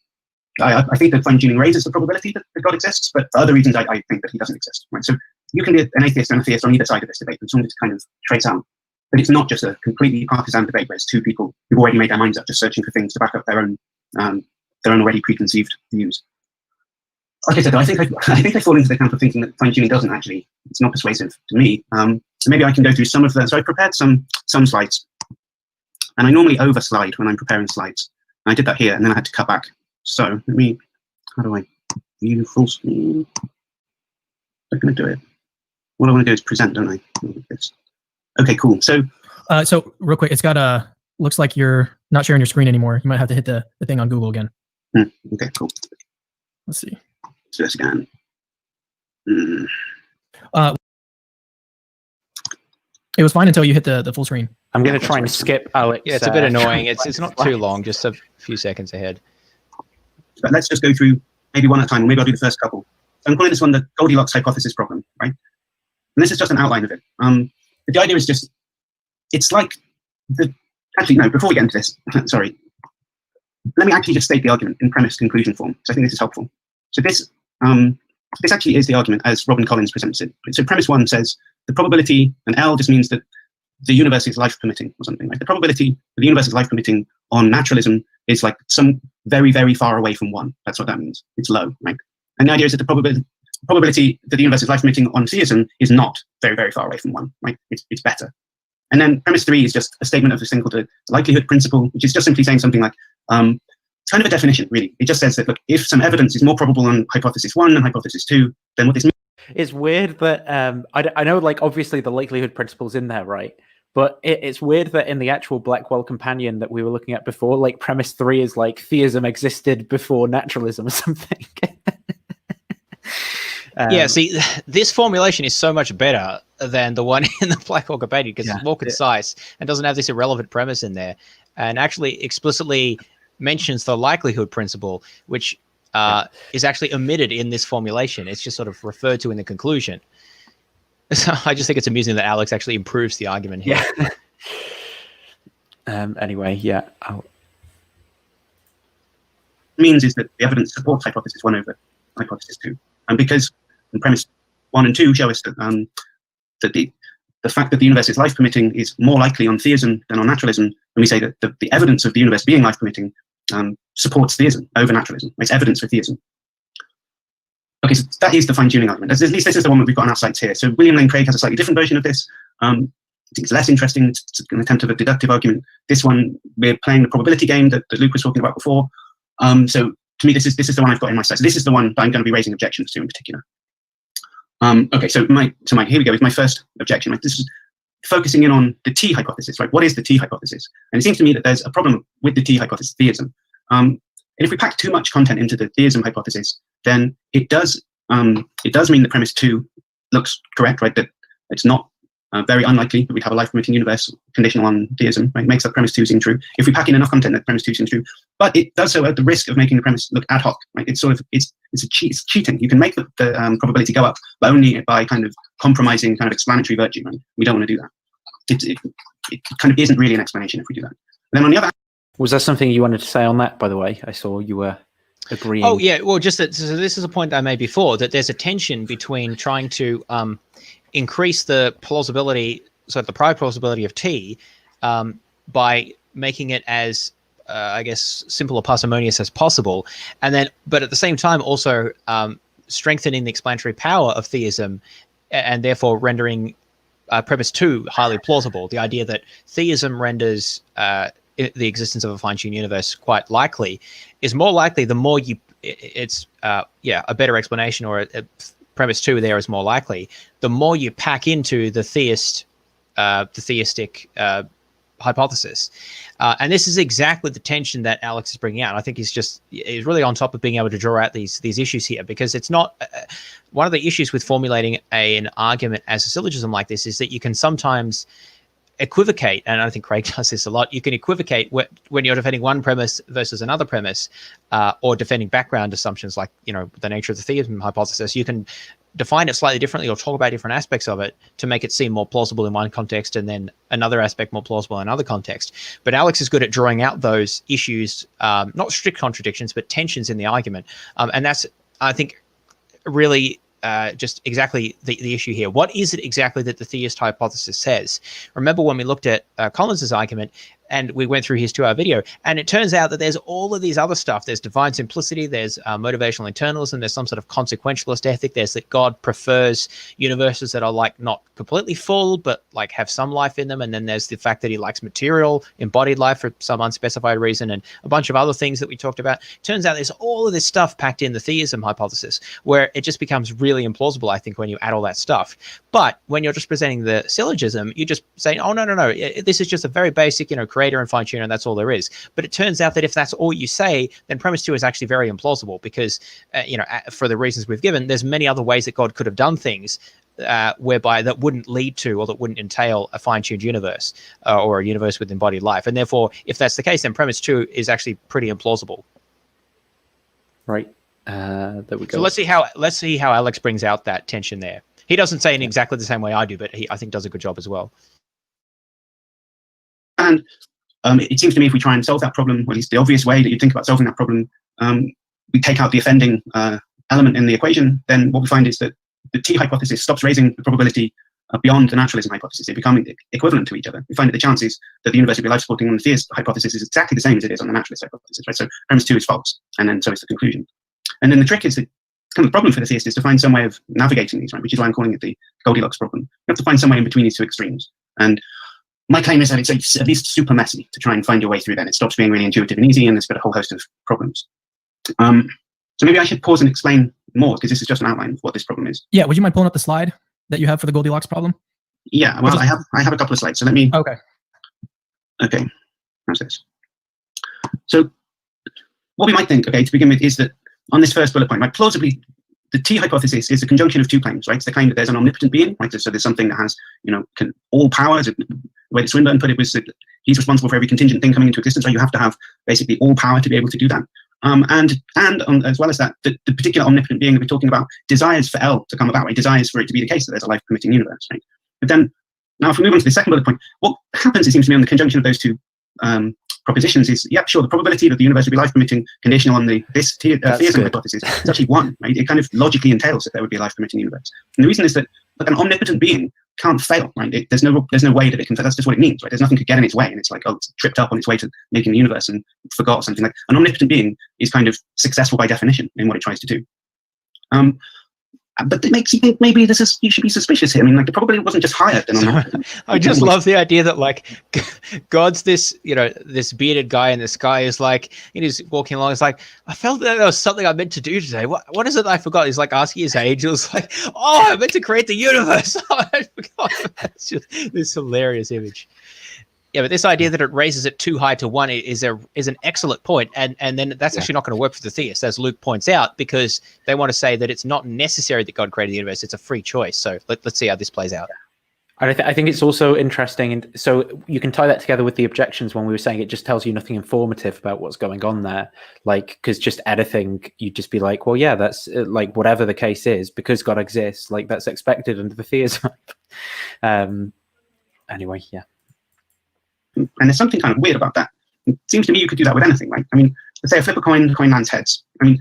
I think that fine-tuning raises the probability that God exists, but for other reasons, I think that he doesn't exist, right? So you can be an atheist and a theist on either side of this debate, and something to kind of trace out. But it's not just a completely partisan debate where it's two people who've already made their minds up, just searching for things to back up their own already preconceived views. Like I said, I think I fall into the camp of thinking that fine-tuning doesn't actually, it's not persuasive to me. So maybe I can go through some of the, so I've prepared some slides, and I normally overslide when I'm preparing slides. And I did that here, and then I had to cut back. So how do I view full screen? I'm going to do it. What I want to do is present, don't I? Like this. Okay, cool. So real quick, it's got looks like you're not sharing your screen anymore. You might have to hit the thing on Google again. Okay, cool. Let's see. So scan. It was fine until you hit the full screen. I'm going to try and skip Alex. Yeah, it's a bit annoying. It's not too long, just a few seconds ahead. But let's just go through maybe one at a time, or maybe I'll do the first couple. So I'm calling this one the Goldilocks hypothesis problem, right? And this is just an outline of it. The idea is just, it's like actually, no, before we get into this, sorry. Let me actually just state the argument in premise conclusion form, because I think this is helpful. So this actually is the argument as Robin Collins presents it. So premise one says the probability, and L just means that the universe is life permitting or something. Like the probability that the universe is life permitting on naturalism is like some very, very far away from 1. That's what that means. It's low, right? And the idea is that the probability that the universe is life permitting on theism is not very, very far away from 1, right? It's better. And then premise 3 is just a statement of this thing called the likelihood principle, which is just simply saying something like, it's kind of a definition, really. It just says that, look, if some evidence is more probable on hypothesis 1 than hypothesis 2, then what this means. It's weird that, I know, like, obviously the likelihood principle's in there, right? But it's weird that in the actual Blackwell companion that we were looking at before, like, premise 3 is like theism existed before naturalism or something. Yeah, see, this formulation is so much better than the one in the Blackwell companion because it's more concise and doesn't have this irrelevant premise in there, and actually explicitly mentions the likelihood principle, which is actually omitted in this formulation. It's just sort of referred to in the conclusion. So I just think it's amusing that Alex actually improves the argument here. Anyway, yeah. Means is that the evidence supports hypothesis 1 over hypothesis 2, and because in premise 1 and 2 show us that that the fact that the universe is life permitting is more likely on theism than on naturalism, and we say that the evidence of the universe being life permitting supports theism over naturalism. It's evidence for theism. Okay, so that is the fine-tuning argument. At least this is the one that we've got on our sites here. So William Lane Craig has a slightly different version of this. I think it's less interesting. It's an attempt of a deductive argument. This one, we're playing the probability game that Luke was talking about before. So to me, this is the one I've got in my sites. This is the one that I'm going to be raising objections to in particular. Okay, so here we go with my first objection. Right? This is focusing in on the T hypothesis, right? What is the T hypothesis? And it seems to me that there's a problem with the T hypothesis, theism. And if we pack too much content into the theism hypothesis, then it does mean that premise 2 looks correct, right? That it's not very unlikely that we'd have a life-permitting universe conditional on theism, right? It makes that premise 2 seem true. If we pack in enough content, that premise 2 seems true. But it does so at the risk of making the premise look ad hoc, right? It's cheating. You can make the probability go up, but only by kind of compromising kind of explanatory virtue, right? We don't want to do that. It kind of isn't really an explanation if we do that. And then on the other hand, was there something you wanted to say on that, by the way? I saw you were agreeing. Oh, yeah. Well, just that, so this is a point I made before, that there's a tension between trying to increase the plausibility, so the prior plausibility of T by making it as, I guess, simple or parsimonious as possible. And then, but at the same time, also strengthening the explanatory power of theism and therefore rendering premise 2 highly plausible. The idea that theism renders the existence of a fine-tuned universe quite likely is more likely the more it's a better explanation or premise 2 there is more likely, the more you pack into the theistic hypothesis. And this is exactly the tension that Alex is bringing out. I think he's really on top of being able to draw out these issues here, because it's not one of the issues with formulating an argument as a syllogism like this is that you can sometimes equivocate, and I think Craig does this a lot. You can equivocate when you're defending one premise versus another premise, or defending background assumptions like, the nature of the theism hypothesis. You can define it slightly differently or talk about different aspects of it to make it seem more plausible in one context and then another aspect more plausible in another context. But Alex is good at drawing out those issues, not strict contradictions, but tensions in the argument. And that's, I think, really just exactly the issue here. What is it exactly that the theist hypothesis says? Remember when we looked at Collins's argument, and we went through his 2-hour video, and it turns out that there's all of these other stuff. There's divine simplicity, there's motivational internalism, there's some sort of consequentialist ethic, there's that God prefers universes that are like not completely full, but like have some life in them, and then there's the fact that he likes material, embodied life for some unspecified reason, and a bunch of other things that we talked about. Turns out there's all of this stuff packed in the theism hypothesis, where it just becomes really implausible, I think, when you add all that stuff. But when you're just presenting the syllogism, you just say, oh, no, this is just a very basic, creator and fine-tuner, and that's all there is. But it turns out that if that's all you say, then premise 2 is actually very implausible, because, for the reasons we've given, there's many other ways that God could have done things whereby that wouldn't lead to, or that wouldn't entail, a fine-tuned universe or a universe with embodied life. And therefore, if that's the case, then premise 2 is actually pretty implausible. Right. There we go. So let's see how Alex brings out that tension there. He doesn't say it in exactly the same way I do, but he, I think, does a good job as well. And it seems to me if we try and solve that problem, or at least the obvious way that you think about solving that problem, we take out the offending element in the equation, then what we find is that the T hypothesis stops raising the probability beyond the naturalism hypothesis. They become equivalent to each other. We find that the chances that the universe will be life-supporting on the theist hypothesis is exactly the same as it is on the naturalist hypothesis, right? So premise 2 is false, and then so is the conclusion. And then the trick is that kind of the problem for the theist is to find some way of navigating these, right? Which is why I'm calling it the Goldilocks problem. You have to find some way in between these 2 extremes. And my claim is that it's at least super messy to try and find your way through that. It stops being really intuitive and easy, and there's got a whole host of problems. So maybe I should pause and explain more, because this is just an outline of what this problem is. Yeah, would you mind pulling up the slide that you have for the Goldilocks problem? Yeah, well, I have a couple of slides, so let me... Okay. Okay, how's this? So what we might think, okay, to begin with, is that on this first bullet point, right, plausibly, the T hypothesis is a conjunction of 2 claims, right? It's the claim that there's an omnipotent being, right? So there's something that has, all powers. The way that Swinburne put it was that he's responsible for every contingent thing coming into existence, right? You have to have basically all power to be able to do that. As well as that, the particular omnipotent being that we're talking about desires for L to come about, right? Desires for it to be the case that there's a life-permitting universe, right? But then, now if we move on to the second bullet point, what happens, it seems to me, on the conjunction of those 2 propositions is, yeah, sure, the probability that the universe will be life-permitting conditional on this theism hypothesis is actually 1, right? It kind of logically entails that there would be a life-permitting universe. And the reason is that an omnipotent being can't fail, right? There's no way that it can fail. That's just what it means, right? There's nothing to get in its way, and it's like, it's tripped up on its way to making the universe and forgot something. Like an omnipotent being is kind of successful by definition in what it tries to do. But it makes you think maybe you should be suspicious here. I mean, like, it probably wasn't just higher than omnipotent. I just love the idea that, like, God's this bearded guy in the sky is like, he's walking along. It's like, I felt that there was something I meant to do today. What is it I forgot? He's like asking his angels, like, oh, I meant to create the universe. Oh, I forgot. It's just this hilarious image. Yeah, but this idea that it raises it too high to 1 is an excellent point, and then that's actually not going to work for the theist, as Luke points out, because they want to say that it's not necessary that God created the universe; it's a free choice. So let's see how this plays out. And I think it's also interesting, and so you can tie that together with the objections when we were saying it just tells you nothing informative about what's going on there. Like, because just editing, you'd just be like, well, yeah, that's like whatever the case is, because God exists, like that's expected under the theism. Anyway, yeah. And there's something kind of weird about that. It seems to me you could do that with anything, right? I mean, let's say I flip a coin, the coin lands heads. I mean,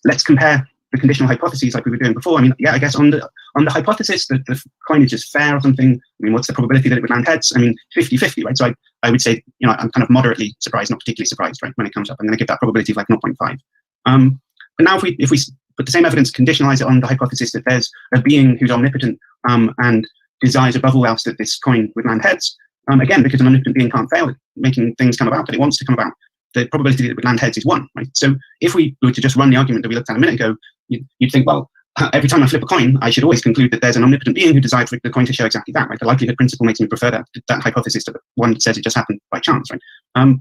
let's compare the conditional hypotheses like we were doing before. I mean, yeah, I guess on the hypothesis that the coin is just fair or something, I mean, what's the probability that it would land heads? I mean, 50-50, right? So I would say, I'm kind of moderately surprised, not particularly surprised, right? When it comes up, I'm going to give that probability of like 0.5. But now if we put the same evidence, conditionalize it on the hypothesis that there's a being who's omnipotent and desires above all else that this coin would land heads, again, because an omnipotent being can't fail at making things come about, but it wants to come about, the probability that it would land heads is 1, right? So if we were to just run the argument that we looked at a minute ago, you'd think, well, every time I flip a coin, I should always conclude that there's an omnipotent being who decides for the coin to show exactly that, right? The likelihood principle makes me prefer that hypothesis to the one that says it just happened by chance, right?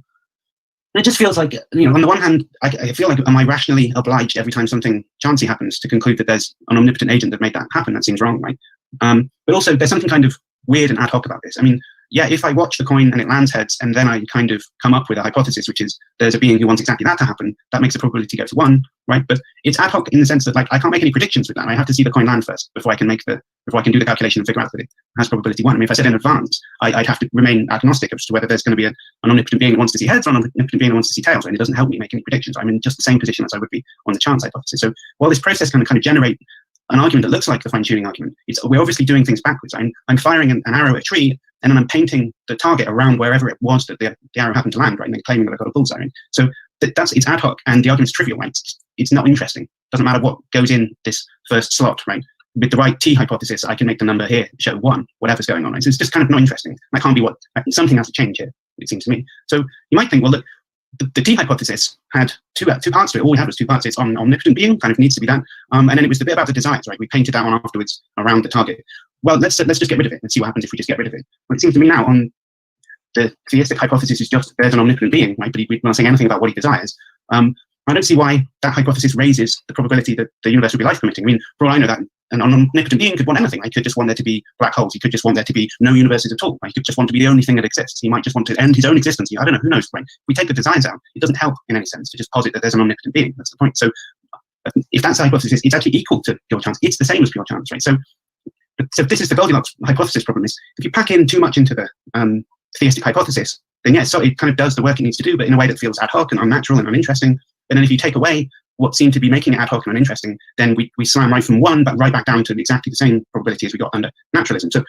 It just feels like, on the one hand, I feel like, am I rationally obliged every time something chancy happens to conclude that there's an omnipotent agent that made that happen? That seems wrong, right? But also, there's something kind of weird and ad hoc about this. I mean, yeah, if I watch the coin and it lands heads, and then I kind of come up with a hypothesis, which is there's a being who wants exactly that to happen, that makes the probability go to 1, right? But it's ad hoc in the sense that, like, I can't make any predictions with that. I have to see the coin land first before I can do the calculation and figure out that it has probability 1. I mean, if I said in advance, I'd have to remain agnostic as to whether there's going to be an omnipotent being that wants to see heads or an omnipotent being that wants to see tails, and it doesn't help me make any predictions. I'm in just the same position as I would be on the chance hypothesis. So while this process can kind of generate an argument that looks like the fine-tuning argument, we're obviously doing things backwards. I'm firing an arrow at a tree, and then I'm painting the target around wherever it was that the arrow happened to land, right? And then claiming that I got a bullseye. Right? So it's ad hoc, and the argument's trivial, right? It's not interesting. Doesn't matter what goes in this first slot, right? With the right T hypothesis, I can make the number here show 1, whatever's going on. Right? So it's just kind of not interesting. That can't be something has to change here, it seems to me. So you might think, well, look, the T hypothesis had two parts to it. All we had was 2 parts. It's on omnipotent being, kind of needs to be that. And then it was the bit about the desires, right? We painted that one afterwards around the target. Well, let's just get rid of it and see what happens if we just get rid of it. Well, it seems to me now on the theistic hypothesis is just there's an omnipotent being, right? But we're not saying anything about what he desires. I don't see why that hypothesis raises the probability that the universe will be life permitting. I mean, for all I know, that an omnipotent being could want anything. He could just want there to be black holes. He could just want there to be no universes at all. He could just want to be the only thing that exists. He might just want to end his own existence. I don't know. Who knows? Right? If we take the desires out, it doesn't help in any sense to just posit that there's an omnipotent being. That's the point. So if that's the hypothesis, it's actually equal to pure chance. It's the same as pure chance, right? So this is the Goldilocks hypothesis problem. Is if you pack in too much into the theistic hypothesis, then yes, so it kind of does the work it needs to do, but in a way that feels ad hoc and unnatural and uninteresting. And then if you take away what seemed to be making it ad hoc and uninteresting, then we slam right from 1, but right back down to exactly the same probability as we got under naturalism. So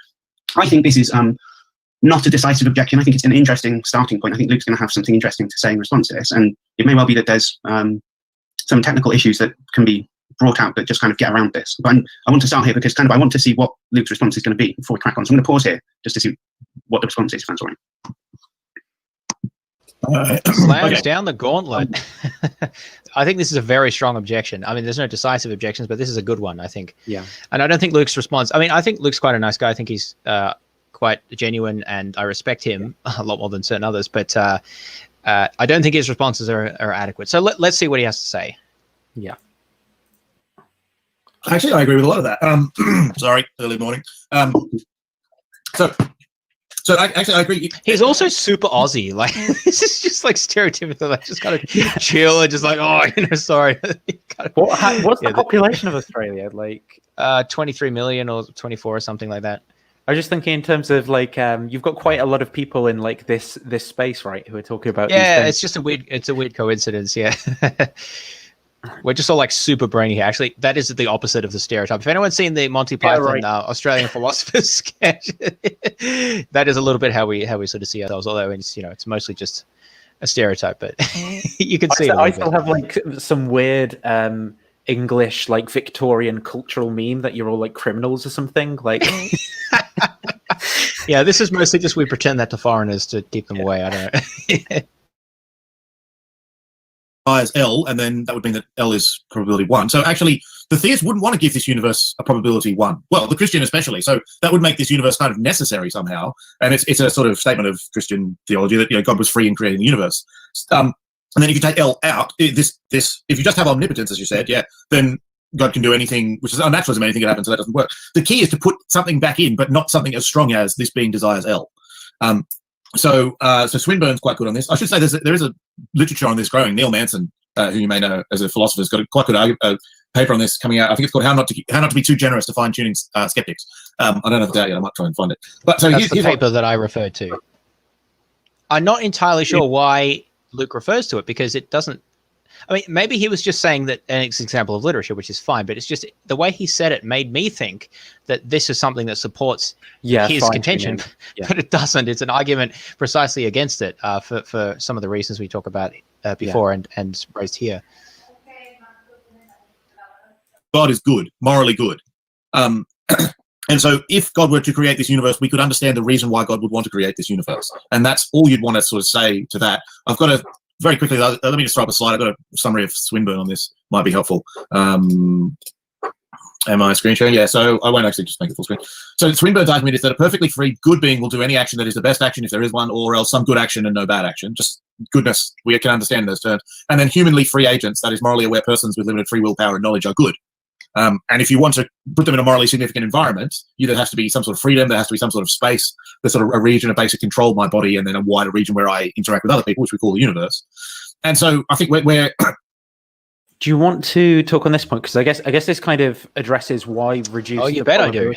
I think this is not a decisive objection. I think it's an interesting starting point. I think Luke's going to have something interesting to say in response to this. And it may well be that there's some technical issues that can be brought out that just kind of get around this. But I want to start here because kind of I want to see what Luke's response is going to be before we crack on. So I'm going to pause here just to see what the response is, if that's all right. Slams down the gauntlet. I think this is a very strong objection. I mean, there's no decisive objections, but this is a good one, I think. Yeah. And I don't think Luke's response, I mean, I think Luke's quite a nice guy. I think he's quite genuine, and I respect him a lot more than certain others, but I don't think his responses are adequate. So let's see what he has to say. Yeah. Actually, I agree with a lot of that. Sorry, early morning. So I agree. He's also super Aussie. Like, this is just like stereotypical. Like, just kind of chill and just like, sorry. What's the population of Australia? Like 23 million or 24 or something like that. I was just thinking in terms of like you've got quite a lot of people in like this space, right? Who are talking about. Yeah, these it's just a weird coincidence. Yeah. We're just all like super brainy here. Actually, that is the opposite of the stereotype. If anyone's seen the Monty Python Australian Philosopher's sketch, that is a little bit how we sort of see ourselves. Although it's mostly just a stereotype, but you can see. I still have like some weird English like Victorian cultural meme that you're all like criminals or something. Like, yeah, this is mostly just we pretend that to foreigners to keep them away. I don't know. As L, and then that would mean that L is probability 1. So actually, the theist wouldn't want to give this universe a probability 1. Well, the Christian especially. So that would make this universe kind of necessary somehow. And it's a sort of statement of Christian theology that God was free in creating the universe. And then if you take L out, if you just have omnipotence, as you said, then God can do anything, which is unnaturalism, anything can happen, so that doesn't work. The key is to put something back in, but not something as strong as this being desires L. So Swinburne's quite good on this. I should say there is a literature on this growing. Neil Manson, who you may know as a philosopher, has got a quite good paper on this coming out. I think it's called "How Not to Be Too Generous to Fine-Tuning Skeptics." I don't have the data yet. I might try and find it. But so that's the paper that I referred to. I'm not entirely sure why Luke refers to it, because it doesn't. I mean, maybe he was just saying that, and it's an example of literature, which is fine, but it's just the way he said it made me think that this is something that supports his contention, but it doesn't. It's an argument precisely against it for some of the reasons we talk about before and raised here. God is good, morally good. And so if God were to create this universe, we could understand the reason why God would want to create this universe. And that's all you'd want to sort of say to that. I've got a very quickly, let me just throw up a slide. I've got a summary of Swinburne on this. Might be helpful. Am I screen sharing? Yeah, so I won't actually just make it full screen. So Swinburne's argument is that a perfectly free good being will do any action that is the best action if there is one, or else some good action and no bad action. Just goodness, we can understand those terms. And then humanly free agents, that is morally aware persons with limited free will, power, and knowledge, are good. And if you want to put them in a morally significant environment, there has to be some sort of freedom, there has to be some sort of space, there's sort of a region of basic control of my body, and then a wider region where I interact with other people, which we call the universe. And so I think we're do you want to talk on this point? Because I guess this kind of addresses why reduce. Oh, you bet I do.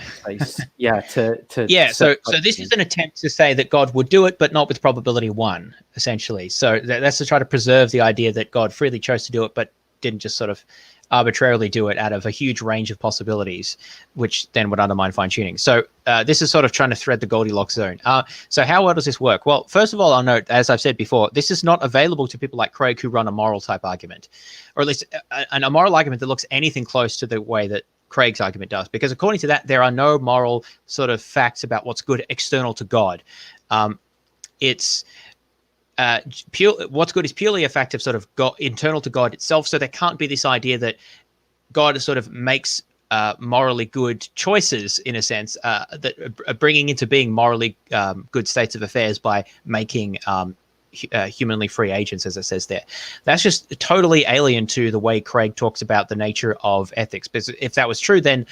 Yeah. To yeah. So this is an attempt to say that God would do it, but not with probability 1, essentially. So that's to try to preserve the idea that God freely chose to do it, but didn't just sort of arbitrarily do it out of a huge range of possibilities, which then would undermine fine-tuning. So this is sort of trying to thread the Goldilocks zone. So how well does this work? Well, first of all, I'll note, as I've said before, this is not available to people like Craig who run a moral type argument, or at least a moral argument that looks anything close to the way that Craig's argument does, because according to that, there are no moral sort of facts about what's good external to God. It's what's good is purely a fact of sort of God, internal to God itself. So there can't be this idea that God sort of makes morally good choices, in a sense, that are bringing into being morally good states of affairs by making humanly free agents, as it says there. That's just totally alien to the way Craig talks about the nature of ethics. Because if that was true, then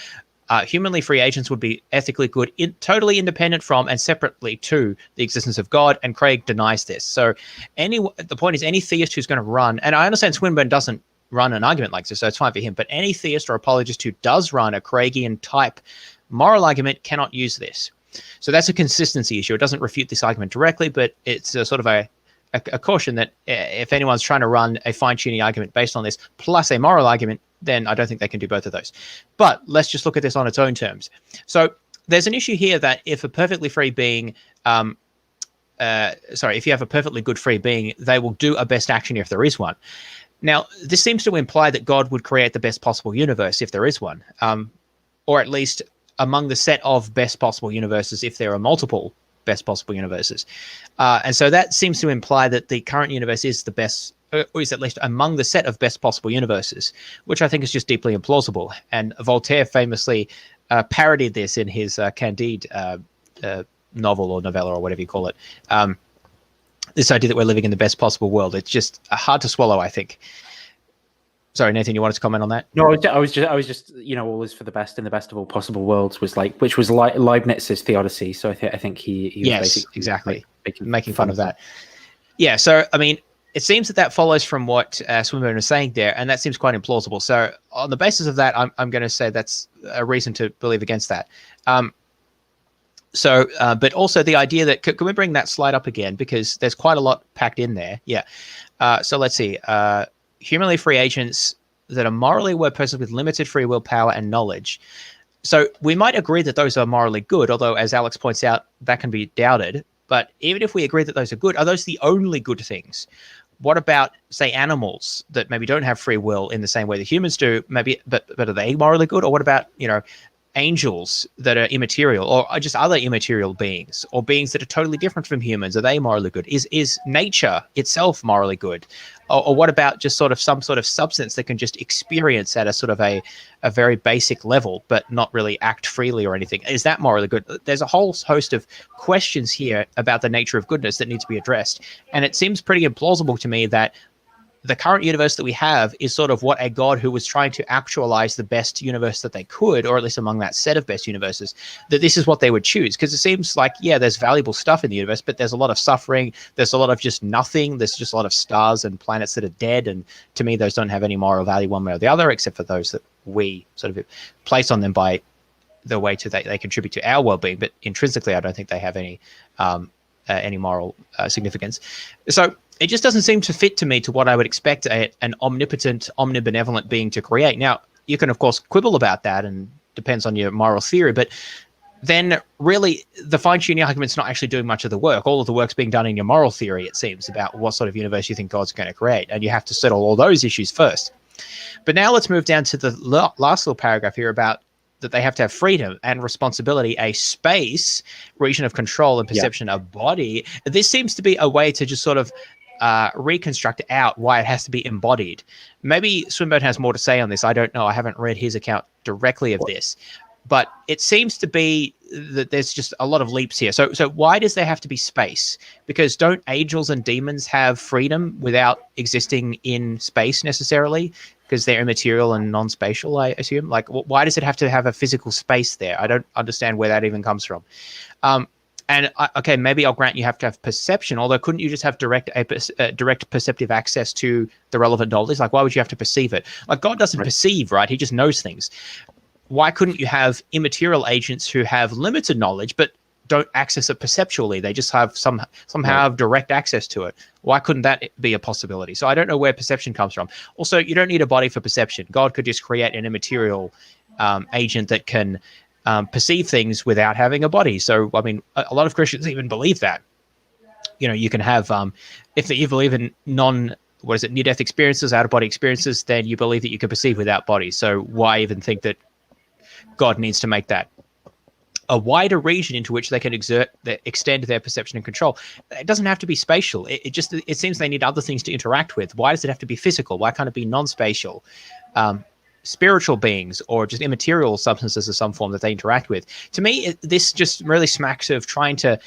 humanly free agents would be ethically good, totally independent from and separately to the existence of God, and Craig denies this. So the point is, any theist who's going to run, and I understand Swinburne doesn't run an argument like this, so it's fine for him, but any theist or apologist who does run a Craigian type moral argument cannot use this. So that's a consistency issue. It doesn't refute this argument directly, but it's a sort of a caution that if anyone's trying to run a fine-tuning argument based on this plus a moral argument, then I don't think they can do both of those. But let's just look at this on its own terms. So there's an issue here that if a perfectly free being, if you have a perfectly good free being, they will do a best action if there is one. Now, this seems to imply that God would create the best possible universe if there is one, or at least among the set of best possible universes if there are multiple best possible universes. And so that seems to imply that the current universe is the best, or is at least among the set of best possible universes, which I think is just deeply implausible. And Voltaire famously parodied this in his Candide novel or novella or whatever you call it. This idea that we're living in the best possible world. It's just hard to swallow, I think. Sorry, Nathan, you wanted to comment on that? No, I was just all is for the best in the best of all possible worlds was which was Leibniz's theodicy. So I think he was basically exactly making fun of that. Yeah, so I mean, it seems that follows from what Swinburne was saying there, and that seems quite implausible. So on the basis of that, I'm going to say that's a reason to believe against that. But also the idea that, can we bring that slide up again? Because there's quite a lot packed in there. Yeah. So let's see. Humanly free agents that are morally aware persons with limited free will, power, and knowledge. So we might agree that those are morally good, although, as Alex points out, that can be doubted. But even if we agree that those are good, are those the only good things? What about, say, animals that maybe don't have free will in the same way that humans do? Maybe, but are they morally good? Or what about, angels that are immaterial, or just other immaterial beings, or beings that are totally different from humans? Are they morally good? Is nature itself morally good? Or what about just sort of some sort of substance that can just experience at a sort of a very basic level, but not really act freely or anything? Is that morally good? There's a whole host of questions here about the nature of goodness that need to be addressed. And it seems pretty implausible to me that the current universe that we have is sort of what a God who was trying to actualize the best universe that they could, or at least among that set of best universes, that this is what they would choose. Because it seems like, yeah, there's valuable stuff in the universe, but there's a lot of suffering. There's a lot of just nothing. There's just a lot of stars and planets that are dead. And to me, those don't have any moral value one way or the other, except for those that we sort of place on them by the way they contribute to our well-being. But intrinsically, I don't think they have any moral significance. So it just doesn't seem to fit to me to what I would expect an omnipotent, omnibenevolent being to create. Now, you can, of course, quibble about that, and depends on your moral theory, but then really the fine-tuning argument's not actually doing much of the work. All of the work's being done in your moral theory, it seems, about what sort of universe you think God's going to create, and you have to settle all those issues first. But now let's move down to the last little paragraph here about that they have to have freedom and responsibility, a space, region of control and perception, a body. This seems to be a way to just sort of reconstruct out why it has to be embodied. Maybe Swinburne has more to say on this. I don't know. I haven't read his account directly of this, but it seems to be that there's just a lot of leaps here. So why does there have to be space? Because don't angels and demons have freedom without existing in space necessarily? Because they're immaterial and non-spatial, I assume. Like, why does it have to have a physical space there? I don't understand where that even comes from. And okay, maybe I'll grant you have to have perception, although couldn't you just have direct perceptive access to the relevant knowledge? Like, why would you have to perceive it? Like, God doesn't perceive, right? He just knows things. Why couldn't you have immaterial agents who have limited knowledge but don't access it perceptually? They just have somehow have direct access to it. Why couldn't that be a possibility? So I don't know where perception comes from. Also, you don't need a body for perception. God could just create an immaterial agent that can perceive things without having a body. So, I mean, a lot of Christians even believe that. You know, you can have, if you believe in near-death experiences, out-of-body experiences, then you believe that you can perceive without bodies. So why even think that God needs to make that a wider region into which they can extend their perception and control? It doesn't have to be spatial. It seems they need other things to interact with. Why does it have to be physical? Why can't it be non-spatial? Spiritual beings or just immaterial substances of some form that they interact with. To me, this just really smacks of trying to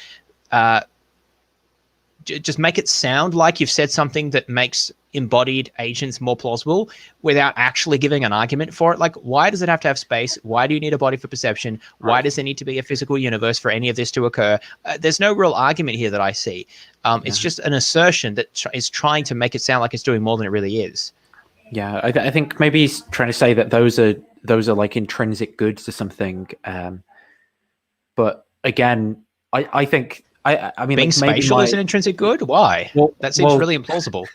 just make it sound like you've said something that makes embodied agents more plausible without actually giving an argument for it. Like, why does it have to have space? Why do you need a body for perception? Why does there need to be a physical universe for any of this to occur? There's no real argument here that I see. It's just an assertion that is trying to make it sound like it's doing more than it really is. Yeah, I think maybe he's trying to say that those are like intrinsic goods or something. But again, I think I mean, being like spatial is an intrinsic good. Why? Well, that seems really implausible.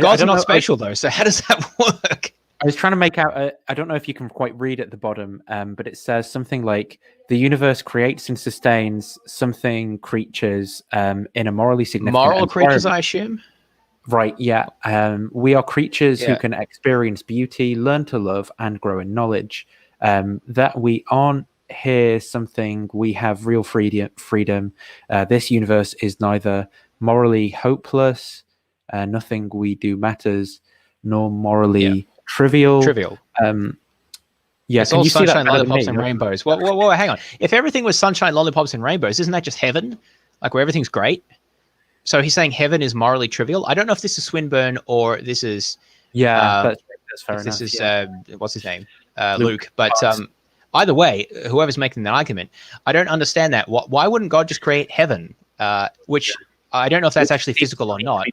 God's not spatial though, so how does that work? I was trying to make out. I don't know if you can quite read at the bottom, but it says something like the universe creates and sustains something creatures in a morally significant moral creatures, I assume. Right, yeah. We are creatures who can experience beauty, learn to love, and grow in knowledge. That we aren't here something, we have real freedom. This universe is neither morally hopeless, nothing we do matters, nor morally trivial. Yeah, it's all sunshine, lollipops, and rainbows. Well, hang on. If everything was sunshine, lollipops, and rainbows, isn't that just heaven? Like, where everything's great? So he's saying heaven is morally trivial. I don't know if this is Swinburne or this is that's fair enough. This is what's his name, Luke. But either way, whoever's making the argument, I don't understand that. Why wouldn't God just create heaven? Which I don't know if that's actually physical or not.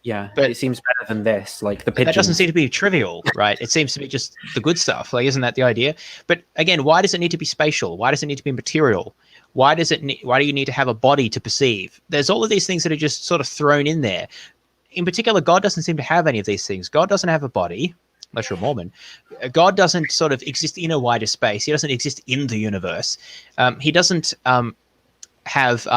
Yeah, but it seems better than this. Like the pigeons. That doesn't seem to be trivial, right? It seems to be just the good stuff. Like, isn't that the idea? But again, why does it need to be spatial? Why does it need to be material? Why do you need to have a body to perceive? There's all of these things that are just sort of thrown in there. In particular, God doesn't seem to have any of these things. God doesn't have a body, unless you're a Mormon. God doesn't sort of exist in a wider space. He doesn't exist in the universe. He doesn't have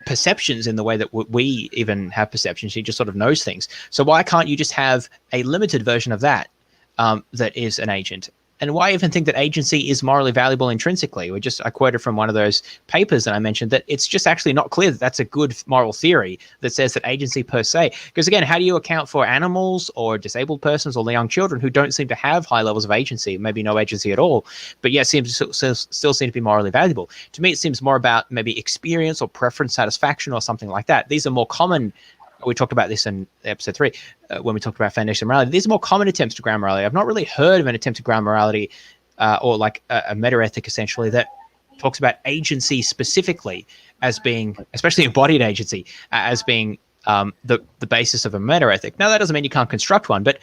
perceptions in the way that we even have perceptions. He just sort of knows things. So why can't you just have a limited version of that that is an agent? And why even think that agency is morally valuable intrinsically? I quoted from one of those papers that I mentioned that it's just actually not clear that that's a good moral theory that says that agency per se. Because again, how do you account for animals or disabled persons or young children who don't seem to have high levels of agency, maybe no agency at all, but yet still seem to be morally valuable? To me, it seems more about maybe experience or preference satisfaction or something like that. These are more common. We talked about this in episode 3 when we talked about foundation morality. These are more common attempts to ground morality. I've not really heard of an attempt to ground morality or like a meta-ethic essentially that talks about agency specifically as being, especially embodied agency, as being the basis of a meta-ethic. Now, that doesn't mean you can't construct one, but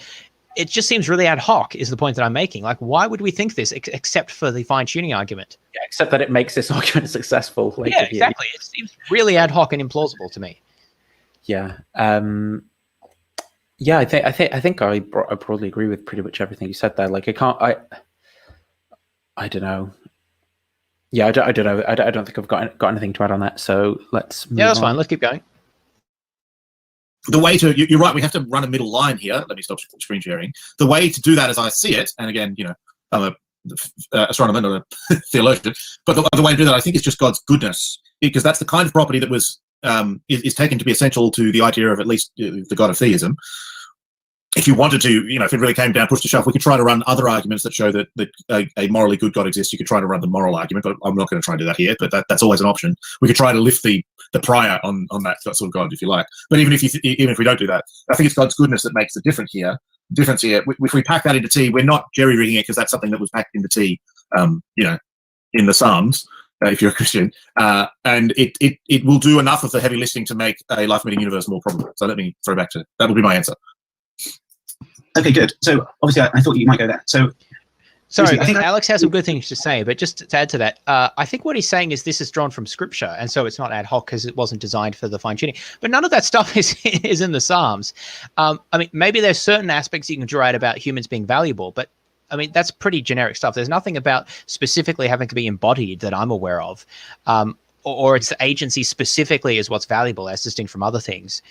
it just seems really ad hoc is the point that I'm making. Like, why would we think this except for the fine-tuning argument? Yeah, except that it makes this argument successful. Like, yeah, exactly. It seems really ad hoc and implausible to me. Yeah. I think I broadly agree with pretty much everything you said there. Like, I don't know. Yeah, I don't know. I don't think I've got anything to add on that. So let's move that's on. fine. Let's keep going. The way to, you're right, we have to run a middle line here. Let me stop screen sharing. The way to do that as I see it, and again, I'm a astronomer, not a theologian, but the way to do that, I think, is just God's goodness, because that's the kind of property that was is taken to be essential to the idea of at least the God of theism. If you wanted to, if it really came down push to shove, we could try to run other arguments that show that a morally good God exists. You could try to run the moral argument, but I'm not going to try and do that here. But that's always an option. We could try to lift the prior on that sort of God, if you like. But even if we don't do that, I think it's God's goodness that makes the difference here. If we pack that into T, we're not jerry rigging it because that's something that was packed into T, in the Psalms. If you're a Christian, and it will do enough of the heavy lifting to make a life-permitting universe more probable. So let me throw back to that. Will be my answer. Okay, good. So obviously, I thought you might go there. So, sorry, I think Alex has some good things to say, but just to add to that, I think what he's saying is this is drawn from Scripture, and so it's not ad hoc because it wasn't designed for the fine tuning. But none of that stuff is in the Psalms. I mean, maybe there's certain aspects you can draw out about humans being valuable, but I mean, that's pretty generic stuff. There's nothing about specifically having to be embodied that I'm aware of, or its agency specifically is what's valuable as distinct from other things.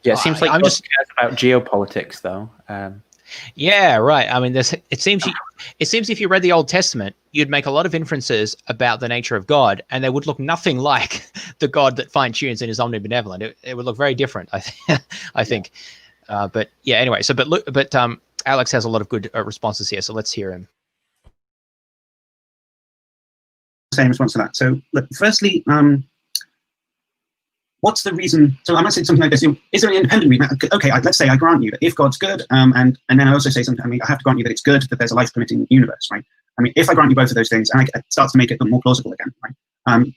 Yeah, it seems like I'm just cares about geopolitics, though. Yeah, right. I mean, it seems if you read the Old Testament, you'd make a lot of inferences about the nature of God, and they would look nothing like the God that fine tunes and is omnibenevolent. It would look very different, I think. But yeah, anyway. So, but Alex has a lot of good responses here, so let's hear him. Same response to that. So, look, firstly, what's the reason? So I might say something like this: is there an independent reason? Okay, let's say I grant you that if God's good, and then I also say something. I mean, I have to grant you that it's good that there's a life-permitting universe, right? I mean, if I grant you both of those things, and it starts to make it more plausible again, right?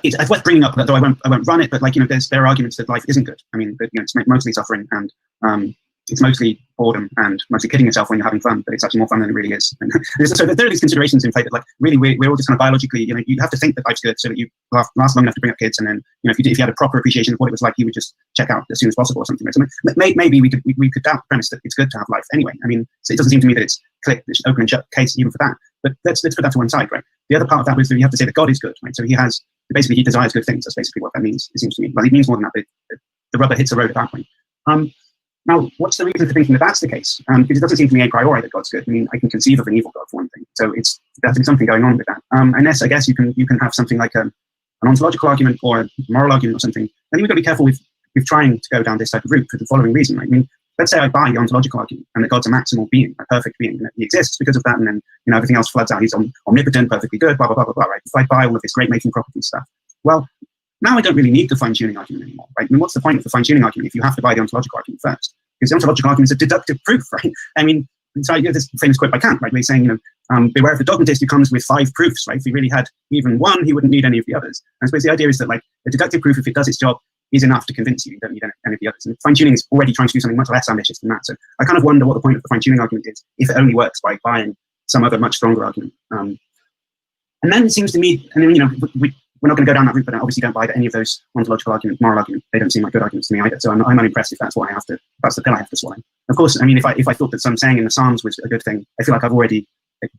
It's worth bringing up, though I won't run it. But there are arguments that life isn't good. I mean, that, it's mostly suffering and it's mostly boredom and mostly kidding yourself when you're having fun, but it's actually more fun than it really is. So there are these considerations in play that, like, really we're all just kind of biologically, you have to think that life's good so that you last long enough to bring up kids, and then if you had a proper appreciation of what it was like, you would just check out as soon as possible or something. So maybe we could doubt the premise that it's good to have life anyway. I mean, so it doesn't seem to me that it's open and shut case even for that. But let's put that to one side, right? The other part of that was that you have to say that God is good, right? So he desires good things. That's basically what that means. It seems to me. Well, it means more than that. But the rubber hits the road at that point. Now, what's the reason for thinking that that's the case? Because it doesn't seem to me a priori that God's good. I mean, I can conceive of an evil God for one thing. So it's definitely something going on with that. Unless, I guess, you can have something like an ontological argument or a moral argument or something. Then you've got to be careful with trying to go down this type of route for the following reason. Right? I mean, let's say I buy the ontological argument and that God's a maximal being, a perfect being, and that he exists because of that, and then everything else floods out. He's omnipotent, perfectly good, blah blah blah blah blah. Right? If I buy all of this great making property stuff, well, now I don't really need the fine-tuning argument anymore, right? I mean, what's the point of the fine-tuning argument if you have to buy the ontological argument first? Because the ontological argument is a deductive proof, right? I mean, so this famous quote by Kant, right? Where he's saying, beware of the dogmatist who comes with 5 proofs, right? If he really had even one, he wouldn't need any of the others. And I suppose the idea is that, like, the deductive proof, if it does its job, is enough to convince you. You don't need any of the others. And fine-tuning is already trying to do something much less ambitious than that. So I kind of wonder what the point of the fine-tuning argument is if it only works by buying some other much stronger argument. And then it seems to me, and then, we're not going to go down that route, but I obviously don't buy that any of those ontological arguments, moral arguments, they don't seem like good arguments to me either. So I'm unimpressed if that's that's the pill I have to swallow. Of course, I mean, if I thought that some saying in the Psalms was a good thing, I feel like I've already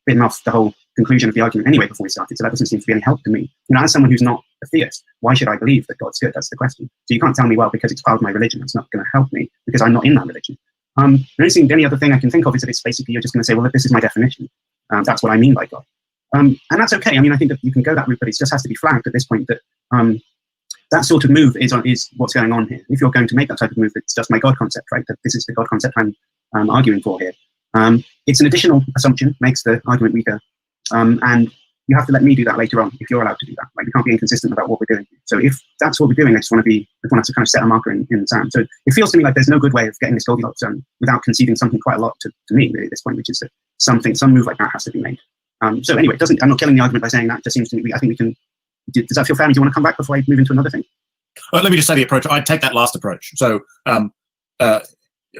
bitten off the whole conclusion of the argument anyway before we started. So that doesn't seem to be any help to me. As someone who's not a theist, why should I believe that God's good? That's the question. So you can't tell me, well, because it's part of my religion, it's not going to help me because I'm not in that religion. The only other thing I can think of is that it's basically you're just going to say, well, this is my definition. That's what I mean by God. And that's okay. I mean, I think that you can go that route, but it just has to be flagged at this point that that sort of move is what's going on here. If you're going to make that type of move, it's just my God concept, right? That this is the God concept I'm arguing for here. It's an additional assumption, makes the argument weaker. And you have to let me do that later on if you're allowed to do that. Like, we can't be inconsistent about what we're doing. So if that's what we're doing, I just want us to kind of set a marker in the sand. So it feels to me like there's no good way of getting this Goldilocks zone without conceding something quite a lot to me really at this point, which is that some move like that has to be made. So anyway, I'm not killing the argument by saying that. It just seems to me, I think we can. Does that feel fair? Do you want to come back before I move into another thing? Let me just say the approach. I'd take that last approach. So I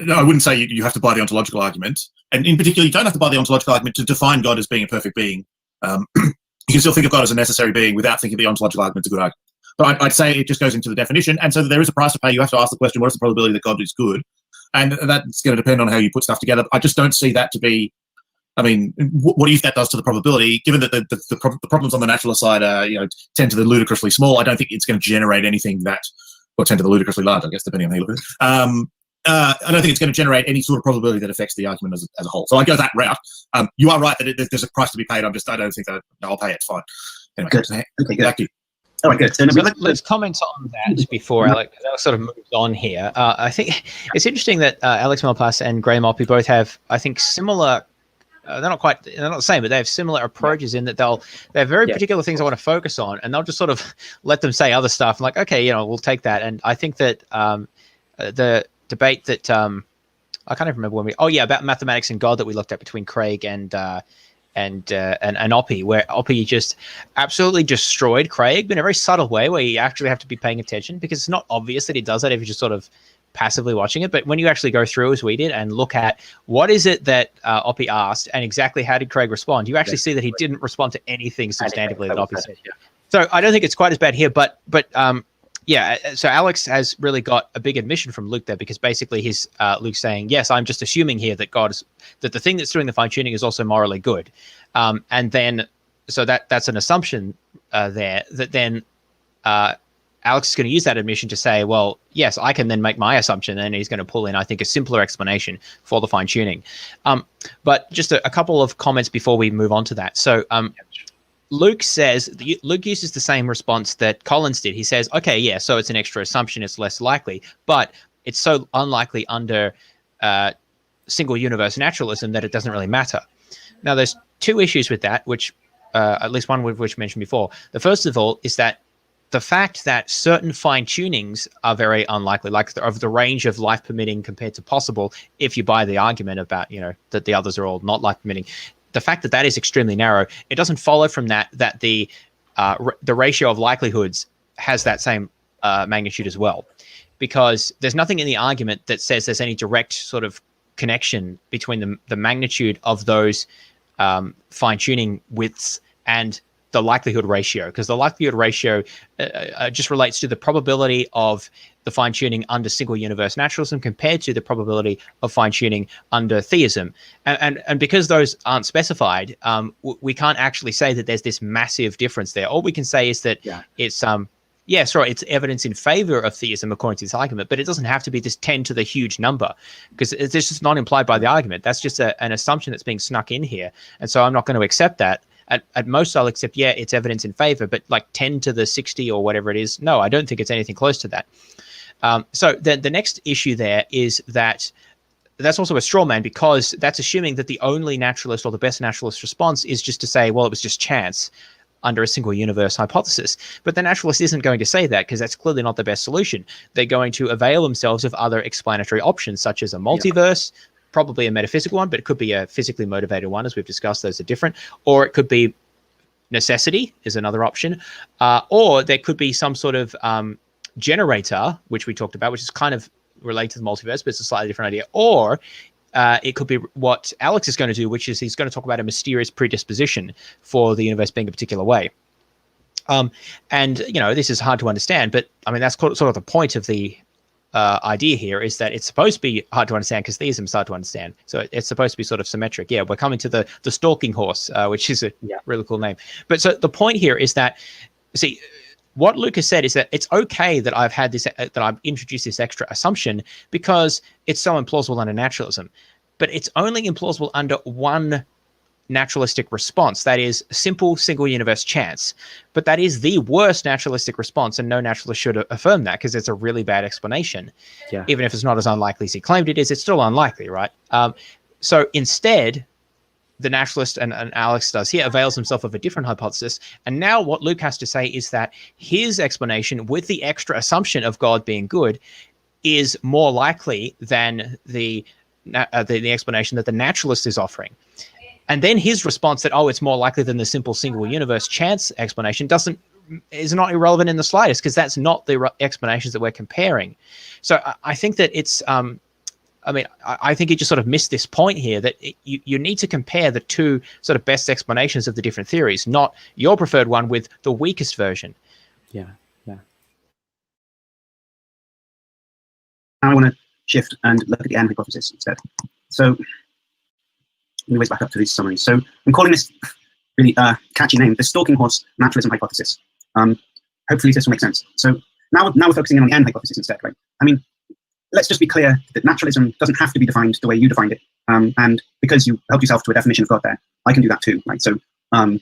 wouldn't say you have to buy the ontological argument. And in particular, you don't have to buy the ontological argument to define God as being a perfect being. You can still think of God as a necessary being without thinking the ontological argument's a good argument. But I'd say it just goes into the definition. And so there is a price to pay. You have to ask the question, what is the probability that God is good? And that's going to depend on how you put stuff together. I just don't see that to be, I mean, what if that does to the probability? Given that the problems on the naturalist side are, tend to the ludicrously small, I don't think it's going to generate anything or tend to the ludicrously large, I guess, depending on how you look at it. I don't think it's going to generate any sort of probability that affects the argument as a whole. So I go that route. You are right that there's a price to be paid. I don't think that I'll pay it. It's fine. Anyway, Good. Okay, good. Back to you. All right, good. So, Let's comment on that before Alex sort of moves on here. I think it's interesting that Alex Malpass and Graham Oppie both have, I think, similar. They're not the same, but they have similar approaches in that they have very particular things I want to focus on, and they'll just sort of let them say other stuff. Like, okay, we'll take that. And I think that the debate that I can't even remember about mathematics and God that we looked at between Craig and Oppie, where Oppie just absolutely destroyed Craig, but in a very subtle way, where you actually have to be paying attention, because it's not obvious that he does that if you're just sort of passively watching it. But when you actually go through, as we did, and look at what is it that Oppie asked and exactly how did Craig respond, you actually see that he didn't respond to anything substantively that Oppie said. So I don't think it's quite as bad here, but so Alex has really got a big admission from Luke there, because basically he's Luke saying, yes, I'm just assuming here that that the thing that's doing the fine tuning is also morally good, and then so that's an assumption there that then Alex is going to use that admission to say, well, yes, I can then make my assumption, and he's going to pull in, I think, a simpler explanation for the fine tuning. But just a couple of comments before we move on to that. So Luke uses the same response that Collins did. He says, okay, yeah, so it's an extra assumption, it's less likely, but it's so unlikely under single universe naturalism that it doesn't really matter. Now, there's two issues with that, which at least one of which mentioned before. The first of all is that the fact that certain fine-tunings are very unlikely, like of the range of life-permitting compared to possible, if you buy the argument about, that the others are all not life-permitting, the fact that that is extremely narrow, it doesn't follow from that the ratio of likelihoods has that same magnitude as well, because there's nothing in the argument that says there's any direct sort of connection between the magnitude of those fine-tuning widths and the likelihood ratio, because the likelihood ratio just relates to the probability of the fine-tuning under single universe naturalism compared to the probability of fine-tuning under theism. And because those aren't specified, we can't actually say that there's this massive difference there. All we can say is that it's it's evidence in favor of theism according to this argument, but it doesn't have to be this 10 to the huge number, because it's just not implied by the argument. That's just an assumption that's being snuck in here. And so I'm not going to accept that. At most, I'll accept, it's evidence in favor, but like 10 to the 60 or whatever it is, no, I don't think it's anything close to that. So the next issue there is that that's also a straw man, because that's assuming that the only naturalist or the best naturalist response is just to say, well, it was just chance under a single universe hypothesis. But the naturalist isn't going to say that, because that's clearly not the best solution. They're going to avail themselves of other explanatory options, such as a multiverse, probably a metaphysical one, but it could be a physically motivated one, as we've discussed. Those are different. Or it could be necessity is another option. Or there could be some sort of generator, which we talked about, which is kind of related to the multiverse, but it's a slightly different idea. Or it could be what Alex is going to do, which is he's going to talk about a mysterious predisposition for the universe being a particular way. And, this is hard to understand, but I mean, that's sort of the point of the idea here, is that it's supposed to be hard to understand because theism is hard to understand. So it's supposed to be sort of symmetric. Yeah, we're coming to the stalking horse, which is a really cool name. But so the point here is that, see, what Luke has said is that it's okay that I've had this, that I've introduced this extra assumption because it's so implausible under naturalism. But it's only implausible under one naturalistic response, that is simple single universe chance. But that is the worst naturalistic response, and no naturalist should affirm that, because it's a really bad explanation. Even if it's not as unlikely as he claimed it is, it's still unlikely, right? So instead, the naturalist, and Alex does here, avails himself of a different hypothesis. And now what Luke has to say is that his explanation, with the extra assumption of God being good, is more likely than the explanation that the naturalist is offering. And then his response that, it's more likely than the simple single universe chance explanation is not irrelevant in the slightest, because that's not the explanations that we're comparing. So I think that it's, I think he just sort of missed this point here, that you need to compare the two sort of best explanations of the different theories, not your preferred one with the weakest version. Now I want to shift and look at the N hypothesis instead. So let me whiz back up to these summaries. So I'm calling this really catchy name, the stalking horse naturalism hypothesis. Hopefully this will make sense. So now we're focusing in on the N hypothesis instead, right? I mean, let's just be clear that naturalism doesn't have to be defined the way you defined it. And because you helped yourself to a definition of God there, I can do that too, right? So I'm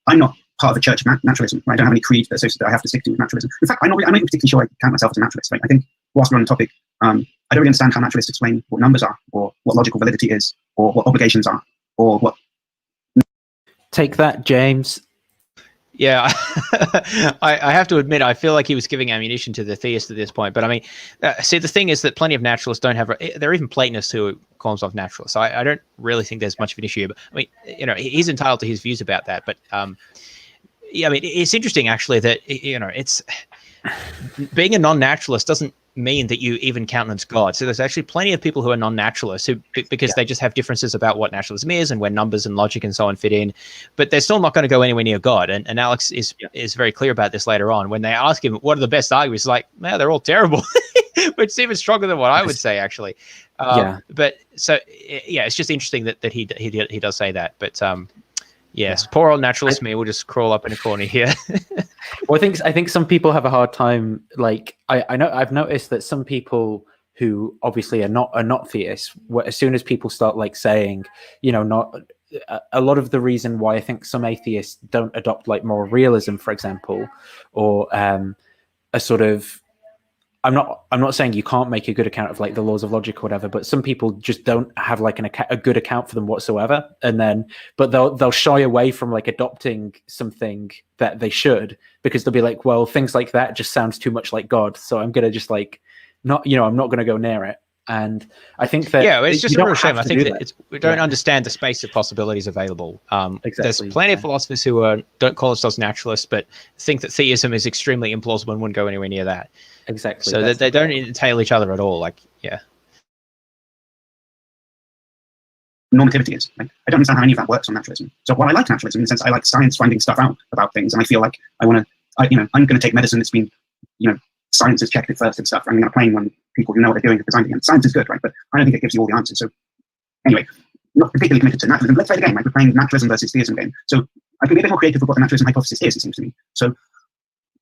not part of a church of naturalism. Right? I don't have any creed that I have to stick to with naturalism. In fact, I'm not even particularly sure I count myself as a naturalist. Right? I think whilst we're on the topic, I don't really understand how naturalists explain what numbers are, or what logical validity is, or what obligations are, or what. Take that, James. Yeah, I have to admit, I feel like he was giving ammunition to the theist at this point. But I mean, see, the thing is that plenty of naturalists don't have. There are even Platonists who call themselves naturalists. So I don't really think there's much of an issue. But I mean, he's entitled to his views about that. But yeah, I mean, it's interesting actually that it's being a non-naturalist doesn't mean that you even countenance God. So there's actually plenty of people who are non-naturalists because they just have differences about what naturalism is and where numbers and logic and so on fit in, but they're still not going to go anywhere near God. And Alex is very clear about this later on when they ask him what are the best arguments. He's like, man, they're all terrible. But it's even stronger than what I would say actually. But so yeah, it's just interesting that he does say that. But yes, poor old naturalist me will just crawl up in a corner here. Well, I think some people have a hard time. Like I know I've noticed that some people who obviously are not theists, as soon as people start like saying, not a lot of the reason why I think some atheists don't adopt like moral realism, for example, or a sort of. I'm not saying you can't make a good account of like the laws of logic or whatever, but some people just don't have like a good account for them whatsoever. But they'll shy away from like adopting something that they should, because they'll be like, well, things like that just sounds too much like God. So I'm going to just like, I'm not going to go near it. And I think that it's just a real shame. I think that we don't understand the space of possibilities available. There's plenty of philosophers who don't call themselves naturalists, but think that theism is extremely implausible and wouldn't go anywhere near that. Exactly. So that they don't entail each other at all. Like, yeah. Normativity is. Like, I don't understand how any of that works on naturalism. So while I like naturalism in the sense I like science finding stuff out about things, and I feel like I'm going to take medicine that's been, science has checked it first and stuff. I'm going to play when people who know what they're doing have designed it. And science is good, right? But I don't think it gives you all the answers. So anyway, not particularly committed to naturalism. Let's play the game, right? We're playing naturalism versus theism game. So I can be a bit more creative with what the naturalism hypothesis is, it seems to me. So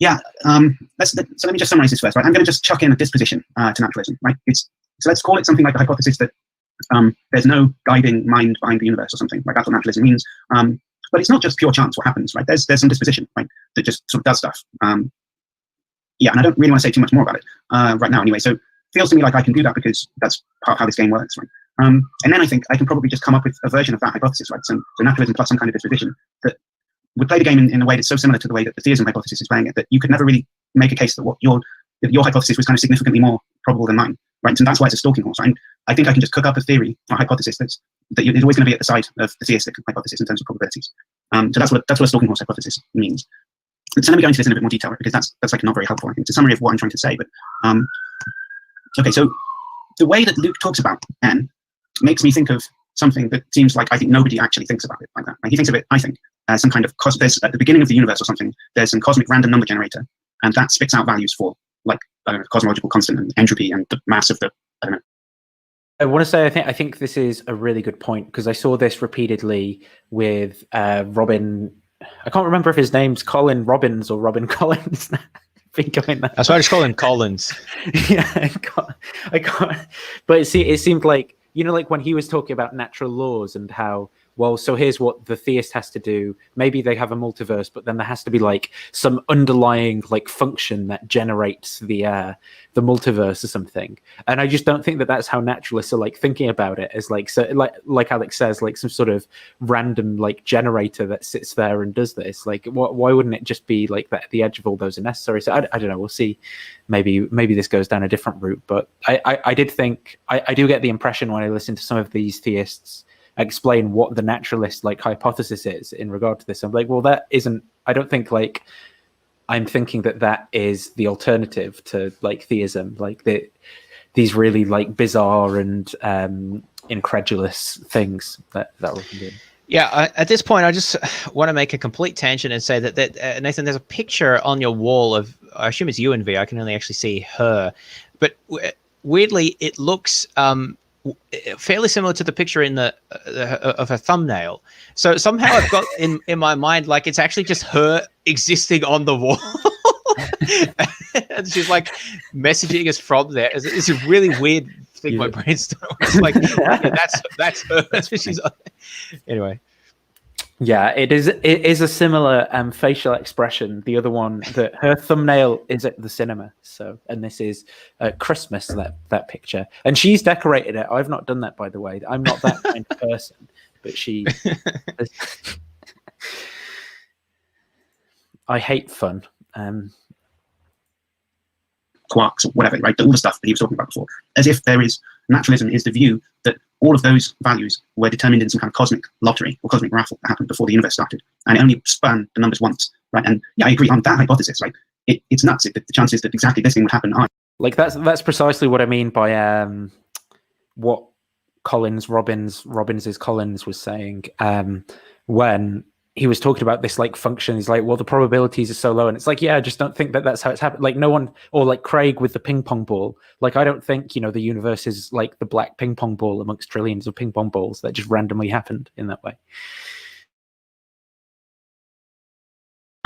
yeah, so let me just summarize this first, right? I'm going to just chuck in a disposition to naturalism, right? So let's call it something like the hypothesis that there's no guiding mind behind the universe or something, like that's what naturalism means. But it's not just pure chance what happens, right? There's some disposition, right, that just sort of does stuff. Yeah, and I don't really want to say too much more about it right now anyway. So it feels to me like I can do that because that's part of how this game works, right? And then I think I can probably just come up with a version of that hypothesis, right? So naturalism plus some kind of disposition that would play the game in a way that's so similar to the way that the theism hypothesis is playing it, that you could never really make a case that your hypothesis was kind of significantly more probable than mine, right? And that's why it's a stalking horse, right? I think I can just cook up a theory or hypothesis that is always going to be at the side of the theistic hypothesis in terms of probabilities. So that's what a stalking horse hypothesis means. So let me go into this in a bit more detail, because that's like not very helpful. I think it's a summary of what I'm trying to say. But okay, so the way that Luke talks about N makes me think of something that seems like I think nobody actually thinks about it like that. Like he thinks of it, I think, as some kind of there's at the beginning of the universe or something. There's some cosmic random number generator, and that spits out values for like I don't know, cosmological constant and entropy and the mass of the I don't know. I want to say I think this is a really good point, because I saw this repeatedly with Robin. I can't remember if his name's Colin Robbins or Robin Collins. That's why I just call him Collins. Yeah, I can't. But it seemed like, like when he was talking about natural laws and how, well, so here's what the theist has to do. Maybe they have a multiverse, but then there has to be like some underlying like function that generates the multiverse or something. And I just don't think that that's how naturalists are like thinking about it, as like, so like Alex says, like some sort of random like generator that sits there and does this. Like, why wouldn't it just be like that? The edge of all those are necessary. So I don't know. We'll see. Maybe this goes down a different route. But I did think I do get the impression when I listen to some of these theists explain what the naturalist like hypothesis is in regard to this. I'm like, well, that isn't. I don't think like I'm thinking that is the alternative to like theism, like these really like bizarre and incredulous things that we're doing. Yeah, at this point, I just want to make a complete tangent and say that Nathan, there's a picture on your wall of, I assume it's you and V. I can only actually see her, but weirdly, it looks fairly similar to the picture in of a thumbnail. So somehow I've got in my mind like it's actually just her existing on the wall. And she's like messaging us from there. It's a really weird thing. My brain's it's like, yeah, that's her. That's what she's on. Anyway. Yeah, it is a similar facial expression. The other one, that her thumbnail is at the cinema. So, and this is Christmas, that picture, and she's decorated it. I've not done that, by the way. I'm not that kind of person, but she. I hate fun. Quarks or whatever, right? All the stuff that he was talking about before, as if there is naturalism is the view that all of those values were determined in some kind of cosmic lottery or cosmic raffle that happened before the universe started, and it only spun the numbers once, right? And yeah, I agree on that hypothesis, right? It's nuts. The chances that exactly this thing would happen are like that's precisely what I mean by what Robbins' Collins was saying when he was talking about this like function. He's like, well, the probabilities are so low, and it's like, yeah, I just don't think that that's how it's happened. Like no one, or like Craig with the ping pong ball. Like I don't think the universe is like the black ping pong ball amongst trillions of ping pong balls that just randomly happened in that way.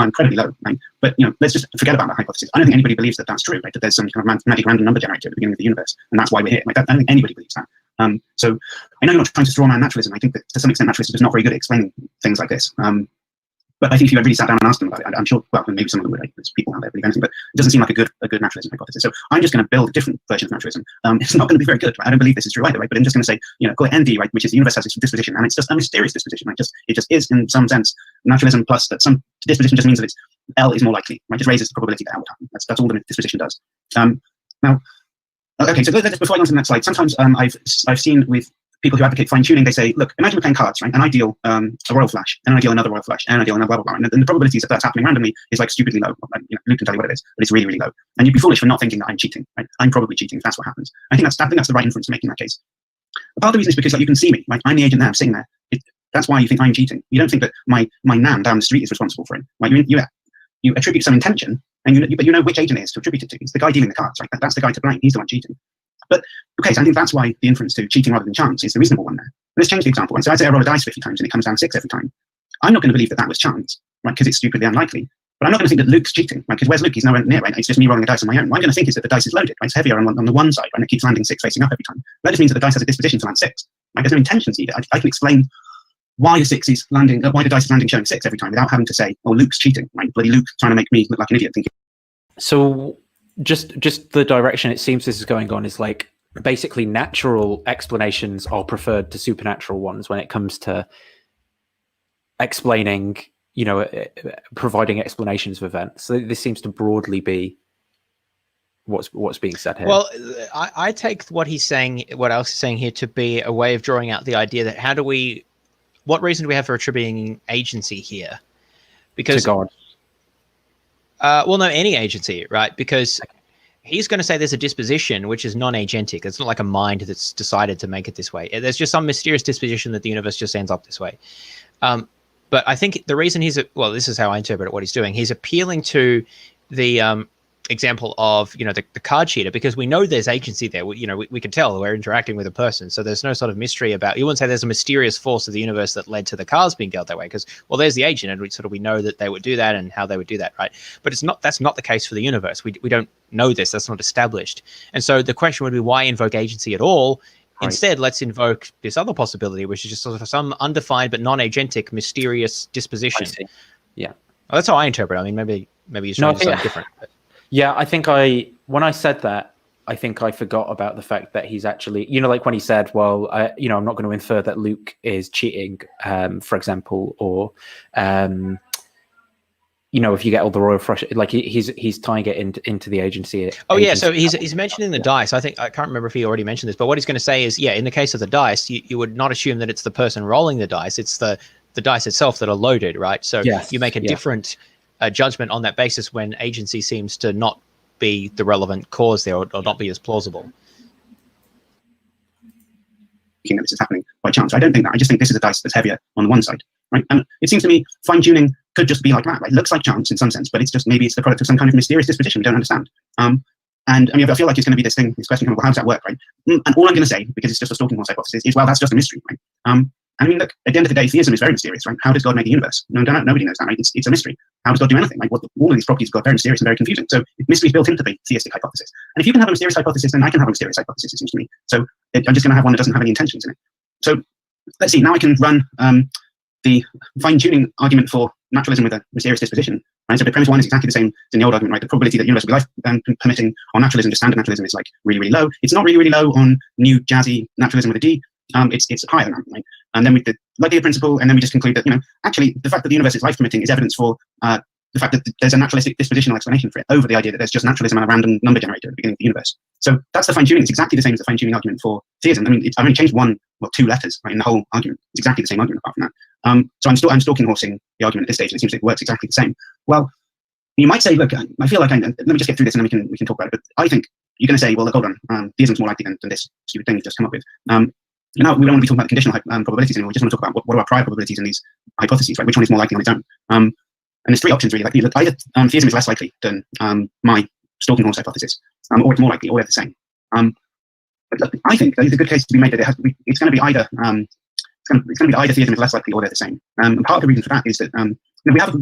Incredibly low, right? But let's just forget about that hypothesis. I don't think anybody believes that that's true, right? That there's some kind of magic random number generator at the beginning of the universe, and that's why we're here. Like, I don't think anybody believes that. So I know you're not trying to straw man naturalism. I think that to some extent naturalism is not very good at explaining things like this. But I think if you really sat down and asked them about it, I'm sure, well, maybe some of them would, right? There's people out there believe anything, but it doesn't seem like a good naturalism hypothesis. So I'm just going to build a different version of naturalism. It's not going to be very good. Right? I don't believe this is true either, right? But I'm just going to say, call it ND, right? Which is the universe has this disposition, and it's just a mysterious disposition, right? It just is in some sense naturalism plus that some disposition just means that L is more likely, right? Just raises the probability that L would happen. That's all the disposition does. Now, okay, so before I go on to the next slide, sometimes I've seen with people who advocate fine tuning, they say, look, imagine we're playing cards, right? And I deal a royal flush, and I deal another royal flush, and I deal another blah, blah, blah. And the probabilities that that's happening randomly is like stupidly low. Luke can tell you what it is, but it's really, really low. And you'd be foolish for not thinking that I'm cheating, right? I'm probably cheating if that's what happens. I think that's the right inference to make in that case. Part of the reason is because you can see me, right? I'm the agent there, I'm sitting there. That's why you think I'm cheating. You don't think that my nan down the street is responsible for it. Right? You attribute some intention, but you know which agent it is to attribute it to. It's the guy dealing the cards, right? That's the guy to blame. He's the one cheating. But okay, so I think that's why the inference to cheating rather than chance is the reasonable one there. Let's change the example. And so I say I roll a dice 50 times and it comes down 6 every time. I'm not going to believe that was chance, right? Because it's stupidly unlikely. But I'm not going to think that Luke's cheating, right? Because where's Luke? He's nowhere near, right? It's just me rolling a dice on my own. What I'm going to think is that the dice is loaded, right? It's heavier on the one side, right? And it keeps landing 6 facing up every time. That just means that the dice has a disposition to land 6. Right? There's no intentions either. I can explain why the dice is landing showing 6 every time without having to say, oh, Luke's cheating, right? Bloody Luke trying to make me look like an idiot thinking. So just the direction it seems this is going on is like basically natural explanations are preferred to supernatural ones when it comes to explaining, providing explanations of events. So this seems to broadly be what's being said here. Well, I take what else he's saying here to be a way of drawing out the idea that what reason do we have for attributing agency here? Because to God. Well, no, any agency, right? Because he's going to say there's a disposition which is non-agentic. It's not like a mind that's decided to make it this way. There's just some mysterious disposition that the universe just ends up this way. But I think the reason this is how I interpret what he's doing. He's appealing to the example of the card cheater, because we know there's agency there. We can tell we're interacting with a person, so there's no sort of mystery about. You wouldn't say there's a mysterious force of the universe that led to the cards being dealt that way, because there's the agent, and we know that they would do that and how they would do that, right? But that's not the case for the universe. We don't know this. That's not established, and so the question would be, why invoke agency at all? Right. Instead, let's invoke this other possibility, which is just sort of some undefined but non-agentic, mysterious disposition. Yeah, well, that's how I interpret it. I mean, maybe he's trying something different. But. Yeah, I think when I said that, I think I forgot about the fact that he's actually, like when he said, well, I'm not going to infer that Luke is cheating, for example, or, if you get all the royal flush, like he's tying it into the agency. Oh yeah, so he's mentioning the dice. I can't remember if he already mentioned this, but what he's going to say is, in the case of the dice, you would not assume that it's the person rolling the dice. It's the dice itself that are loaded, right? So you make a different judgment on that basis when agency seems to not be the relevant cause there, or not be as plausible. That this is happening by chance. I don't think that. I just think this is a dice that's heavier on the one side, right? And it seems to me fine-tuning could just be like that, right? It looks like chance in some sense, but it's just maybe it's the product of some kind of mysterious disposition we don't understand. And I mean, I feel like it's going to be this question, well, how does that work, right? And all I'm going to say, because it's just a stalking horse hypothesis, is, well, that's just a mystery, right? I mean, look, at the end of the day, theism is very mysterious, right? How does God make the universe? Nobody knows that, right? It's a mystery. How does God do anything? Like, all of these properties got very mysterious and very confusing. So mystery is built into the theistic hypothesis. And if you can have a mysterious hypothesis, then I can have a mysterious hypothesis, it seems to me. So I'm just going to have one that doesn't have any intentions in it. So let's see. Now I can run the fine-tuning argument for naturalism with a mysterious disposition. Right? So the premise one is exactly the same as in the old argument, right? The probability that the universe will be life permitting on naturalism, just standard naturalism, is like really, really low. It's not really, really low on new jazzy naturalism with a D. It's higher than that, right? And then with the likelihood principle, and then we just conclude that, actually the fact that the universe is life permitting is evidence for the fact that there's a naturalistic dispositional explanation for it over the idea that there's just naturalism and a random number generator at the beginning of the universe. So that's the fine-tuning. It's exactly the same as the fine-tuning argument for theism. I mean, I've only changed two letters, right, in the whole argument. It's exactly the same argument apart from that. So I'm stalking horsing the argument at this stage, and it seems like it works exactly the same. Well, you might say, look, I feel like let me just get through this and then we can talk about it. But I think you're going to say, well, look, hold on, theism's more likely than this stupid thing you've just come up with. Now we don't want to be talking about the conditional probabilities anymore. We just want to talk about what are our prior probabilities in these hypotheses, right? Which one is more likely on its own? And there's three options really. Like either theism is less likely than my stalking horse hypothesis, or it's more likely, or they're the same. But I think there's a good case to be made that it's going to be either theism is less likely or they're the same. And part of the reason for that is that we have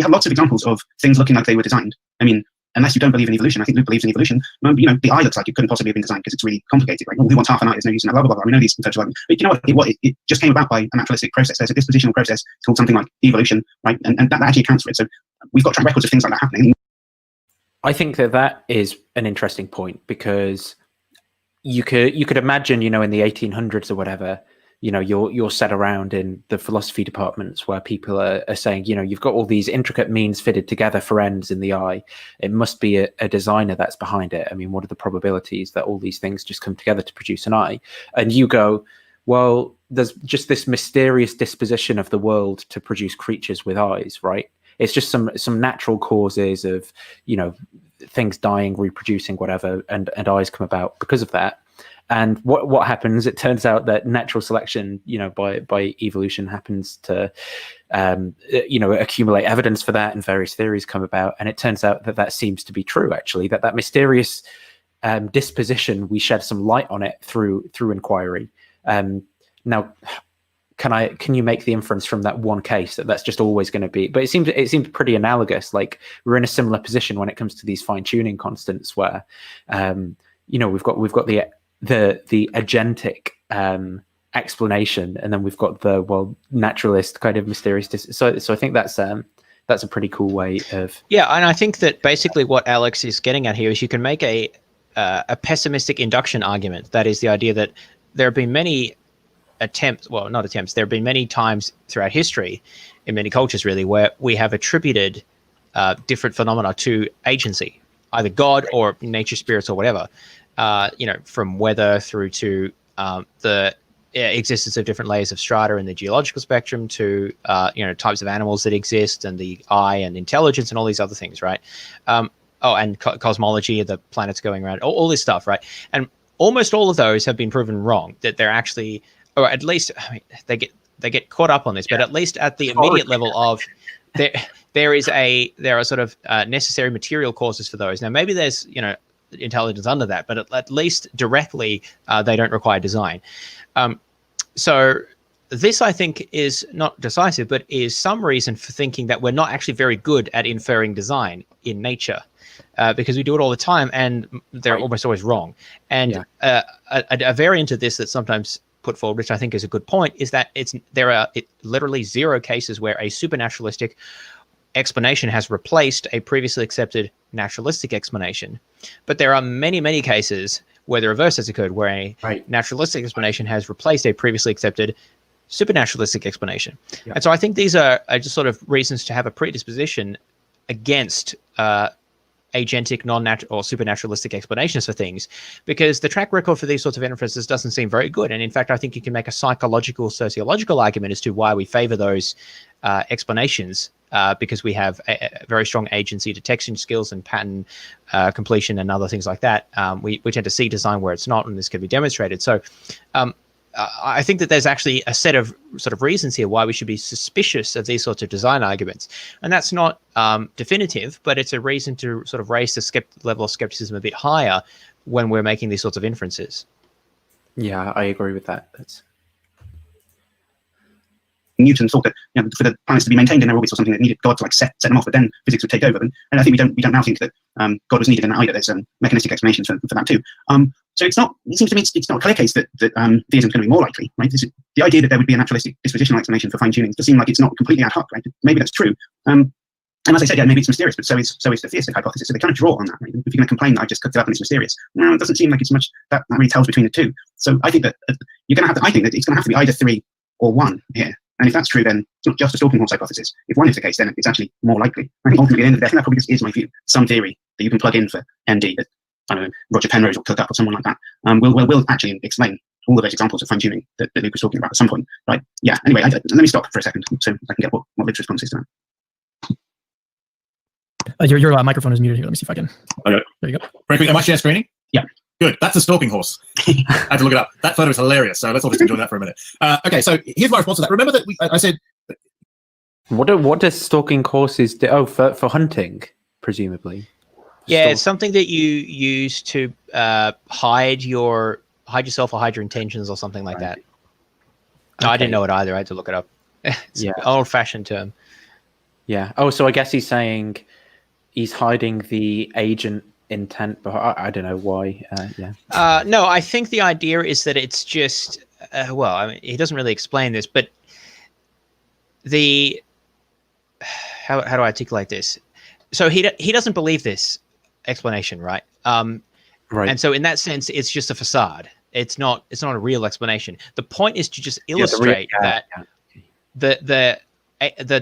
lots of examples of things looking like they were designed. I mean, unless you don't believe in evolution, I think Luke believes in evolution. The eye looks like it couldn't possibly have been designed because it's really complicated, right? Well, who wants half an eye? There's no use in that, blah, blah, blah. We know these conceptual arguments. But you know what? It just came about by a naturalistic process. There's a dispositional process called something like evolution, right? And that actually accounts for it. So we've got track records of things like that happening. I think that is an interesting point, because you could imagine, in the 1800s or whatever, you're set around in the philosophy departments where people are saying, you've got all these intricate means fitted together for ends in the eye. It must be a designer that's behind it. I mean, what are the probabilities that all these things just come together to produce an eye? And you go, well, there's just this mysterious disposition of the world to produce creatures with eyes, right? It's just some natural causes of, things dying, reproducing, whatever, and eyes come about because of that. And what happens? It turns out that natural selection, by evolution, happens to, accumulate evidence for that, and various theories come about. And it turns out that seems to be true. Actually, that mysterious disposition, we shed some light on it through inquiry. Now, can you make the inference from that one case that that's just always going to be? But it seems pretty analogous. Like we're in a similar position when it comes to these fine-tuning constants, where we've got the agentic explanation, and then we've got the naturalist kind of mysterious. So I think that's a pretty cool way of. Yeah, and I think that basically what Alex is getting at here is you can make a pessimistic induction argument. That is the idea that there have been many there have been many times throughout history, in many cultures really, where we have attributed different phenomena to agency, either God or nature, spirits, or whatever. From weather through to the existence of different layers of strata in the geological spectrum, to types of animals that exist, and the eye and intelligence and all these other things, right? And cosmology, the planets going around, all this stuff, right? And almost all of those have been proven wrong, that they're actually, or at least, I mean, they get caught up on this, but at least at the immediate level of there are sort of necessary material causes for those. Now maybe there's intelligence under that, but at least directly they don't require design. So this, I think, is not decisive, but is some reason for thinking that we're not actually very good at inferring design in nature, because we do it all the time and they're almost always wrong. And a variant of this that's sometimes put forward, which I think is a good point, is that there are literally zero cases where a supernaturalistic explanation has replaced a previously accepted naturalistic explanation. But there are many, many cases where the reverse has occurred, where a naturalistic explanation has replaced a previously accepted supernaturalistic explanation. And so I think these are just sort of reasons to have a predisposition against agentic, non-natural or supernaturalistic explanations for things, because the track record for these sorts of inferences doesn't seem very good. And in fact, I think you can make a psychological, sociological argument as to why we favor those explanations, because we have a very strong agency detection skills and pattern completion and other things like that. We tend to see design where it's not, and this can be demonstrated. So I think that there's actually a set of sort of reasons here why we should be suspicious of these sorts of design arguments. And that's not definitive, but it's a reason to sort of raise the level of skepticism a bit higher when we're making these sorts of inferences. Yeah, I agree with that. Newton thought that for the planets to be maintained in their orbits or something, that needed God to set them off, but then physics would take over. And I think we don't now think that God was needed in that either. There's mechanistic explanations for that too. So it's not. It seems to me it's not a clear case that theism is going to be more likely, right? The idea that there would be a naturalistic dispositional explanation for fine tuning does seem like it's not completely ad hoc, right? Maybe that's true. And as I said, yeah, maybe it's mysterious, but so is the theistic hypothesis. So they kind of draw on that. Right? If you're going to complain that I just cooked it up and it's mysterious, no, it doesn't seem like it's much that really tells between the two. So I think that you're going to have to. I think that it's going to have to be either 3 or 1 here. And if that's true, then it's not just a stalking horse hypothesis. If 1 is the case, then it's actually more likely. I think ultimately, at the end of the day, that probably is my view. Some theory that you can plug in for MD that I don't know Roger Penrose will cook up or someone like that. Will actually explain all of those examples of fine tuning that Luke was talking about at some point, right? Yeah. Anyway, let me stop for a second so I can get what Luke's response is to that. Your microphone is muted here. Let me see if I can. Okay. There you go. Very quick, am I share screening? Yeah. Good. That's a stalking horse. I had to look it up. That photo is hilarious. So let's all just enjoy that for a minute. Okay, so here's my response to that. Remember that I said. What does stalking horses do? Oh, for hunting, presumably. Yeah, it's something that you use to hide yourself or hide your intentions or something like that. No, I didn't know it either. I had to look it up. It's an old-fashioned term. Yeah. Oh, so I guess he's saying he's hiding the agent intent, but I don't know why. Yeah. No, I think the idea is that it's just well, I mean, he doesn't really explain this, but how do I articulate this? So he doesn't believe this explanation, right? Right. And so in that sense, it's just a facade. It's not a real explanation. The point is to just illustrate that the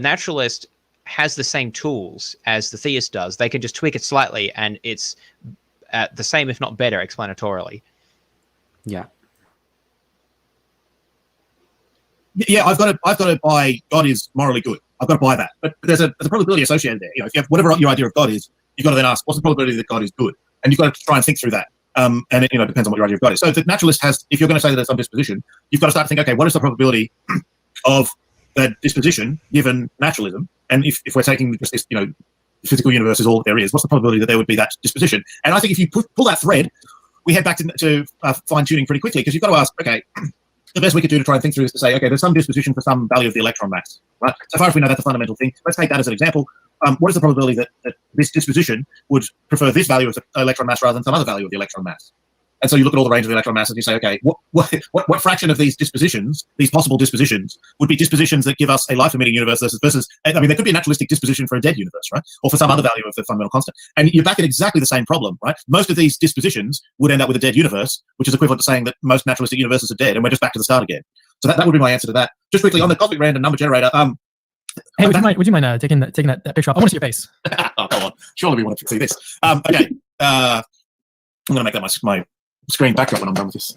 naturalist has the same tools as the theist does. They can just tweak it slightly, and it's the same, if not better, explanatorily. Yeah. Yeah, I've got to buy God is morally good. I've got to buy that. But there's a probability associated there. If you have whatever your idea of God is, you've got to then ask, what's the probability that God is good? And you've got to try and think through that. And it depends on what your idea of God is. So the naturalist has, if you're going to say that there's some disposition, you've got to start to think, okay, what is the probability of that disposition given naturalism? And if we're taking just this, the physical universe is all that there is, what's the probability that there would be that disposition? And I think if you pull that thread, we head back to fine tuning pretty quickly, because you've got to ask, okay, the best we could do to try and think through is to say, okay, there's some disposition for some value of the electron mass, right? So far as we know, that's a fundamental thing. Let's take that as an example. What is the probability that this disposition would prefer this value of the electron mass rather than some other value of the electron mass? And so you look at all the range of the electron mass and you say, okay, what fraction of these dispositions, these possible dispositions, would be dispositions that give us a life-emitting universe versus, I mean, there could be a naturalistic disposition for a dead universe, right? Or for some other value of the fundamental constant. And you're back at exactly the same problem, right? Most of these dispositions would end up with a dead universe, which is equivalent to saying that most naturalistic universes are dead, and we're just back to the start again. So that would be my answer to that. Just quickly, on the cosmic random number generator, hey, would you mind taking that picture off? I want to see your face. Oh, come on. Surely we want to see this. Okay. I'm going to make that my screen backdrop when I'm done with this.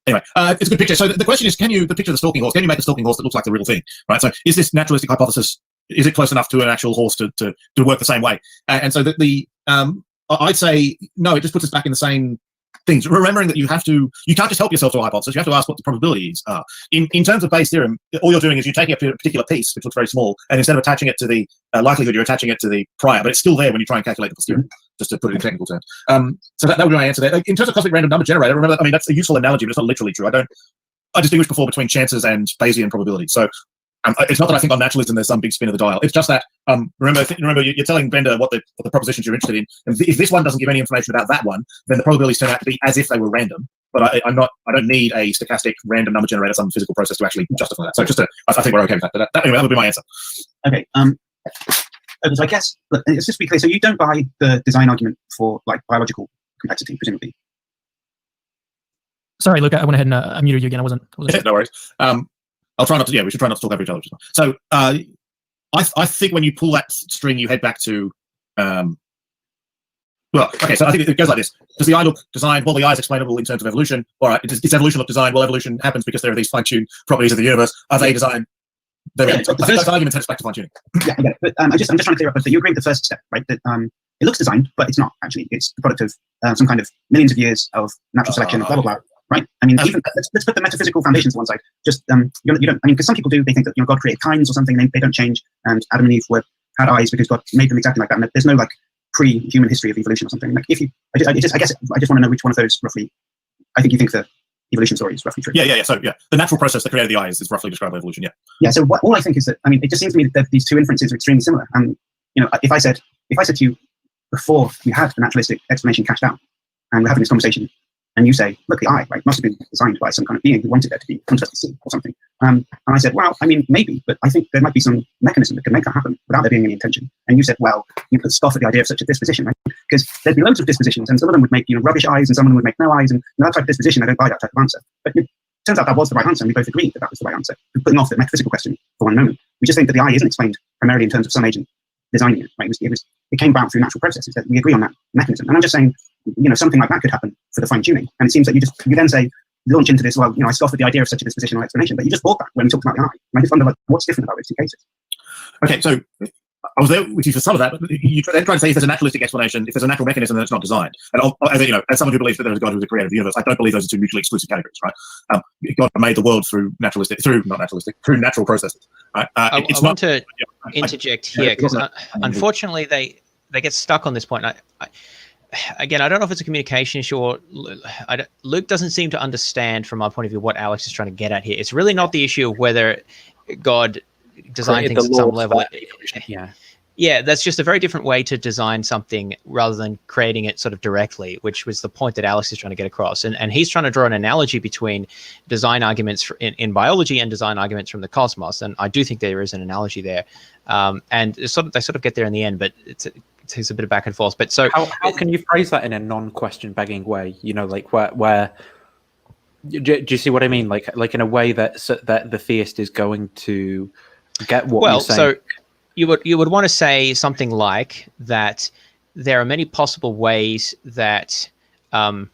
Anyway, it's a good picture. So the question is, the picture of the stalking horse, can you make a stalking horse that looks like the real thing, right? So is this naturalistic hypothesis, is it close enough to an actual horse to work the same way? And so I'd say, no, it just puts us back in the same things. Remembering that you can't just help yourself to a hypothesis, you have to ask what the probabilities are. In terms of Bayes' theorem, all you're doing is you're taking a particular piece, which looks very small, and instead of attaching it to the likelihood, you're attaching it to the prior, but it's still there when you try and calculate the posterior, just to put it in technical terms. So that would be my answer there. In terms of cosmic random number generator, remember that, I mean, that's a useful analogy, but it's not literally true. I distinguish before between chances and Bayesian probability. So it's not that I think on naturalism there's some big spin of the dial. It's just that remember you're telling Bender what the propositions you're interested in, and if this one doesn't give any information about that one, then the probabilities turn out to be as if they were random. But I don't need a stochastic random number generator, some physical process to actually justify that. So I think we're okay with that. Anyway, that would be my answer. Okay. So I guess let's just be clear. So you don't buy the design argument for like biological complexity, presumably. Sorry, Luke. I went ahead and I muted you again. I wasn't sure. No worries. I'll try not to. Yeah, we should try not to talk over each other. So I think when you pull that string, you head back to. Well, okay. So I think it goes like this: does the eye look designed? Well, the eye is explainable in terms of evolution. All right. Does evolution look designed? Well, evolution happens because there are these fine-tuned properties of the universe. Are they designed? There we go. So those arguments head back to fine-tuning. Yeah, but I'm just trying to clear up. So you agree with the first step, right? That it looks designed, but it's not actually. It's the product of some kind of millions of years of natural selection, blah blah blah. Right? I mean, even let's put the metaphysical foundations to one side. Just you don't. I mean, because some people do. They think that God created kinds or something. They don't change, and Adam and Eve had eyes because God made them exactly like that. And there's no like pre-human history of evolution or something. Like if you, I guess I just want to know which one of those roughly. I think you think the evolution story is roughly true. Yeah. So the natural process that created the eyes is roughly described by evolution. Yeah. Yeah. So all I think is that it just seems to me that these two inferences are extremely similar. And if I said to you before you had the naturalistic explanation cashed out, and we're having this conversation. And you say, look, the eye, right, must have been designed by some kind of being who wanted there to be wanted to see or something. And I said, well, I mean, maybe, but I think there might be some mechanism that can make that happen without there being any intention. And you said, well, you could scoff at the idea of such a disposition, right? Because there'd be loads of dispositions, and some of them would make, rubbish eyes, and some of them would make no eyes, and that type of disposition, I don't buy that type of answer. But it turns out that was the right answer, and we both agreed that that was the right answer. We're putting off the metaphysical question for one moment. We just think that the eye isn't explained primarily in terms of some agent designing it, right? It came about through natural processes. That we agree on that mechanism. And I'm just saying, something like that could happen for the fine tuning. And it seems that you then say, launch into this, well, I scoff at the idea of such a dispositional explanation, but you just bought that when we talked about the eye. And I just wonder, what's different about those two cases? Okay, so I was there with you for some of that, but you then try to say if there's a naturalistic explanation, if there's a natural mechanism, then it's not designed. And as someone who believes that there is a God who is the creator of the universe, I don't believe those are two mutually exclusive categories, right? God made the world through natural processes. Right? I want to interject here because unfortunately they get stuck on this point. Again, I don't know if it's a communication issue or Luke doesn't seem to understand from my point of view what Alex is trying to get at here. It's really not the issue of whether God designed things at some level. Yeah, that's just a very different way to design something rather than creating it sort of directly, which was the point that Alex is trying to get across. And he's trying to draw an analogy between design arguments in biology and design arguments from the cosmos. And I do think there is an analogy there. And they sort of get there in the end, but it takes a bit of back and forth. But so how can you phrase that in a non-question begging way? Like where do you see what I mean? Like in a way that the theist is going to get what you're saying. So you would want to say something like that. There are many possible ways that we've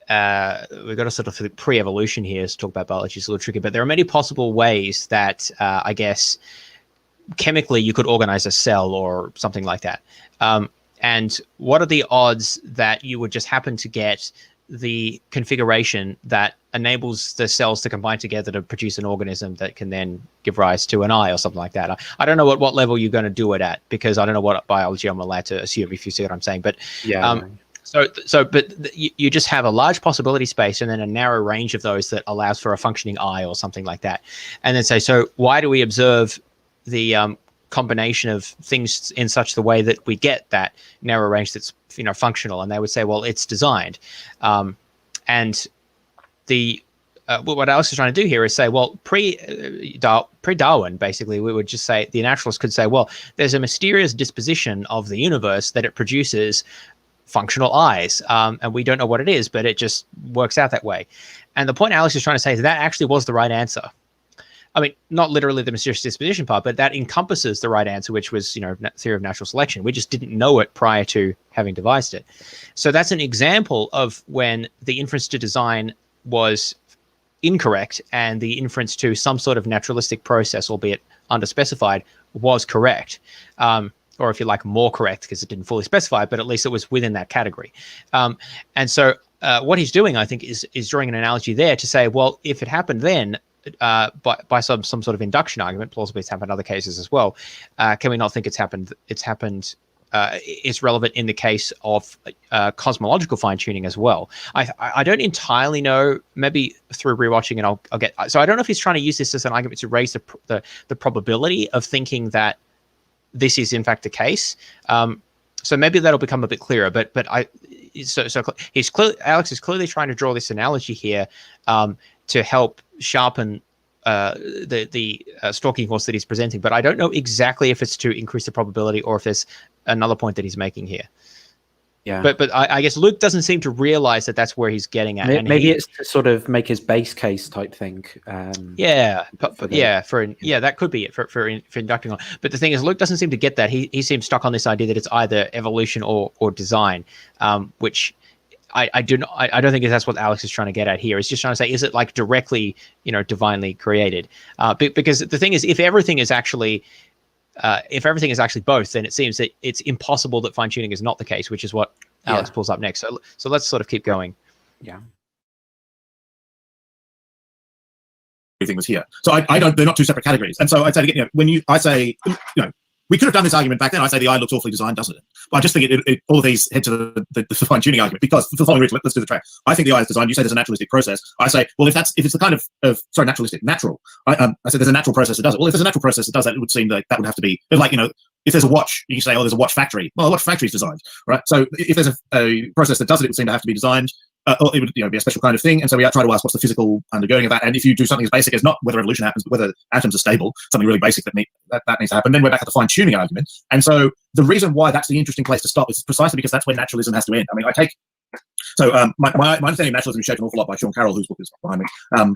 got a sort of pre-evolution here to talk about biology. It's a little tricky, but there are many possible ways that I guess chemically you could organize a cell or something like that. And what are the odds that you would just happen to get the configuration that enables the cells to combine together to produce an organism that can then give rise to an eye or something like that? I don't know what level you're going to do it at, because I don't know what biology I'm allowed to assume, if you see what I'm saying. But but you just have a large possibility space and then a narrow range of those that allows for a functioning eye or something like that. And then say, so why do we observe the combination of things in such the way that we get that narrow range that's functional? And they would say, well, it's designed. And the what Alex is trying to do here is say, well, pre-Darwin, basically, we would just say, the naturalist could say, well, there's a mysterious disposition of the universe that it produces functional eyes, and we don't know what it is, but it just works out that way. And the point Alex is trying to say is that actually was the right answer. I mean, not literally the mysterious disposition part, but that encompasses the right answer, which was, theory of natural selection. We just didn't know it prior to having devised it. So that's an example of when the inference to design was incorrect and the inference to some sort of naturalistic process, albeit underspecified, was correct. Or if you like, more correct, because it didn't fully specify, but at least it was within that category. And so what he's doing, I think, is drawing an analogy there to say, well, if it happened then, by some sort of induction argument, plausibly it's happened in other cases as well, can we not think it's happened? It's relevant in the case of cosmological fine-tuning as well. I don't entirely know, maybe through rewatching, and I'll get. So I don't know if he's trying to use this as an argument to raise the probability of thinking that this is in fact the case. So maybe that'll become a bit clearer. But Alex is clearly trying to draw this analogy here to help sharpen the stalking horse that he's presenting. But I don't know exactly if it's to increase the probability or if there's another point that he's making here. Yeah. But I guess Luke doesn't seem to realize that that's where he's getting at. Maybe it's to sort of make his base case type thing. That could be it for inducting on. But the thing is, Luke doesn't seem to get that. He seems stuck on this idea that it's either evolution or design, which I don't think that's what Alex is trying to get at here. He's just trying to say, is it like directly, divinely created? Because the thing is, if everything is actually both, then it seems that it's impossible that fine-tuning is not the case, which is what Alex pulls up next. So let's sort of keep going. Yeah. Everything was here. So they're not two separate categories. And so I'd say, we could have done this argument back then. I say the eye looks awfully designed, doesn't it? But I just think all of these head to the fine-tuning argument, because for the following reason, let's do the track. I think the eye is designed. You say there's a naturalistic process. I say, well, if it's the kind of natural. I said there's a natural process that does it. Well, if there's a natural process that does that, it would seem that would have to be like, if there's a watch, you say, oh, there's a watch factory. Well, a watch factory is designed, right? So if there's a process that does it, it would seem to have to be designed. or it would be a special kind of thing. And so we try to ask what's the physical undergirding of that. And if you do something as basic as not whether evolution happens, but whether atoms are stable, something really basic that needs to happen, then we're back at the fine-tuning argument. And so the reason why that's the interesting place to stop is precisely because that's where naturalism has to end. I mean, my understanding of naturalism is shaped an awful lot by Sean Carroll, whose book is behind me.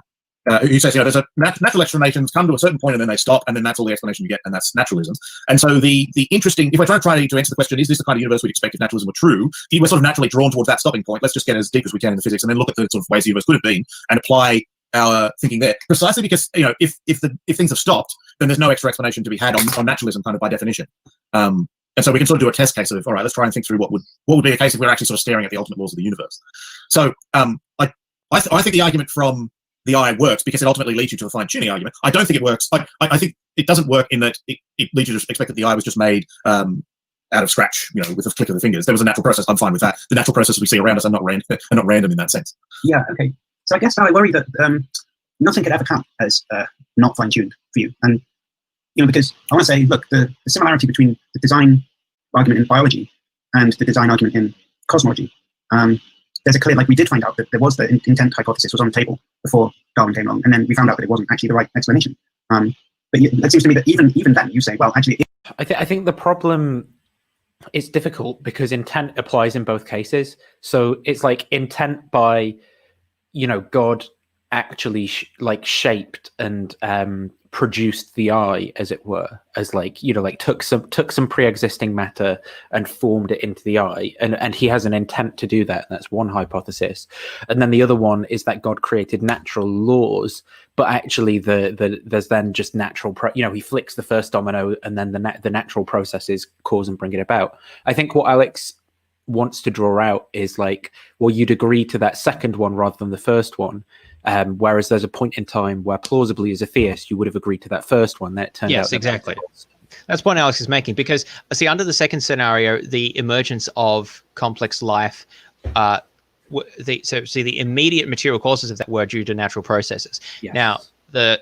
Who says, there's a natural explanations come to a certain point and then they stop, and then that's all the explanation you get, and that's naturalism. And so the interesting, if I try to answer the question, is this the kind of universe we'd expect if naturalism were true? We're sort of naturally drawn towards that stopping point. Let's just get as deep as we can in the physics, and then look at the sort of ways the universe could have been, and apply our thinking there. Precisely because if things have stopped, then there's no extra explanation to be had on naturalism, kind of by definition. And so we can sort of do a test case of, all right, let's try and think through what would be a case if we're actually sort of staring at the ultimate laws of the universe. So I think the argument from the eye works because it ultimately leads you to the fine-tuning argument. I don't think it works. I think it doesn't work in that it leads you to expect that the eye was just made out of scratch, with a click of the fingers. There was a natural process. I'm fine with that. The natural processes we see around us are not random in that sense. Yeah. Okay. So I guess I worry that nothing could ever count as not fine-tuned for you, and because I want to say, look, the similarity between the design argument in biology and the design argument in cosmology. There's a clear, we did find out that there was the intent hypothesis was on the table before Darwin came along, and then we found out that it wasn't actually the right explanation. But it seems to me that even then you say, well, actually, I think the problem is difficult because intent applies in both cases. So it's like intent by, God actually shaped and produced the eye, as it were, as took some pre-existing matter and formed it into the eye, and he has an intent to do that. That's one hypothesis. And then the other one is that God created natural laws, but actually there's then just natural he flicks the first domino, and then the natural processes cause and bring it about. I think what Alex wants to draw out is you'd agree to that second one rather than the first one. Whereas there's a point in time where plausibly as a theist you would have agreed to that first one. That turned out. Yes, exactly. That's the point Alex is making, because see, under the second scenario, the emergence of complex life, the immediate material causes of that were due to natural processes. Yes. Now, the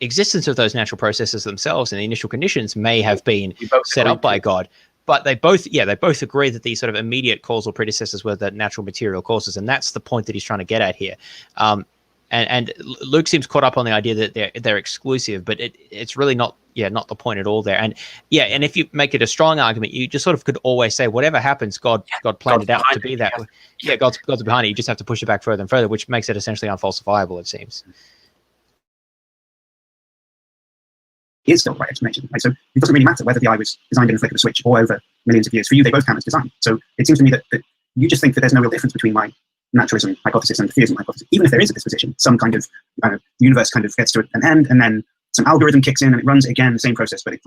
existence of those natural processes themselves and the initial conditions may have been set up by God. But they both agree that these sort of immediate causal predecessors were the natural material causes, and that's the point that he's trying to get at here. And Luke seems caught up on the idea that they're exclusive, but it's really not the point at all there. And if you make it a strong argument, you just sort of could always say whatever happens, God planned it out to be that way. Yeah, God's behind it. You just have to push it back further and further, which makes it essentially unfalsifiable, it seems. Is still the right explanation. Right? So it doesn't really matter whether the eye was designed in a flick of a switch or over millions of years. For you, they both count as design. So it seems to me that you just think that there's no real difference between my naturalism hypothesis and the theism hypothesis. Even if there is a disposition, some kind of the universe kind of gets to an end, and then some algorithm kicks in and it runs it again, the same process, but it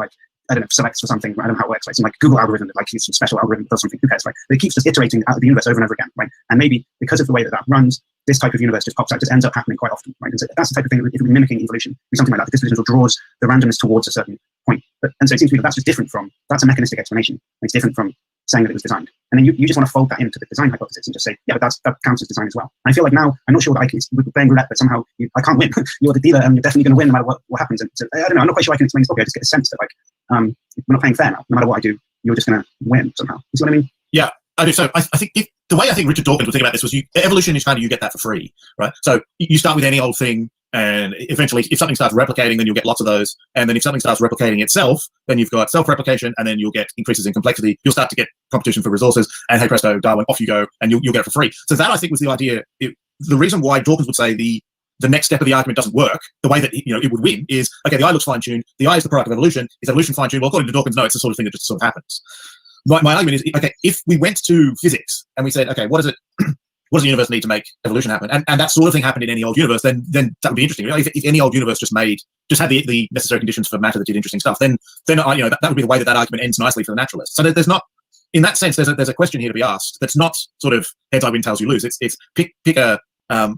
selects for something. I don't know how it works. Some Google algorithm that some special algorithm that does something. Who cares, right? But it keeps just iterating out of the universe over and over again, right? And maybe because of the way that runs, this type of universe just pops out, just ends up happening quite often, right? And so that's the type of thing. If we're mimicking evolution, be something like that. The disposition draws the randomness towards a certain point. And so it seems to me that that's just different from that's a mechanistic explanation. It's different from saying that it was designed. And then you just want to fold that into the design hypothesis and just say, yeah, but that counts as design as well. And I feel like now, I'm not sure that we're playing roulette, but somehow I can't win. You're the dealer and you're definitely going to win no matter what happens. And so, I don't know, I'm not quite sure I can explain this. I just get a sense that we're not playing fair now. No matter what I do, you're just going to win somehow. You see what I mean? Yeah, I do. So I think the way I think Richard Dawkins would think about this was evolution is kind of you get that for free, right? So you start with any old thing, and eventually if something starts replicating, then you'll get lots of those. And then if something starts replicating itself, then you've got self-replication, and then you'll get increases in complexity. You'll start to get competition for resources, and hey presto, Darwin, off you go, and you'll get it for free. So that I think was the idea. The reason why Dawkins would say the next step of the argument doesn't work, the way that it would win is, okay, the eye looks fine-tuned, the eye is the product of evolution, is evolution fine-tuned? Well, according to Dawkins, no, it's the sort of thing that just sort of happens. My argument is, okay, if we went to physics and we said, okay, what does the universe need to make evolution happen? And that sort of thing happened in any old universe, then that would be interesting. If any old universe just had the necessary conditions for matter that did interesting stuff, then that would be the way that argument ends nicely for the naturalist. So there's not, in that sense, there's a question here to be asked that's not sort of heads I win, tails you lose. It's pick a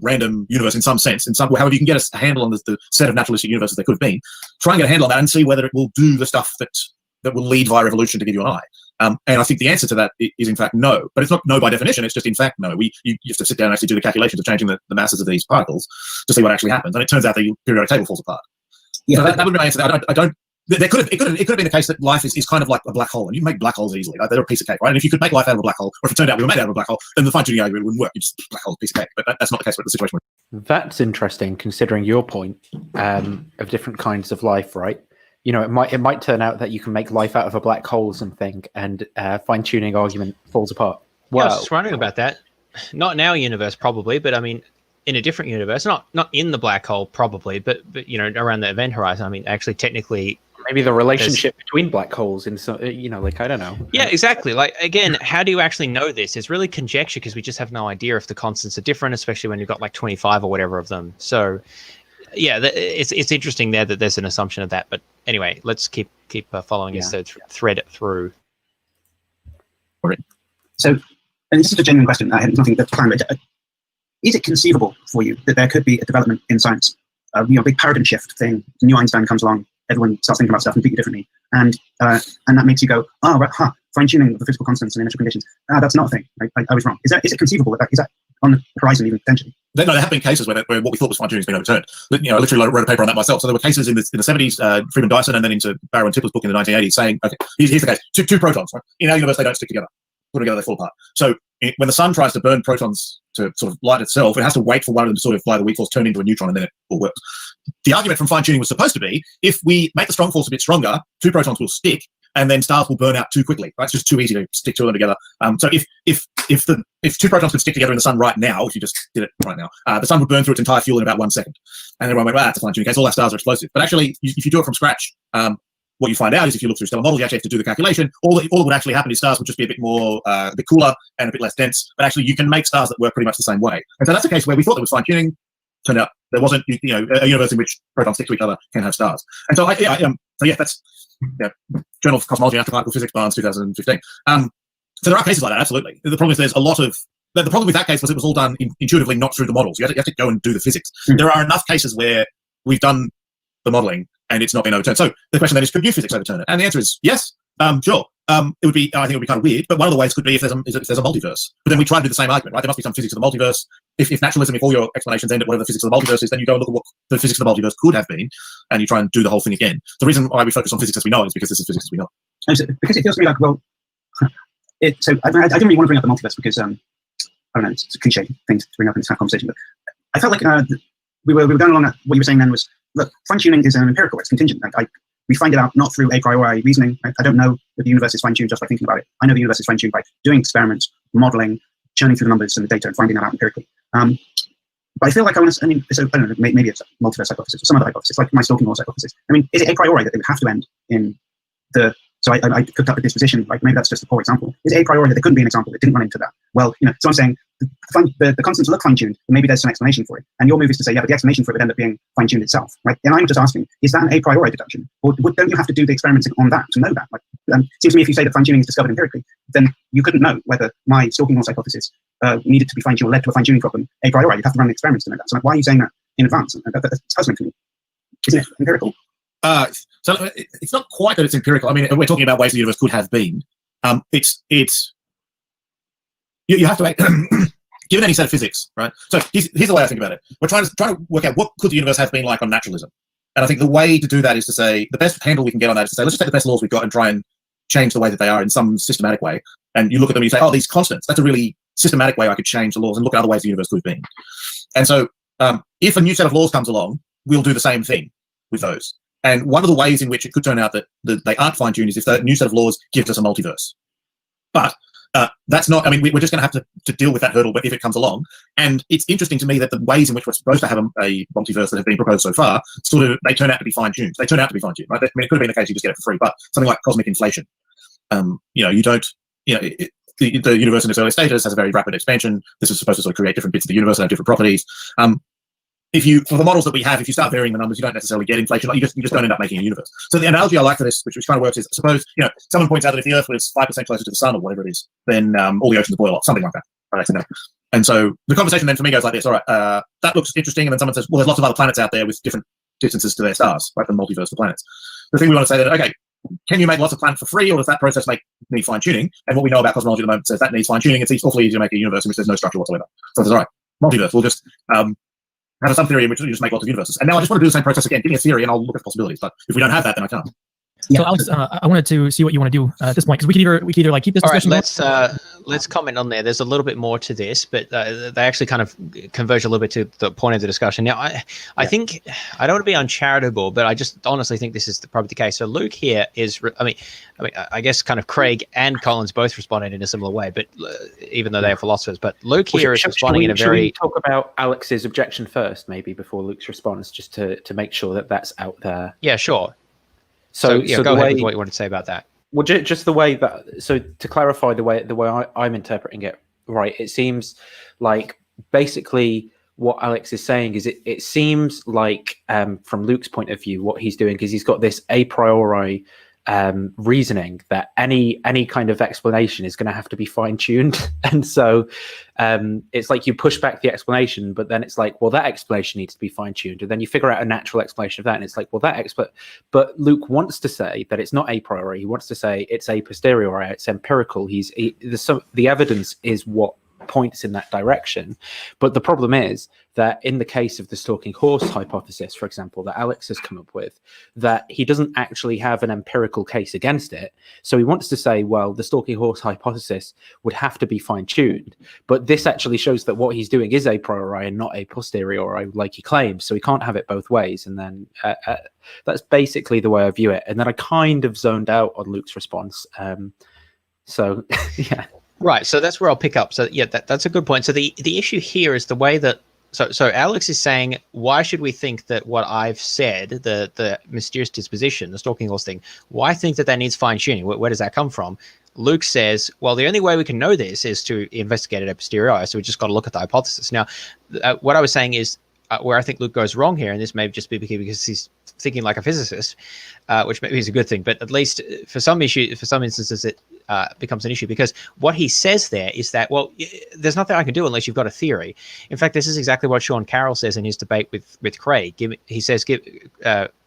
random universe in some sense, however you can get a handle on the set of naturalistic universes there could have been. Try and get a handle on that and see whether it will do the stuff that will lead via evolution to give you an eye. And I think the answer to that is in fact no, but it's not no by definition. It's just in fact no. You have to sit down and actually do the calculations of changing the masses of these particles to see what actually happens. And it turns out the periodic table falls apart. Yeah, so that would be my answer. it could have been the case that life is kind of like a black hole, and you can make black holes easily. Like, they're a piece of cake, right? And if you could make life out of a black hole, or if it turned out we were made out of a black hole, then the fine-tuning argument wouldn't work. You just black hole, piece of cake. But that's not the case with the situation. That's interesting, considering your point of different kinds of life, right? You know, it might turn out that you can make life out of a black hole or something, and fine-tuning argument falls apart. Wow. Yeah, I was just wondering about that. Not in our universe, probably, but I mean, in a different universe, not in the black hole, probably, but you know, around the event horizon. I mean, actually, technically, maybe the relationship between black holes in some, you know, like, I don't know. Yeah, exactly. Like, again, how do you actually know this? It's really conjecture, because we just have no idea if the constants are different, especially when you've got like 25 or whatever of them. So, yeah, it's interesting there that there's an assumption of that. But anyway, let's keep following this thread through. All right. So, and this is a genuine question. I had nothing to plan with. Is it conceivable for you that there could be a development in science, you know, big paradigm shift thing? New Einstein comes along, everyone starts thinking about stuff completely differently, and that makes you go, oh, right, fine tuning of the physical constants and initial conditions. That's not a thing. I was wrong. Is it conceivable is that on the horizon even potentially? No, there have been cases where what we thought was fine tuning has been overturned. You know, I literally wrote a paper on that myself. So there were cases in the 70s, Freeman Dyson, and then into Barrow and Tipler's book in the 1980s, saying, okay, here's the case: two protons. Right? In our universe, they don't stick together. Put them together, they fall apart. So when the sun tries to burn protons to sort of light itself, it has to wait for one of them to sort of, by the weak force, turn into a neutron, and then it all works. The argument from fine tuning was supposed to be, if we make the strong force a bit stronger, two protons will stick, and then stars will burn out too quickly. Right? It's just too easy to stick two of them together. So if two protons could stick together in the sun right now, if you just did it right now, the sun would burn through its entire fuel in about 1 second. And everyone went, well, that's a fine tuning case. All our stars are explosive. But actually, if you do it from scratch, what you find out is, if you look through stellar models, you actually have to do the calculation. All that would actually happen is stars would just be a bit more, a bit cooler and a bit less dense. But actually, you can make stars that work pretty much the same way. And so that's a case where we thought there was fine tuning. Turned out there wasn't. You know, a universe in which protons stick to each other can have stars. And so that's Journal of Cosmology and Astroparticle Physics, Barnes, 2015. So there are cases like that, absolutely. The problem is there's a lot of. The problem with that case was it was all done intuitively, not through the models. You have to go and do the physics. There are enough cases where we've done the modeling and it's not been overturned. So the question then is, could new physics overturn it? And the answer is yes, sure. It would be, I think it would be kind of weird, but one of the ways could be if there's a multiverse. But then we try to do the same argument, right? There must be some physics of the multiverse. If naturalism, if all your explanations end at whatever the physics of the multiverse is, then you go and look at what the physics of the multiverse could have been, and you try and do the whole thing again. The reason why we focus on physics as we know is because this is physics as we know. Because it feels to me like, well, I didn't really want to bring up the multiverse because, I don't know, it's a cliche thing to bring up in this kind of conversation, but I felt like we were going along at what you were saying then was, look, fine-tuning is an empirical, it's contingent. We find it out not through a priori reasoning. I don't know that the universe is fine-tuned just by thinking about it. I know the universe is fine-tuned by doing experiments, modeling, churning through the numbers and the data and finding that out empirically. But I feel like I don't know, maybe it's a multiverse hypothesis or some other hypothesis, like my stalking laws hypothesis. I mean, is it a priori that they would have to end in the... So I cooked up a disposition, like maybe that's just a poor example. Is it a priori that there couldn't be an example that didn't run into that? Well, you know, so I'm saying the constants look fine-tuned, but maybe there's some explanation for it. And your move is to say, yeah, but the explanation for it would end up being fine-tuned itself, right? And I'm just asking, is that an a priori deduction? Or don't you have to do the experiments on that to know that? Like, it seems to me if you say that fine-tuning is discovered empirically, then you couldn't know whether my stalking laws hypothesis needed to be fine-tuned or led to a fine-tuning problem a priori. You'd have to run the experiments to know that. So like, why are you saying that in advance? That's puzzling to me. Isn't it empirical? So it's not quite that it's empirical. I mean, we're talking about ways the universe could have been. You have to given any set of physics, right? So here's the way I think about it. We're trying to work out what could the universe have been like on naturalism. And I think the way to do that is to say, the best handle we can get on that is to say, let's just take the best laws we've got and try and change the way that they are in some systematic way. And you look at them and you say, oh, these constants, that's a really systematic way I could change the laws, and look at other ways the universe could have been. And so if a new set of laws comes along, we'll do the same thing with those. And one of the ways in which it could turn out that they aren't fine-tuned is if the new set of laws gives us a multiverse. But that's not, I mean, we're just going to have to deal with that hurdle, but if it comes along. And it's interesting to me that the ways in which we're supposed to have a multiverse that have been proposed so far, sort of, they turn out to be fine-tuned. They turn out to be fine-tuned, right? I mean, it could have been the case you just get it for free, but something like cosmic inflation, you don't, the universe in its early stages has a very rapid expansion. This is supposed to sort of create different bits of the universe and have different properties. For the models that we have, if you start varying the numbers, you don't necessarily get inflation. Like you just don't end up making a universe. So the analogy I like for this, which kind of works, is suppose someone points out that if the Earth was 5% closer to the sun or whatever it is, then all the oceans boil off, something like that. Right? And so the conversation then for me goes like this: all right, that looks interesting. And then someone says, well, there's lots of other planets out there with different distances to their stars, right? The multiverse of planets. The thing we want to say that, okay, can you make lots of planets for free, or does that process need fine tuning? And what we know about cosmology at the moment says that needs fine tuning. It's awfully easy to make a universe in which there's no structure whatsoever. So it's all right, multiverse. We'll just have some theory in which you just make lots of universes. And now I just want to do the same process again. Give me a theory and I'll look at possibilities. But if we don't have that, then I can't. So Alex, I wanted to see what you want to do at this point, because we could either like keep this All right, discussion let's comment on there. There's a little bit more to this, but they actually kind of converge a little bit to the point of the discussion. Now, I think I don't want to be uncharitable, but I just honestly think this is probably the case. So Luke here is, I guess kind of Craig and Collins both responded in a similar way, but even though they are philosophers, but Luke here is responding in a very. Should we talk about Alex's objection first, maybe before Luke's response, just to make sure that that's out there? Yeah, sure. So go ahead with what you want to say about that. Well, just the way that, so to clarify the way I'm interpreting it, right? It seems like basically what Alex is saying is it seems like from Luke's point of view, what he's doing is he's got this a priori reasoning that any kind of explanation is going to have to be fine-tuned, and so it's like you push back the explanation, but then it's like, well, that explanation needs to be fine-tuned, and then you figure out a natural explanation of that, and it's like, well, but Luke wants to say that it's not a priori. He wants to say it's a posteriori, it's empirical. The evidence is what points in that direction. But the problem is that in the case of the stalking horse hypothesis, for example, that Alex has come up with, that he doesn't actually have an empirical case against it. So he wants to say, well, the stalking horse hypothesis would have to be fine-tuned. But this actually shows that what he's doing is a priori and not a posteriori, like he claims. So he can't have it both ways. And then that's basically the way I view it. And then I kind of zoned out on Luke's response. So, yeah. Right, so that's where I'll pick up. So yeah, that's a good point. So the issue here is the way that so Alex is saying, why should we think that what I've said, the mysterious disposition, the stalking horse thing, why think that needs fine tuning? Where does that come from? Luke says, well, the only way we can know this is to investigate it a posteriori. So we just got to look at the hypothesis. Now, what I was saying is where I think Luke goes wrong here, and this may just be because he's thinking like a physicist, which maybe is a good thing, but at least for some instances, it becomes an issue, because what he says there is that, well, there's nothing I can do unless you've got a theory. In fact, this is exactly what Sean Carroll says in his debate with Craig.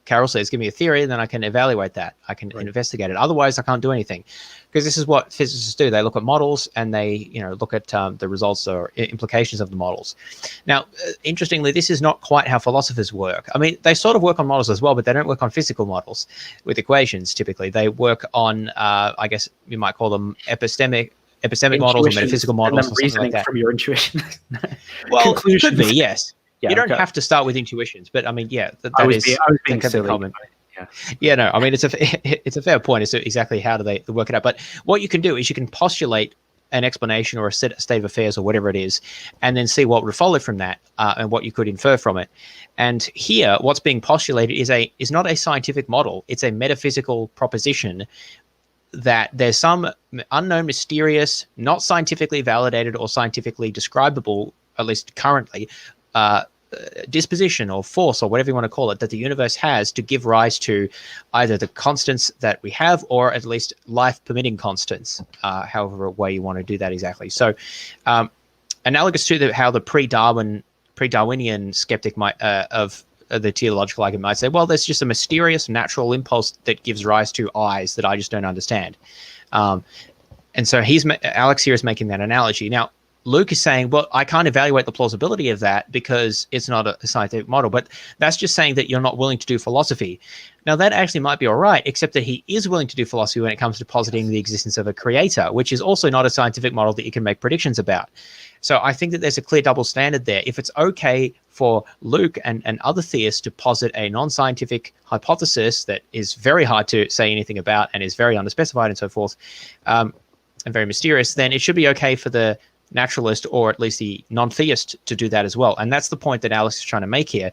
Carroll says, give me a theory, and then I can evaluate that. I can investigate it. Otherwise, I can't do anything. Because this is what physicists do. They look at models, and they look at the results or implications of the models. Now, interestingly, this is not quite how philosophers work. I mean, they sort of work on models as well, but they don't work on physical models with equations, typically. They work on, I guess you might call them epistemic models or metaphysical models or something like that. From your intuition. Well, it could be, yes. Yeah, you don't have to start with intuitions, but I mean, yeah, that is being silly. Common. Yeah, no, I mean, it's a fair point. It's exactly how do they work it out. But what you can do is you can postulate an explanation or a state of affairs or whatever it is, and then see what would follow from that and what you could infer from it. And here, what's being postulated is not a scientific model. It's a metaphysical proposition that there's some unknown, mysterious, not scientifically validated or scientifically describable, at least currently, disposition or force or whatever you want to call it, that the universe has to give rise to either the constants that we have or at least life permitting constants, however way you want to do that exactly. So analogous to how the pre-Darwinian skeptic might of the teleological argument might say, well, there's just a mysterious natural impulse that gives rise to eyes that I just don't understand. And so Alex here is making that analogy. Now, Luke is saying, well, I can't evaluate the plausibility of that because it's not a scientific model, but that's just saying that you're not willing to do philosophy. Now, that actually might be all right, except that he is willing to do philosophy when it comes to positing the existence of a creator, which is also not a scientific model that you can make predictions about. So I think that there's a clear double standard there. If it's okay for Luke and other theists to posit a non-scientific hypothesis that is very hard to say anything about and is very underspecified and so forth, and very mysterious, then it should be okay for the naturalist or at least the non-theist to do that as well. And that's the point that Alex is trying to make here.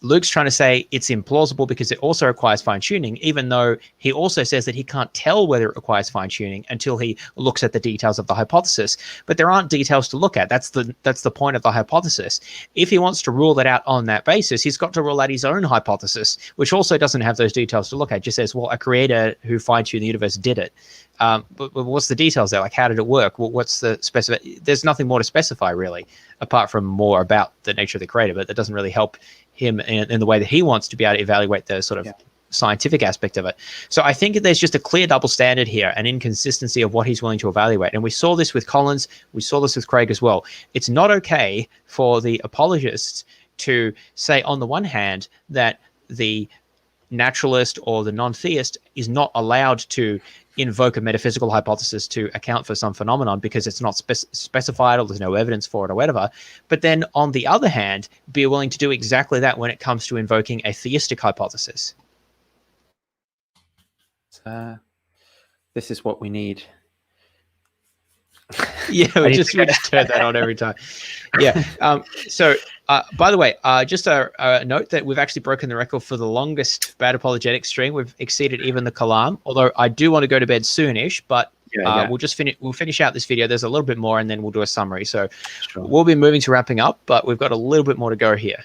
Luke's trying to say it's implausible because it also requires fine-tuning, even though he also says that he can't tell whether it requires fine-tuning until he looks at the details of the hypothesis. But there aren't details to look at. That's the point of the hypothesis. If he wants to rule that out on that basis, he's got to rule out his own hypothesis, which also doesn't have those details to look at. It just says, well, a creator who fine-tuned the universe did it. But what's the details there? Like, how did it work? What's the there's nothing more to specify, really, apart from more about the nature of the creator, but that doesn't really help him in the way that he wants to be able to evaluate the sort of scientific aspect of it. So I think there's just a clear double standard here, an inconsistency of what he's willing to evaluate. And we saw this with Collins. We saw this with Craig as well. It's not okay for the apologists to say, on the one hand, that the naturalist or the non-theist is not allowed to invoke a metaphysical hypothesis to account for some phenomenon because it's not specified or there's no evidence for it or whatever. But then on the other hand, be willing to do exactly that when it comes to invoking a theistic hypothesis. This is what we need. Yeah, we just turn that on every time. Yeah. So, by the way, just a note that we've actually broken the record for the longest Bad Apologetics stream. We've exceeded even the Kalam, although I do want to go to bed soonish, but we'll just finish out this video. There's a little bit more, and then we'll do a summary. So we'll be moving to wrapping up, but we've got a little bit more to go here.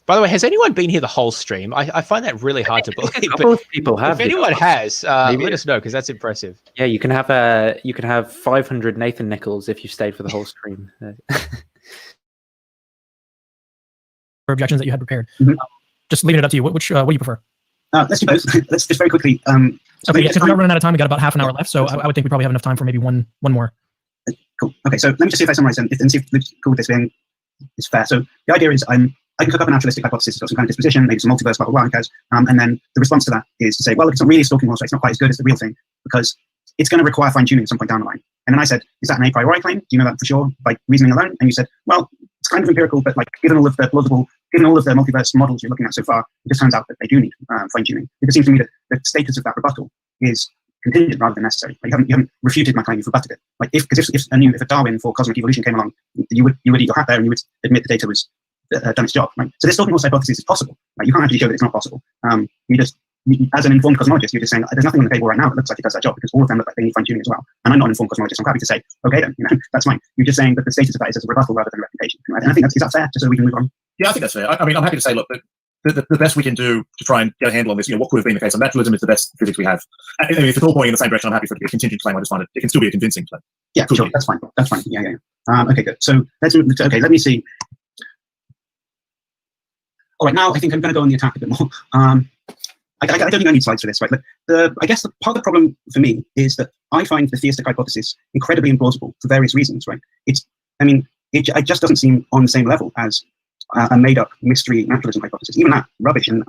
By the way, has anyone been here the whole stream? I find that really hard to believe. A couple of people have. If anyone has, let us know, because that's impressive. Yeah, you can have 500 Nathan Nichols if you stayed for the whole stream. Objections that you had prepared. Just leaving it up to you. What do you prefer? Let's do both. Let's just very quickly. Okay, since we are running out of time, we got about half an hour left, so I would think we probably have enough time for maybe one more. Cool. Okay, so let me just see if I summarize and see if Luke's cool with this being is fair. So the idea is I can cook up a naturalistic hypothesis, it's got some kind of disposition, maybe some multiverse, blah, blah, blah, and then the response to that is to say, well, it's not really a stalking horse, so it's not quite as good as the real thing, because it's going to require fine-tuning at some point down the line. And then I said, is that an a priori claim? Do you know that for sure by reasoning alone? And you said, well, it's kind of empirical, but like given all of the multiverse models you're looking at so far, it just turns out that they do need fine-tuning. It seems to me that the status of that rebuttal is contingent rather than necessary. Like you haven't refuted my claim, you've rebutted it. Like if a Darwin for cosmic evolution came along, you would eat your hat there and you would admit the data was done its job. Right? So this stalking horse hypothesis is possible. Right? You can't actually show that it's not possible. As an informed cosmologist, you're just saying there's nothing on the table right now that looks like it does that job because all of them look like they need fine tuning as well. And I'm not an informed cosmologist. So I'm happy to say, okay, then that's fine. You're just saying that the status of that is as a rebuttal rather than a refutation. Right? And I think is that fair? Just so we can move on. Yeah, I think that's fair. I mean, I'm happy to say, look, the best we can do to try and get a handle on this, what could have been the case on naturalism is the best physics we have. I mean, if it's all pointing in the same direction, I'm happy for it to be a contingent claim. I just find it can still be a convincing claim. Yeah, sure. That's fine. That's fine. Yeah. Okay, good. So let me see. All right, now I think I'm going to go on the attack a bit more. I don't think I need slides for this, right? But I guess part of the problem for me is that I find the theistic hypothesis incredibly implausible for various reasons, right? It just doesn't seem on the same level as a made-up mystery naturalism hypothesis. Even that rubbish and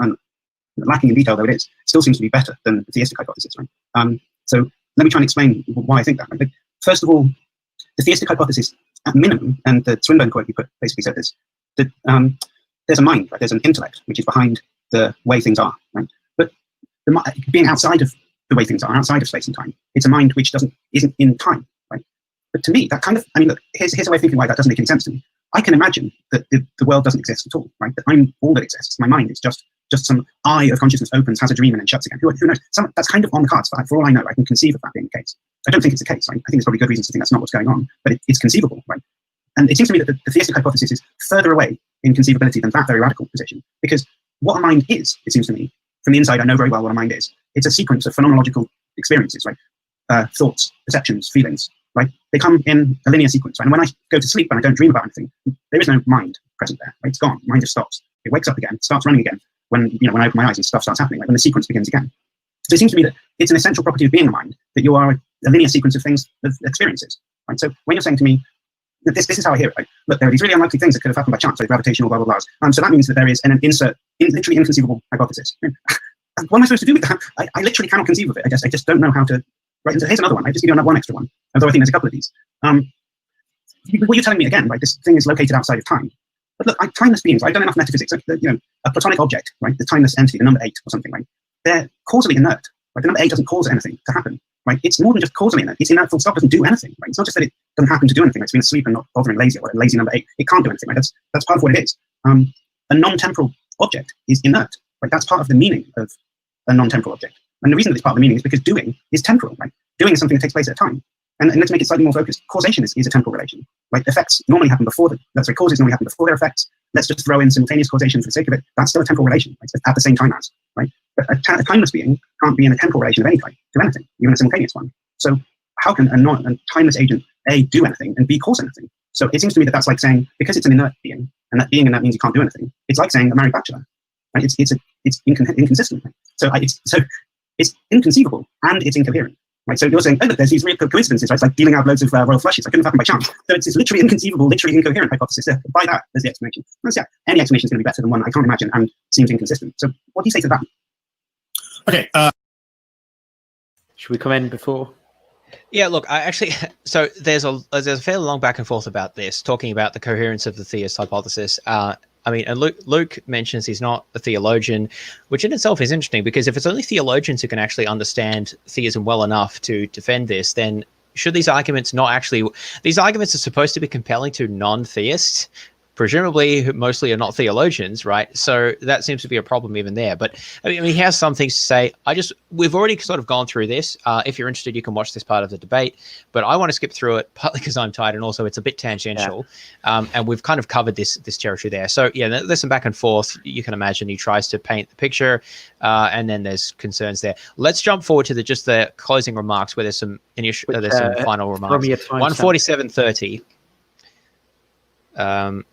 lacking in detail though it is, still seems to be better than the theistic hypothesis, right? So let me try and explain why I think that. Right? First of all, the theistic hypothesis, at minimum, and the Swinburne quote you put basically said this, that there's a mind, right? There's an intellect which is behind the way things are, right? But being outside of the way things are, outside of space and time, it's a mind which isn't in time, right? But to me, that kind of, look, here's a way of thinking why that doesn't make any sense to me. I can imagine that the world doesn't exist at all, right? That I'm all that exists. My mind is just some eye of consciousness opens, has a dream, and then shuts again. Who knows? That's kind of on the cards. For all I know, I can conceive of that being the case. I don't think it's the case. Right? I think there's probably good reasons to think that's not what's going on, but it's conceivable, right? And it seems to me that the theistic hypothesis is further away in conceivability than that very radical position. Because what a mind is, it seems to me, from the inside, I know very well what a mind is. It's a sequence of phenomenological experiences, right? Thoughts, perceptions, feelings, right? They come in a linear sequence, right? And when I go to sleep and I don't dream about anything, there is no mind present there, right? It's gone. Mind just stops. It wakes up again, starts running again when I open my eyes and stuff starts happening, like when the sequence begins again. So it seems to me that it's an essential property of being a mind that you are a linear sequence of things, of experiences, right? So when you're saying to me, that this is how I hear it, right? Look, there are these really unlikely things that could have happened by chance, like gravitational blah, blah, blah. So that means that there is an literally inconceivable hypothesis. What am I supposed to do with that? I literally cannot conceive of it. I just don't know how to. Right, and so here's another one. I just give you one extra one. Although I think there's a couple of these. What you're telling me again, right? This thing is located outside of time. But look, timeless beings. I've done enough metaphysics. A platonic object, right? The timeless entity, the number 8 or something, right? They're causally inert. Right? The number 8 doesn't cause anything to happen. Right? It's more than just causally inert. It's inert. Full stop. Doesn't do anything. Right? It's not just that it doesn't happen to do anything. It's been asleep and not bothering, lazy, or a lazy number 8. It can't do anything. Right? That's part of what it is. A non-temporal object is inert. Right? That's part of the meaning of a non-temporal object. And the reason that it's part of the meaning is because doing is temporal, right? Doing is something that takes place at a time. And let's make it slightly more focused. Causation is a temporal relation, right? Effects normally happen causes normally happen before their effects. Let's just throw in simultaneous causation for the sake of it. That's still a temporal relation, right? At the same time as, right? But a timeless being can't be in a temporal relation of any type to anything, even a simultaneous one. So how can a timeless agent, A, do anything, and B, cause anything? So it seems to me that that's like saying, because it's an inert being, and that being inert means you can't do anything, it's like saying a married bachelor, right? It's inconsistent. Right? So it's inconceivable and it's incoherent. Right? So you're saying, oh, look, there's these weird coincidences, right? It's like dealing out loads of royal flushes. That couldn't happen by chance. So it's this literally inconceivable, literally incoherent hypothesis. By that, there's the explanation. And so, yeah, any explanation is going to be better than one I can't imagine and seems inconsistent. So what do you say to that? Okay. Should we come in before? Yeah, look, so there's a fairly long back and forth about this, talking about the coherence of the theist hypothesis. And Luke mentions he's not a theologian, which in itself is interesting, because if it's only theologians who can actually understand theism well enough to defend this, then should these arguments not actually... These arguments are supposed to be compelling to non-theists, presumably who mostly are not theologians, right? So that seems to be a problem even there. But I mean, he has some things to say. We've already sort of gone through this. If you're interested, you can watch this part of the debate. But I want to skip through it, partly because I'm tired, and also it's a bit tangential. Yeah. And we've kind of covered this territory there. So yeah, there's some back and forth. You can imagine he tries to paint the picture, and then there's concerns there. Let's jump forward to just the closing remarks, where there's some final remarks. 147.30.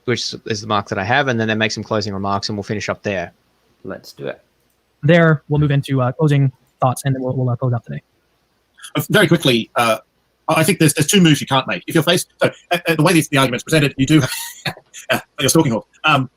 Which is the mark that I have, and then they make some closing remarks, and we'll finish up there. Let's do it. There, we'll move into closing thoughts, and then we'll close out today. Very quickly, I think there's two moves you can't make. If you're faced, so the way the argument's presented, you do. You're stalking off. The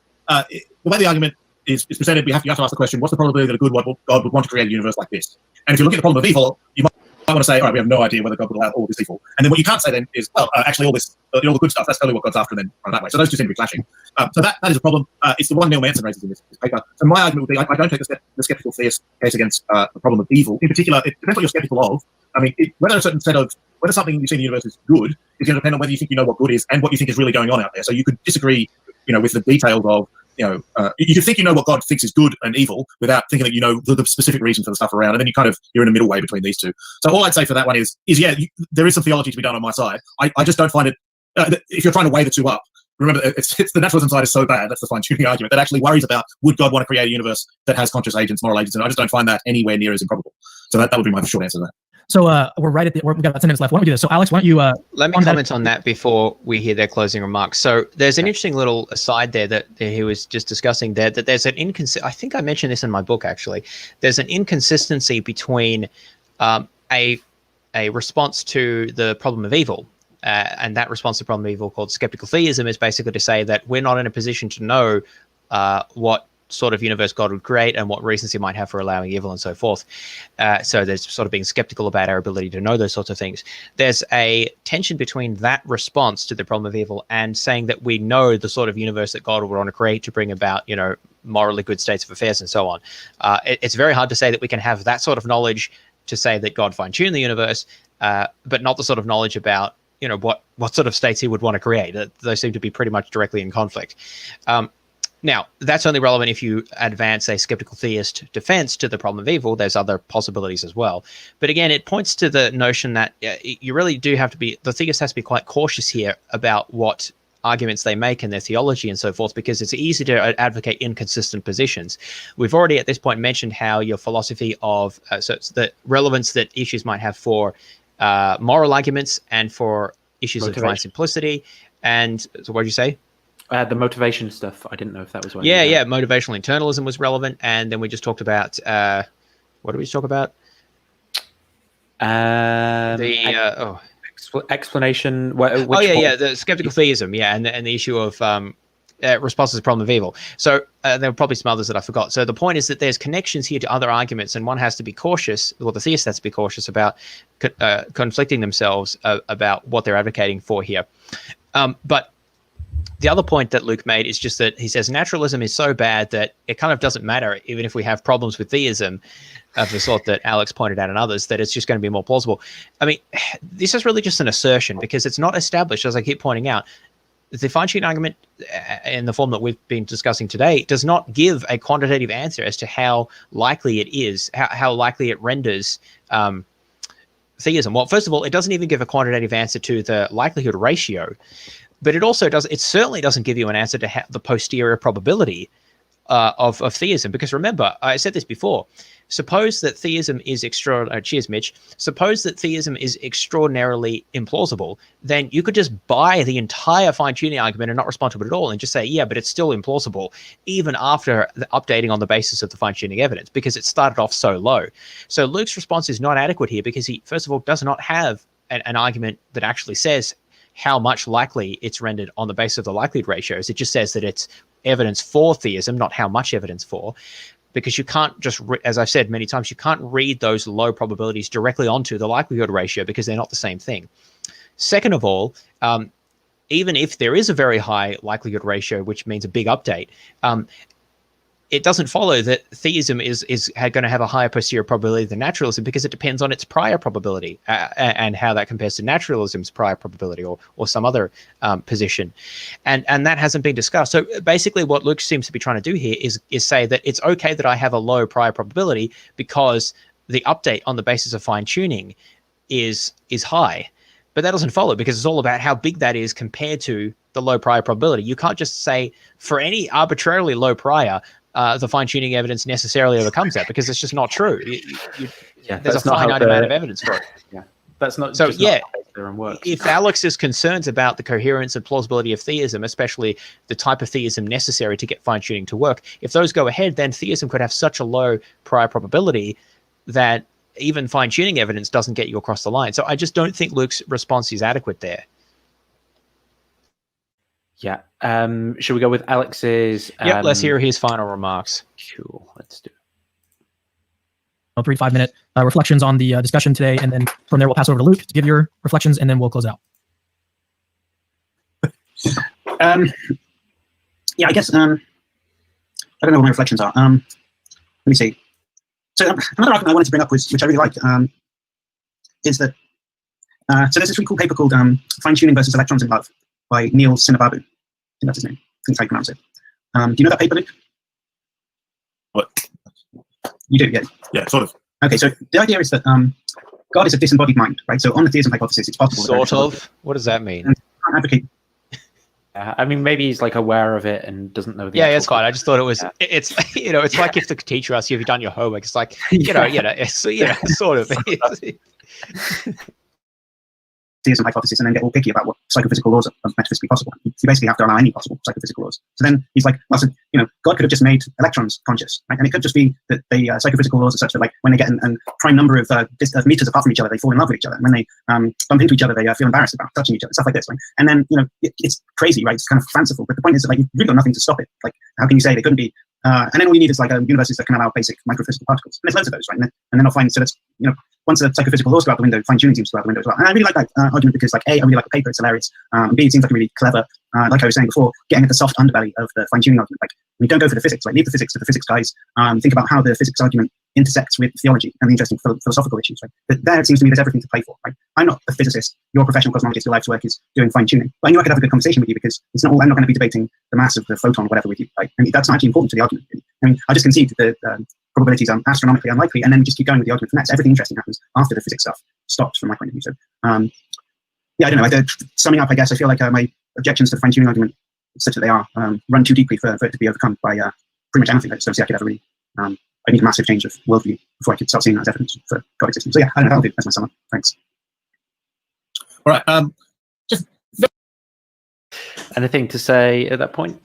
way the argument is presented, you have to ask the question: what's the probability that a good God would want to create a universe like this? And if you look at the problem of evil, you might want to say, all right, we have no idea whether God would allow all this evil. And then what you can't say then is, well, actually all the good stuff, that's totally what God's after, and then run that way. So those two seem to be clashing. So that is a problem. It's the one Neil Manson raises in this paper. So my argument would be, I don't take the skeptical theist case against the problem of evil. In particular, it depends what you're skeptical of. I mean, whether something you see in the universe is good is going to depend on whether you think you know what good is and what you think is really going on out there. So you could disagree, with the details of, you can think you know what God thinks is good and evil without thinking that you know the specific reason for the stuff around, and then you're in a middle way between these two. So all I'd say for that one is yeah, there is some theology to be done on my side. I just don't find it. If you're trying to weigh the two up, remember it's the naturalism side is so bad. That's the fine-tuning argument that actually worries about would God want to create a universe that has conscious agents, moral agents, and I just don't find that anywhere near as improbable. So that would be my short answer to that. So we're right we've got about 10 minutes left. Why don't we do this? So Alex, why don't you... Let me comment on that before we hear their closing remarks. So there's an interesting little aside there that he was just discussing there, that there's an I think I mentioned this in my book, actually. There's an inconsistency between a response to the problem of evil, and that response to the problem of evil, called skeptical theism, is basically to say that we're not in a position to know what sort of universe God would create and what reasons he might have for allowing evil and so forth. So there's sort of being skeptical about our ability to know those sorts of things. There's a tension between that response to the problem of evil and saying that we know the sort of universe that God would want to create to bring about, morally good states of affairs and so on. It's very hard to say that we can have that sort of knowledge to say that God fine-tuned the universe, but not the sort of knowledge about, what sort of states he would want to create. Those seem to be pretty much directly in conflict. Now, that's only relevant if you advance a skeptical theist defense to the problem of evil. There's other possibilities as well. But again, it points to the notion that you really do have to be, the theist has to be quite cautious here about what arguments they make in their theology and so forth, because it's easy to advocate inconsistent positions. We've already at this point mentioned how your philosophy of, so it's the relevance that issues might have for moral arguments and for issues of divine simplicity. And so what did you say? The motivation stuff. I didn't know if that was one. Yeah. Motivational internalism was relevant, and then we just talked about what did we just talk about? Explanation. The skeptical theism. Yeah, and the issue of response to the problem of evil. So there were probably some others that I forgot. So the point is that there's connections here to other arguments, and one has to be cautious. Well, the theist has to be cautious about conflicting themselves about what they're advocating for here. But the other point that Luke made is just that he says naturalism is so bad that it kind of doesn't matter, even if we have problems with theism of the sort that Alex pointed out and others, that it's just going to be more plausible. I mean, this is really just an assertion because it's not established, as I keep pointing out. The fine-tuning argument in the form that we've been discussing today does not give a quantitative answer as to how likely it is, how likely it renders theism. Well, first of all, it doesn't even give a quantitative answer to the likelihood ratio. But it also certainly doesn't give you an answer to the posterior probability of theism. Because remember, I said this before. Suppose that theism is cheers, Mitch. Suppose that theism is extraordinarily implausible. Then you could just buy the entire fine-tuning argument and not respond to it at all, and just say, yeah, but it's still implausible, even after the updating on the basis of the fine-tuning evidence, because it started off so low. So Luke's response is not adequate here, because he, first of all, does not have an argument that actually says how much likely it's rendered on the basis of the likelihood ratios. It just says that it's evidence for theism, not how much evidence for. Because you can't just, as I've said many times, you can't read those low probabilities directly onto the likelihood ratio, because they're not the same thing. Second of all, even if there is a very high likelihood ratio, which means a big update, it doesn't follow that theism is going to have a higher posterior probability than naturalism, because it depends on its prior probability and how that compares to naturalism's prior probability or some other position. And that hasn't been discussed. So basically what Luke seems to be trying to do here is say that it's okay that I have a low prior probability because the update on the basis of fine-tuning is high. But that doesn't follow, because it's all about how big that is compared to the low prior probability. You can't just say for any arbitrarily low prior, the fine-tuning evidence necessarily overcomes that, because it's just not true. There's a finite amount of evidence for it. Yeah, that's not. So yeah, works. If Alex's concerns about the coherence and plausibility of theism, especially the type of theism necessary to get fine-tuning to work, if those go ahead, then theism could have such a low prior probability that even fine-tuning evidence doesn't get you across the line. So I just don't think Luke's response is adequate there. Yeah. Should we go with Alex's? Yep, let's hear his final remarks. Cool. Let's do it. I'll 5-minute reflections on the discussion today, and then from there we'll pass over to Luke to give your reflections, and then we'll close out. Yeah, I guess I don't know what my reflections are. Let me see. So another argument I wanted to bring up, which I really like, is that so there's this really cool paper called "Fine-Tuning versus Electrons in Love" by Neil Sinababu. I think that's his name. I think that's how you pronounce it. Do you know that paper, Luke? What? You do, yeah. Yeah, sort of. Okay, so the idea is that God is a disembodied mind, right? So on the theism hypothesis, it's possible. Sort of. What does that mean? And I can't advocate. I mean, maybe he's like aware of it and doesn't know the. Yeah, it's fine. I just thought it was. It's it's like if the teacher asks you, "Have you done your homework?" It's like it's sort of. Theism hypothesis, and then get all picky about what psychophysical laws are metaphysically possible. You basically have to allow any possible psychophysical laws. So then he's like, well, so, God could have just made electrons conscious, right? And it could just be that the psychophysical laws are such that, like, when they get a prime number of meters apart from each other, they fall in love with each other. And when they bump into each other, they feel embarrassed about touching each other, stuff like this, right? And then it's crazy, right? It's kind of fanciful, but the point is that, like, you've really got nothing to stop it. Like, how can you say they couldn't be? And then all you need is like universes that can allow basic microphysical particles. And there's loads of those, right? And then I'll find, so that's, once the psychophysical laws go out the window, fine-tuning seems to go out the window as well. And I really like that argument because, like, A, I really like the paper, it's hilarious. And B, it seems like a really clever, like I was saying before, getting at the soft underbelly of the fine-tuning argument. Like, we don't go for the physics, like, leave the physics to the physics guys. Think about how the physics argument intersects with theology and the interesting philosophical issues, right? But there it seems to me there's everything to play for, right? I'm not a physicist. You're a professional cosmologist. Your life's work is doing fine-tuning. But I knew I could have a good conversation with you because it's not all, I'm not going to be debating the mass of the photon or whatever with you, right? And that's not actually important to the argument. I mean, I just concede that the probabilities are astronomically unlikely, and then we just keep going with the argument from that. So everything interesting happens after the physics stuff stops, from my point of view. So, yeah, I don't know. Summing up, I guess I feel like my objections to the fine-tuning argument, such that they are, run too deeply for it to be overcome by pretty much anything. I just don't see I could ever really. I need a massive change of worldview before I could start seeing that as evidence for God existence. So yeah, I don't know. That'll do. That's my sum up. Thanks. All right. Just anything to say at that point?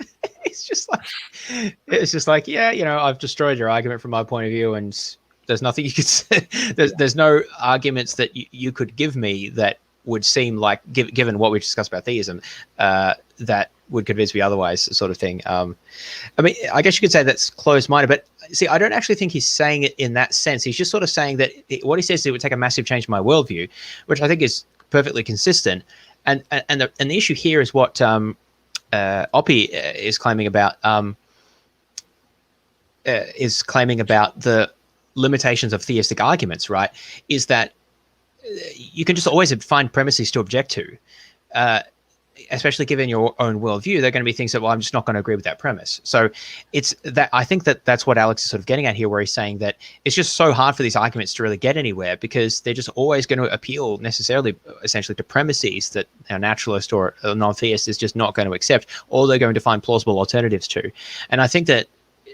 It's just like, yeah, I've destroyed your argument from my point of view, and there's nothing you could say. There's no arguments that you could give me that would seem like, given what we discussed about theism, that would convince me otherwise, sort of thing. I mean, I guess you could say that's closed-minded, but see, I don't actually think he's saying it in that sense. He's just sort of saying that what he says is it would take a massive change in my worldview, which I think is perfectly consistent. And the issue here is what Oppie is claiming about the limitations of theistic arguments, right? Is that you can just always find premises to object to, especially given your own worldview. There are going to be things that, well, I'm just not going to agree with that premise. So it's that I think that's what Alex is sort of getting at here, where he's saying that it's just so hard for these arguments to really get anywhere because they're just always going to appeal necessarily, essentially, to premises that a naturalist or a non-theist is just not going to accept, or they're going to find plausible alternatives to. And I think that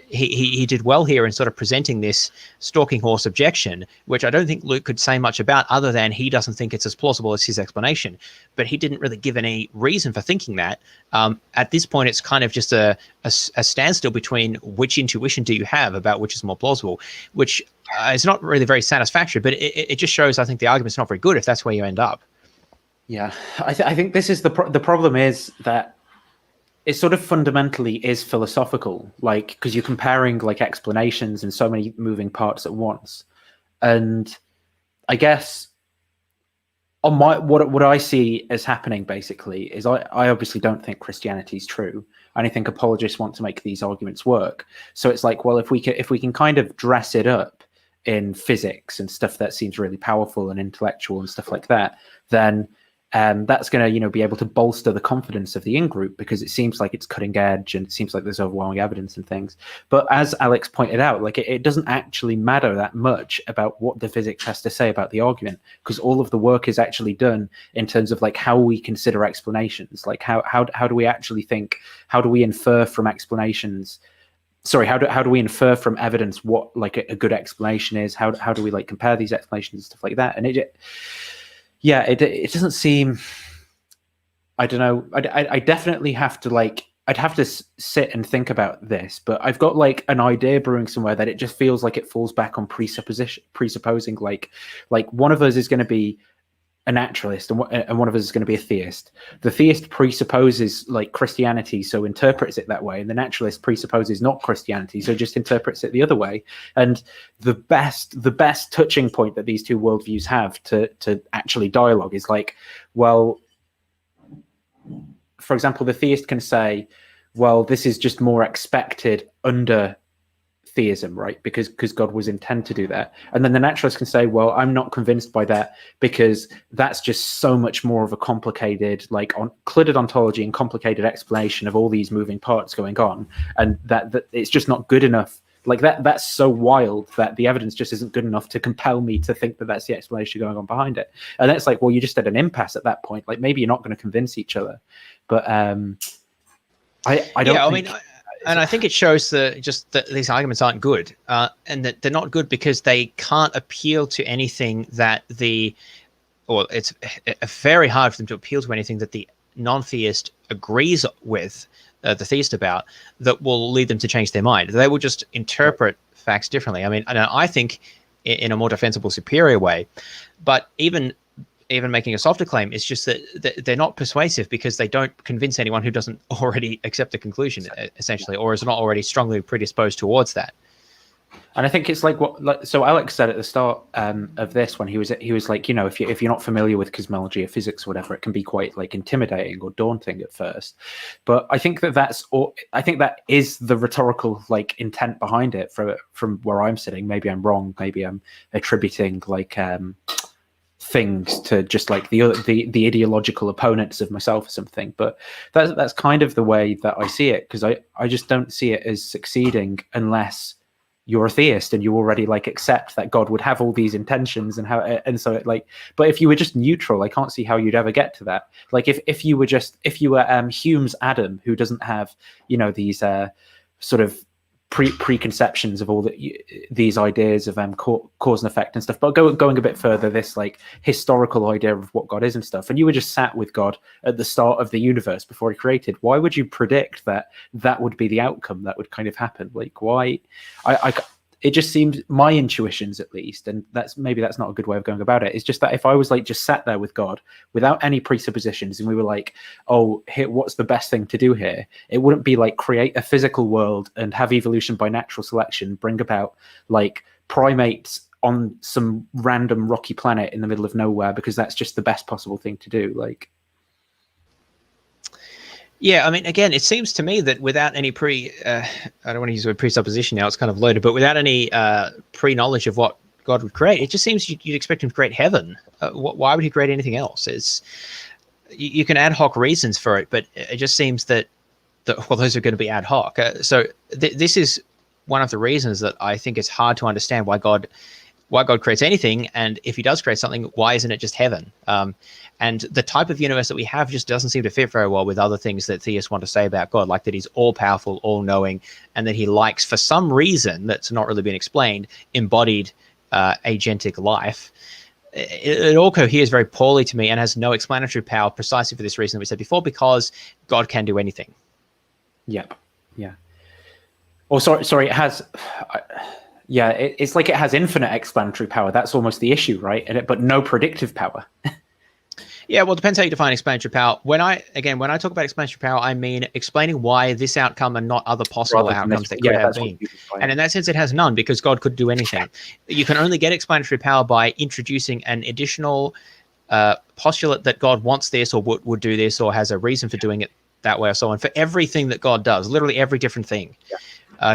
he did well here in sort of presenting this stalking horse objection, which I don't think Luke could say much about other than he doesn't think it's as plausible as his explanation. But he didn't really give any reason for thinking that. At this point, it's kind of just a standstill between which intuition do you have about which is more plausible, which is not really very satisfactory, but it just shows, I think, the argument's not very good if that's where you end up. Yeah, I think this is the problem is that it sort of fundamentally is philosophical, like, because you're comparing like explanations and so many moving parts at once. And I guess on what I see as happening basically is I obviously don't think Christianity is true. And I think apologists want to make these arguments work. So it's like, well, if we can kind of dress it up in physics and stuff that seems really powerful and intellectual and stuff like that, then that's going to, be able to bolster the confidence of the in-group, because it seems like it's cutting edge and it seems like there's overwhelming evidence and things. But as Alex pointed out, like it doesn't actually matter that much about what the physics has to say about the argument, because all of the work is actually done in terms of like how we consider explanations, like how do we actually think, how do we infer from explanations? Sorry, how do we infer from evidence what like a good explanation is? How do we like compare these explanations and stuff like that? And it doesn't seem, I don't know. I definitely have to I'd have to sit and think about this, but I've got like an idea brewing somewhere that it just feels like it falls back on presupposing like one of us is going to be a naturalist and one of us is going to be a theist. The theist presupposes like Christianity, so interprets it that way, and the naturalist presupposes not Christianity, so just interprets it the other way. And the best touching point that these two worldviews have to actually dialogue is like, well, for example, the theist can say, well, this is just more expected under theism, right? Because God was intended to do that. And then the naturalist can say, well, I'm not convinced by that because that's just so much more of a complicated, like cluttered ontology and complicated explanation of all these moving parts going on, and that it's just not good enough. Like that's so wild that the evidence just isn't good enough to compel me to think that that's the explanation going on behind it. And that's like, well, you just had an impasse at that point. Like maybe you're not going to convince each other, but I don't. Yeah, I mean. And I think it shows that these arguments aren't good, and that they're not good because they can't appeal to anything that it's very hard for them to appeal to anything that the non-theist agrees with the theist about that will lead them to change their mind. They will just interpret facts differently. I mean, I think in a more defensible, superior way, but even making a softer claim is just that they're not persuasive because they don't convince anyone who doesn't already accept the conclusion, essentially, or is not already strongly predisposed towards that. And I think it's so Alex said at the start of this, when he was like, if you're not familiar with cosmology or physics or whatever, it can be quite like intimidating or daunting at first. But I think that is the rhetorical like intent behind it from where I'm sitting. Maybe I'm wrong. Maybe I'm attributing like things to just like the ideological opponents of myself or something, but that's kind of the way that I see it, because I just don't see it as succeeding unless you're a theist and you already like accept that God would have all these intentions and so it like. But if you were just neutral, I can't see how you'd ever get to that. Like if you were Hume's Adam, who doesn't have these sort of preconceptions of all these ideas of cause and effect and stuff, but going a bit further, this like historical idea of what God is and stuff, and you were just sat with God at the start of the universe before he created, why would you predict that would be the outcome that would kind of happen? Like why? It just seems, my intuitions at least, and that's not a good way of going about it, it's just that if I was like just sat there with God without any presuppositions and we were like, oh, here, what's the best thing to do here? It wouldn't be like create a physical world and have evolution by natural selection bring about like primates on some random rocky planet in the middle of nowhere because that's just the best possible thing to do. Like, yeah, I mean, again, it seems to me that without any I don't want to use the word presupposition now, it's kind of loaded, but without any pre-knowledge of what God would create, it just seems you'd expect him to create heaven. Why would he create anything else? You can ad hoc reasons for it, but it just seems that those are going to be ad hoc. So this is one of the reasons that I think it's hard to understand why God why God creates anything, and if he does create something, why isn't it just heaven? And the type of universe that we have just doesn't seem to fit very well with other things that theists want to say about God, like that he's all-powerful, all-knowing, and that he likes, for some reason that's not really been explained, embodied agentic life. It all coheres very poorly to me and has no explanatory power, precisely for this reason that we said before, because God can do anything. Yep. Yeah. Oh, sorry. It has. Yeah, it's like it has infinite explanatory power. That's almost the issue, right? But no predictive power. Yeah, well, it depends how you define explanatory power. When I talk about explanatory power, I mean explaining why this outcome and not other possible outcomes that could have been. And in that sense, it has none, because God could do anything. You can only get explanatory power by introducing an additional postulate that God wants this or would do this or has a reason for doing it that way or so on. For everything that God does, literally every different thing.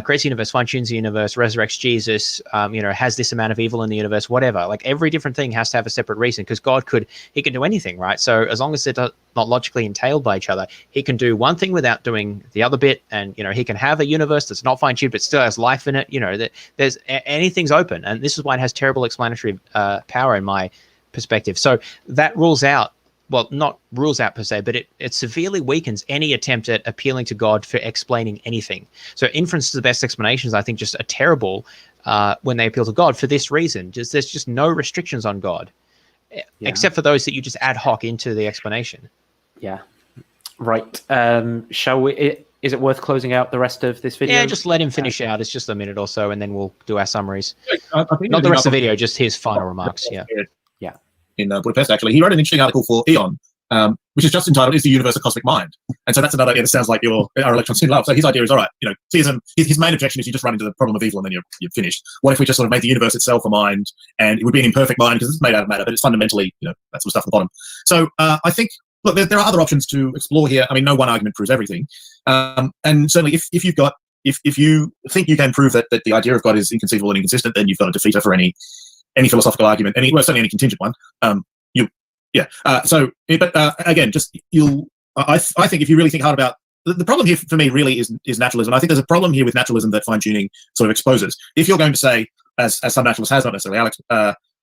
Creates the universe, fine-tunes the universe, resurrects Jesus, has this amount of evil in the universe, whatever. Like every different thing has to have a separate reason, because God can do anything, right? So as long as they're not logically entailed by each other, he can do one thing without doing the other bit, and he can have a universe that's not fine-tuned but still has life in it. That there's anything's open, and this is why it has terrible explanatory power in my perspective. So that rules out. Well, not rules out per se, but it severely weakens any attempt at appealing to God for explaining anything. So inference to the best explanations, I think, just are terrible when they appeal to God for this reason. There's just no restrictions on God, except for those that you just ad hoc into the explanation. Yeah. Right. Shall we? Is it worth closing out the rest of this video? Yeah, just let him finish out. It's just a minute or so, and then we'll do our summaries. I think not the rest of the video, just his final remarks. Yeah. Yeah. In Budapest, actually, he wrote an interesting article for Eon, which is just entitled "Is the Universe a Cosmic Mind?" And so that's another idea that sounds like our electrons in love. So his idea is, all right, theism. His main objection is you just run into the problem of evil and then you're finished. What if we just sort of made the universe itself a mind, and it would be an imperfect mind because it's made out of matter, but it's fundamentally, that sort of stuff at the bottom. So I think, look, there are other options to explore here. I mean, no one argument proves everything, and certainly if you think you can prove that the idea of God is inconceivable and inconsistent, then you've got a defeater for any philosophical argument, certainly any contingent one. Again, I think if you really think hard about the problem here for me really is naturalism. I think there's a problem here with naturalism that fine-tuning sort of exposes. If you're going to say, as some naturalist has, not necessarily Alex,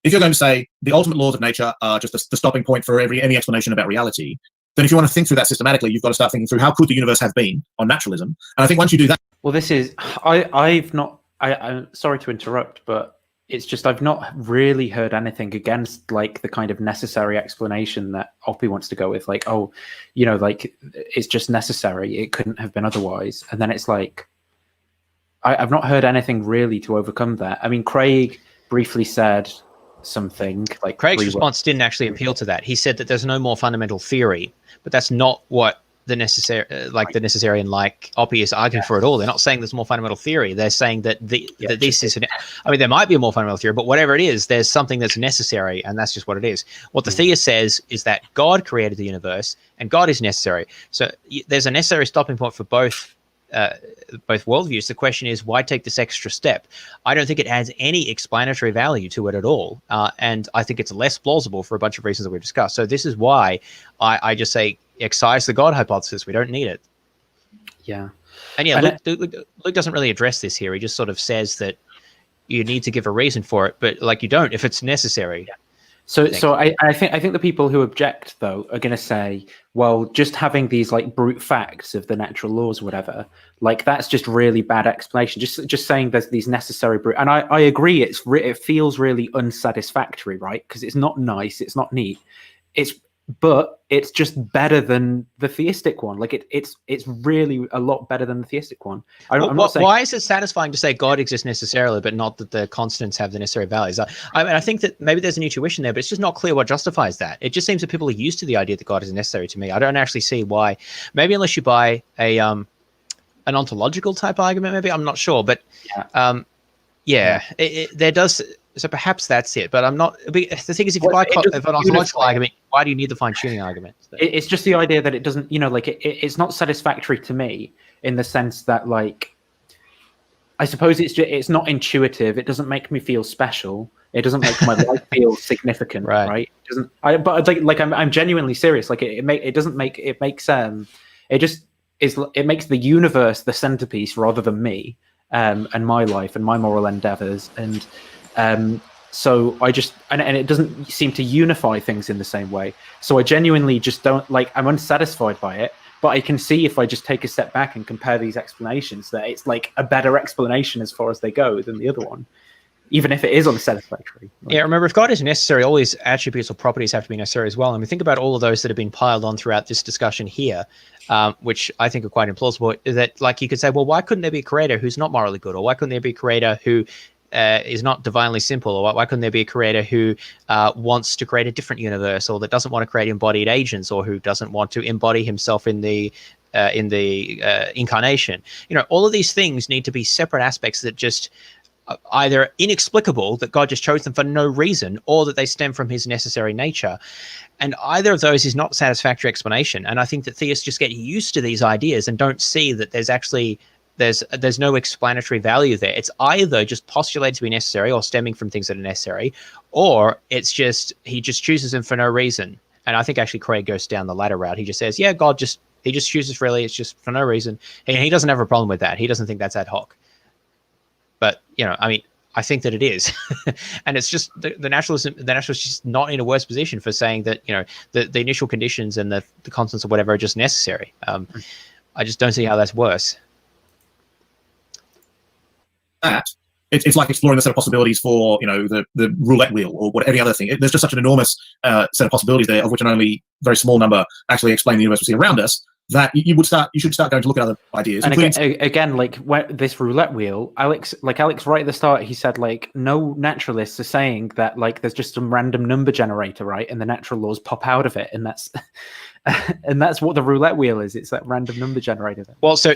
if you're going to say the ultimate laws of nature are just the stopping point for any explanation about reality, then if you want to think through that systematically, you've got to start thinking through how could the universe have been on naturalism. And I think once you do that, well, this is I'm sorry to interrupt, but it's just I've not really heard anything against like the kind of necessary explanation that Oppie wants to go with, like, oh, like it's just necessary, it couldn't have been otherwise. And then it's like I've not heard anything really to overcome that. I mean, Craig briefly said something like Craig's response didn't actually appeal to that. He said that there's no more fundamental theory, but that's not what the necessarian like Oppie is arguing for at all. They're not saying there's more fundamental theory. They're saying that that this is there might be a more fundamental theory, but whatever it is, there's something that's necessary, and that's just what it is. What the theist says is that God created the universe and God is necessary. So there's a necessary stopping point for both worldviews. The question is, why take this extra step? I don't think it adds any explanatory value to it at all, and I think it's less plausible for a bunch of reasons that we've discussed. So this is why I just say excise the God hypothesis. We don't need it. Yeah. And yeah, Luke doesn't really address this here. He just sort of says that you need to give a reason for it, but like you don't if it's necessary. Yeah. So I think the people who object though are going to say, well, just having these like brute facts of the natural laws or whatever, like that's just really bad explanation. Just saying there's these necessary brute, and I agree. It feels really unsatisfactory, right? Because it's not nice, it's not neat. But it's just better than the theistic one. Like it's really a lot better than the theistic one. Why is it satisfying to say God exists necessarily, but not that the constants have the necessary values? I mean, I think that maybe there's an intuition there, but it's just not clear what justifies that. It just seems that people are used to the idea that God is necessary to me. I don't actually see why. Maybe unless you buy an ontological type argument, maybe, I'm not sure. But there does. So perhaps that's it, but I'm not. The thing is, if you buy an ontological argument, why do you need the fine-tuning argument? It's just the idea that it doesn't, it's not satisfactory to me in the sense that, like, I suppose it's not intuitive. It doesn't make me feel special. It doesn't make my life feel significant, right? It doesn't. I'm genuinely serious. Like it makes the universe the centerpiece rather than me, and my life and my moral endeavors. And So I just, and it doesn't seem to unify things in the same way. So I genuinely just don't, like, I'm unsatisfied by it, but I can see if I just take a step back and compare these explanations that it's like a better explanation as far as they go than the other one, even if it is unsatisfactory. Yeah, remember, if God is necessary, all his attributes or properties have to be necessary as well. And we think about all of those that have been piled on throughout this discussion here, which I think are quite implausible, that, like, you could say, well, why couldn't there be a creator who's not morally good? Or why couldn't there be a creator who is not divinely simple? Or why couldn't there be a creator who wants to create a different universe, or that doesn't want to create embodied agents, or who doesn't want to embody himself in the incarnation? You know, all of these things need to be separate aspects that just either inexplicable, that God just chose them for no reason, or that they stem from his necessary nature. And either of those is not satisfactory explanation. And I think that theists just get used to these ideas and don't see that there's actually there's no explanatory value there. It's either just postulated to be necessary or stemming from things that are necessary, or it's just he just chooses them for no reason. And I think actually Craig goes down the latter route. He just says, yeah, God just chooses freely. It's just for no reason. And he doesn't have a problem with that. He doesn't think that's ad hoc. But, you know, I mean, I think that it is. And it's just the naturalist is just not in a worse position for saying that, you know, the initial conditions and the constants or whatever are just necessary. I just don't see how that's worse. It's like exploring the set of possibilities for, you know, the roulette wheel or whatever any other thing. There's just such an enormous set of possibilities there, of which an only very small number actually explain the universe we see around us, that you should start going to look at other ideas. And again, like this roulette wheel, Alex right at the start, he said, like, no naturalists are saying that, like, there's just some random number generator, right, and the natural laws pop out of it, and that's and that's what the roulette wheel is. It's that random number generator. Well, so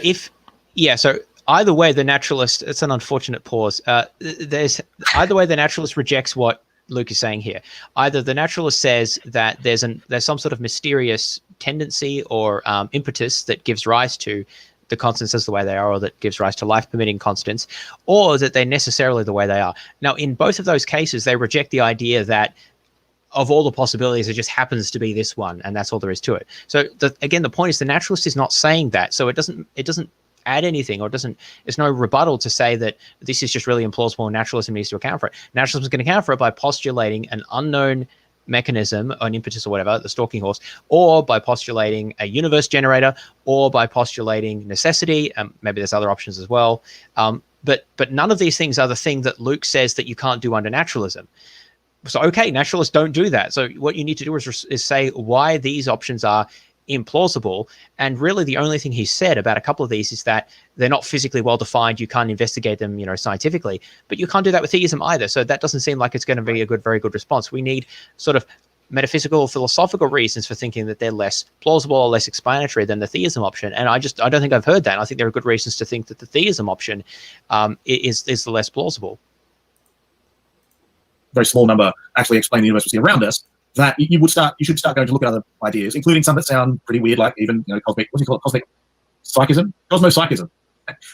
either way, the naturalist, it's an unfortunate pause. Either way, the naturalist rejects what Luke is saying here. Either the naturalist says that there's some sort of mysterious tendency or impetus that gives rise to the constants as the way they are, or that gives rise to life-permitting constants, or that they're necessarily the way they are. Now, in both of those cases, they reject the idea that of all the possibilities, it just happens to be this one, and that's all there is to it. So, again, the point is the naturalist is not saying that, so it doesn't add anything, or it's no rebuttal to say that this is just really implausible and naturalism needs to account for it. Naturalism is going to account for it by postulating an unknown mechanism, an impetus or whatever, the stalking horse, or by postulating a universe generator, or by postulating necessity. Maybe there's other options as well. But none of these things are the thing that Luke says that you can't do under naturalism. So, okay, naturalists don't do that. So what you need to do is say why these options are implausible. And really the only thing he said about a couple of these is that they're not physically well defined. You can't investigate them, you know, scientifically, but you can't do that with theism either. So that doesn't seem like it's going to be a very good response. We need sort of metaphysical or philosophical reasons for thinking that they're less plausible or less explanatory than the theism option. And I don't think I've heard that. I think there are good reasons to think that the theism option is the less plausible. Very small number actually explain the universe we see around us, that you should start going to look at other ideas, including some that sound pretty weird, like even, you know, cosmic psychism, cosmopsychism.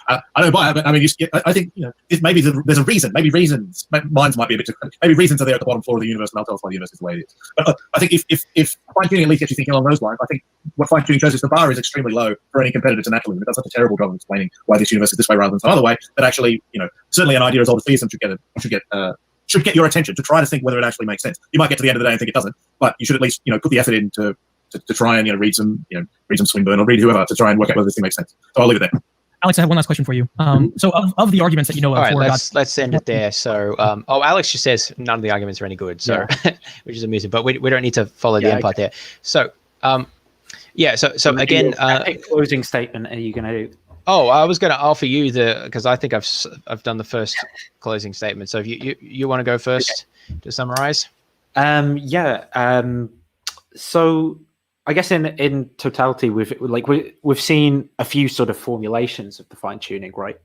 I don't buy it, but I mean, I think, you know, maybe there's a reason. Maybe reasons, minds might be a bit different. Maybe reasons are there at the bottom floor of the universe, and they'll tell us why the universe is the way it is. But I think if fine-tuning at least gets you thinking along those lines, I think what fine-tuning shows is the bar is extremely low for any competitor to naturalism. It does such a terrible job of explaining why this universe is this way rather than some other way, that actually, you know, certainly an idea as old as theism should get your attention to try to think whether it actually makes sense. You might get to the end of the day and think it doesn't, but you should at least, you know, put the effort in to try and, you know, read some Swinburne or read whoever to try and work out whether this thing makes sense. So I'll leave it there. Alex, I have one last question for you. So of the arguments that you know of, all right, let's end it there. So, Alex just says none of the arguments are any good, so which is amusing, but we don't need to follow the end part there. So, so again, closing statement. Are you going to? Oh, I was going to offer you because I think I've done the first closing statement. So if you want to go first to summarize. So I guess in totality, we've seen a few sort of formulations of the fine tuning, right?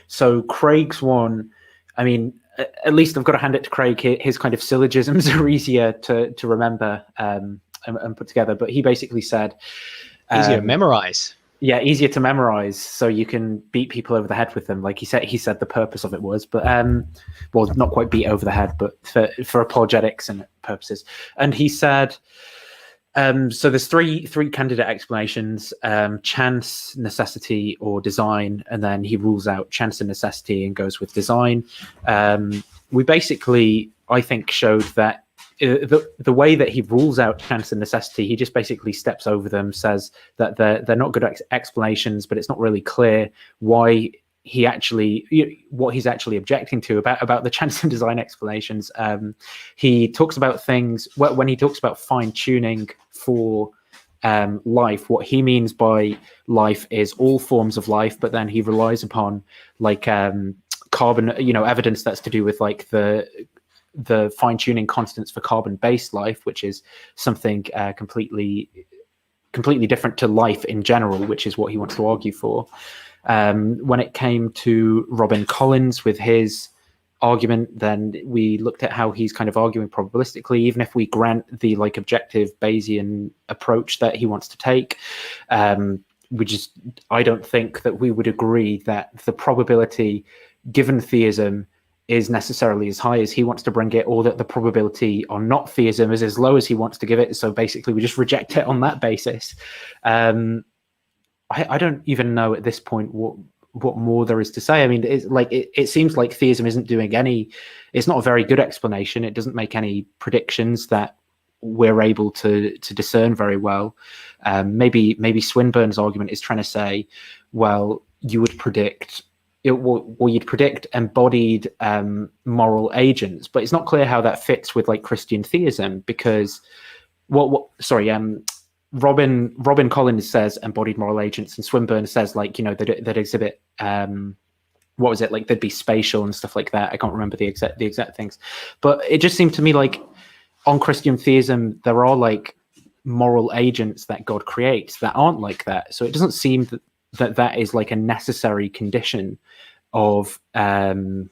So Craig's one, I mean, at least I've got to hand it to Craig. His kind of syllogisms are easier to remember and put together. But he basically said, easier to memorize. Yeah, easier to memorize, so you can beat people over the head with them. Like he said the purpose of it was, but well, not quite beat over the head, but for apologetics and purposes. And he said, So there's three candidate explanations: chance, necessity, or design, and then he rules out chance and necessity and goes with design. We basically, I think, showed that the way that he rules out chance and necessity, he just basically steps over them, says that they're not good explanations, but it's not really clear why what he's actually objecting to about the chance and design explanations. He talks about things when he talks about fine tuning for life. What he means by life is all forms of life, but then he relies upon like carbon, evidence that's to do with like the fine tuning constants for carbon based life, which is something completely different to life in general, which is what he wants to argue for. When it came to Robin Collins with his argument, then we looked at how he's kind of arguing probabilistically, even if we grant the like objective Bayesian approach that he wants to take. I don't think that we would agree that the probability given theism is necessarily as high as he wants to bring it, or that the probability on not theism is as low as he wants to give it. So basically we just reject it on that basis. I don't even know at this point what more there is to say. I mean, it seems like theism isn't doing it's not a very good explanation. It doesn't make any predictions that we're able to discern very well. Maybe Swinburne's argument is trying to say, well, you would predict you'd predict embodied moral agents, but it's not clear how that fits with like Christian theism, because Robin Collins says embodied moral agents, and Swinburne says like that exhibit what was it, like they'd be spatial and stuff like that. I can't remember the exact things, but it just seemed to me like on Christian theism there are like moral agents that God creates that aren't like that. So it doesn't seem that is like a necessary condition of it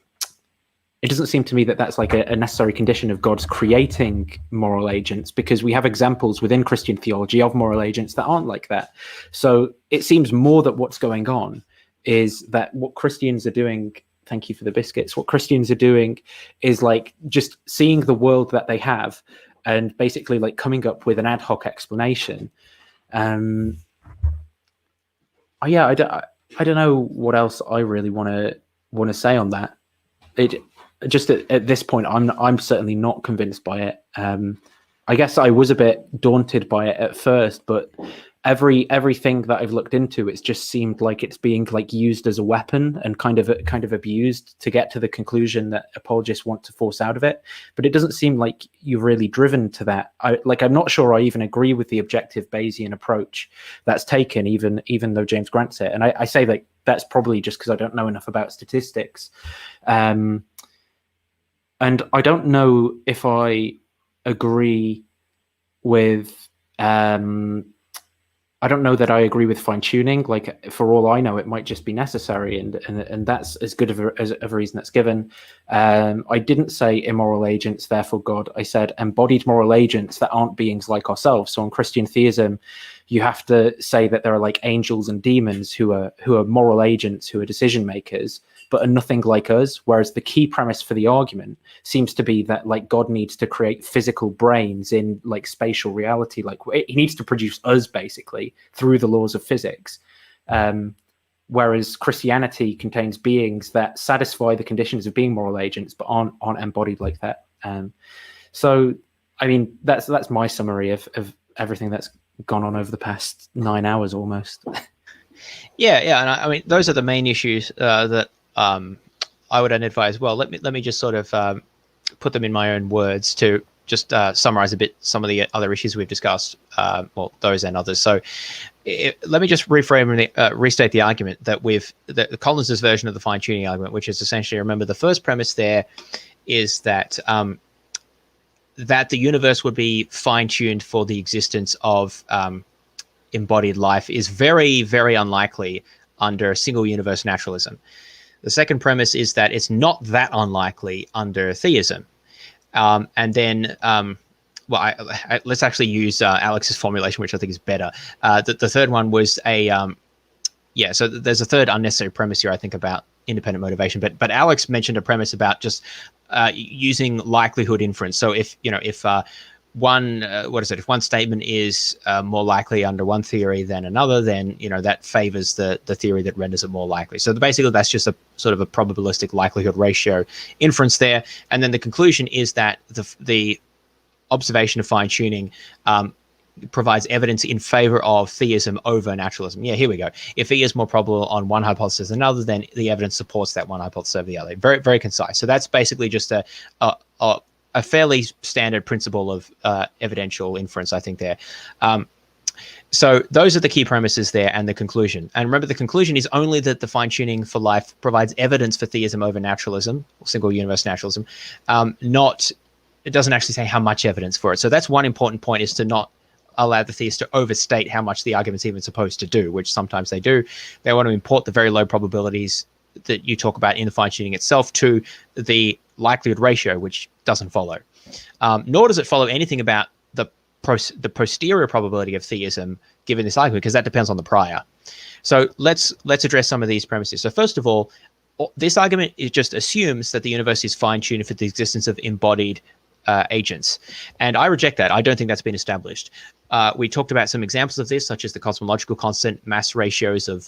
doesn't seem to me that that's like a necessary condition of God's creating moral agents, because we have examples within Christian theology of moral agents that aren't like that. So it seems more that what's going on is that what Christians are doing, thank you for the biscuits, what Christians are doing is like just seeing the world that they have and basically like coming up with an ad hoc explanation. I don't know what else I really want to say on that. Just at this point, I'm certainly not convinced by it. I guess I was a bit daunted by it at first, but everything that I've looked into, it's just seemed like it's being like used as a weapon and kind of abused to get to the conclusion that apologists want to force out of it. But it doesn't seem like you're really driven to that. I'm not sure I even agree with the objective Bayesian approach that's taken, even though James grants it. And I say like that's probably just because I don't know enough about statistics. And I don't know if I agree with I don't know that I agree with fine tuning. Like for all I know, it might just be necessary, and that's as good of a reason that's given. I didn't say immoral agents, therefore God. I said embodied moral agents that aren't beings like ourselves. So in Christian theism, you have to say that there are like angels and demons who are moral agents, who are decision makers, but are nothing like us. Whereas the key premise for the argument seems to be that like God needs to create physical brains in like spatial reality. Like he needs to produce us basically through the laws of physics. Whereas Christianity contains beings that satisfy the conditions of being moral agents, but aren't embodied like that. So, I mean, that's my summary of everything that's gone on over the past 9 hours almost. Yeah, and I mean, those are the main issues that I would identify as well. Let me just sort of put them in my own words to just summarize a bit some of the other issues we've discussed, well, those and others. So let me just reframe and restate the argument that the Collins' version of the fine-tuning argument, which is essentially, remember, the first premise there is that that the universe would be fine-tuned for the existence of embodied life is very, very unlikely under single universe naturalism. The second premise is that it's not that unlikely under theism. And then, let's actually use Alex's formulation, which I think is better. The third one was so there's a third unnecessary premise here, I think, about independent motivation. But Alex mentioned a premise about just using likelihood inference. So if if one statement is more likely under one theory than another, then that favors the theory that renders it more likely. So basically that's just a sort of a probabilistic likelihood ratio inference there. And then the conclusion is that the observation of fine-tuning provides evidence in favor of theism over naturalism. Yeah, here we go. If E is more probable on one hypothesis than another, then the evidence supports that one hypothesis over the other. Very, very concise. So that's basically just a fairly standard principle of evidential inference, I think, there. So those are the key premises there and the conclusion. And remember, the conclusion is only that the fine-tuning for life provides evidence for theism over naturalism, or single universe naturalism, it doesn't actually say how much evidence for it. So that's one important point, is to not allow the theists to overstate how much the argument's even supposed to do, which sometimes they do. They want to import the very low probabilities that you talk about in the fine-tuning itself to the likelihood ratio, which doesn't follow. Nor does it follow anything about the posterior probability of theism given this argument, because that depends on the prior. So let's address some of these premises. So first of all, this argument just assumes that the universe is fine-tuned for the existence of embodied agents, and I reject that. I don't think that's been established. We talked about some examples of this, such as the cosmological constant, mass ratios of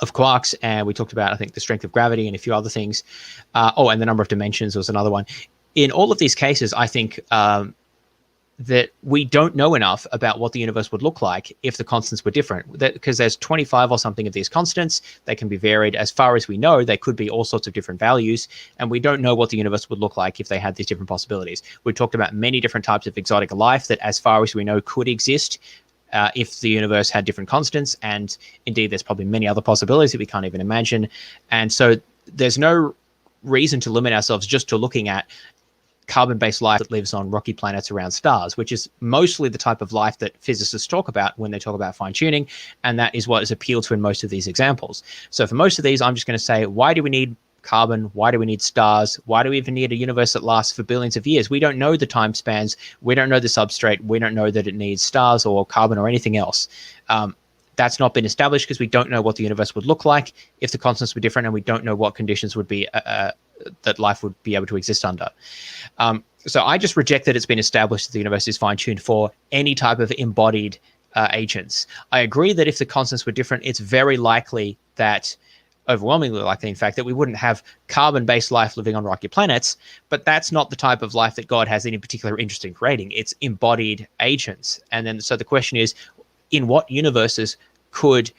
quarks, and we talked about, I think, the strength of gravity and a few other things. And the number of dimensions was another one. In all of these cases, I think that we don't know enough about what the universe would look like if the constants were different, because there's 25 or something of these constants. They can be varied. As far as we know, they could be all sorts of different values, and we don't know what the universe would look like if they had these different possibilities. We talked about many different types of exotic life that, as far as we know, could exist if the universe had different constants, and indeed there's probably many other possibilities that we can't even imagine. And so there's no reason to limit ourselves just to looking at carbon-based life that lives on rocky planets around stars, which is mostly the type of life that physicists talk about when they talk about fine-tuning, and that is what is appealed to in most of these examples. So for most of these, I'm just going to say, why do we need carbon? Why do we need stars? Why do we even need a universe that lasts for billions of years? We don't know the time spans. We don't know the substrate. We don't know that it needs stars or carbon or anything else. That's not been established because we don't know what the universe would look like if the constants were different, and we don't know what conditions would be that life would be able to exist under. So I just reject that it's been established that the universe is fine-tuned for any type of embodied agents. I agree that if the constants were different, it's very likely that, overwhelmingly likely, in fact, that we wouldn't have carbon-based life living on rocky planets, but that's not the type of life that God has any particular interest in creating. It's embodied agents. And then, so the question is, in what universes could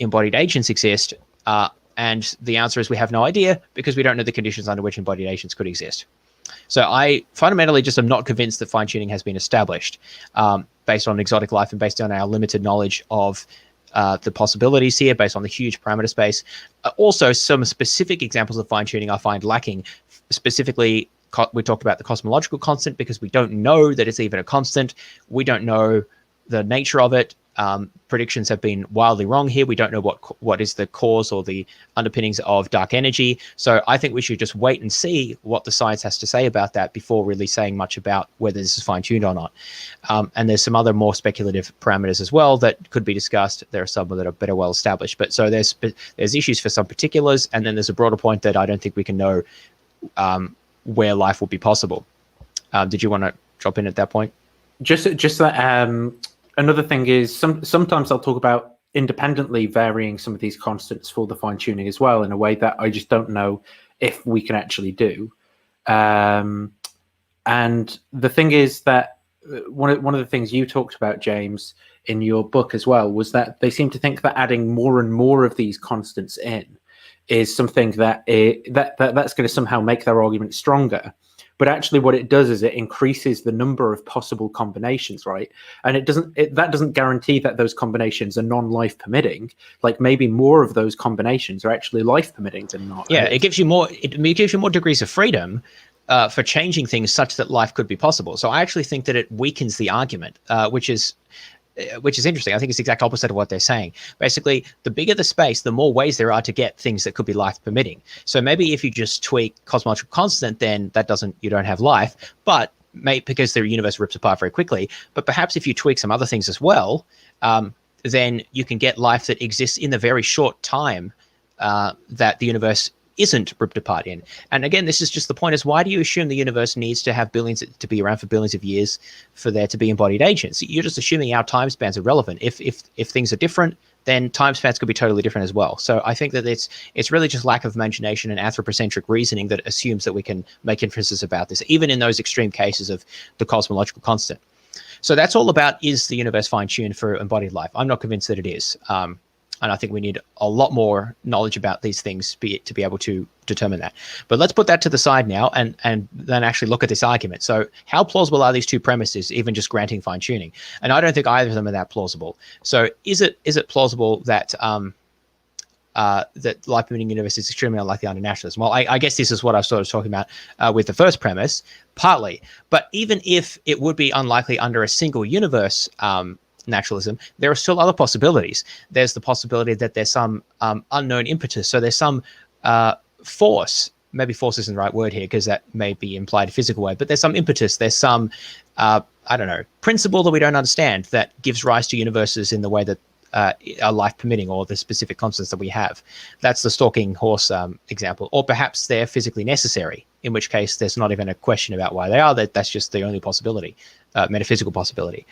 embodied agents exist? And the answer is we have no idea, because we don't know the conditions under which embodied agents could exist. So I fundamentally just am not convinced that fine-tuning has been established based on exotic life and based on our limited knowledge of the possibilities here, based on the huge parameter space. Also, some specific examples of fine-tuning I find lacking. Specifically, we talked about the cosmological constant, because we don't know that it's even a constant. We don't know the nature of it. Predictions have been wildly wrong here. We don't know what is the cause or the underpinnings of dark energy. So I think we should just wait and see what the science has to say about that before really saying much about whether this is fine-tuned or not. And there's some other more speculative parameters as well that could be discussed. There are some that are better well established. But so there's issues for some particulars, and then there's a broader point that I don't think we can know where life will be possible. Did you want to drop in at that point? Just that. Another thing is sometimes I'll talk about independently varying some of these constants for the fine-tuning as well, in a way that I just don't know if we can actually do. And the thing is that one of the things you talked about, James, in your book as well, was that they seem to think that adding more and more of these constants in is something that's going to somehow make their argument stronger. But actually what it does is it increases the number of possible combinations, right? And that doesn't guarantee that those combinations are non-life permitting. Like, maybe more of those combinations are actually life permitting than not. Yeah, it gives you more degrees of freedom for changing things such that life could be possible. So I actually think that it weakens the argument, which is interesting. I think it's the exact opposite of what they're saying. Basically, the bigger the space, the more ways there are to get things that could be life permitting. So maybe if you just tweak cosmological constant, then you don't have life, but because the universe rips apart very quickly. But perhaps if you tweak some other things as well, then you can get life that exists in the very short time that the universe isn't ripped apart in. And again, this is just the point: is why do you assume the universe needs to have to be around for billions of years for there to be embodied agents? You're just assuming our time spans are relevant. If things are different, then time spans could be totally different as well. So I think that it's really just lack of imagination and anthropocentric reasoning that assumes that we can make inferences about this, even in those extreme cases of the cosmological constant. So that's all about, is the universe fine-tuned for embodied life? I'm not convinced that it is. And I think we need a lot more knowledge about these things to be able to determine that. But let's put that to the side now and then actually look at this argument. So how plausible are these two premises, even just granting fine-tuning? And I don't think either of them are that plausible. So is it plausible that that life-permitting universe is extremely unlikely under naturalism? Well, I guess this is what I was sort of talking about with the first premise, partly. But even if it would be unlikely under a single universe naturalism, there are still other possibilities. There's the possibility that there's some unknown impetus. So there's some force. Maybe force isn't the right word here because that may be implied a physical way, but there's some impetus. There's some, I don't know, principle that we don't understand that gives rise to universes in the way that are life permitting, or the specific constants that we have. That's the stalking horse example. Or perhaps they're physically necessary, in which case there's not even a question about why they are. That's just the only possibility, metaphysical possibility.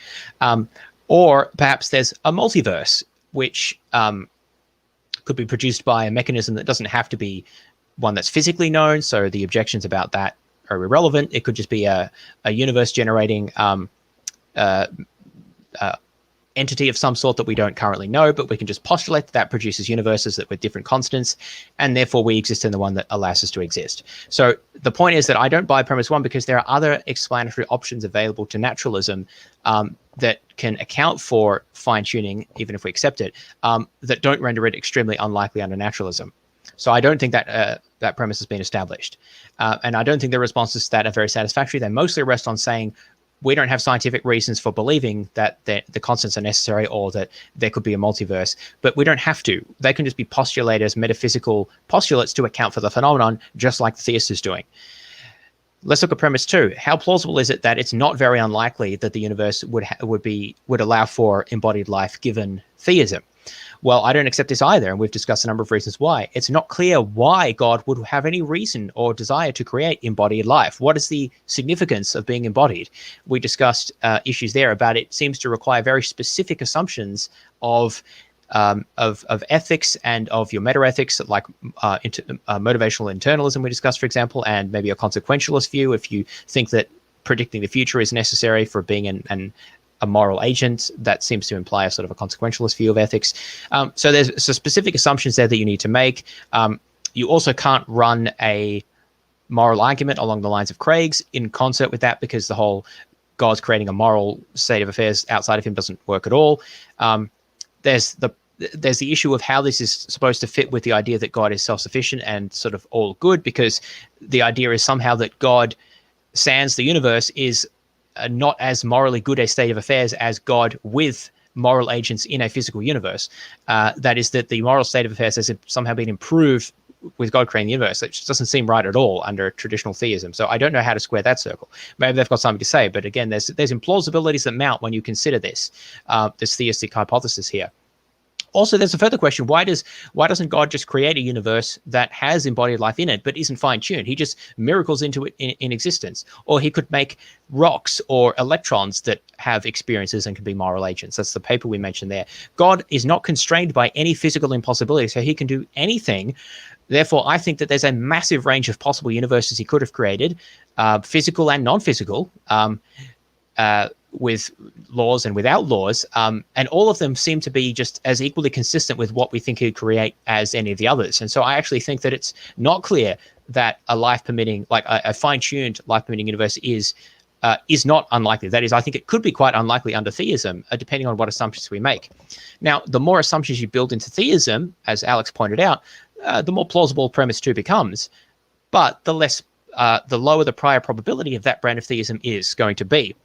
Or perhaps there's a multiverse, which could be produced by a mechanism that doesn't have to be one that's physically known. So the objections about that are irrelevant. It could just be a universe generating entity of some sort that we don't currently know, but we can just postulate that produces universes that with different constants, and therefore we exist in the one that allows us to exist. So the point is that I don't buy premise one because there are other explanatory options available to naturalism that can account for fine-tuning, even if we accept it, that don't render it extremely unlikely under naturalism. So I don't think that that premise has been established. And I don't think the responses to that are very satisfactory. They mostly rest on saying, we don't have scientific reasons for believing that the constants are necessary or that there could be a multiverse, but we don't have to. They can just be postulated as metaphysical postulates to account for the phenomenon, just like the theist is doing. Let's look at premise two. How plausible is it that it's not very unlikely that the universe would allow for embodied life given theism? Well, I don't accept this either, and we've discussed a number of reasons why. It's not clear why God would have any reason or desire to create embodied life. What is the significance of being embodied? We discussed issues there about it seems to require very specific assumptions of ethics and of your meta-ethics, like motivational internalism we discussed, for example, and maybe a consequentialist view if you think that predicting the future is necessary for being a moral agent. That seems to imply a sort of a consequentialist view of ethics. So there's some specific assumptions there that you need to make. You also can't run a moral argument along the lines of Craig's in concert with that, because the whole God's creating a moral state of affairs outside of him doesn't work at all. There's the issue of how this is supposed to fit with the idea that God is self-sufficient and sort of all good, because the idea is somehow that God, sans the universe, is not as morally good a state of affairs as God with moral agents in a physical universe. That is, that the moral state of affairs has somehow been improved with God creating the universe. It just doesn't seem right at all under traditional theism. So I don't know how to square that circle. Maybe they've got something to say, but again, there's implausibilities that mount when you consider this theistic hypothesis here. Also, there's a further question. Why doesn't God just create a universe that has embodied life in it, but isn't fine-tuned? He just miracles into it in existence. Or he could make rocks or electrons that have experiences and can be moral agents. That's the paper we mentioned there. God is not constrained by any physical impossibility, so he can do anything. Therefore, I think that there's a massive range of possible universes he could have created, physical and non-physical, with laws and without laws, and all of them seem to be just as equally consistent with what we think he'd create as any of the others. And so I actually think that it's not clear that a life-permitting, like a fine-tuned life-permitting universe is not unlikely. That is, I think it could be quite unlikely under theism, depending on what assumptions we make. Now, the more assumptions you build into theism, as Alex pointed out, the more plausible premise two becomes, but the lower the prior probability of that brand of theism is going to be.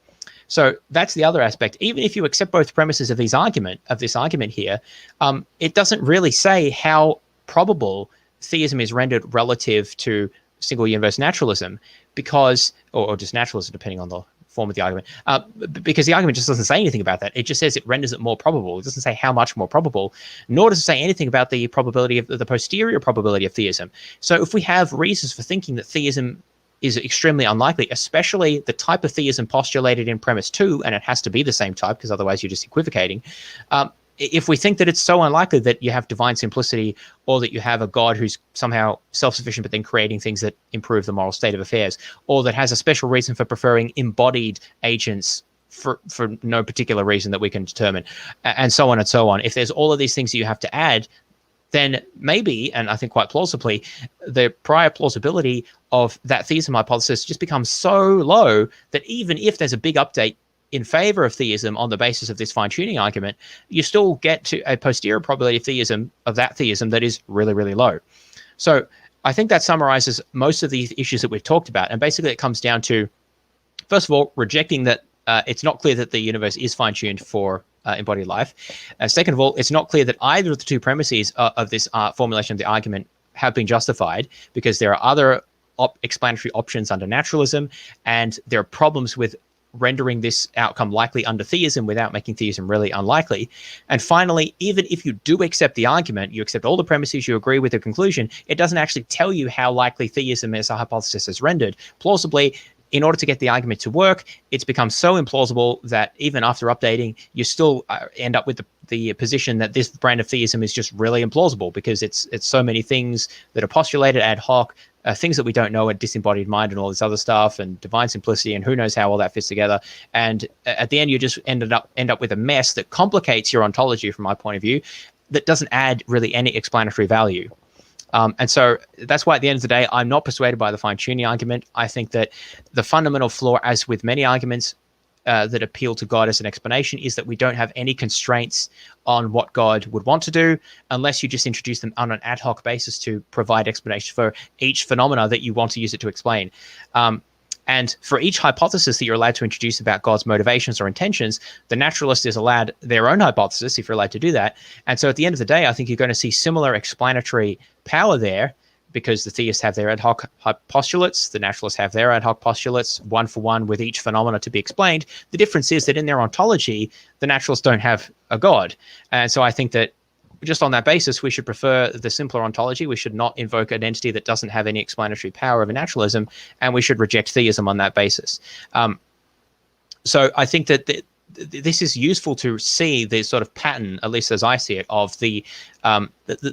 So that's the other aspect. Even if you accept both premises of this argument here, it doesn't really say how probable theism is rendered relative to single universe naturalism, because, or just naturalism, depending on the form of the argument, because the argument just doesn't say anything about that. It just says it renders it more probable. It doesn't say how much more probable, nor does it say anything about the probability of the posterior probability of theism. So if we have reasons for thinking that theism is extremely unlikely, especially the type of theism postulated in premise 2, and it has to be the same type because otherwise you're just equivocating. If we think that it's so unlikely that you have divine simplicity, or that you have a God who's somehow self-sufficient but then creating things that improve the moral state of affairs, or that has a special reason for preferring embodied agents for no particular reason that we can determine, and so on and so on. If there's all of these things that you have to add, then maybe, and I think quite plausibly, the prior plausibility of that theism hypothesis just becomes so low that even if there's a big update in favor of theism on the basis of this fine-tuning argument, you still get to a posterior probability of that theism that is really, really low. So I think that summarizes most of the issues that we've talked about. And basically it comes down to, first of all, rejecting that it's not clear that the universe is fine-tuned for embodied life. Second of all, it's not clear that either of the two premises of this formulation of the argument have been justified, because there are other explanatory options under naturalism, and there are problems with rendering this outcome likely under theism without making theism really unlikely. And finally, even if you do accept the argument, you accept all the premises, you agree with the conclusion, it doesn't actually tell you how likely theism as a hypothesis is rendered. Plausibly, in order to get the argument to work, it's become so implausible that even after updating, you still end up with the position that this brand of theism is just really implausible, because it's so many things that are postulated ad hoc, things that we don't know, a disembodied mind and all this other stuff, and divine simplicity, and who knows how all that fits together. And at the end, you just end up with a mess that complicates your ontology, from my point of view, that doesn't add really any explanatory value. And so that's why at the end of the day, I'm not persuaded by the fine-tuning argument. I think that the fundamental flaw, as with many arguments that appeal to God as an explanation, is that we don't have any constraints on what God would want to do, unless you just introduce them on an ad hoc basis to provide explanation for each phenomena that you want to use it to explain. And for each hypothesis that you're allowed to introduce about God's motivations or intentions, the naturalist is allowed their own hypothesis, if you're allowed to do that. And so at the end of the day, I think you're going to see similar explanatory power there, because the theists have their ad hoc postulates, the naturalists have their ad hoc postulates, one for one with each phenomena to be explained. The difference is that in their ontology, the naturalists don't have a God. And so I think that just on that basis, we should prefer the simpler ontology. We should not invoke an entity that doesn't have any explanatory power of a naturalism, and we should reject theism on that basis. So I think that this is useful to see the sort of pattern, at least as I see it, of the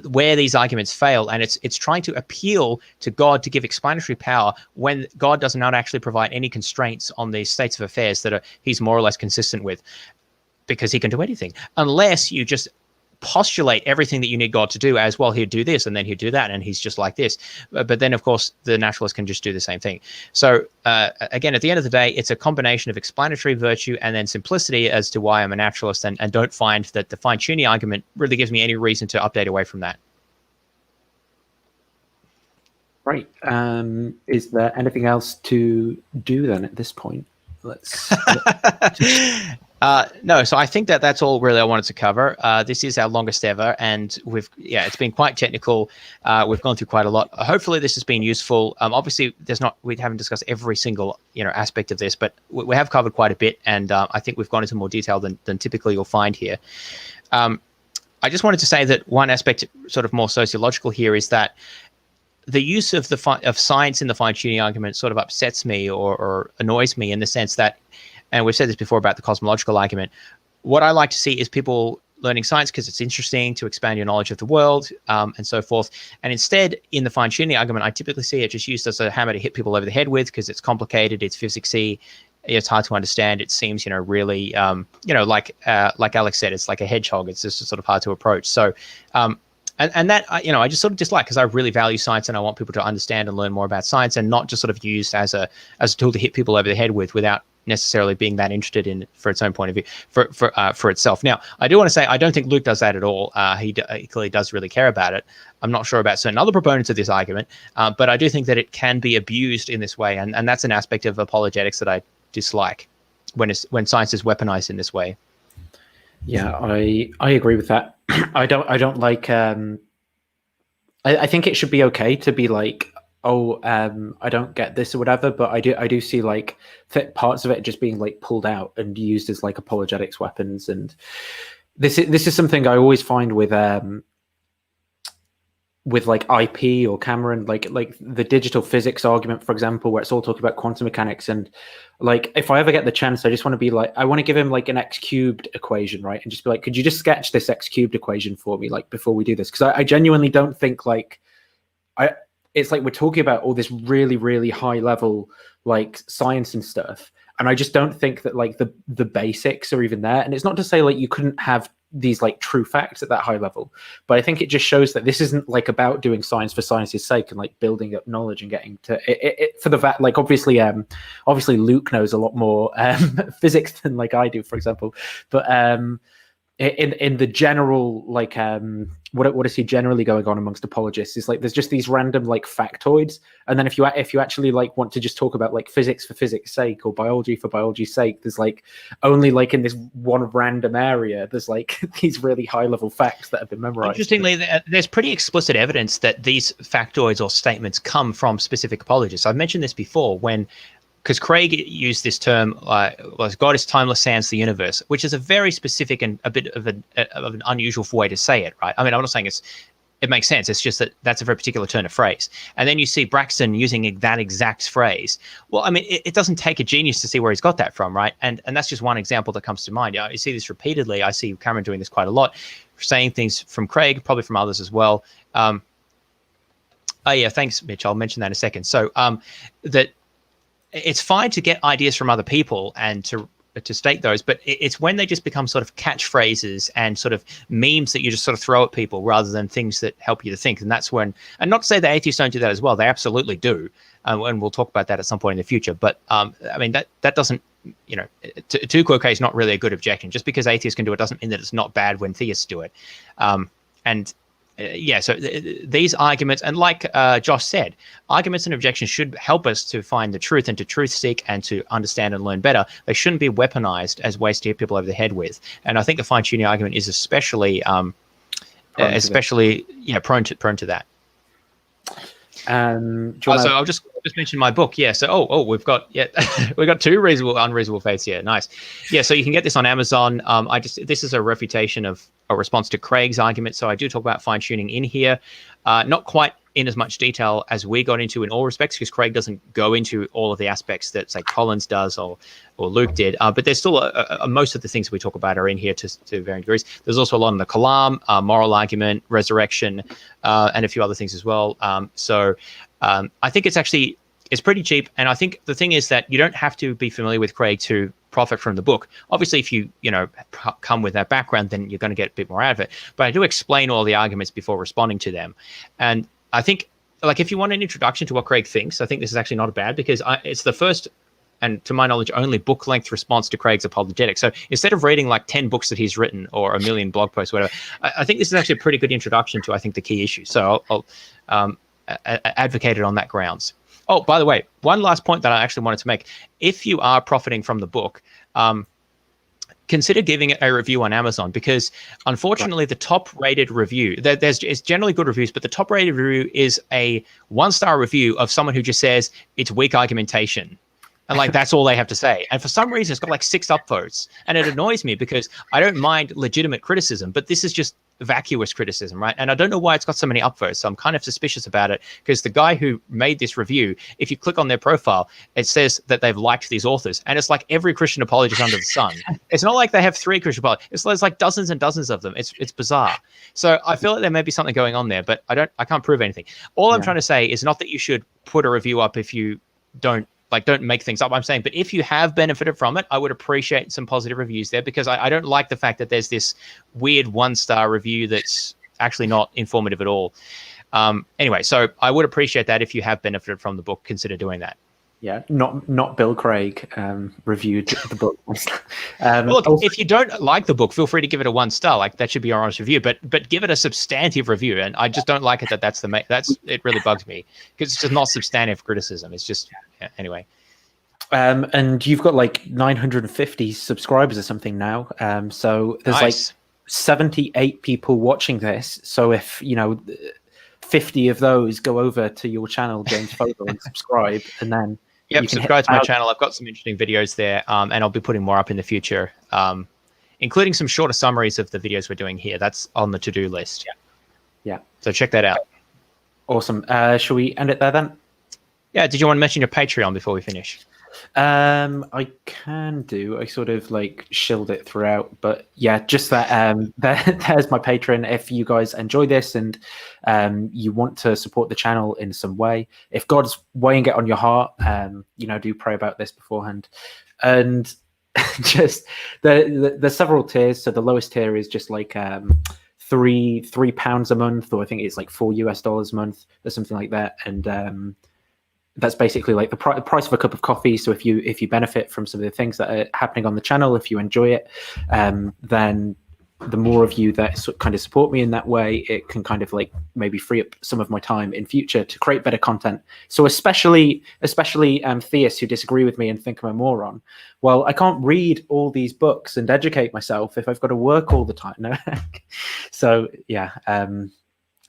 where these arguments fail, and it's trying to appeal to God to give explanatory power when God does not actually provide any constraints on the states of affairs that he's more or less consistent with, because he can do anything, unless you just postulate everything that you need God to do as, well, he'd do this and then he'd do that and he's just like this. But then, of course, the naturalist can just do the same thing. So again, at the end of the day, it's a combination of explanatory virtue and then simplicity as to why I'm a naturalist, and don't find that the fine-tuning argument really gives me any reason to update away from that. Right. Is there anything else to do then at this point? Let's... No, so I think that that's all really I wanted to cover. This is our longest ever, and it's been quite technical. We've gone through quite a lot. Hopefully this has been useful. Obviously we haven't discussed every single aspect of this, but we have covered quite a bit, and I think we've gone into more detail than typically you'll find here. I just wanted to say that one aspect, sort of more sociological here, is that the use of of science in the fine-tuning argument sort of upsets me or annoys me, in the sense that, and we've said this before about the cosmological argument, what I like to see is people learning science because it's interesting to expand your knowledge of the world, and so forth. And instead, in the fine-tuning argument, I typically see it just used as a hammer to hit people over the head with, because it's complicated, it's physicsy, it's hard to understand. It seems, really, like Alex said, it's like a hedgehog. It's just sort of hard to approach. So, and that, I just sort of dislike, because I really value science and I want people to understand and learn more about science, and not just sort of used as a tool to hit people over the head with, without necessarily being that interested in for its own point of view, for itself. Now, I do want to say I don't think Luke does that at all. He clearly does really care about it. I'm not sure about certain other proponents of this argument, but I do think that it can be abused in this way, and that's an aspect of apologetics that I dislike, when science is weaponized in this way. Yeah, I agree with that. I don't like. I think it should be okay to be like, I don't get this or whatever, but I do see like parts of it just being like pulled out and used as like apologetics weapons. And this is something I always find with like IP or Cameron, like the digital physics argument, for example, where it's all talking about quantum mechanics. And like, if I ever get the chance, I just want to be like, I want to give him like an x cubed equation, right? And just be like, could you just sketch this x cubed equation for me, like before we do this? Because I genuinely don't think like it's like we're talking about all this really, really high level like science and stuff. And I just don't think that like the basics are even there. And it's not to say like you couldn't have these like true facts at that high level, but I think it just shows that this isn't like about doing science for science's sake and like building up knowledge and getting to it for the fact, like obviously Luke knows a lot more physics than like I do, for example, but in the general like what is he generally going on amongst apologists is like there's just these random like factoids, and then if you actually like want to just talk about like physics for physics sake or biology for biology's sake, there's like only like in this one random area there's like these really high level facts that have been memorized. Interestingly, there's pretty explicit evidence that these factoids or statements come from specific apologists. I've mentioned this before because Craig used this term, God is timeless sans the universe, which is a very specific and a bit of an unusual way to say it, right? I mean, I'm not saying it makes sense. It's just that that's a very particular turn of phrase. And then you see Braxton using that exact phrase. Well, I mean, it doesn't take a genius to see where he's got that from, right? And that's just one example that comes to mind. You see this repeatedly. I see Cameron doing this quite a lot, saying things from Craig, probably from others as well. Oh yeah, thanks, Mitch. I'll mention that in a second. So that it's fine to get ideas from other people and to state those, but it's when they just become sort of catchphrases and sort of memes that you just sort of throw at people rather than things that help you to think. And that's when, and not to say that atheists don't do that as well, they absolutely do. And we'll talk about that at some point in the future. But I mean, that doesn't, you know, tu quoque is not really a good objection. Just because atheists can do it doesn't mean that it's not bad when theists do it. Yeah, so these arguments, and like Josh said, arguments and objections should help us to find the truth and to truth seek and to understand and learn better. They shouldn't be weaponized as ways to hit people over the head with. And I think the fine-tuning argument is especially prone to that. So I'll just mention my book. Yeah. So we've got two reasonable, unreasonable faiths here. Nice. Yeah. So you can get this on Amazon. This is a refutation of a response to Craig's argument. So I do talk about fine tuning in here, not quite in as much detail as we got into in all respects, because Craig doesn't go into all of the aspects that say Collins does or Luke did. But there's still most of the things we talk about are in here to varying degrees. There's also a lot on the Kalam, moral argument, resurrection, and a few other things as well. I think it's pretty cheap. And I think the thing is that you don't have to be familiar with Craig to profit from the book. Obviously, if you come with that background, then you're going to get a bit more out of it. But I do explain all the arguments before responding to them. And I think, like, if you want an introduction to what Craig thinks, I think this is actually not bad, because it's the first, and to my knowledge, only book-length response to Craig's Apologetics. So instead of reading like 10 books that he's written or a million blog posts, whatever, I think this is actually a pretty good introduction to, I think, the key issues. So I'll advocate it on that grounds. Oh, by the way, one last point that I actually wanted to make. If you are profiting from the book, consider giving it a review on Amazon, because unfortunately the top-rated review, it's generally good reviews, but the top-rated review is a 1-star review of someone who just says it's weak argumentation. And like, that's all they have to say. And for some reason, it's got like 6 upvotes. And it annoys me because I don't mind legitimate criticism, but this is just vacuous criticism, right? And I don't know why it's got so many upvotes. So I'm kind of suspicious about it, because the guy who made this review, if you click on their profile, it says that they've liked these authors. And it's like every Christian apologist under the sun. It's not like they have 3 Christian apologists. There's like dozens and dozens of them. It's bizarre. So I feel like there may be something going on there, but I can't prove anything. All I'm trying to say is not that you should put a review up if you don't make things up. I'm saying, but if you have benefited from it, I would appreciate some positive reviews there, because I don't like the fact that there's this weird 1-star review that's actually not informative at all. Anyway, so I would appreciate that. If you have benefited from the book, consider doing that. Yeah, not Bill Craig reviewed the book. Look, if you don't like the book, feel free to give it a 1-star. Like, that should be your honest review, but give it a substantive review. And I just don't like it that's it really bugs me, because it's just not substantive criticism. It's just anyway. And you've got like 950 subscribers or something now. So there's like 78 people watching this. So if 50 of those, go over to your channel, James Fogel, and subscribe, and then Yep, you can subscribe to my hit- channel. I've got some interesting videos there, and I'll be putting more up in the future, including some shorter summaries of the videos we're doing here. That's on the to-do list. Yeah. So check that out. Awesome. Shall we end it there then? Yeah. Did you want to mention your Patreon before we finish? I can do. I sort of like shilled it throughout, but yeah, just that. There's my Patreon. If you guys enjoy this and you want to support the channel in some way, if God's weighing it on your heart, do pray about this beforehand. And just there's several tiers. So the lowest tier is just like £3 a month, or I think it's like $4 a month or something like that. And that's basically like the price of a cup of coffee. So if you benefit from some of the things that are happening on the channel, if you enjoy it, then the more of you that kind of support me in that way, it can kind of like maybe free up some of my time in future to create better content. So especially theists who disagree with me and think I'm a moron. Well, I can't read all these books and educate myself if I've got to work all the time. No. So yeah,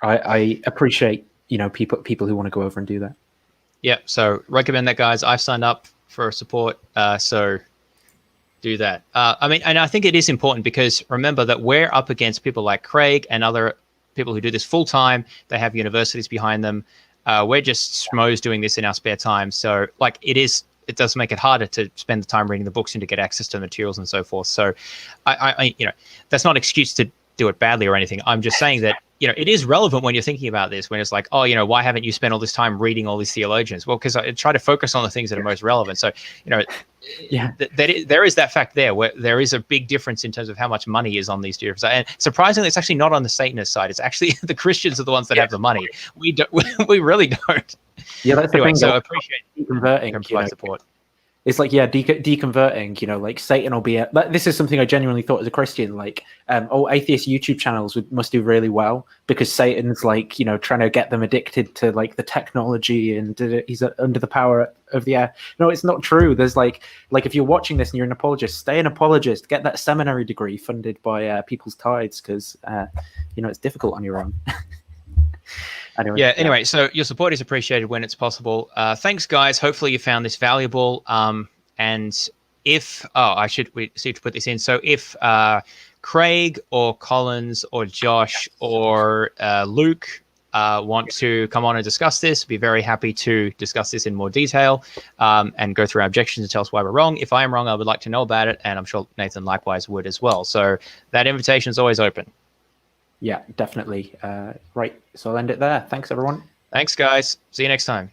I appreciate people who want to go over and do that. Yeah, so recommend that, guys. I've signed up for support, so do that. And I think it is important because remember that we're up against people like Craig and other people who do this full time. They have universities behind them. We're just schmoes doing this in our spare time. So like it does make it harder to spend the time reading the books and to get access to the materials and so forth. So I that's not an excuse to do it badly or anything. I'm just saying that, it is relevant when you're thinking about this, when it's like, oh, why haven't you spent all this time reading all these theologians? Well, because I try to focus on the things that are most relevant. So, there is that fact there where there is a big difference in terms of how much money is on these different sides. And surprisingly, it's actually not on the Satanist side. It's actually the Christians are the ones that have the money. We don't. We really don't. Yeah, that's anyway, the thing. So I appreciate converting support. It's like, deconverting, like Satan will be this is something I genuinely thought as a Christian, like, atheist YouTube channels must do really well because Satan's like, trying to get them addicted to like the technology and he's under the power of the air. No, it's not true. There's like if you're watching this and you're an apologist, stay an apologist, get that seminary degree funded by people's tithes because, it's difficult on your own. Anyway, so your support is appreciated when it's possible. Thanks, guys. Hopefully you found this valuable. And if we see to put this in. So if Craig or Collins or Josh or Luke want to come on and discuss this, be very happy to discuss this in more detail and go through our objections and tell us why we're wrong. If I am wrong, I would like to know about it, and I'm sure Nathan likewise would as well. So that invitation is always open. Yeah, definitely. Right. So I'll end it there. Thanks, everyone. Thanks, guys. See you next time.